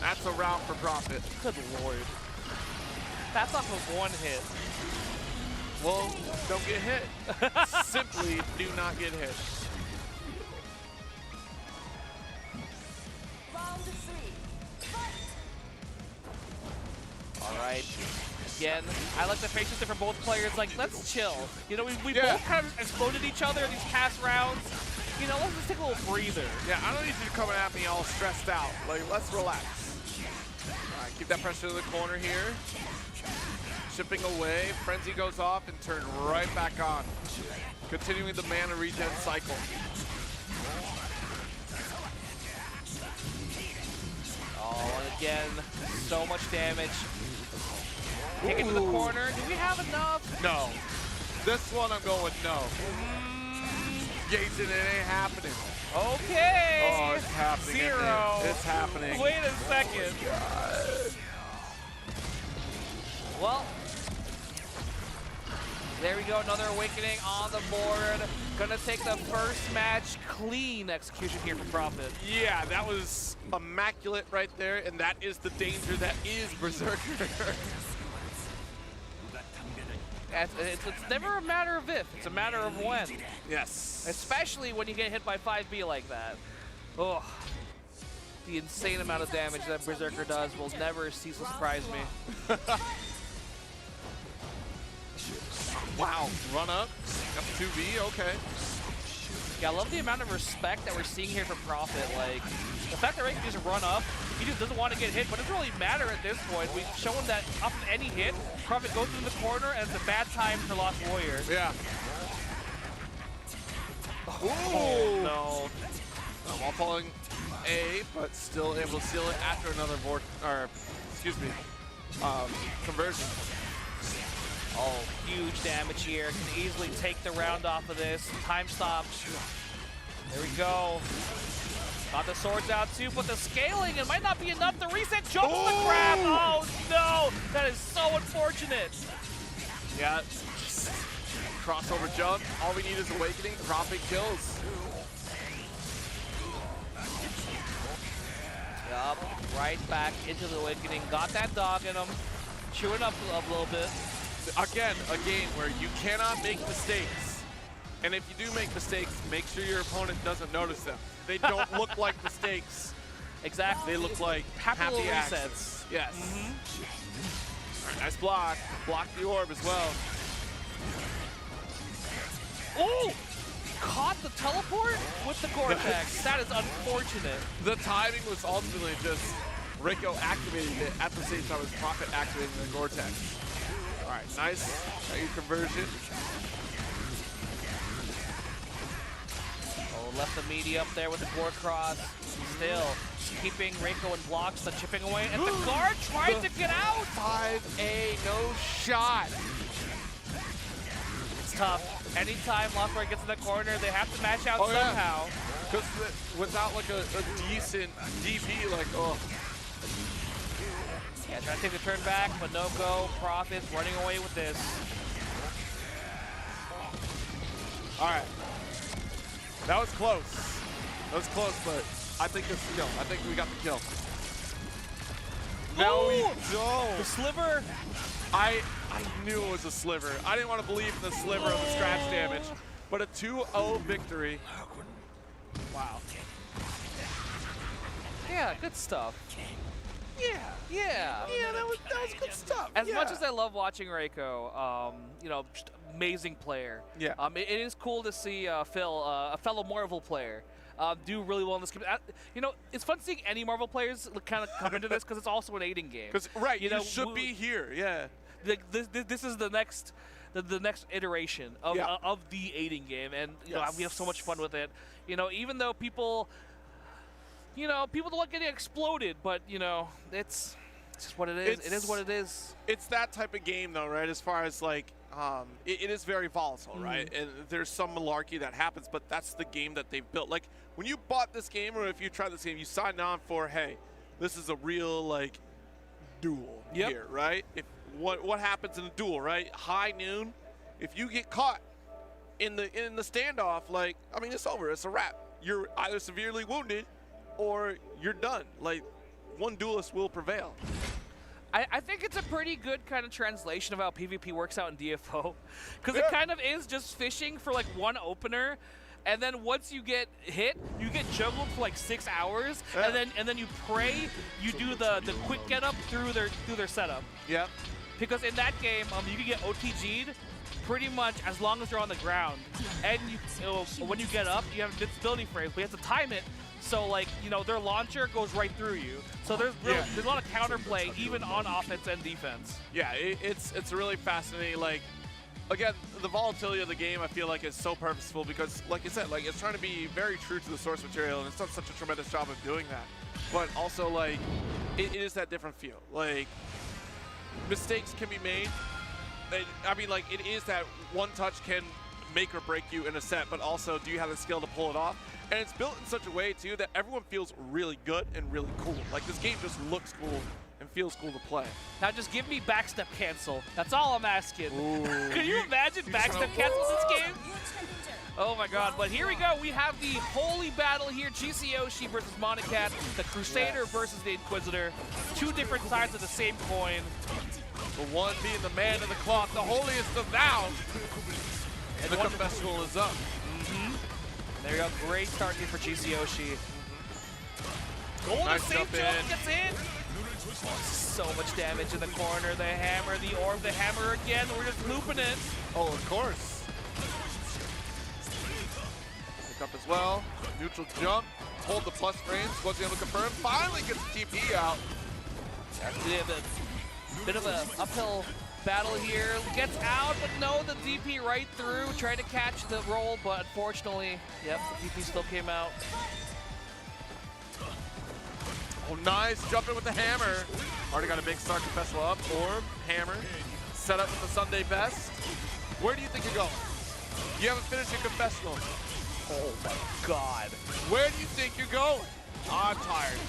[SPEAKER 7] That's a round for Prophet.
[SPEAKER 8] Good lord. That's off of one hit.
[SPEAKER 7] Well, don't get hit. Simply do not get hit.
[SPEAKER 8] All right. Again, I like the patience for both players. Like, let's chill. You know, we
[SPEAKER 7] Yeah.
[SPEAKER 8] both kind of exploded each other in these past rounds. You know, let's just take a little breather.
[SPEAKER 7] Yeah, I don't need you coming at me all stressed out. Like, let's relax. All right, keep that pressure to the corner here. Chipping away, Frenzy goes off and turn right back on. Continuing the mana regen cycle.
[SPEAKER 8] Oh, and again, so much damage. Kick it to the corner. Do we have enough?
[SPEAKER 7] No. This one I'm going no. Jason, it ain't happening.
[SPEAKER 8] Okay.
[SPEAKER 7] Oh, it's happening.
[SPEAKER 8] 0.
[SPEAKER 7] It's happening.
[SPEAKER 8] Wait a second. Well, there we go. Another Awakening on the board. Gonna take the first match clean execution here for Prophet.
[SPEAKER 7] Yeah, that was immaculate right there, and that is the danger that is Berserker.
[SPEAKER 8] It's never a matter of if, it's a matter of when.
[SPEAKER 7] Yes.
[SPEAKER 8] Especially when you get hit by 5B like that. Oh, the insane amount of damage that Berserker does will never cease to surprise me.
[SPEAKER 7] Wow, run up 2B, okay.
[SPEAKER 8] Yeah, I love the amount of respect that we're seeing here from Prophet. Like, the fact that Ray can just run up, he just doesn't want to get hit, but it doesn't really matter at this point. We've shown that off of any hit, Prophet goes into the corner, and it's a bad time for Lost Warrior.
[SPEAKER 7] Yeah.
[SPEAKER 8] Oh, no.
[SPEAKER 7] While falling A, but still able to seal it after another conversion.
[SPEAKER 8] Oh, huge damage here. Can easily take the round off of this. Time stop. There we go. Got the swords out too, but the scaling, it might not be enough. The reset jumps the grab. Oh no, that is so unfortunate.
[SPEAKER 7] Yeah, just crossover jump. All we need is Awakening. Prophet kills.
[SPEAKER 8] Yup, right back into the Awakening. Got that dog in him. Chewing up a little bit.
[SPEAKER 7] Again, a game where you cannot make mistakes. And if you do make mistakes, make sure your opponent doesn't notice them. They don't look like mistakes.
[SPEAKER 8] Exactly.
[SPEAKER 7] They look like
[SPEAKER 8] Happy
[SPEAKER 7] happy
[SPEAKER 8] little
[SPEAKER 7] accidents.
[SPEAKER 8] resets.
[SPEAKER 7] Yes. All right, nice block. Block the orb as well.
[SPEAKER 8] Oh! Caught the teleport with the Gore-Tex. That is unfortunate.
[SPEAKER 7] The timing was ultimately just Rico activating it at the same time as Prophet activating the Gore-Tex. All right, nice conversion.
[SPEAKER 8] Oh, left the meaty up there with the Gore Cross. Still keeping Rico in blocks, the chipping away, and the guard tried to get out.
[SPEAKER 7] 5A, no shot.
[SPEAKER 8] It's tough. Anytime Lost Warrior gets in the corner, they have to match out somehow.
[SPEAKER 7] Because without like a decent DP, like, oh.
[SPEAKER 8] Yeah, trying to take the turn back, but no go. Prophet running away with this.
[SPEAKER 7] All right. That was close. That was close, but I think this is the kill. I think we got the kill. No, we don't.
[SPEAKER 8] The sliver.
[SPEAKER 7] I knew it was a sliver. I didn't want to believe in the sliver of the scratch damage, but a 2-0 victory.
[SPEAKER 8] Wow. Yeah, good stuff.
[SPEAKER 7] Yeah,
[SPEAKER 8] that was
[SPEAKER 7] good stuff.
[SPEAKER 8] As much as I love watching Reiko, you know, just amazing player.
[SPEAKER 7] Yeah.
[SPEAKER 8] It is cool to see Phil, a fellow Marvel player, do really well in this game. You know, it's fun seeing any Marvel players kind of come into this because it's also an aiding game.
[SPEAKER 7] Because you should be here. Yeah.
[SPEAKER 8] This is the next iteration of the aiding game, and you know, we have so much fun with it. You know, even though people don't like getting exploded, but you know, it's just what it is. It is what it is.
[SPEAKER 7] It's that type of game, though, right? As far as like, it is very volatile, right? And there's some malarkey that happens, but that's the game that they've built. Like when you bought this game, or if you tried this game, you signed on for, hey, this is a real like duel here, right? If what happens in a duel, right? High noon, if you get caught in the standoff, like, I mean, it's over. It's a wrap. You're either severely wounded or you're done. Like, one duelist will prevail.
[SPEAKER 8] I think it's a pretty good kind of translation of how PvP works out in DFO, because it kind of is just fishing for like one opener, and then once you get hit, you get juggled for like 6 hours, and then you pray, you do the quick get up through their setup.
[SPEAKER 7] Yep.
[SPEAKER 8] Because in that game, you can get OTG'd pretty much as long as you're on the ground, and when you get up, you have invincibility frames, but you have to time it. So, like, you know, their launcher goes right through you. So there's a lot of counterplay, even on offense and defense. Yeah,
[SPEAKER 7] it's really fascinating. Like, again, the volatility of the game, I feel like, is so purposeful because, like you said, like, it's trying to be very true to the source material, and it's done such a tremendous job of doing that. But also, like, it is that different feel. Like, mistakes can be made. I mean, like, it is that one touch can make or break you in a set, but also, do you have the skill to pull it off? And it's built in such a way, too, that everyone feels really good and really cool. Like, this game just looks cool and feels cool to play.
[SPEAKER 8] Now just give me backstep cancel. That's all I'm asking.
[SPEAKER 7] Ooh,
[SPEAKER 8] Can you imagine backstep cancel this game? Oh my god, but here we go. We have the holy battle here. GC Yoshi versus Monacat, the Crusader versus the Inquisitor. Two different sides of the same coin.
[SPEAKER 7] The one being the man of the cloth, the holiest of thou. And the confessional is up.
[SPEAKER 8] There you go, great start here for GC Yoshi. Golden
[SPEAKER 7] Nice
[SPEAKER 8] safe
[SPEAKER 7] jump
[SPEAKER 8] jump
[SPEAKER 7] in.
[SPEAKER 8] gets in. Oh, so much damage in the corner. The hammer, the orb, the hammer again. We're just looping it.
[SPEAKER 7] Oh, of course. Pick up as well. Neutral jump, hold the plus frames, wasn't able to confirm, finally gets the TP out.
[SPEAKER 8] That's a bit of a uphill battle here. Gets out, but no, the DP right through. Tried to catch the roll, but unfortunately, yep, the DP still came out.
[SPEAKER 7] Oh, nice, jumping with the hammer. Already got a big start confessional up, orb, hammer, set up with the Sunday best. Where do you think you're going? You haven't finished your confessional.
[SPEAKER 8] Oh my God.
[SPEAKER 7] Where do you think you're going? I'm tired.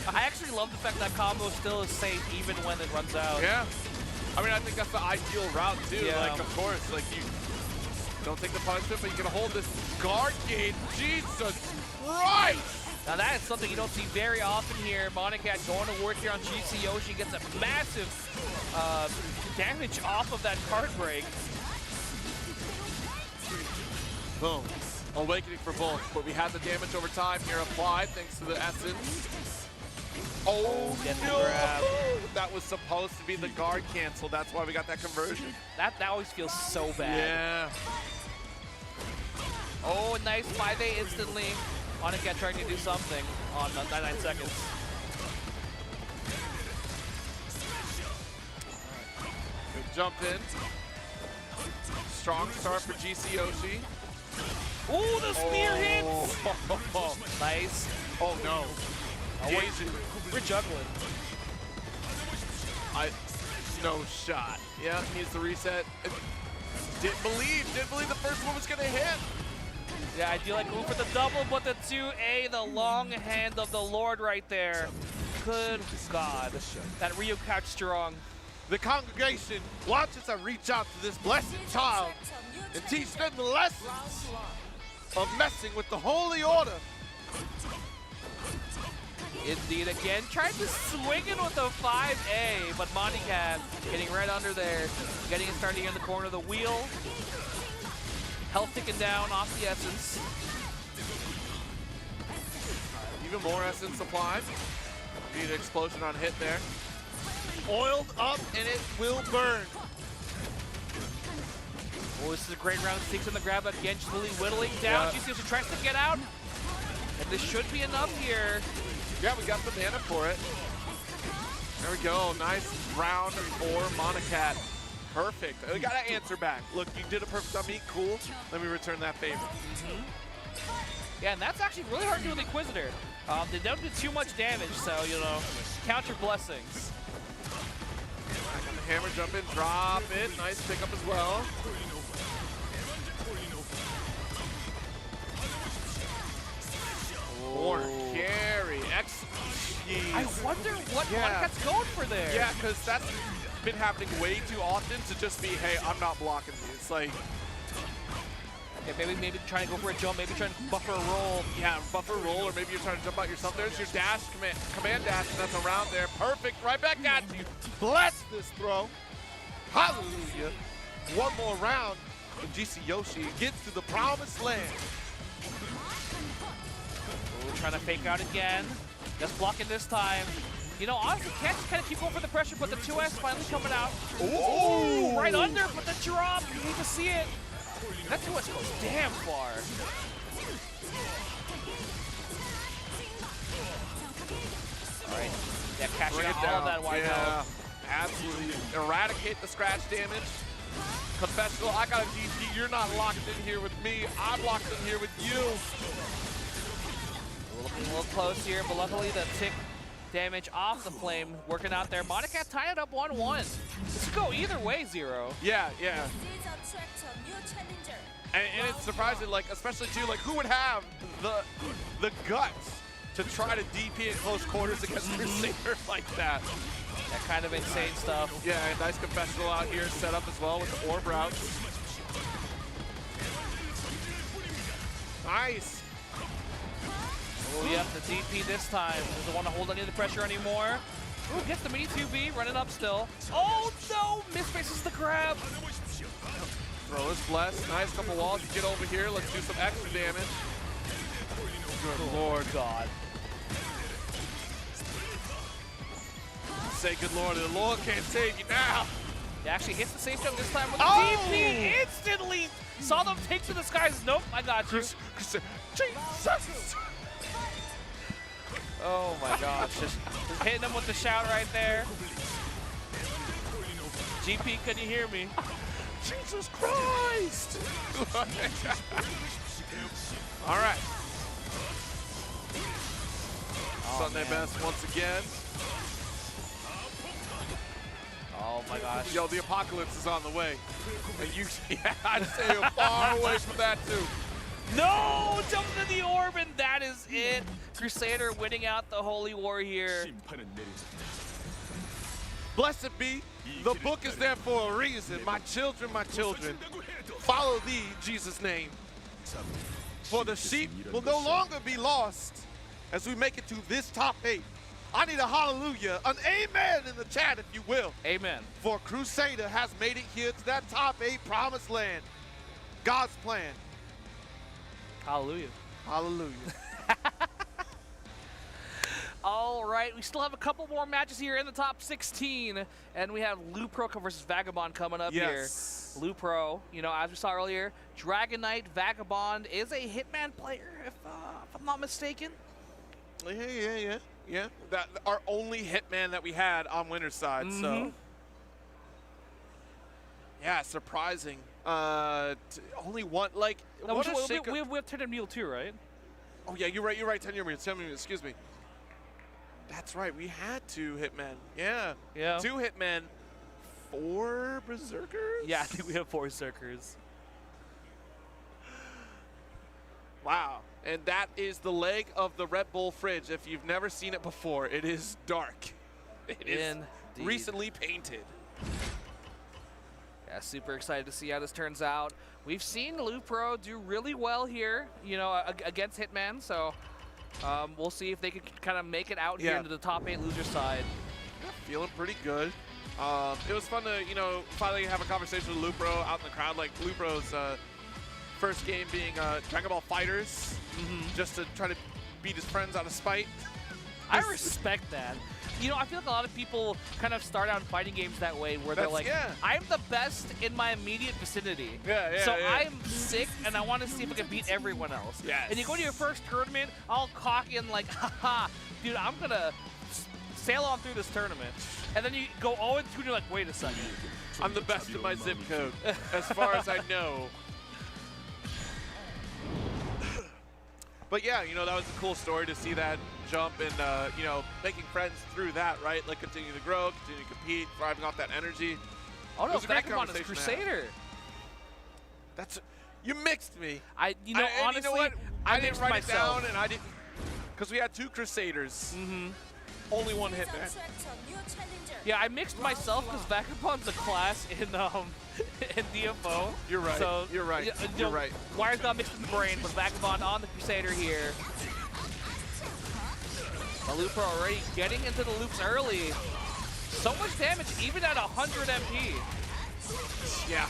[SPEAKER 8] I actually love the fact that combo still is safe even when it runs out.
[SPEAKER 7] Yeah. I mean, I think that's the ideal route too.
[SPEAKER 8] Yeah.
[SPEAKER 7] Like, of course, like you don't take the punishment, but you can hold this guard gate. Jesus Christ!
[SPEAKER 8] Now that is something you don't see very often here. Monacat going to work here on GC Yoshi, gets a massive damage off of that card break.
[SPEAKER 7] Boom. Awakening for both, but we had the damage over time here applied thanks to the essence. Oh no!
[SPEAKER 8] Grab.
[SPEAKER 7] That was supposed to be the guard cancel. That's why we got that conversion.
[SPEAKER 8] That always feels so bad.
[SPEAKER 7] Yeah.
[SPEAKER 8] Oh, nice 5A instantly. Monacat trying to do something on 99 seconds.
[SPEAKER 7] Good jump in. Strong start for GC Yoshi.
[SPEAKER 8] Ooh, the spear hits! Nice.
[SPEAKER 7] Oh no. Jazzy.
[SPEAKER 8] We're juggling.
[SPEAKER 7] No shot. Yeah, needs to reset. Didn't believe the first one was gonna hit.
[SPEAKER 8] Yeah, I do like move for the double, but the 2A, the long hand of the Lord right there. Good God. That Ryu couch strong.
[SPEAKER 7] The congregation watches us reach out to this blessed child and teach them the lessons of messing with the Holy Order.
[SPEAKER 8] Indeed, again, tried to swing it with a 5A, but Monacat getting right under there, getting it starting in the corner of the wheel. Health ticking down off the essence.
[SPEAKER 7] Even more essence applied. Need an explosion on hit there. Oiled up and it will burn.
[SPEAKER 8] Oh, this is a great round. 6 on the grab again, just really whittling down.
[SPEAKER 7] Yeah.
[SPEAKER 8] GC tries to get out. And this should be enough here.
[SPEAKER 7] Yeah, we got the mana for it. There we go. Nice round for Monacat. Perfect. We got to answer back. Look, you did a perfect on me. Cool. Let me return that favor.
[SPEAKER 8] Yeah, and that's actually really hard to do with Inquisitor. They don't do too much damage, so, you know, count your blessings.
[SPEAKER 7] Hammer jump in, drop it. Nice pickup as well. Or carry.
[SPEAKER 8] I wonder what Monacat's going for there.
[SPEAKER 7] Yeah, because that's been happening way too often to just be, hey, I'm not blocking you. It's like,
[SPEAKER 8] yeah, maybe trying to go for a jump, maybe trying to buffer a roll.
[SPEAKER 7] yeah, buffer roll, or maybe you're trying to jump out yourself. There's your dash, command dash, and that's around there. Perfect, right back at you. Bless this throw. Hallelujah. One more round, and GC Yoshi gets to the promised land.
[SPEAKER 8] Ooh, trying to fake out again. Just blocking this time. You know, honestly, can't just kind of keep going for the pressure, but the 2S finally coming out. Ooh, right under, but the drop. You hate to see it. That 2S goes damn far. All right. Yeah, cashing
[SPEAKER 7] Bring it
[SPEAKER 8] out
[SPEAKER 7] down.
[SPEAKER 8] all of that wide health.
[SPEAKER 7] Absolutely. Eradicate the scratch damage. Confessional, I got a GG. You're not locked in here with me. I'm locked in here with you.
[SPEAKER 8] A little close here, but luckily the tick damage off the flame working out there. Monacat tied it up 1-1. This could go either way, Zero.
[SPEAKER 7] Yeah, yeah. And it's surprising, like, especially too, like, who would have the guts to try to DP in close quarters against Crusader like that?
[SPEAKER 8] That kind of insane stuff.
[SPEAKER 7] Yeah, and nice confessional out here set up as well with the orb routes. Nice.
[SPEAKER 8] Oh, yep, the DP this time. Doesn't want to hold any of the pressure anymore. Ooh, gets the mini 2B, running up still. Oh, no! Misfaces the grab.
[SPEAKER 7] Throw is blessed. Nice couple walls to get over here. Let's do some extra damage. Good Lord.
[SPEAKER 8] God.
[SPEAKER 7] Say good Lord, the Lord can't save you now.
[SPEAKER 8] He actually hits the safe jump this time with a
[SPEAKER 7] Oh!
[SPEAKER 8] DP instantly. Saw them take to the skies. Nope, I got you.
[SPEAKER 7] Jesus!
[SPEAKER 8] Oh my gosh, just hitting him with the shout right there. GP, can you hear me?
[SPEAKER 7] Jesus Christ! All right. Sunday best once again.
[SPEAKER 8] Oh my gosh.
[SPEAKER 7] Yo, the apocalypse is on the way. And you, yeah, I'd stay far away from that too.
[SPEAKER 8] No! Jumping in the orb, and that is it. Crusader winning out the Holy War here.
[SPEAKER 7] Blessed be, the book is there for a reason. My children, follow thee, Jesus' name. For the sheep will no longer be lost as we make it to this top 8. I need a hallelujah, an amen in the chat if you will.
[SPEAKER 8] Amen.
[SPEAKER 7] For Crusader has made it here to that top 8 promised land. God's plan.
[SPEAKER 8] Hallelujah.
[SPEAKER 7] Hallelujah.
[SPEAKER 8] All right, we still have a couple more matches here in the top 16, and we have LuPro versus Vagabond coming up here. LuPro, you know, as we saw earlier, Dragon Knight Vagabond is a Hitman player, if I'm not mistaken.
[SPEAKER 7] Yeah. That our only Hitman that we had on winner's side, so. Yeah, surprising. Only one, like,
[SPEAKER 8] No,
[SPEAKER 7] what a
[SPEAKER 8] we have TenYearMule too, right?
[SPEAKER 7] Oh yeah, you're right, TenYearMule, excuse me. That's right, we had 2 Hitmen. Yeah. 2 Hitmen, 4 Berserkers?
[SPEAKER 8] Yeah, I think we have 4 Berserkers.
[SPEAKER 7] Wow. And that is the leg of the Red Bull fridge. If you've never seen it before, it is dark. It is recently painted.
[SPEAKER 8] Yeah, super excited to see how this turns out. We've seen LuPro do really well here, you know, against Hitman, so we'll see if they can kind of make it out here into the top 8 loser side.
[SPEAKER 7] Feeling pretty good. It was fun to, you know, finally have a conversation with LuPro out in the crowd. Like, LuPro's first game being Dragon Ball Fighters, just to try to beat his friends out of spite.
[SPEAKER 8] I respect that. You know, I feel like a lot of people kind of start out in fighting games that way, where they're like, I'm the best in my immediate vicinity. So I'm sick, and I want to see if I can beat everyone else. And you go to your first tournament, all cocky and like, haha, dude, I'm going to sail on through this tournament. And then you go 0-2, and you're like, wait a second.
[SPEAKER 7] I'm the best in my zip code, as far as I know. But yeah, you know, that was a cool story to see that jump and, you know, making friends through that, right? Like, continue to grow, continue to compete, thriving off that energy.
[SPEAKER 8] Oh, no, Vagabond is Crusader.
[SPEAKER 7] That's, you mixed me.
[SPEAKER 8] You know, honestly,
[SPEAKER 7] you know what? I didn't write
[SPEAKER 8] myself.
[SPEAKER 7] it down, and I didn't, because we had 2 Crusaders. Only 1 Hitman.
[SPEAKER 8] Yeah, I mixed myself because Vagabond's a class in DFO.
[SPEAKER 7] You're right.
[SPEAKER 8] So,
[SPEAKER 7] you're right.
[SPEAKER 8] You're right. Wires got mixed in the brain, but Vagabond on the Crusader here. The LuPro already getting into the loops early. So much damage, even at 100 MP.
[SPEAKER 7] Yeah.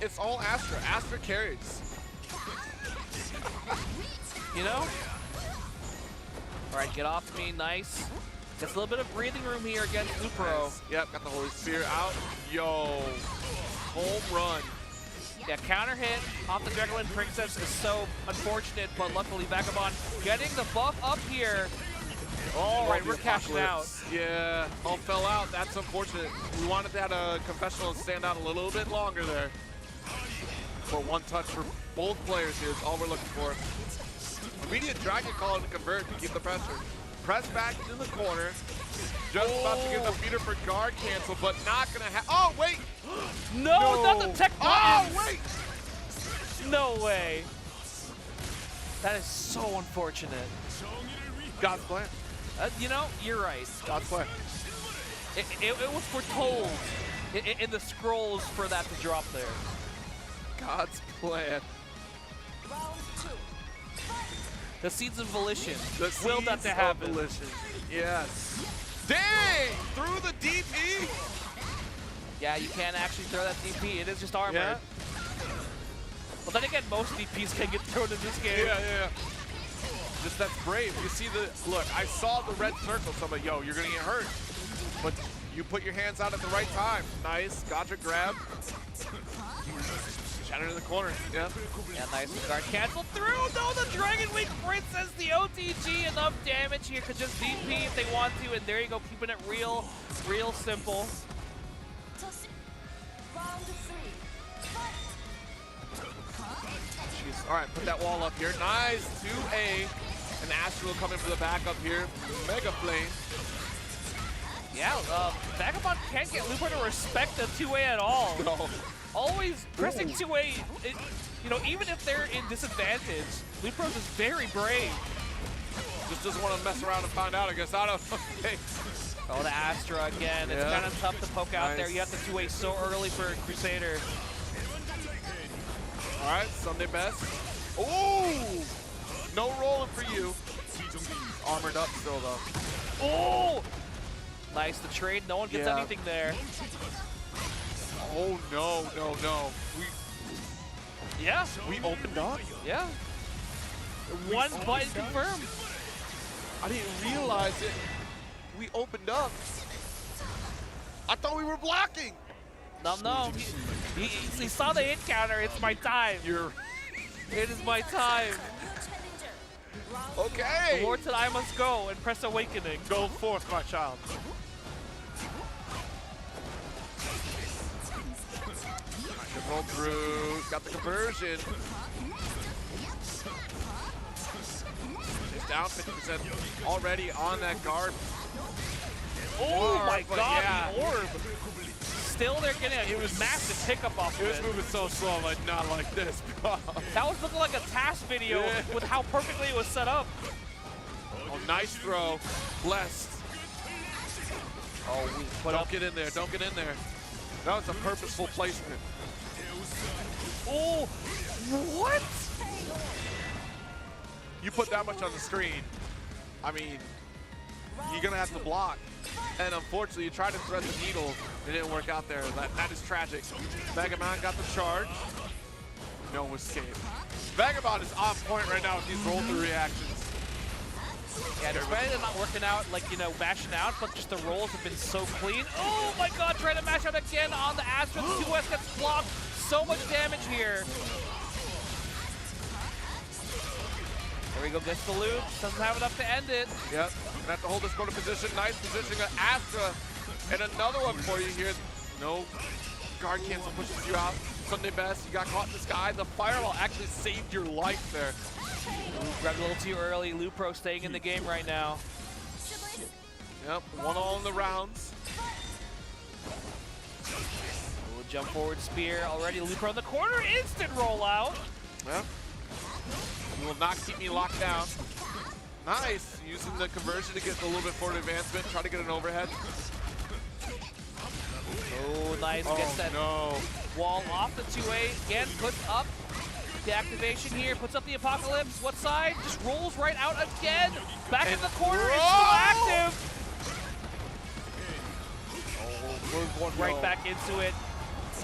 [SPEAKER 7] It's all Astra. Astra carries.
[SPEAKER 8] You know? All right, get off me, nice. Gets a little bit of breathing room here against LuPro.
[SPEAKER 7] Yep, got the Holy Spear out. Yo, home run.
[SPEAKER 8] Yeah, counter hit off the Dragon Princess is so unfortunate, but luckily Vagabond getting the buff up here. All right, we're cashing out.
[SPEAKER 7] Yeah, all fell out. That's unfortunate. We wanted that confessional to stand out a little bit longer there. For 1 touch for both players here is all we're looking for. Immediate Dragon Call to convert to keep the pressure. Press back into the corner. Just about to get the feeder for guard cancel, but not gonna have. Oh, wait!
[SPEAKER 8] No, not the tech buttons!
[SPEAKER 7] Oh, wait!
[SPEAKER 8] No way. That is so unfortunate.
[SPEAKER 7] God's plan.
[SPEAKER 8] You know, you're right.
[SPEAKER 7] God's plan.
[SPEAKER 8] It was foretold in the scrolls for that to drop there.
[SPEAKER 7] God's plan.
[SPEAKER 8] The seeds of volition.
[SPEAKER 7] Will
[SPEAKER 8] that to happen.
[SPEAKER 7] Volition. Yes. Dang! Through the DP?
[SPEAKER 8] Yeah, you can't actually throw that DP. It is just armor.
[SPEAKER 7] Yeah.
[SPEAKER 8] But then again, most DPs can get thrown in this game.
[SPEAKER 7] Yeah. Just that's brave. You see the, look, I saw the red circle, so I'm like, yo, you're gonna get hurt. But you put your hands out at the right time. Nice, gotcha grab. Counter in the corner. Yeah.
[SPEAKER 8] Yeah, nice guard cancel through. No, the Dragon Wing Princess, the OTG, enough damage here to just VP if they want to, and there you go, keeping it real simple.
[SPEAKER 7] Jeez. All right, put that wall up here. Nice 2A. And Astral coming for the backup here. Mega Flame.
[SPEAKER 8] Yeah, Vagabond can't get LuPro to respect the 2A at all.
[SPEAKER 7] No.
[SPEAKER 8] Always pressing 2A, you know, even if they're in disadvantage, LuPro is very brave.
[SPEAKER 7] Just doesn't want to mess around and find out, I guess. I don't know. Okay.
[SPEAKER 8] Oh, the Astra again. It's kind of tough to poke out there. You have the 2A so early for Crusader.
[SPEAKER 7] All right, Sunday best. Ooh! No rolling for you. Armored up still, though.
[SPEAKER 8] Oh! Nice, the trade. No one gets anything there.
[SPEAKER 7] Oh, no. We opened up?
[SPEAKER 8] Yeah. One button confirmed.
[SPEAKER 7] I didn't realize it. We opened up. I thought we were blocking.
[SPEAKER 8] No. He saw the hit counter. It's my time. It is my time.
[SPEAKER 7] Okay.
[SPEAKER 8] The Lord said I must go and press awakening.
[SPEAKER 4] Go forth, my child.
[SPEAKER 7] Roll through. Got the conversion. He's down 50% already on that guard.
[SPEAKER 8] Oh my God,
[SPEAKER 7] yeah.
[SPEAKER 8] the orb. Still, they're getting a massive pickup off of
[SPEAKER 7] It was
[SPEAKER 8] it.
[SPEAKER 7] moving so slow, like not like this.
[SPEAKER 8] That was looking like a task video with how perfectly it was set up.
[SPEAKER 7] Oh, nice throw. Blessed.
[SPEAKER 8] Oh, we put
[SPEAKER 7] Don't
[SPEAKER 8] up.
[SPEAKER 7] get in there. Don't get in there. That was a purposeful placement.
[SPEAKER 8] Oh, what?
[SPEAKER 7] You put that much on the screen, I mean, you're going to have to block. And unfortunately, you tried to thread the needle. It didn't work out there. That is tragic. Vagabond got the charge. No escape. Vagabond is on point right now with these roll-through reactions.
[SPEAKER 8] Yeah, despite it not working out, like, you know, mashing out, but just the rolls have been so clean. Oh my God, trying to mash out again on the Astra. The 2S gets blocked. So much damage here. There we go, gets the loop. Doesn't have enough to end it.
[SPEAKER 7] Yep, gonna have to hold this corner position. Nice positioning of Astra. And another one for you here. No, guard cancel pushes you out. Sunday best, you got caught in the sky. The firewall actually saved your life there.
[SPEAKER 8] Grabbed a little too early. LuPro staying in the game right now.
[SPEAKER 7] Yep, 1-all in the rounds.
[SPEAKER 8] Ooh, jump forward spear already. LuPro in the corner. Instant rollout.
[SPEAKER 7] Yep. You will not keep me locked down. Nice, using the conversion to get a little bit forward advancement. Try to get an overhead.
[SPEAKER 8] Oh, nice. Gets that wall off the 2A. Again, puts up the activation here. Puts up the Apocalypse. What side? Just rolls right out again. Back in the corner. It's still active. We're going right back into it.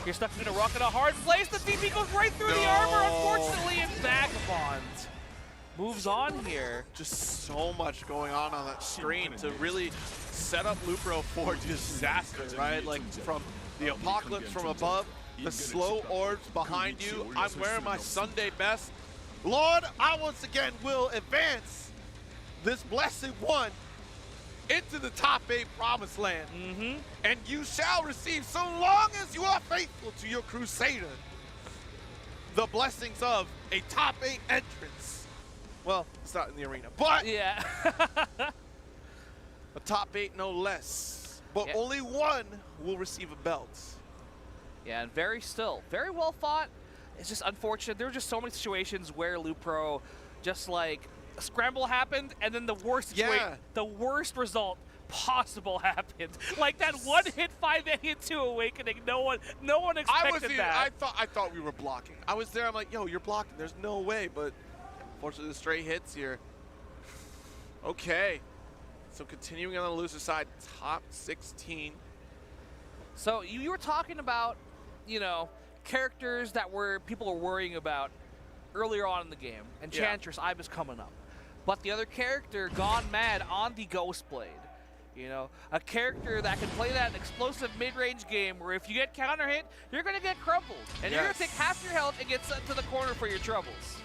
[SPEAKER 8] You're stuck in a rock in a hard place. The DP goes right through the armor, unfortunately, and Vagabond moves on here.
[SPEAKER 7] Just so much going on that screen to really set up LuPro for disaster, right? Like from the Apocalypse from above, the slow orbs behind you. I'm wearing my Sunday best. Lord, I once again will advance this blessed one into the top 8 promised land. And you shall receive, so long as you are faithful to your Crusader, the blessings of a top 8 entrance. Well, it's not in the arena, but
[SPEAKER 8] yeah.
[SPEAKER 7] a top 8 no less. But only one will receive a belt.
[SPEAKER 8] Yeah, and very well fought. It's just unfortunate. There were just so many situations where LuPro just like a scramble happened and then the worst situation, the worst result possible happened. Like that one hit 5A into Awakening. No one expected that.
[SPEAKER 7] I thought we were blocking. I was there, I'm like, yo, you're blocking. There's no way, but unfortunately the stray hits here. Okay. So continuing on the loser side, top 16.
[SPEAKER 8] So you were talking about, you know, characters that people were worrying about earlier on in the game, and Chantress, I was coming up. But the other character, GoneMad on the Ghostblade, You know, a character that can play that explosive mid-range game where if you get counter hit, you're going to get crumpled. And you're going to take half your health and get sent to the corner for your troubles.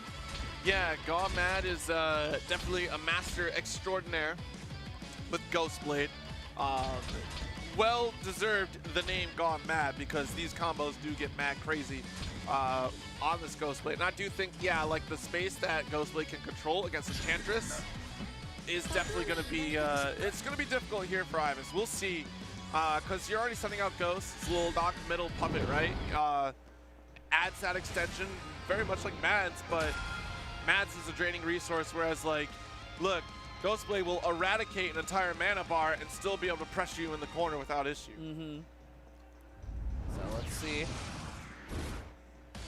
[SPEAKER 7] Yeah, GoneMad is definitely a master extraordinaire with Ghostblade. Well deserved the name GoneMad because these combos do get mad crazy on this Ghostblade. And I do think, yeah, like the space that Ghostblade can control against Enchantress is definitely going to be, it's going to be difficult here for Ibis. We'll see, because you're already sending out Ghosts, it's a little knock-middle puppet, right? Adds that extension, very much like Mads, but Mads is a draining resource, whereas, like, look, Ghostblade will eradicate an entire mana bar and still be able to pressure you in the corner without issue.
[SPEAKER 8] So let's see.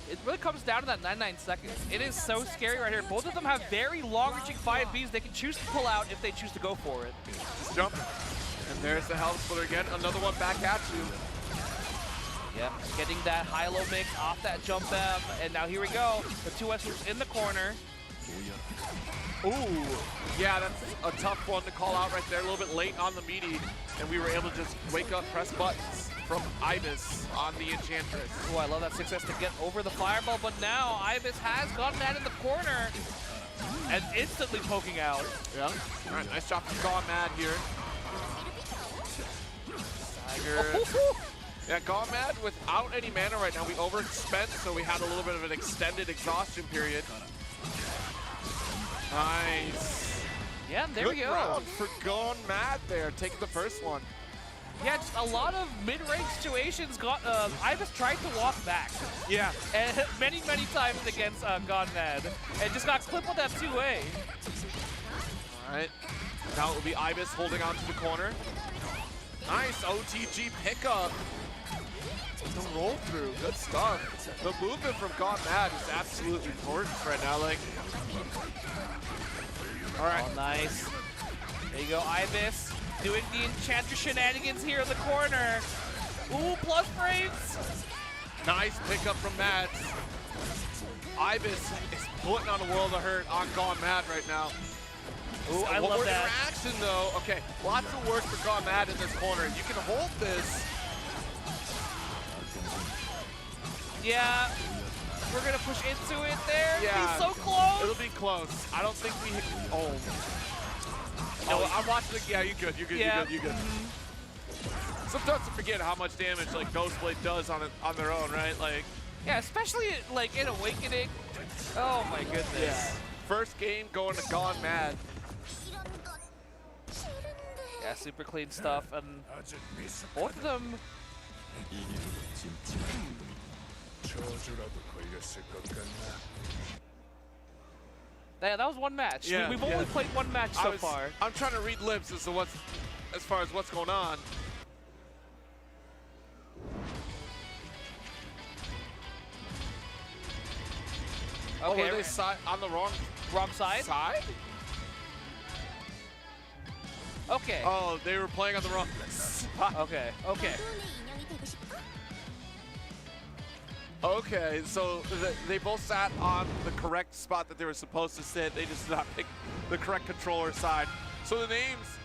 [SPEAKER 8] It really comes down to that 99 seconds. It is so scary right here. Both of them have very long-reaching 5Bs they can choose to pull out if they choose to go for it.
[SPEAKER 7] Just jump. And there's the Helm Splitter again. Another one back at you.
[SPEAKER 8] Yep, getting that high-low mix off that jump M. And now here we go. The 2S in the corner.
[SPEAKER 7] Ooh, yeah, that's a tough one to call out right there. A little bit late on the meaty. And we were able to just wake up, press buttons from Ibis on the Enchantress.
[SPEAKER 8] Oh, I love that success to get over the fireball, but now Ibis has gotten that in the corner and instantly poking out.
[SPEAKER 7] Yeah. All right, nice job from GoneMad here. Stagger. Yeah, GoneMad without any mana right now. We overspent, so we had a little bit of an extended exhaustion period. Nice.
[SPEAKER 8] Yeah, there
[SPEAKER 7] Good
[SPEAKER 8] we go.
[SPEAKER 7] round for GoneMad there, taking the first one.
[SPEAKER 8] Yeah, just a lot of mid-range situations. Ibis tried to walk back.
[SPEAKER 7] Yeah.
[SPEAKER 8] And many times against GoneMad. And just got clipped with that 2A.
[SPEAKER 7] All right. Now it will be Ibis holding on to the corner. Nice OTG pickup. The roll through, good stuff. The movement from GoneMad is absolutely gorgeous right now. Like, all right.
[SPEAKER 8] Oh, nice. There you go, Ibis. Doing the Enchantress shenanigans here in the corner. Ooh, plus frames.
[SPEAKER 7] Nice pickup from Mads. Ibis is putting on a world of hurt on GoneMad right now.
[SPEAKER 8] Ooh, I love that.
[SPEAKER 7] Interaction though. Okay, lots of work for GoneMad in this corner. You can hold this.
[SPEAKER 8] Yeah, we're gonna push into it there.
[SPEAKER 7] Yeah,
[SPEAKER 8] He's so close.
[SPEAKER 7] It'll be close. I don't think we. Oh. No, I'm watching. Yeah, you're good. You're good.
[SPEAKER 8] Yeah.
[SPEAKER 7] You're good. You're good. Sometimes I forget how much damage like Ghostblade does on their own, right? Like.
[SPEAKER 8] Yeah, especially like in Awakening. Oh my goodness.
[SPEAKER 7] Yeah. First game going to GoneMad.
[SPEAKER 8] Yeah, super clean stuff, and both of them. Yeah, that was one match.
[SPEAKER 7] Yeah,
[SPEAKER 8] We've only played one match so far.
[SPEAKER 7] I'm trying to read lips as far as what's going on.
[SPEAKER 8] Okay,
[SPEAKER 7] were they on the wrong
[SPEAKER 8] side? Okay.
[SPEAKER 7] Oh, they were playing on the wrong side.
[SPEAKER 8] Okay.
[SPEAKER 7] Okay, so they both sat on the correct spot that they were supposed to sit. They just did not pick the correct controller side. So the names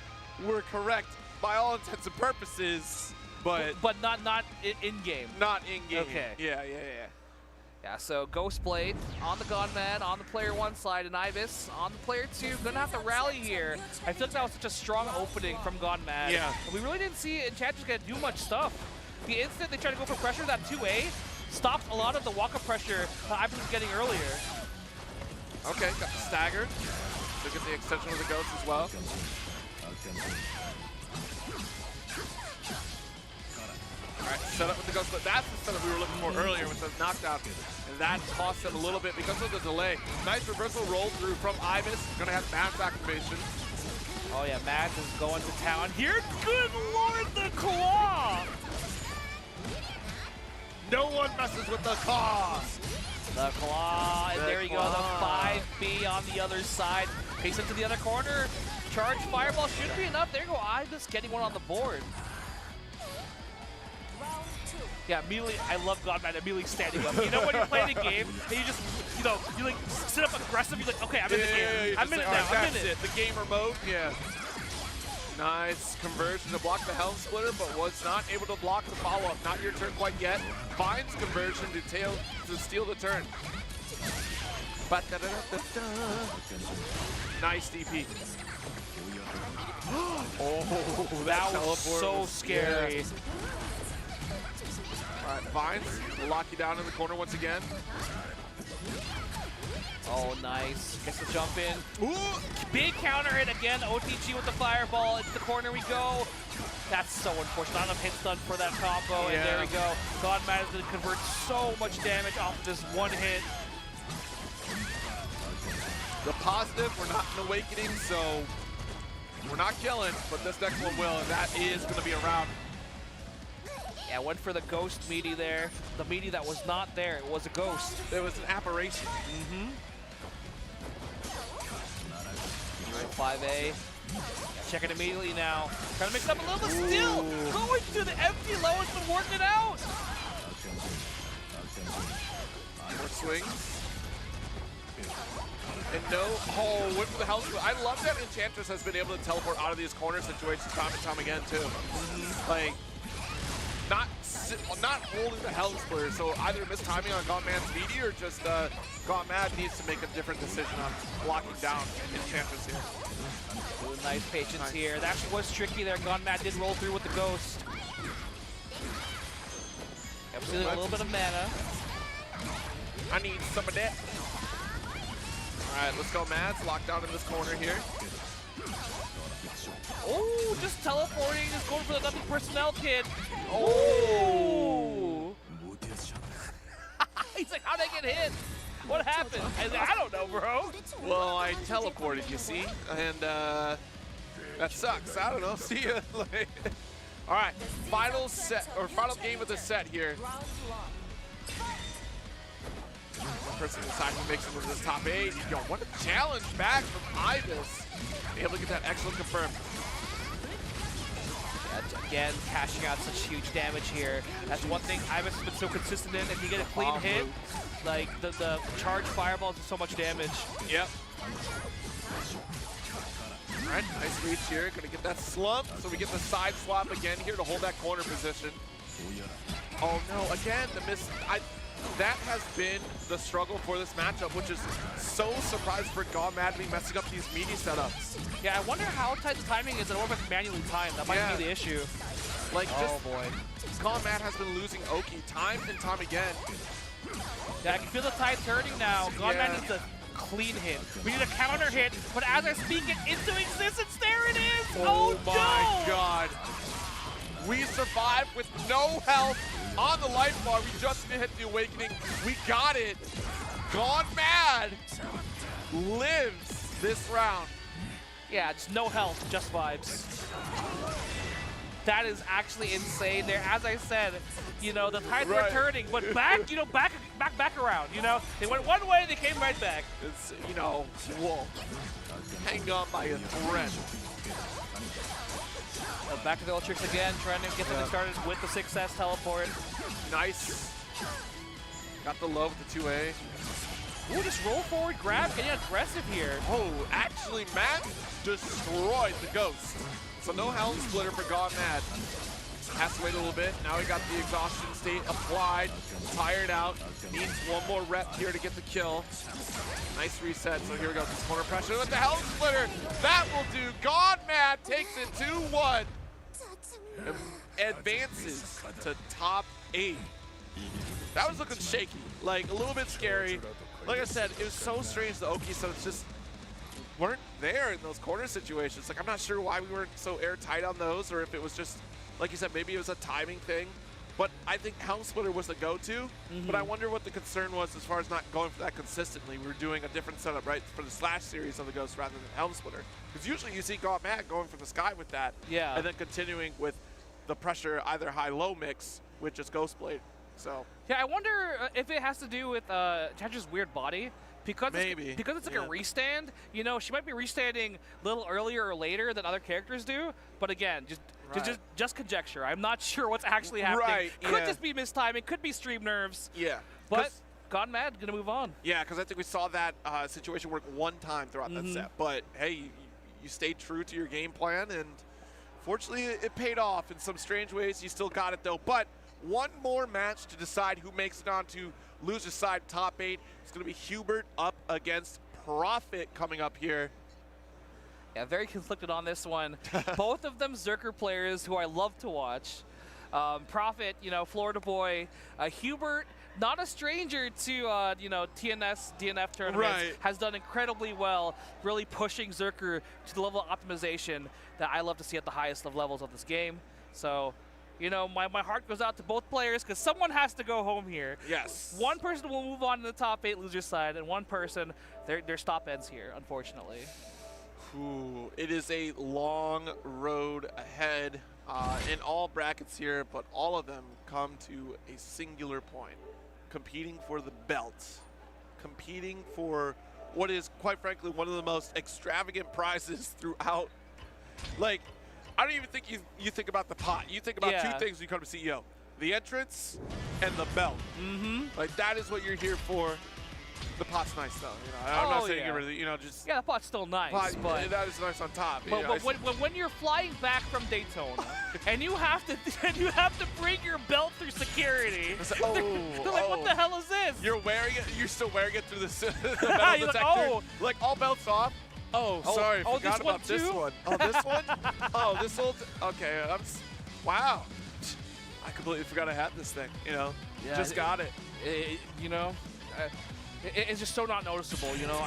[SPEAKER 7] were correct by all intents and purposes, but
[SPEAKER 8] not in game.
[SPEAKER 7] Not in game.
[SPEAKER 8] Okay.
[SPEAKER 7] Yeah.
[SPEAKER 8] Yeah, so Ghostblade on the GoneMad, on the player 1 side, and Ibis on the player 2. Gonna have to rally here. I feel like that was such a strong opening from GoneMad.
[SPEAKER 7] Yeah.
[SPEAKER 8] We really didn't see Enchantress gonna do much stuff. The instant they tried to go for pressure, that 2A stopped a lot of the walk-up pressure Ibis was getting earlier.
[SPEAKER 7] Okay, got staggered. Look at the extension of the Ghost as well. All right, set up with the Ghost, but that's the setup we were looking for earlier with the knockdown. And that cost it a little bit because of the delay. Nice reversal roll through from Ibis. Gonna have Mads activation.
[SPEAKER 8] Oh yeah, Mads is going to town here. Good lord, the claw!
[SPEAKER 7] No one messes with the claw.
[SPEAKER 8] The claw, and there you go, the 5B on the other side. Pace into the other corner. Charge fireball should be enough. There you go, Ibis getting one on the board. Yeah, immediately, I love GoneMad immediately standing up. You know when you're playing a game, and you just, you like sit up aggressive, you're like, okay, I'm in the game. I'm in it now, I'm in it.
[SPEAKER 7] The gamer mode, yeah. Nice conversion to block the Helm Splitter, but was not able to block the follow-up. Not your turn quite yet. Finds conversion to steal the turn. Nice DP.
[SPEAKER 8] Oh, that was so scary.
[SPEAKER 7] All right, Vines will lock you down in the corner once again.
[SPEAKER 8] Oh, nice. Gets the jump in. Ooh, big counter hit again. OTG with the fireball. Into the corner we go. That's so unfortunate. Not enough hits done for that combo, and there we go. GoneMad is going to convert so much damage off of this one hit.
[SPEAKER 7] The positive, we're not in Awakening, so we're not killing, but this next one will, and that is going to be a round.
[SPEAKER 8] Yeah, went for the ghost meaty there. The meaty that was not there. It was a ghost.
[SPEAKER 7] It was an apparition.
[SPEAKER 8] Mm-hmm. 5A. Check it immediately now. Trying to mix up a little bit still. Going to the empty low has been working it out.
[SPEAKER 7] More swings. And no, went for the Helm Splitter. I love that Enchantress has been able to teleport out of these corner situations time and time again too. Like, not holding the Helm Splitter, so either mistiming on GoneMad's VD or just GoneMad needs to make a different decision on blocking down Enchantress here.
[SPEAKER 8] Ooh, nice patience here. That actually was tricky there. GoneMad did roll through with the ghost. Absolutely a little bit of mana.
[SPEAKER 7] I need some of that. All right, let's go, Mads. Locked down in this corner here.
[SPEAKER 8] Oh, just teleporting, just going for the nothing personnel kid. Oh! He's like, how'd I get hit? What happened? I don't know, bro.
[SPEAKER 7] Well, I teleported, you see, and that sucks. I don't know. See ya. All right, final set or final game of the set here. One person decides to mix into this top 8. Yo, what a challenge back from Ibis. Be able to get that excellent confirmed.
[SPEAKER 8] Again, cashing out such huge damage here. That's one thing Ibis has been so consistent in. If you get a clean hit, like the charged fireballs do so much damage.
[SPEAKER 7] Yep. All right, nice reach here. Gonna get that slump, so we get the side swap again here to hold that corner position. Oh no, again, the miss. That has been the struggle for this matchup, which is so surprised for GoneMad to be messing up these meaty setups.
[SPEAKER 8] Yeah, I wonder how tight the timing is and what if it's manually timed. That might be the issue.
[SPEAKER 7] Like,
[SPEAKER 8] oh boy.
[SPEAKER 7] GoneMad has been losing Oki time and time again.
[SPEAKER 8] Yeah, I can feel the tide turning now. GoneMad needs a clean hit. We need a counter hit, but as I speak it into existence, there it is!
[SPEAKER 7] Oh my
[SPEAKER 8] no!
[SPEAKER 7] God. We survived with no health on the life bar. We just hit the Awakening. We got it. GoneMad lives this round.
[SPEAKER 8] Yeah, just no health, just vibes. That is actually insane there. As I said, you know, the tides were turning, but back, you know, back around, you know? They went one way, they came right back.
[SPEAKER 7] It's, you know, whoa. Hang on by a thread.
[SPEAKER 8] Back to the Ultrix again, trying to get something started with the 6S teleport.
[SPEAKER 7] Nice. Got the low with the 2A.
[SPEAKER 8] Ooh, just roll forward, grab, getting aggressive here.
[SPEAKER 7] Oh, actually, Matt destroyed the Ghost. So no Helm Splitter for GoneMad. Has to wait a little bit. Now he got the exhaustion state applied, tired out. Needs one more rep here to get the kill. Nice reset. So here we go. This corner pressure with the Helm Splitter. That will do. GoneMad takes it 2-1. Advances to top 8. That was looking shaky, like a little bit scary. Like I said, it was so strange the Oki subs just weren't there in those corner situations. Like, I'm not sure why we weren't so airtight on those, or if it was just, like you said, maybe it was a timing thing. But I think Helm Splitter was the go-to, but I wonder what the concern was as far as not going for that consistently. We were doing a different setup, right, for the Slash series of the Ghost rather than Helm Splitter. Because usually you see GoneMad going from the sky with that, and then continuing with the pressure either high-low mix with just Ghost Blade. So
[SPEAKER 8] yeah, I wonder if it has to do with Judge's weird body. Because it's like a restand, you know, she might be restanding a little earlier or later than other characters do. But again, just conjecture. I'm not sure what's actually happening. Could just be mistiming, could be stream nerves.
[SPEAKER 7] Yeah.
[SPEAKER 8] But GoneMad gonna move on.
[SPEAKER 7] Yeah, because I think we saw that situation work one time throughout that set. But hey, you stayed true to your game plan, and Fortunately, it paid off in some strange ways. You still got it, though. But one more match to decide who makes it onto loser's side top 8. It's going to be Hubert up against Profit coming up here.
[SPEAKER 8] Yeah, very conflicted on this one. Both of them Zerker players who I love to watch. Profit, you know, Florida boy. Hubert, not a stranger to, you know, DNF tournaments.
[SPEAKER 7] Right.
[SPEAKER 8] Has done incredibly well, really pushing Zerker to the level of optimization that I love to see at the highest of levels of this game. So, you know, my heart goes out to both players because someone has to go home here.
[SPEAKER 7] Yes.
[SPEAKER 8] One person will move on to the top 8 loser side, and one person, their stop ends here, unfortunately.
[SPEAKER 7] Ooh, it is a long road ahead in all brackets here, but all of them come to a singular point. Competing for the belt. Competing for what is, quite frankly, one of the most extravagant prizes throughout. Like, I don't even think you think about the pot. You think about two things when you come to CEO. The entrance and the belt. Like, that is what you're here for. The pot's nice, though. You know, I'm not saying get rid of it, you know, just...
[SPEAKER 8] Yeah, the pot's still nice,
[SPEAKER 7] but that is nice on top.
[SPEAKER 8] But,
[SPEAKER 7] you know,
[SPEAKER 8] when you're flying back from Daytona and you have to bring your belt through security, they're like, what the hell is this?
[SPEAKER 7] You're wearing it. You're still wearing it through the metal detector. Like, all belts off. Oh, sorry, forgot about this one. Oh, this one? Oh, this old. Okay, wow. I completely forgot I had this thing. You know, just got it.
[SPEAKER 8] You know, it's just so not noticeable. You know,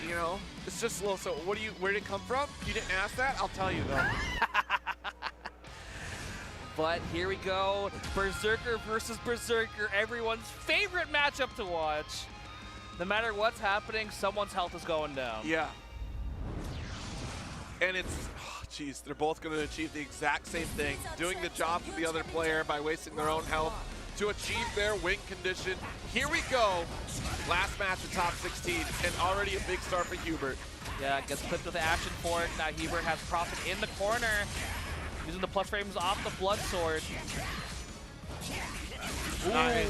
[SPEAKER 7] you know, it's just a little. So, where did it come from? You didn't ask that. I'll tell you though.
[SPEAKER 8] But here we go, Berserker versus Berserker, everyone's favorite matchup to watch. No matter what's happening, someone's health is going down.
[SPEAKER 7] Yeah. And it's, geez, they're both going to achieve the exact same thing, doing the job for the other player by wasting their own health to achieve their win condition. Here we go. Last match of top 16, and already a big start for Hubert.
[SPEAKER 8] Yeah, gets clipped with the action for it. Now Hubert has Profit in the corner, using the plus frames off the Blood Sword.
[SPEAKER 7] Nice.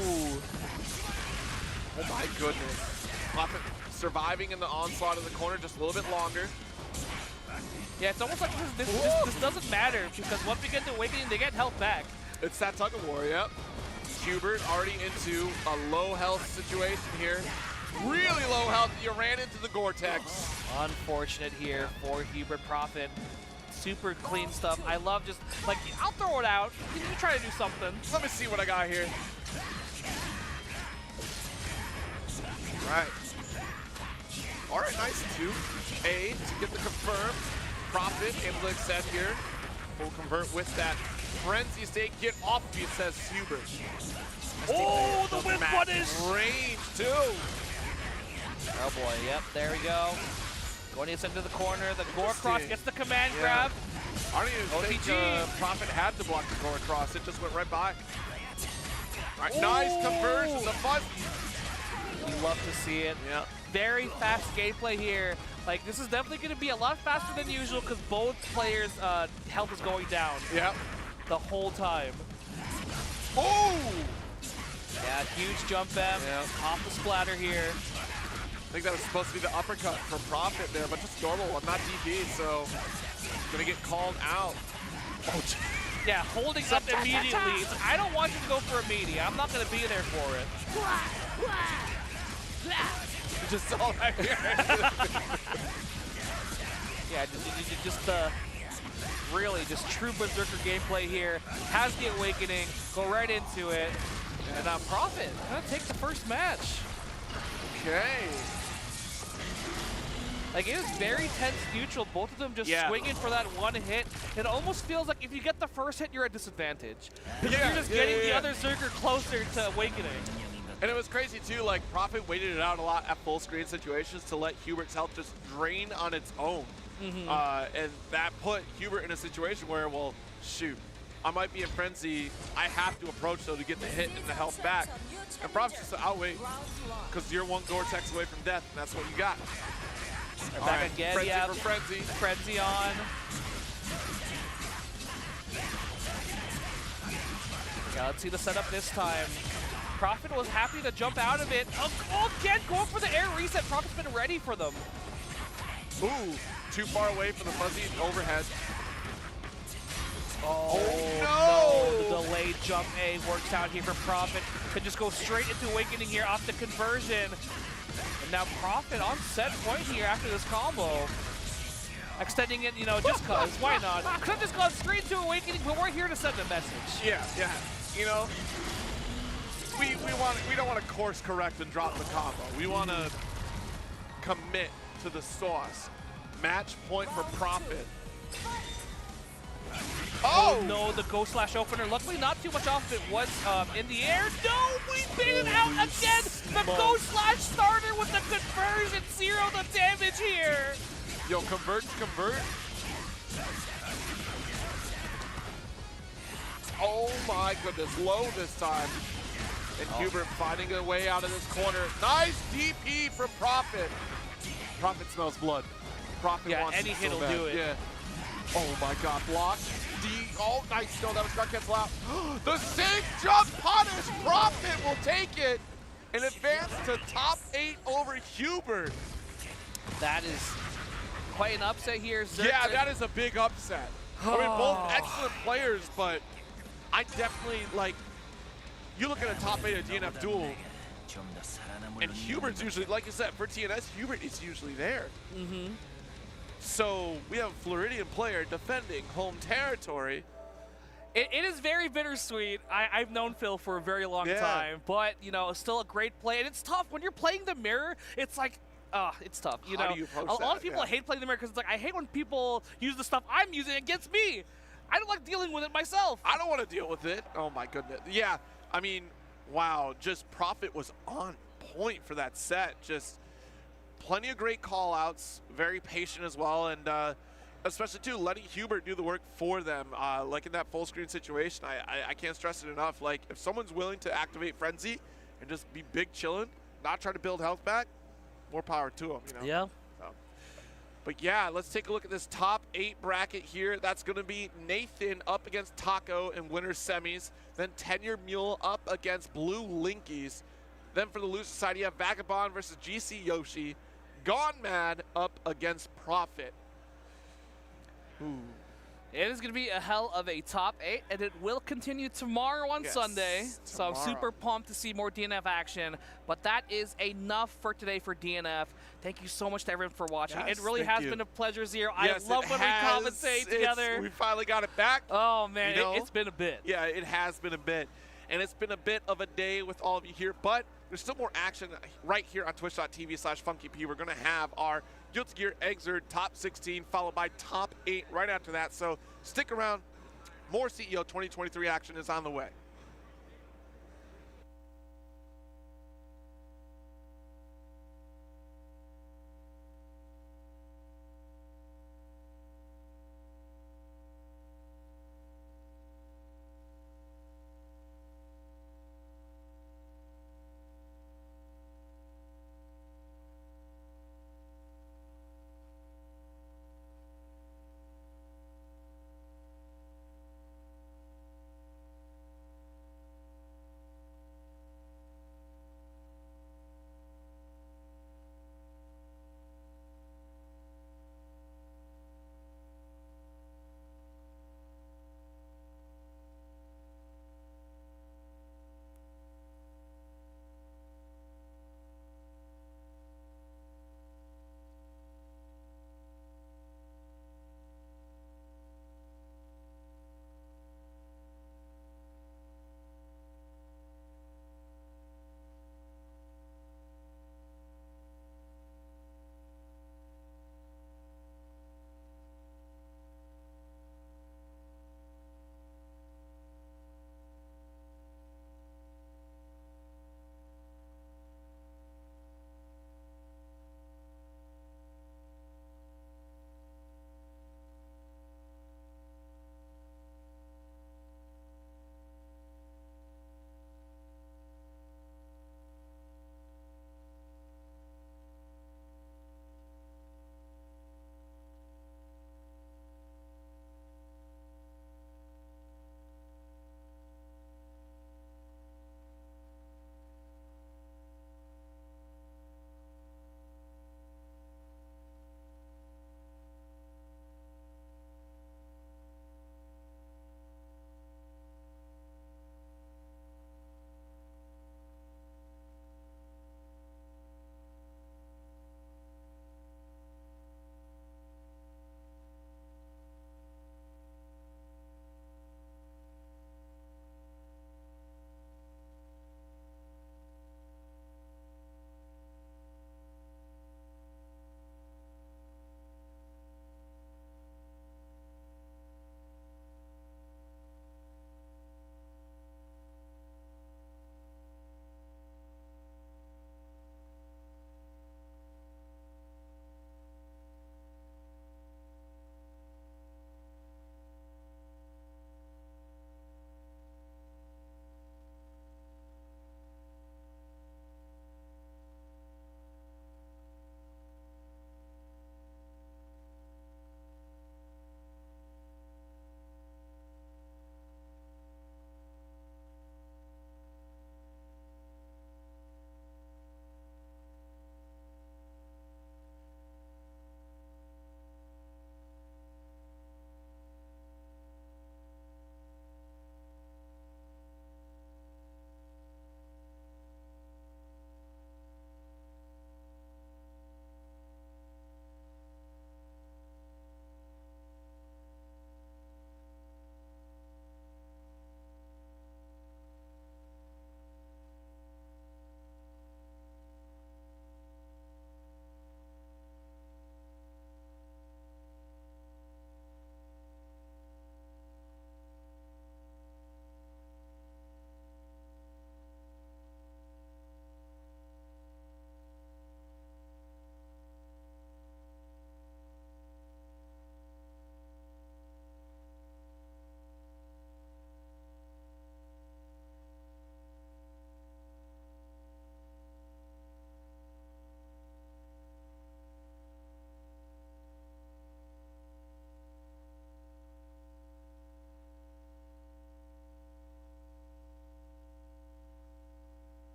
[SPEAKER 7] Oh my goodness. Profit surviving in the onslaught in the corner just a little bit longer.
[SPEAKER 8] Yeah, it's almost like this doesn't matter, because once we get to Awakening, they get health back.
[SPEAKER 7] It's that tug of war, yep. Hubert already into a low health situation here. Really low health. You ran into the Gore-Tex.
[SPEAKER 8] Unfortunate here for Hubert. Profit. Super clean stuff. I love just, like, I'll throw it out. You try to do something.
[SPEAKER 7] Let me see what I got here. Right. All right, nice 2A to get the confirm. Profit able to accept here. We'll convert with that frenzy state. Get off of you, says Hubert.
[SPEAKER 8] Oh, the whip punish!
[SPEAKER 7] Range too.
[SPEAKER 8] Oh boy, yep, there we go. Going into the corner, the Gore Cross gets the command grab.
[SPEAKER 7] I don't even think Profit had to block the Gore Cross. It just went right by. All right, nice conversion, the fuzzy.
[SPEAKER 8] You love to see it.
[SPEAKER 7] Yeah.
[SPEAKER 8] Very fast gameplay here. Like, this is definitely going to be a lot faster than usual because both players' health is going down.
[SPEAKER 7] Yep.
[SPEAKER 8] The whole time.
[SPEAKER 7] Oh!
[SPEAKER 8] Yeah, huge jump M off the splatter here.
[SPEAKER 7] I think that was supposed to be the uppercut for Profit there, but just normal one, not DP, so gonna get called out. Oh,
[SPEAKER 8] yeah, holding up immediately. I don't want you to go for a meaty. I'm not gonna be there for it.
[SPEAKER 7] Just all right here.
[SPEAKER 8] Yeah, just really just true Berserker gameplay here. Has the Awakening, go right into it. And Profit gonna take the first match.
[SPEAKER 7] Okay.
[SPEAKER 8] Like, it is very tense neutral. Both of them just swinging for that one hit. It almost feels like if you get the first hit, you're at disadvantage. You're just getting the other Zerker closer to Awakening.
[SPEAKER 7] And it was crazy too, like Profit waited it out a lot at full screen situations to let Hubert's health just drain on its own. And that put Hubert in a situation where, well, shoot, I might be in frenzy. I have to approach though to get the hit and the health back. And Profit's just to outwait because you're one Gore-Tex away from death, and that's what you got.
[SPEAKER 8] Back again,
[SPEAKER 7] frenzy for frenzy.
[SPEAKER 8] Frenzy on. Yeah, let's see the setup this time. Profit was happy to jump out of it. Oh, again, going for the air reset. Profit's been ready for them.
[SPEAKER 7] Ooh, too far away for the fuzzy overhead.
[SPEAKER 8] Oh,
[SPEAKER 7] no!
[SPEAKER 8] The delayed jump A works out here for Prophet. Could just go straight into Awakening here off the conversion. And now Prophet on set point here after this combo. Extending it, you know, just cause. Why not? Could have just gone straight to Awakening, but we're here to send a message.
[SPEAKER 7] Yeah. You know, we don't want to course correct and drop the combo. We want to commit to the sauce. Match point for Prophet.
[SPEAKER 8] Oh no, the Ghost Slash opener. Luckily, not too much off it was in the air. No, we beat it out again. The Ghost Slash starter with the conversion. 0 the damage here.
[SPEAKER 7] Yo, convert. Oh my goodness, low this time. And Hubert finding a way out of this corner. Nice DP from Prophet. Prophet smells blood. Prophet wants
[SPEAKER 8] any
[SPEAKER 7] it
[SPEAKER 8] hit
[SPEAKER 7] so
[SPEAKER 8] will
[SPEAKER 7] bad.
[SPEAKER 8] do it.
[SPEAKER 7] Yeah. Oh my god, block. Oh, nice. No, that was not cancel out. The sink jump punish. Prophet will take it and advance to top 8 over Hubert.
[SPEAKER 8] That is quite an upset here.
[SPEAKER 7] Yeah, that is a big upset. I mean, both excellent players, but I definitely, like, you look at a top 8 of DNF Duel, and Hubert's usually, like you said, for TNS, Hubert is usually there.
[SPEAKER 8] Mm-hmm.
[SPEAKER 7] So we have a Floridian player defending home territory.
[SPEAKER 8] It is very bittersweet. I've known Phil for a very long time, but, you know, still a great play. And it's tough. When you're playing the mirror, it's like, it's tough. You
[SPEAKER 7] How
[SPEAKER 8] know,
[SPEAKER 7] do you approach
[SPEAKER 8] a lot
[SPEAKER 7] that?
[SPEAKER 8] of people hate playing the mirror because it's like, I hate when people use the stuff I'm using against me. I don't like dealing with it myself.
[SPEAKER 7] I don't want to deal with it. Oh my goodness. Yeah, I mean, wow, just Prophet was on point for that set. Just plenty of great call outs, very patient as well, and especially too letting Hubert do the work for them. Like in that full screen situation, I can't stress it enough. Like if someone's willing to activate Frenzy and just be big chillin', not try to build health back, more power to them, you know?
[SPEAKER 8] Yeah.
[SPEAKER 7] But yeah, let's take a look at this top 8 bracket here. That's going to be Nathan up against Taco in winner semis. Then TenYearMule up against BlueLinkies. Then for the loser side, you have Vagabond versus GC Yoshi. GoneMad up against Prophet. Ooh.
[SPEAKER 8] It is going to be a hell of a top 8, and it will continue tomorrow on Sunday. So I'm super pumped to see more DNF action. But that is enough for today for DNF. Thank you so much to everyone for watching.
[SPEAKER 7] Yes,
[SPEAKER 8] it really has been a pleasure, Zero.
[SPEAKER 7] Yes,
[SPEAKER 8] I love when we commentate together.
[SPEAKER 7] We finally got it back.
[SPEAKER 8] Oh, man,
[SPEAKER 7] You know?
[SPEAKER 8] it's been a bit.
[SPEAKER 7] Yeah, it has been a bit. And it's been a bit of a day with all of you here, but there's still more action right here on twitch.tv/funkyp. We're going to have our Guilty Gear Xrd top 16, followed by top 8 right after that. So stick around. More CEO 2023 action is on the way.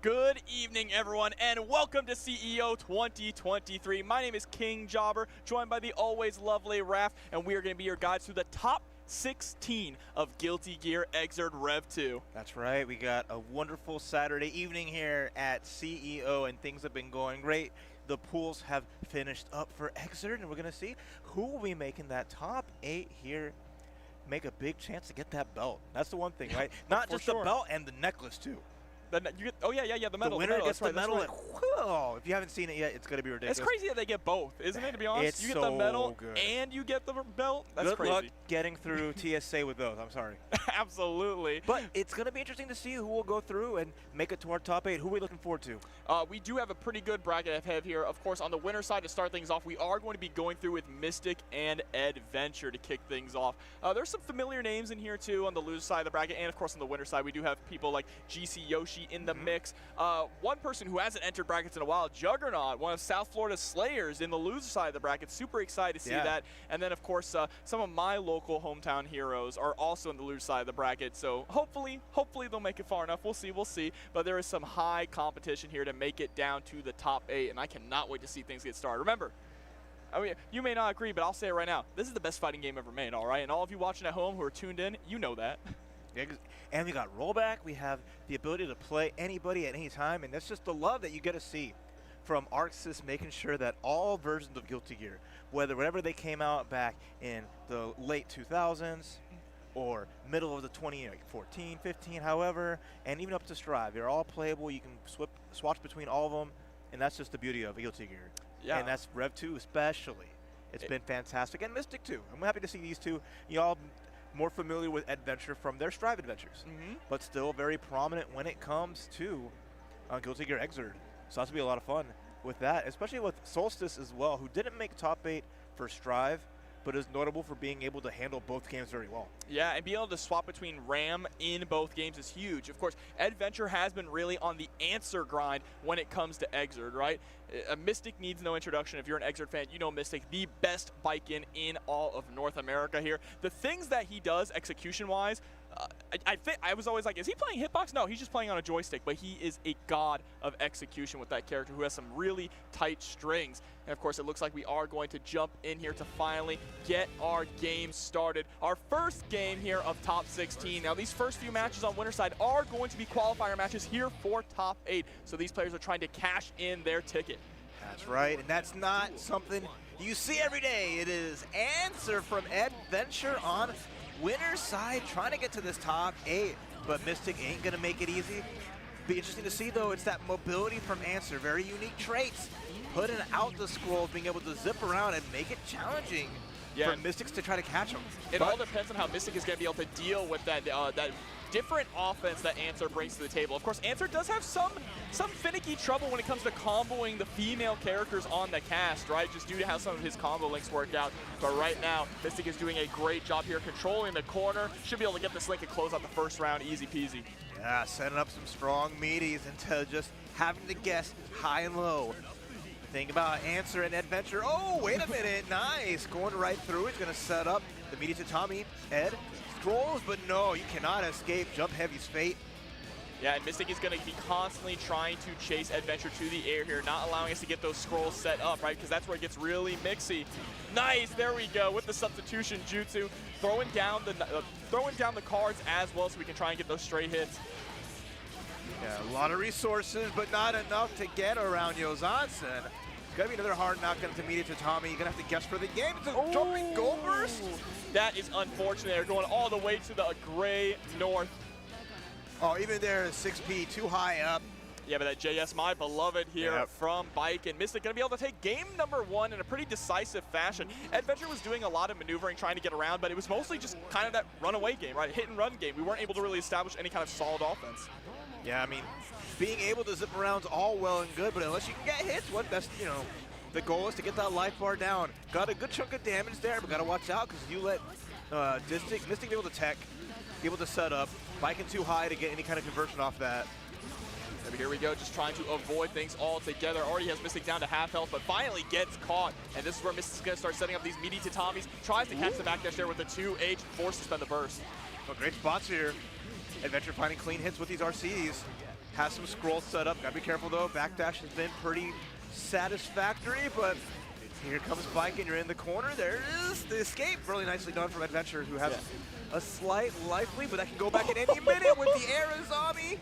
[SPEAKER 9] Good evening, everyone, and welcome to CEO 2023. My name is King Jobber, joined by the always lovely Raph, and we are going to be your guides through the top 16 of Guilty Gear Xrd Rev2.
[SPEAKER 4] That's right. We got a wonderful Saturday evening here at CEO, and things have been going great. The pools have finished up for Xrd, and we're going to see who will be making that top 8 here. Make a big chance to get that belt. That's the one thing, right? Not just the belt and the necklace, too.
[SPEAKER 9] The medal.
[SPEAKER 4] The winner gets the medal.
[SPEAKER 9] Right.
[SPEAKER 4] Whoa, if you haven't seen it yet, it's going to be ridiculous.
[SPEAKER 9] It's crazy that they get both, isn't it, to be honest?
[SPEAKER 4] It's
[SPEAKER 9] you get the medal
[SPEAKER 4] good.
[SPEAKER 9] and you get the belt. That's
[SPEAKER 4] Good
[SPEAKER 9] crazy.
[SPEAKER 4] luck getting through TSA with those. I'm sorry.
[SPEAKER 9] Absolutely.
[SPEAKER 4] But it's going to be interesting to see who will go through and make it to our top 8. Who are we looking forward to?
[SPEAKER 9] We do have a pretty good bracket ahead here. Of course, on the winner side, to start things off, we are going to be going through with Mystic and Adventure to kick things off. There's some familiar names in here, too, on the loser side of the bracket. And, of course, on the winner side, we do have people like GC Yoshi in the mix. One person who hasn't entered brackets in a while, Juggernaut, one of South Florida's Slayers in the loser side of the bracket. Super excited to see that. And then, of course, some of my local hometown heroes are also in the loser side of the bracket. So hopefully they'll make it far enough. We'll see. But there is some high competition here to make it down to the top 8, and I cannot wait to see things get started. Remember, I mean, you may not agree, but I'll say it right now. This is the best fighting game ever made, all right? And all of you watching at home who are tuned in, you know that.
[SPEAKER 4] And we got rollback. We have the ability to play anybody at any time, and that's just the love that you get to see from ArcSys, making sure that all versions of Guilty Gear, whenever they came out back in the late 2000s or middle of the 2014, 15, however, and even up to Strive, they're all playable. You can swatch between all of them, and that's just the beauty of Guilty Gear.
[SPEAKER 9] Yeah.
[SPEAKER 4] And that's Rev2 especially. It's been fantastic, and Mystic too. I'm happy to see these two. Y'all more familiar with Adventure from their Strive adventures, but still very prominent when it comes to Guilty Gear Xrd. So that's going to be a lot of fun with that, especially with Solstice as well, who didn't make top 8 for Strive, but is notable for being able to handle both games very well. Yeah,
[SPEAKER 9] and being able to swap between RAM in both games is huge. Of course, Adventure has been really on the answer grind when it comes to Xrd, right? Mystic needs no introduction. If you're an Xrd fan, you know Mystic, the best bike-in all of North America here. The things that he does execution-wise, I was always like, is he playing hitbox? No, he's just playing on a joystick, but he is a god of execution with that character who has some really tight strings. And of course, it looks like we are going to jump in here to finally get our game started. Our first game here of top 16. Now, these first few matches on winner side are going to be qualifier matches here for top 8. So these players are trying to cash in their ticket.
[SPEAKER 4] That's right, and that's not something you see every day. It is Answer from Adventure on winner's side, trying to get to this top 8, but Mystic ain't gonna make it easy. Be interesting to see though, it's that mobility from Answer, very unique traits, putting out the scrolls, being able to zip around and make it challenging for Mystics to try to catch them.
[SPEAKER 9] It all depends on how Mystic is gonna be able to deal with that that different offense that Answer brings to the table. Of course, Answer does have some finicky trouble when it comes to comboing the female characters on the cast, right? Just due to how some of his combo links work out. But right now, Mystic is doing a great job here controlling the corner. Should be able to get this link and close out the first round easy peasy.
[SPEAKER 4] Yeah, setting up some strong meaties into just having to guess high and low. Think about Answer and Adventure. Oh, wait a minute. Nice. Going right through. He's going to set up the meaty tatami. Ed scrolls, but no, you cannot escape Jump Heavy's fate.
[SPEAKER 9] Yeah, and Mystic is going to be constantly trying to chase Adventure to the air here, not allowing us to get those scrolls set up, right? Because that's where it gets really mixy. Nice, there we go with the substitution jutsu, throwing down the cards as well, so we can try and get those straight hits.
[SPEAKER 4] Yeah, a lot of resources, but not enough to get around Yozansen. It's gonna be another hard knock into meaty tatami. You're gonna have to guess for the game. It's a jumping goal burst.
[SPEAKER 9] That is unfortunate. They're going all the way to the gray north.
[SPEAKER 4] Oh, even there, 6P too high up.
[SPEAKER 9] Yeah, but that JS, my beloved here from Bike, and Mystic going to be able to take game number 1 in a pretty decisive fashion. Adventure was doing a lot of maneuvering, trying to get around, but it was mostly just kind of that runaway game, right? Hit and run game. We weren't able to really establish any kind of solid offense.
[SPEAKER 4] Yeah, I mean, being able to zip around is all well and good, but unless you can get hits, the goal is to get that life bar down. Got a good chunk of damage there, but got to watch out because you let Mystic be able to tech, be able to set up, biking too high to get any kind of conversion off that.
[SPEAKER 9] Here we go, just trying to avoid things altogether. Already has Mystic down to half health, but finally gets caught. And this is where Mystic's going to start setting up these meaty tatamis. Tries to catch the backdash there with the 2H, forced to spend the burst.
[SPEAKER 4] Well, great spots here. Adventure finding clean hits with these RCs. Has some scrolls set up. Gotta be careful though. Backdash has been pretty satisfactory, but here comes Bike and you're in the corner. There is the escape. Really nicely done from Adventure, who has a slight life lead, but that can go back at any minute with the Arizami.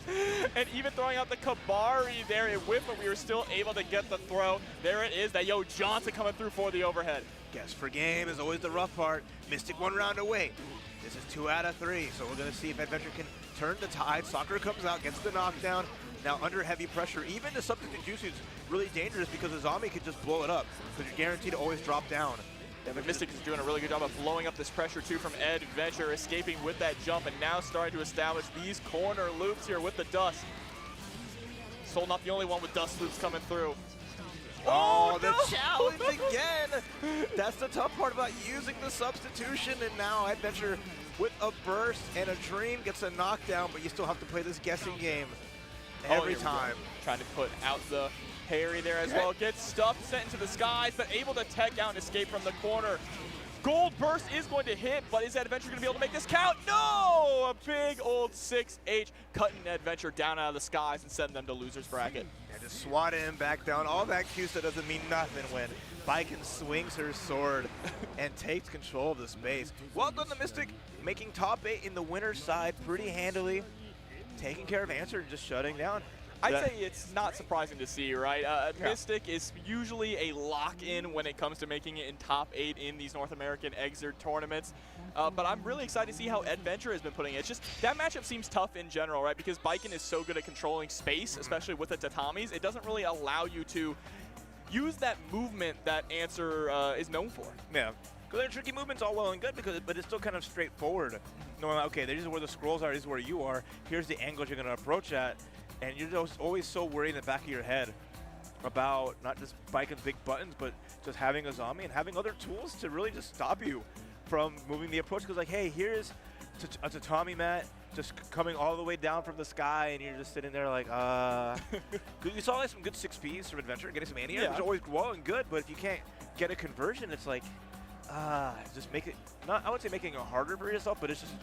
[SPEAKER 9] And even throwing out the Kabari there, it whiffed, but we were still able to get the throw. There it is, that Yo Johnson coming through for the overhead.
[SPEAKER 4] Guess for game is always the rough part. Mystic 1 round away. This is 2 out of 3, so we're going to see if Adventure can turn the tide. Soccer comes out, gets the knockdown. Now under heavy pressure, even the substitute juice is really dangerous because the zombie can just blow it up, because you're guaranteed to always drop down.
[SPEAKER 9] Yeah, but Mystic is doing a really good job of blowing up this pressure too from Adventure, escaping with that jump and now starting to establish these corner loops here with the dust. Soul not the only one with dust loops coming through.
[SPEAKER 4] Oh, the challenge again! That's the tough part about using the substitution, and now Adventure with a burst and a dream gets a knockdown, but you still have to play this guessing game every time.
[SPEAKER 9] Trying to put out the parry there as well. Gets stuffed, sent into the skies, but able to tech out and escape from the corner. Gold burst is going to hit, but is Adventure going to be able to make this count? No! A big old 6H cutting Adventure down out of the skies and sending them to loser's bracket.
[SPEAKER 4] And just swat him back down. All that Cusa doesn't mean nothing when Biken swings her sword and takes control of the space. Well done, the Mystic, making top 8 in the winner's side pretty handily, taking care of Answer and just shutting down.
[SPEAKER 9] I'd say it's not surprising to see, right? Mystic is usually a lock-in when it comes to making it in top 8 in these North American Xrd tournaments. But I'm really excited to see how Adventure has been putting it. It's just, that matchup seems tough in general, right? Because Biken is so good at controlling space, especially with the tatamis. It doesn't really allow you to use that movement that Answer is known for.
[SPEAKER 4] Yeah. Because their tricky movement's all well and good, but it's still kind of straightforward. Knowing, okay, this is where the scrolls are, this is where you are. Here's the angles you're going to approach at. And you're just always so worried in the back of your head about not just Biken's big buttons, but just having a zombie and having other tools to really just stop you from moving the approach. Because like, hey, here's a tatami mat just coming all the way down from the sky, and you're just sitting there like, You saw like some good 6Ps from Adventure, getting some anti-air, which is always well and good, but if you can't get a conversion, it's like, just make it, not, I would say making it harder for yourself, but it's just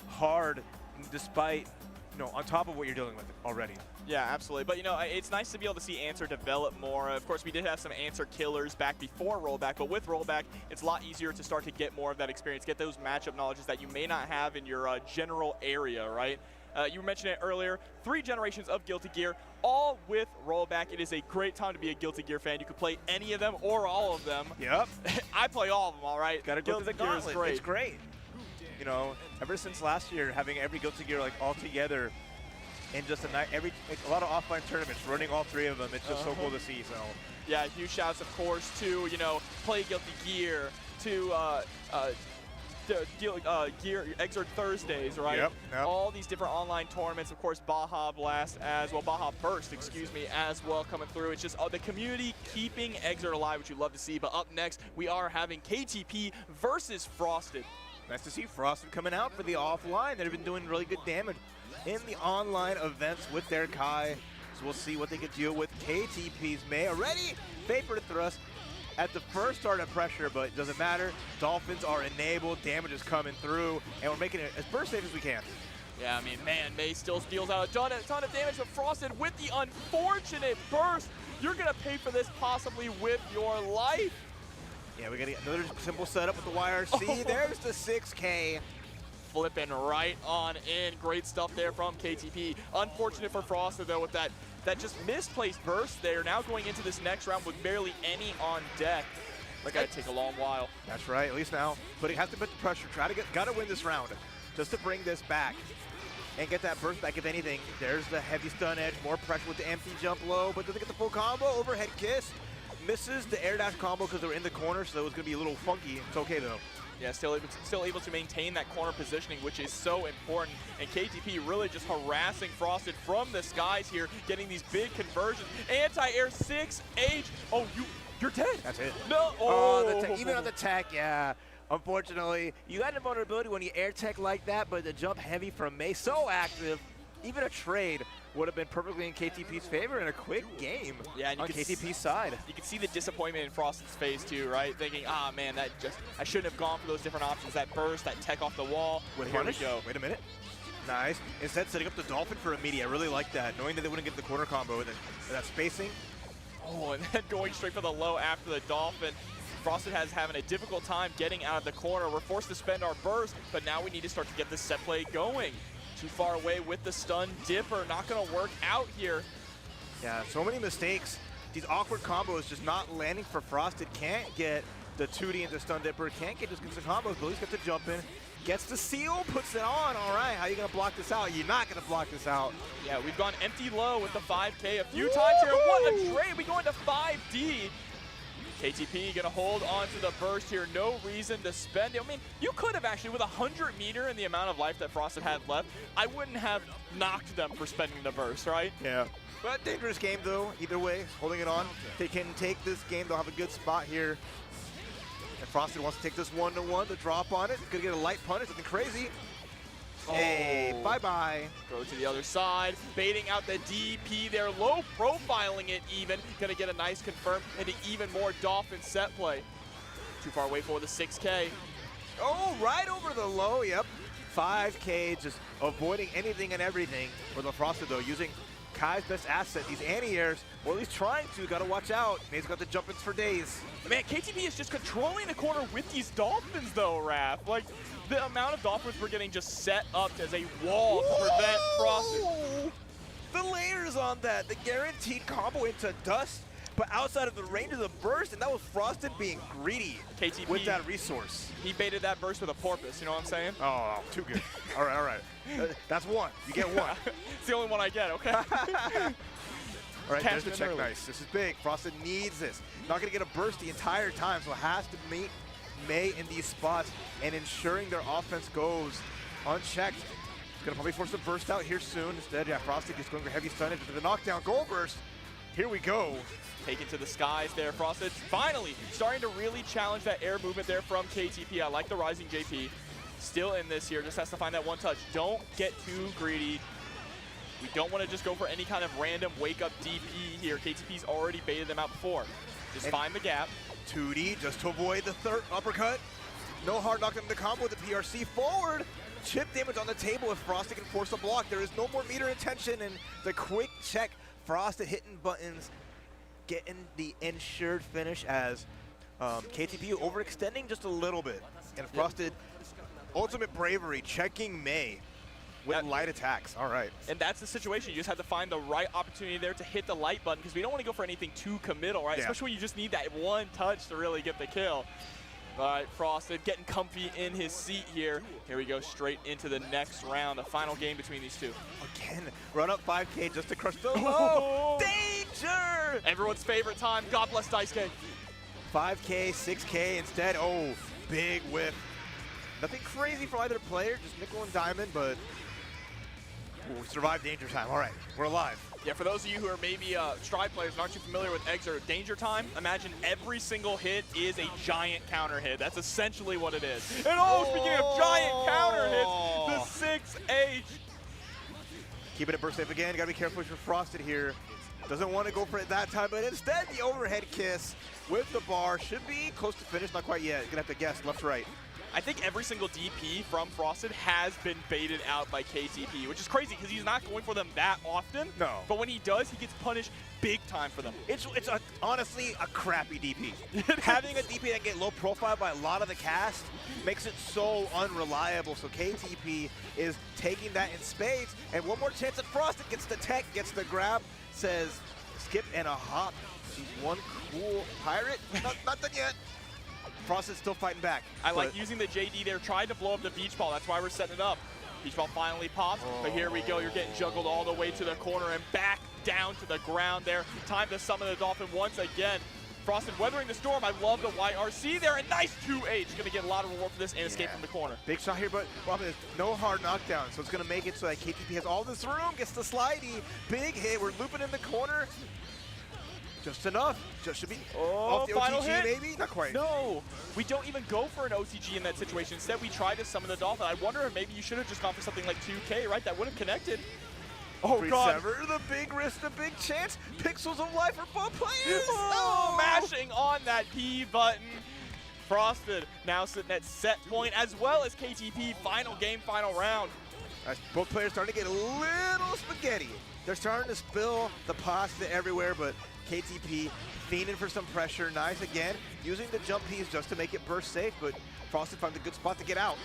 [SPEAKER 4] hard despite, on top of what you're dealing with already.
[SPEAKER 9] Yeah, absolutely. But, it's nice to be able to see Answer develop more. Of course, we did have some Answer killers back before rollback, but with rollback, it's a lot easier to start to get more of that experience, get those matchup knowledges that you may not have in your general area, right? You mentioned it earlier, 3 generations of Guilty Gear, all with rollback. It is a great time to be a Guilty Gear fan. You could play any of them or all of them.
[SPEAKER 4] Yep.
[SPEAKER 9] I play all of them, all right?
[SPEAKER 4] Gotta go through the gauntlet.
[SPEAKER 9] Great.
[SPEAKER 4] It's great. Ever since last year, having every Guilty Gear all together in just a lot of offline tournaments, running all 3 of them, it's just so cool to see. So
[SPEAKER 9] yeah, huge shouts, of course, to Play Guilty Gear, to Gear Xrd Thursdays, right?
[SPEAKER 4] Yep.
[SPEAKER 9] All these different online tournaments, of course, Baja Blast as well, Baja Burst, excuse me, as well coming through. It's just the community keeping Xrd alive, which you love to see. But up next, we are having KTP versus Frosted.
[SPEAKER 4] Nice to see Frosted coming out for the offline. They've been doing really good damage in the online events with their Kai. So we'll see what they can deal with. KTP's May already favored thrust at the first start of pressure, but it doesn't matter. Dolphins are enabled, damage is coming through, and we're making it as burst safe as we can.
[SPEAKER 9] Yeah, I mean, man, May still deals out a ton of damage, but Frosted with the unfortunate burst. You're going to pay for this possibly with your life.
[SPEAKER 4] Yeah, we got another simple setup with the YRC. There's the 6K.
[SPEAKER 9] Flipping right on in. Great stuff there from KTP. Unfortunate for Frosted, though, with that just misplaced burst there. Now going into this next round with barely any on deck. That gotta take a long while.
[SPEAKER 4] That's right, at least now. But he has to put the pressure. Gotta win this round just to bring this back and get that burst back if anything. There's the heavy stun edge. More pressure with the empty jump low, but doesn't get the full combo. Overhead kiss. Misses the air dash combo because they were in the corner, so it was gonna be a little funky. It's okay though.
[SPEAKER 9] Yeah, still able to maintain that corner positioning, which is so important. And KTP really just harassing Frosted from the skies here, getting these big conversions. Anti-air 6H. Oh, you're dead.
[SPEAKER 4] That's it.
[SPEAKER 9] No.
[SPEAKER 4] Even on the tech, yeah. Unfortunately, you got a vulnerability when you air tech like that, but the jump heavy from May, so active. Even a trade would have been perfectly in KTP's favor in a quick game on KTP's side.
[SPEAKER 9] You can see the disappointment in Frosted's face too, right? Thinking, man, I shouldn't have gone for those different options. That burst, that tech off the wall.
[SPEAKER 4] Wait
[SPEAKER 9] Here we go.
[SPEAKER 4] Wait a minute. Nice. Instead, setting up the Dolphin for immediate. I really like that, knowing that they wouldn't get the corner combo and that spacing.
[SPEAKER 9] Oh, and then going straight for the low after the Dolphin. Frosted has having a difficult time getting out of the corner. We're forced to spend our burst, but now we need to start to get this set play going. Too far away with the stun dipper. Not going to work out here.
[SPEAKER 4] Yeah, so many mistakes. These awkward combos just not landing for Frosted. Can't get the 2D into stun dipper. Can't get just the combos, but at least gets the jump in. Gets the seal, puts it on. All right, how are you going to block this out? You're not going to block this out.
[SPEAKER 9] Yeah, we've gone empty low with the 5K a few times here. What a trade. We go into 5D. KTP gonna hold on to the burst here. No reason to spend it. I mean, you could have actually, with 100 meter and the amount of life that Frosted had left, I wouldn't have knocked them for spending the burst, right?
[SPEAKER 4] Yeah. But dangerous game though, either way, holding it on. They can take this game, they'll have a good spot here. And Frosted wants to take this 1-to-1, the drop on it. Gonna get a light punish, nothing crazy. Hey, bye-bye.
[SPEAKER 9] Go to the other side, baiting out the DP there, low profiling it even. Gonna get a nice confirm into even more Dolphin set play. Too far away for the 6K.
[SPEAKER 4] Oh, right over the low, yep. 5K, just avoiding anything and everything for the Frosted though, using Kai's best asset, these anti-airs, or at least trying to, gotta watch out. He's got the jump-ins for days.
[SPEAKER 9] Man, KTP is just controlling the corner with these Dolphins though, Raph. Like, the amount of Dolphins we're getting just set up as a wall to prevent Frosted.
[SPEAKER 4] The layers on that, the guaranteed combo into dust, but outside of the range of the burst, and that was Frosted being greedy
[SPEAKER 9] KTP,
[SPEAKER 4] with that resource.
[SPEAKER 9] He baited that burst with a porpoise, you know what I'm saying?
[SPEAKER 4] Oh, too good. All right, all right. That's one. You get one.
[SPEAKER 9] It's the only one I get, okay?
[SPEAKER 4] All right, there's the
[SPEAKER 9] Cashman
[SPEAKER 4] check
[SPEAKER 9] early.
[SPEAKER 4] nice. This is big. Frosted needs this. Not going to get a burst the entire time, so it has to meet May in these spots and ensuring their offense goes unchecked. It's going to probably force the burst out here soon. Instead, yeah, Frosted just going for heavy stunnage into the knockdown. Goal burst. Here we go.
[SPEAKER 9] Taken to the skies there, Frosted. Finally starting to really challenge that air movement there from KTP. I like the rising JP. Still in this here, just has to find that one touch. Don't get too greedy. We don't want to just go for any kind of random wake-up DP here. KTP's already baited them out before. Just find the gap.
[SPEAKER 4] 2D just to avoid the third uppercut. No hard knock in the combo with the PRC forward. Chip damage on the table if Frosted can force a block. There is no more meter intention, and the quick check. Frosted hitting buttons, getting the ensured finish as KTP overextending just a little bit. And Frosted, ultimate bravery, checking May with light attacks. All right.
[SPEAKER 9] And that's the situation. You just have to find the right opportunity there to hit the light button because we don't want to go for anything too committal, right? Yeah. Especially when you just need that one touch to really get the kill. All right, Frosted getting comfy in his seat here. Here we go straight into the next round, the final game between these two.
[SPEAKER 4] Again, run up 5K just to crush the low. Danger!
[SPEAKER 9] Everyone's favorite time. God bless Dice K.
[SPEAKER 4] 5K, 6K instead. Oh, big whiff. Nothing crazy for either player, just nickel and diamond, but we survived danger time. All right, we're alive.
[SPEAKER 9] Yeah, for those of you who are maybe Stride players and aren't too familiar with Xrd Danger Time, imagine every single hit is a giant counter hit. That's essentially what it is. And speaking of giant counter hits, the 6H.
[SPEAKER 4] Keeping it burst safe again. Gotta be careful with your Frosted here. Doesn't want to go for it that time, but instead the overhead kiss with the bar should be close to finish. Not quite yet. Gonna have to guess left, right.
[SPEAKER 9] I think every single DP from Frosted has been baited out by KTP, which is crazy because he's not going for them that often.
[SPEAKER 4] No.
[SPEAKER 9] But when he does, he gets punished big time for them.
[SPEAKER 4] It's honestly a crappy DP. Having a DP that get low profile by a lot of the cast makes it so unreliable. So KTP is taking that in spades. And one more chance at Frosted. Gets the tech, gets the grab, says skip and a hop. She's one cool pirate. Not done yet. Frosted's still fighting back.
[SPEAKER 9] I like using the JD there, tried to blow up the beach ball. That's why we're setting it up. Beach ball finally pops, but here we go. You're getting juggled all the way to the corner and back down to the ground there. Time to summon the Dolphin once again. Frosted weathering the storm. I love the YRC there. A nice 2H. Going to get a lot of reward for this and escape from the corner.
[SPEAKER 4] Big shot here, but problem is no hard knockdown. So it's going to make it so that KTP has all this room, gets the slidey. Big hit. We're looping in the corner. Just enough. Just should be off the
[SPEAKER 9] final
[SPEAKER 4] OTG,
[SPEAKER 9] hit?
[SPEAKER 4] maybe? Not quite.
[SPEAKER 9] No, we don't even go for an OTG in that situation. Instead, we try to summon the Dolphin. I wonder if maybe you should have just gone for something like 2K, right? That would have connected. Oh, God.
[SPEAKER 4] Sever, the big risk, the big chance. Pixels of life for both players.
[SPEAKER 9] Oh, mashing on that P button. Frosted now sitting at set point, as well as KTP. Final game, final round.
[SPEAKER 10] Both players starting to get a little spaghetti. They're starting to spill the pasta everywhere, but KTP fiending for some pressure. Nice again, using the jump piece just to make it burst safe, but Frosted found a good spot to get out.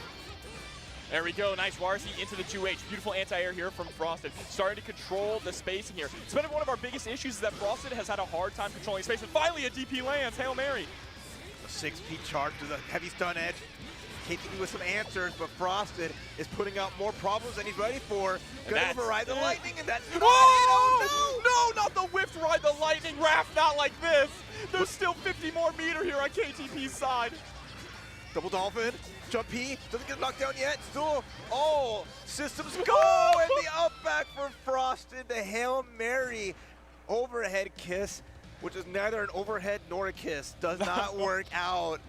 [SPEAKER 9] There we go, nice Warsi into the 2H. Beautiful anti-air here from Frosted. Starting to control the spacing here. It's been one of our biggest issues is that Frosted has had a hard time controlling space, and finally a DP lands, Hail Mary.
[SPEAKER 10] A 6P charge to the heavy stun edge. KTP with some answers, but Frosted is putting out more problems than he's ready for. Gonna override the lightning, and that's
[SPEAKER 9] oh, no, not the whiff ride the lightning. Raph, not like this. There's still 50 more meter here on KTP's side.
[SPEAKER 10] Double dolphin, jump P, doesn't get knocked down yet. Still, oh, systems go, and the up back for Frosted. The Hail Mary overhead kiss, which is neither an overhead nor a kiss, does not work out.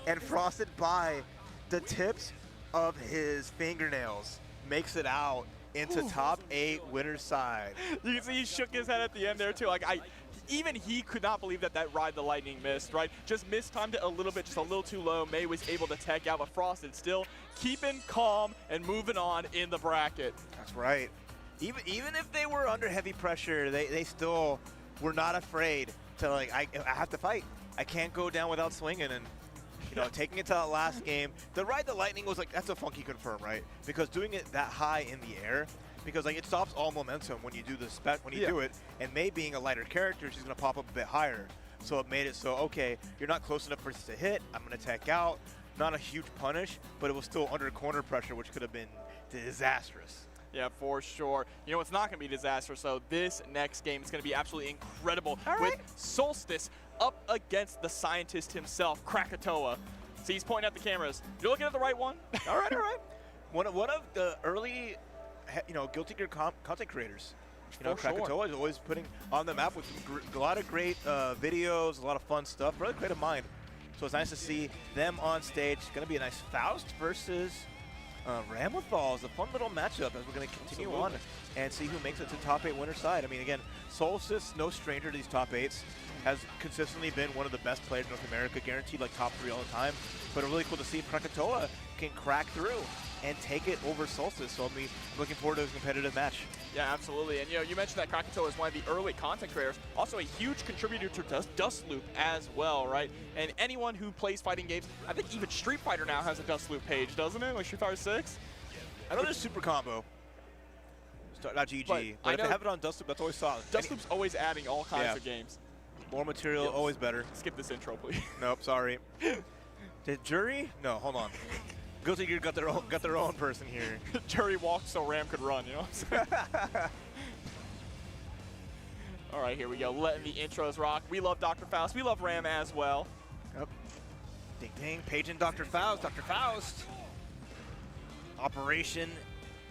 [SPEAKER 10] And Frosted by the tips of his fingernails makes it out into top 8 winner's side.
[SPEAKER 9] You can see he shook his head at the end there too. Like even he could not believe that ride the lightning missed, right? Just mistimed it a little bit, just a little too low. May was able to tech out, but Frosted still keeping calm and moving on in the bracket.
[SPEAKER 10] That's right. Even if they were under heavy pressure, they still were not afraid to like, I have to fight. I can't go down without swinging, and you know, taking it to that last game. The ride the lightning was like, that's a funky confirm, right? Because doing it that high in the air, because like it stops all momentum when you do the when you do it, and May being a lighter character, she's gonna pop up a bit higher. So it made it so, okay, you're not close enough for us to hit, I'm gonna tech out. Not a huge punish, but it was still under corner pressure, which could have been disastrous.
[SPEAKER 9] Yeah, for sure. You know, it's not going to be disastrous, so this next game is going to be absolutely incredible with Solstice up against the scientist himself, Krakatoa. See, he's pointing at the cameras. You're looking at the right one?
[SPEAKER 10] All right, all right. One of the early, you know, Guilty Gear content creators. You know, Krakatoa is always putting on the map with a lot of great videos, a lot of fun stuff, really creative mind. So it's nice to see them on stage. It's going to be a nice Faust versus Ramlethal. Is a fun little matchup as we're going to continue on and see who makes it to top 8 winner side. I mean, again, Solstice, no stranger to these top 8s, has consistently been one of the best players in North America, guaranteed like top 3 all the time. But really cool to see Krakatoa can crack through and take it over Solstice. So I'll be looking forward to a competitive match.
[SPEAKER 9] Yeah, absolutely. And you know, you mentioned that Krakatoa is one of the early content creators, also a huge contributor to Dustloop as well, right? And anyone who plays fighting games, I think even Street Fighter now has a Dustloop page, doesn't it? Like Street Fighter 6?
[SPEAKER 10] I know there's Super Combo. Not GG, but if they have it on Dustloop, that's always solid.
[SPEAKER 9] Dustloop's always adding all kinds of games.
[SPEAKER 10] More material, always better.
[SPEAKER 9] Skip this intro, please.
[SPEAKER 10] Nope, sorry. Did Jury? No, hold on. Guilty Gear got their own person here.
[SPEAKER 9] Jury walked so Ram could run, you know what I'm saying? All right, here we go. Letting the intros rock. We love Dr. Faust. We love Ram as well.
[SPEAKER 10] Yep. Ding ding, paging Dr. Faust. Dr. Faust. Operation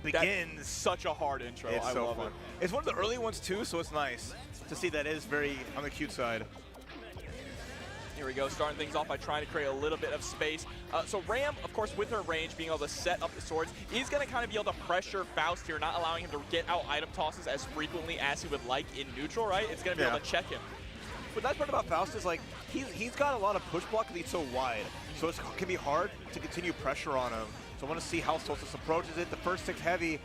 [SPEAKER 10] begins.
[SPEAKER 9] That's such a hard intro.
[SPEAKER 10] It's
[SPEAKER 9] I
[SPEAKER 10] so
[SPEAKER 9] love
[SPEAKER 10] fun.
[SPEAKER 9] it.
[SPEAKER 10] It's one of the early ones too, so it's nice to see that is very on the cute side.
[SPEAKER 9] Here we go, starting things off by trying to create a little bit of space. So Ram, of course, with her range, being able to set up the swords, is going to kind of be able to pressure Faust here, not allowing him to get out item tosses as frequently as he would like in neutral, right? It's going to be able to check him.
[SPEAKER 10] But that's part about Faust is like, he's got a lot of push block because he's so wide. So it can be hard to continue pressure on him. So I want to see how Solstice approaches it. The first 6 heavy,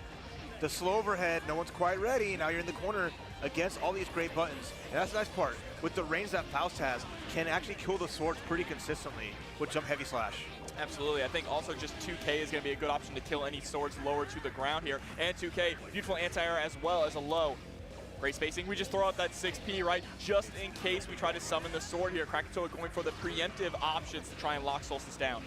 [SPEAKER 10] the slow overhead, no one's quite ready. Now you're in the corner against all these great buttons. And that's the nice part. With the range that Faust has, can actually kill the swords pretty consistently with jump heavy slash.
[SPEAKER 9] Absolutely. I think also just 2K is going to be a good option to kill any swords lower to the ground here. And 2K, beautiful anti-air as well as a low. Great spacing. We just throw out that 6P, right? Just in case we try to summon the sword here. Krakatoa going for the preemptive options to try and lock Solstice down.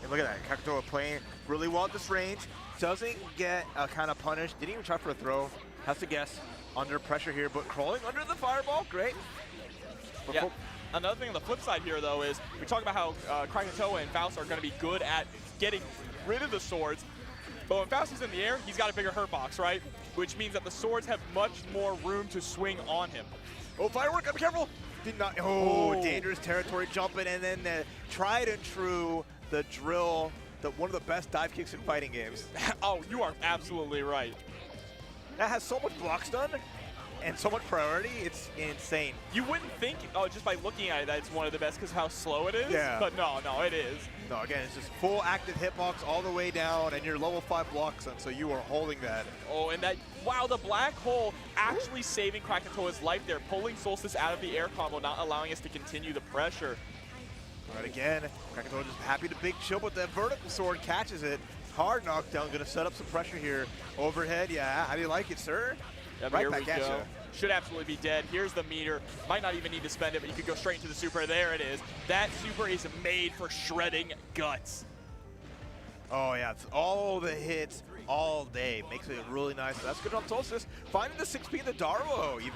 [SPEAKER 10] And look at that. Krakatoa playing really well at this range. Doesn't get kind of punished. Didn't even try for a throw. Has to guess. Under pressure here, but crawling under the fireball. Great.
[SPEAKER 9] Yeah. Another thing on the flip side here, though, is we talk about how Krakatoa and Faust are going to be good at getting rid of the swords. But when Faust is in the air, he's got a bigger hurt box, right? Which means that the swords have much more room to swing on him.
[SPEAKER 10] Oh, firework, I'm careful. Did not, dangerous territory jumping, and then the tried and true, the drill, one of the best dive kicks in fighting games.
[SPEAKER 9] Oh, you are absolutely right.
[SPEAKER 10] That has so much block stun, and so much priority, it's insane.
[SPEAKER 9] You wouldn't think, just by looking at it, that it's one of the best because of how slow it is.
[SPEAKER 10] Yeah.
[SPEAKER 9] But no, it is.
[SPEAKER 10] No, again, it's just full active hitbox all the way down, and you're level 5 blocks, and so you are holding that.
[SPEAKER 9] Oh, and that, wow, the black hole actually saving CrackNeedle's life there, pulling Solstice out of the air combo, not allowing us to continue the pressure.
[SPEAKER 10] All right, again, CrackNeedle just happy to big chill, but that vertical sword catches it. Hard knockdown, gonna set up some pressure here. Overhead, yeah, how do you like it, sir?
[SPEAKER 9] Yep,
[SPEAKER 10] Right
[SPEAKER 9] here
[SPEAKER 10] back
[SPEAKER 9] we
[SPEAKER 10] at
[SPEAKER 9] go.
[SPEAKER 10] you.
[SPEAKER 9] Should absolutely be dead. Here's the meter. Might not even need to spend it, but you could go straight into the super. There it is. That super is made for shredding guts.
[SPEAKER 10] Oh yeah, it's all the hits all day. Makes it really nice. That's good on Solstice. Finding the 6P in the Darwo even.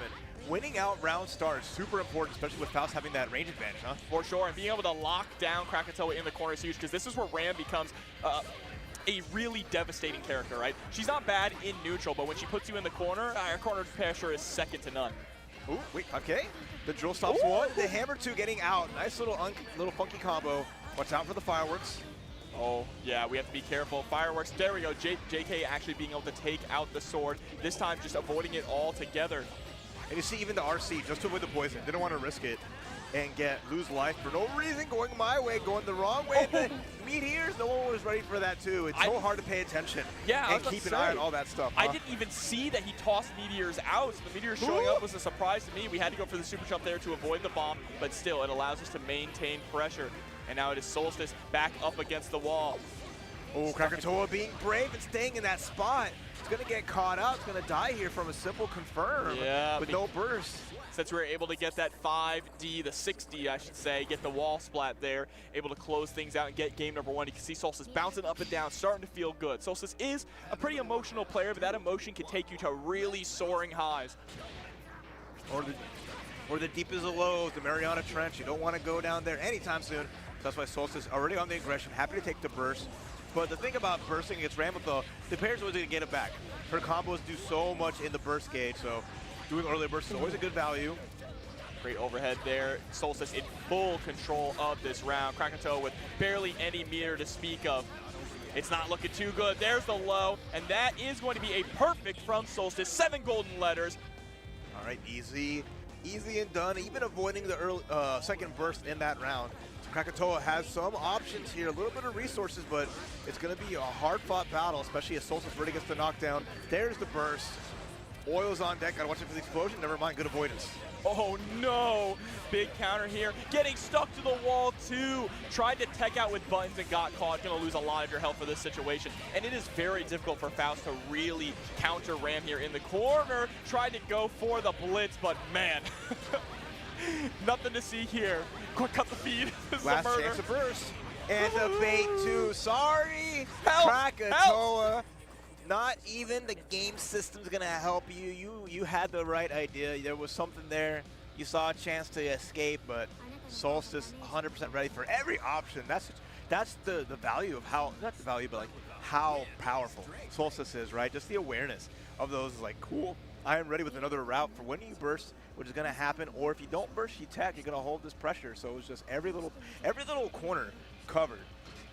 [SPEAKER 10] Winning out round start is super important, especially with Faust having that range advantage, huh?
[SPEAKER 9] For sure, and being able to lock down CrackNeedle in the corner is huge, because this is where Ram becomes a really devastating character, right? She's not bad in neutral, but when she puts you in the corner, her corner pressure is second to none.
[SPEAKER 10] Ooh, wait, okay. The drill stops one. The hammer two getting out. Nice little funky combo. Watch out for the fireworks.
[SPEAKER 9] Oh, yeah, we have to be careful. Fireworks, there we go. JK actually being able to take out the sword. This time just avoiding it altogether.
[SPEAKER 10] And you see even the RC, just to avoid the poison, didn't want to risk it and lose life for no reason, going my way, going the wrong way. The meteors, no one was ready for that too. It's so hard to pay attention and keep an eye on all that stuff.
[SPEAKER 9] I didn't even see that he tossed meteors out. So the meteors showing up was a surprise to me. We had to go for the super jump there to avoid the bomb, but still, it allows us to maintain pressure. And now it is Solstice back up against the wall.
[SPEAKER 10] Oh, KrakenToa being brave and staying in that spot. It's going to get caught out. It's going to die here from a simple confirm with no burst.
[SPEAKER 9] Since we were able to get that 5D, the 6D, I should say, get the wall splat there, able to close things out and get game number one. You can see Solstice bouncing up and down, starting to feel good. Solstice is a pretty emotional player, but that emotion can take you to really soaring highs.
[SPEAKER 10] Or the deep as the lows, the Mariana Trench. You don't want to go down there anytime soon. That's why Solstice already on the aggression, happy to take the burst. But the thing about bursting against Ram, though, the player's always going to get it back. Her combos do so much in the burst gauge, so doing early burst is always a good value.
[SPEAKER 9] Great overhead there. Solstice in full control of this round. KrakenToa with barely any meter to speak of. It's not looking too good. There's the low, and that is going to be a perfect from Solstice. 7 golden letters.
[SPEAKER 10] All right, easy and done, even avoiding the early, second burst in that round. KrakenToa has some options here, a little bit of resources, but it's going to be a hard-fought battle, especially as Solstice really gets the knockdown. There's the burst. Oil's on deck. Got to watch out for the explosion. Never mind, good avoidance.
[SPEAKER 9] Oh no! Big counter here. Getting stuck to the wall too. Tried to tech out with buttons and got caught. Gonna lose a lot of your health for this situation. And it is very difficult for Faust to really counter Ram here in the corner. Tried to go for the blitz, but man. Nothing to see here. Quick, cut the feed. This
[SPEAKER 10] Last
[SPEAKER 9] is a murder.
[SPEAKER 10] chance to burst. And the bait too. Sorry,
[SPEAKER 9] Help!
[SPEAKER 10] KrakenToa. Not even the game system's gonna help you. You had the right idea. There was something there. You saw a chance to escape, but Solstice 100% ready for every option. That's the value of how, not the value, but like how powerful Solstice is, right? Just the awareness of those is like, cool, I am ready with another route for when you burst, which is gonna happen, or if you don't burst, you tech, you're gonna hold this pressure. So it's just every little corner covered.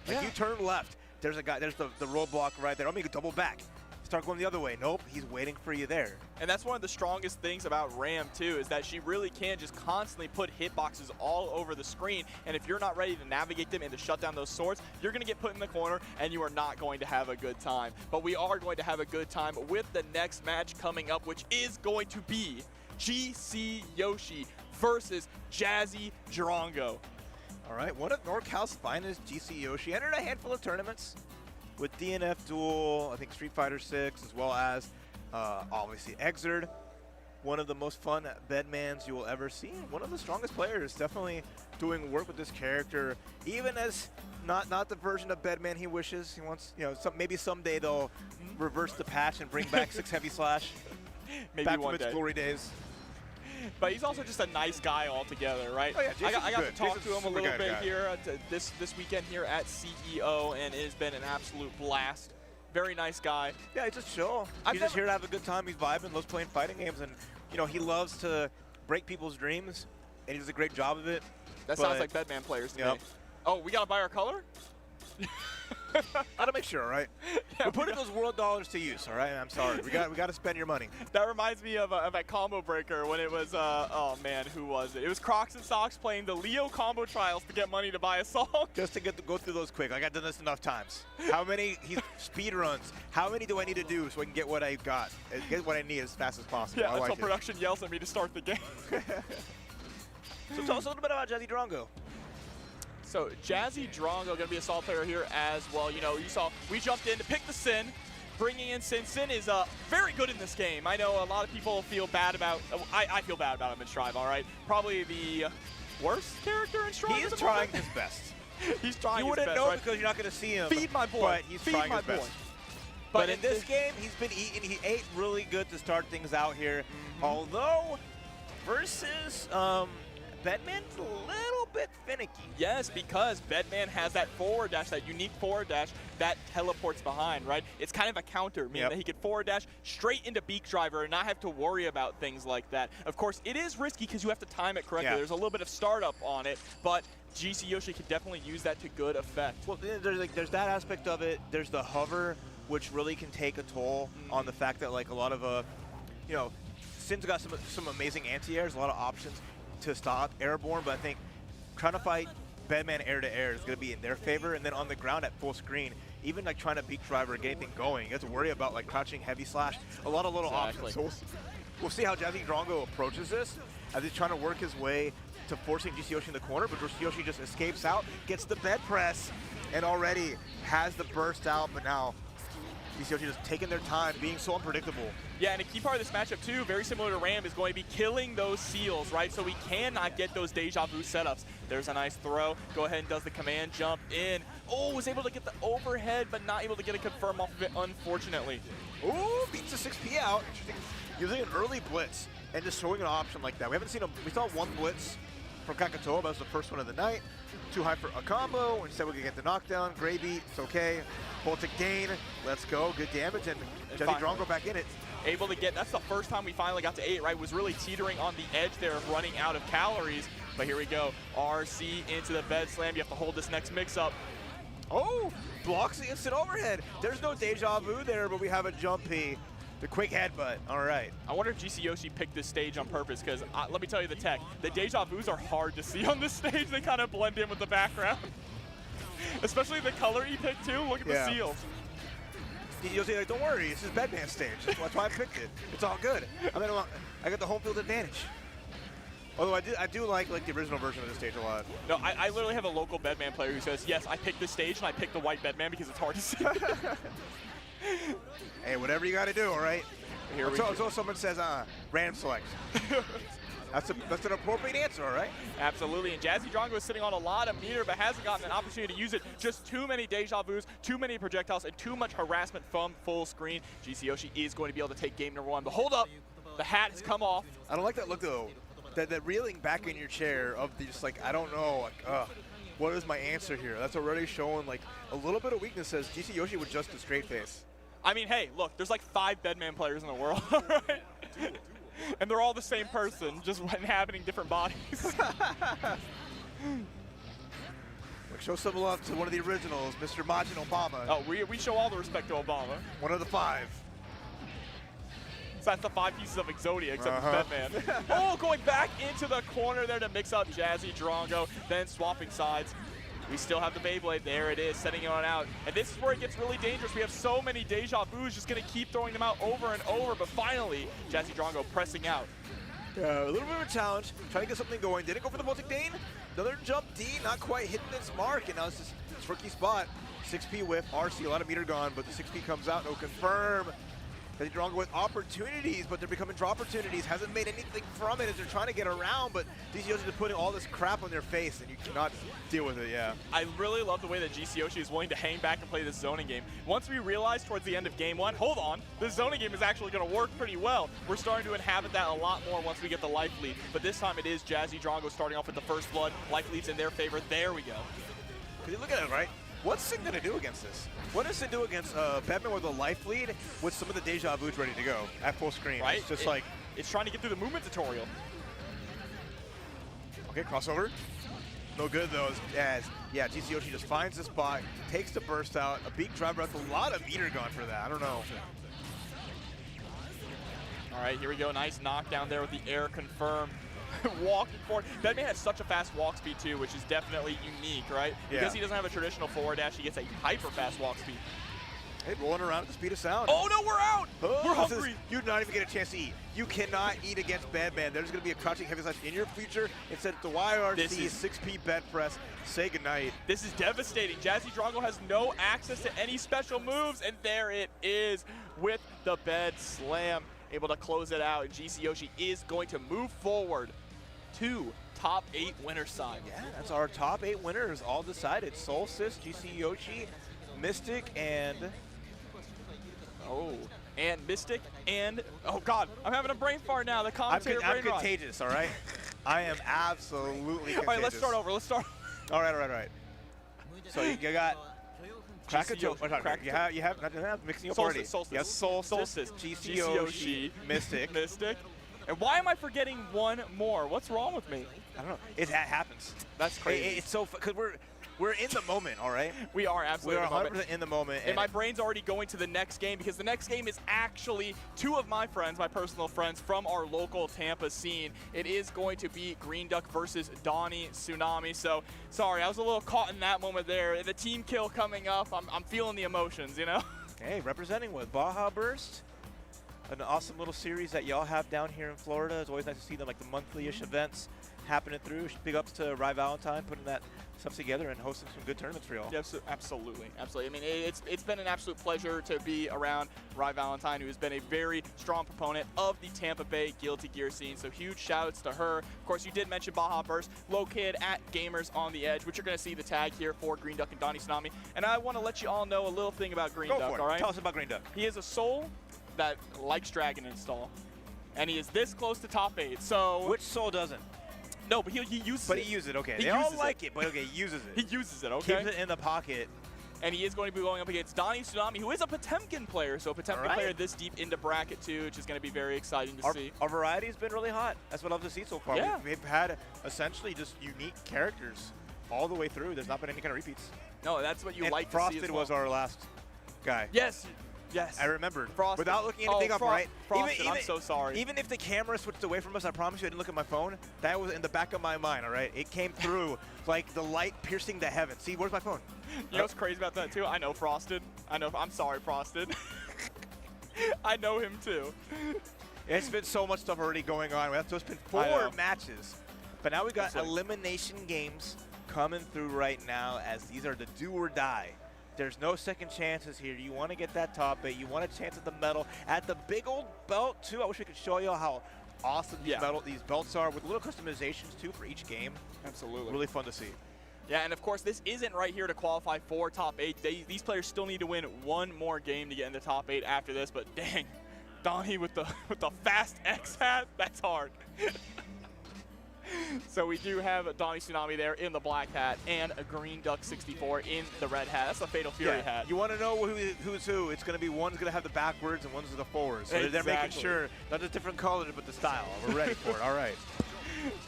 [SPEAKER 10] Like you turn left, there's a guy, there's the roadblock right there. I'm gonna double back. Start going the other way. Nope, he's waiting for you there.
[SPEAKER 9] And that's one of the strongest things about Ram too, is that she really can just constantly put hitboxes all over the screen. And if you're not ready to navigate them and to shut down those swords, you're gonna get put in the corner and you are not going to have a good time. But we are going to have a good time with the next match coming up, which is going to be GC Yoshi versus Jazzy Drongo.
[SPEAKER 10] All right, one of NorCal's finest, GC Yoshi, entered a handful of tournaments with DNF Duel, I think Street Fighter 6, as well as obviously Xrd. One of the most fun bedmans you will ever see. One of the strongest players, definitely doing work with this character, even as not the version of bedman he wishes. He wants, you know, maybe someday they'll reverse the patch and bring back 6 Heavy Slash.
[SPEAKER 9] Maybe
[SPEAKER 10] back
[SPEAKER 9] one
[SPEAKER 10] from its
[SPEAKER 9] day.
[SPEAKER 10] glory days.
[SPEAKER 9] But he's also just a nice guy altogether, right?
[SPEAKER 10] Oh, yeah,
[SPEAKER 9] I got to talk
[SPEAKER 10] Jason's
[SPEAKER 9] to him a
[SPEAKER 10] super
[SPEAKER 9] little
[SPEAKER 10] good
[SPEAKER 9] bit
[SPEAKER 10] guy.
[SPEAKER 9] here this weekend here at CEO, and it has been an absolute blast. Very nice guy.
[SPEAKER 10] Yeah, he's just chill.
[SPEAKER 9] I've
[SPEAKER 10] He's just here to have a good time. He's vibing, loves playing fighting games, and you know he loves to break people's dreams, and he does a great job of it.
[SPEAKER 9] That sounds like bedman players to me. Oh, we got to buy our color?
[SPEAKER 10] Gotta make sure, all right?
[SPEAKER 9] Yeah,
[SPEAKER 10] We're putting those world dollars to use, all right? I'm sorry. We got to spend your money.
[SPEAKER 9] That reminds me of that combo breaker when it was, oh man, who was it? It was Crocs and Socks playing the Leo combo trials to get money to buy a song.
[SPEAKER 10] Just to go through those quick. Like, I've done this enough times. How many speed runs? How many do I need to do so I can get what I got? Get what I need as fast as possible.
[SPEAKER 9] Yeah,
[SPEAKER 10] I
[SPEAKER 9] until
[SPEAKER 10] like it.
[SPEAKER 9] production yells at me to start the game.
[SPEAKER 10] So tell us a little bit about Jazzy Drongo.
[SPEAKER 9] So Jazzy Drongo going to be a solid player here as well. You know, you saw we jumped in to pick the Sin, bringing in Sin. Sin is very good in this game. I know a lot of people feel bad about. I feel bad about him in Strive. All right, probably the worst character in Strive.
[SPEAKER 10] He is trying his best.
[SPEAKER 9] He's trying.
[SPEAKER 10] You
[SPEAKER 9] his
[SPEAKER 10] wouldn't
[SPEAKER 9] best,
[SPEAKER 10] know
[SPEAKER 9] right?
[SPEAKER 10] because you're not going to see him.
[SPEAKER 9] Feed my boy.
[SPEAKER 10] But he's
[SPEAKER 9] Feed
[SPEAKER 10] trying
[SPEAKER 9] my
[SPEAKER 10] his
[SPEAKER 9] boy.
[SPEAKER 10] best. But in this game, he's been eating. He ate really good to start things out here. Although, versus BadMoon's a little bit finicky.
[SPEAKER 9] Yes, because BadMoon has that forward dash, that unique forward dash that teleports behind, right? It's kind of a counter, meaning that he could forward dash straight into Beak Driver and not have to worry about things like that. Of course, it is risky because you have to time it correctly. There's a little bit of startup on it, but GC Yoshi could definitely use that to good effect.
[SPEAKER 10] Well, there's that aspect of it. There's the hover, which really can take a toll on the fact that like a lot of Sin's got some amazing anti-airs, a lot of options to stop airborne, but I think trying to fight BadMoon air to air is going to be in their favor. And then on the ground at full screen, even like trying to Beak Driver or get anything going, you have to worry about like crouching heavy slash, a lot of little options. So we'll see how Jazzy Drongo approaches this as he's trying to work his way to forcing GC Yoshi in the corner, but GC Yoshi just escapes out, gets the bed press, and already has the burst out, but now GC Yoshi just taking their time, being so unpredictable.
[SPEAKER 9] Yeah, and a key part of this matchup too, very similar to Ram, is going to be killing those seals, right? So we cannot get those deja vu setups. There's a nice throw. Go ahead and does the command jump in. Oh, was able to get the overhead, but not able to get a confirm off of it, unfortunately.
[SPEAKER 10] Ooh, beats the 6P out. Interesting. Using an early blitz and just showing an option like that. We haven't seen him. We saw one blitz from Kakatoa. That was the first one of the night. Too high for a combo. Instead, we can get the knockdown. Gray beat. It's okay. Voltic gain. Let's go. Good damage. And Jazzy Drongo back in it.
[SPEAKER 9] Able to get, that's the first time we finally got to 8, right? Was really teetering on the edge there of running out of calories. But here we go. RC into the bed slam. You have to hold this next mix up.
[SPEAKER 10] Oh, blocks the instant overhead. There's no deja vu there, but we have a jumpy. The quick headbutt. All right.
[SPEAKER 9] I wonder if GC Yoshi picked this stage on purpose, because let me tell you the tech. The deja vus are hard to see on this stage. They kind of blend in with the background. Especially the color he picked too. Look at the seals.
[SPEAKER 10] Yoshi like, don't worry, it's his BadMoon stage. That's why I picked it. It's all good. I got the home field advantage. Although I do like the original version of the stage a lot.
[SPEAKER 9] No, I literally have a local BadMoon player who says, yes, I picked this stage and I picked the white BadMoon because it's hard to see.
[SPEAKER 10] Hey, whatever you got to do, all right?
[SPEAKER 9] Here we
[SPEAKER 10] until someone says, random select. That's an appropriate answer, all right?
[SPEAKER 9] Absolutely, and Jazzy Drongo is sitting on a lot of meter, but hasn't gotten an opportunity to use it. Just too many deja vus, too many projectiles, and too much harassment from full screen. GC Yoshi is going to be able to take game number 1, but hold up, the hat has come off.
[SPEAKER 10] I don't like that look, though. That reeling back in your chair of just like, I don't know, like, what is my answer here? That's already showing like a little bit of weakness. Says GC Yoshi with just a straight face.
[SPEAKER 9] I mean, hey, look, there's like 5 BadMoon players in the world, right? And they're all the same person, just inhabiting different bodies.
[SPEAKER 10] Show some love to one of the originals, Mr. Majin Obama.
[SPEAKER 9] Oh, we show all the respect to Obama.
[SPEAKER 10] One of the 5.
[SPEAKER 9] So that's the 5 pieces of Exodia, except it's BadMoon. Oh, going back into the corner there to mix up Jazzy Drongo, then swapping sides. We still have the Beyblade. There it is, setting it on out. And this is where it gets really dangerous. We have so many deja vus, just going to keep throwing them out over and over. But finally, Jazzy Drongo pressing out.
[SPEAKER 10] Yeah, a little bit of a challenge. Trying to get something going. Didn't go for the Voltic Dane. Another jump D, not quite hitting its mark. And now it's just a tricky spot. 6P whiff, RC, a lot of meter gone, but the 6P comes out, no confirm. Jazzy Drongo with opportunities, but they're becoming draw opportunities. Hasn't made anything from it as they're trying to get around, but GC Yoshi is putting all this crap on their face, and you cannot deal with it, yeah.
[SPEAKER 9] I really love the way that GC Yoshi is willing to hang back and play this zoning game. Once we realized towards the end of game 1, hold on, this zoning game is actually going to work pretty well. We're starting to inhabit that a lot more once we get the life lead, but this time it is Jazzy Drongo starting off with the first blood. Life lead's in their favor. There we go.
[SPEAKER 10] Because you look at it, right? What's Sin going to do against this? What does Sin do against BadMoon with a life lead with some of the deja vus ready to go at full screen?
[SPEAKER 9] Right?
[SPEAKER 10] It's just like...
[SPEAKER 9] It's trying to get through the movement tutorial.
[SPEAKER 10] Okay, crossover. No good though, as yeah, GGST just finds the spot, takes the burst out, a big driver breath, a lot of meter gone for that. I don't know.
[SPEAKER 9] All right, here we go. Nice knockdown there with the air confirm. Walking forward. BadMoon has such a fast walk speed too, which is definitely unique, right?
[SPEAKER 10] Yeah.
[SPEAKER 9] Because he doesn't have a traditional forward dash, he gets a hyper fast walk speed.
[SPEAKER 10] Hey, rolling around at the speed of sound.
[SPEAKER 9] Oh no, we're out! We're hungry.
[SPEAKER 10] You do not even get a chance to eat. You cannot eat against BadMoon. There's going to be a crouching heavy slash in your future. Instead of the YRC 6P bed press. Say goodnight.
[SPEAKER 9] This is devastating. Jazzy Drongo has no access to any special moves, and there it is with the bed slam. Able to close it out, and GGST is going to move forward to top 8 winner side.
[SPEAKER 10] Yeah, that's our top 8 winners all decided. Solstice, GGST, Mystic, and...
[SPEAKER 9] Mystic, and... Oh, God, I'm having a brain fart now. The commentator
[SPEAKER 10] I'm
[SPEAKER 9] brain rot.
[SPEAKER 10] contagious, all right? I am absolutely contagious.
[SPEAKER 9] All right, let's start over.
[SPEAKER 10] All right. So you got...
[SPEAKER 9] CrackNeedle.
[SPEAKER 10] You have mixing up already.
[SPEAKER 9] Solstice.
[SPEAKER 10] Yes, Solstice, GGST, Mystic.
[SPEAKER 9] And why am I forgetting one more? What's wrong with me?
[SPEAKER 10] I don't know. It happens.
[SPEAKER 9] That's crazy.
[SPEAKER 10] It's so because we're in the moment, all right?
[SPEAKER 9] We are absolutely
[SPEAKER 10] We are 100% in the moment.
[SPEAKER 9] And my brain's already going to the next game because the next game is actually 2 of my friends, my personal friends from our local Tampa scene. It is going to be Green Duck versus Donnie Tsunami. So sorry, I was a little caught in that moment there. The team kill coming up. I'm feeling the emotions, you know?
[SPEAKER 10] Hey, representing with Baja Burst. An awesome little series that y'all have down here in Florida. It's always nice to see them, like the monthly-ish events happening through. Big ups to Rye Valentine putting that stuff together and hosting some good tournaments for y'all.
[SPEAKER 9] Yeah, absolutely. I mean, it's been an absolute pleasure to be around Rye Valentine, who has been a very strong proponent of the Tampa Bay Guilty Gear scene. So huge shout-outs to her. Of course, you did mention Baja Burst, located at Gamers on the Edge, which you're going to see the tag here for Green Duck and Donnie Tsunami. And I want to let you all know a little thing about Green Duck, all right?
[SPEAKER 10] Tell us about Green Duck.
[SPEAKER 9] He is a soul that likes Dragon Install, and he is this close to top 8. So
[SPEAKER 10] which soul doesn't?
[SPEAKER 9] No, but he uses it.
[SPEAKER 10] But he uses it, okay. They all like it, but okay, he uses it.
[SPEAKER 9] He uses it, okay.
[SPEAKER 10] Keeps it in the pocket.
[SPEAKER 9] And he is going to be going up against Donnie Tsunami, who is a Potemkin player. So a Potemkin player this deep into bracket 2, which is going to be very exciting to see.
[SPEAKER 10] Our variety has been really hot. That's what I've to see so far.
[SPEAKER 9] Yeah.
[SPEAKER 10] We've had essentially just unique characters all the way through. There's not been any kind of repeats.
[SPEAKER 9] No, that's what you
[SPEAKER 10] and
[SPEAKER 9] like
[SPEAKER 10] Frosted
[SPEAKER 9] to see as well.
[SPEAKER 10] was our last guy.
[SPEAKER 9] Yes.
[SPEAKER 10] I remembered.
[SPEAKER 9] Frosted.
[SPEAKER 10] Without looking anything up, right?
[SPEAKER 9] Frosted, I'm so sorry.
[SPEAKER 10] Even if the camera switched away from us, I promise you I didn't look at my phone. That was in the back of my mind, all right? It came through like the light piercing the heavens. See, where's my phone?
[SPEAKER 9] You know what's crazy about that, too? I know Frosted. I'm sorry, Frosted. I know him, too.
[SPEAKER 10] It's been so much stuff already going on. It's just been 4 matches. But now we got elimination games coming through right now, as these are the do or die. There's no second chances here. You want to get that top 8. You want a chance at the medal. At the big old belt, too. I wish we could show you how awesome these belts are with little customizations, too, for each game.
[SPEAKER 9] Absolutely.
[SPEAKER 10] Really fun to see.
[SPEAKER 9] Yeah, and of course, this isn't right here to qualify for top 8. These players still need to win one more game to get in the top 8 after this, but dang, Donnie with the fast X hat, that's hard. So we do have Donnie Tsunami there in the black hat and a Green Duck 64 in the red hat. That's a Fatal Fury hat.
[SPEAKER 10] You want to know who's who? It's going to be one's going to have the backwards and one's the forwards. So they're making sure, not just different colors, but the style. We're ready for it. All right.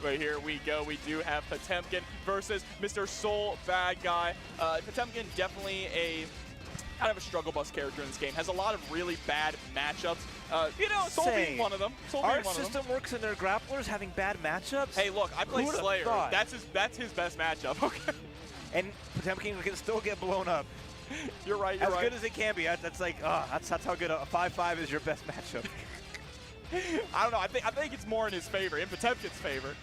[SPEAKER 9] But here we go. We do have Potemkin versus Mr. Soul Bad Guy. Potemkin definitely a kind of a struggle bus character in this game. Has a lot of really bad matchups. Soul being one of them.
[SPEAKER 10] Our system works in their grapplers having bad matchups.
[SPEAKER 9] Hey, look, I play Slayer. That's his best matchup. Okay.
[SPEAKER 10] And Potemkin can still get blown up.
[SPEAKER 9] You're right.
[SPEAKER 10] As good as it can be. That's like, that's how good a 5-5 is your best matchup.
[SPEAKER 9] I don't know. I think it's more in his favor, in Potemkin's favor.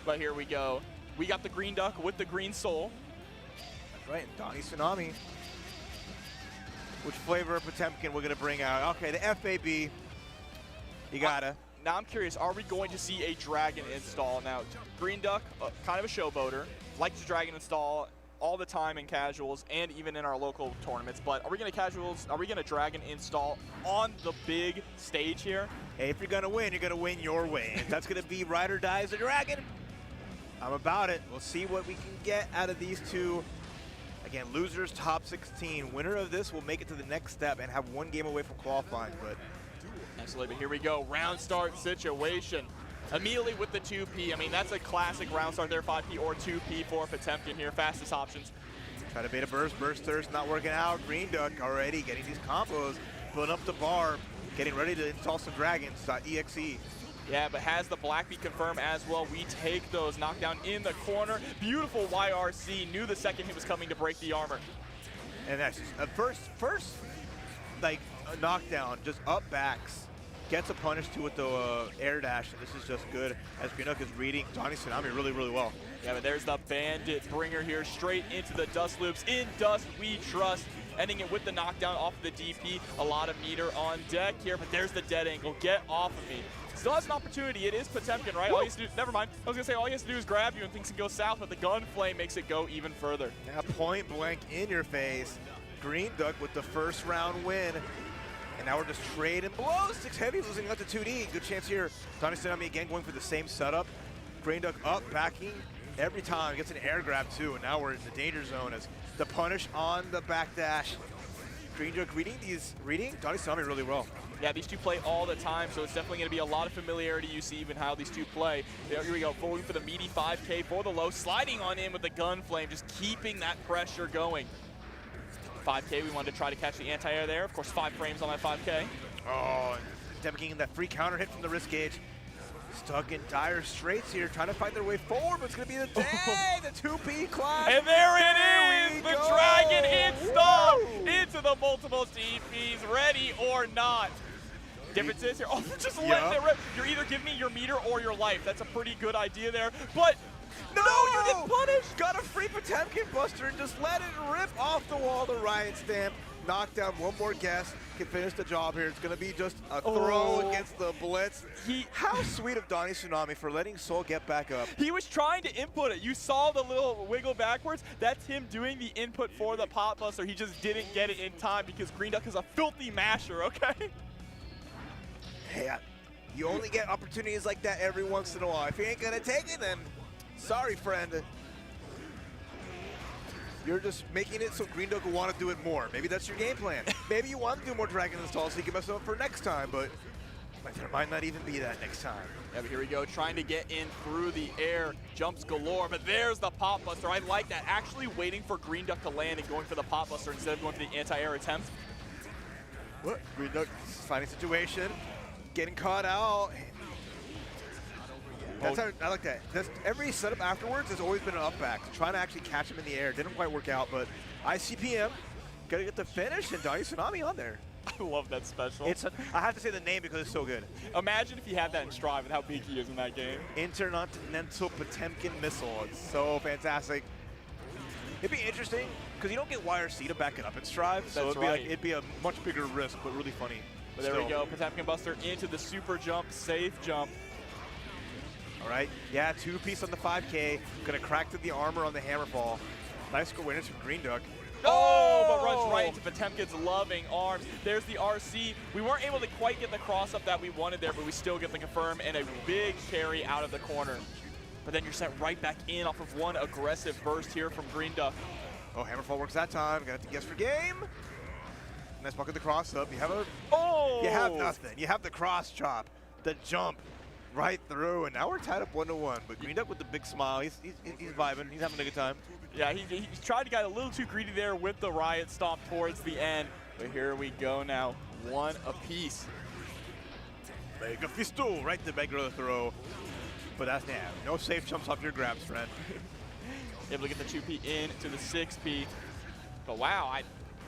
[SPEAKER 9] But here we go. We got the Green Duck with the Green Soul.
[SPEAKER 10] That's right, and Donnie Tsunami. Which flavor of Potemkin we're going to bring out? Okay, the FAB. You gotta.
[SPEAKER 9] Now I'm curious, are we going to see a Dragon install? Now, Green Duck, kind of a showboater, likes to Dragon install all the time in casuals and even in our local tournaments. But are we going to Dragon install on the big stage here?
[SPEAKER 10] Hey, if you're going to win your way. If that's going to be Ride or Die as a Dragon, I'm about it. We'll see what we can get out of these two. Again, losers top 16. Winner of this will make it to the next step and have one game away from qualifying. But
[SPEAKER 9] absolutely. But here we go. Round start situation. Immediately with the 2P. I mean, that's a classic round start there, 5P or 2P for Potemkin here. Fastest options.
[SPEAKER 10] Try to bait a burst. Burst thirst not working out. Green Duck already getting these combos, putting up the bar, getting ready to install some dragons. .exe.
[SPEAKER 9] Yeah, but has the black beat confirmed as well. We take those. Knockdown in the corner. Beautiful YRC. Knew the second hit was coming to break the armor.
[SPEAKER 10] And that's just a first like a knockdown, just up backs. Gets a punish too with the air dash, and this is just good as Green Duck is reading Donnie Tsunami really, really well.
[SPEAKER 9] Yeah, but there's the Bandit bringer here straight into the dust loops. In dust we trust. Ending it with the knockdown off of the DP. A lot of meter on deck here, but there's the dead angle. Get off of me. Still has an opportunity. It is Potemkin, right? All he has to do, never mind. I was gonna say all he has to do is grab you and things can go south, but the gun flame makes it go even further.
[SPEAKER 10] Yeah, point blank in your face. Green Duck with the first round win. And now we're just trading blows. 6 heavy losing out to 2D. Good chance here. Donnie Tsunami again going for the same setup. Green Duck up, backing every time. Gets an air grab too. And now we're in the danger zone as the punish on the backdash. Green Duck reading Donnie Tsunami really well.
[SPEAKER 9] Yeah, these two play all the time, so it's definitely going to be a lot of familiarity you see even how these two play. Here we go, going for the meaty 5K for the low, sliding on in with the gun flame, just keeping that pressure going. 5K, we wanted to try to catch the anti-air there. Of course, 5 frames on that 5K.
[SPEAKER 10] Oh, Potemkin that free counter hit from the wrist gauge. Stuck in dire straits here, trying to fight their way forward, but it's going to be the day, the 2P climb.
[SPEAKER 9] And there it is, the dragon installed into the multiple DPs, ready or not. Difference is here, just letting it rip. You're either giving me your meter or your life. That's a pretty good idea there, but no, you get punished.
[SPEAKER 10] Got a free Potemkin buster and just let it rip off the wall, the riot stamp. Knock down one more guess, can finish the job here. It's gonna be just a throw against the blitz. How sweet of Donnie Tsunami for letting Soul get back up.
[SPEAKER 9] He was trying to input it. You saw the little wiggle backwards. That's him doing the input for the pop buster. He just didn't get it in time because Green Duck is a filthy masher, okay?
[SPEAKER 10] Hey, you only get opportunities like that every once in a while. If you ain't gonna take it, then sorry, friend. You're just making it so Green Duck will want to do it more. Maybe that's your game plan. Maybe you want to do more dragon installs so you can mess them up for next time, but there might not even be that next time.
[SPEAKER 9] Yeah, but here we go, trying to get in through the air, jumps galore, but there's the pop buster. I like that, actually waiting for Green Duck to land and going for the pop buster instead of going for the anti-air attempt.
[SPEAKER 10] What? Green Duck finding situation, getting caught out. That's how, I like that. Every setup afterwards has always been an up back, trying to actually catch him in the air. Didn't quite work out, but ICPM, gotta get the finish, and Donnie Tsunami on there.
[SPEAKER 9] I love that special.
[SPEAKER 10] I have to say the name because it's so good.
[SPEAKER 9] Imagine if you had that in Strive and how big he is in that game.
[SPEAKER 10] Intercontinental Potemkin Missile. It's so fantastic. It'd be interesting because you don't get YRC to back it up in Strive, so it'd be a much bigger risk, but really funny.
[SPEAKER 9] But there we go, Potemkin Buster into the super jump, safe jump.
[SPEAKER 10] All right, yeah, 2-piece on the 5K. Gonna crack through the armor on the Hammerfall. Nice awareness from Green Duck.
[SPEAKER 9] Oh, but runs right into Potemkin's loving arms. There's the RC. We weren't able to quite get the cross-up that we wanted there, but we still get the confirm and a big carry out of the corner. But then you're sent right back in off of one aggressive burst here from Green Duck.
[SPEAKER 10] Oh, Hammerfall works that time. Got to guess for game. Nice bucket the cross-up. You have you have nothing. You have the cross chop, the jump. Right through, and now we're tied up 1-1. But Green Duck with the big smile, he's vibing, he's having a good time.
[SPEAKER 9] Yeah, he tried to get a little too greedy there with the riot stomp towards the end. But here we go now, 1 apiece.
[SPEAKER 10] Mega Fistool, right to Vega throw. But that's no safe jumps off your grabs, friend.
[SPEAKER 9] Able to get the 2P into the 6P. But wow,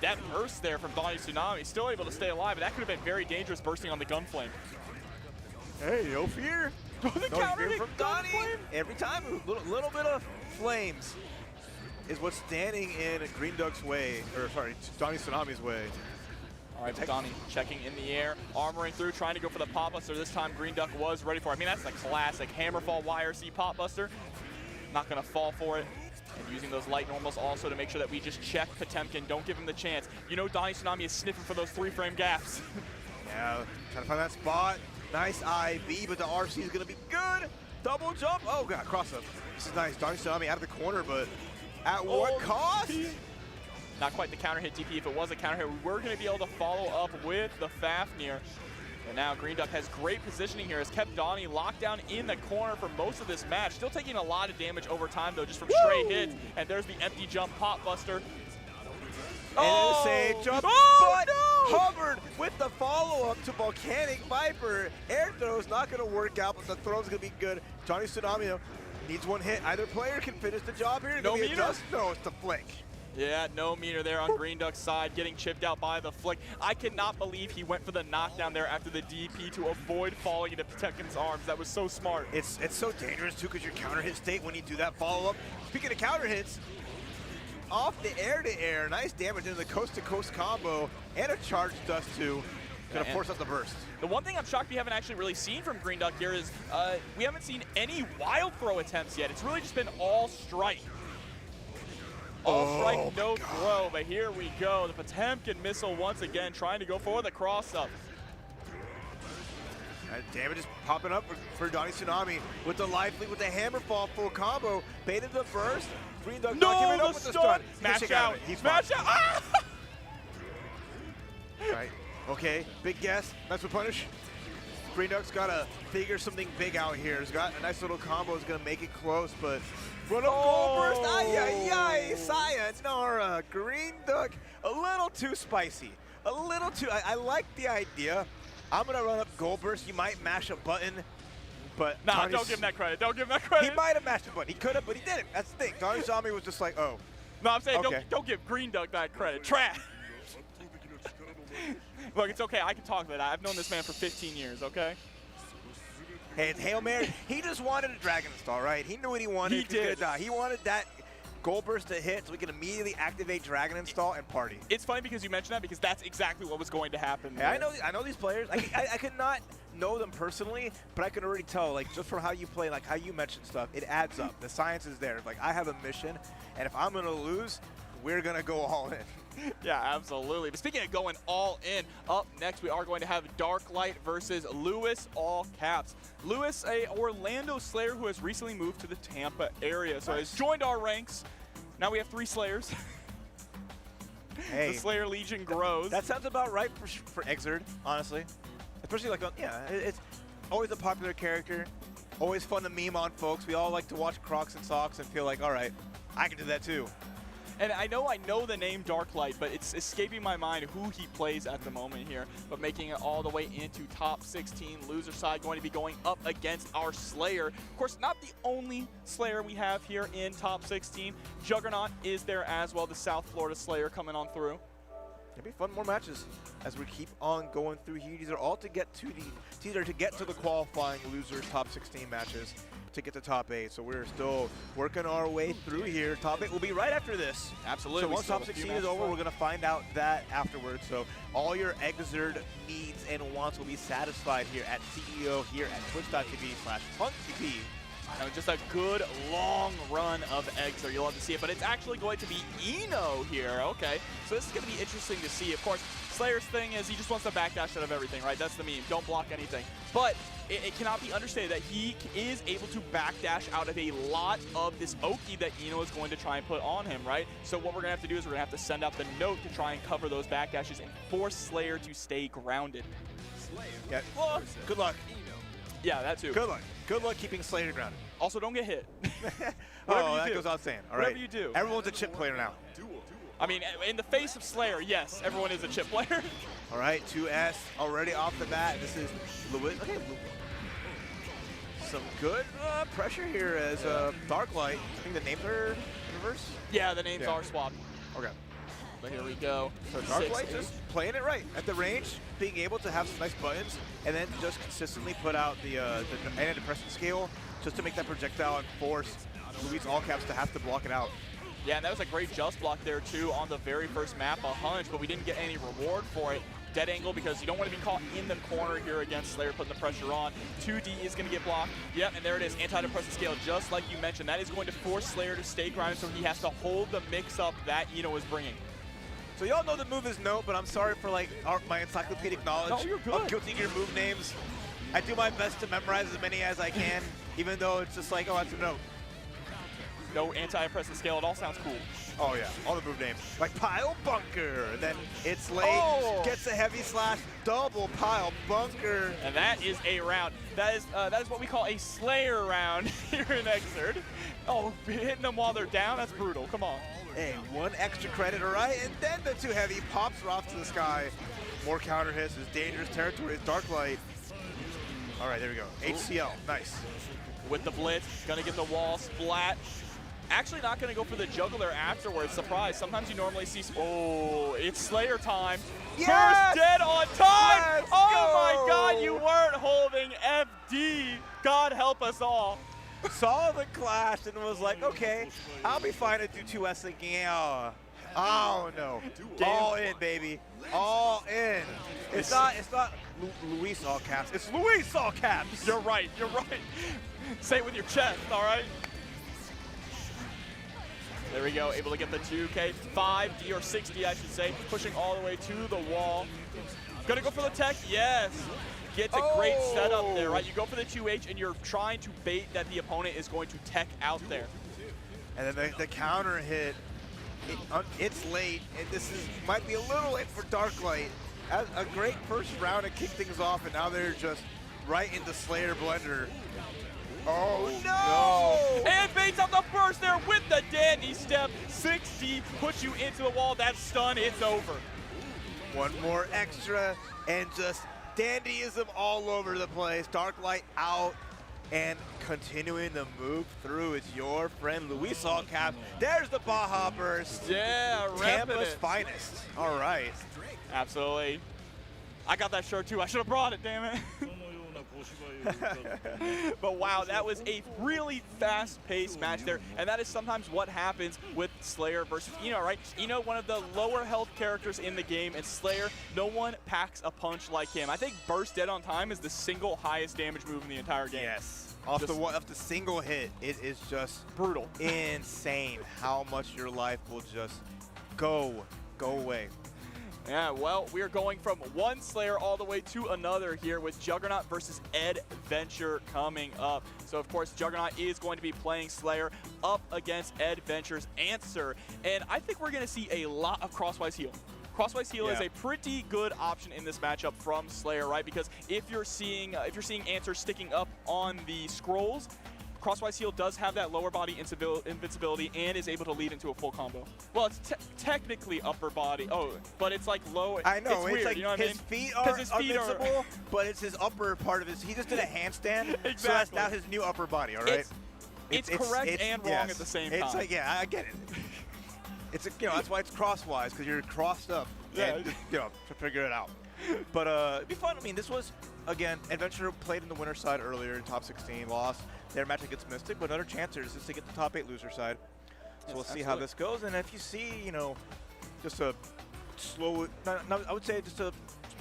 [SPEAKER 9] that burst there from Donnie Tsunami, still able to stay alive, but that could have been very dangerous bursting on the gun flame.
[SPEAKER 10] Hey, no fear.
[SPEAKER 9] The counter
[SPEAKER 10] from Donnie. Every time, a little bit of flames is what's standing in Green Duck's way, or sorry, Donnie Tsunami's way.
[SPEAKER 9] All right, Donnie checking in the air, armoring through, trying to go for the pop buster. This time Green Duck was ready for it. I mean, that's the classic Hammerfall YRC pop buster. Not gonna fall for it. And using those light normals also to make sure that we just check Potemkin, don't give him the chance. You know Donnie Tsunami is sniffing for those 3-frame gaps.
[SPEAKER 10] Yeah, trying to find that spot. Nice IB, but the RC is going to be good. Double jump. Oh, God, cross-up. This is nice. Donnie Tsunami out of the corner, but at what cost?
[SPEAKER 9] Not quite the counter hit DP. If it was a counter hit, we were going to be able to follow up with the Fafnir. And now Green Duck has great positioning here, has kept Donnie locked down in the corner for most of this match. Still taking a lot of damage over time, though, just from stray hits. And there's the empty jump pop buster.
[SPEAKER 10] Oh, say jump,
[SPEAKER 9] oh,
[SPEAKER 10] but
[SPEAKER 9] no!
[SPEAKER 10] Hubert with the follow-up to Volcanic Viper. Air throw's not going to work out, but the throw's going to be good. Johnny Tsunami needs one hit. Either player can finish the job here.
[SPEAKER 9] No meter?
[SPEAKER 10] No, it's the flick.
[SPEAKER 9] Yeah, no meter there on Green Duck's side, getting chipped out by the flick. I cannot believe he went for the knockdown there after the DP to avoid falling into Potemkin's arms. That was so smart.
[SPEAKER 10] It's so dangerous, too, because your counter hit state when you do that follow-up. Speaking of counter hits, off the air-to-air, nice damage into the coast-to-coast combo, and a charge dust, too. Gonna force out the burst.
[SPEAKER 9] The one thing I'm shocked we haven't actually really seen from Green Duck here is we haven't seen any wild throw attempts yet. It's really just been all strike. All strike, no throw, but here we go. The Potemkin missile once again trying to go for the cross-up.
[SPEAKER 10] Damage is popping up for Donnie Tsunami with the life lead with the hammer fall full combo. Baited the burst. Green Duck not giving up with the stun.
[SPEAKER 9] Smash out. Smash out. Ah!
[SPEAKER 10] Right. Okay. Big guess. That's what punish. Green Duck's got to figure something big out here. He's got a nice little combo. Is going to make it close, but run up goal burst. Ay, ay, ay. Sayonara. Green Duck a little too spicy. A little too. I like the idea. I'm going to run up goal burst. You might mash a button, but
[SPEAKER 9] nah, don't give him that credit. Don't give him that credit.
[SPEAKER 10] He might have mashed a button. He could have, but he didn't. That's the thing. Donnie Zombie was just like, oh.
[SPEAKER 9] No, I'm saying
[SPEAKER 10] okay.
[SPEAKER 9] don't give Green Duck that credit. Trash. Look, it's okay. I can talk that. I've known this man for 15 years, okay?
[SPEAKER 10] Hey, it's Hail Mary. He just wanted a Dragon Install, right? He knew what he wanted.
[SPEAKER 9] He did.
[SPEAKER 10] He wanted that goal burst to hit so we can immediately activate Dragon Install and party.
[SPEAKER 9] It's funny because you mentioned that because that's exactly what was going to happen.
[SPEAKER 10] Hey, I know these players. I could not know them personally, but I can already tell, like, just from how you play, like how you mention stuff, it adds up. The science is there. Like, I have a mission, and if I'm going to lose, we're going to go all in.
[SPEAKER 9] Yeah, absolutely. But speaking of going all in, up next we are going to have Darklight versus Lewis, all caps. Lewis, a Orlando Slayer who has recently moved to the Tampa area, so has joined our ranks. Now we have 3 Slayers.
[SPEAKER 10] Hey,
[SPEAKER 9] the Slayer Legion grows.
[SPEAKER 10] That sounds about right for Xrd, honestly. Especially like, it's always a popular character, always fun to meme on folks. We all like to watch Crocs and Socks and feel like, all right, I can do that too.
[SPEAKER 9] And I know the name Darklight, but it's escaping my mind who he plays at the moment here. But making it all the way into top 16, loser side going to be going up against our Slayer. Of course, not the only Slayer we have here in top 16. Juggernaut is there as well, the South Florida Slayer coming on through.
[SPEAKER 10] It'll be fun, more matches as we keep on going through here. These are all to get to the qualifying losers top 16 matches to get to top 8. So we're still working our way through here. Top 8 will be right after this.
[SPEAKER 9] Absolutely.
[SPEAKER 10] So once top 16 is over, we're going to find out that afterwards. So all your Xrd needs and wants will be satisfied here at CEO here at twitch.tv/punktv.
[SPEAKER 9] Just a good long run of Xrd. You'll love to see it, but it's actually going to be Eno here. Okay, so this is going to be interesting to see. Of course, Slayer's thing is he just wants to backdash out of everything, right? That's the meme. Don't block anything. But it cannot be understated that he is able to backdash out of a lot of this Oki that Eno is going to try and put on him, right? So what we're going to have to do is we're going to have to send out the note to try and cover those backdashes and force Slayer to stay grounded.
[SPEAKER 10] Yeah. Well, good luck.
[SPEAKER 9] Yeah, that too.
[SPEAKER 10] Good luck. Good luck keeping Slayer grounded.
[SPEAKER 9] Also, don't get hit.
[SPEAKER 10] That goes without saying. All right.
[SPEAKER 9] Whatever you do.
[SPEAKER 10] Everyone's a chip player now.
[SPEAKER 9] I mean, in the face of Slayer, yes, everyone is a chip player.
[SPEAKER 10] All right, 2S already off the bat. This is Lewis. Okay, some good pressure here as Darklight. I think the names are reverse.
[SPEAKER 9] Yeah, the names are swapped.
[SPEAKER 10] Okay.
[SPEAKER 9] But here we go.
[SPEAKER 10] So Darklight just playing it right at the range, being able to have some nice buttons, and then just consistently put out the antidepressant scale just to make that projectile and force Luis all caps to have to block it out.
[SPEAKER 9] Yeah, and that was a great just block there too on the very first map, a hunch, but we didn't get any reward for it. Dead angle because you don't want to be caught in the corner here against Slayer putting the pressure on. 2D is going to get blocked. Yep, and there it is, antidepressant scale, just like you mentioned. That is going to force Slayer to stay grounded, so he has to hold the mix-up that Eno is bringing.
[SPEAKER 10] So y'all know the move is note, but I'm sorry for like my encyclopedic knowledge of Guilty Gear move names. I do my best to memorize as many as I can, even though it's just like, oh, that's a note.
[SPEAKER 9] No anti-depressant scale, it all sounds cool.
[SPEAKER 10] Oh yeah, all the move names. Like Pile Bunker, and then it's late, gets a heavy slash, double Pile Bunker.
[SPEAKER 9] And that is a round. That is what we call a Slayer round here in Xrd. Oh, hitting them while they're down, that's brutal, come on.
[SPEAKER 10] Hey, 1 extra credit, all right? And then the 2 heavy pops her off to the sky. More counter hits, is dangerous territory, is Dark Light. All right, there we go. HCL, nice.
[SPEAKER 9] With the blitz, gonna get the wall splat. Actually not gonna go for the juggler afterwards, surprise. Sometimes you normally see, oh, it's Slayer time.
[SPEAKER 10] Yes!
[SPEAKER 9] First dead on time!
[SPEAKER 10] Let's
[SPEAKER 9] Oh my
[SPEAKER 10] go!
[SPEAKER 9] God, you weren't holding FD. God help us all.
[SPEAKER 10] Saw the clash and was like, okay, I'll be fine to do 2S thinking, oh no. All in, baby. All in. It's not Luis all caps. It's Luis all caps.
[SPEAKER 9] You're right, you're right. Say it with your chest, all right? There we go, able to get the 2K, 5D or 6D I should say, pushing all the way to the wall. Gonna go for the tech, yes. Gets a great setup there, right? You go for the 2H and you're trying to bait that the opponent is going to tech out there.
[SPEAKER 10] And then the counter hit, it's late, and this might be a little late for Dark Light. A great first round to kick things off, and now they're just right into Slayer Blender. Oh no!
[SPEAKER 9] And baits out the burst there with the dandy step. 6D puts you into the wall. That stun, it's over.
[SPEAKER 10] One more extra, and just dandyism all over the place. Dark Light out, and continuing to move through is your friend Luis Allcap. There's the Baja Burst.
[SPEAKER 9] Yeah,
[SPEAKER 10] Tampa's finest. All right.
[SPEAKER 9] Absolutely. I got that shirt too. I should have brought it, damn it. But wow, that was a really fast-paced match there, and that is sometimes what happens with Slayer versus Eno, right? Eno, one of the lower health characters in the game, and Slayer, no one packs a punch like him. I think burst dead on time is the single highest damage move in the entire game.
[SPEAKER 10] Yes. Off the single hit, it is just
[SPEAKER 9] brutal.
[SPEAKER 10] Insane how much your life will just go away.
[SPEAKER 9] Yeah, well, we are going from one Slayer all the way to another here with Juggernaut versus Adventure coming up. So, of course, Juggernaut is going to be playing Slayer up against Adventure's Answer. And I think we're going to see a lot of Crosswise Heal. Crosswise Heal is a pretty good option in this matchup from Slayer, right? Because if you're seeing Answer sticking up on the scrolls, Crosswise Heal does have that lower body invincibility and is able to lead into a full combo. Well, it's technically upper body. Oh, but it's like low.
[SPEAKER 10] I know.
[SPEAKER 9] It's weird,
[SPEAKER 10] like
[SPEAKER 9] you know what
[SPEAKER 10] his
[SPEAKER 9] I mean?
[SPEAKER 10] feet are
[SPEAKER 9] his feet
[SPEAKER 10] invincible, but it's his upper part of his. He just did a handstand.
[SPEAKER 9] Exactly.
[SPEAKER 10] So that's now his new upper body. All right.
[SPEAKER 9] It's correct and wrong at the same time.
[SPEAKER 10] It's like I get it. It's that's why it's crosswise, because you're crossed up.
[SPEAKER 9] Yeah.
[SPEAKER 10] And, to figure it out. But it'd be fun. I mean, this was again Adventure played in the winner side earlier in top 16, lost their match against Mystic, but another chance here is just to get the top 8 loser side. So we'll see how this goes. And if you see, just a slow, I would say just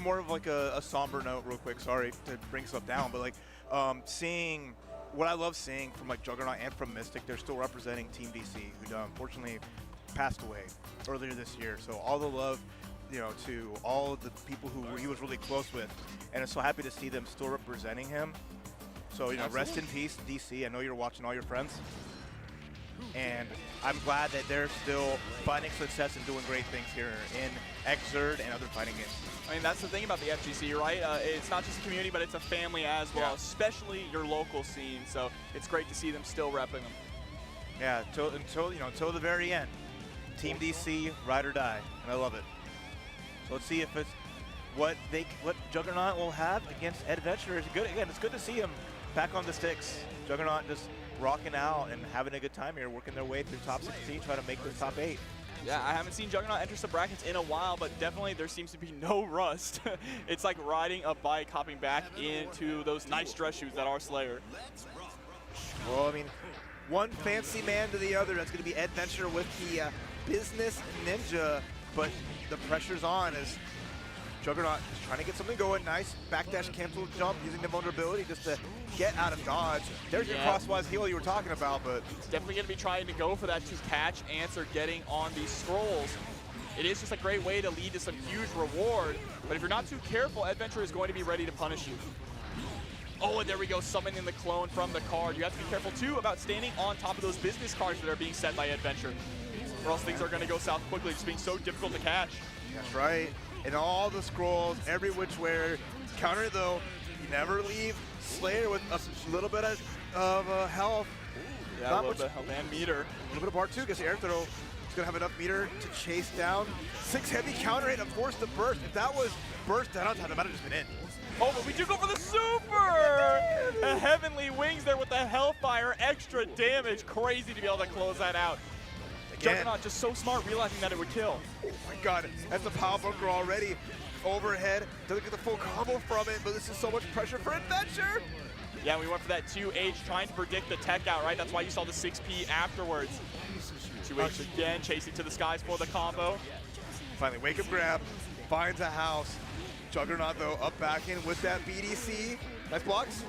[SPEAKER 10] more of like a somber note real quick. Sorry to bring stuff down, but like seeing what I love seeing from like Juggernaut and from Mystic, they're still representing Team DC, who unfortunately passed away earlier this year. So all the love, to all of the people who he was really close with, and I'm so happy to see them still representing him. So, rest in peace, DC. I know you're watching all your friends. And I'm glad that they're still finding success and doing great things here in Xrd and other fighting games.
[SPEAKER 9] I mean, that's the thing about the FGC, right? It's not just a community, but it's a family as well, especially your local scene. So it's great to see them still repping them.
[SPEAKER 10] Yeah, until the very end. Team DC, ride or die, and I love it. So let's see if it's what Juggernaut will have against Adventure. Is good. Again, it's good to see him back on the sticks. Juggernaut just rocking out and having a good time here, working their way through top 16, trying to make the top 8.
[SPEAKER 9] Yeah, I haven't seen Juggernaut enter some brackets in a while, but definitely there seems to be no rust. It's like riding a bike, hopping back into those nice dress shoes that are Slayer.
[SPEAKER 10] Well, I mean, one fancy man to the other. That's going to be Adventure with the Business Ninja, but the pressure's on as Juggernaut is trying to get something going. Nice backdash cancel jump using the vulnerability just to get out of dodge. There's your crosswise heal you were talking about, but
[SPEAKER 9] definitely going to be trying to go for that to catch Answer getting on these scrolls. It is just a great way to lead to some huge reward, but if you're not too careful, Adventure is going to be ready to punish you. Oh, and there we go, summoning the clone from the card. You have to be careful too about standing on top of those business cards that are being set by Adventure. or else things are going to go south quickly, just being so difficult to catch.
[SPEAKER 10] That's right. And all the scrolls, every which way. Counter it though, you never leave Slayer with a little bit of health.
[SPEAKER 9] Yeah,
[SPEAKER 10] Not
[SPEAKER 9] a little
[SPEAKER 10] much,
[SPEAKER 9] bit of health and meter.
[SPEAKER 10] a little bit of bar 2, gets the air throw. He's gonna have enough meter to chase down. 6 heavy counter hit and force the burst. If that was burst down on time, it might have just been in.
[SPEAKER 9] Oh, but we do go for the super! A Heavenly Wings there with the Hellfire, extra damage. Crazy to be able to close that out.
[SPEAKER 10] Again.
[SPEAKER 9] Juggernaut just so smart, realizing that it would kill.
[SPEAKER 10] Oh my god, that's a power bunker already. Overhead, doesn't get the full combo from it, but this is so much pressure for Adventure.
[SPEAKER 9] Yeah, we went for that 2H, trying to predict the tech out, right? That's why you saw the 6P afterwards. 2H again, chasing to the skies for the combo.
[SPEAKER 10] Finally, wake up grab, finds a house. Juggernaut though, up back in with that BDC. Nice blocks.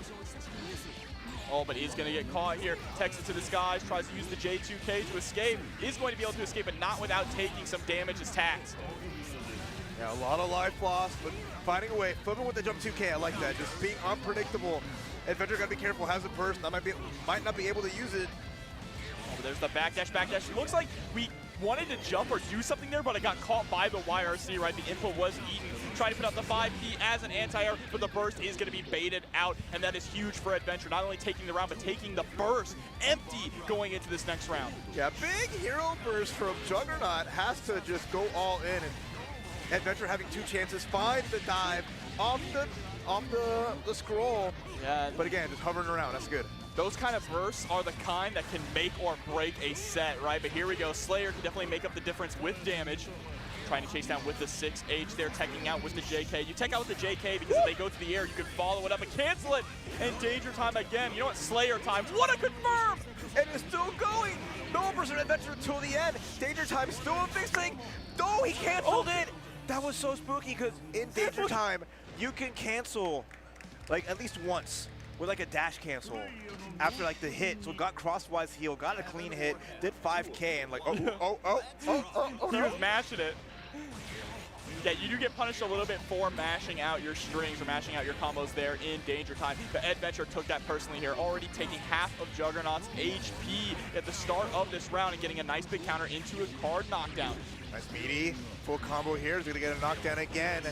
[SPEAKER 9] Oh, but he's gonna get caught here. Takes it to the skies, tries to use the J2K to escape. Is going to be able to escape, but not without taking some damage as taxed.
[SPEAKER 10] Yeah, a lot of life loss, but finding a way. Flipping with the jump 2K, I like that. Just being unpredictable. Adventure gotta be careful, has a burst. I might not be able to use it.
[SPEAKER 9] Oh, but there's the backdash, backdash. It looks like we wanted to jump or do something there, but it got caught by the YRC, right? The input was eaten. Trying to put out the 5P as an anti-air, but the burst is gonna be baited out, and that is huge for Adventure. Not only taking the round, but taking the burst empty going into this next round.
[SPEAKER 10] Yeah, big hero burst from Juggernaut. Has to just go all in, and Adventure having 2 chances, finds the dive off the scroll.
[SPEAKER 9] Yeah.
[SPEAKER 10] But again, just hovering around, that's good.
[SPEAKER 9] Those kind of bursts are the kind that can make or break a set, right? But here we go. Slayer can definitely make up the difference with damage. Trying to chase down with the 6H there, teching out with the JK. You tech out with the JK because if they go to the air, you can follow it up and cancel it. And danger time again. You know what? Slayer time. What a confirm!
[SPEAKER 10] And it's still going. No person Adventure until the end. Danger time still a big thing. No, he canceled it. That was so spooky because in danger time, you can cancel like at least once with like a dash cancel after like the hit. So got crosswise heal, got a clean hit, did 5K and like,
[SPEAKER 9] He was mashing it. Yeah, you do get punished a little bit for mashing out your strings or mashing out your combos there in danger time. But Adventure took that personally here, already taking half of Juggernaut's HP at the start of this round and getting a nice big counter into a card knockdown.
[SPEAKER 10] Nice meaty, full combo here. He's gonna get a knockdown again.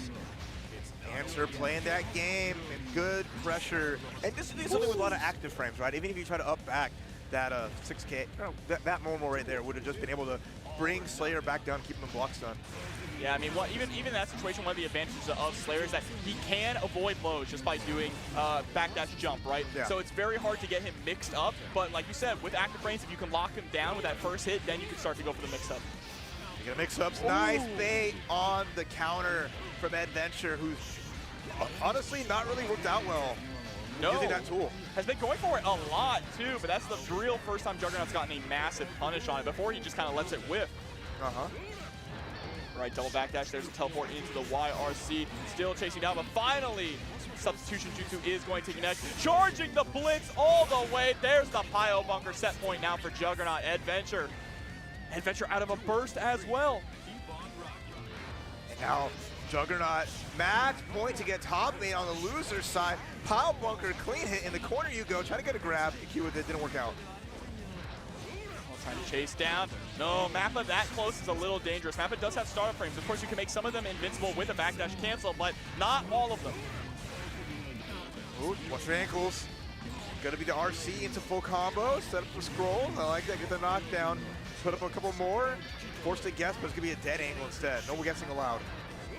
[SPEAKER 10] Answer playing that game and good pressure. And this is something with a lot of active frames, right? Even if you try to up back that 6K, that Momo right there would have just been able to bring Slayer back down, keep the blocks done.
[SPEAKER 9] Yeah, I mean, even in that situation, one of the advantages of Slayer is that he can avoid lows just by doing backdash jump, right?
[SPEAKER 10] Yeah.
[SPEAKER 9] So it's very hard to get him mixed up. But like you said, with active frames, if you can lock him down with that first hit, then you can start to go for the mix-up.
[SPEAKER 10] You gonna mix ups. Nice bait on the counter from Adventure, who's honestly not really worked out well using that tool.
[SPEAKER 9] Has been going for it a lot too, but that's the real first time Juggernaut's gotten a massive punish on it. Before he just kind of lets it whiff. Right, double backdash. There's a teleport into the YRC. Still chasing down, but finally, substitution jutsu is going to connect. Charging the blitz all the way. There's the pile bunker set point now for Juggernaut. Adventure out of a burst as well.
[SPEAKER 10] And now Juggernaut, match point to get top made on the loser side. Pile bunker, clean hit in the corner you go. Try to get a grab. EQ with it, didn't work out.
[SPEAKER 9] Trying to chase down. No, Mappa that close is a little dangerous. Mappa does have startup frames. Of course, you can make some of them invincible with a backdash cancel, but not all of them.
[SPEAKER 10] Ooh, watch your ankles. Gonna be the RC into full combo. Set up the scroll. I like that. Get the knockdown. Put up a couple more. Forced to guess, but it's gonna be a dead angle instead. No guessing allowed.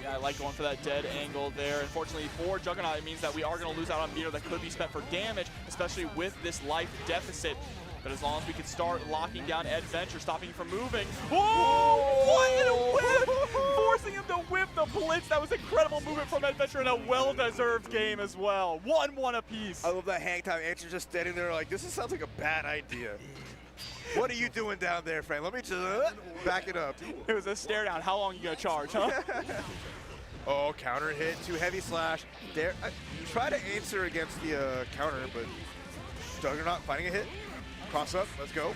[SPEAKER 9] Yeah, I like going for that dead angle there. Unfortunately for Juggernaut, it means that we are going to lose out on meter that could be spent for damage, especially with this life deficit. But as long as we can start locking down Adventure, stopping him from moving. Oh, what in a whip! Forcing him to whip the blitz. That was incredible movement from Adventure and a well-deserved game as well. 1-1 apiece.
[SPEAKER 10] I love that hang time. Answer's just standing there like, this sounds like a bad idea. What are you doing down there, friend? Let me just back it up.
[SPEAKER 9] It was a stare down. How long are you going to charge, huh?
[SPEAKER 10] Oh, counter hit, too heavy slash. There, try to answer against the counter, but Juggernaut finding a hit. Cross up, let's go.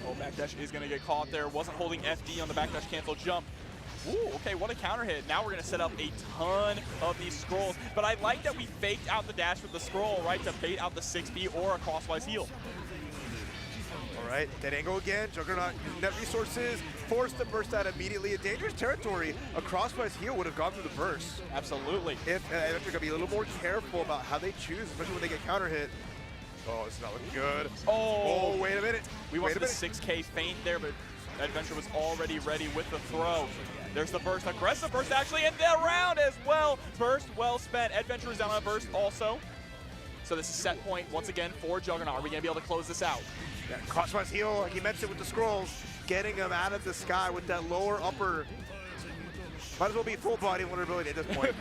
[SPEAKER 9] Oh, backdash is going to get caught there. Wasn't holding FD on the backdash cancel jump. Ooh, okay, what a counter hit. Now we're going to set up a ton of these scrolls. But I like that we faked out the dash with the scroll, right, to bait out the 6B or a crosswise heal.
[SPEAKER 10] All right? Dead angle again. Juggernaut net resources, forced the burst out immediately. A dangerous territory. A crossfire's heel would have gone through the burst.
[SPEAKER 9] Absolutely.
[SPEAKER 10] If they're gonna be a little more careful about how they choose, especially when they get counter hit. Oh, it's not looking good.
[SPEAKER 9] Oh,
[SPEAKER 10] wait a minute.
[SPEAKER 9] We went for the 6K feint there, but Adventure was already ready with the throw. There's the burst, aggressive burst actually, and the round as well. Burst well spent. Adventure is down on a burst also. So this is set point once again for Juggernaut. Are we gonna be able to close this out?
[SPEAKER 10] Yeah, crossfire's heel, like he mentioned with the scrolls, getting him out of the sky with that lower upper. Might as well be full body vulnerability at this point.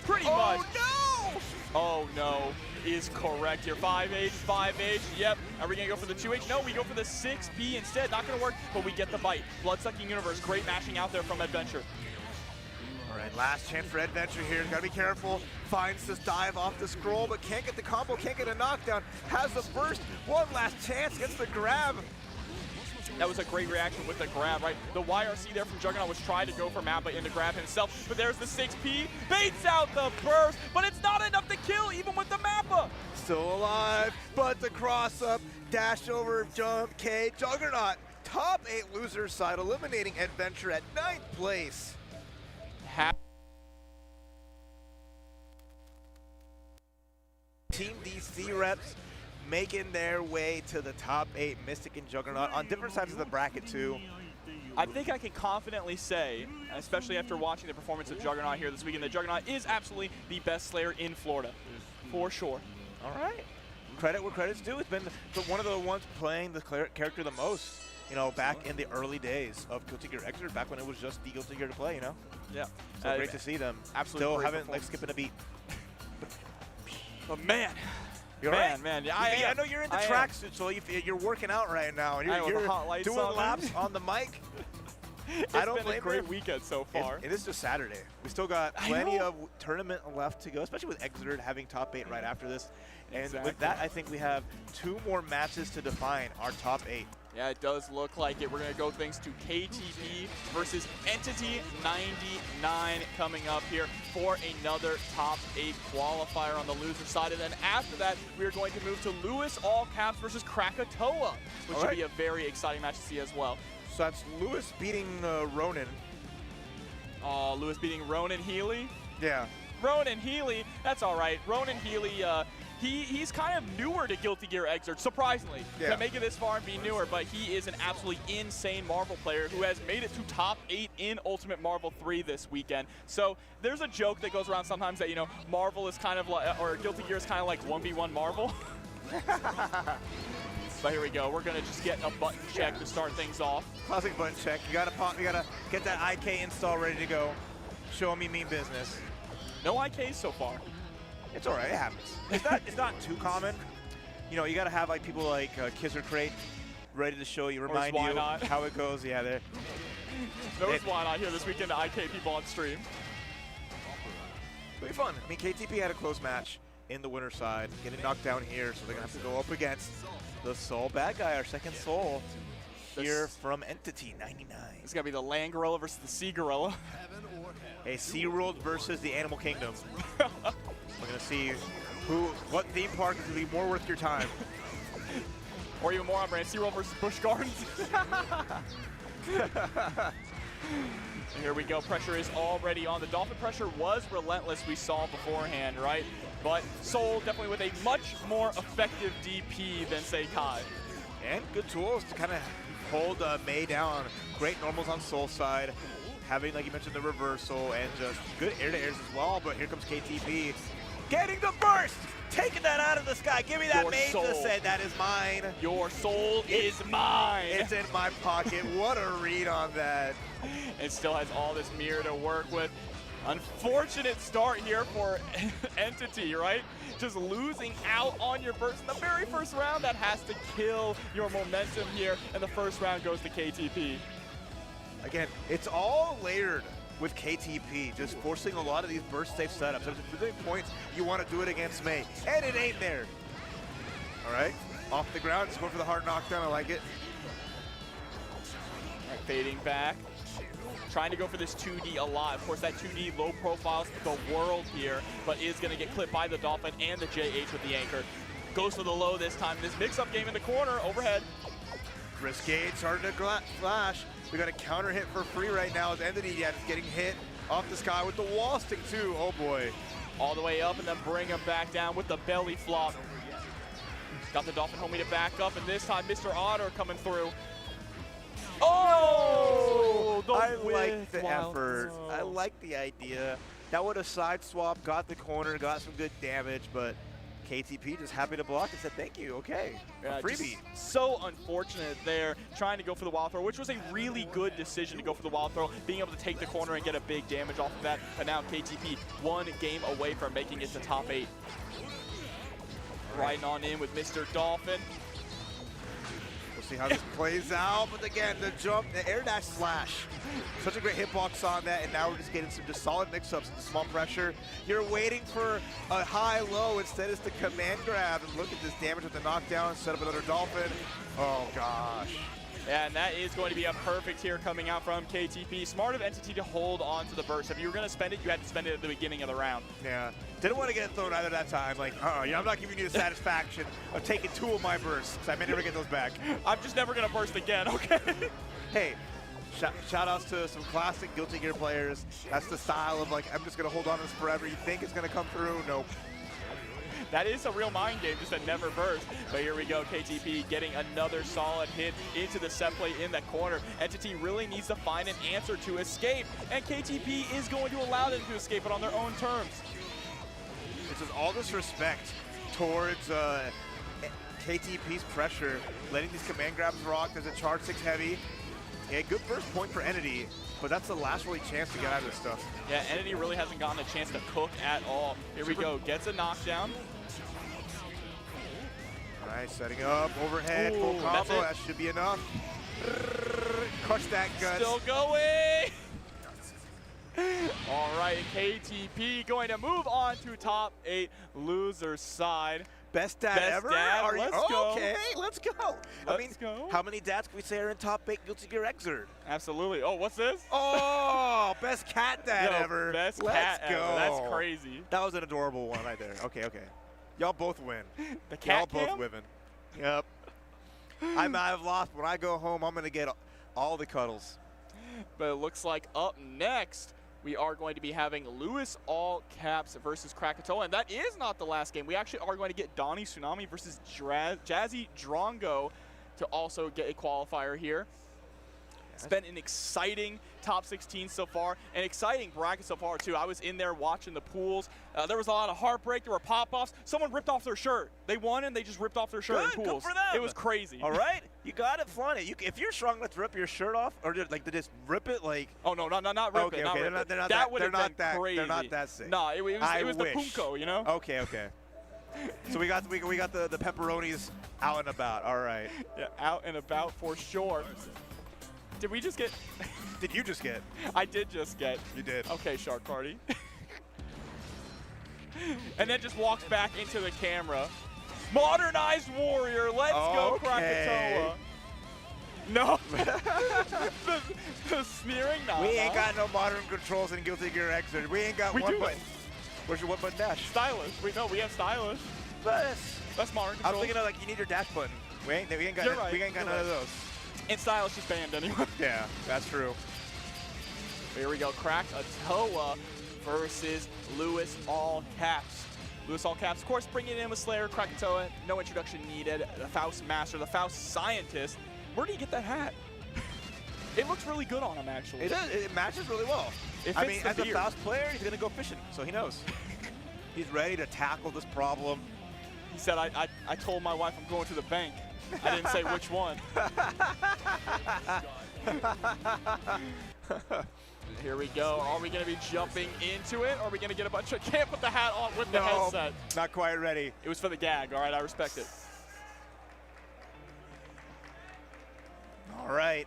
[SPEAKER 9] Pretty much. No! Oh no, is correct here. 5H, 5H, yep. Are we gonna go for the 2H? No, we go for the 6P instead. Not gonna work, but we get the bite. Bloodsucking Universe, great mashing out there from Adventure.
[SPEAKER 10] All right, last chance for Adventure here. Gotta be careful. Finds this dive off the scroll, but can't get the combo, can't get a knockdown. Has the burst, one last chance, gets the grab.
[SPEAKER 9] That was a great reaction with the grab, right? The YRC there from Juggernaut was trying to go for Mappa in to grab himself, but there's the 6P, baits out the burst, but it's not enough to kill even with the Mappa.
[SPEAKER 10] Still alive, but the cross up, dash over, jump, K, Juggernaut. Top 8 losers side, eliminating Adventure at 9th place. Team DC reps making their way to the top 8, Mystic and Juggernaut on different sides of the bracket too.
[SPEAKER 9] I think I can confidently say, especially after watching the performance of Juggernaut here this weekend, that Juggernaut is absolutely the best Slayer in Florida, for sure.
[SPEAKER 10] All right. Credit where credit's due. It's been one of the ones playing the character the most, you know, back in the early days of Guilty Gear Xrd, back when it was just the Guilty Gear to play, you know?
[SPEAKER 9] Yeah.
[SPEAKER 10] So great to see them.
[SPEAKER 9] Absolutely.
[SPEAKER 10] Still haven't, like, skipping a beat.
[SPEAKER 9] But man.
[SPEAKER 10] You're
[SPEAKER 9] man,
[SPEAKER 10] I know you're in the tracksuit, so you're working out right now. And you're doing laps on the mic.
[SPEAKER 9] I don't blame a great weekend so far.
[SPEAKER 10] It is just Saturday. We still got plenty of tournament left to go, especially with Xrd having top 8 right after this. And with that, I think we have 2 more matches to define our top 8.
[SPEAKER 9] Yeah, it does look like it. We're going to go things to KTP versus Entity 99 coming up here for another top 8 qualifier on the loser side. And then after that, we're going to move to Lewis All Caps versus Krakatoa, which should be a very exciting match to see as well.
[SPEAKER 10] So that's Lewis beating Ronan.
[SPEAKER 9] Oh, Lewis beating Ronan Healy?
[SPEAKER 10] Yeah.
[SPEAKER 9] Ronan Healy, that's all right. Ronan Healy, he's kind of newer to Guilty Gear Xrd, surprisingly.
[SPEAKER 10] Yeah.
[SPEAKER 9] To make it this far and be newer, but he is an absolutely insane Marvel player who has made it to top 8 in Ultimate Marvel 3 this weekend. So there's a joke that goes around sometimes that, you know, Marvel is kind of like, or Guilty Gear is kind of like 1v1 Marvel. But here we go. We're gonna just get a button check to start things off.
[SPEAKER 10] Classic button check. You gotta get that IK install ready to go. Show me mean business.
[SPEAKER 9] No IKs so far.
[SPEAKER 10] It's all right. It happens. It's not too common. You know, you gotta have like people like Kisser Crate ready to show you, remind you how it goes. Yeah, there.
[SPEAKER 9] There's why not here this weekend to IK people on stream.
[SPEAKER 10] It'll be fun. I mean, KTP had a close match in the winner side, getting knocked down here, so they're gonna have to go up against the Soul Bad Guy, our second Soul here from Entity 99.
[SPEAKER 9] It's gonna be the Land Gorilla versus the Sea Gorilla.
[SPEAKER 10] A SeaWorld versus the Animal Kingdom. We're gonna see what theme park is gonna be more worth your time.
[SPEAKER 9] Or even more on brand, SeaWorld versus Busch Gardens. And here we go, pressure is already on. The Dolphin pressure was relentless, we saw beforehand, right? But Soul definitely with a much more effective DP than, say, Kai.
[SPEAKER 10] And good tools to kind of hold May down. Great normals on Soul side. Having, like you mentioned, the reversal and just good air-to-airs as well. But here comes KTP getting the burst! Taking that out of the sky. Give me that May to say that is mine.
[SPEAKER 9] Your soul is mine.
[SPEAKER 10] It's in my pocket. What a read on that.
[SPEAKER 9] It still has all this mirror to work with. Unfortunate start here for Entity, right? Just losing out on your burst in the very first round. That has to kill your momentum here. And the first round goes to KTP.
[SPEAKER 10] Again, it's all layered with KTP, just forcing a lot of these burst safe setups. There's a few points you want to do it against May, and it ain't there. All right, off the ground, just going for the hard knockdown. I like it.
[SPEAKER 9] All right, fading back. Trying to go for this 2D a lot. Of course, that 2D low profiles the world here, but is going to get clipped by the Dolphin and the JH with the anchor. Goes for the low this time. This mix-up game in the corner, overhead.
[SPEAKER 10] Riscade starting to flash. We got a counter hit for free right now as Entity is getting hit off the sky with the wall stick too. Oh boy.
[SPEAKER 9] All the way up and then bring him back down with the belly flop. Got the Dolphin homie to back up, and this time Mr. Otter coming through. Oh!
[SPEAKER 10] I like the effort. I like the idea. That would have side swap, got the corner, got some good damage, but KTP just happy to block and said thank you, okay. A freebie.
[SPEAKER 9] So unfortunate there, trying to go for the wild throw, which was a really good decision to go for the wild throw, being able to take the corner and get a big damage off of that. But now KTP 1 game away from making it to top 8. Riding on in with Mr. Dolphin.
[SPEAKER 10] We'll see how this plays out, but again, the jump, the air dash slash. Such a great hitbox on that, and now we're just getting some just solid mix-ups into small pressure. You're waiting for a high-low, instead it's the command grab, and look at this damage with the knockdown, set up another Dolphin. Oh gosh.
[SPEAKER 9] Yeah, and that is going to be a perfect here coming out from KTP. Smart of Entity to hold on to the burst. If you were going to spend it, you had to spend it at the beginning of the round.
[SPEAKER 10] Yeah. Didn't want to get it thrown either that time. Like, yeah, I'm not giving you the satisfaction of taking 2 of my bursts, because I may never get those back.
[SPEAKER 9] I'm just never going to burst again, okay?
[SPEAKER 10] Hey, shout outs to some classic Guilty Gear players. That's the style of, like, I'm just going to hold on to this forever. You think it's going to come through? Nope.
[SPEAKER 9] That is a real mind game, just a never burst. But here we go, KTP getting another solid hit into the set plate in that corner. Entity really needs to find an answer to escape, and KTP is going to allow them to escape it on their own terms.
[SPEAKER 10] This is all this respect towards KTP's pressure, letting these command grabs rock. There's a charge 6 heavy. Yeah, good first point for Entity, but that's the last really chance to get out of this stuff.
[SPEAKER 9] Yeah, Entity really hasn't gotten a chance to cook at all. Here we go, gets a knockdown.
[SPEAKER 10] Nice, setting up, overhead, full combo, that should be enough. Crush that guts.
[SPEAKER 9] Still going! All right, KTP going to move on to top 8, loser's side.
[SPEAKER 10] Best dad ever?
[SPEAKER 9] Dad, let's go.
[SPEAKER 10] Okay, let's go.
[SPEAKER 9] Let's go.
[SPEAKER 10] How many dads can we say are in top 8 Guilty Gear Xrd?
[SPEAKER 9] Absolutely. Oh, what's this?
[SPEAKER 10] Oh, best cat dad ever.
[SPEAKER 9] Best
[SPEAKER 10] let's
[SPEAKER 9] cat
[SPEAKER 10] go.
[SPEAKER 9] ever. That's crazy.
[SPEAKER 10] That was an adorable one right there. Okay, okay. Y'all both win.
[SPEAKER 9] The cat
[SPEAKER 10] Y'all both win. Yep. I might have lost. When I go home, I'm going to get all the cuddles.
[SPEAKER 9] But it looks like up next, we are going to be having Lewis All Caps versus Krakatoa, and that is not the last game. We actually are going to get Donnie Tsunami versus Jazzy Drongo to also get a qualifier here. It's been an exciting top 16 so far, an exciting bracket so far too. I was in there watching the pools. There was a lot of heartbreak. There were pop-offs. Someone ripped off their shirt. They won and they just ripped off their shirt in pools.
[SPEAKER 10] Good for them.
[SPEAKER 9] It was crazy.
[SPEAKER 10] All right, you got it, flaunt it. If you're strong enough to rip your shirt off, or like to just rip it, like.
[SPEAKER 9] Oh no, not rip it. Not rip it. That would have been crazy.
[SPEAKER 10] They're not that sick.
[SPEAKER 9] No, it was the punko, you know.
[SPEAKER 10] Okay, okay. So we got the pepperonis out and about. All right.
[SPEAKER 9] Yeah, out and about for sure. Did we just get?
[SPEAKER 10] Did you just get?
[SPEAKER 9] I did just get.
[SPEAKER 10] You did.
[SPEAKER 9] Okay, Shark Party. And then just walks back into the camera. Modernized Warrior, let's go Krakatoa. No. the sneering now.
[SPEAKER 10] We ain't got no modern controls in Guilty Gear Xrd. We ain't got one button. Where's your one button dash?
[SPEAKER 9] Stylish. We have stylish. That's modern controls.
[SPEAKER 10] I was thinking of like you need your dash button. We ain't got none of those.
[SPEAKER 9] And stylish is banned anyway.
[SPEAKER 10] Yeah, that's true.
[SPEAKER 9] Here we go, Krakatoa versus Lewis All Caps. Lewis All Caps, of course, bringing in with Slayer, Krakatoa, no introduction needed. The Faust Master, the Faust Scientist. Where do you get that hat? It looks really good on him, actually.
[SPEAKER 10] It does. It matches really well.
[SPEAKER 9] I mean,
[SPEAKER 10] as a Faust player, he's going to go fishing, so he knows. He's ready to tackle this problem.
[SPEAKER 9] He said, I told my wife I'm going to the bank. I didn't say which one. Here we go. Are we going to be jumping into it, or are we going to get a bunch of... Can't put the hat on with the headset.
[SPEAKER 10] Not quite ready.
[SPEAKER 9] It was for the gag. All right, I respect it.
[SPEAKER 10] All right.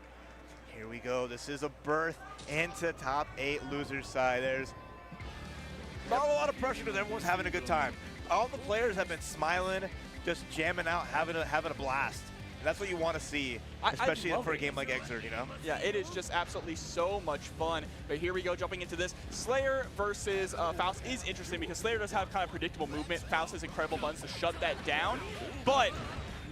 [SPEAKER 10] Here we go. This is a berth into top 8 losers side. There's not a lot of pressure because everyone's having a good time. All the players have been smiling, just jamming out, having a blast. And that's what you want to see, especially for a game like Xrd, you know?
[SPEAKER 9] Yeah, it is just absolutely so much fun. But here we go, jumping into this. Slayer versus Faust is interesting because Slayer does have kind of predictable movement. Faust has incredible buttons to shut that down. But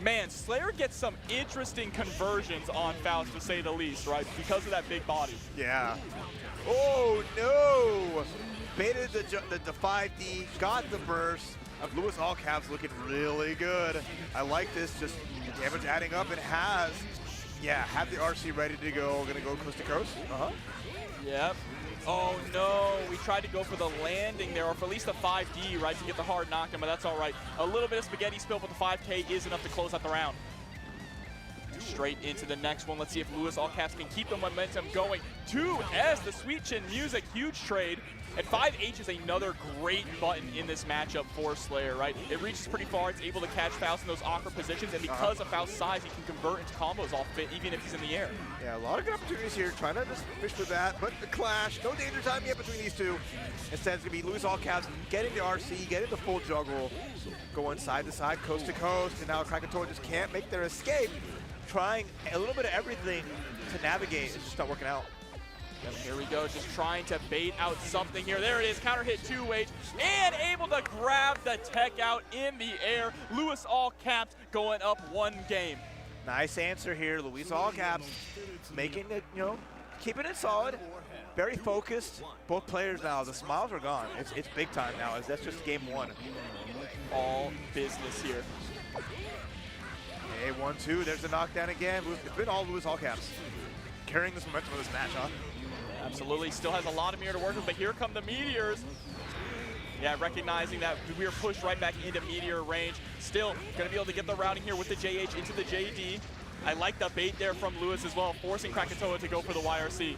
[SPEAKER 9] Man, Slayer gets some interesting conversions on Faust, to say the least, right? Because of that big body.
[SPEAKER 10] Yeah. Oh, no! Baited the 5D, got the burst. Lewis all caps looking really good. I like this, just the damage adding up, and have the RC ready to go. Gonna go coast to coast.
[SPEAKER 9] Yep. Oh no, we tried to go for the landing there, or for at least the 5D, right, to get the hard knockdown, but that's all right. A little bit of spaghetti spill, but the 5K is enough to close out the round. Straight into the next one. Let's see if Lewis all caps can keep the momentum going. 2S, the Sweet Chin Music, huge trade. And 5H is another great button in this matchup for Slayer, right? It reaches pretty far. It's able to catch Faust in those awkward positions, and because of Faust's size, he can convert into combos off fit, even if he's in the air.
[SPEAKER 10] Yeah, a lot of good opportunities here. Trying to just fish for that, but the clash. No danger time yet between these two. Instead, it's going to be Lewis all caps getting the RC, getting the full juggle, going side to side, coast to coast, and now CrackNeedle just can't make their escape. Trying a little bit of everything to navigate. It's just not working out.
[SPEAKER 9] Yep, here we go, just trying to bait out something here. There it is, counter hit 2H, and able to grab the tech out in the air. Lewis all caps going up 1 game.
[SPEAKER 10] Nice answer here, Luis all caps, making it, keeping it solid, very focused. Both players now, the smiles are gone. It's big time now, as that's just game 1.
[SPEAKER 9] All business here.
[SPEAKER 10] Hey, 1-2, there's the knockdown again. It's been all Lewis all caps. Carrying this momentum of this match, huh?
[SPEAKER 9] Absolutely, still has a lot of meter to work with, but here come the meteors. Yeah, recognizing that we are pushed right back into meteor range. Still gonna be able to get the routing here with the JH into the JD. I like the bait there from Lewis as well, forcing CrackNeedle to go for the YRC.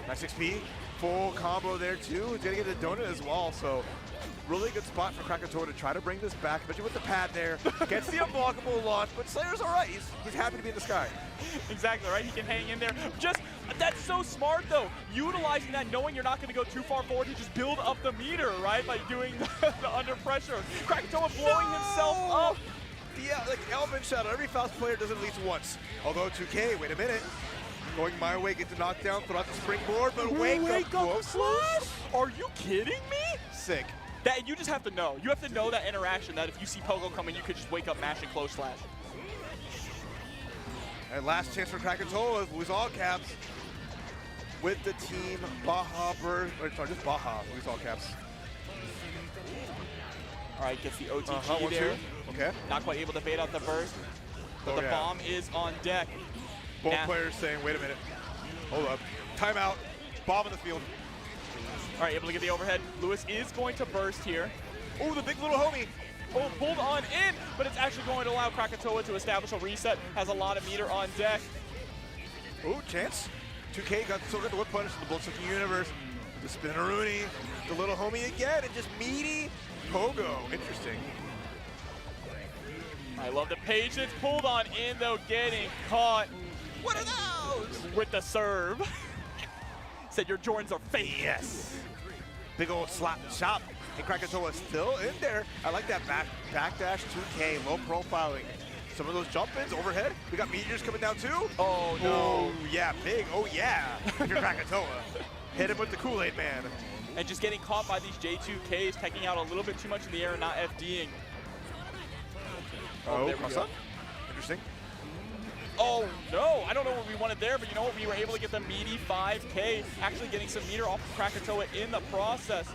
[SPEAKER 10] Nice XP, full combo there too. He's gonna get the donut as well, so really good spot for CrackNeedle to try to bring this back, especially with the pad there. Gets the unblockable launch, but Slayer's all right. He's happy to be in the sky.
[SPEAKER 9] Exactly, right? He can hang in there. That's so smart, though. Utilizing that, knowing you're not going to go too far forward to just build up the meter, right? By doing the under pressure. CrackNeedle blowing himself up.
[SPEAKER 10] Yeah, like Elvin Shadow, every Faust player does it at least once. Although 2K, wait a minute. Going my way, get the knockdown, throw out the springboard, but wake up slash?
[SPEAKER 9] Are you kidding me?
[SPEAKER 10] Sick.
[SPEAKER 9] That you just have to know. You have to know that interaction, that if you see Pogo coming, you could just wake up, mash, and close slash.
[SPEAKER 10] And last chance for CrackNeedle is Lewis all caps with the team Baja Bird, or sorry, just Baja, Lewis all caps.
[SPEAKER 9] All right, gets the OTG there.
[SPEAKER 10] Okay.
[SPEAKER 9] Not quite able to bait out the burst, but the bomb is on deck.
[SPEAKER 10] Both players saying, wait a minute, hold up, timeout, bomb in the field.
[SPEAKER 9] All right, able to get the overhead. Lewis is going to burst here.
[SPEAKER 10] Oh, the big little homie.
[SPEAKER 9] Oh, pulled on in, but it's actually going to allow CrackNeedle to establish a reset. Has a lot of meter on deck.
[SPEAKER 10] Oh, chance. 2K still got the whip punish in the Bloodsucking Universe. The Spinneroonie, the little homie again, and just meaty Pogo. Interesting.
[SPEAKER 9] I love the patience. Pulled on in, though, getting caught.
[SPEAKER 10] What are those?
[SPEAKER 9] With the serve. Said your Jordans are fake.
[SPEAKER 10] Yes. Big old slap and chop. And CrackNeedle is still in there. I like that backdash 2K, low profiling. Some of those jump-ins overhead. We got meteors coming down too.
[SPEAKER 9] Oh, no.
[SPEAKER 10] Oh, yeah, big. Oh, yeah. If you're CrackNeedle. Hit him with the Kool-Aid Man.
[SPEAKER 9] And just getting caught by these J2Ks, taking out a little bit too much in the air and not FDing.
[SPEAKER 10] Oh,
[SPEAKER 9] there we go.
[SPEAKER 10] Interesting.
[SPEAKER 9] Oh, no. I don't know what we wanted there, but you know what? We were able to get the meaty 5K, actually getting some meter off of CrackNeedle in the process.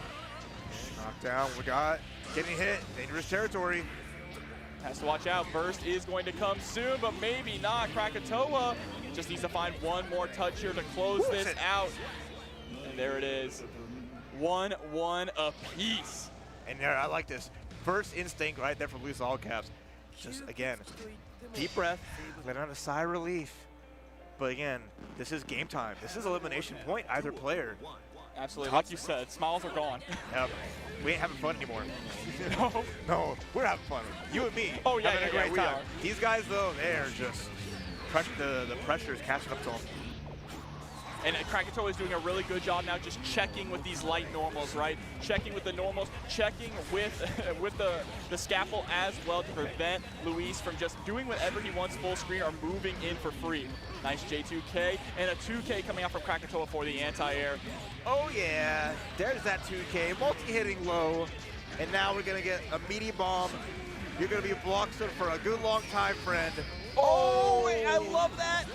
[SPEAKER 10] Knockdown, we got getting hit, dangerous territory.
[SPEAKER 9] Has to watch out. Burst is going to come soon, but maybe not. CrackNeedle just needs to find one more touch here to close this out. And there it is. 1-1 apiece.
[SPEAKER 10] And there, I like this. First instinct right there from Lewis all caps. Just, again, deep breath, let out a sigh of relief. But again, this is game time. This is elimination point, either player.
[SPEAKER 9] Absolutely, like you said, smiles are gone.
[SPEAKER 10] Yep. We ain't having fun anymore.
[SPEAKER 9] No.
[SPEAKER 10] No, we're having fun. You and me.
[SPEAKER 9] Oh, yeah,
[SPEAKER 10] having a great
[SPEAKER 9] we
[SPEAKER 10] time.
[SPEAKER 9] are.
[SPEAKER 10] These guys, though, they're just, the pressure is catching up to them.
[SPEAKER 9] And CrackNeedle is doing a really good job now just checking with these light normals, right? Checking with the normals, checking with with the scaffold as well to prevent Luis from just doing whatever he wants full screen or moving in for free. Nice J2K and a 2K coming out from CrackNeedle for the anti-air.
[SPEAKER 10] Oh yeah, there's that 2K, multi-hitting low. And now we're gonna get a meaty bomb You're going to be blocked for a good long time, friend.
[SPEAKER 9] Oh, I love that.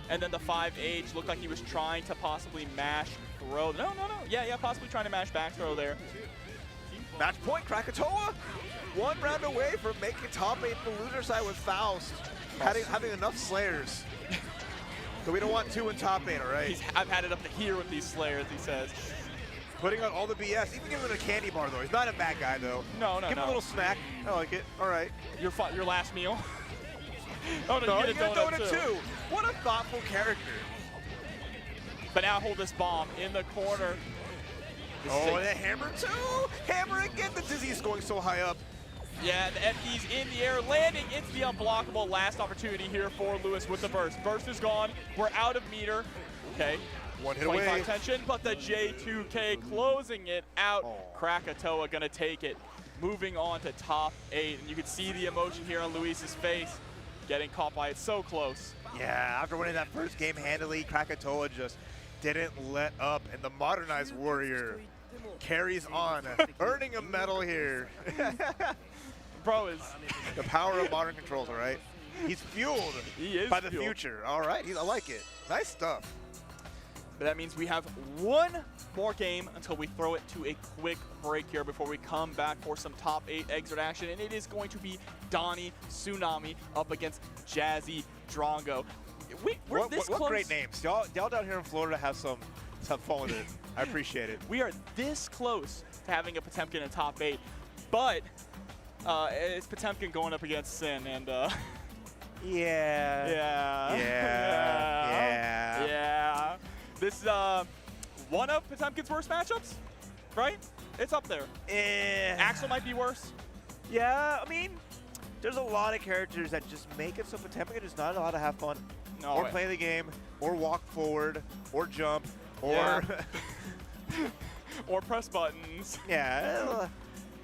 [SPEAKER 9] And then the 5H looked like he was trying to possibly mash throw. No. Yeah, possibly trying to mash back throw there.
[SPEAKER 10] Match point, Krakatoa. 1 round away from making top 8 the loser side with Faust. Having enough Slayers. So we don't want 2 in top 8, all right?
[SPEAKER 9] I've had it up to here with these Slayers, he says.
[SPEAKER 10] Putting on all the BS. Even giving him a candy bar, though. He's not a bad guy, though.
[SPEAKER 9] No.
[SPEAKER 10] Give him a little snack. I like it. All right.
[SPEAKER 9] Your last meal. Oh,
[SPEAKER 10] No,
[SPEAKER 9] you get a donut too.
[SPEAKER 10] What a thoughtful character.
[SPEAKER 9] But now hold this bomb in the corner.
[SPEAKER 10] Oh, and a hammer too. Hammer again. The dizzy is going so high up.
[SPEAKER 9] Yeah, the FD's in the air, landing into the unblockable. Last opportunity here for Lewis with the burst. Burst is gone. We're out of meter. Okay.
[SPEAKER 10] 1 hit
[SPEAKER 9] 25
[SPEAKER 10] away.
[SPEAKER 9] tension, but the J2K closing it out. Krakatoa gonna take it. Moving on to top 8, and you can see the emotion here on Luis's face. Getting caught by it so close.
[SPEAKER 10] Yeah, after winning that first game handily, Krakatoa just didn't let up, and the modernized warrior carries on, earning a medal here.
[SPEAKER 9] Bro is
[SPEAKER 10] the power of modern controls, all right? He's fueled by the future. All right, I like it. Nice stuff.
[SPEAKER 9] But that means we have 1 more game until we throw it to a quick break here before we come back for some top 8 Xrd action. And it is going to be Donnie Tsunami up against Jazzy Drongo. We're this close.
[SPEAKER 10] What great names. Y'all down here in Florida have some fun with it. I appreciate it.
[SPEAKER 9] We are this close to having a Potemkin in top 8. But it's Potemkin going up against Sin. And Yeah. This is one of Potemkin's worst matchups, right? It's up there. Axel might be worse.
[SPEAKER 10] Yeah, I mean, there's a lot of characters that just make it so Potemkin is not allowed to have fun, or play the game, or walk forward, or jump, or
[SPEAKER 9] or press buttons.
[SPEAKER 10] Yeah.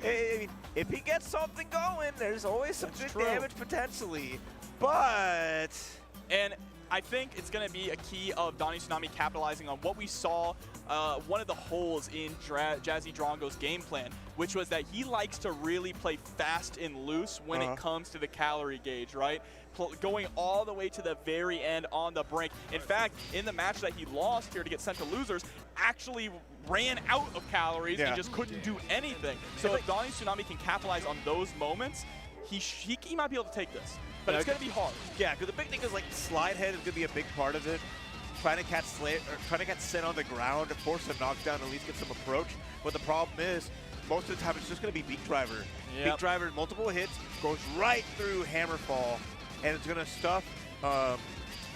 [SPEAKER 10] I mean, if he gets something going, there's always some good damage potentially. But
[SPEAKER 9] I think it's going to be a key of Donnie Tsunami capitalizing on what we saw, one of the holes in Jazzy Drongo's game plan, which was that he likes to really play fast and loose when it comes to the calorie gauge, right? Going all the way to the very end on the brink. In fact, in the match that he lost here to get sent to losers, actually ran out of calories and just couldn't do anything. So if Donnie Tsunami can capitalize on those moments, he might be able to take this. But it's going to be hard.
[SPEAKER 10] Yeah, because the big thing is like slide head is going to be a big part of it. Trying to catch Sin on the ground to force a knockdown, at least get some approach. But the problem is, most of the time it's just going to be Beak Driver. Beak Driver, multiple hits, goes right through Hammerfall, and it's going to stuff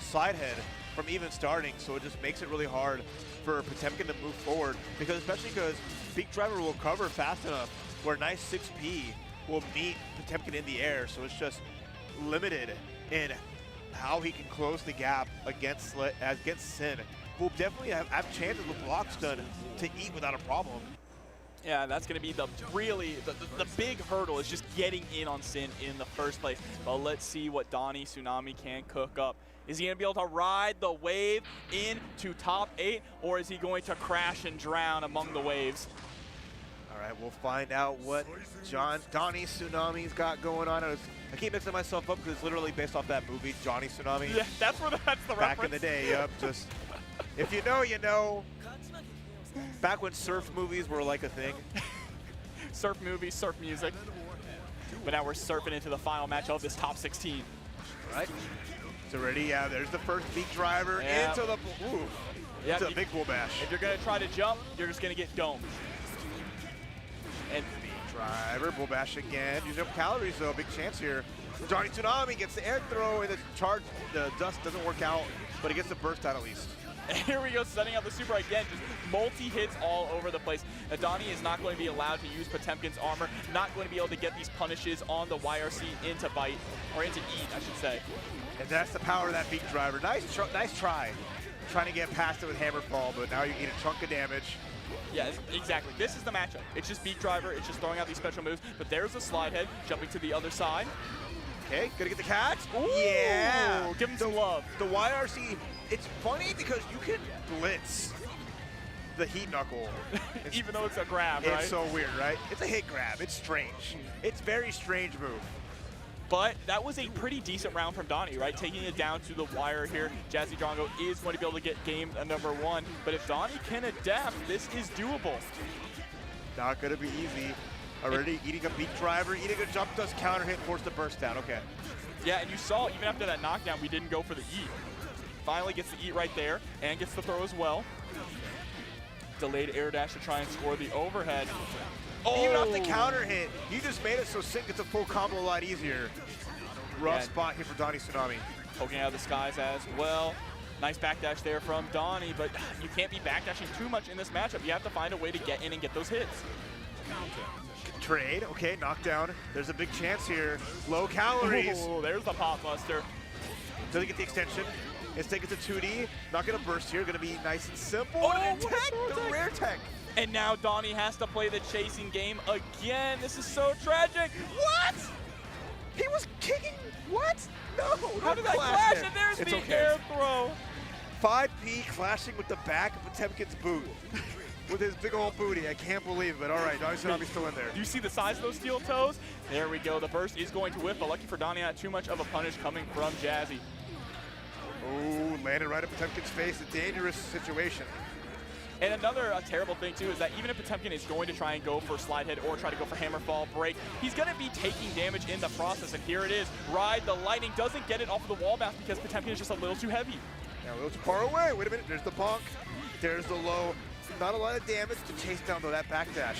[SPEAKER 10] slide head from even starting. So it just makes it really hard for Potemkin to move forward. Especially because Beak Driver will cover fast enough where nice 6P will meet Potemkin in the air. So it's just limited in how he can close the gap against Sin, who will definitely have chances with blocks done to eat without a problem.
[SPEAKER 9] Yeah, that's going to be the big hurdle is just getting in on Sin in the first place. But let's see what Donnie Tsunami can cook up. Is he going to be able to ride the wave into top 8, or is he going to crash and drown among the waves?
[SPEAKER 10] All right, we'll find out what Donnie Tsunami's got going on. I keep mixing myself up because it's literally based off that movie, Johnny Tsunami.
[SPEAKER 9] Yeah, that's the reference.
[SPEAKER 10] Back in the day, yep. Just, if you know, you know. Back when surf movies were like a thing.
[SPEAKER 9] Surf movies, surf music. But now we're surfing into the final match of this top 16.
[SPEAKER 10] All right. So ready, there's the first Beak Driver into the into the big bull bash.
[SPEAKER 9] If you're going to try to jump, you're just going to get domed.
[SPEAKER 10] And Beak Driver, bull bash again. Using up calories though, big chance here. Donnie Tsunami gets the air throw, and the dust doesn't work out, but he gets the burst out at least.
[SPEAKER 9] And here we go, setting up the super again, just multi-hits all over the place. Donnie is not going to be allowed to use Potemkin's armor, not going to be able to get these punishes on the YRC into bite, or into eat, I should say.
[SPEAKER 10] And that's the power of that Beak Driver. Nice try. Trying to get past it with Hammerfall, but now you eat a chunk of damage.
[SPEAKER 9] Yeah, exactly. This is the matchup. It's just Beak Driver, it's just throwing out these special moves, but there's the slide head, jumping to the other side.
[SPEAKER 10] Okay, gonna get the catch.
[SPEAKER 9] Ooh,
[SPEAKER 10] yeah!
[SPEAKER 9] Give him some love.
[SPEAKER 10] The YRC, it's funny because you can blitz the heat knuckle.
[SPEAKER 9] Even though it's a grab, right?
[SPEAKER 10] It's so weird, right? It's a hit grab. It's strange. It's very strange move.
[SPEAKER 9] But that was a pretty decent round from Donnie, right? Taking it down to the wire here. Jazzy Drongo is going to be able to get game number 1. But if Donnie can adapt, this is doable.
[SPEAKER 10] Not going to be easy. Already eating a beat driver, eating a jump dust counter hit, forced the burst down. Okay.
[SPEAKER 9] Yeah, and you saw even after that knockdown, we didn't go for the eat. Finally gets the eat right there and gets the throw as well. Delayed air dash to try and score the overhead.
[SPEAKER 10] Even off the counter hit, you just made it so Sync gets a full combo a lot easier. Rough spot here for Donnie Tsunami.
[SPEAKER 9] Poking out of the skies as well. Nice backdash there from Donnie, but you can't be backdashing too much in this matchup. You have to find a way to get in and get those hits.
[SPEAKER 10] Trade, okay, knockdown. There's a big chance here. Low calories.
[SPEAKER 9] Ooh, there's the pop buster.
[SPEAKER 10] Doesn't get the extension. Instead gets a 2D. Not gonna burst here, gonna be nice and simple.
[SPEAKER 9] Oh,
[SPEAKER 10] and
[SPEAKER 9] what
[SPEAKER 10] tech,
[SPEAKER 9] a
[SPEAKER 10] the rare tech.
[SPEAKER 9] And now Donnie has to play the chasing game again. This is so tragic.
[SPEAKER 10] What? He was kicking, what? No,
[SPEAKER 9] how did that clash? And there's
[SPEAKER 10] it's
[SPEAKER 9] the
[SPEAKER 10] okay.
[SPEAKER 9] air throw.
[SPEAKER 10] 5P clashing with the back of Potemkin's boot. With his big old booty, I can't believe it. All right, Donnie Tsunami's still in there.
[SPEAKER 9] Do you see the size of those steel toes? There we go. The burst is going to whip, but lucky for Donnie, not too much of a punish coming from Jazzy.
[SPEAKER 10] Oh, landed right at Potemkin's face. A dangerous situation.
[SPEAKER 9] And another terrible thing, too, is that even if Potemkin is going to try and go for slide head or try to go for hammer fall break, he's going to be taking damage in the process. And here it is. Ride the lightning. Doesn't get it off of the wall bounce because Potemkin is just a little too heavy.
[SPEAKER 10] Now a little too far away. Wait a minute. There's the bonk. There's the low. Not a lot of damage to chase down, though, that backdash.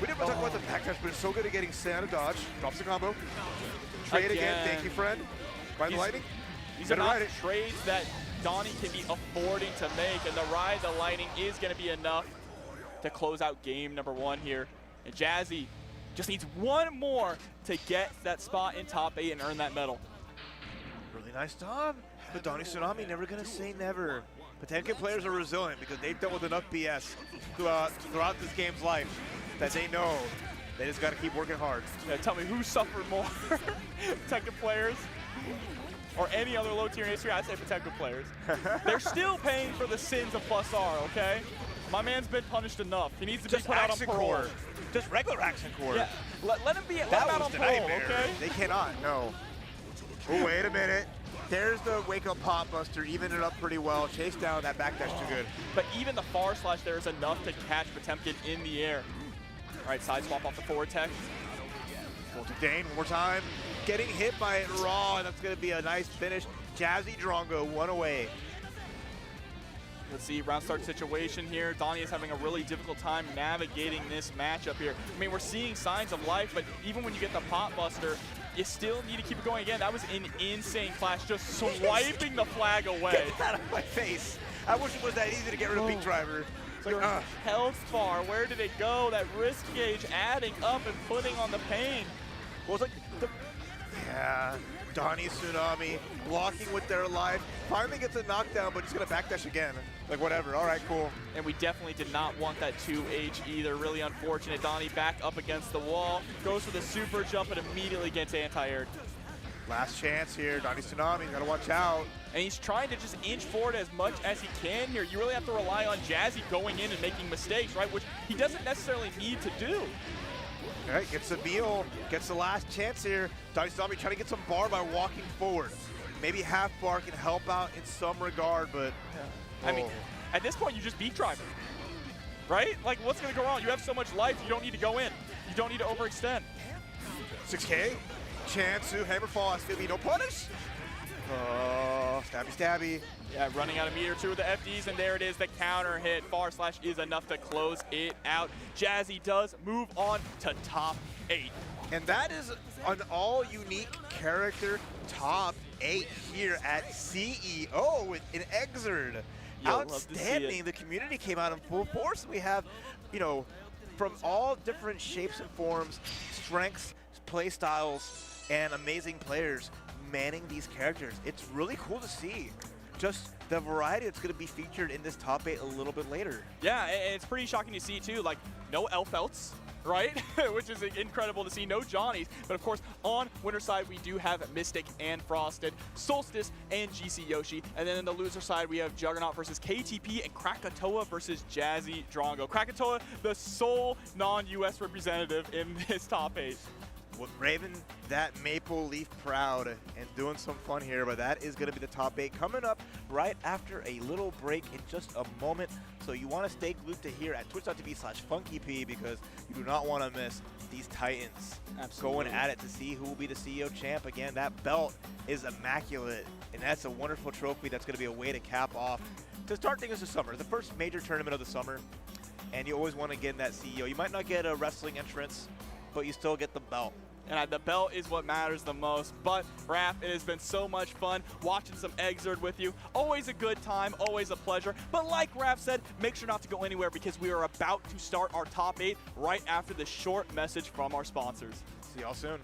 [SPEAKER 10] We didn't talk about the backdash, but it's so good at getting sent out of dodge. Drops the combo. Trade again. Thank you, friend. Ride the lightning.
[SPEAKER 9] These are not trades that Donnie can be affording to make, and the ride the lightning is going to be enough to close out game number 1 here. And Jazzy just needs one more to get that spot in top 8 and earn that medal.
[SPEAKER 10] Really nice job. But Donnie Tsunami never going to say never. Potemkin players are resilient because they've dealt with enough BS throughout this game's life that they know they just got to keep working hard.
[SPEAKER 9] Yeah, tell me who suffered more, Potemkin players or any other low tier in history? I'd say Potemkin players. They're still paying for the sins of plus R, okay? My man's been punished enough. He needs to be put out on parole.
[SPEAKER 10] Just regular action core.
[SPEAKER 9] Yeah, let him be let him out on parole, okay?
[SPEAKER 10] They cannot, no. Oh, wait a minute. There's the wake-up pop buster, even it up pretty well. Chase down, that backdash too good.
[SPEAKER 9] But even the far slash there is enough to catch Potemkin in the air. All right, side swap off the forward tech.
[SPEAKER 10] Go to Dane one more time. Getting hit by it raw, and that's going to be a nice finish. Jazzy Drongo, 1 away.
[SPEAKER 9] Let's see, round start situation here. Donnie is having a really difficult time navigating this matchup here. I mean, we're seeing signs of life, but even when you get the pop buster, you still need to keep it going. Again, that was an insane clash, just swiping the flag away.
[SPEAKER 10] Get that out of my face. I wish it was that easy to get rid of Beat Driver. It's like,
[SPEAKER 9] Your health bar, where did it go? That risk gauge adding up and putting on the pain.
[SPEAKER 10] Well, it's like, yeah, Donnie Tsunami blocking with their life. Finally gets a knockdown, but he's going to backdash again. Like, whatever. All right, cool.
[SPEAKER 9] And we definitely did not want that 2H either. Really unfortunate. Donnie back up against the wall, goes for the super jump, and immediately gets anti-aired.
[SPEAKER 10] Last chance here. Donnie Tsunami, got to watch out.
[SPEAKER 9] And he's trying to just inch forward as much as he can here. You really have to rely on Jazzy going in and making mistakes, right? Which he doesn't necessarily need to do.
[SPEAKER 10] All right, gets the meal, gets the last chance here. Donnie Tsunami trying to get some bar by walking forward. Maybe half bar can help out in some regard, but...
[SPEAKER 9] I mean, at this point, you just beat driver, right? Like, what's going to go wrong? You have so much life, you don't need to go in. You don't need to overextend.
[SPEAKER 10] 6K, chance to hammer fall. It's going to be no punish. Oh, stabby, stabby.
[SPEAKER 9] Yeah, running out a meter 2 with the FDs, and there it is. The counter hit. Far slash is enough to close it out. Jazzy does move on to top 8.
[SPEAKER 10] And that is an all-unique character top 8 here at CEO with an Xrd. Outstanding. The community came out in full force. We have, you know, from all different shapes and forms, strengths, play styles, and amazing players manning these characters. It's really cool to see just the variety that's going to be featured in this top 8 a little bit later.
[SPEAKER 9] Yeah, and it's pretty shocking to see, too. Like, no Elfelts, right? Which is incredible to see. No Johnnies. But of course, on winner side, we do have Mystic and Frosted, Solstice and GC Yoshi. And then in the loser side, we have Juggernaut versus KTP and Krakatoa versus Jazzy Drongo. Krakatoa, the sole non-US representative in this top 8.
[SPEAKER 10] With Raven that Maple Leaf proud and doing some fun here, but that is going to be the top 8 coming up right after a little break in just a moment. So you want to stay glued to here at twitch.tv/funkyp because you do not want to miss these Titans going at it to see who will be the CEO champ. Again, that belt is immaculate, and that's a wonderful trophy that's going to be a way to cap off to start things this summer, the first major tournament of the summer, and you always want to get in that CEO. You might not get a wrestling entrance, but you still get the belt.
[SPEAKER 9] And the belt is what matters the most. But, Raph, it has been so much fun watching some Xrd with you. Always a good time, always a pleasure. But like Raph said, make sure not to go anywhere because we are about to start our top 8 right after this short message from our sponsors.
[SPEAKER 10] See y'all soon.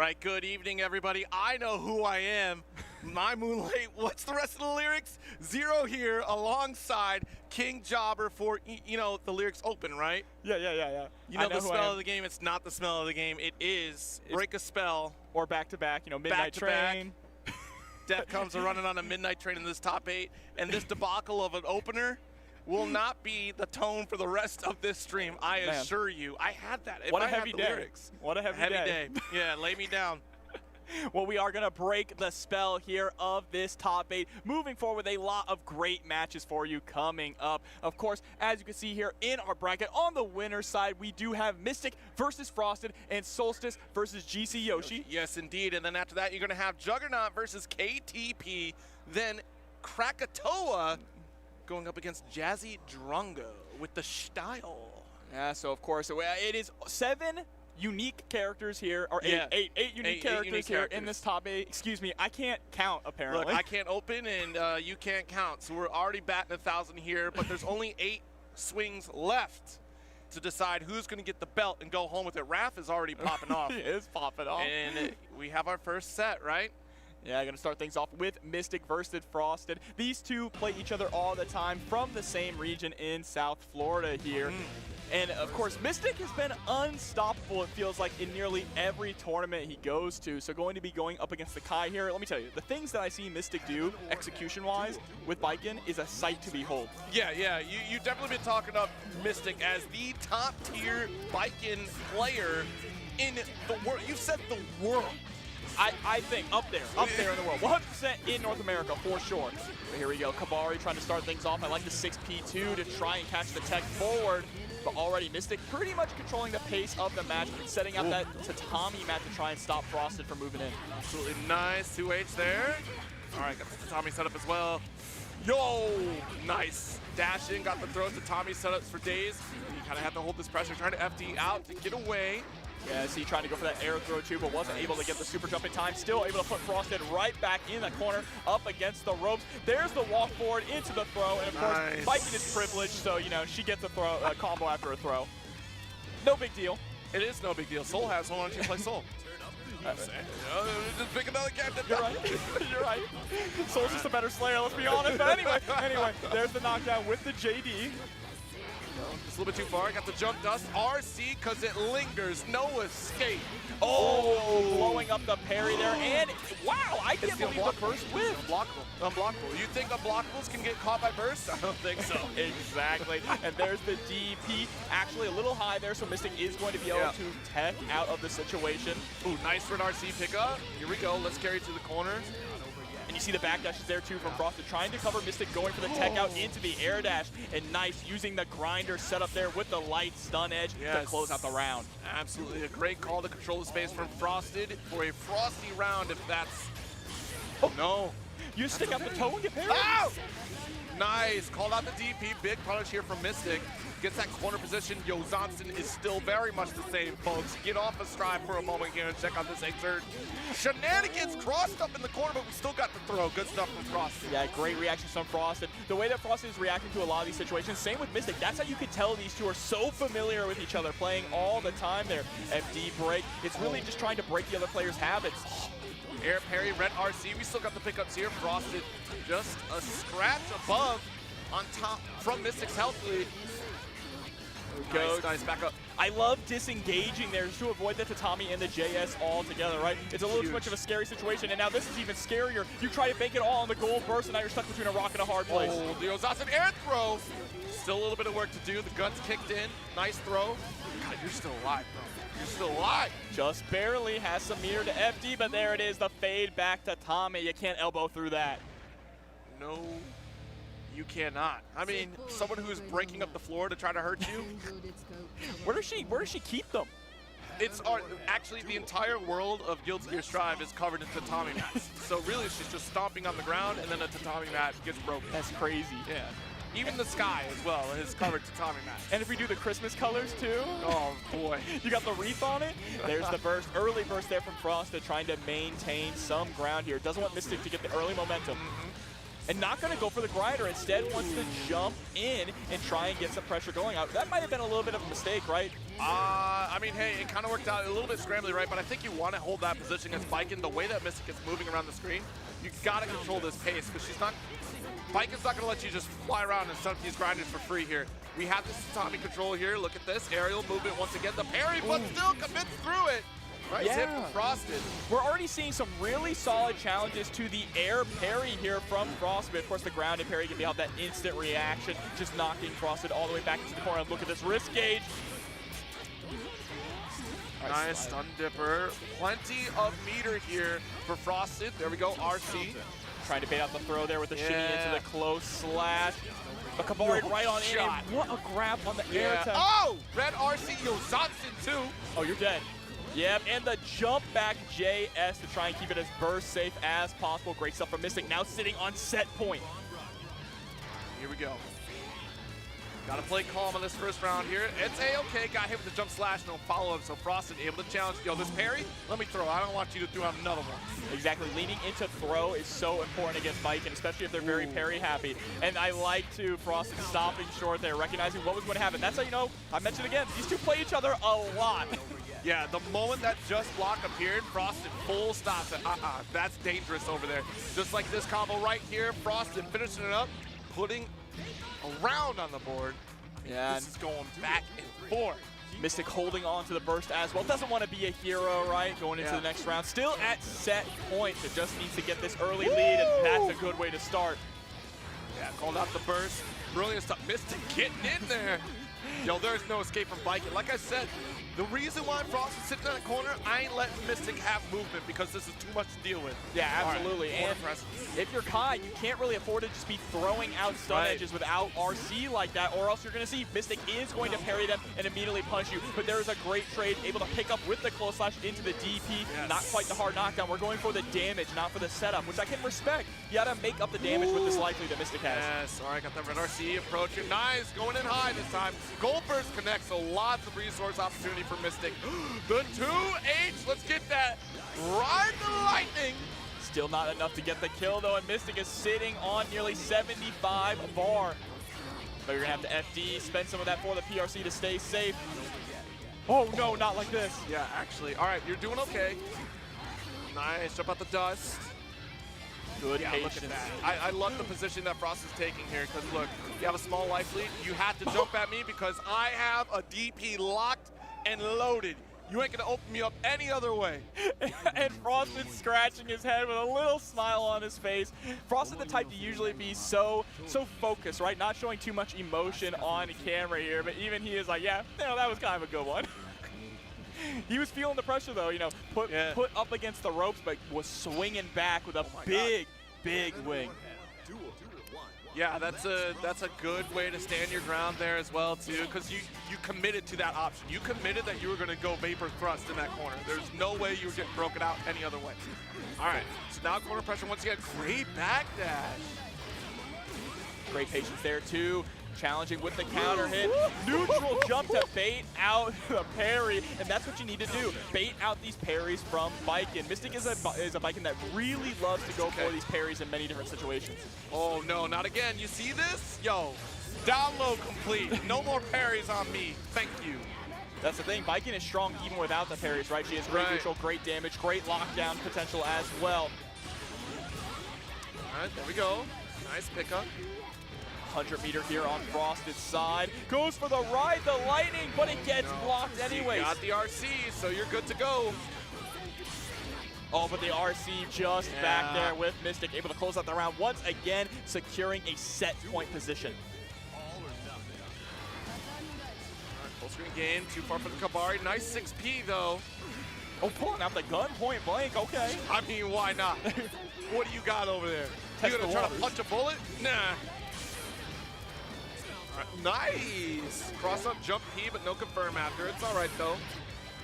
[SPEAKER 7] right, good evening, everybody. I know who I am. My Moonlight, what's the rest of the lyrics? Zero here alongside King Jobber for, you know, the lyrics open, right?
[SPEAKER 9] Yeah.
[SPEAKER 7] You know the spell of the game, it's not the smell of the game. It is break a spell.
[SPEAKER 9] Or back-to-back, you know, Midnight Train.
[SPEAKER 7] Death comes running on a midnight train in this top 8, and this debacle of an opener will not be the tone for the rest of this stream. I assure you. I had that.
[SPEAKER 9] What a heavy day.
[SPEAKER 7] Lyrics.
[SPEAKER 9] What a heavy day.
[SPEAKER 7] Yeah, lay me down.
[SPEAKER 9] Well, we are going to break the spell here of this top 8. Moving forward with a lot of great matches for you coming up. Of course, as you can see here in our bracket, on the winner's side, we do have Mystic versus Frosted and Solstice versus GC Yoshi.
[SPEAKER 7] Yes, indeed. And then after that, you're going to have Juggernaut versus KTP. Then Krakatoa going up against Jazzy Drungo with the style.
[SPEAKER 9] Yeah, so of course, it is 7 unique characters here, or eight unique characters here in this top 8. Excuse me, I can't count, apparently.
[SPEAKER 7] Look, I can't open, and you can't count, so we're already batting 1,000 here, but there's only 8 swings left to decide who's going to get the belt and go home with it. Raph is already popping off.
[SPEAKER 9] He is popping off.
[SPEAKER 7] And we have our first set, right?
[SPEAKER 9] Yeah, going to start things off with Mystic versus Frosted. These two play each other all the time from the same region in South Florida here. And of course, Mystic has been unstoppable, it feels like, in nearly every tournament he goes to. So going to be going up against the Kai here. Let me tell you, the things that I see Mystic do, execution-wise, with Biken is a sight to behold.
[SPEAKER 7] Yeah. You've definitely been talking up Mystic as the top-tier Biken player in the world. You said the world.
[SPEAKER 9] I think up there in the world. 100% in North America, for sure. But here we go, Kabari trying to start things off. I like the 6P2 to try and catch the tech forward. But already Mystic pretty much controlling the pace of the match, setting up that Tatami mat to try and stop Frosted from moving in.
[SPEAKER 7] Absolutely nice 2H there. All right, got the Tatami set up as well. Yo, nice. Dash in, got the throws. Tatami setups for days. You kind of have to hold this pressure, trying to FD out to get away.
[SPEAKER 9] Yeah, see, trying to go for that air throw too, but wasn't able to get the super jump in time. Still able to put Frosted right back in the corner, up against the ropes. There's the walk forward into the throw, and of course, Biken is privileged, so, you know, she gets a throw, a combo after a throw. No big deal.
[SPEAKER 7] It is no big deal. Soul has one. Why don't you play Soul? Just pick another captain.
[SPEAKER 9] You're right. You're right. Soul's just a better Slayer, let's be honest. But anyway, there's the knockdown with the JD.
[SPEAKER 7] Just a little bit too far. Got the jump dust. RC because it lingers. No escape.
[SPEAKER 9] Oh, blowing up the parry there. And wow, I can't believe the burst whiff.
[SPEAKER 7] Unblockable. You think unblockables can get caught by burst? I don't think so.
[SPEAKER 9] Exactly. And there's the DP. Actually a little high there, so Mystic is going to be able to tech out of the situation.
[SPEAKER 7] Ooh, nice for an RC pickup. Here we go. Let's carry it to the corner.
[SPEAKER 9] And you see the backdashes there too from Frosted, trying to cover Mystic, going for the tech out into the air dash. And nice, using the grinder setup there with the light stun edge to close out the round.
[SPEAKER 7] Absolutely a great call to control the space from Frosted for a frosty round if that's... Oh, no.
[SPEAKER 9] You stick out the toe and get parried.
[SPEAKER 7] Ow! Nice, called out the DP, big punish here from Mystic. Gets that corner position. Yo, Zonson is still very much the same, folks. Get off of stride for a moment here and check out this Xrd. Shenanigans crossed up in the corner, but we still got the throw. Good stuff from Frosted.
[SPEAKER 9] Yeah, great reactions from Frosted. The way that Frosted is reacting to a lot of these situations, same with Mystic. That's how you could tell these two are so familiar with each other, playing all the time there. FD break. It's really just trying to break the other player's habits.
[SPEAKER 7] Air parry, red RC. We still got the pickups here. Frosted just a scratch above on top from Mystic's health lead. Nice, back up.
[SPEAKER 9] I love disengaging there to avoid the Tatami and the JS all together, right? It's a little too much of a scary situation, and now this is even scarier. You try to bank it all on the gold burst, and now you're stuck between a rock and a hard place.
[SPEAKER 7] Oh, the Ozatsu air throw. Still a little bit of work to do. The guns kicked in. Nice throw. God, you're still alive, bro. You're still alive.
[SPEAKER 9] Just barely has some meter to FD, but there it is, the fade back to Tommy. You can't elbow through that.
[SPEAKER 7] No, you cannot. I mean, someone who's breaking up the floor to try to hurt you.
[SPEAKER 9] Where does she keep them?
[SPEAKER 7] It's actually the entire world of Guilty Gear Strive is covered in tatami mats. So really, she's just stomping on the ground, and then a tatami mat gets broken.
[SPEAKER 9] That's crazy.
[SPEAKER 7] Yeah. Even the sky as well is covered tatami mats.
[SPEAKER 9] And if we do the Christmas colors too,
[SPEAKER 7] oh boy,
[SPEAKER 9] you got the wreath on it. There's the burst, early burst there from Frosted, trying to maintain some ground here. Doesn't want Mystic to get the early momentum. and not going to go for the grinder. Instead wants to jump in and try and get some pressure going out. That might have been a little bit of a mistake, right?
[SPEAKER 7] I mean, hey, it kind of worked out a little bit scrambly, right? But I think you want to hold that position against Viking. The way that Mystic is moving around the screen, you got to control this pace because she's not. Vikin's not going to let you just fly around and set up these grinders for free here. We have this Tommy control here. Look at this aerial movement once again. The parry, but still commits through it. Nice hit from Frosted.
[SPEAKER 9] We're already seeing some really solid challenges to the air parry here from Frosted. Of course, the grounded parry can be out that instant reaction, just knocking Frosted all the way back into the corner. Look at this wrist gauge.
[SPEAKER 7] Nice stun dipper. Plenty of meter here for Frosted. There we go, RC.
[SPEAKER 9] Trying to bait out the throw there with the shimmy into the close slash. But Kabari right on in. What a grab on the air attack.
[SPEAKER 7] Oh! Red RC Yozansen too.
[SPEAKER 9] Oh, you're dead. Yep, and the jump back JS to try and keep it as burst safe as possible. Great stuff from Mystic, now sitting on set point.
[SPEAKER 7] Here we go. Gotta play calm on this first round here. It's A-okay, got hit with the jump slash, no follow-up, so Frosted able to challenge. Yo, this parry, let me throw. I don't want you to do another one.
[SPEAKER 9] Exactly, leaning into throw is so important against Viking, especially if they're very parry happy. And I like to Frosted stopping short there, recognizing what was going to happen. That's how you know, I mentioned again, these two play each other a lot.
[SPEAKER 7] Yeah, the moment that just block appeared, Frosted full stops it. That's dangerous over there. Just like this combo right here, Frosted finishing it up, putting a round on the board.
[SPEAKER 9] Yeah,
[SPEAKER 7] this is going back and forth.
[SPEAKER 9] Mystic holding on to the burst as well. Doesn't want to be a hero, right? Going into the next round. Still at set point. So just needs to get this early lead, and that's a good way to start.
[SPEAKER 7] Yeah, called out the burst. Brilliant stuff. Mystic getting in there. Yo, there's no escape from Viking. Like I said, the reason why Frost is sitting in the corner, I ain't letting Mystic have movement because this is too much to deal with.
[SPEAKER 9] Yeah, absolutely. Right. And if you're Kai, you can't really afford to just be throwing out stun edges without RC like that, or else you're going to see Mystic is going to parry them and immediately punch you. But there is a great trade, able to pick up with the close slash into the DP. Not quite the hard knockdown. We're going for the damage, not for the setup, which I can respect. You got to make up the damage with this likely that Mystic has.
[SPEAKER 7] Yes, all right, got that red RC approaching. Nice, going in high this time. Goldberg connects, so lots of resource opportunity for Mystic. The 2H, let's get that. Ride the lightning.
[SPEAKER 9] Still not enough to get the kill though, and Mystic is sitting on nearly 75 bar. But you're gonna have to FD, spend some of that for the PRC to stay safe. Oh no, not like this.
[SPEAKER 7] Yeah, actually. All right, you're doing okay. Nice, jump out the dust.
[SPEAKER 9] Good patience.
[SPEAKER 7] Look at that. I love the position that Frost is taking here because look, you have a small life lead. You have to jump at me because I have a DP locked and loaded. You ain't gonna open me up any other way.
[SPEAKER 9] And Frost is scratching his head with a little smile on his face. Frost is the type to usually be so focused, right? Not showing too much emotion on camera here, but even he is like, yeah, you know, that was kind of a good one. He was feeling the pressure though, you know, put up against the ropes, but was swinging back with a big wing.
[SPEAKER 7] Yeah, that's a good way to stand your ground there as well too, because you committed to that option. You committed that you were going to go vapor thrust in that corner. There's no way you were getting broken out any other way. All right, so now corner pressure once again. Great backdash.
[SPEAKER 9] Great patience there too. Challenging with the counter hit. Neutral jump to bait out the parry, and that's what you need to do. Bait out these parries from Viking. Mystic is a Viking that really loves to go for these parries in many different situations.
[SPEAKER 7] Oh no, not again. You see this? Yo, download complete. No more parries on me. Thank you.
[SPEAKER 9] That's the thing. Viking is strong even without the parries, right? She has great neutral, great damage, great lockdown potential as well.
[SPEAKER 7] All right, there we go. Nice pickup.
[SPEAKER 9] 100 meter here on Frosted's side. Goes for the ride, the lightning, but it gets blocked anyways.
[SPEAKER 7] You got the RC, so you're good to go.
[SPEAKER 9] Oh, but the RC just back there with Mystic, able to close out the round once again, securing a set point position.
[SPEAKER 7] Full screen game, too far for the Kabari. Nice 6P though.
[SPEAKER 9] Oh, pulling out the gun point blank, okay.
[SPEAKER 7] I mean, why not? What do you got over there? You gonna try to punch a bullet? Nah. Nice! Cross up jump P, but no confirm after. It's all right, though.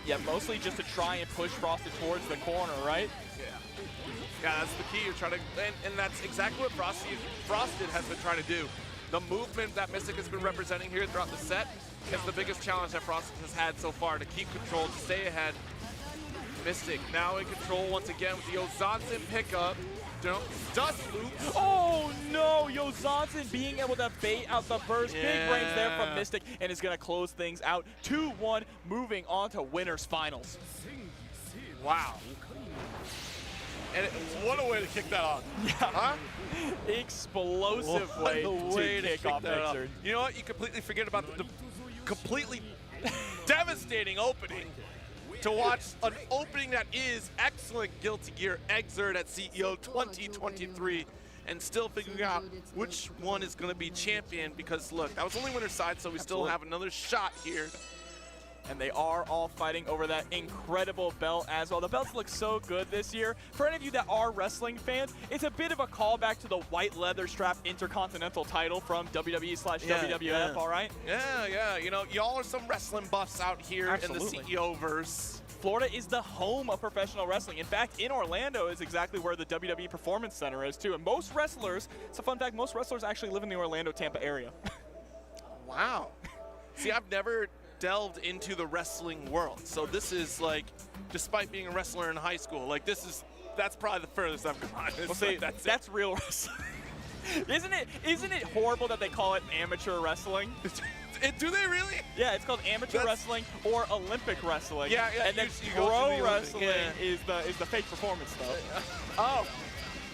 [SPEAKER 9] Yeah, mostly just to try and push Frosted towards the corner, right?
[SPEAKER 7] Yeah, that's the key. You're trying to, and that's exactly what Frosted has been trying to do. The movement that Mystic has been representing here throughout the set is the biggest challenge that Frosted has had so far, to keep control, to stay ahead. Mystic now in control once again with the Ozansen pickup. Does loop.
[SPEAKER 9] Oh no, Yo Johnson being able to bait out the burst. Big brains there from Mystic, and is going to close things out. 2-1, moving on to winners finals.
[SPEAKER 7] Wow. And what a way to kick that off.
[SPEAKER 9] Yeah.
[SPEAKER 7] Huh?
[SPEAKER 9] Explosive
[SPEAKER 7] What
[SPEAKER 9] way,
[SPEAKER 7] a way
[SPEAKER 9] to kick off
[SPEAKER 7] that off.
[SPEAKER 9] Xrd.
[SPEAKER 7] You know what? You completely forget about the completely devastating opening to watch an opening that is excellent Guilty Gear Xrd at CEO 2023 and still figuring out which one is going to be champion because, look, that was only winner's side, so we still have another shot here.
[SPEAKER 9] And they are all fighting over that incredible belt as well. The belts look so good this year. For any of you that are wrestling fans, it's a bit of a callback to the white leather strap Intercontinental title from WWE/WWF, all right?
[SPEAKER 7] Yeah. You know, y'all are some wrestling buffs out here
[SPEAKER 9] Absolutely.
[SPEAKER 7] in the CEO-verse.
[SPEAKER 9] Florida is the home of professional wrestling. In fact, in Orlando is exactly where the WWE Performance Center is, too. And most wrestlers, it's a fun fact, most wrestlers actually live in the Orlando, Tampa area.
[SPEAKER 7] Wow. See, I've never delved into the wrestling world. So this is like, despite being a wrestler in high school, like that's probably the furthest I've gone.
[SPEAKER 9] Well, see, that's real wrestling. Isn't it horrible that they call it amateur wrestling?
[SPEAKER 7] Do they really?
[SPEAKER 9] Yeah, it's called amateur wrestling or Olympic wrestling.
[SPEAKER 7] Yeah.
[SPEAKER 9] And then
[SPEAKER 7] you go
[SPEAKER 9] pro
[SPEAKER 7] to the
[SPEAKER 9] wrestling
[SPEAKER 7] Olympic,
[SPEAKER 9] is the fake performance stuff. Oh,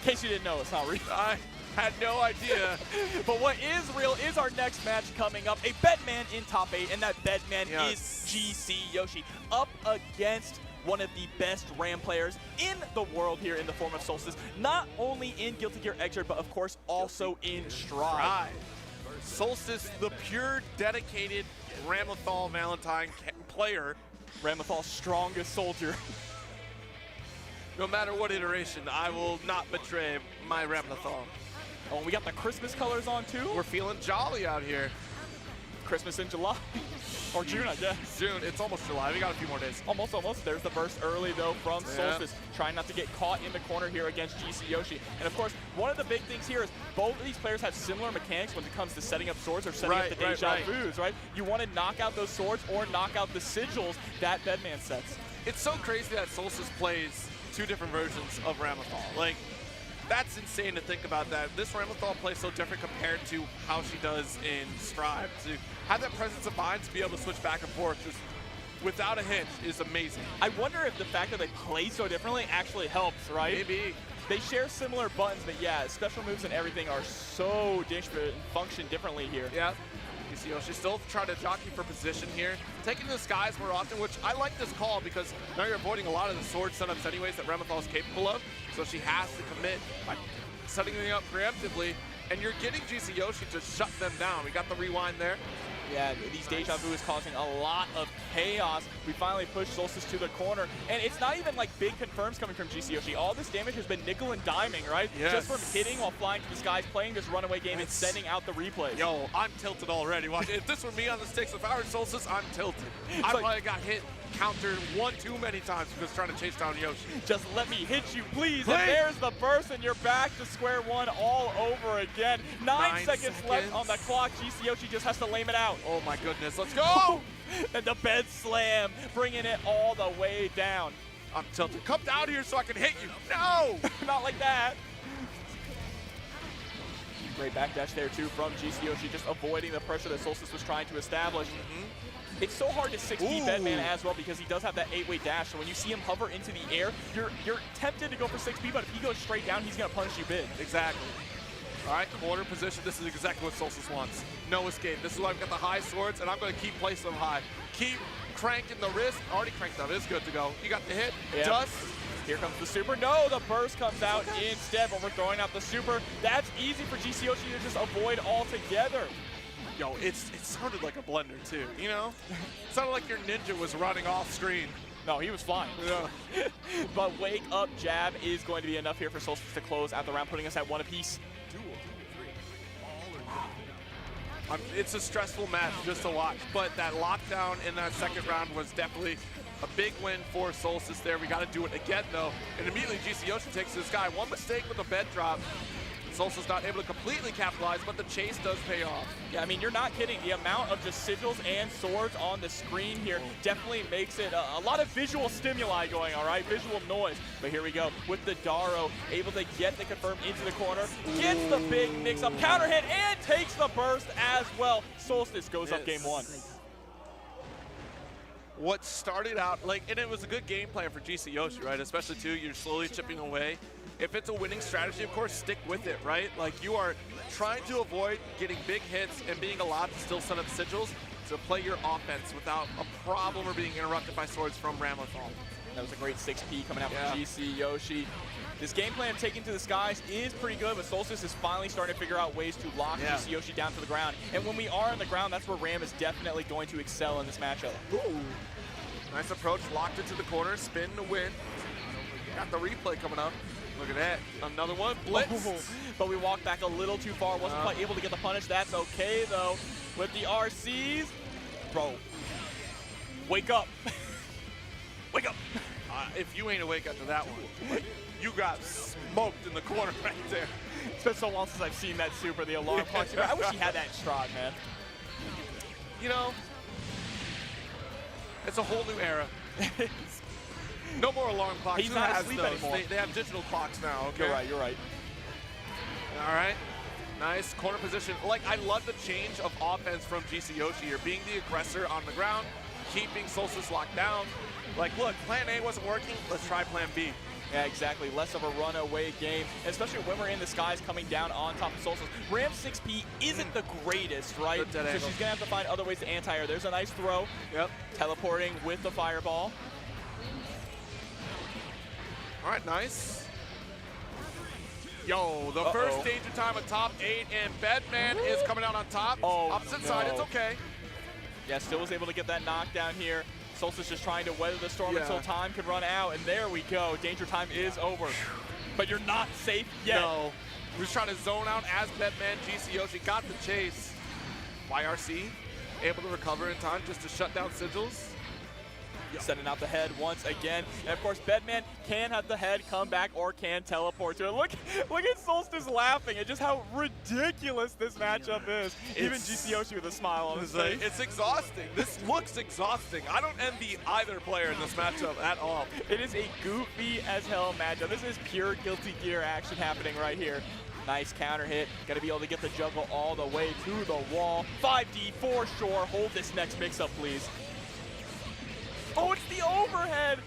[SPEAKER 9] in case you didn't know, it's not real.
[SPEAKER 7] I had no idea.
[SPEAKER 9] But what is real is our next match coming up. A bedman in top 8, and that bedman is GC Yoshi up against one of the best Ram players in the world here in the form of Solstice. Not only in Guilty Gear Xrd, but of course also in Stride.
[SPEAKER 7] Solstice, the pure, dedicated Ramlethal Valentine player.
[SPEAKER 9] Ramlethal's strongest soldier.
[SPEAKER 7] No matter what iteration, I will not betray my Ramlethal.
[SPEAKER 9] Oh, we got the Christmas colors on too.
[SPEAKER 7] We're feeling jolly out here.
[SPEAKER 9] Christmas in July. Or June, I guess.
[SPEAKER 7] June, it's almost July. We got a few more days.
[SPEAKER 9] Almost. There's the burst early, though, from Solstice. Trying not to get caught in the corner here against GC Yoshi. And, of course, one of the big things here is both of these players have similar mechanics when it comes to setting up swords or setting up the deja vus, right? You want to knock out those swords or knock out the sigils that Bedman sets.
[SPEAKER 7] It's so crazy that Solstice plays two different versions of Ramlethal. Like, that's insane to think about that. This Ramlethal plays so different compared to how she does in Stride. To have that presence of mind to be able to switch back and forth just without a hitch is amazing.
[SPEAKER 9] I wonder if the fact that they play so differently actually helps, right?
[SPEAKER 7] Maybe.
[SPEAKER 9] They share similar buttons, but yeah, special moves and everything are so different and function differently here.
[SPEAKER 7] Yeah. Yoshi still trying to jockey for position here. Taking the skies more often, which I like this call because now you're avoiding a lot of the sword setups anyways that Ramlethal is capable of. So she has to commit by setting them up preemptively. And you're getting GC Yoshi to shut them down. We got the rewind there.
[SPEAKER 9] Yeah, these deja vu is causing a lot of chaos. We finally pushed Solstice to the corner, and it's not even like big confirms coming from GC Yoshi. All this damage has been nickel and diming, right?
[SPEAKER 7] Yes.
[SPEAKER 9] Just from hitting while flying to the skies, playing this runaway game and sending out the replays.
[SPEAKER 7] Yo, I'm tilted already. Watch, if this were me on the sticks, if I were Solstice, I'm tilted. I probably got hit, countered one too many times because trying to chase down Yoshi.
[SPEAKER 9] Just let me hit you, please. And there's the burst, and you're back to square one all over again. 9 seconds left on the clock. GC Yoshi just has to lame it out.
[SPEAKER 7] Oh my goodness, let's go!
[SPEAKER 9] And the bed slam, bringing it all the way down.
[SPEAKER 7] I'm tilted. Come down here so I can hit you. No!
[SPEAKER 9] Not like that. Great backdash there, too, from GC Yoshi, just avoiding the pressure that Solstice was trying to establish. It's so hard to 6D Bedman as well because he does have that 8-way dash. So when you see him hover into the air, you're tempted to go for 6B, but if he goes straight down, he's going to punish you big.
[SPEAKER 7] Exactly. All right, corner position. This is exactly what Solstice wants. No escape. This is why I've got the high swords, and I'm going to keep placing them high. Keep cranking the wrist. Already cranked up. It's good to go. You got the hit.
[SPEAKER 9] Yep.
[SPEAKER 7] Just.
[SPEAKER 9] Here comes the super. No, the burst comes out instead, but we're throwing out the super. That's easy for GC Yoshi to just avoid altogether.
[SPEAKER 7] Yo, it sounded like a blender, too, you know? It sounded like your ninja was running off screen.
[SPEAKER 9] No, he was flying.
[SPEAKER 7] Yeah.
[SPEAKER 9] But wake up jab is going to be enough here for Solstice to close out the round, putting us at 1 apiece.
[SPEAKER 7] It's a stressful match just to watch, but that lockdown in that second round was definitely a big win for Solstice there. We got to do it again, though. And immediately GC Yoshi takes this guy. One mistake with a bed drop. Solstice not able to completely capitalize, but the chase does pay off.
[SPEAKER 9] Yeah, I mean, you're not kidding. The amount of just sigils and swords on the screen here definitely makes it a lot of visual stimuli going, all right? Visual noise. But here we go with the Daro, able to get the confirm into the corner, gets the big mix-up counter hit, and takes the burst as well. Solstice goes up game 1.
[SPEAKER 7] What started out, like, and it was a good game plan for GC Yoshi, right? Especially, too, you're slowly chipping away. If it's a winning strategy, of course, stick with it, right? Like, you are trying to avoid getting big hits and being allowed to still set up sigils to play your offense without a problem or being interrupted by swords from Ramlethal.
[SPEAKER 9] That was a great 6P coming out from GC Yoshi. This game plan taking to the skies is pretty good, but Solstice is finally starting to figure out ways to lock GC Yoshi down to the ground. And when we are on the ground, that's where Ram is definitely going to excel in this matchup.
[SPEAKER 7] Ooh. Nice approach, locked into the corner, spin to win. Got the replay coming up. Look at that, another one, blitz.
[SPEAKER 9] But we walked back a little too far, wasn't quite able to get the punish. That's okay though. With the RCs, bro, wake up. Wake up.
[SPEAKER 7] If you ain't awake after that one, you got smoked in the corner right there.
[SPEAKER 9] It's been so long since I've seen that super, the alarm punch. I wish he had that in Xrd, man.
[SPEAKER 7] You know, it's a whole new era. No more alarm clocks.
[SPEAKER 9] He's not asleep anymore.
[SPEAKER 7] They have digital clocks now, okay?
[SPEAKER 9] You're right, you're right.
[SPEAKER 7] All right. Nice corner position. Like, I love the change of offense from GC Yoshi here. Being the aggressor on the ground, keeping Solstice locked down. Like, look, plan A wasn't working. Let's try plan B.
[SPEAKER 9] Yeah, exactly. Less of a runaway game, especially when we're in the skies coming down on top of Solstice. Ram 6P isn't the greatest, right? So she's going to have to find other ways to anti-her. There's a nice throw.
[SPEAKER 7] Yep.
[SPEAKER 9] Teleporting with the fireball.
[SPEAKER 7] All right, nice. Yo, the first danger time at top 8, and BadMoon is coming out on top. Opposite side, it's okay.
[SPEAKER 9] Yeah, still was able to get that knockdown here. Solstice just trying to weather the storm until time can run out, and there we go. Danger time is over. But you're not safe yet.
[SPEAKER 7] No. We're just trying to zone out as BadMoon. GC Yoshi got the chase. YRC able to recover in time just to shut down sigils.
[SPEAKER 9] Sending out the head once again. And of course, BadMoon can have the head come back or can teleport to it. Look at Solstice laughing at just how ridiculous this matchup is. Even GC Yoshi with a smile on his face.
[SPEAKER 7] It's exhausting. This looks exhausting. I don't envy either player in this matchup at all.
[SPEAKER 9] It is a goofy as hell matchup. This is pure Guilty Gear action happening right here. Nice counter hit. Got to be able to get the juggle all the way to the wall. 5D for sure. Hold this next mix-up, please. Oh, it's the overhead!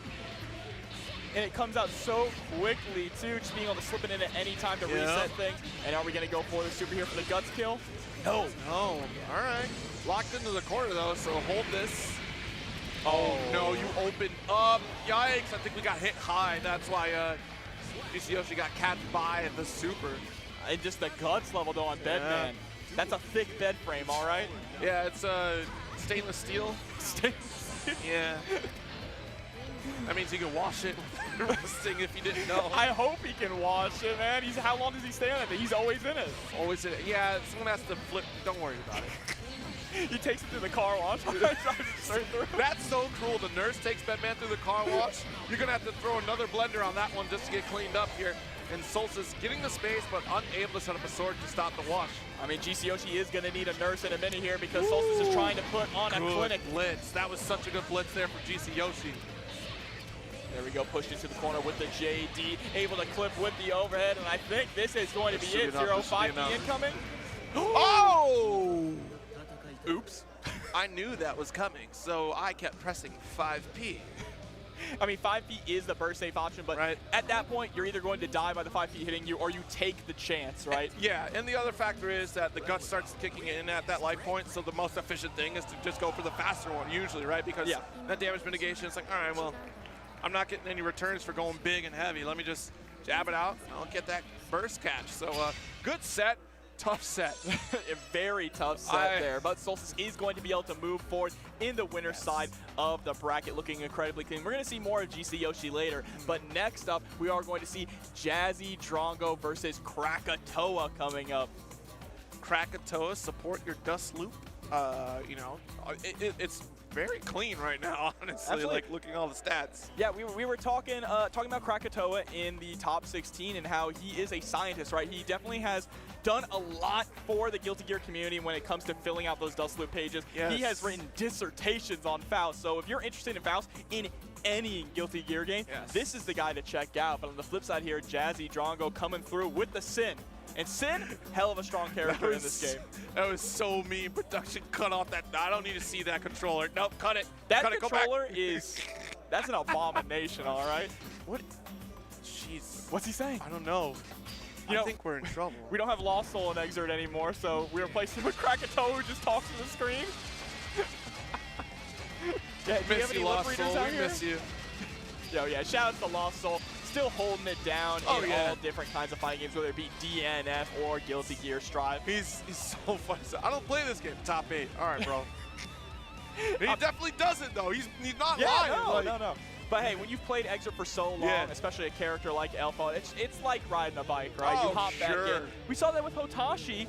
[SPEAKER 9] And it comes out so quickly, too, just being able to slip it in at any time to reset things. And are we going to go for the super here for the guts kill? No.
[SPEAKER 7] No. All right. Locked into the corner, though, so hold this. Oh, no, you opened up. Yikes, I think we got hit high. That's why GC Yoshi got catched by the super.
[SPEAKER 9] And just the guts level, though, on BadMoon. That's a thick bed frame, all right?
[SPEAKER 7] Yeah, it's stainless steel. Yeah. That means you can wash it rusting if you didn't know.
[SPEAKER 9] I hope he can wash it, man. How long does he stay on it? He's always in it.
[SPEAKER 7] Always in it. Yeah, someone has to flip. Don't worry about it.
[SPEAKER 9] He takes it through the car wash.
[SPEAKER 7] That's so cruel. The nurse takes BadMoon through the car wash. You're going to have to throw another blender on that one just to get cleaned up here. And Solstice getting the space, but unable to set up a sword to stop the wash.
[SPEAKER 9] I mean, GC Yoshi is going to need a nurse in a minute here because Solstice is trying to put on a clinic.
[SPEAKER 7] Blitz. That was such a good blitz there for GC Yoshi.
[SPEAKER 9] There we go, pushed into the corner with the JD, able to clip with the overhead, and I think this is going to be it. 0-5 incoming.
[SPEAKER 7] Oh! Oops. I knew that was coming, so I kept pressing 5P.
[SPEAKER 9] I mean, 5 feet is the burst safe option, but at that point, you're either going to die by the 5 feet hitting you or you take the chance, right?
[SPEAKER 7] Yeah, and the other factor is that the gut starts kicking in at that life point, so the most efficient thing is to just go for the faster one usually, right? Because that damage mitigation is like, all right, well, I'm not getting any returns for going big and heavy. Let me just jab it out, and I'll get that burst catch. So good set. Tough set.
[SPEAKER 9] A very tough set there, but Solstice is going to be able to move forward in the winner's side of the bracket, looking incredibly clean. We're going to see more of GC Yoshi later, but next up, we are going to see Jazzy Drongo versus Krakatoa coming up.
[SPEAKER 7] Krakatoa, support your dust loop. You know, it's very clean right now, honestly.
[SPEAKER 9] Absolutely.
[SPEAKER 7] Like looking at all the stats.
[SPEAKER 9] Yeah, we were talking about CrackNeedle in the top 16 and how he is a scientist, right? He definitely has done a lot for the Guilty Gear community when it comes to filling out those Dust Loop pages.
[SPEAKER 7] Yes.
[SPEAKER 9] He has written dissertations on Faust. So if you're interested in Faust in any Guilty Gear game,
[SPEAKER 7] Yes.
[SPEAKER 9] this is the guy to check out. But on the flip side here, Jazzy Drongo coming through with the Sin. And Sin, hell of a strong character in this game.
[SPEAKER 7] That was so mean. Production cut off that. I don't need to see that controller. Nope, cut it.
[SPEAKER 9] That
[SPEAKER 7] cut it, go back.
[SPEAKER 9] controller is, that's an abomination, all right?
[SPEAKER 7] What? Jeez.
[SPEAKER 9] What's he saying?
[SPEAKER 7] I don't know.
[SPEAKER 9] You
[SPEAKER 7] I
[SPEAKER 9] know,
[SPEAKER 7] think we're in trouble.
[SPEAKER 9] We don't have Lost Soul in Xrd anymore, so we replaced him with CrackNeedle, who just talks to the screen. Yeah, do you have
[SPEAKER 7] Miss
[SPEAKER 9] any
[SPEAKER 7] you,
[SPEAKER 9] lip
[SPEAKER 7] Lost
[SPEAKER 9] readers
[SPEAKER 7] Soul.
[SPEAKER 9] out
[SPEAKER 7] We
[SPEAKER 9] here?
[SPEAKER 7] miss you.
[SPEAKER 9] Yo, yeah, shout out to Lost Soul. Still holding it down in all different kinds of fighting games, whether it be DNF or Guilty Gear Strive.
[SPEAKER 7] He's so funny. I don't play this game. Top 8. All right, bro. He definitely doesn't, though. He's not lying.
[SPEAKER 9] No. But hey, when you've played Xrd for so long, especially a character like Alpha, it's like riding a bike, right?
[SPEAKER 7] Oh,
[SPEAKER 9] you hop back
[SPEAKER 7] sure.
[SPEAKER 9] in. We saw that with Hotashi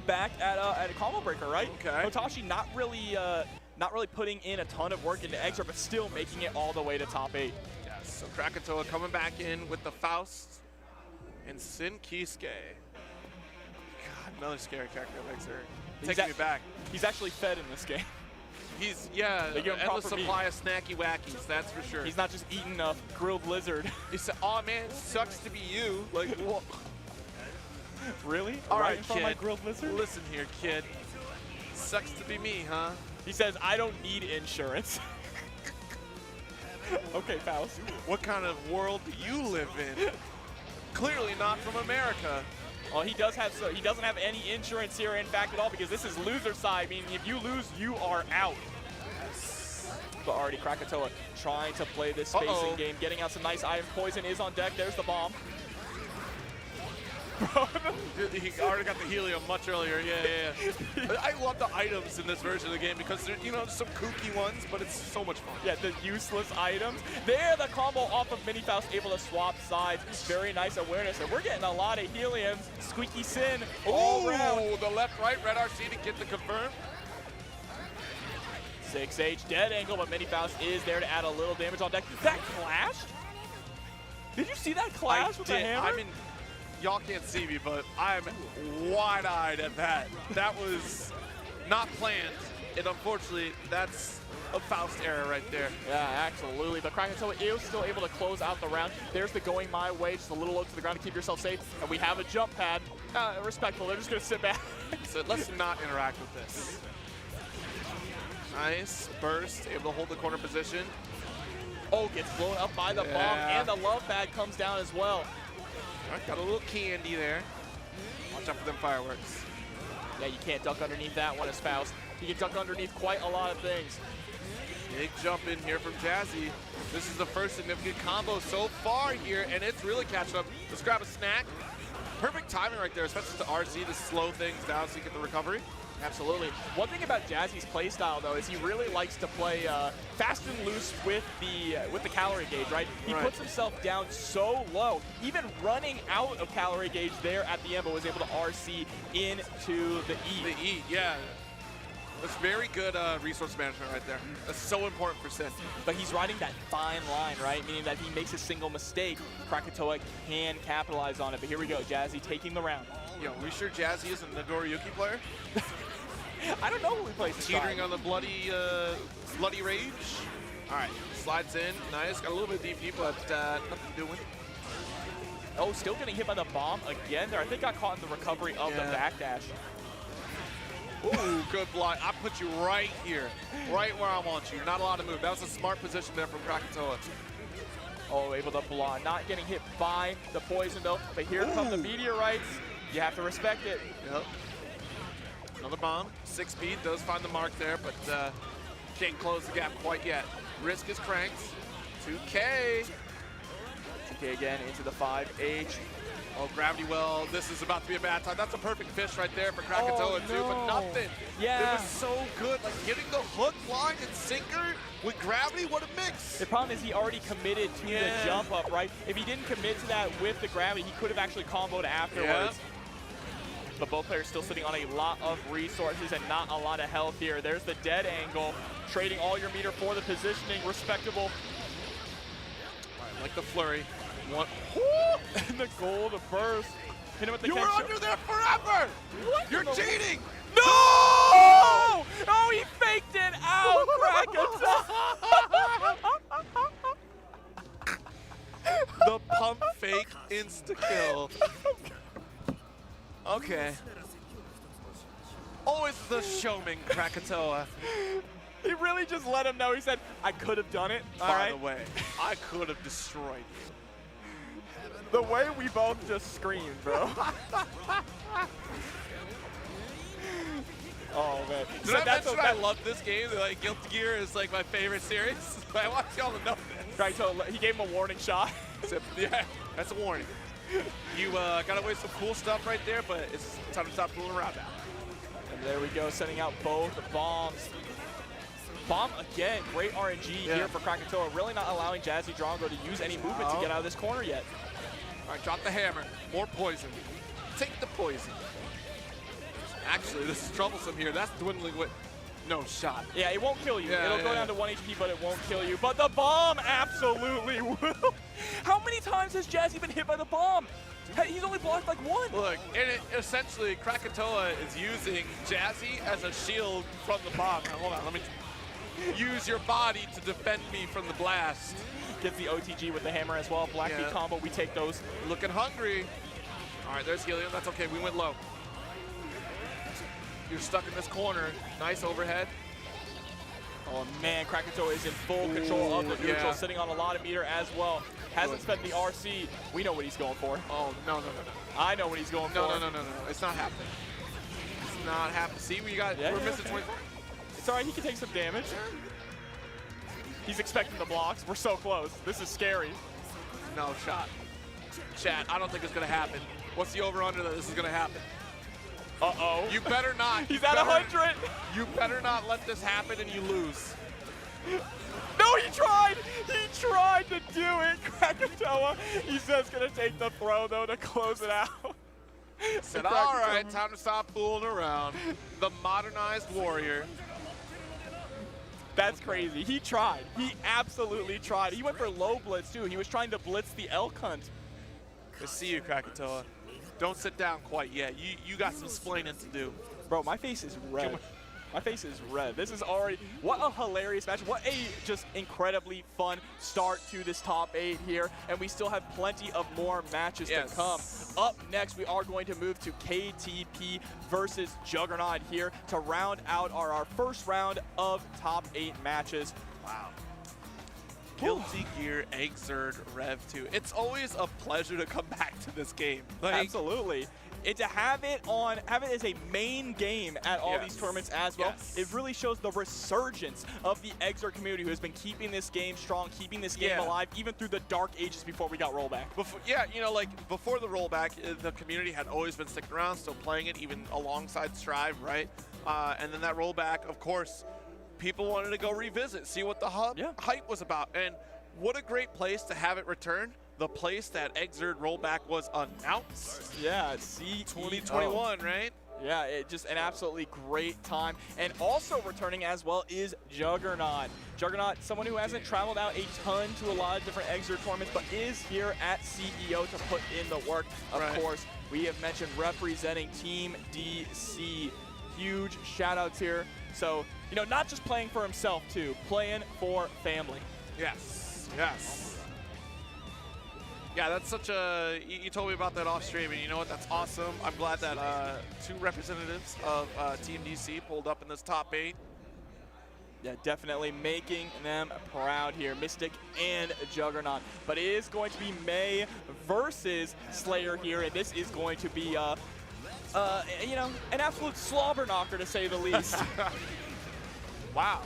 [SPEAKER 9] back at a combo breaker, right?
[SPEAKER 7] Okay.
[SPEAKER 9] Hotashi not really putting in a ton of work into Xrd, but still making it all the way to top 8.
[SPEAKER 7] Yes, so CrackNeedle coming back in with the Faust and Sin Kisuke. God, another scary character of Xrd. Taking me back.
[SPEAKER 9] He's actually fed in this game.
[SPEAKER 7] He's,
[SPEAKER 9] They give him
[SPEAKER 7] endless
[SPEAKER 9] proper meat.
[SPEAKER 7] supply of snacky wackies, that's for sure.
[SPEAKER 9] He's not just eating a grilled lizard.
[SPEAKER 7] He said, oh man, sucks to be you. Like, well,
[SPEAKER 9] Really?
[SPEAKER 7] all right,
[SPEAKER 9] in front of my
[SPEAKER 7] kid.
[SPEAKER 9] grilled lizard?
[SPEAKER 7] Listen here, kid. Sucks to be me, huh?
[SPEAKER 9] He says, I don't need insurance. Okay, Faust.
[SPEAKER 7] What kind of world do you live in? Clearly not from America.
[SPEAKER 9] Well, he doesn't have any insurance here, in fact, at all, because this is loser side, meaning if you lose, you are out. But already CrackNeedle trying to play this spacing game, getting out some nice items. Poison is on deck. There's the bomb.
[SPEAKER 7] He already got the helium much earlier. Yeah. I love the items in this version of the game because they're, some kooky ones, but it's so much fun.
[SPEAKER 9] Yeah, the useless items. There, the combo off of Mini Faust, able to swap sides. Very nice awareness. And we're getting a lot of heliums. Squeaky Sin all around.
[SPEAKER 7] The left-right, red RC to get the confirm.
[SPEAKER 9] 6H dead angle, but Mini Faust is there to add a little damage on deck. That clashed? Did you see that clash with the hammer?
[SPEAKER 7] Y'all can't see me, but I'm wide-eyed at that. That was not planned, and unfortunately, that's a Faust error right there.
[SPEAKER 9] Yeah, absolutely. But CrackNeedle is still able to close out the round. There's the going my way, just a little low to the ground to keep yourself safe. And we have a jump pad. Respectful, they're just going to sit back.
[SPEAKER 7] So let's not interact with this. Nice burst, able to hold the corner position.
[SPEAKER 9] Oh, gets blown up by the bomb, and the love pad comes down as well.
[SPEAKER 7] All right, got a little candy there. Watch out for them fireworks.
[SPEAKER 9] Yeah, you can't duck underneath that one as Faust. You can duck underneath quite a lot of things.
[SPEAKER 7] Big jump in here from Jazzy. This is the first significant combo so far here, and it's really catching up. Let's grab a snack. Perfect timing right there, especially to RC to slow things down so you get the recovery.
[SPEAKER 9] Absolutely. One thing about Jazzy's playstyle, though, is he really likes to play fast and loose with the calorie gauge, right? He puts himself down so low. Even running out of calorie gauge there at the end, but was able to RC into the E.
[SPEAKER 7] The E, yeah. That's very good resource management right there. That's so important for Sin.
[SPEAKER 9] But he's riding that fine line, right? Meaning that he makes a single mistake, CrackNeedle can capitalize on it. But here we go, Jazzy taking the round.
[SPEAKER 7] Yo, we sure Jazzy isn't a Noriyuki player?
[SPEAKER 9] I don't know who he plays this
[SPEAKER 7] Teetering on the bloody rage. All right, slides in, nice. Got a little bit of DP, but nothing doing.
[SPEAKER 9] Oh, still getting hit by the bomb again there. I think got caught in the recovery of the backdash.
[SPEAKER 7] Ooh, good block. I put you right here, right where I want you. You're not allowed to move. That was a smart position there from CrackNeedle.
[SPEAKER 9] Oh, able to block. Not getting hit by the poison, though. But here come the meteorites. You have to respect it.
[SPEAKER 7] Yep. Another bomb. 6 speed does find the mark there, but can't close the gap quite yet. Risk is cranked. 2K.
[SPEAKER 9] 2K again into the 5H.
[SPEAKER 7] Oh, Gravity Well, this is about to be a bad time. That's a perfect fish right there for CrackNeedle too, but nothing.
[SPEAKER 9] Yeah.
[SPEAKER 7] It was so good. Like getting the hook, line, and sinker with Gravity, what a mix.
[SPEAKER 9] The problem is he already committed to the jump up, right? If he didn't commit to that with the Gravity, he could have actually comboed afterwards. but both players still sitting on a lot of resources and not a lot of health here. There's the dead angle, trading all your meter for the positioning, respectable.
[SPEAKER 7] Like the flurry. One.
[SPEAKER 9] And the goal, the burst. Hit him with the
[SPEAKER 7] You were under there forever!
[SPEAKER 9] What?
[SPEAKER 7] You're cheating!
[SPEAKER 9] No! Oh, he faked it out,
[SPEAKER 7] The pump fake insta-kill. Okay. Always the showman, Krakatoa.
[SPEAKER 9] He really just let him know. He said, I could have done it.
[SPEAKER 7] By the way, I could have destroyed you.
[SPEAKER 9] The way we both just screamed, bro. Oh, man.
[SPEAKER 7] Did I mention I love this game? Like, Guilty Gear is like my favorite series. I want y'all to know this.
[SPEAKER 9] Right, so he gave him a warning shot.
[SPEAKER 7] Yeah, that's a warning. You got away some cool stuff right there, but it's time to stop fooling around now.
[SPEAKER 9] And there we go, sending out both bombs. Bomb again, great RNG here for Krakatoa, really not allowing Jazzy Drongo to use any movement to get out of this corner yet.
[SPEAKER 7] All right, drop the hammer. More poison. Take the poison. Actually, this is troublesome here. That's dwindling with no shot.
[SPEAKER 9] Yeah, it won't kill you.
[SPEAKER 7] Yeah,
[SPEAKER 9] It'll go down to 1 HP, but it won't kill you. But the bomb absolutely will. How many times has Jazzy been hit by the bomb? He's only blocked like one.
[SPEAKER 7] Look, and essentially, Krakatoa is using Jazzy as a shield from the bomb. Now, hold on, let me use your body to defend me from the blast.
[SPEAKER 9] Gets the OTG with the hammer as well. Black beat combo, we take those.
[SPEAKER 7] Looking hungry. All right, there's Helium. That's okay, we went low. You're stuck in this corner. Nice overhead.
[SPEAKER 9] Oh man, Krakatoa is in full control of the neutral, sitting on a lot of meter as well. Hasn't spent the RC. We know what he's going for.
[SPEAKER 7] Oh, no.
[SPEAKER 9] I know what he's going for.
[SPEAKER 7] No. It's not happening. It's not happening. See, we're missing 24.
[SPEAKER 9] It's all right, he can take some damage. He's expecting the blocks. We're so close. This is scary.
[SPEAKER 7] No shot. Chat, I don't think it's going to happen. What's the over-under that this is going to happen?
[SPEAKER 9] Uh-oh.
[SPEAKER 7] You better not.
[SPEAKER 9] He's at 100.
[SPEAKER 7] You better not let this happen and you lose.
[SPEAKER 9] No, he tried. He tried to do it. Krakatoa, he's just going to take the throw, though, to close it out.
[SPEAKER 7] Said, all right, time to stop fooling around. The modernized warrior.
[SPEAKER 9] That's crazy. He tried. He absolutely tried. He went for low blitz, too. He was trying to blitz the elk hunt.
[SPEAKER 7] I see you, Krakatoa. Don't sit down quite yet. You got some splaining to do.
[SPEAKER 9] Bro, my face is red. My face is red. This is already, what a hilarious match. What a just incredibly fun start to this top 8 here. And we still have plenty of more matches to come. Up next, we are going to move to KTP versus Juggernaut here to round out our first round of top 8 matches.
[SPEAKER 7] Wow. Guilty Gear Xrd Rev2. It's always a pleasure to come back to this game. Like,
[SPEAKER 9] absolutely. And to have it as a main game at all these tournaments as well, it really shows the resurgence of the Xrd community who has been keeping this game strong, keeping this game alive, even through the dark ages before we got rollback.
[SPEAKER 7] Before the rollback, the community had always been sticking around, still playing it, even alongside Strive, right? And then that rollback, of course, people wanted to go revisit, see what the hype was about. And what a great place to have it return. The place that Xrd rollback was announced.
[SPEAKER 9] Yeah, see
[SPEAKER 7] 2021, right?
[SPEAKER 9] Yeah, just an absolutely great time. And also returning as well is Juggernaut. Juggernaut, someone who hasn't traveled out a ton to a lot of different Xrd tournaments, but is here at CEO to put in the work. Of course, we have mentioned representing Team DC. Huge shout outs here. So, not just playing for himself too, playing for family.
[SPEAKER 7] Yes. Yeah, that's such a, you told me about that off stream, and you know what, that's awesome. I'm glad that 2 representatives of Team DC pulled up in this top 8.
[SPEAKER 9] Yeah, definitely making them proud here, Mystic and Juggernaut. But it is going to be May versus Slayer here, and this is going to be, an absolute slobber knocker to say the least.
[SPEAKER 7] Wow.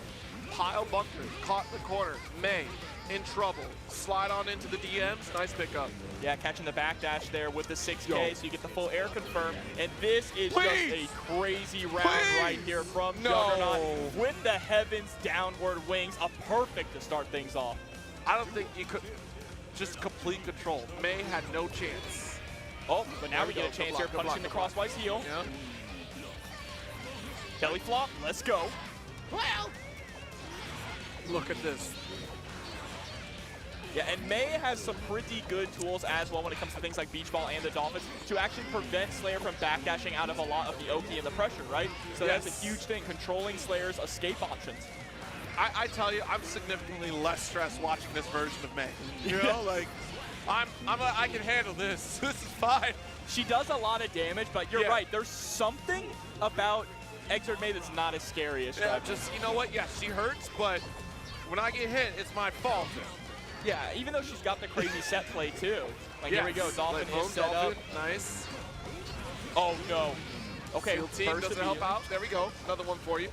[SPEAKER 7] Pile bunker, caught in the corner, May. In trouble. Slide on into the DMs. Nice pickup.
[SPEAKER 9] Yeah, catching the backdash there with the 6K, so you get the full air confirm. And this is just a crazy round right here from Juggernaut with the heavens downward wings. A perfect to start things off.
[SPEAKER 7] I don't think you could just complete control. May had no chance.
[SPEAKER 9] Oh, but now we get a chance here, punishing the crosswise heel.
[SPEAKER 7] Yeah.
[SPEAKER 9] Belly flop, let's go.
[SPEAKER 7] Well, look at this.
[SPEAKER 9] Yeah, and May has some pretty good tools as well when it comes to things like Beach Ball and the Dolphins to actually prevent Slayer from backdashing out of a lot of the Oki and the pressure, right? So that's a huge thing, controlling Slayer's escape options.
[SPEAKER 7] I tell you, I'm significantly less stressed watching this version of May. You know, like, I can handle this. This is fine.
[SPEAKER 9] She does a lot of damage, but you're right. There's something about Xrd May that's not as scary as Stripe.
[SPEAKER 7] Just, you know what? Yeah, she hurts, but when I get hit, it's my fault.
[SPEAKER 9] Yeah, even though she's got the crazy set play too. Like here we go, Dolphin is set up.
[SPEAKER 7] Nice.
[SPEAKER 9] Oh no. Okay,
[SPEAKER 7] Field team doesn't help out. There we go. Another one for you.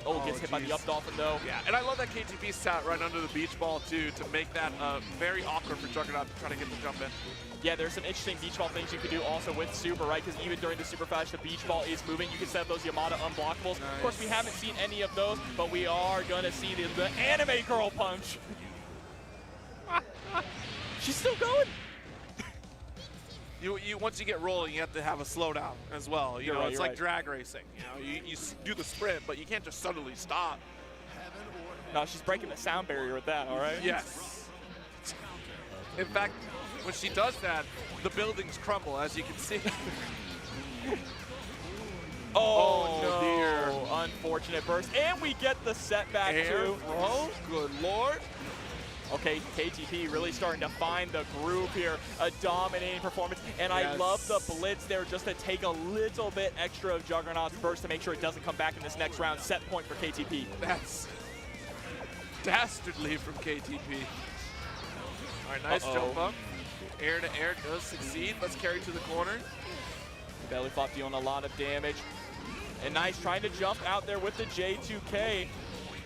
[SPEAKER 9] Oh, gets hit by the up Dolphin though.
[SPEAKER 7] Yeah, and I love that KTP sat right under the beach ball too to make that very awkward for Juggernaut to try to get the jump in.
[SPEAKER 9] Yeah, there's some interesting beach ball things you could do also with Super, right? Because even during the Super Flash, the beach ball is moving. You can set up those Yamada unblockables. Nice. Of course, we haven't seen any of those, but we are going to see the anime girl punch. She's still going.
[SPEAKER 7] Once you get rolling, you have to have a slowdown as well. You know, it's like drag racing. You know, you do the sprint, but you can't just suddenly stop.
[SPEAKER 9] No, she's breaking the sound barrier with that, all right?
[SPEAKER 7] Yes. In fact, when she does that, the buildings crumble, as you can see.
[SPEAKER 9] Oh,
[SPEAKER 7] no.
[SPEAKER 9] Dear. Unfortunate burst. And we get the setback too.
[SPEAKER 7] Oh, good lord.
[SPEAKER 9] Okay, KTP really starting to find the groove here. A dominating performance. And I love the blitz there just to take a little bit extra of Juggernaut's burst to make sure it doesn't come back in this next round. Set point for KTP.
[SPEAKER 7] That's dastardly from KTP. All right, nice jump up. Air to air does succeed. Let's carry to the corner.
[SPEAKER 9] Belly flop dealing a lot of damage. And nice trying to jump out there with the J2K,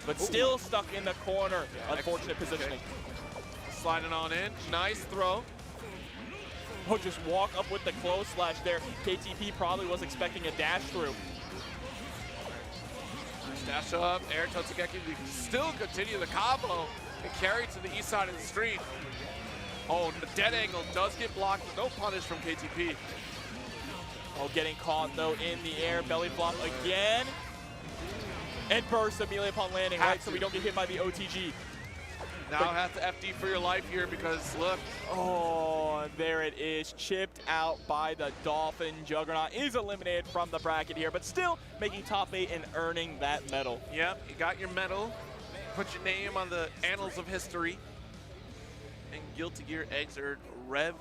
[SPEAKER 9] but still stuck in the corner. Yeah, unfortunate positioning.
[SPEAKER 7] Okay. Sliding on in. Nice throw.
[SPEAKER 9] Oh, just walk up with the close slash there. KTP probably was expecting a dash through.
[SPEAKER 7] Dash up, air Totsugeki. We can still continue the combo and carry to the east side of the street. Oh, the dead angle does get blocked. No punish from KTP.
[SPEAKER 9] Oh, getting caught though in the air. Belly flop again. And burst immediately upon landing, right? So we don't get hit by the OTG.
[SPEAKER 7] Now have to FD for your life here because look.
[SPEAKER 9] Oh, there it is. Chipped out by the Dolphin. Juggernaut is eliminated from the bracket here, but still making top 8 and earning that medal.
[SPEAKER 7] Yep, you got your medal. Put your name on the annals of history. And Guilty Gear Xrd Rev2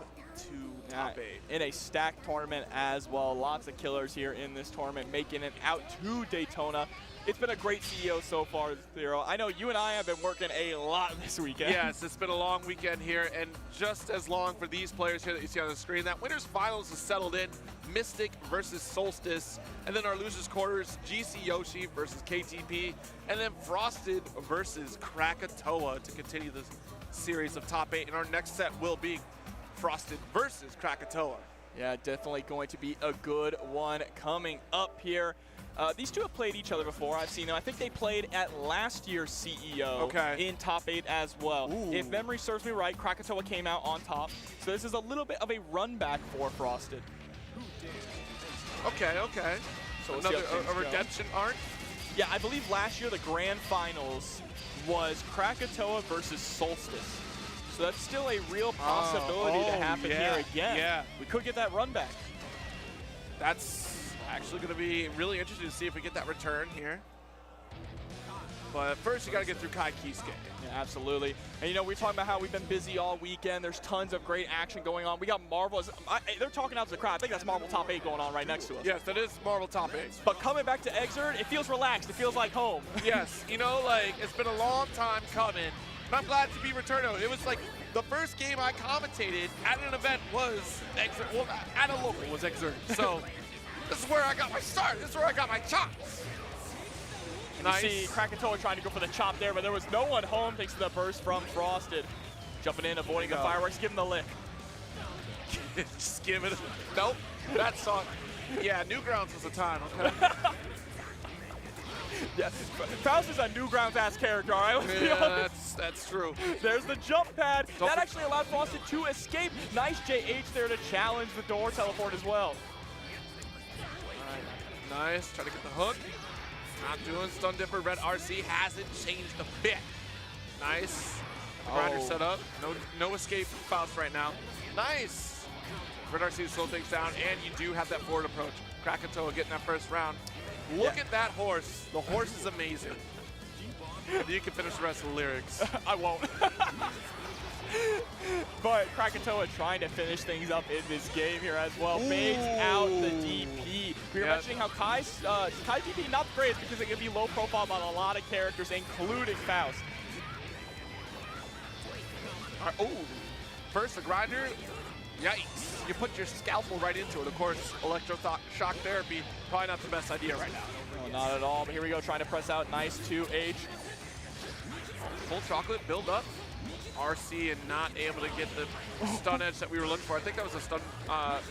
[SPEAKER 7] top 8.
[SPEAKER 9] In a stacked tournament as well. Lots of killers here in this tournament, making it out to Daytona. It's been a great CEO so far, Zero. I know you and I have been working a lot this weekend.
[SPEAKER 7] Yes, it's been a long weekend here, and just as long for these players here that you see on the screen. That winners finals is settled in. Mystic versus Solstice, and then our losers quarters, GC Yoshi versus KTP, and then Frosted versus Krakatoa to continue this series of top 8. And our next set will be Frosted versus Krakatoa.
[SPEAKER 9] Yeah, definitely going to be a good one coming up here. These two have played each other before. I've seen them. I think they played at last year's CEO in top 8 as well. Ooh. If memory serves me right, Krakatoa came out on top. So this is a little bit of a run back for Frosted.
[SPEAKER 7] Okay. So another a redemption arc?
[SPEAKER 9] Yeah, I believe last year the grand finals was Krakatoa versus Solstice. So that's still a real possibility to happen here again.
[SPEAKER 7] Yeah.
[SPEAKER 9] We could get that run back.
[SPEAKER 7] That's actually going to be really interesting to see if we get that return here. But first, you got to get through Kai Kisuke.
[SPEAKER 9] Yeah, absolutely. And you know, we're talking about how we've been busy all weekend. There's tons of great action going on. We got Marvel. They're talking out to the crowd. I think that's Marvel top 8 going on right next to us.
[SPEAKER 7] Yes, that is Marvel top 8.
[SPEAKER 9] But coming back to Xrd, it feels relaxed. It feels like home.
[SPEAKER 7] Yes, you know, like it's been a long time coming. And I'm glad to be returning. It was like the first game I commentated at an event was Xrd. Well, at a local was Xrd. So this is where I got my start. This is where I got my chops.
[SPEAKER 9] Nice. You see Krakatoa trying to go for the chop there, but there was no one home thanks to the burst from Frosted. Jumping in, avoiding the fireworks, give him the lick.
[SPEAKER 7] Just give it a... Nope, that song. Yeah, Newgrounds was the time, okay?
[SPEAKER 9] Yeah, Faust is a Newgrounds-ass character, all right? Let's be honest.
[SPEAKER 7] That's true.
[SPEAKER 9] There's the jump pad. That actually allowed Frosted to escape. Nice JH there to challenge the door teleport as well.
[SPEAKER 7] All right, nice. Try to get the hook. Not doing stun dipper. Red RC hasn't changed a bit. Nice. Grinder set up. No escape from Faust right now. Nice. Red RC slow things down, and you do have that forward approach. CrackNeedle getting that first round. Look at that horse. The horse is amazing. You can finish the rest of the lyrics.
[SPEAKER 9] I won't. But CrackNeedle trying to finish things up in this game here as well. Fakes out the DP. We were mentioning how Kai's DP not the greatest because it can be low profile on a lot of characters, including Faust.
[SPEAKER 7] Oh, first the grinder. Yikes. You put your scalpel right into it. Of course, electroshock therapy, probably not the best idea right now.
[SPEAKER 9] No, not at all. But here we go, trying to press out. Nice 2H.
[SPEAKER 7] Full chocolate, build up. RC and not able to get the stun edge that we were looking for. I think that was a stun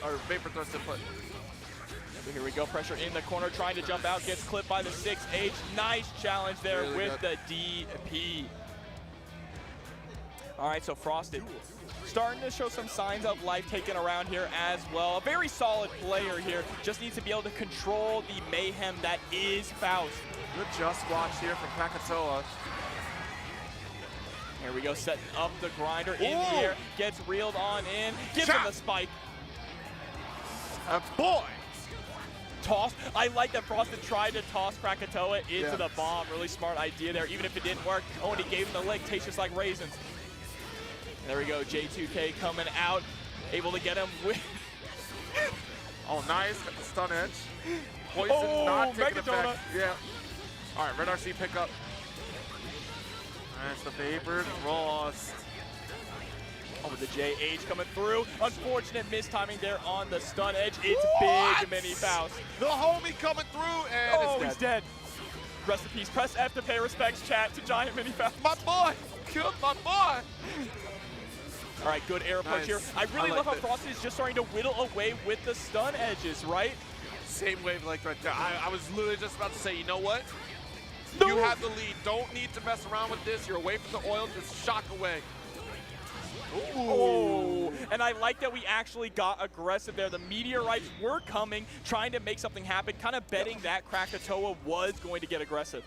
[SPEAKER 7] or vapor thrust input.
[SPEAKER 9] So here we go, pressure in the corner, trying to jump out, gets clipped by the 6H. Nice challenge there really with the DP. All right, so Frosted starting to show some signs of life taken around here as well. A very solid player here. Just needs to be able to control the mayhem that is Faust.
[SPEAKER 7] Good just watch here from CrackNeedle.
[SPEAKER 9] Here we go, setting up the grinder in the air. Gets reeled on in. Gives him the spike.
[SPEAKER 7] Boy!
[SPEAKER 9] Toss. I like that Frosted tried to toss CrackNeedle into the bomb. Really smart idea there. Even if it didn't work, he gave him the leg. Tastes just like raisins. There we go, J2K coming out, able to get him with.
[SPEAKER 7] Oh, nice, got the stun edge. Poison not taking effect. Yeah. All right, Red RC pick up. That's the vapor frost.
[SPEAKER 9] Oh, the JH coming through. Unfortunate mistiming there on the stun edge. It's big Mini Faust.
[SPEAKER 7] The homie coming through, and
[SPEAKER 9] he's dead. Rest in peace. Press F to pay respects, chat, to Giant Mini Faust.
[SPEAKER 7] My boy, killed my boy.
[SPEAKER 9] All right, good air approach here. I really love how Frosted is just starting to whittle away with the stun edges, right?
[SPEAKER 7] Same wavelength right there. I was literally just about to say, you know what?
[SPEAKER 9] No.
[SPEAKER 7] You have the lead. Don't need to mess around with this. You're away from the oil. Just shock away.
[SPEAKER 9] Oh, and I like that we actually got aggressive there. The meteorites were coming, trying to make something happen, kind of betting that CrackNeedle was going to get aggressive.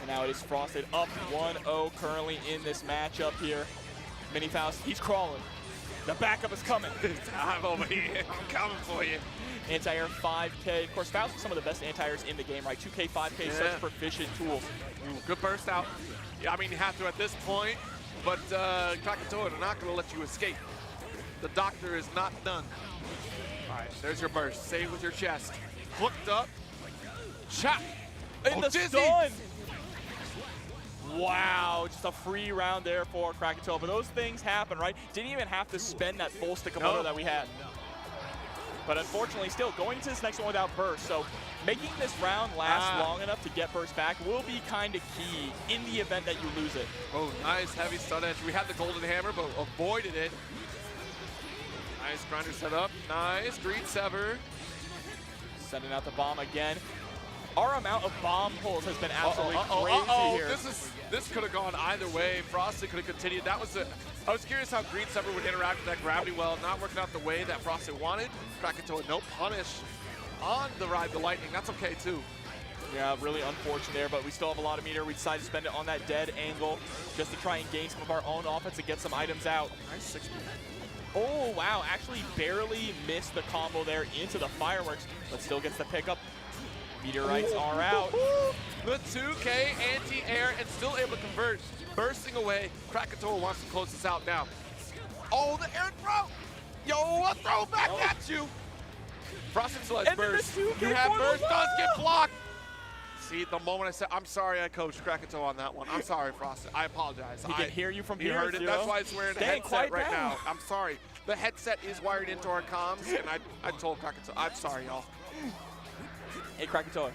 [SPEAKER 9] And now it is Frosted up 1-0 currently in this matchup here. Mini Faust, he's crawling. The backup is coming.
[SPEAKER 7] I'm over here. I'm coming for you.
[SPEAKER 9] Anti-air 5K. Of course, Faust is some of the best anti-airs in the game, right? 2K, 5K, such proficient tools.
[SPEAKER 7] Good burst out. Yeah, I mean, you have to at this point, but CrackNeedle are not going to let you escape. The doctor is not done. All right, there's your burst. Save with your chest. Hooked up. Chop.
[SPEAKER 9] In the stun. Wow, just a free round there for CrackNeedle. But those things happen, right? Didn't even have to spend that full Stikamoto that we had. But unfortunately, still going into this next one without burst. So making this round last long enough to get burst back will be kind of key in the event that you lose it.
[SPEAKER 7] Oh, nice heavy stun edge. We had the golden hammer, but avoided it. Nice grinder set up. Nice green sever.
[SPEAKER 9] Sending out the bomb again. Our amount of bomb pulls has been absolutely crazy here.
[SPEAKER 7] This could have gone either way. Frosted could have continued. I was curious how Green Sever would interact with that gravity well. Not working out the way that Frosted wanted. CrackNeedle, no punish on the Ride the Lightning. That's okay too.
[SPEAKER 9] Yeah, really unfortunate there, but we still have a lot of meter. We decided to spend it on that dead angle just to try and gain some of our own offense and get some items out.
[SPEAKER 7] Nice 6.
[SPEAKER 9] Oh, wow, actually barely missed the combo there into the fireworks, but still gets the pickup. Meteorites are out.
[SPEAKER 7] The 2K anti-air and still able to convert. Bursting away. CrackNeedle wants to close this out now. Oh, the air throw! Yo, a throw back at you! Frosted still has burst. You have burst, does get blocked. See, the moment I said, I'm sorry I coached CrackNeedle on that one. I'm sorry, Frosted. I apologize.
[SPEAKER 9] He can hear you from here.
[SPEAKER 7] He heard it. That's why it's wearing a headset right now. I'm sorry. The headset is wired into our comms, and I told CrackNeedle, I'm sorry, y'all.
[SPEAKER 9] Hey, CrackNeedle,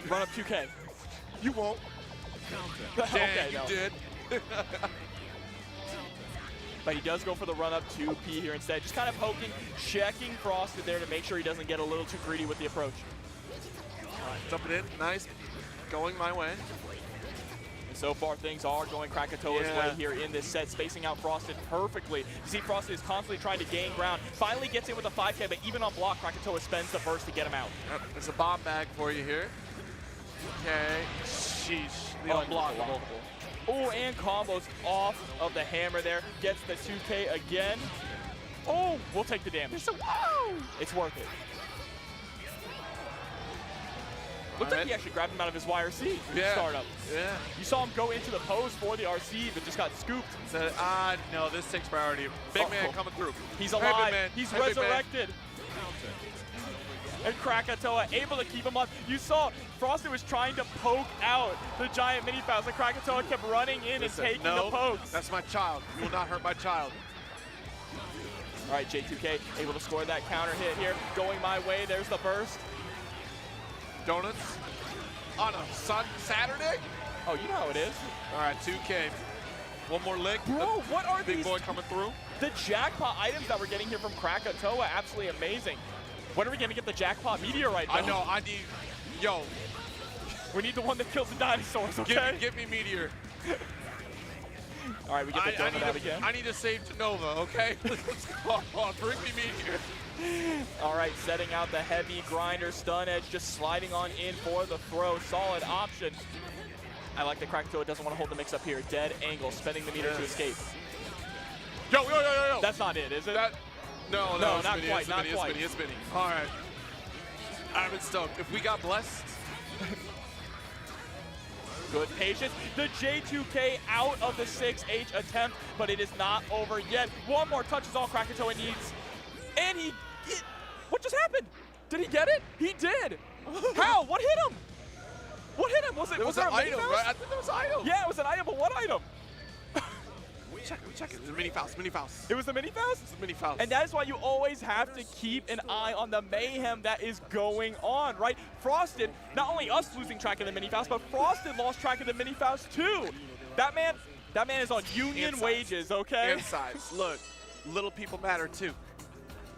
[SPEAKER 9] run up 2K.
[SPEAKER 7] You won't.
[SPEAKER 9] Okay,
[SPEAKER 7] you did.
[SPEAKER 9] but he does go for the run-up 2P here instead. Just kind of poking, checking Frosted there to make sure he doesn't get a little too greedy with the approach.
[SPEAKER 7] All right, jumping in, nice. Going my way.
[SPEAKER 9] And so far, things are going Krakatoa's way here in this set, spacing out Frosted perfectly. You see Frosted is constantly trying to gain ground, finally gets in with a 5K, but even on block, Krakatoa spends the burst to get him out.
[SPEAKER 7] Yep, there's a bomb bag for you here. Okay, sheesh, the unblockable.
[SPEAKER 9] Oh, and combos off of the hammer there. Gets the 2K again. Oh, we'll take the damage. It's worth it. Looked like he actually grabbed him out of his YRC startup.
[SPEAKER 7] Yeah.
[SPEAKER 9] You saw him go into the pose for the RC, but just got scooped.
[SPEAKER 7] Said, no, this takes priority. Big man coming through.
[SPEAKER 9] He's alive.
[SPEAKER 7] Hey, big man.
[SPEAKER 9] He's
[SPEAKER 7] Hey,
[SPEAKER 9] resurrected. And Krakatoa able to keep him up. You saw Frosted was trying to poke out the giant mini fouls, and Krakatoa kept running in and taking the pokes.
[SPEAKER 7] That's my child. You will not hurt my child.
[SPEAKER 9] All right, J2K able to score that counter hit here. Going my way, there's the burst.
[SPEAKER 7] Donuts on a Saturday?
[SPEAKER 9] Oh, you know how it is.
[SPEAKER 7] All right, 2K. One more lick.
[SPEAKER 9] Bro, what are
[SPEAKER 7] big
[SPEAKER 9] these?
[SPEAKER 7] Big boy coming through.
[SPEAKER 9] The jackpot items that we're getting here from Krakatoa, absolutely amazing. When are we going to get the jackpot meteorite, though?
[SPEAKER 7] I know, I need, yo.
[SPEAKER 9] We need the one that kills the dinosaurs, okay?
[SPEAKER 7] Give me meteor.
[SPEAKER 9] All right, we get the donut out again.
[SPEAKER 7] I need to save to Nova, okay? Let's go. Bring me meteor.
[SPEAKER 9] All right, setting out the heavy grinder stun edge, just sliding on in for the throw. Solid option. I like that Krakatoa doesn't want to hold the mix up here. Dead angle, spending the meter to escape.
[SPEAKER 7] Yo.
[SPEAKER 9] That's not it, is it?
[SPEAKER 7] No,
[SPEAKER 9] not
[SPEAKER 7] Vinnie,
[SPEAKER 9] quite, not quite.
[SPEAKER 7] It's Vinnie. All right. I've been stoked. If we got blessed.
[SPEAKER 9] Good patience. The J2K out of the 6H attempt, but it is not over yet. One more touch is all Krakatoa needs. And what just happened? Did he get it? He did. How? What hit him? What hit him? Was there an
[SPEAKER 7] item, right? I think there was an item.
[SPEAKER 9] Yeah, it was an item, but what item?
[SPEAKER 7] Check it. The mini fouls.
[SPEAKER 9] It was the mini fouls?
[SPEAKER 7] It's the mini fouls.
[SPEAKER 9] And that is why you always have to keep an eye on the mayhem that is going on, right? Frosted, not only us losing track of the mini fouls, but Frosted lost track of the mini fouls too. That man is on union wages, okay?
[SPEAKER 7] And size. Look, little people matter too.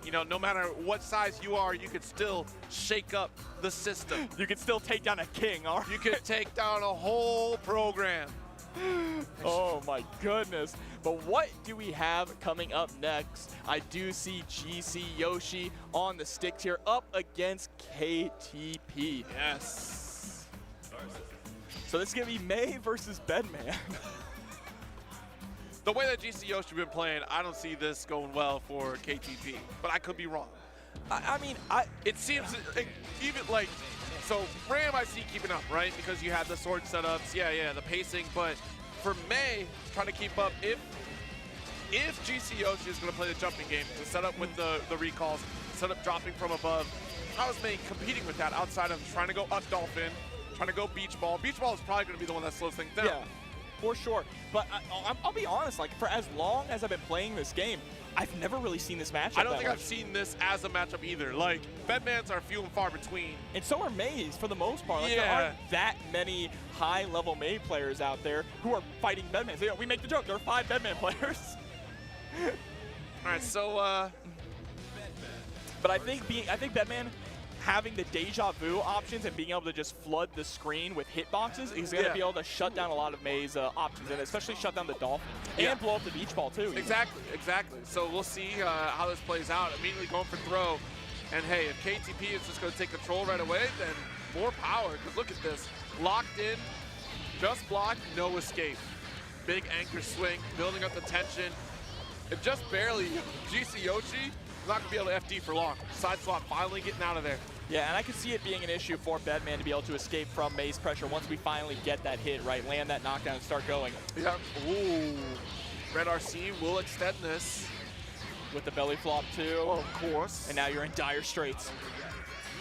[SPEAKER 7] You know, no matter what size you are, you could still shake up the system.
[SPEAKER 9] You could still take down a king, all right?
[SPEAKER 7] You could take down a whole program.
[SPEAKER 9] Oh my goodness. But what do we have coming up next? I do see GC Yoshi on the sticks here up against KTP.
[SPEAKER 7] Yes.
[SPEAKER 9] So this is going to be May versus BadMoon.
[SPEAKER 7] The way that GC Yoshi been playing, I don't see this going well for KTP, but I could be wrong. It seems even like, so Ram I see keeping up, right? Because you have the sword setups, yeah, the pacing, but for May, trying to keep up, if GC Yoshi is going to play the jumping game, to set up with the recalls, set up dropping from above, how is May competing with that outside of trying to go up Dolphin, trying to go Beach Ball? Beach Ball is probably going to be the one that slows things down.
[SPEAKER 9] Yeah, for sure. But I'll be honest, like for as long as I've been playing this game, I've never really seen this matchup.
[SPEAKER 7] I don't think I've seen this as a matchup either. Like, BadMoons are few and far between.
[SPEAKER 9] And so are Mays for the most part. Like, there aren't that many high-level May players out there who are fighting BadMoons. We make the joke, there are 5 BadMoon players.
[SPEAKER 7] All right, so
[SPEAKER 9] but I think BadMoon having the deja vu options and being able to just flood the screen with hitboxes is going to be able to shut down a lot of May's options, and especially shut down the Dolphin and blow up the beach ball too.
[SPEAKER 7] Exactly. So we'll see how this plays out. Immediately going for throw, and hey, if KTP is just going to take control right away, then more power. Because look at this, locked in, just blocked, no escape. Big anchor swing, building up the tension. It just barely. GC Yoshi not going to be able to FD for long. Side swap finally getting out of there.
[SPEAKER 9] Yeah, and I could see it being an issue for BadMoon to be able to escape from May's pressure once we finally get that hit, right? Land that knockdown and start going.
[SPEAKER 7] Yeah. Ooh. Red RC will extend this.
[SPEAKER 9] With the belly flop too.
[SPEAKER 7] Oh, of course.
[SPEAKER 9] And now you're in dire straits.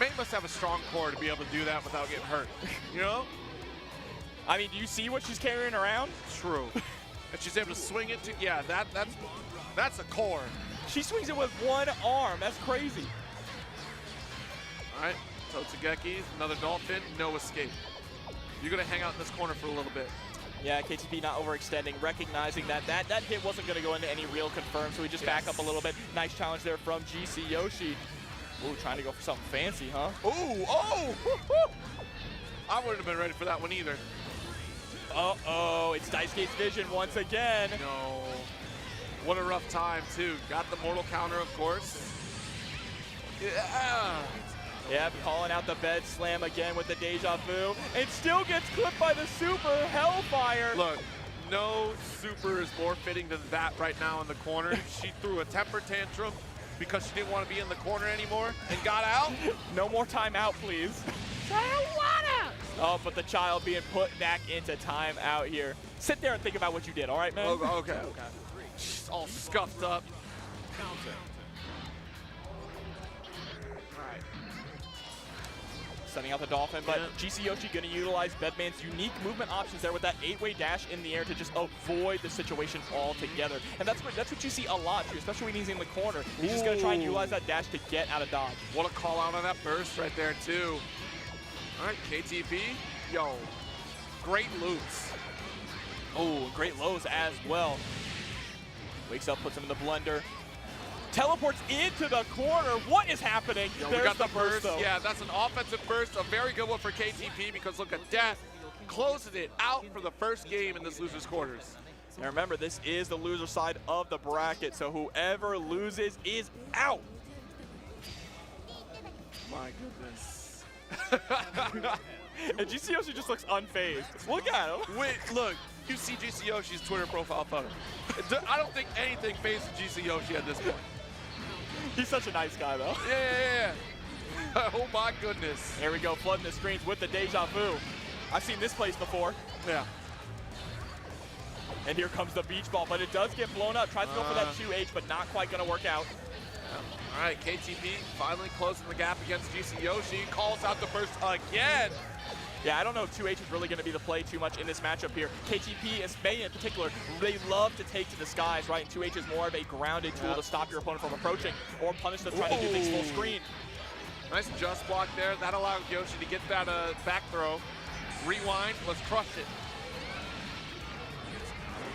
[SPEAKER 7] May must have a strong core to be able to do that without getting hurt. You know?
[SPEAKER 9] I mean, do you see what she's carrying around?
[SPEAKER 7] True. And she's able to swing it to, yeah, that's a core.
[SPEAKER 9] She swings it with one arm. That's crazy.
[SPEAKER 7] All right, Totsugeki, another Dolphin, no escape. You're going to hang out in this corner for a little bit.
[SPEAKER 9] Yeah, KTP not overextending, recognizing that that hit wasn't going to go into any real confirm, so he just back up a little bit. Nice challenge there from GC Yoshi. Ooh, trying to go for something fancy, huh?
[SPEAKER 7] Ooh, oh! Woo-hoo. I wouldn't have been ready for that one either.
[SPEAKER 9] Uh-oh, it's Dice Gate's vision once again.
[SPEAKER 7] No. What a rough time, too. Got the mortal counter, of course. Yeah.
[SPEAKER 9] Yep, calling out the bed slam again with the deja vu. And still gets clipped by the super Hellfire.
[SPEAKER 7] Look, no super is more fitting than that right now in the corner. She threw a temper tantrum because she didn't want to be in the corner anymore and got out.
[SPEAKER 9] No more timeout, please. Oh, but the child being put back into timeout here. Sit there and think about what you did, all right, man?
[SPEAKER 7] Okay. She's all scuffed up.
[SPEAKER 9] Sending out the Dolphin, but GC Yoshi going to utilize BadMoon's unique movement options there with that 8-way dash in the air to just avoid the situation altogether. And that's what you see a lot too, especially when he's in the corner. He's just going to try and utilize that dash to get out of dodge.
[SPEAKER 7] What a call out on that burst right there too. All right, KTP, yo, great loops.
[SPEAKER 9] Oh, great lows as well. Wakes up, puts him in the blender. Teleports into the corner. What is happening?
[SPEAKER 7] Yo,
[SPEAKER 9] There's
[SPEAKER 7] we got the
[SPEAKER 9] burst.
[SPEAKER 7] burst. Yeah, that's an offensive burst. A very good one for KTP because look at that. Closing it out for the first game in this loser's quarters.
[SPEAKER 9] And remember, this is the loser side of the bracket, so whoever loses is out.
[SPEAKER 7] My goodness.
[SPEAKER 9] And GC Yoshi just looks unfazed. Look at him.
[SPEAKER 7] Wait, look, you see GC Yoshi's Twitter profile photo. I don't think anything phases GC Yoshi at this point.
[SPEAKER 9] He's such a nice guy, though.
[SPEAKER 7] Yeah. Oh my goodness.
[SPEAKER 9] There we go, flooding the screens with the deja vu. I've seen this place before.
[SPEAKER 7] Yeah.
[SPEAKER 9] And here comes the beach ball, but it does get blown up. Tries to go for that 2H, but not quite gonna work out.
[SPEAKER 7] All right, KTP finally closing the gap against GC Yoshi. Calls out the burst again.
[SPEAKER 9] Yeah, I don't know if 2H is really going to be the play too much in this matchup here. KTP, and May in particular, they love to take to the skies, right? And 2H is more of a grounded tool to stop your opponent from approaching or punish them trying to do things full screen.
[SPEAKER 7] Nice just block there. That allowed Yoshi to get that back throw. Rewind, let's crush it.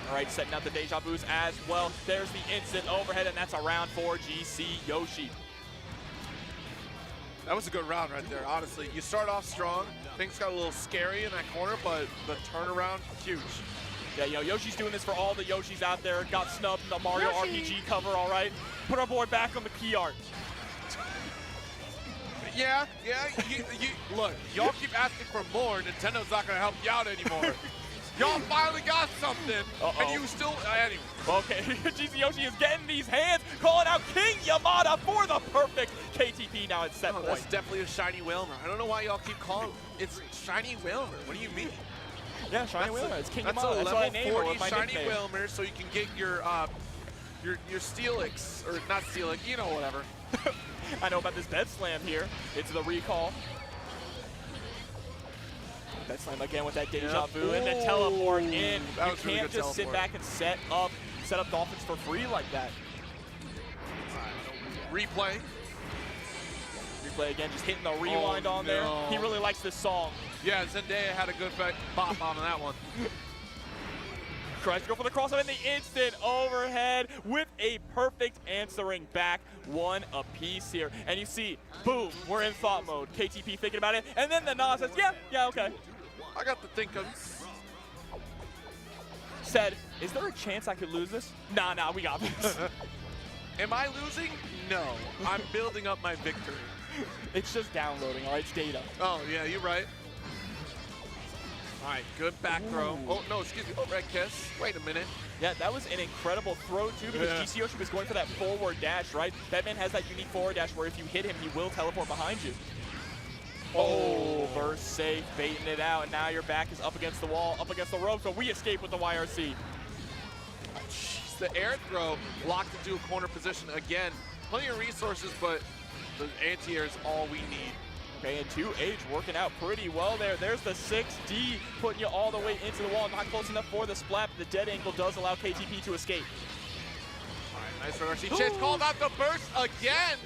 [SPEAKER 9] All right, setting out the deja vus as well. There's the instant overhead, and that's a round for GC Yoshi.
[SPEAKER 7] That was a good round right there, honestly. You start off strong. Things got a little scary in that corner, but the turnaround, huge.
[SPEAKER 9] Yeah, Yoshi's doing this for all the Yoshis out there. Got snubbed in the Mario RPG cover, all right. Put our boy back on the key art.
[SPEAKER 7] Yeah, look, y'all keep asking for more. Nintendo's not going to help you out anymore. Y'all finally got something, and you still, anyway.
[SPEAKER 9] Okay, GC Yoshi is getting these hands, calling out King Yamada for the perfect KTP now at set point.
[SPEAKER 7] That's definitely a shiny Wilmer. I don't know why y'all keep calling it's shiny Wilmer. What do you mean?
[SPEAKER 9] Yeah, shiny Wilmer. It's King
[SPEAKER 7] That's
[SPEAKER 9] Yamada.
[SPEAKER 7] a
[SPEAKER 9] That's why I
[SPEAKER 7] level
[SPEAKER 9] named
[SPEAKER 7] 40
[SPEAKER 9] it with my
[SPEAKER 7] shiny
[SPEAKER 9] nickname.
[SPEAKER 7] Wilmer, so you can get your Steelix, or not Steelix, you know, whatever.
[SPEAKER 9] I know about this bed slam here. It's the recall. Bed slam again with that deja vu and the teleport in.
[SPEAKER 7] That
[SPEAKER 9] You
[SPEAKER 7] was really
[SPEAKER 9] can't
[SPEAKER 7] good
[SPEAKER 9] just sit
[SPEAKER 7] teleport.
[SPEAKER 9] back and set up Dolphins for free like that.
[SPEAKER 7] Replay.
[SPEAKER 9] Replay again, just hitting the rewind on there. He really likes this song.
[SPEAKER 7] Yeah, Zendaya had a good bop on that one.
[SPEAKER 9] Tries to go for the crossover in the instant overhead with a perfect answering back, one apiece here. And you see, boom, we're in thought mode. KTP thinking about it, and then the Nas says, yeah, okay.
[SPEAKER 7] I got to think of.
[SPEAKER 9] Said, is there a chance I could lose this? Nah, we got this.
[SPEAKER 7] Am I losing? No, I'm building up my victory.
[SPEAKER 9] It's just downloading, all right? It's data.
[SPEAKER 7] Oh, yeah, you're right. All right, good back throw. Oh, no, excuse me. Oh, red kiss. Wait a minute.
[SPEAKER 9] Yeah, that was an incredible throw, too, because GC Yoshi was going for that forward dash, right? BadMoon has that unique forward dash where if you hit him, he will teleport behind you. Oh, burst safe, baiting it out, and now your back is up against the wall, up against the rope, so we escape with the YRC.
[SPEAKER 7] Jeez, the air throw locked into a corner position again. Plenty of resources, but the anti-air is all we need.
[SPEAKER 9] Okay, and 2H working out pretty well there. There's the 6D putting you all the way into the wall. Not close enough for the splat. The dead ankle does allow KTP to escape.
[SPEAKER 7] All right, nice RC chase. Called out the burst again.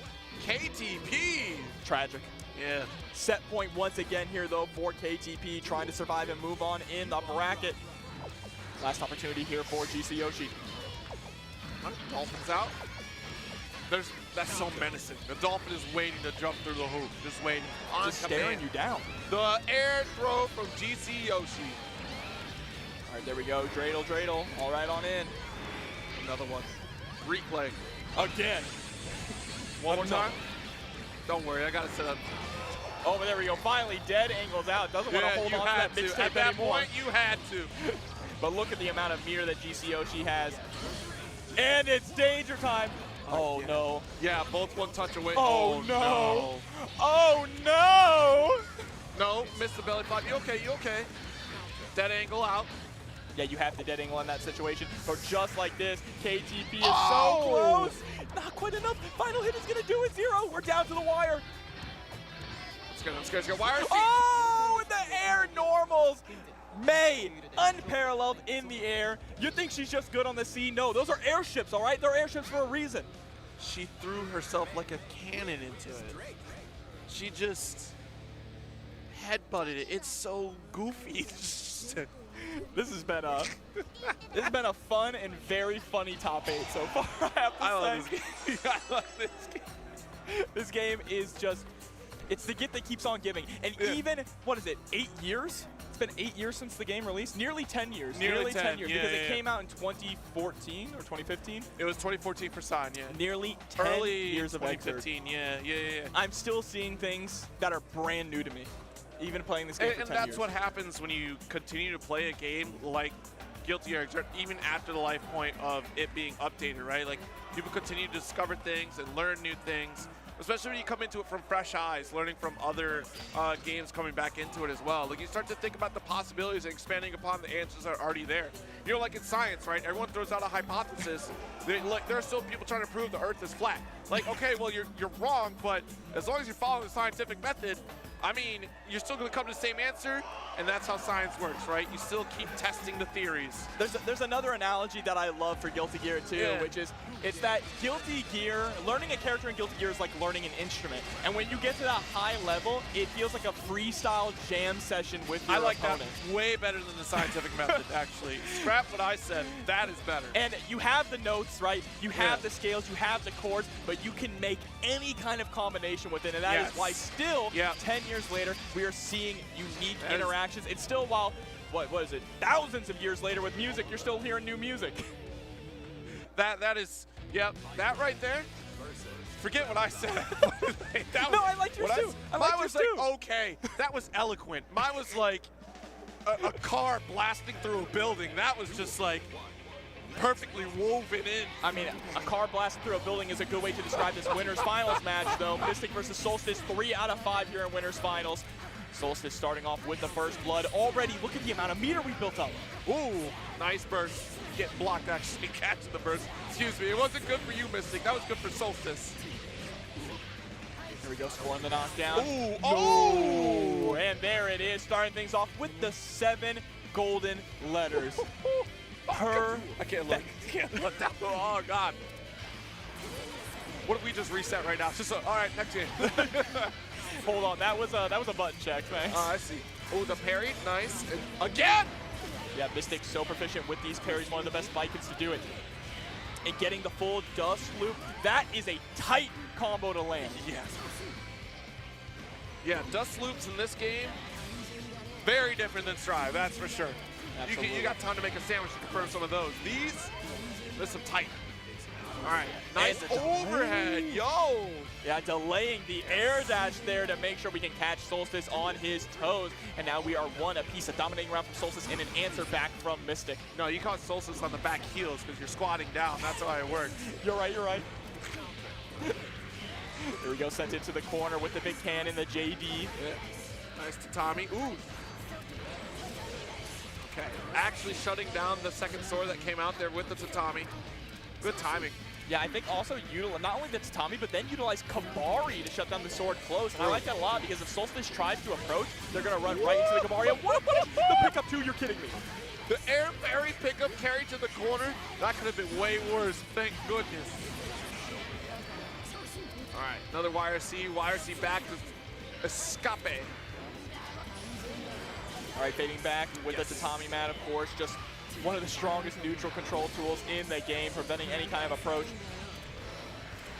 [SPEAKER 7] KTP.
[SPEAKER 9] Tragic.
[SPEAKER 7] Yeah.
[SPEAKER 9] Set point once again here, though, for KTP, trying to survive and move on in the bracket. Last opportunity here for GC Yoshi.
[SPEAKER 7] Dolphin's out. That's so menacing. The Dolphin is waiting to jump through the hoop. Just waiting.
[SPEAKER 9] Just staring you down.
[SPEAKER 7] The air throw from GC Yoshi.
[SPEAKER 9] All right, there we go. Dreidel. All right, on in.
[SPEAKER 7] Another one. Replay.
[SPEAKER 9] Again.
[SPEAKER 7] One more time. Don't worry, I got to set up.
[SPEAKER 9] Oh, but there we go. Finally, dead angles out. Doesn't want to hold on to that mixtape
[SPEAKER 7] At that
[SPEAKER 9] anymore.
[SPEAKER 7] point, you had to.
[SPEAKER 9] But look at the amount of mirror that GC Yoshi has. And it's danger time. Oh, no.
[SPEAKER 7] Yeah, both one touch away.
[SPEAKER 9] Oh, no. Oh, no.
[SPEAKER 7] No, missed the belly flop. You okay. Dead angle out.
[SPEAKER 9] Yeah, you have the dead angle in that situation. But just like this, KTP is so close. Not quite enough. Final hit is going to do it. 0. We're down to the wire.
[SPEAKER 7] Let's go. Wire.
[SPEAKER 9] Oh, in the air normals. May, unparalleled in the air. You think she's just good on the sea? No, those are airships, all right? They're airships for a reason.
[SPEAKER 7] She threw herself like a cannon into it. She just headbutted it. It's so goofy.
[SPEAKER 9] This has been a fun and very funny top 8 so far. I
[SPEAKER 7] love this game. I love this game.
[SPEAKER 9] This game is just, it's the gift that keeps on giving. And even, what is it, 8 years? It's been 8 years since the game released. Nearly 10 years. Nearly 10 years. Because it came out in 2014 or 2015.
[SPEAKER 7] It was 2014 for Sign, yeah.
[SPEAKER 9] Nearly 10
[SPEAKER 7] Early
[SPEAKER 9] years of
[SPEAKER 7] 2015, yeah.
[SPEAKER 9] I'm still seeing things that are brand new to me, even playing this game for 10 years.
[SPEAKER 7] And that's what happens when you continue to play a game like Guilty Gear Xrd, even after the life point of it being updated, right? Like, people continue to discover things and learn new things, especially when you come into it from fresh eyes, learning from other games coming back into it as well. Like, you start to think about the possibilities and expanding upon the answers that are already there. You know, like in science, right? Everyone throws out a hypothesis. There are still people trying to prove the Earth is flat. Like, okay, well, you're wrong, but as long as you're following the scientific method, I mean, you're still going to come to the same answer, and that's how science works, right? You still keep testing the theories.
[SPEAKER 9] There's another analogy that I love for Guilty Gear too, which is it's that Guilty Gear, learning a character in Guilty Gear is like learning an instrument. And when you get to that high level, it feels like a freestyle jam session with your opponent.
[SPEAKER 7] That way better than the scientific method, actually. Scrap what I said. That is better.
[SPEAKER 9] And you have the notes, right? You have the scales, you have the chords, but you can make any kind of combination with it. And that is why still, 10 years later, we are seeing unique interactions. It's still, while, what is it, thousands of years later with music, you're still hearing new music.
[SPEAKER 7] That is, that right there. Forget what I said.
[SPEAKER 9] No, I liked yours too.
[SPEAKER 7] Mine was like, okay, that was eloquent. Mine was like a car blasting through a building. That was just like perfectly woven in.
[SPEAKER 9] I mean, a car blasting through a building is a good way to describe this winners finals match, though. Mystic versus Solstice, 3 out of 5 here in winners finals. Solstice starting off with the first blood. Already, look at the amount of meter we built up.
[SPEAKER 7] Ooh, nice burst. Get blocked, actually, catching the burst. Excuse me, it wasn't good for you, Mystic. That was good for Solstice.
[SPEAKER 9] Here we go, scoring the knockdown.
[SPEAKER 7] Ooh, oh!
[SPEAKER 9] And there it is, starting things off with the 7 golden letters.
[SPEAKER 7] I can't look. Oh, God. What if we just reset right now? Just all right, next game.
[SPEAKER 9] Hold on, that was a button check, thanks.
[SPEAKER 7] I see. Oh, the parry, nice. And again!
[SPEAKER 9] Yeah, Mystic's so proficient with these parries, one of the best Vikings to do it. And getting the full dust loop, that is a tight combo to land.
[SPEAKER 7] Yes. Yeah, dust loops in this game, very different than Strive, that's for sure. You got time to make a sandwich to confirm some of those. There's some tight. All right, nice overhead, yo!
[SPEAKER 9] Yeah, delaying the air dash there to make sure we can catch Solstice on his toes. And now we are one apiece, a dominating round from Solstice and an answer back from Mystic.
[SPEAKER 7] No, you caught Solstice on the back heels because you're squatting down. That's how it works.
[SPEAKER 9] You're right. Here we go, sent into the corner with the big cannon, the JD.
[SPEAKER 7] Yeah. Nice tatami. Ooh. Okay, actually shutting down the second sword that came out there with the tatami. Good timing.
[SPEAKER 9] Yeah, I think also not only the tatami, but then utilize Kabari to shut down the sword close. And I like that a lot because if Solstice tries to approach, they're going to run right into the Kabari. And what a punish! The pickup 2, you're kidding me.
[SPEAKER 7] The air parry pickup carry to the corner, that could have been way worse, thank goodness. All right, another YRC back to Escape.
[SPEAKER 9] All right, fading back with the tatami mat, of course, just one of the strongest neutral control tools in the game, preventing any kind of approach.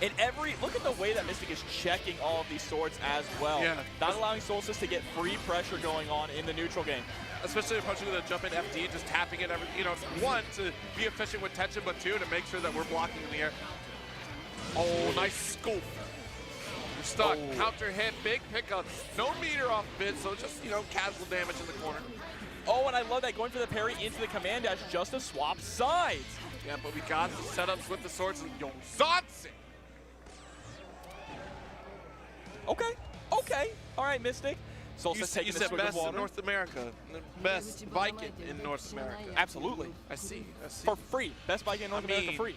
[SPEAKER 9] And look at the way that Mystic is checking all of these swords as well.
[SPEAKER 7] Yeah.
[SPEAKER 9] Not allowing Solstice to get free pressure going on in the neutral game.
[SPEAKER 7] Especially approaching with a jump in FD, just tapping it, one, to be efficient with tension, but two, to make sure that we're blocking in the air. Oh, nice scoop. You're stuck.
[SPEAKER 9] Oh.
[SPEAKER 7] Counter hit, big pickup. No meter off mid, so just, casual damage in the corner.
[SPEAKER 9] Oh, and I love that, going for the parry into the command dash just to swap sides.
[SPEAKER 7] Yeah, but we got the setups with the swords and Yonzatsu.
[SPEAKER 9] Okay. All right, Mystic. Solstice taking
[SPEAKER 7] You
[SPEAKER 9] the
[SPEAKER 7] said
[SPEAKER 9] swig of
[SPEAKER 7] best in
[SPEAKER 9] water.
[SPEAKER 7] North America. The best Viking in North America.
[SPEAKER 9] Absolutely.
[SPEAKER 7] I see.
[SPEAKER 9] For free. Best Viking in North America free.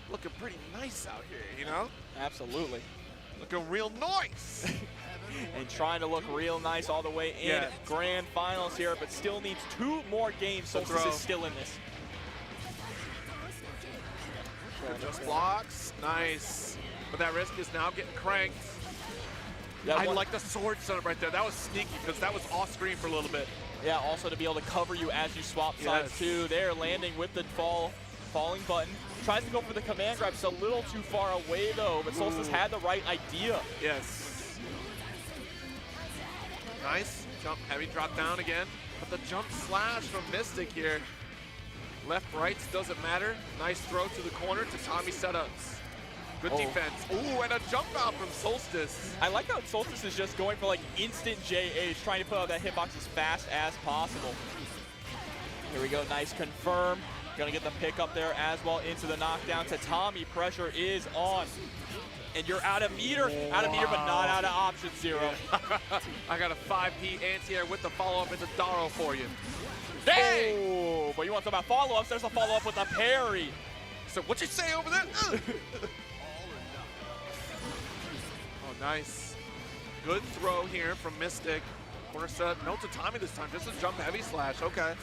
[SPEAKER 7] Looking pretty nice out here,
[SPEAKER 9] Absolutely.
[SPEAKER 7] Looking real nice.
[SPEAKER 9] And trying to look real nice all the way in.
[SPEAKER 7] Yeah.
[SPEAKER 9] Grand finals here, but still needs 2 more games. Solstice is still in this.
[SPEAKER 7] Just blocks. Nice. But that risk is now getting cranked. I like the sword setup right there. That was sneaky because that was off screen for a little bit.
[SPEAKER 9] Yeah, also to be able to cover you as you swap sides too. They're landing with the falling button. Tries to go for the command grab. It's a little too far away though, but Solstice had the right idea.
[SPEAKER 7] Yes. Nice. Jump heavy, drop down again. But the jump slash from Mystic here. Left, rights, doesn't matter. Nice throw to the corner to Tommy setups. Good defense. Ooh, and a jump out from Solstice.
[SPEAKER 9] I like how Solstice is just going for like instant JH, trying to put out that hitbox as fast as possible. Here we go, nice confirm. Gonna get the pick up there as well into the knockdown to Tommy. Pressure is on. And you're out of meter, but not out of option zero.
[SPEAKER 7] I got a 5P anti-air with the follow-up into Daro for you. Dang!
[SPEAKER 9] Oh, but you want to talk about follow-ups, there's a follow-up with a parry.
[SPEAKER 7] So what you say over there? Oh, nice. Good throw here from Mystic. Corner set, no Tatami this time, just a jump heavy slash, okay.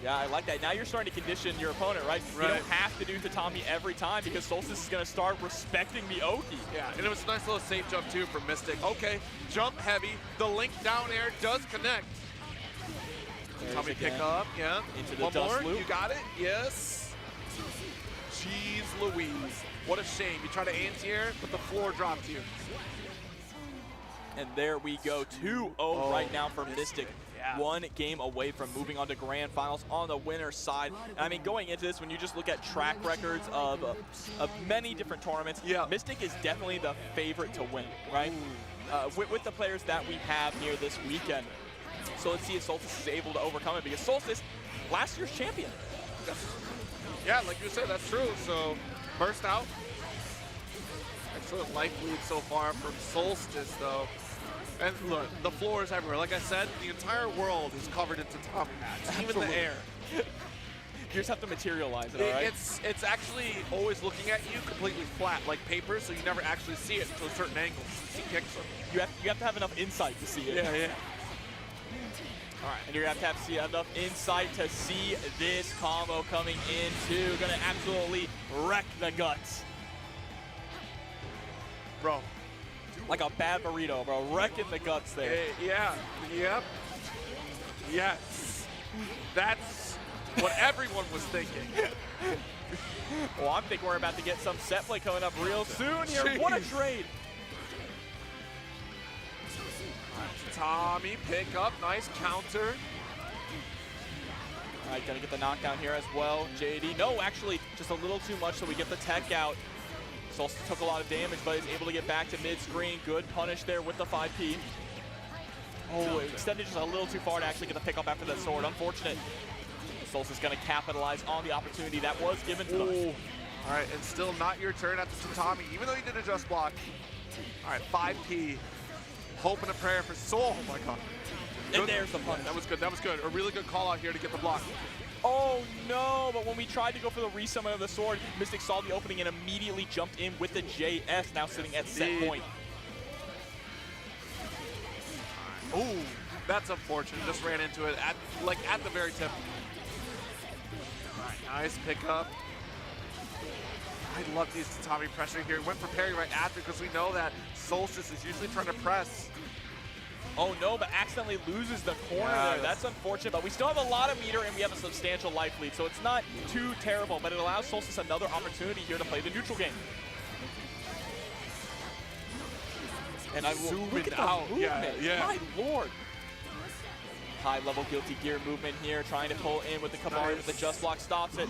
[SPEAKER 9] Yeah, I like that. Now you're starting to condition your opponent, right? You don't have to do Tatami every time because Solstice is going to start respecting the Oki.
[SPEAKER 7] Yeah, and it was a nice little safe jump too from Mystic. Okay, jump heavy. The link down air does connect. Tommy pick up, yeah.
[SPEAKER 9] Into the
[SPEAKER 7] One
[SPEAKER 9] dust
[SPEAKER 7] more,
[SPEAKER 9] loop.
[SPEAKER 7] you got it, yes. Jeez Louise. What a shame. You try to anti-air, but the floor dropped you.
[SPEAKER 9] And there we go, 2-0 right now for Mystic. 1 game away from moving on to grand finals on the winner's side. And I mean, going into this, when you just look at track records of many different tournaments, Mystic is definitely the favorite to win, right? With the players that we have here this weekend. So let's see if Solstice is able to overcome it, because Solstice, last year's champion.
[SPEAKER 7] Yeah, like you said, that's true. So, burst out. Excellent life lead so far from Solstice, though. And look, the floor is everywhere. Like I said, the entire world is covered in tatami mats, even the air.
[SPEAKER 9] You just have to materialize it, all right?
[SPEAKER 7] It's actually always looking at you completely flat, like paper, so you never actually see it until certain angles. You kicks them.
[SPEAKER 9] You have to have enough insight to see it.
[SPEAKER 7] Yeah, yeah.
[SPEAKER 9] All right, and you're going to have to see enough insight to see this combo coming in, too. Going to absolutely wreck the guts.
[SPEAKER 7] Bro.
[SPEAKER 9] Like a bad burrito, bro. Wrecking the guts there.
[SPEAKER 7] Yeah. Yep. Yes. That's what everyone was thinking.
[SPEAKER 9] Well, I'm thinking we're about to get some set play coming up real soon here.
[SPEAKER 7] Jeez.
[SPEAKER 9] What a trade.
[SPEAKER 7] Tommy, pick up, nice counter.
[SPEAKER 9] All right, gonna get the knockdown here as well. JD, no, actually, just a little too much, so we get the tech out. Solstice took a lot of damage, but is able to get back to mid-screen. Good punish there with the 5P. Oh, it extended just a little too far to actually get the pick up after that sword. Unfortunate. Solstice gonna capitalize on the opportunity that was given to them.
[SPEAKER 7] All right, and still not your turn at the tatami, even though you did a just block. All right, 5P. Hope and a prayer for Soul. Oh my God.
[SPEAKER 9] And there's the punish.
[SPEAKER 7] That was good. That was good. A really good call out here to get the block.
[SPEAKER 9] Oh no, but when we tried to go for the resummon of the sword, Mystic saw the opening and immediately jumped in with the JS, now sitting at set point.
[SPEAKER 7] Ooh, that's unfortunate. Just ran into it at the very tip. All right, nice pickup. I love these tatami pressure here. Went for parry right after because we know that Solstice is usually trying to press.
[SPEAKER 9] Oh no, but accidentally loses the corner there. That's unfortunate, but we still have a lot of meter and we have a substantial life lead, so it's not too terrible, but it allows Solstice another opportunity here to play the neutral game. And I will look at the movement. My lord. High level Guilty Gear movement here, trying to pull in with the Kamari, but the just block stops it.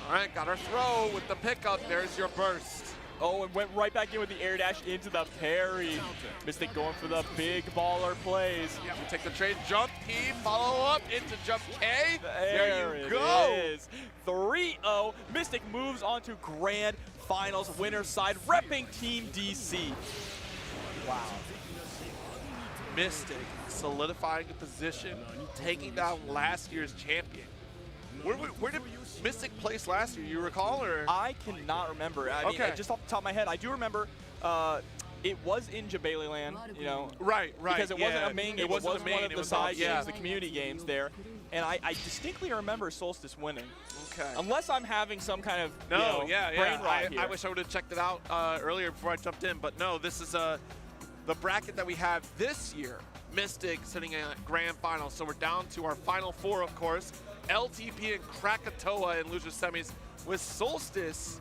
[SPEAKER 7] All right, got our throw with the pickup. There's your burst.
[SPEAKER 9] Oh, and went right back in with the air dash into the parry. Mystic going for the big baller plays.
[SPEAKER 7] Yeah, we take the trade, jump P, follow up into jump K.
[SPEAKER 9] There
[SPEAKER 7] you
[SPEAKER 9] it
[SPEAKER 7] go.
[SPEAKER 9] is. 3-0. Mystic moves on to Grand Finals winner side, repping Team DC.
[SPEAKER 7] Wow. Mystic solidifying the position, taking down last year's champion. Where did Mystic place last year? You recall, or?
[SPEAKER 9] I cannot remember. I mean, just off the top of my head, I do remember it was in Jabaliland, you know.
[SPEAKER 7] Right.
[SPEAKER 9] Because it wasn't a main game. It was one of the side games,
[SPEAKER 7] yeah.
[SPEAKER 9] the community games there. And I distinctly remember Solstice winning.
[SPEAKER 7] Okay.
[SPEAKER 9] Unless I'm having some kind of
[SPEAKER 7] No,
[SPEAKER 9] brain rot here.
[SPEAKER 7] I wish I would have checked it out earlier before I jumped in, but no, this is the bracket that we have this year. Mystic sitting in grand finals, so we're down to our final four, of course. LTP and Krakatoa in losers semis, with Solstice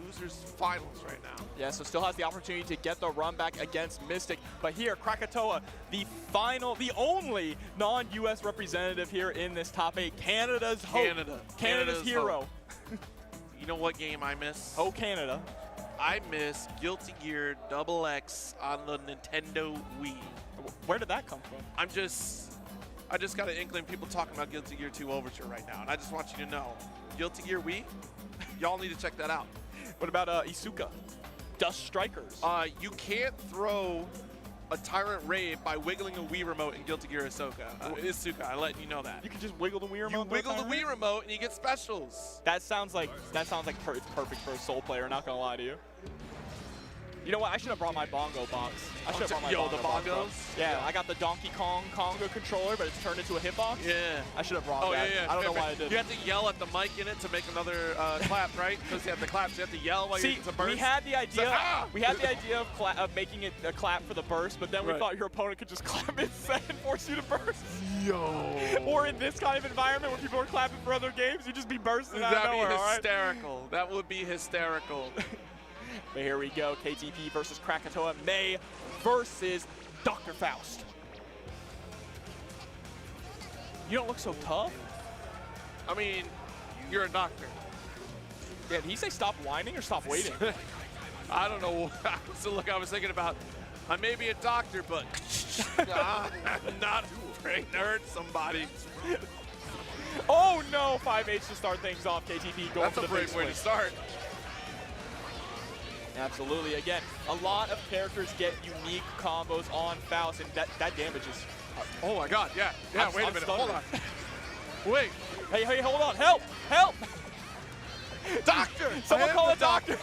[SPEAKER 7] losers finals right now.
[SPEAKER 9] Yeah, so still has the opportunity to get the run back against Mystic. But here, Krakatoa, the only non-US representative here in this top 8, Canada's hope. Canada's hero.
[SPEAKER 7] You know what game I miss?
[SPEAKER 9] Oh, Canada.
[SPEAKER 7] I miss Guilty Gear XX on the Nintendo Wii.
[SPEAKER 9] Where did that come from?
[SPEAKER 7] I just got an inkling people talking about Guilty Gear 2 Overture right now, and I just want you to know, Guilty Gear Wii, y'all need to check that out.
[SPEAKER 9] What about Isuka? Dust Strikers.
[SPEAKER 7] You can't throw a Tyrant Rave by wiggling a Wii remote in Guilty Gear Isuka. I'm letting you know that.
[SPEAKER 9] You can just wiggle the Wii remote.
[SPEAKER 7] You wiggle the Wii remote and you get specials.
[SPEAKER 9] That sounds like it's perfect for a Soul player. Not gonna lie to you. You know what? I should have brought my bongo box. I should have brought my
[SPEAKER 7] the bongos?
[SPEAKER 9] Yeah, I got the Donkey Kong Congo controller, but it's turned into a hitbox.
[SPEAKER 7] Yeah.
[SPEAKER 9] I should have brought that.
[SPEAKER 7] Yeah.
[SPEAKER 9] I don't know why I didn't.
[SPEAKER 7] You have to yell at the mic in it to make another clap, right? Because you have the claps. You have to yell while you're burst.
[SPEAKER 9] We had the idea.
[SPEAKER 7] So,
[SPEAKER 9] we had the idea of making it a clap for the burst, but then we thought your opponent could just clap instead and force you to burst.
[SPEAKER 7] Yo.
[SPEAKER 9] Or in this kind of environment where people are clapping for other games, you just be bursting out of nowhere.
[SPEAKER 7] That'd be hysterical. That would be hysterical.
[SPEAKER 9] But here we go, KTP versus Krakatoa, May versus Dr. Faust. You don't look so tough.
[SPEAKER 7] I mean, you're a doctor.
[SPEAKER 9] Yeah, did he say stop whining or stop waiting?
[SPEAKER 7] I don't know. So look, I was thinking about, I may be a doctor, but I'm not afraid to hurt somebody.
[SPEAKER 9] Oh no, 5H to start things off, KTP going for the big swing.
[SPEAKER 7] That's a great way to start.
[SPEAKER 9] Absolutely. Again, a lot of characters get unique combos on Faust, and that damage is...
[SPEAKER 7] Oh my god, yeah. Wait a minute, hold on. Wait.
[SPEAKER 9] Hey, hold on. Help! Help!
[SPEAKER 7] Doctor!
[SPEAKER 9] Someone call a doctor!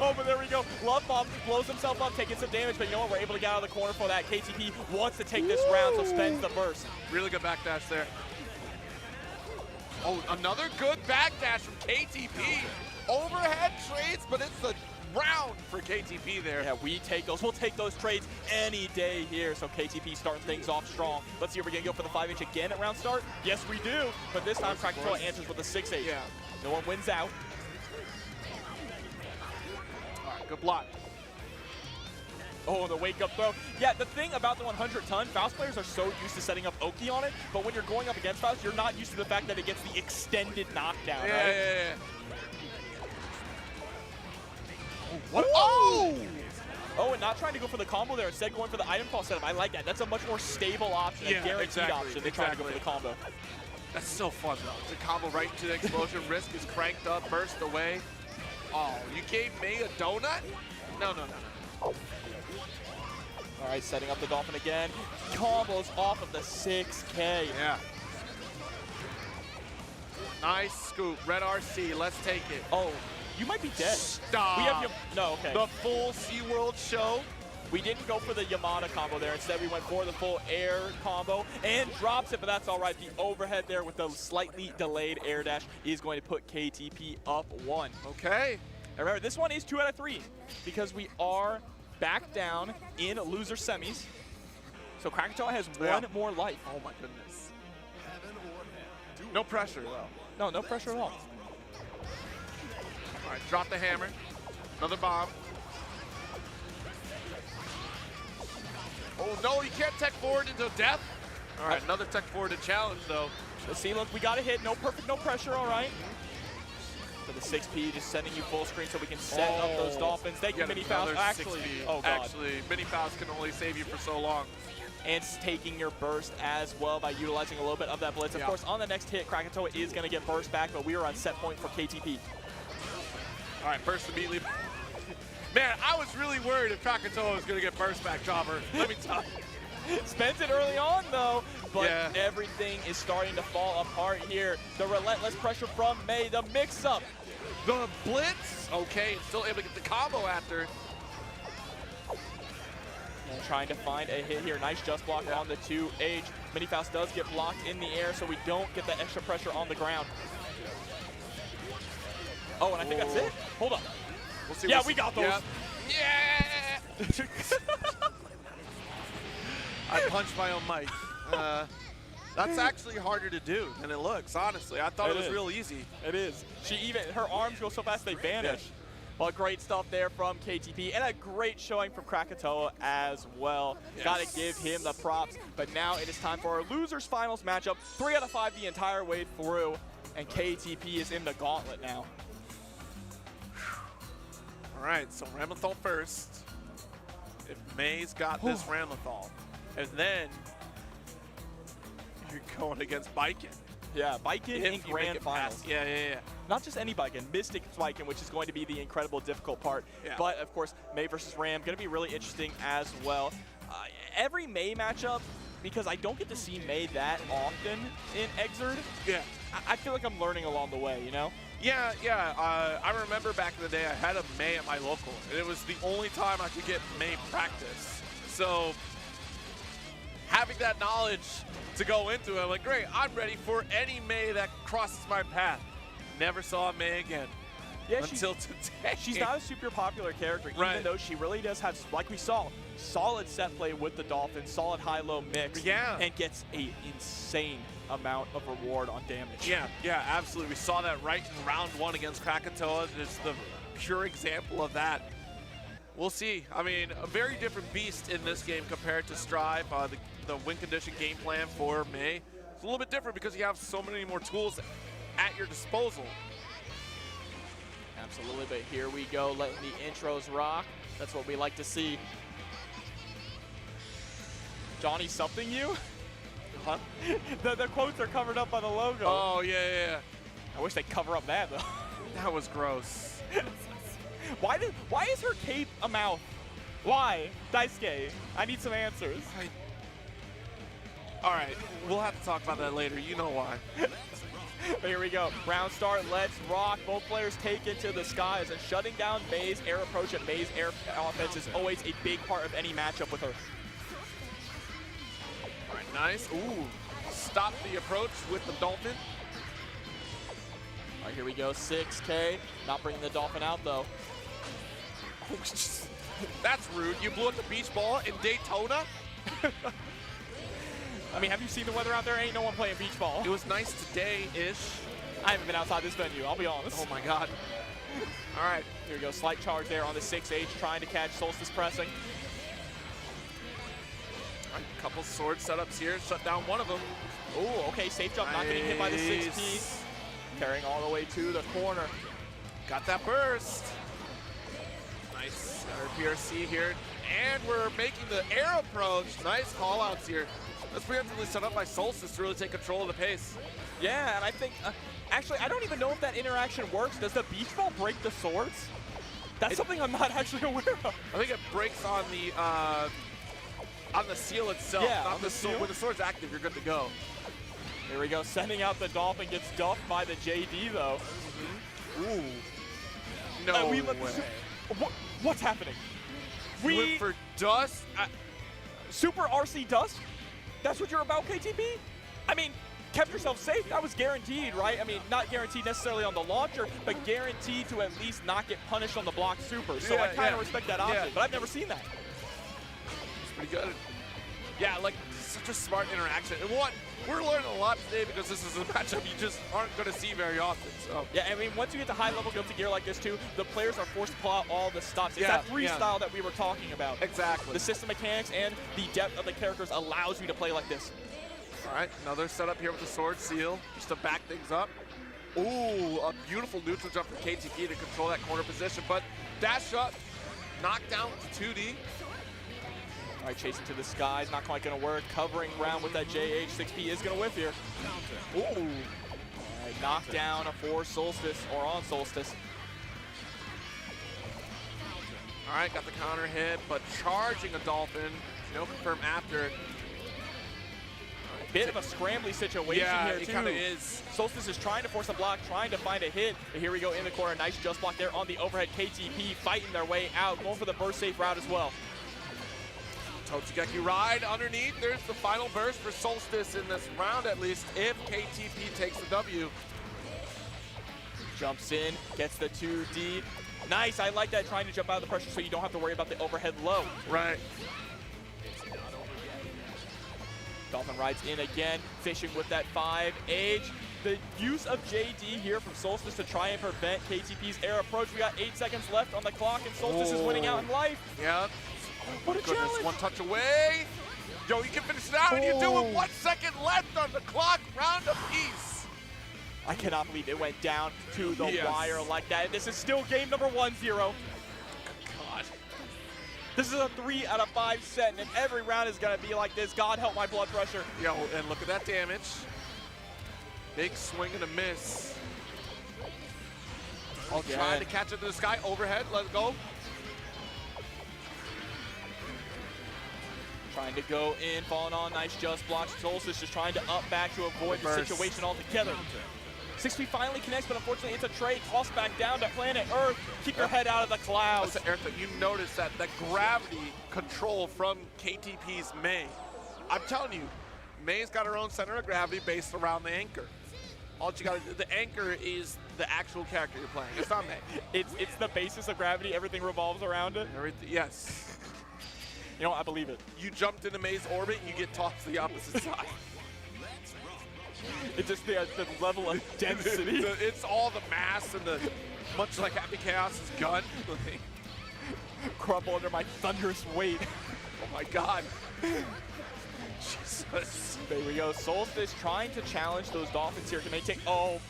[SPEAKER 9] Oh, but there we go. Love Bomb blows himself up, taking some damage, but you know what? We're able to get out of the corner for that. KTP wants to take this round, so spends the burst.
[SPEAKER 7] Really good backdash there. Oh, another good backdash from KTP. Overhead trades, but it's a round for KTP there.
[SPEAKER 9] Yeah, we take those. We'll take those trades any day here. So KTP starting things off strong. Let's see if we're going to go for the 5H again at round start. Yes, we do. But this time, Krakatoa answers with a 6H.
[SPEAKER 7] Yeah.
[SPEAKER 9] No one wins out.
[SPEAKER 7] All right, good block.
[SPEAKER 9] Oh, the wake-up throw. Yeah, the thing about the 100-ton, Faust players are so used to setting up Oki on it, but when you're going up against Faust, you're not used to the fact that it gets the extended knockdown, right?
[SPEAKER 7] Yeah. What? Oh!
[SPEAKER 9] Oh, and not trying to go for the combo there, instead going for the item call setup. I like that. That's a much more stable option, a guaranteed option than trying to go for the combo.
[SPEAKER 7] That's so fun, though. The combo right into the explosion. Risk is cranked up, burst away. Oh, you gave May a donut? No.
[SPEAKER 9] All right, setting up the Dolphin again. Combos off of the 6K.
[SPEAKER 7] Yeah. Nice scoop. Red RC. Let's take it.
[SPEAKER 9] Oh, you might be dead.
[SPEAKER 7] Stop.
[SPEAKER 9] We have no, okay.
[SPEAKER 7] The full SeaWorld show.
[SPEAKER 9] We didn't go for the Yamada combo there. Instead, we went for the full air combo and drops it, but that's all right. The overhead there with the slightly delayed air dash is going to put KTP up 1.
[SPEAKER 7] Okay.
[SPEAKER 9] And remember, this one is 2 out of 3 because we are back down in loser semis. So Krakatoa has one more life.
[SPEAKER 7] Oh my goodness. No pressure though.
[SPEAKER 9] No pressure at all.
[SPEAKER 7] All right, drop the hammer. Another bomb. Oh no, you can't tech forward into death. All right, another tech forward to challenge though.
[SPEAKER 9] Let's see, look, we got a hit. No perfect, no pressure, all right. So the 6P just sending you full screen so we can set up those dolphins. Thank you, Mini Faust. Actually,
[SPEAKER 7] Actually, Mini Faust can only save you for so long.
[SPEAKER 9] And it's taking your burst as well by utilizing a little bit of that blitz. Of course, on the next hit, Krakatoa is going to get burst back, but we are on set point for KTP.
[SPEAKER 7] All right, burst immediately. Man, I was really worried if Krakatoa was going to get burst back, Jobber. Let me tell you.
[SPEAKER 9] Spends it early on, though, but everything is starting to fall apart here. The relentless pressure from May, the mix-up.
[SPEAKER 7] The blitz, okay, still able to get the combo after.
[SPEAKER 9] And trying to find a hit here. Nice just block on the 2H. Mini Faust does get blocked in the air, so we don't get that extra pressure on the ground. Oh, and I think that's it. Hold up.
[SPEAKER 7] We'll see.
[SPEAKER 9] Yeah, we got those.
[SPEAKER 7] Yeah. I punched my own mic. That's actually harder to do than it looks, honestly. I thought it was real easy.
[SPEAKER 9] It is. Her arms go so fast they vanish. Yeah. Well, great stuff there from KTP, and a great showing from Krakatoa as well. Yes. Got to give him the props. But now it is time for our losers finals matchup. 3 out of 5 the entire way through, and KTP is in the gauntlet now.
[SPEAKER 7] All right, so Ramlethal first. If May's got this Ramlethal, and then you're going against Biken.
[SPEAKER 9] Yeah, Biken in grand finals.
[SPEAKER 7] Yeah.
[SPEAKER 9] Not just any Biken, Mystic Biken, which is going to be the incredible difficult part. Yeah. But, of course, May versus Ram, going to be really interesting as well. Every May matchup, because I don't get to see May that often in Xrd, I feel like I'm learning along the way, you know?
[SPEAKER 7] Yeah. I remember back in the day, I had a May at my local, and it was the only time I could get May practice. So having that knowledge to go into it, I'm like, great, I'm ready for any May that crosses my path. Never saw May again until today.
[SPEAKER 9] She's not a super popular character, even though she really does have, like we saw, solid set play with the Dolphins, solid high-low mix, and gets an insane amount of reward on damage.
[SPEAKER 7] Yeah, absolutely. We saw that right in round 1 against Krakatoa. It's the pure example of that. We'll see. I mean, a very different beast in this game compared to Strive. The win condition game plan for May. It's a little bit different because you have so many more tools at your disposal.
[SPEAKER 9] Absolutely, but here we go, letting the intros rock. That's what we like to see. Johnny something you?
[SPEAKER 7] Huh?
[SPEAKER 9] the quotes are covered up by the logo.
[SPEAKER 7] Oh, yeah.
[SPEAKER 9] I wish they'd cover up that, though.
[SPEAKER 7] That was gross.
[SPEAKER 9] Why is her cape a mouth? Why? Daisuke, I need some answers.
[SPEAKER 7] All right, we'll have to talk about that later. You know why.
[SPEAKER 9] Here we go. Round start, let's rock. Both players take it to the skies, and shutting down May's air approach and May's air offense is always a big part of any matchup with her.
[SPEAKER 7] All right, nice. Ooh, stop the approach with the Dolphin.
[SPEAKER 9] All right, here we go. 6K. Not bringing the Dolphin out, though.
[SPEAKER 7] That's rude. You blew up the beach ball in Daytona?
[SPEAKER 9] I mean, have you seen the weather out there? Ain't no one playing beach ball.
[SPEAKER 7] It was nice today-ish.
[SPEAKER 9] I haven't been outside this venue, I'll be honest.
[SPEAKER 7] Oh my God. All right.
[SPEAKER 9] Here we go, slight charge there on the 6H, trying to catch Solstice pressing.
[SPEAKER 7] All right, couple sword setups here, shut down one of them.
[SPEAKER 9] Ooh, okay, safe jump, not getting hit by the 6P. Carrying all the way to the corner.
[SPEAKER 7] Got that burst. Nice, our PRC here. And we're making the air approach. Nice call outs here. That's preemptively set up by Solstice to really take control of the pace.
[SPEAKER 9] Yeah, and I think, actually, I don't even know if that interaction works. Does the beach ball break the swords? That's something I'm not actually aware of.
[SPEAKER 7] I think it breaks on the seal itself.
[SPEAKER 9] Yeah,
[SPEAKER 7] not
[SPEAKER 9] on the seal.
[SPEAKER 7] When the sword's active, you're good to go.
[SPEAKER 9] Here we go, sending out the Dolphin, gets duffed by the JD, though.
[SPEAKER 7] Ooh. No way.
[SPEAKER 9] What's happening?
[SPEAKER 7] We went for dust?
[SPEAKER 9] Super RC dust? That's what you're about, KTP? I mean, kept yourself safe. That was guaranteed, right? I mean, not guaranteed necessarily on the launcher, but guaranteed to at least not get punished on the block super. So I kind of respect that option, but I've never seen that.
[SPEAKER 7] It's pretty good. Yeah, like, such a smart interaction. And one, we're learning a lot today because this is a matchup you just aren't going to see very often. So
[SPEAKER 9] yeah, I mean, once you get to high-level Guilty Gear like this, too, the players are forced to pull out all the stops. It's that freestyle that we were talking about.
[SPEAKER 7] Exactly.
[SPEAKER 9] The system mechanics and the depth of the characters allows you to play like this.
[SPEAKER 7] All right, another setup here with the sword seal, just to back things up. Ooh, a beautiful neutral jump from KTP to control that corner position, but dash up, knockdown to 2D.
[SPEAKER 9] All right, chasing to the skies, not quite gonna work. Covering round with that JH, 6P is gonna whiff here. Ooh. All right, knockdown for Solstice, or on Solstice.
[SPEAKER 7] All right, got the counter hit, but charging a Dolphin, no confirm after.
[SPEAKER 9] Bit of a scrambly situation here, too.
[SPEAKER 7] It kind of is.
[SPEAKER 9] Solstice is trying to force a block, trying to find a hit. But here we go in the corner. Nice just block there on the overhead. KTP fighting their way out, going for the burst safe route as well.
[SPEAKER 7] Totsugeki ride underneath. There's the final burst for Solstice in this round, at least, if KTP takes the W.
[SPEAKER 9] Jumps in, gets the 2D. Nice, I like that, trying to jump out of the pressure so you don't have to worry about the overhead low.
[SPEAKER 7] Right.
[SPEAKER 9] Dolphin rides in again, fishing with that 5H. The use of JD here from Solstice to try and prevent KTP's air approach. We got 8 seconds left on the clock, and Solstice is winning out in life.
[SPEAKER 7] Yeah.
[SPEAKER 9] What a challenge.
[SPEAKER 7] One touch away. Yo, you can finish it out, and you do it. 1 second left on the clock, round apiece.
[SPEAKER 9] I cannot believe it went down to the wire like that. This is still game number 1-0.
[SPEAKER 7] God.
[SPEAKER 9] This is a 3 out of 5 set, and every round is going to be like this. God help my blood pressure.
[SPEAKER 7] Yo, and look at that damage. Big swing and a miss. I'll try to catch it to the sky. Overhead, let it go.
[SPEAKER 9] Trying to go in, falling on, nice just blocks. Solstice just trying to up back to avoid the situation altogether. 6P finally connects, but unfortunately it's a trade. Tossed back down to planet Earth. Keep your head out of the clouds.
[SPEAKER 7] Listen, Eric, you notice that gravity control from KTP's Mei. I'm telling you, May's got her own center of gravity based around the anchor. All you got to do, the anchor is the actual character you're playing. It's not Mei.
[SPEAKER 9] It's the basis of gravity. Everything revolves around it.
[SPEAKER 7] Everything, yes.
[SPEAKER 9] You know what? I believe it.
[SPEAKER 7] You jumped into May's orbit, you get tossed to the opposite side.
[SPEAKER 9] It's just the level of density.
[SPEAKER 7] It's all the mass and the, much like Happy Chaos's gun.
[SPEAKER 9] Crumble under my thunderous weight.
[SPEAKER 7] Oh my God. Jesus.
[SPEAKER 9] There we go. Solstice trying to challenge those Dolphins here. Can they take, oh.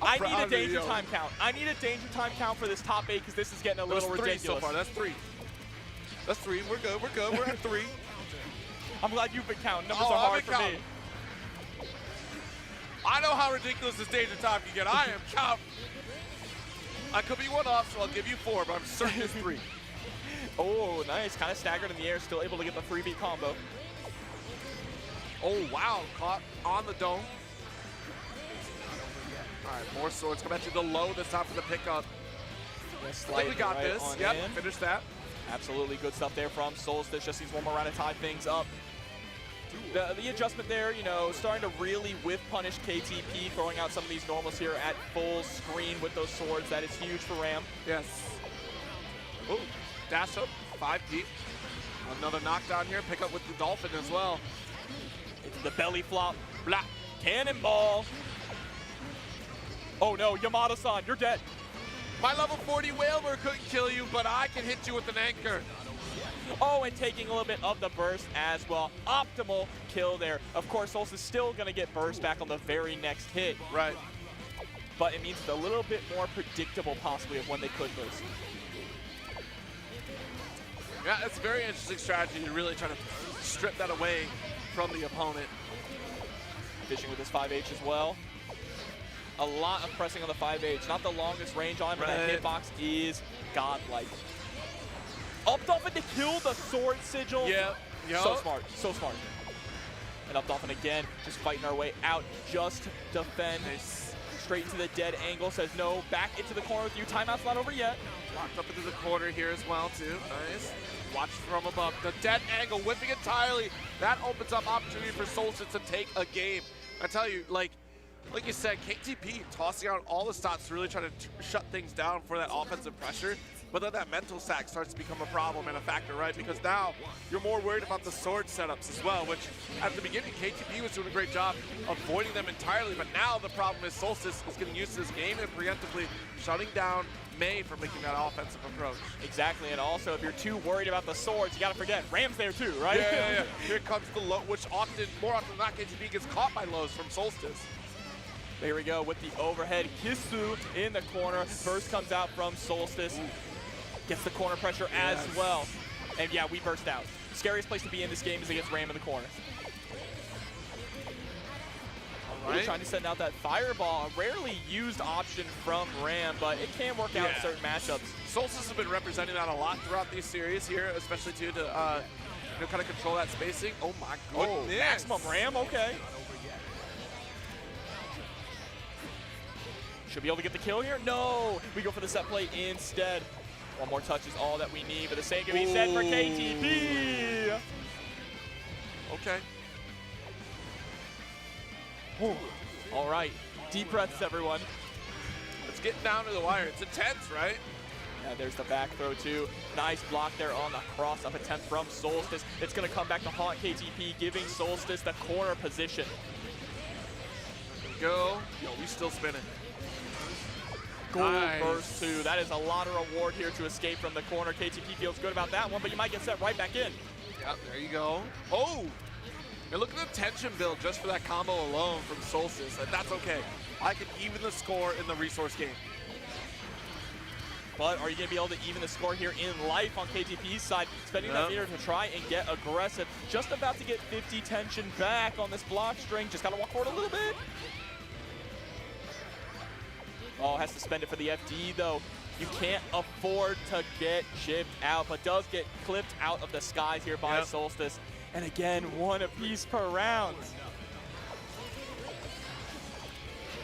[SPEAKER 9] I need a danger time count. I need a danger time count for this top 8 because this is getting a little ridiculous.
[SPEAKER 7] So far. That's 3. That's 3. We're good. We're good. We're at 3.
[SPEAKER 9] I'm glad you've been counting. Numbers are hard for me.
[SPEAKER 7] I know how ridiculous this danger time can get. I am counting. I could be one off, so I'll give you 4, but I'm certain it's 3.
[SPEAKER 9] Oh, nice. Kind of staggered in the air. Still able to get the 3-beat combo.
[SPEAKER 7] Oh, wow. Caught on the dome. All right, more swords. Come at you the low this time for the pickup. I think we got this. Yep, finish that.
[SPEAKER 9] Absolutely good stuff there from Solstice. Just needs one more round to tie things up. The adjustment there, you know, starting to really whiff punish KTP, throwing out some of these normals here at full screen with those swords. That is huge for Ram.
[SPEAKER 7] Yes. Oh, dash up, 5 deep. Another knockdown here, pick up with the Dolphin as well.
[SPEAKER 9] Into the belly flop, blah, cannonball. Oh no, Yamato-san, you're dead.
[SPEAKER 7] My level 40 Whalebird couldn't kill you, but I can hit you with an anchor.
[SPEAKER 9] Oh, and taking a little bit of the burst as well. Optimal kill there. Of course, Solstice is still going to get burst back on the very next hit.
[SPEAKER 7] Right.
[SPEAKER 9] But it means it's a little bit more predictable, possibly, of when they could burst.
[SPEAKER 7] Yeah, it's a very interesting strategy to really try to strip that away from the opponent.
[SPEAKER 9] Fishing with his 5H as well. A lot of pressing on the 5H. Not the longest range on, but that hitbox is godlike. Up Dolphin to kill the sword sigil.
[SPEAKER 7] Yeah.
[SPEAKER 9] So smart. So smart. And Up Dolphin again, just fighting our way out. Just defend.
[SPEAKER 7] Nice.
[SPEAKER 9] Straight into the dead angle. Says no. Back into the corner with you. Timeout's not over yet.
[SPEAKER 7] Locked up into the corner here as well, too. Nice. watch from above. The dead angle, whipping entirely. That opens up opportunity for Solstice to take a game. I tell you, like you said, KTP tossing out all the stops to really try to shut things down for that offensive pressure. But then that mental stack starts to become a problem and a factor, right? Because now you're more worried about the sword setups as well, which at the beginning, KTP was doing a great job avoiding them entirely. But now the problem is Solstice is getting used to this game and preemptively shutting down May from making that offensive approach.
[SPEAKER 9] Exactly, and also if you're too worried about the swords, you got to forget, Ram's there too, right?
[SPEAKER 7] Yeah. Here comes the low, which more often than not, KTP gets caught by lows from Solstice.
[SPEAKER 9] There we go with the overhead. Kisu in the corner. First comes out from Solstice. Gets the corner pressure as well. And yeah, we burst out. Scariest place to be in this game is against Ram in the corner. All right. Trying to send out that fireball. A rarely used option from Ram, but it can work out in certain matchups.
[SPEAKER 7] Solstice has been representing that a lot throughout these series here, especially to kind of control that spacing. Oh my goodness.
[SPEAKER 9] Oh, maximum Ram, okay. Should be able to get the kill here? No! We go for the set play instead. One more touch is all that we need, but the same can be said for KTP.
[SPEAKER 7] Okay.
[SPEAKER 9] All right, deep breaths, everyone.
[SPEAKER 7] It's getting down to the wire. It's intense, right?
[SPEAKER 9] Yeah, there's the back throw too. Nice block there on the cross-up attempt from Solstice. It's gonna come back to haunt KTP, giving Solstice the corner position.
[SPEAKER 7] There we go. Yo, we still spinning.
[SPEAKER 9] Goal burst 2. That is a lot of reward here to escape from the corner. KTP feels good about that one, but you might get set right back in.
[SPEAKER 7] Yep, there you go. Oh! And look at the tension build just for that combo alone from Solstice. That's okay. I can even the score in the resource game.
[SPEAKER 9] But are you going to be able to even the score here in life on KTP's side? Spending that meter to try and get aggressive. Just about to get 50 tension back on this block string. Just got to walk forward a little bit. Oh, has to spend it for the FD, though. You can't afford to get chipped out, but does get clipped out of the skies here by Solstice. And again, one apiece per round.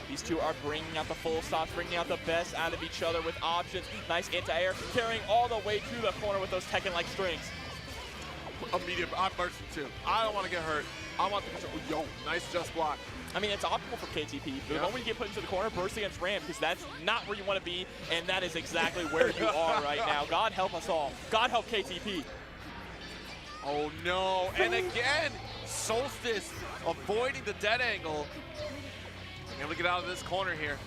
[SPEAKER 9] These two are bringing out the full stops, bringing out the best out of each other with options. Nice anti-air, carrying all the way to the corner with those Tekken-like strings.
[SPEAKER 7] Immediate, I'm bursting too. I don't want to get hurt. I want the control. Yo, nice just block.
[SPEAKER 9] I mean, it's optimal for KTP. The moment you get put into the corner, burst against Ram, because that's not where you want to be, and that is exactly where you are right now. God help us all. God help KTP.
[SPEAKER 7] Oh no, and again, Solstice avoiding the dead angle. Able to get out of this corner here.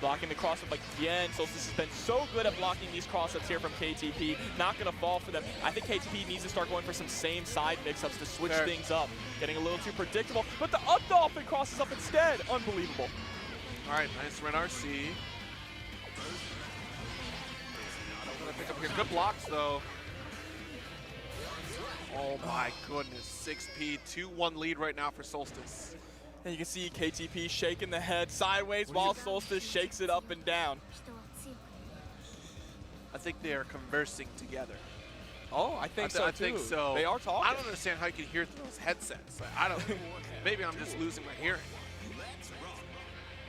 [SPEAKER 9] Blocking the cross-up again. Solstice has been so good at blocking these cross-ups here from KTP. Not going to fall for them. I think KTP needs to start going for some same side mix-ups to switch things up. Getting a little too predictable, but the up dolphin crosses up instead. Unbelievable.
[SPEAKER 7] All right, nice Ren RC. Gonna pick up here. Good blocks, though. Oh my goodness, 6P, 2-1 lead right now for Solstice.
[SPEAKER 9] And you can see KTP shaking the head sideways while Solstice shakes it up and down.
[SPEAKER 10] I think they are conversing together.
[SPEAKER 9] Oh, I think so. They are talking.
[SPEAKER 7] I don't understand how you can hear through those headsets. Like, I don't. Maybe I'm just losing my hearing.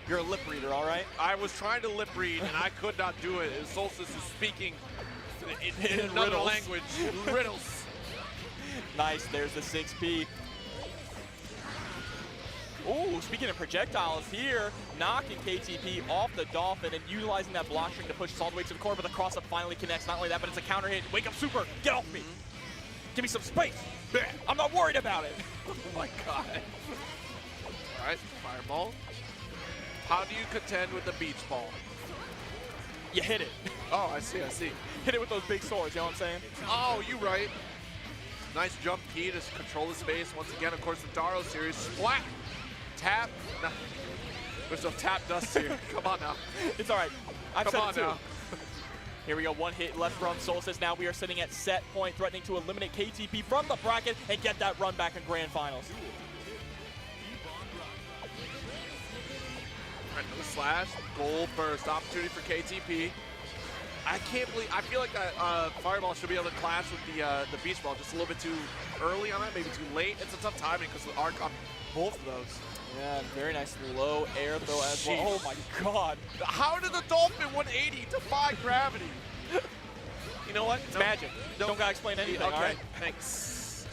[SPEAKER 9] You're a lip reader, all right?
[SPEAKER 7] I was trying to lip read and I could not do it. Solstice is speaking in another language, riddles.
[SPEAKER 9] Nice. There's the 6P. Ooh, speaking of projectiles here, knocking KTP off the Dolphin and utilizing that block string to push us all the way to the core, but the cross-up finally connects. Not only that, but it's a counter hit. Wake up, Super! Get off me! Give me some space! I'm not worried about it!
[SPEAKER 7] Oh my god. All right, fireball. How do you contend with the beach ball?
[SPEAKER 9] You hit it.
[SPEAKER 7] Oh, I see, I see.
[SPEAKER 9] Hit it with those big swords, you know what I'm saying?
[SPEAKER 7] Oh, you right. Nice jump key to control the space. Once again, of course, the Daro series. Splat! Tap. No. There's no tap dust here. Come on now.
[SPEAKER 9] It's all right. I've said it too.
[SPEAKER 7] Now.
[SPEAKER 9] Here we go. One hit left from Solstice. Now we are sitting at set point, threatening to eliminate KTP from the bracket and get that run back in grand finals.
[SPEAKER 7] All right, another slash. Goal burst. Opportunity for KTP. I can't believe. I feel like that fireball should be able to clash with the beach ball just a little bit too early on that, maybe too late. It's a tough timing because of the arc on both of those.
[SPEAKER 9] Yeah, very nice low air throw as well. Oh my god.
[SPEAKER 7] How did the Dolphin 180 defy gravity? You know what?
[SPEAKER 9] It's
[SPEAKER 7] No.
[SPEAKER 9] magic.
[SPEAKER 7] No.
[SPEAKER 9] Don't gotta explain anything,
[SPEAKER 7] Okay,
[SPEAKER 9] all right?
[SPEAKER 7] thanks.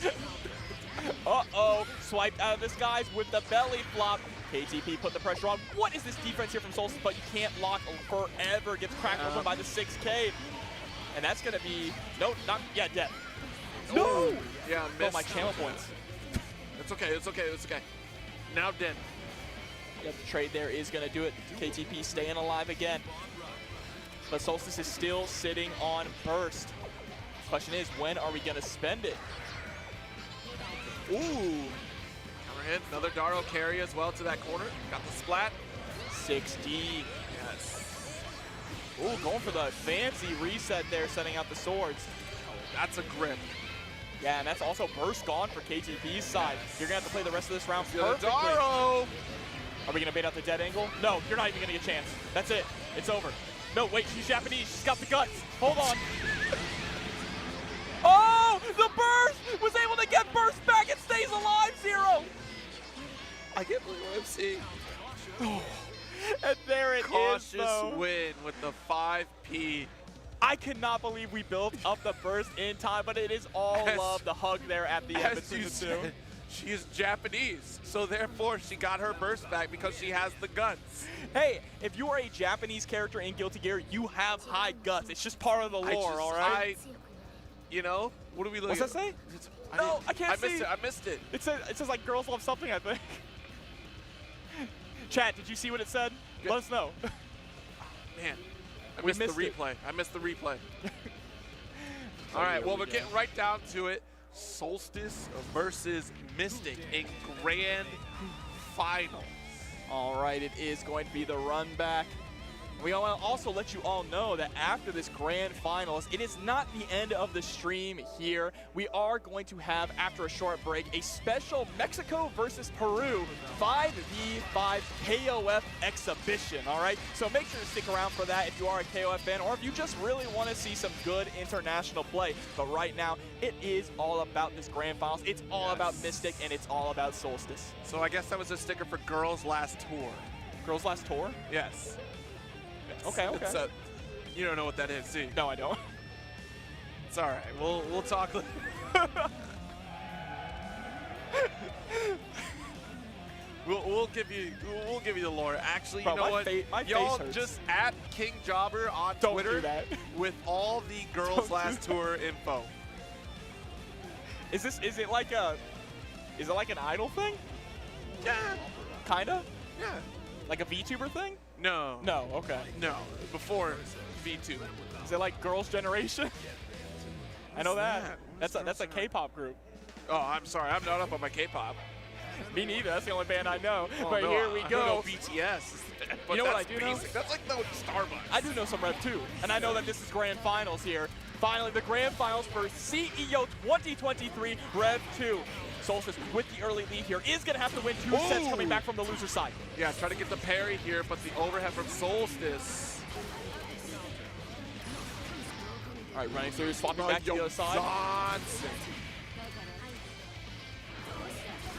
[SPEAKER 9] Uh-oh, swiped out of the skies with the belly flop. KTP put the pressure on. What is this defense here from Solstice? But you can't lock forever. Gets cracked open by the 6K. And that's gonna be, no, not, yeah, dead. No!
[SPEAKER 7] Yeah,
[SPEAKER 9] Oh,
[SPEAKER 7] missed.
[SPEAKER 9] my channel points.
[SPEAKER 7] It's okay, it's okay, it's okay. Now dead.
[SPEAKER 9] Yeah, the trade there is gonna do it. KTP staying alive again. But Solstice is still sitting on burst. Question is, when are we gonna spend it? Ooh.
[SPEAKER 7] We're in. Another Daro carry as well to that corner. Got the splat.
[SPEAKER 9] 6D.
[SPEAKER 7] Yes.
[SPEAKER 9] Ooh, going for the fancy reset there, setting out the swords.
[SPEAKER 7] That's a grip.
[SPEAKER 9] Yeah, and that's also burst gone for KTP's side. You're gonna have to play the rest of this round
[SPEAKER 7] The
[SPEAKER 9] perfectly.
[SPEAKER 7] Daro.
[SPEAKER 9] Are we gonna bait out the dead angle? No, you're not even gonna get a chance. That's it. It's over. No, wait, she's Japanese. She's got the guts. Hold on. Oh, the burst was able to get burst back. It stays alive, Zero.
[SPEAKER 7] I can't believe what I'm seeing.
[SPEAKER 9] And there it is,
[SPEAKER 7] Cautious
[SPEAKER 9] though.
[SPEAKER 7] win with the 5P.
[SPEAKER 9] I cannot believe we built up the burst in time, but it is all
[SPEAKER 7] As-
[SPEAKER 9] love, the hug there at the end
[SPEAKER 7] As
[SPEAKER 9] between
[SPEAKER 7] you
[SPEAKER 9] the two.
[SPEAKER 7] said, she is Japanese, so therefore she got her burst back because she has the guns.
[SPEAKER 9] Hey, if you are a Japanese character in Guilty Gear, you have high guts. It's just part of the lore, all right?
[SPEAKER 7] You know, what do we look
[SPEAKER 9] What's
[SPEAKER 7] at?
[SPEAKER 9] that say?
[SPEAKER 7] I
[SPEAKER 9] No,
[SPEAKER 7] didn't-
[SPEAKER 9] I can't see.
[SPEAKER 7] missed it. I missed it.
[SPEAKER 9] It says like girls love something, I think. Chat, did you see what it said?
[SPEAKER 7] Good.
[SPEAKER 9] Let us know.
[SPEAKER 7] Man, I
[SPEAKER 9] We
[SPEAKER 7] missed the
[SPEAKER 9] missed it.
[SPEAKER 7] replay. I missed the replay. All right, well, we're getting right down to it. Solstice versus Mystic in grand final.
[SPEAKER 9] All right, it is going to be the run back. We want to also let you all know that after this grand finals, it is not the end of the stream here. We are going to have, after a short break, a special Mexico versus Peru 5v5 KOF exhibition, all right? So make sure to stick around for that if you are a KOF fan or if you just really want to see some good international play. But right now, it is all about this grand finals. It's all about Mystic, and it's all about Solstice.
[SPEAKER 7] So I guess that was a sticker for Girls Last Tour.
[SPEAKER 9] Girls Last Tour?
[SPEAKER 7] Yes.
[SPEAKER 9] Okay, okay.
[SPEAKER 7] It's a, you don't know what that is, see?
[SPEAKER 9] No, I don't.
[SPEAKER 7] It's all right. We'll talk. We'll give you the lore. Actually,
[SPEAKER 9] Bro,
[SPEAKER 7] you know
[SPEAKER 9] my
[SPEAKER 7] what?
[SPEAKER 9] my face
[SPEAKER 7] Y'all
[SPEAKER 9] hurts.
[SPEAKER 7] just at King Jobber on
[SPEAKER 9] Don't
[SPEAKER 7] Twitter
[SPEAKER 9] do that.
[SPEAKER 7] with all the Girls
[SPEAKER 9] Don't
[SPEAKER 7] Last
[SPEAKER 9] do
[SPEAKER 7] Tour info.
[SPEAKER 9] Is it like an idol thing?
[SPEAKER 7] Yeah.
[SPEAKER 9] Kinda?
[SPEAKER 7] Yeah.
[SPEAKER 9] Like a VTuber thing?
[SPEAKER 7] No.
[SPEAKER 9] No, okay.
[SPEAKER 7] No. Before V2.
[SPEAKER 9] Is it like Girls' Generation? I know that.
[SPEAKER 7] that?
[SPEAKER 9] That's a K-pop group.
[SPEAKER 7] Oh, I'm sorry. I'm not up on my K-pop.
[SPEAKER 9] Me neither. That's the only band I know.
[SPEAKER 7] Oh,
[SPEAKER 9] but
[SPEAKER 7] no,
[SPEAKER 9] here we
[SPEAKER 7] I
[SPEAKER 9] go.
[SPEAKER 7] know BTS. But
[SPEAKER 9] You know what
[SPEAKER 7] that's
[SPEAKER 9] I do know?
[SPEAKER 7] basic. That's like no Starbucks.
[SPEAKER 9] I do know some Rev 2, and I know that this is grand finals here. Finally, the grand finals for CEO 2023 Rev 2. Solstice with the early lead here is going to have to win 2 sets coming back from the loser side.
[SPEAKER 7] Yeah, try to get the parry here, but the overhead from Solstice.
[SPEAKER 9] All right, running through, swapping back to the other side.
[SPEAKER 7] Johnson.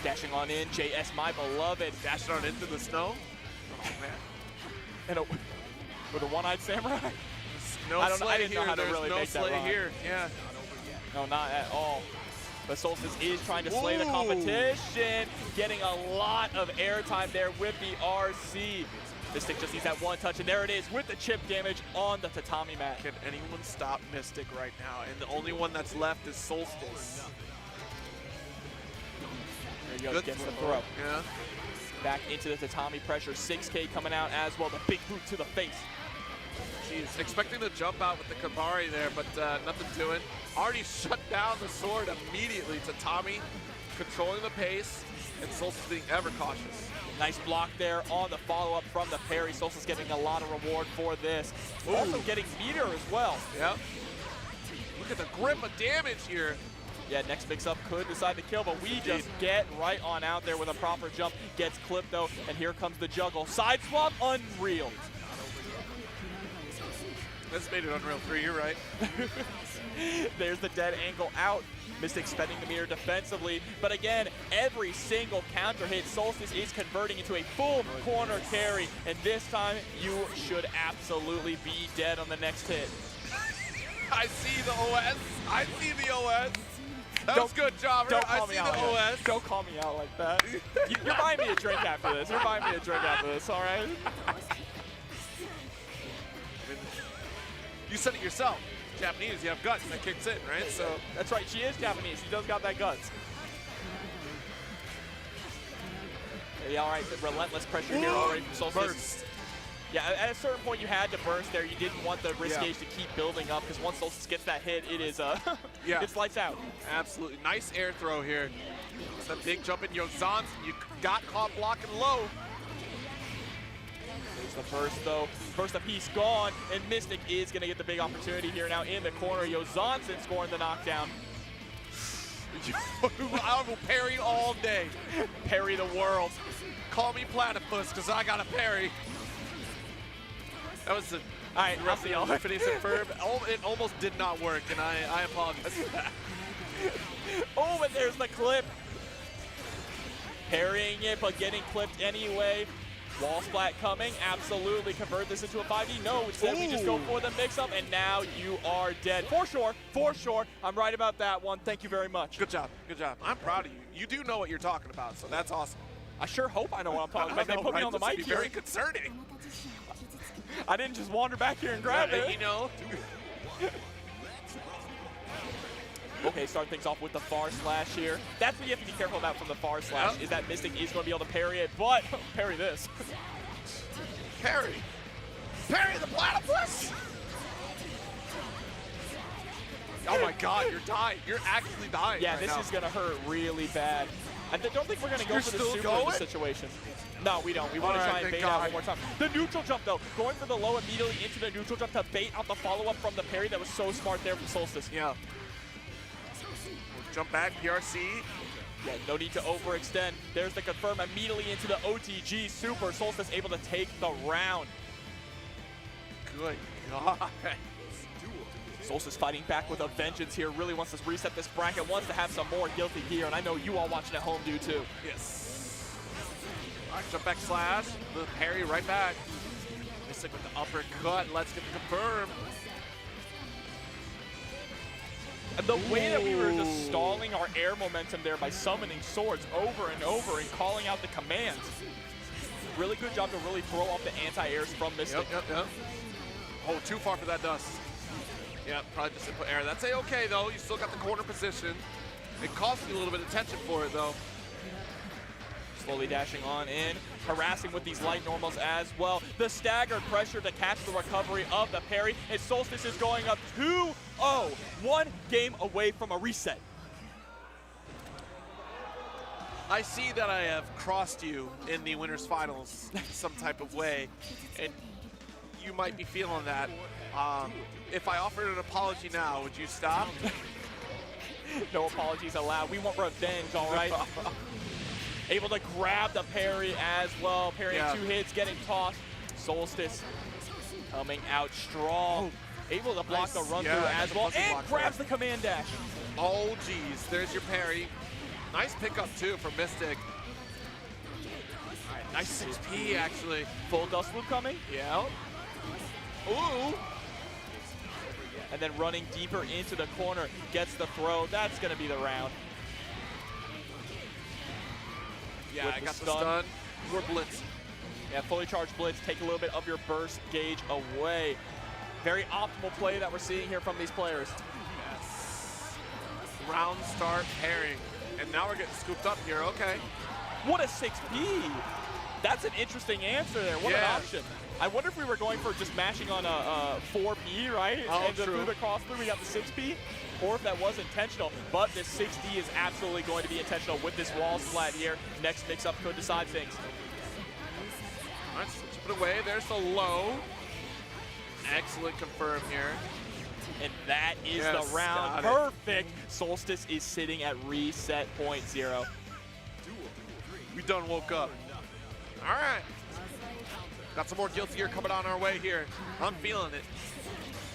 [SPEAKER 9] Dashing on in, JS, my beloved.
[SPEAKER 7] Dashing on into the snow. Oh, man.
[SPEAKER 9] And with a one-eyed samurai?
[SPEAKER 7] No
[SPEAKER 9] I
[SPEAKER 7] slay
[SPEAKER 9] didn't know
[SPEAKER 7] here.
[SPEAKER 9] how to
[SPEAKER 7] There's
[SPEAKER 9] really
[SPEAKER 7] no
[SPEAKER 9] make that
[SPEAKER 7] slay
[SPEAKER 9] rhyme.
[SPEAKER 7] here. Yeah.
[SPEAKER 9] No, not at all. But Solstice is trying to slay the
[SPEAKER 7] Ooh.
[SPEAKER 9] competition, getting a lot of airtime there with the RC. Mystic just needs that one touch, and there it is with the chip damage on the tatami mat.
[SPEAKER 7] Can anyone stop Mystic right now? And the only one that's left is Solstice.
[SPEAKER 9] There you go,
[SPEAKER 7] Good
[SPEAKER 9] gets the throw.
[SPEAKER 7] Yeah.
[SPEAKER 9] Back into the tatami pressure, 6K coming out as well, the big boot to the face.
[SPEAKER 7] Jeez, expecting to jump out with the Kabari there, but nothing doing. Already shut down the sword immediately to Tommy, controlling the pace, and Solstice being ever cautious.
[SPEAKER 9] Nice block there on the follow-up from the parry. Solstice getting a lot of reward for this. Also getting meter as well.
[SPEAKER 7] Yep. Look at the grip of damage here.
[SPEAKER 9] Yeah, next mix-up could decide to kill, but we just get right on out there with a proper jump. Gets clipped, though, and here comes the juggle. Side swap, unreal.
[SPEAKER 7] This made it Unreal 3, you're right.
[SPEAKER 9] There's the dead angle out. Mystic spending the meter defensively, but again, every single counter hit, Solstice is converting into a full corner carry, and this time you should absolutely be dead on the next hit.
[SPEAKER 7] I see the OS. I see the OS. That was good, Jobber. I see the OS.
[SPEAKER 9] Don't call me out like that. You're buying me a drink after this. You're buying me a drink after this, all right?
[SPEAKER 7] You said it yourself. Japanese, you have guts, and that kicks in, right? So
[SPEAKER 9] that's right. She is Japanese. She does got that guts. Yeah, all right. Relentless pressure here already from Solstice.
[SPEAKER 7] Burst.
[SPEAKER 9] Yeah, at a certain point you had to burst there. You didn't want the wrist gauge to keep building up because once Solstice gets that hit, it is it's lights out.
[SPEAKER 7] Absolutely. Nice air throw here. It's a big jump in Yozans. You got caught blocking low.
[SPEAKER 9] There's the burst though. Burst apiece gone, and Mystic is going to get the big opportunity here now in the corner. Yozansen scoring the knockdown.
[SPEAKER 7] I will parry all day.
[SPEAKER 9] Parry the world.
[SPEAKER 7] Call me Platypus, because I got a parry. That was the Infinity Verb. It almost did not work, and I apologize for that.
[SPEAKER 9] Oh, and there's the clip. Parrying it, but getting clipped anyway. Wall splat coming. Absolutely convert this into a 5e. No, instead we just go for the mix-up, and now you are dead. For sure, for sure. I'm right about that one. Thank you very much.
[SPEAKER 7] Good job, good job. I'm proud of you. You do know what you're talking about, so that's awesome.
[SPEAKER 9] I sure hope I know what I'm talking about. They put me on the mic here.
[SPEAKER 7] Very concerning.
[SPEAKER 9] I didn't just wander back here and grab it.
[SPEAKER 7] You know.
[SPEAKER 9] Okay, start things off with the far slash here. That's what you have to be careful about from the far slash, is that Mystic is going to be able to parry it, but parry this.
[SPEAKER 7] Parry. Parry the platypus! Oh my god, you're dying. You're actually dying.
[SPEAKER 9] Yeah,
[SPEAKER 7] right
[SPEAKER 9] this
[SPEAKER 7] now.
[SPEAKER 9] is going to hurt really bad. I don't think we're going to go for the super in this situation. No, we don't. We want to try and bait out one more time. The neutral jump, though. Going for the low immediately into the neutral jump to bait out the follow-up from the parry. That was so smart there from Solstice.
[SPEAKER 7] Yeah. Jump back, PRC.
[SPEAKER 9] Yeah, no need to overextend. There's the confirm immediately into the OTG super. Solstice able to take the round.
[SPEAKER 7] Good God.
[SPEAKER 9] Solstice fighting back with a vengeance here. Really wants to reset this bracket. Wants to have some more guilty gear. And I know you all watching at home do too.
[SPEAKER 7] Yes. All right, jump back slash. The parry right back. Mystic with the uppercut. Let's get the confirm.
[SPEAKER 9] And the way that we were just stalling our air momentum there by summoning swords over and over and calling out the commands. Really good job to really throw off the anti-airs from Mystic.
[SPEAKER 7] Yep. Oh, too far for that dust. Yeah, probably just input air. That's A-okay, though. You still got the corner position. It costs you a little bit of tension for it, though.
[SPEAKER 9] Slowly dashing on in, harassing with these light normals as well. The staggered pressure to catch the recovery of the parry, and Solstice is going up 2-0, 1 game away from a reset.
[SPEAKER 7] I see that I have crossed you in the winners finals some type of way, and you might be feeling that. If I offered an apology now, would you stop?
[SPEAKER 9] No apologies allowed. We want revenge, all right? Able to grab the parry as well. Parrying 2 hits, getting tossed. Solstice coming out strong. Able to block the run through as well. And grabs the command dash.
[SPEAKER 7] Oh, geez. There's your parry. Nice pickup, too, from Mystic. All right, nice 6P, actually.
[SPEAKER 9] Full dust loop coming.
[SPEAKER 7] Yeah. Ooh.
[SPEAKER 9] And then running deeper into the corner. Gets the throw. That's going to be the round.
[SPEAKER 7] Yeah,
[SPEAKER 9] with
[SPEAKER 7] I got the stun. We're blitz.
[SPEAKER 9] Yeah, fully charged blitz. Take a little bit of your burst gauge away. Very optimal play that we're seeing here from these players.
[SPEAKER 7] Yes. Round start pairing. And now we're getting scooped up here. Okay.
[SPEAKER 9] What a 6P. That's an interesting answer there. What an option. I wonder if we were going for just mashing on a 4P, right?
[SPEAKER 7] Oh,
[SPEAKER 9] and through the cross through, we got the 6P. Or if that was intentional. But this 6D is absolutely going to be intentional with this wall splat here. Next mix-up could decide things.
[SPEAKER 7] All right, switch it away. There's the low. Excellent confirm here.
[SPEAKER 9] And that is the round. Perfect. Solstice is sitting at reset point 0.
[SPEAKER 7] We done woke up. All right. Got some more guilty gear coming on our way here. I'm feeling it.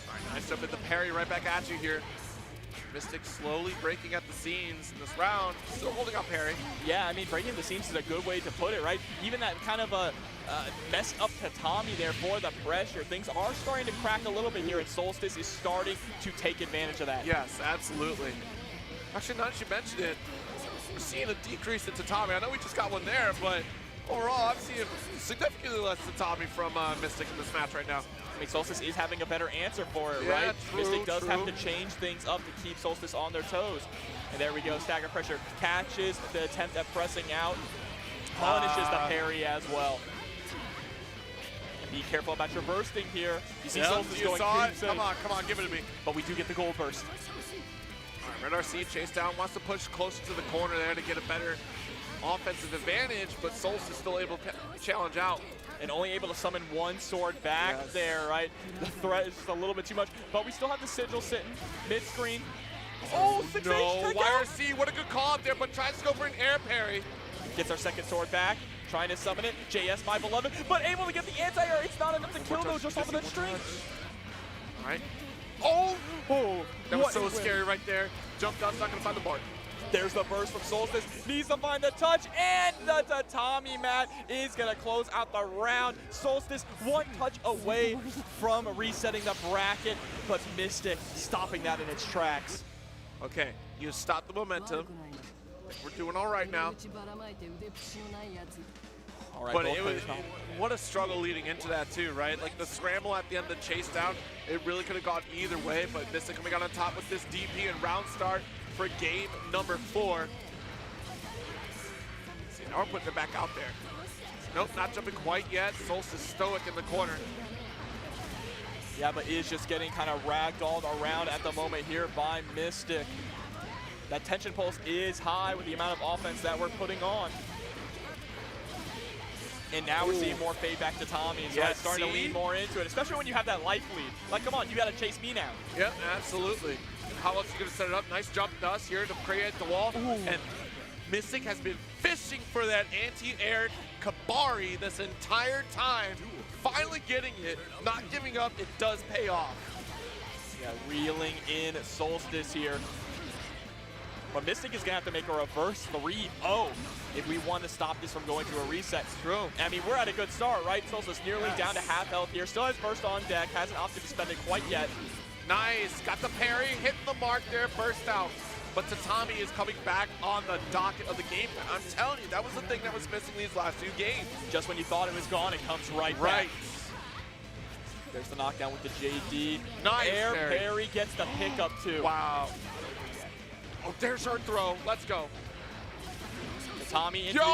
[SPEAKER 7] All right, nice jump at the parry right back at you here. Mystic slowly breaking at the seams in this round, still holding up parry.
[SPEAKER 9] Yeah, I mean, breaking the seams is a good way to put it, right? Even that kind of a mess up Tatami there for the pressure. Things are starting to crack a little bit here, and Solstice is starting to take advantage of that.
[SPEAKER 7] Yes, absolutely. Actually, now that you mentioned it, we're seeing a decrease in Tatami. I know we just got one there, but overall, I'm seeing significantly less Tatami from Mystic in this match right now.
[SPEAKER 9] I mean, Solstice is having a better answer for it,
[SPEAKER 7] Yeah,
[SPEAKER 9] right?
[SPEAKER 7] true,
[SPEAKER 9] Mystic does have
[SPEAKER 7] true.
[SPEAKER 9] to change things up to keep Solstice on their toes. And there we go, stagger pressure catches the attempt at pressing out, punishes the parry as well. And be careful about your bursting here. You see Solstice
[SPEAKER 7] you
[SPEAKER 9] going
[SPEAKER 7] saw it.
[SPEAKER 9] crimson,
[SPEAKER 7] Come on, give it to me.
[SPEAKER 9] but we do get the gold burst.
[SPEAKER 7] All right, Red RC chase down, wants to push closer to the corner there to get a better offensive advantage, but Solstice still able to challenge out.
[SPEAKER 9] And only able to summon one sword back there, right? The threat is just a little bit too much, but we still have the sigil sitting mid-screen. Oh, 6H
[SPEAKER 7] No,
[SPEAKER 9] trick out.
[SPEAKER 7] YRC, what a good call up there, but tries to go for an air parry.
[SPEAKER 9] Gets our second sword back, trying to summon it. JS, my beloved, but able to get the anti-air. It's not enough to kill though, just off of the string.
[SPEAKER 7] All right. Oh, that was
[SPEAKER 9] what
[SPEAKER 7] so
[SPEAKER 9] a whip.
[SPEAKER 7] scary right there. Jumped out, not gonna find the mark.
[SPEAKER 9] There's the burst from Solstice. Needs to find the touch, and the Tatami mat is gonna close out the round. Solstice one touch away from resetting the bracket, but Mystic stopping that in its tracks.
[SPEAKER 7] Okay, you stop the momentum. We're doing all right now.
[SPEAKER 9] All right,
[SPEAKER 7] But
[SPEAKER 9] both
[SPEAKER 7] it was,
[SPEAKER 9] players now.
[SPEAKER 7] what a struggle leading into that too, right? Like the scramble at the end of the chase down, it really could have gone either way, but Mystic coming out on top with this DP and round start for game number 4. See, now we're putting it back out there. Nope, not jumping quite yet. Solstice stoic in the corner.
[SPEAKER 9] Yeah, but is just getting kind of ragdolled around at the moment here by Mystic. That tension pulse is high with the amount of offense that we're putting on. And now we're seeing more fade back to Tommy. So it's starting to lean more into it, especially when you have that life lead. Like, come on, you got to chase me now.
[SPEAKER 7] Yep, absolutely. How else are you going to set it up? Nice jump dust here to create the wall. And Mystic has been fishing for that anti-air Kabari this entire time. Finally getting it, not giving up, it does pay off.
[SPEAKER 9] Yeah, reeling in Solstice here. But Mystic is going to have to make a reverse 3-0 if we want to stop this from going to a reset.
[SPEAKER 7] True.
[SPEAKER 9] I mean, we're at a good start, right? Solstice nearly down to half health here. Still has burst on deck, hasn't opted to spend it quite yet.
[SPEAKER 7] Nice, got the parry, hitting the mark there, burst out. But Tatami is coming back on the docket of the game. And I'm telling you, that was the thing that was missing these last 2 games.
[SPEAKER 9] Just when you thought it was gone, it comes right back. There's the knockdown with the JD.
[SPEAKER 7] Nice
[SPEAKER 9] Air
[SPEAKER 7] parry.
[SPEAKER 9] parry gets the pickup too.
[SPEAKER 7] Wow. Oh, there's her throw. Let's go.
[SPEAKER 9] Tatami into
[SPEAKER 7] Yo,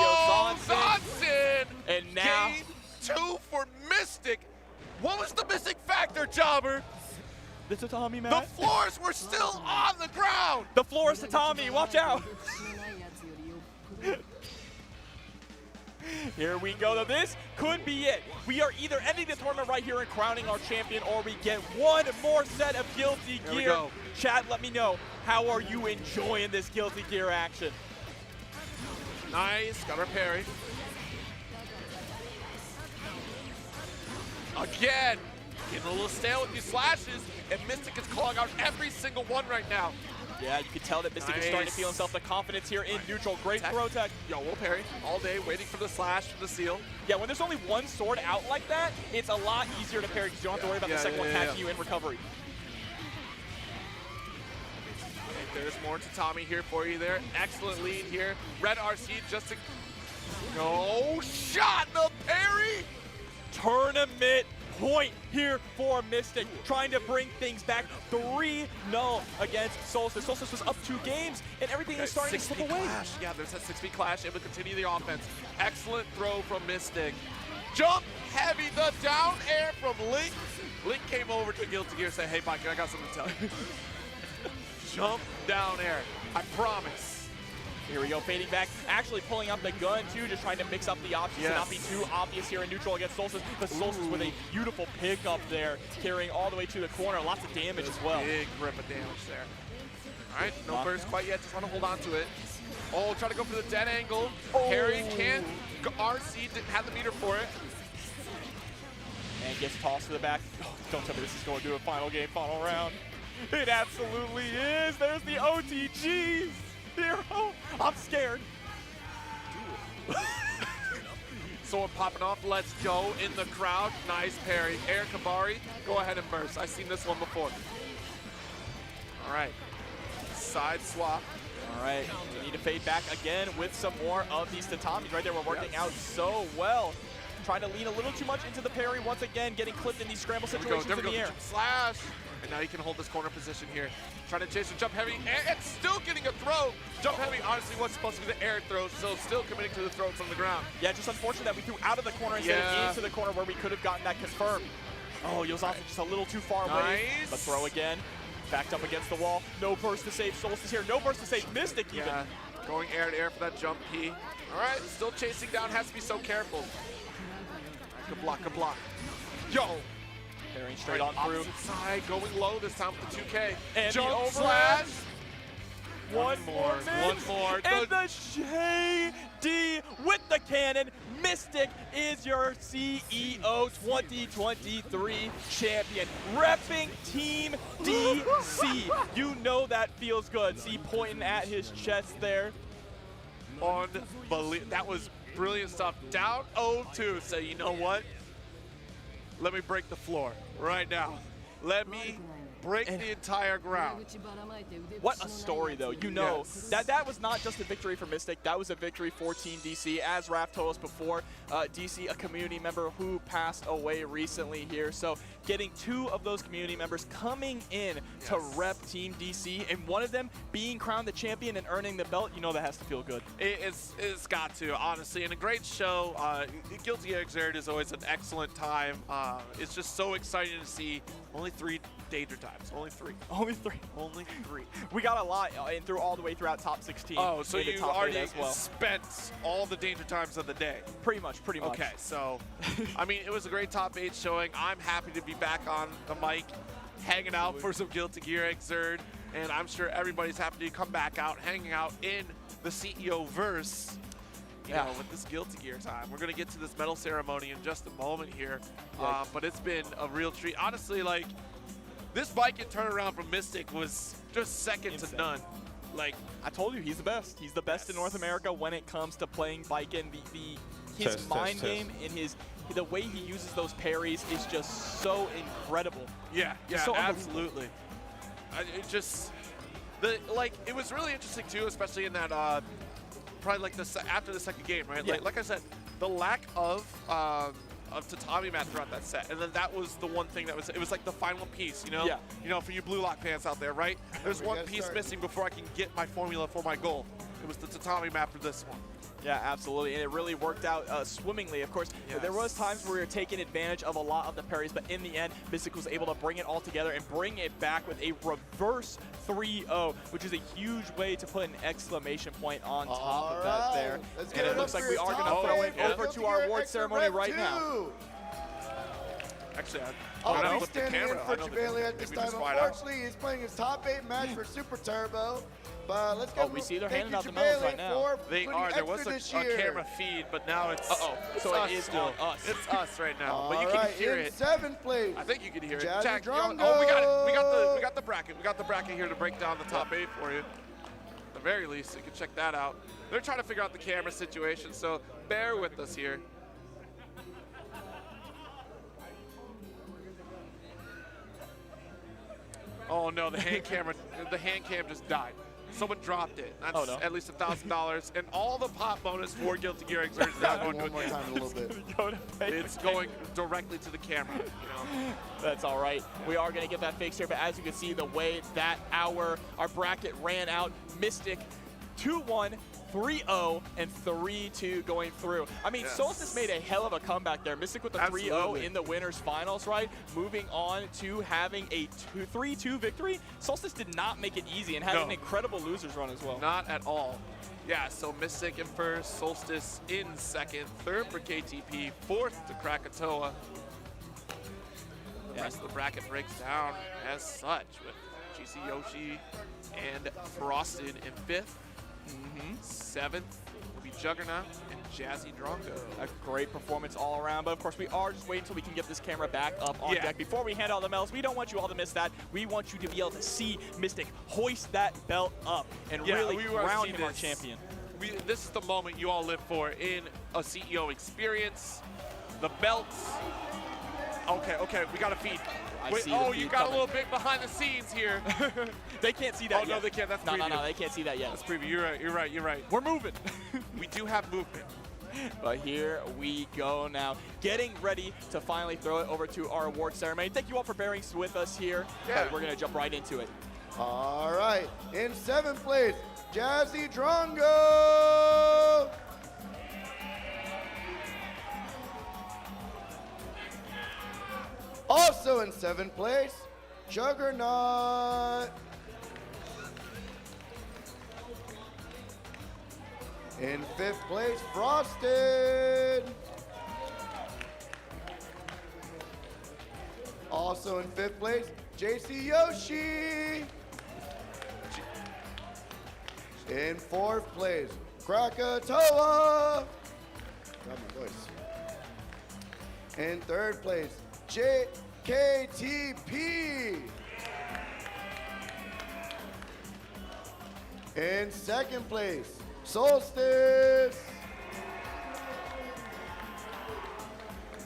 [SPEAKER 9] the
[SPEAKER 7] Zonson!
[SPEAKER 9] And now
[SPEAKER 7] Game 2 for Mystic. What was the missing factor, Jobber?
[SPEAKER 9] the Tatami
[SPEAKER 7] The
[SPEAKER 9] mat.
[SPEAKER 7] floors were still on the ground.
[SPEAKER 9] The floor is Tatami. Watch out. Here we go, though. This could be it. We are either ending the tournament right here and crowning our champion, or we get one more set of Guilty
[SPEAKER 7] There we
[SPEAKER 9] Gear.
[SPEAKER 7] go.
[SPEAKER 9] Chat, let me know, how are you enjoying this Guilty Gear action?
[SPEAKER 7] Nice, got our parry. Again, getting a little stale with these slashes, and Mystic is calling out every single one right now.
[SPEAKER 9] Yeah, you can tell that Mystic is starting to feel himself the confidence here in neutral. Great throw tech.
[SPEAKER 7] Yo, we'll parry all day, waiting for the slash for the seal.
[SPEAKER 9] Yeah, when there's only one sword out like that, it's a lot easier to parry because you don't have to worry about the second one catching you in recovery.
[SPEAKER 7] And there's more Tatami here for you there. Excellent lead here. Red RC just to... No shot, the parry!
[SPEAKER 9] Tournament point here for Mystic, trying to bring things back 3-0 against Solstice. Solstice was up 2 games, and everything is starting to slip away.
[SPEAKER 7] Clash. Yeah, there's that 6-feet clash, able to continue the offense. Excellent throw from Mystic. Jump heavy, the down air from Link. Link came over to Guilty Gear and said, hey, Mike, I got something to tell you. Jump down air, I promise.
[SPEAKER 9] Here we go, fading back, actually pulling out the gun too, just trying to mix up the options and not be too obvious here in neutral against Solstice. But Solstice with a beautiful pickup there, carrying all the way to the corner. Lots of damage as well.
[SPEAKER 7] Big rip of damage there. All right, no burst quite yet, just want to hold on to it. Oh, try to go for the dead angle. Harry can't, RC didn't have the meter for it.
[SPEAKER 9] And gets tossed to the back. Oh, don't tell me this is going to a final game, final round. It absolutely is. There's the OTG hero. I'm scared.
[SPEAKER 7] Sword popping off. Let's go in the crowd. Nice parry. Air Kabari, go ahead and burst. I've seen this one before. All right. Side swap.
[SPEAKER 9] All right, we need to fade back again with some more of these tatamis right there. We're working out so well. Trying to lean a little too much into the parry once again, getting clipped in these scramble situations in the air.
[SPEAKER 7] Slash. And now he can hold this corner position here. Trying to chase the jump heavy, and it's still getting a throw. Jump heavy honestly was supposed to be the air throw, so still committing to the throw from the ground.
[SPEAKER 9] Yeah, just unfortunate that we threw out of the corner instead of into the corner where we could have gotten that confirmed. Oh, Yozan's just a little too far away. But throw again. Backed up against the wall. No burst to save Solstice here. No burst to save Mystic even.
[SPEAKER 7] Yeah, going air to air for that jump P. All right, still chasing down. Has to be so careful. Good block, good block. Yo!
[SPEAKER 9] Parrying straight on through.
[SPEAKER 7] Side, going low this time with the 2K.
[SPEAKER 9] And
[SPEAKER 7] jump
[SPEAKER 9] the
[SPEAKER 7] slash.
[SPEAKER 9] One more. And the JD with the cannon. Mystic is your CEO 2023 champion. Repping Team DC. You know that feels good. See, pointing at his chest there.
[SPEAKER 7] Unbelievable. That was brilliant stuff. Down 0-2. So you know what? Let me break the floor right now. Let me break the entire ground.
[SPEAKER 9] What a story, though. You know, that was not just a victory for Mystic. That was a victory for Team DC. As Raph told us before, DC, a community member who passed away recently here. So getting 2 of those community members coming in to rep Team DC, and one of them being crowned the champion and earning the belt, you know that has to feel good.
[SPEAKER 7] It's got to, honestly, and a great show. Guilty Gear Xrd is always an excellent time. It's just so exciting to see only 3 danger times. Only 3.
[SPEAKER 9] Only 3.
[SPEAKER 7] Only 3.
[SPEAKER 9] We got a lot and through all the way throughout top 16.
[SPEAKER 7] Oh, so you already
[SPEAKER 9] as well.
[SPEAKER 7] spent all the danger times of the day.
[SPEAKER 9] Pretty much.
[SPEAKER 7] Okay, so, I mean, it was a great top 8 showing. I'm happy to be back on the mic, hanging out for some Guilty Gear Xrd, and I'm sure everybody's happy to come back out, hanging out in the CEO verse. You know, with this Guilty Gear time. We're going to get to this medal ceremony in just a moment here, but it's been a real treat. Honestly, like, this bike and turnaround from Mystic was just second to none. Like,
[SPEAKER 9] I told you, he's the best. He's the best in North America when it comes to playing bike, and his mind game and the way he uses those parries is just so incredible.
[SPEAKER 7] Yeah,
[SPEAKER 9] so
[SPEAKER 7] absolutely. It was really interesting too, especially in that probably like after the second game, right?
[SPEAKER 9] Yeah.
[SPEAKER 7] Like I said, the lack of tatami mat throughout that set, and then that was the one thing that it was like the final piece, you know?
[SPEAKER 9] Yeah.
[SPEAKER 7] You know, for you Blue Lock fans out there, right? There's one piece missing before I can get my formula for my goal. It was the tatami mat for this one.
[SPEAKER 9] Yeah, absolutely, and it really worked out swimmingly. Of course, there was times where we were taking advantage of a lot of the parries, but in the end, Mystic was able to bring it all together and bring it back with a reverse 3-0, which is a huge way to put an exclamation point on top of that there. And it looks like we are going to throw it over to our award ceremony right now.
[SPEAKER 7] Actually,
[SPEAKER 11] I'll be standing in for Cheerio at this time. Unfortunately, he's playing his top 8 match for Super Turbo. But let's go.
[SPEAKER 9] We see they're handing out the medals right now.
[SPEAKER 7] They are. There was a camera feed, but now it's
[SPEAKER 9] so it is
[SPEAKER 7] still
[SPEAKER 9] us.
[SPEAKER 7] It's us right now.
[SPEAKER 11] All
[SPEAKER 7] but you can
[SPEAKER 11] right,
[SPEAKER 7] hear
[SPEAKER 11] in
[SPEAKER 7] it.
[SPEAKER 11] 7th place.
[SPEAKER 7] I think you can hear it.
[SPEAKER 11] Jazzy
[SPEAKER 7] Jack,
[SPEAKER 11] Drongo.
[SPEAKER 7] we got it. We got the bracket. We got the bracket here to break down the top 8 for you. At the very least, you can check that out. They're trying to figure out the camera situation, so bear with us here. Oh no, the hand cam just died. Someone dropped it. That's at least $1,000, and all the pop bonus for Guilty Gear Xrd is now going to
[SPEAKER 11] one more time a little bit.
[SPEAKER 7] It's going directly to the camera. You know?
[SPEAKER 9] That's all right. We are going to get that fixed here, but as you can see, the way that our bracket ran out, Mystic 2-1, 3-0, and 3-2 going through. I mean, Solstice made a hell of a comeback there. Mystic with the 3-0 in the winners finals, right? Moving on to having a 3-2 victory. Solstice did not make it easy and had an incredible losers run as well.
[SPEAKER 7] Not at all. Yeah, so Mystic in first, Solstice in second, third for KTP, fourth to Krakatoa. The rest of the bracket breaks down as such with GC Yoshi and Frosted in fifth. 7th will be Juggernaut and Jazzy Drongo.
[SPEAKER 9] A great performance all around, but of course we are just waiting until we can get this camera back up on deck before we hand out the medals. We don't want you all to miss that. We want you to be able to see Mystic hoist that belt up and really crown him our champion.
[SPEAKER 7] This is the moment you all live for in a CEO experience. The belts. Okay, we got to feed. You got a little bit behind the scenes here.
[SPEAKER 9] They can't see that yet.
[SPEAKER 7] No, they can't. That's preview.
[SPEAKER 9] No, they can't see that yet.
[SPEAKER 7] That's preview. You're right.
[SPEAKER 9] We're moving.
[SPEAKER 7] We do have movement.
[SPEAKER 9] But here we go now, getting ready to finally throw it over to our award ceremony. Thank you all for bearing with us here. But we're going to jump right into it.
[SPEAKER 11] All right, in 7th place, Jazzy Drongo. Also in 7th place, Juggernaut. In 5th place, Frosted. Also in 5th place, JC Yoshi. In 4th place, Krakatoa. Got my voice. In 3rd place, JKTP. In 2nd place, Solstice.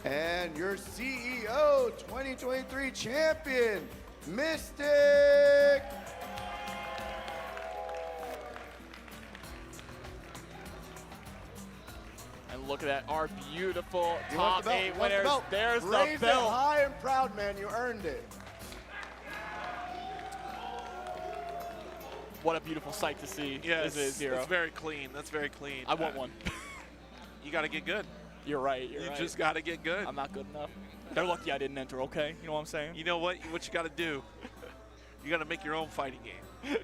[SPEAKER 11] And your CEO 2023 champion, Mystic.
[SPEAKER 9] And look at that, our beautiful top 8 winners. There's the
[SPEAKER 11] Raise
[SPEAKER 9] belt.
[SPEAKER 11] it high and proud, man. You earned it.
[SPEAKER 9] What a beautiful sight to see.
[SPEAKER 7] Yes,
[SPEAKER 9] this is, Hero.
[SPEAKER 7] That's very clean. That's very clean.
[SPEAKER 9] I want one.
[SPEAKER 7] You got to get good.
[SPEAKER 9] You're right.
[SPEAKER 7] You just got to get good.
[SPEAKER 9] I'm not good enough. They're lucky I didn't enter, okay? You know what I'm saying?
[SPEAKER 7] You know what? What you got to do? You got to make your own fighting game.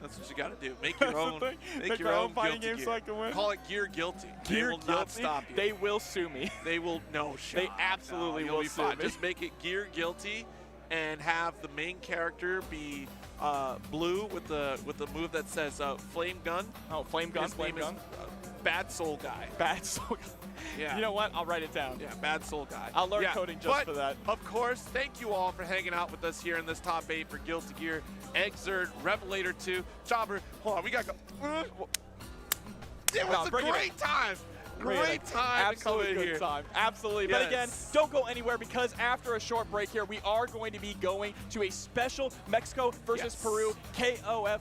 [SPEAKER 7] That's what you got to do. Make your own. Make your own
[SPEAKER 9] fighting
[SPEAKER 7] game
[SPEAKER 9] so I can win.
[SPEAKER 7] Call it Gear Guilty.
[SPEAKER 9] Gear
[SPEAKER 7] they will
[SPEAKER 9] Guilty?
[SPEAKER 7] not stop you.
[SPEAKER 9] They will sue me.
[SPEAKER 7] They will no shot.
[SPEAKER 9] They absolutely
[SPEAKER 7] no,
[SPEAKER 9] will
[SPEAKER 7] be
[SPEAKER 9] sue
[SPEAKER 7] fine.
[SPEAKER 9] me.
[SPEAKER 7] Just make it Gear Guilty, and have the main character be blue with the move that says Flame Gun.
[SPEAKER 9] Oh, Flame Gun.
[SPEAKER 7] His
[SPEAKER 9] Flame
[SPEAKER 7] name
[SPEAKER 9] Gun.
[SPEAKER 7] is Bad Soul Guy.
[SPEAKER 9] Bad Soul Guy.
[SPEAKER 7] Yeah.
[SPEAKER 9] You know what? I'll write it down.
[SPEAKER 7] Yeah, Bad Soul Guy.
[SPEAKER 9] I'll learn coding just for that.
[SPEAKER 7] Of course, thank you all for hanging out with us here in this top 8 for Guilty Gear Xrd Rev2. Chopper, hold on, we got to go. It was a great time. Great time to come in here.
[SPEAKER 9] Time. Absolutely.
[SPEAKER 7] Yes.
[SPEAKER 9] But again, don't go anywhere, because after a short break here, we are going to be going to a special Mexico versus Peru KOF.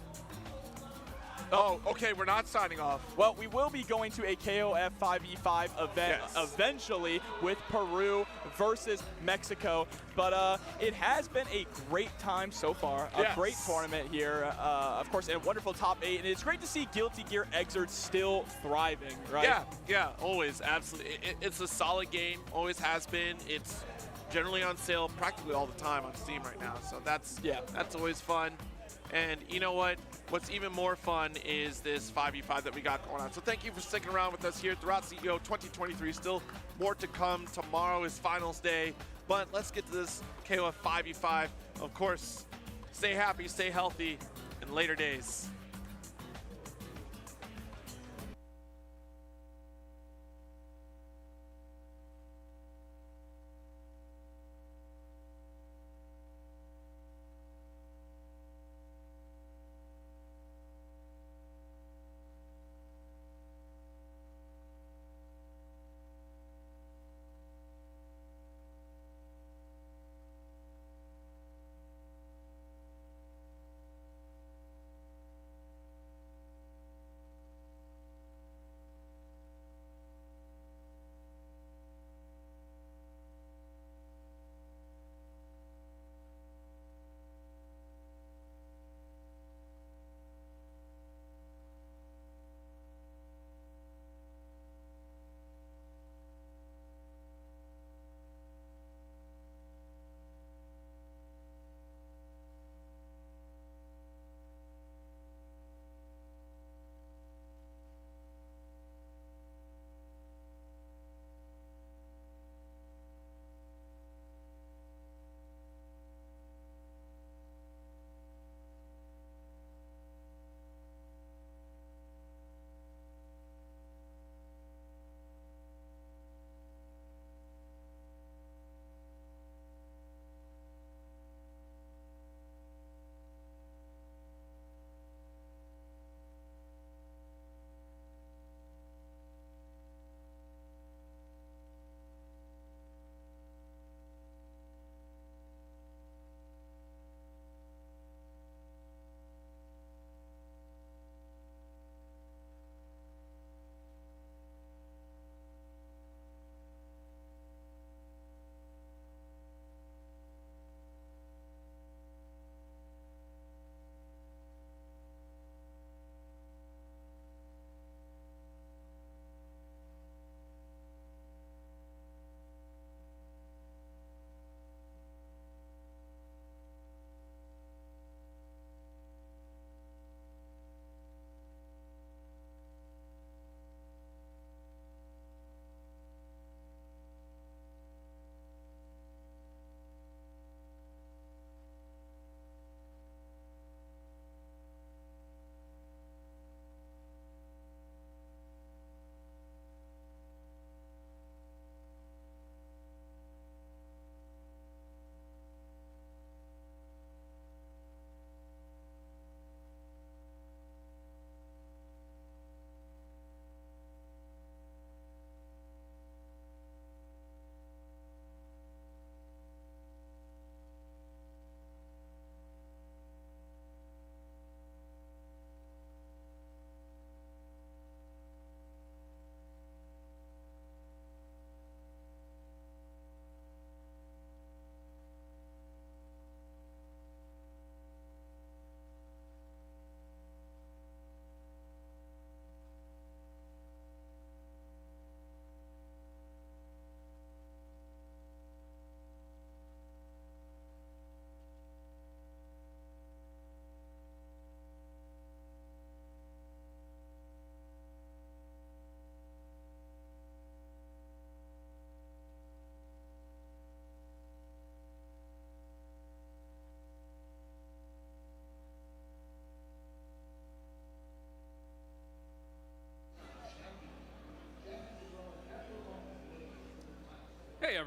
[SPEAKER 7] Oh, okay, we're not signing off.
[SPEAKER 9] Well, we will be going to a KOF 5v5 event eventually with Peru versus Mexico. But it has been a great time so far. A great tournament here. Of course, a wonderful top 8. And it's great to see Guilty Gear Xrd still thriving, right?
[SPEAKER 7] Yeah, always, absolutely. It's a solid game, always has been. It's generally on sale practically all the time on Steam right now. So that's always fun. And you know what? What's even more fun is this 5v5 that we got going on. So thank you for sticking around with us here throughout CEO 2023. Still more to come. Tomorrow is finals day. But let's get to this KOF 5v5. Of course, stay happy, stay healthy, in later days.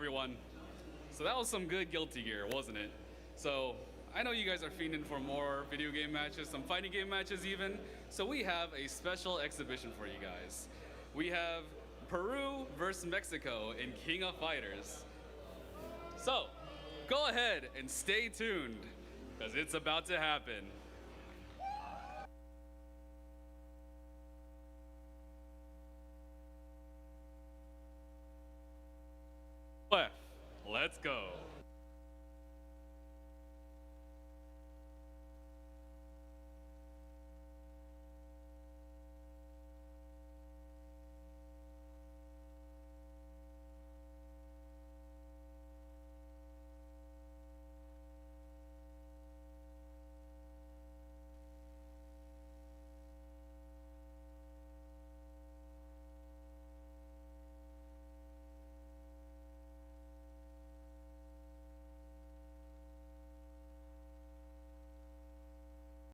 [SPEAKER 12] everyone. So that was some good Guilty Gear, wasn't it? So I know you guys are fiending for more video game matches, some fighting game matches even. So we have a special exhibition for you guys. We have Peru versus Mexico in King of Fighters. So go ahead and stay tuned, because it's about to happen. Let's go.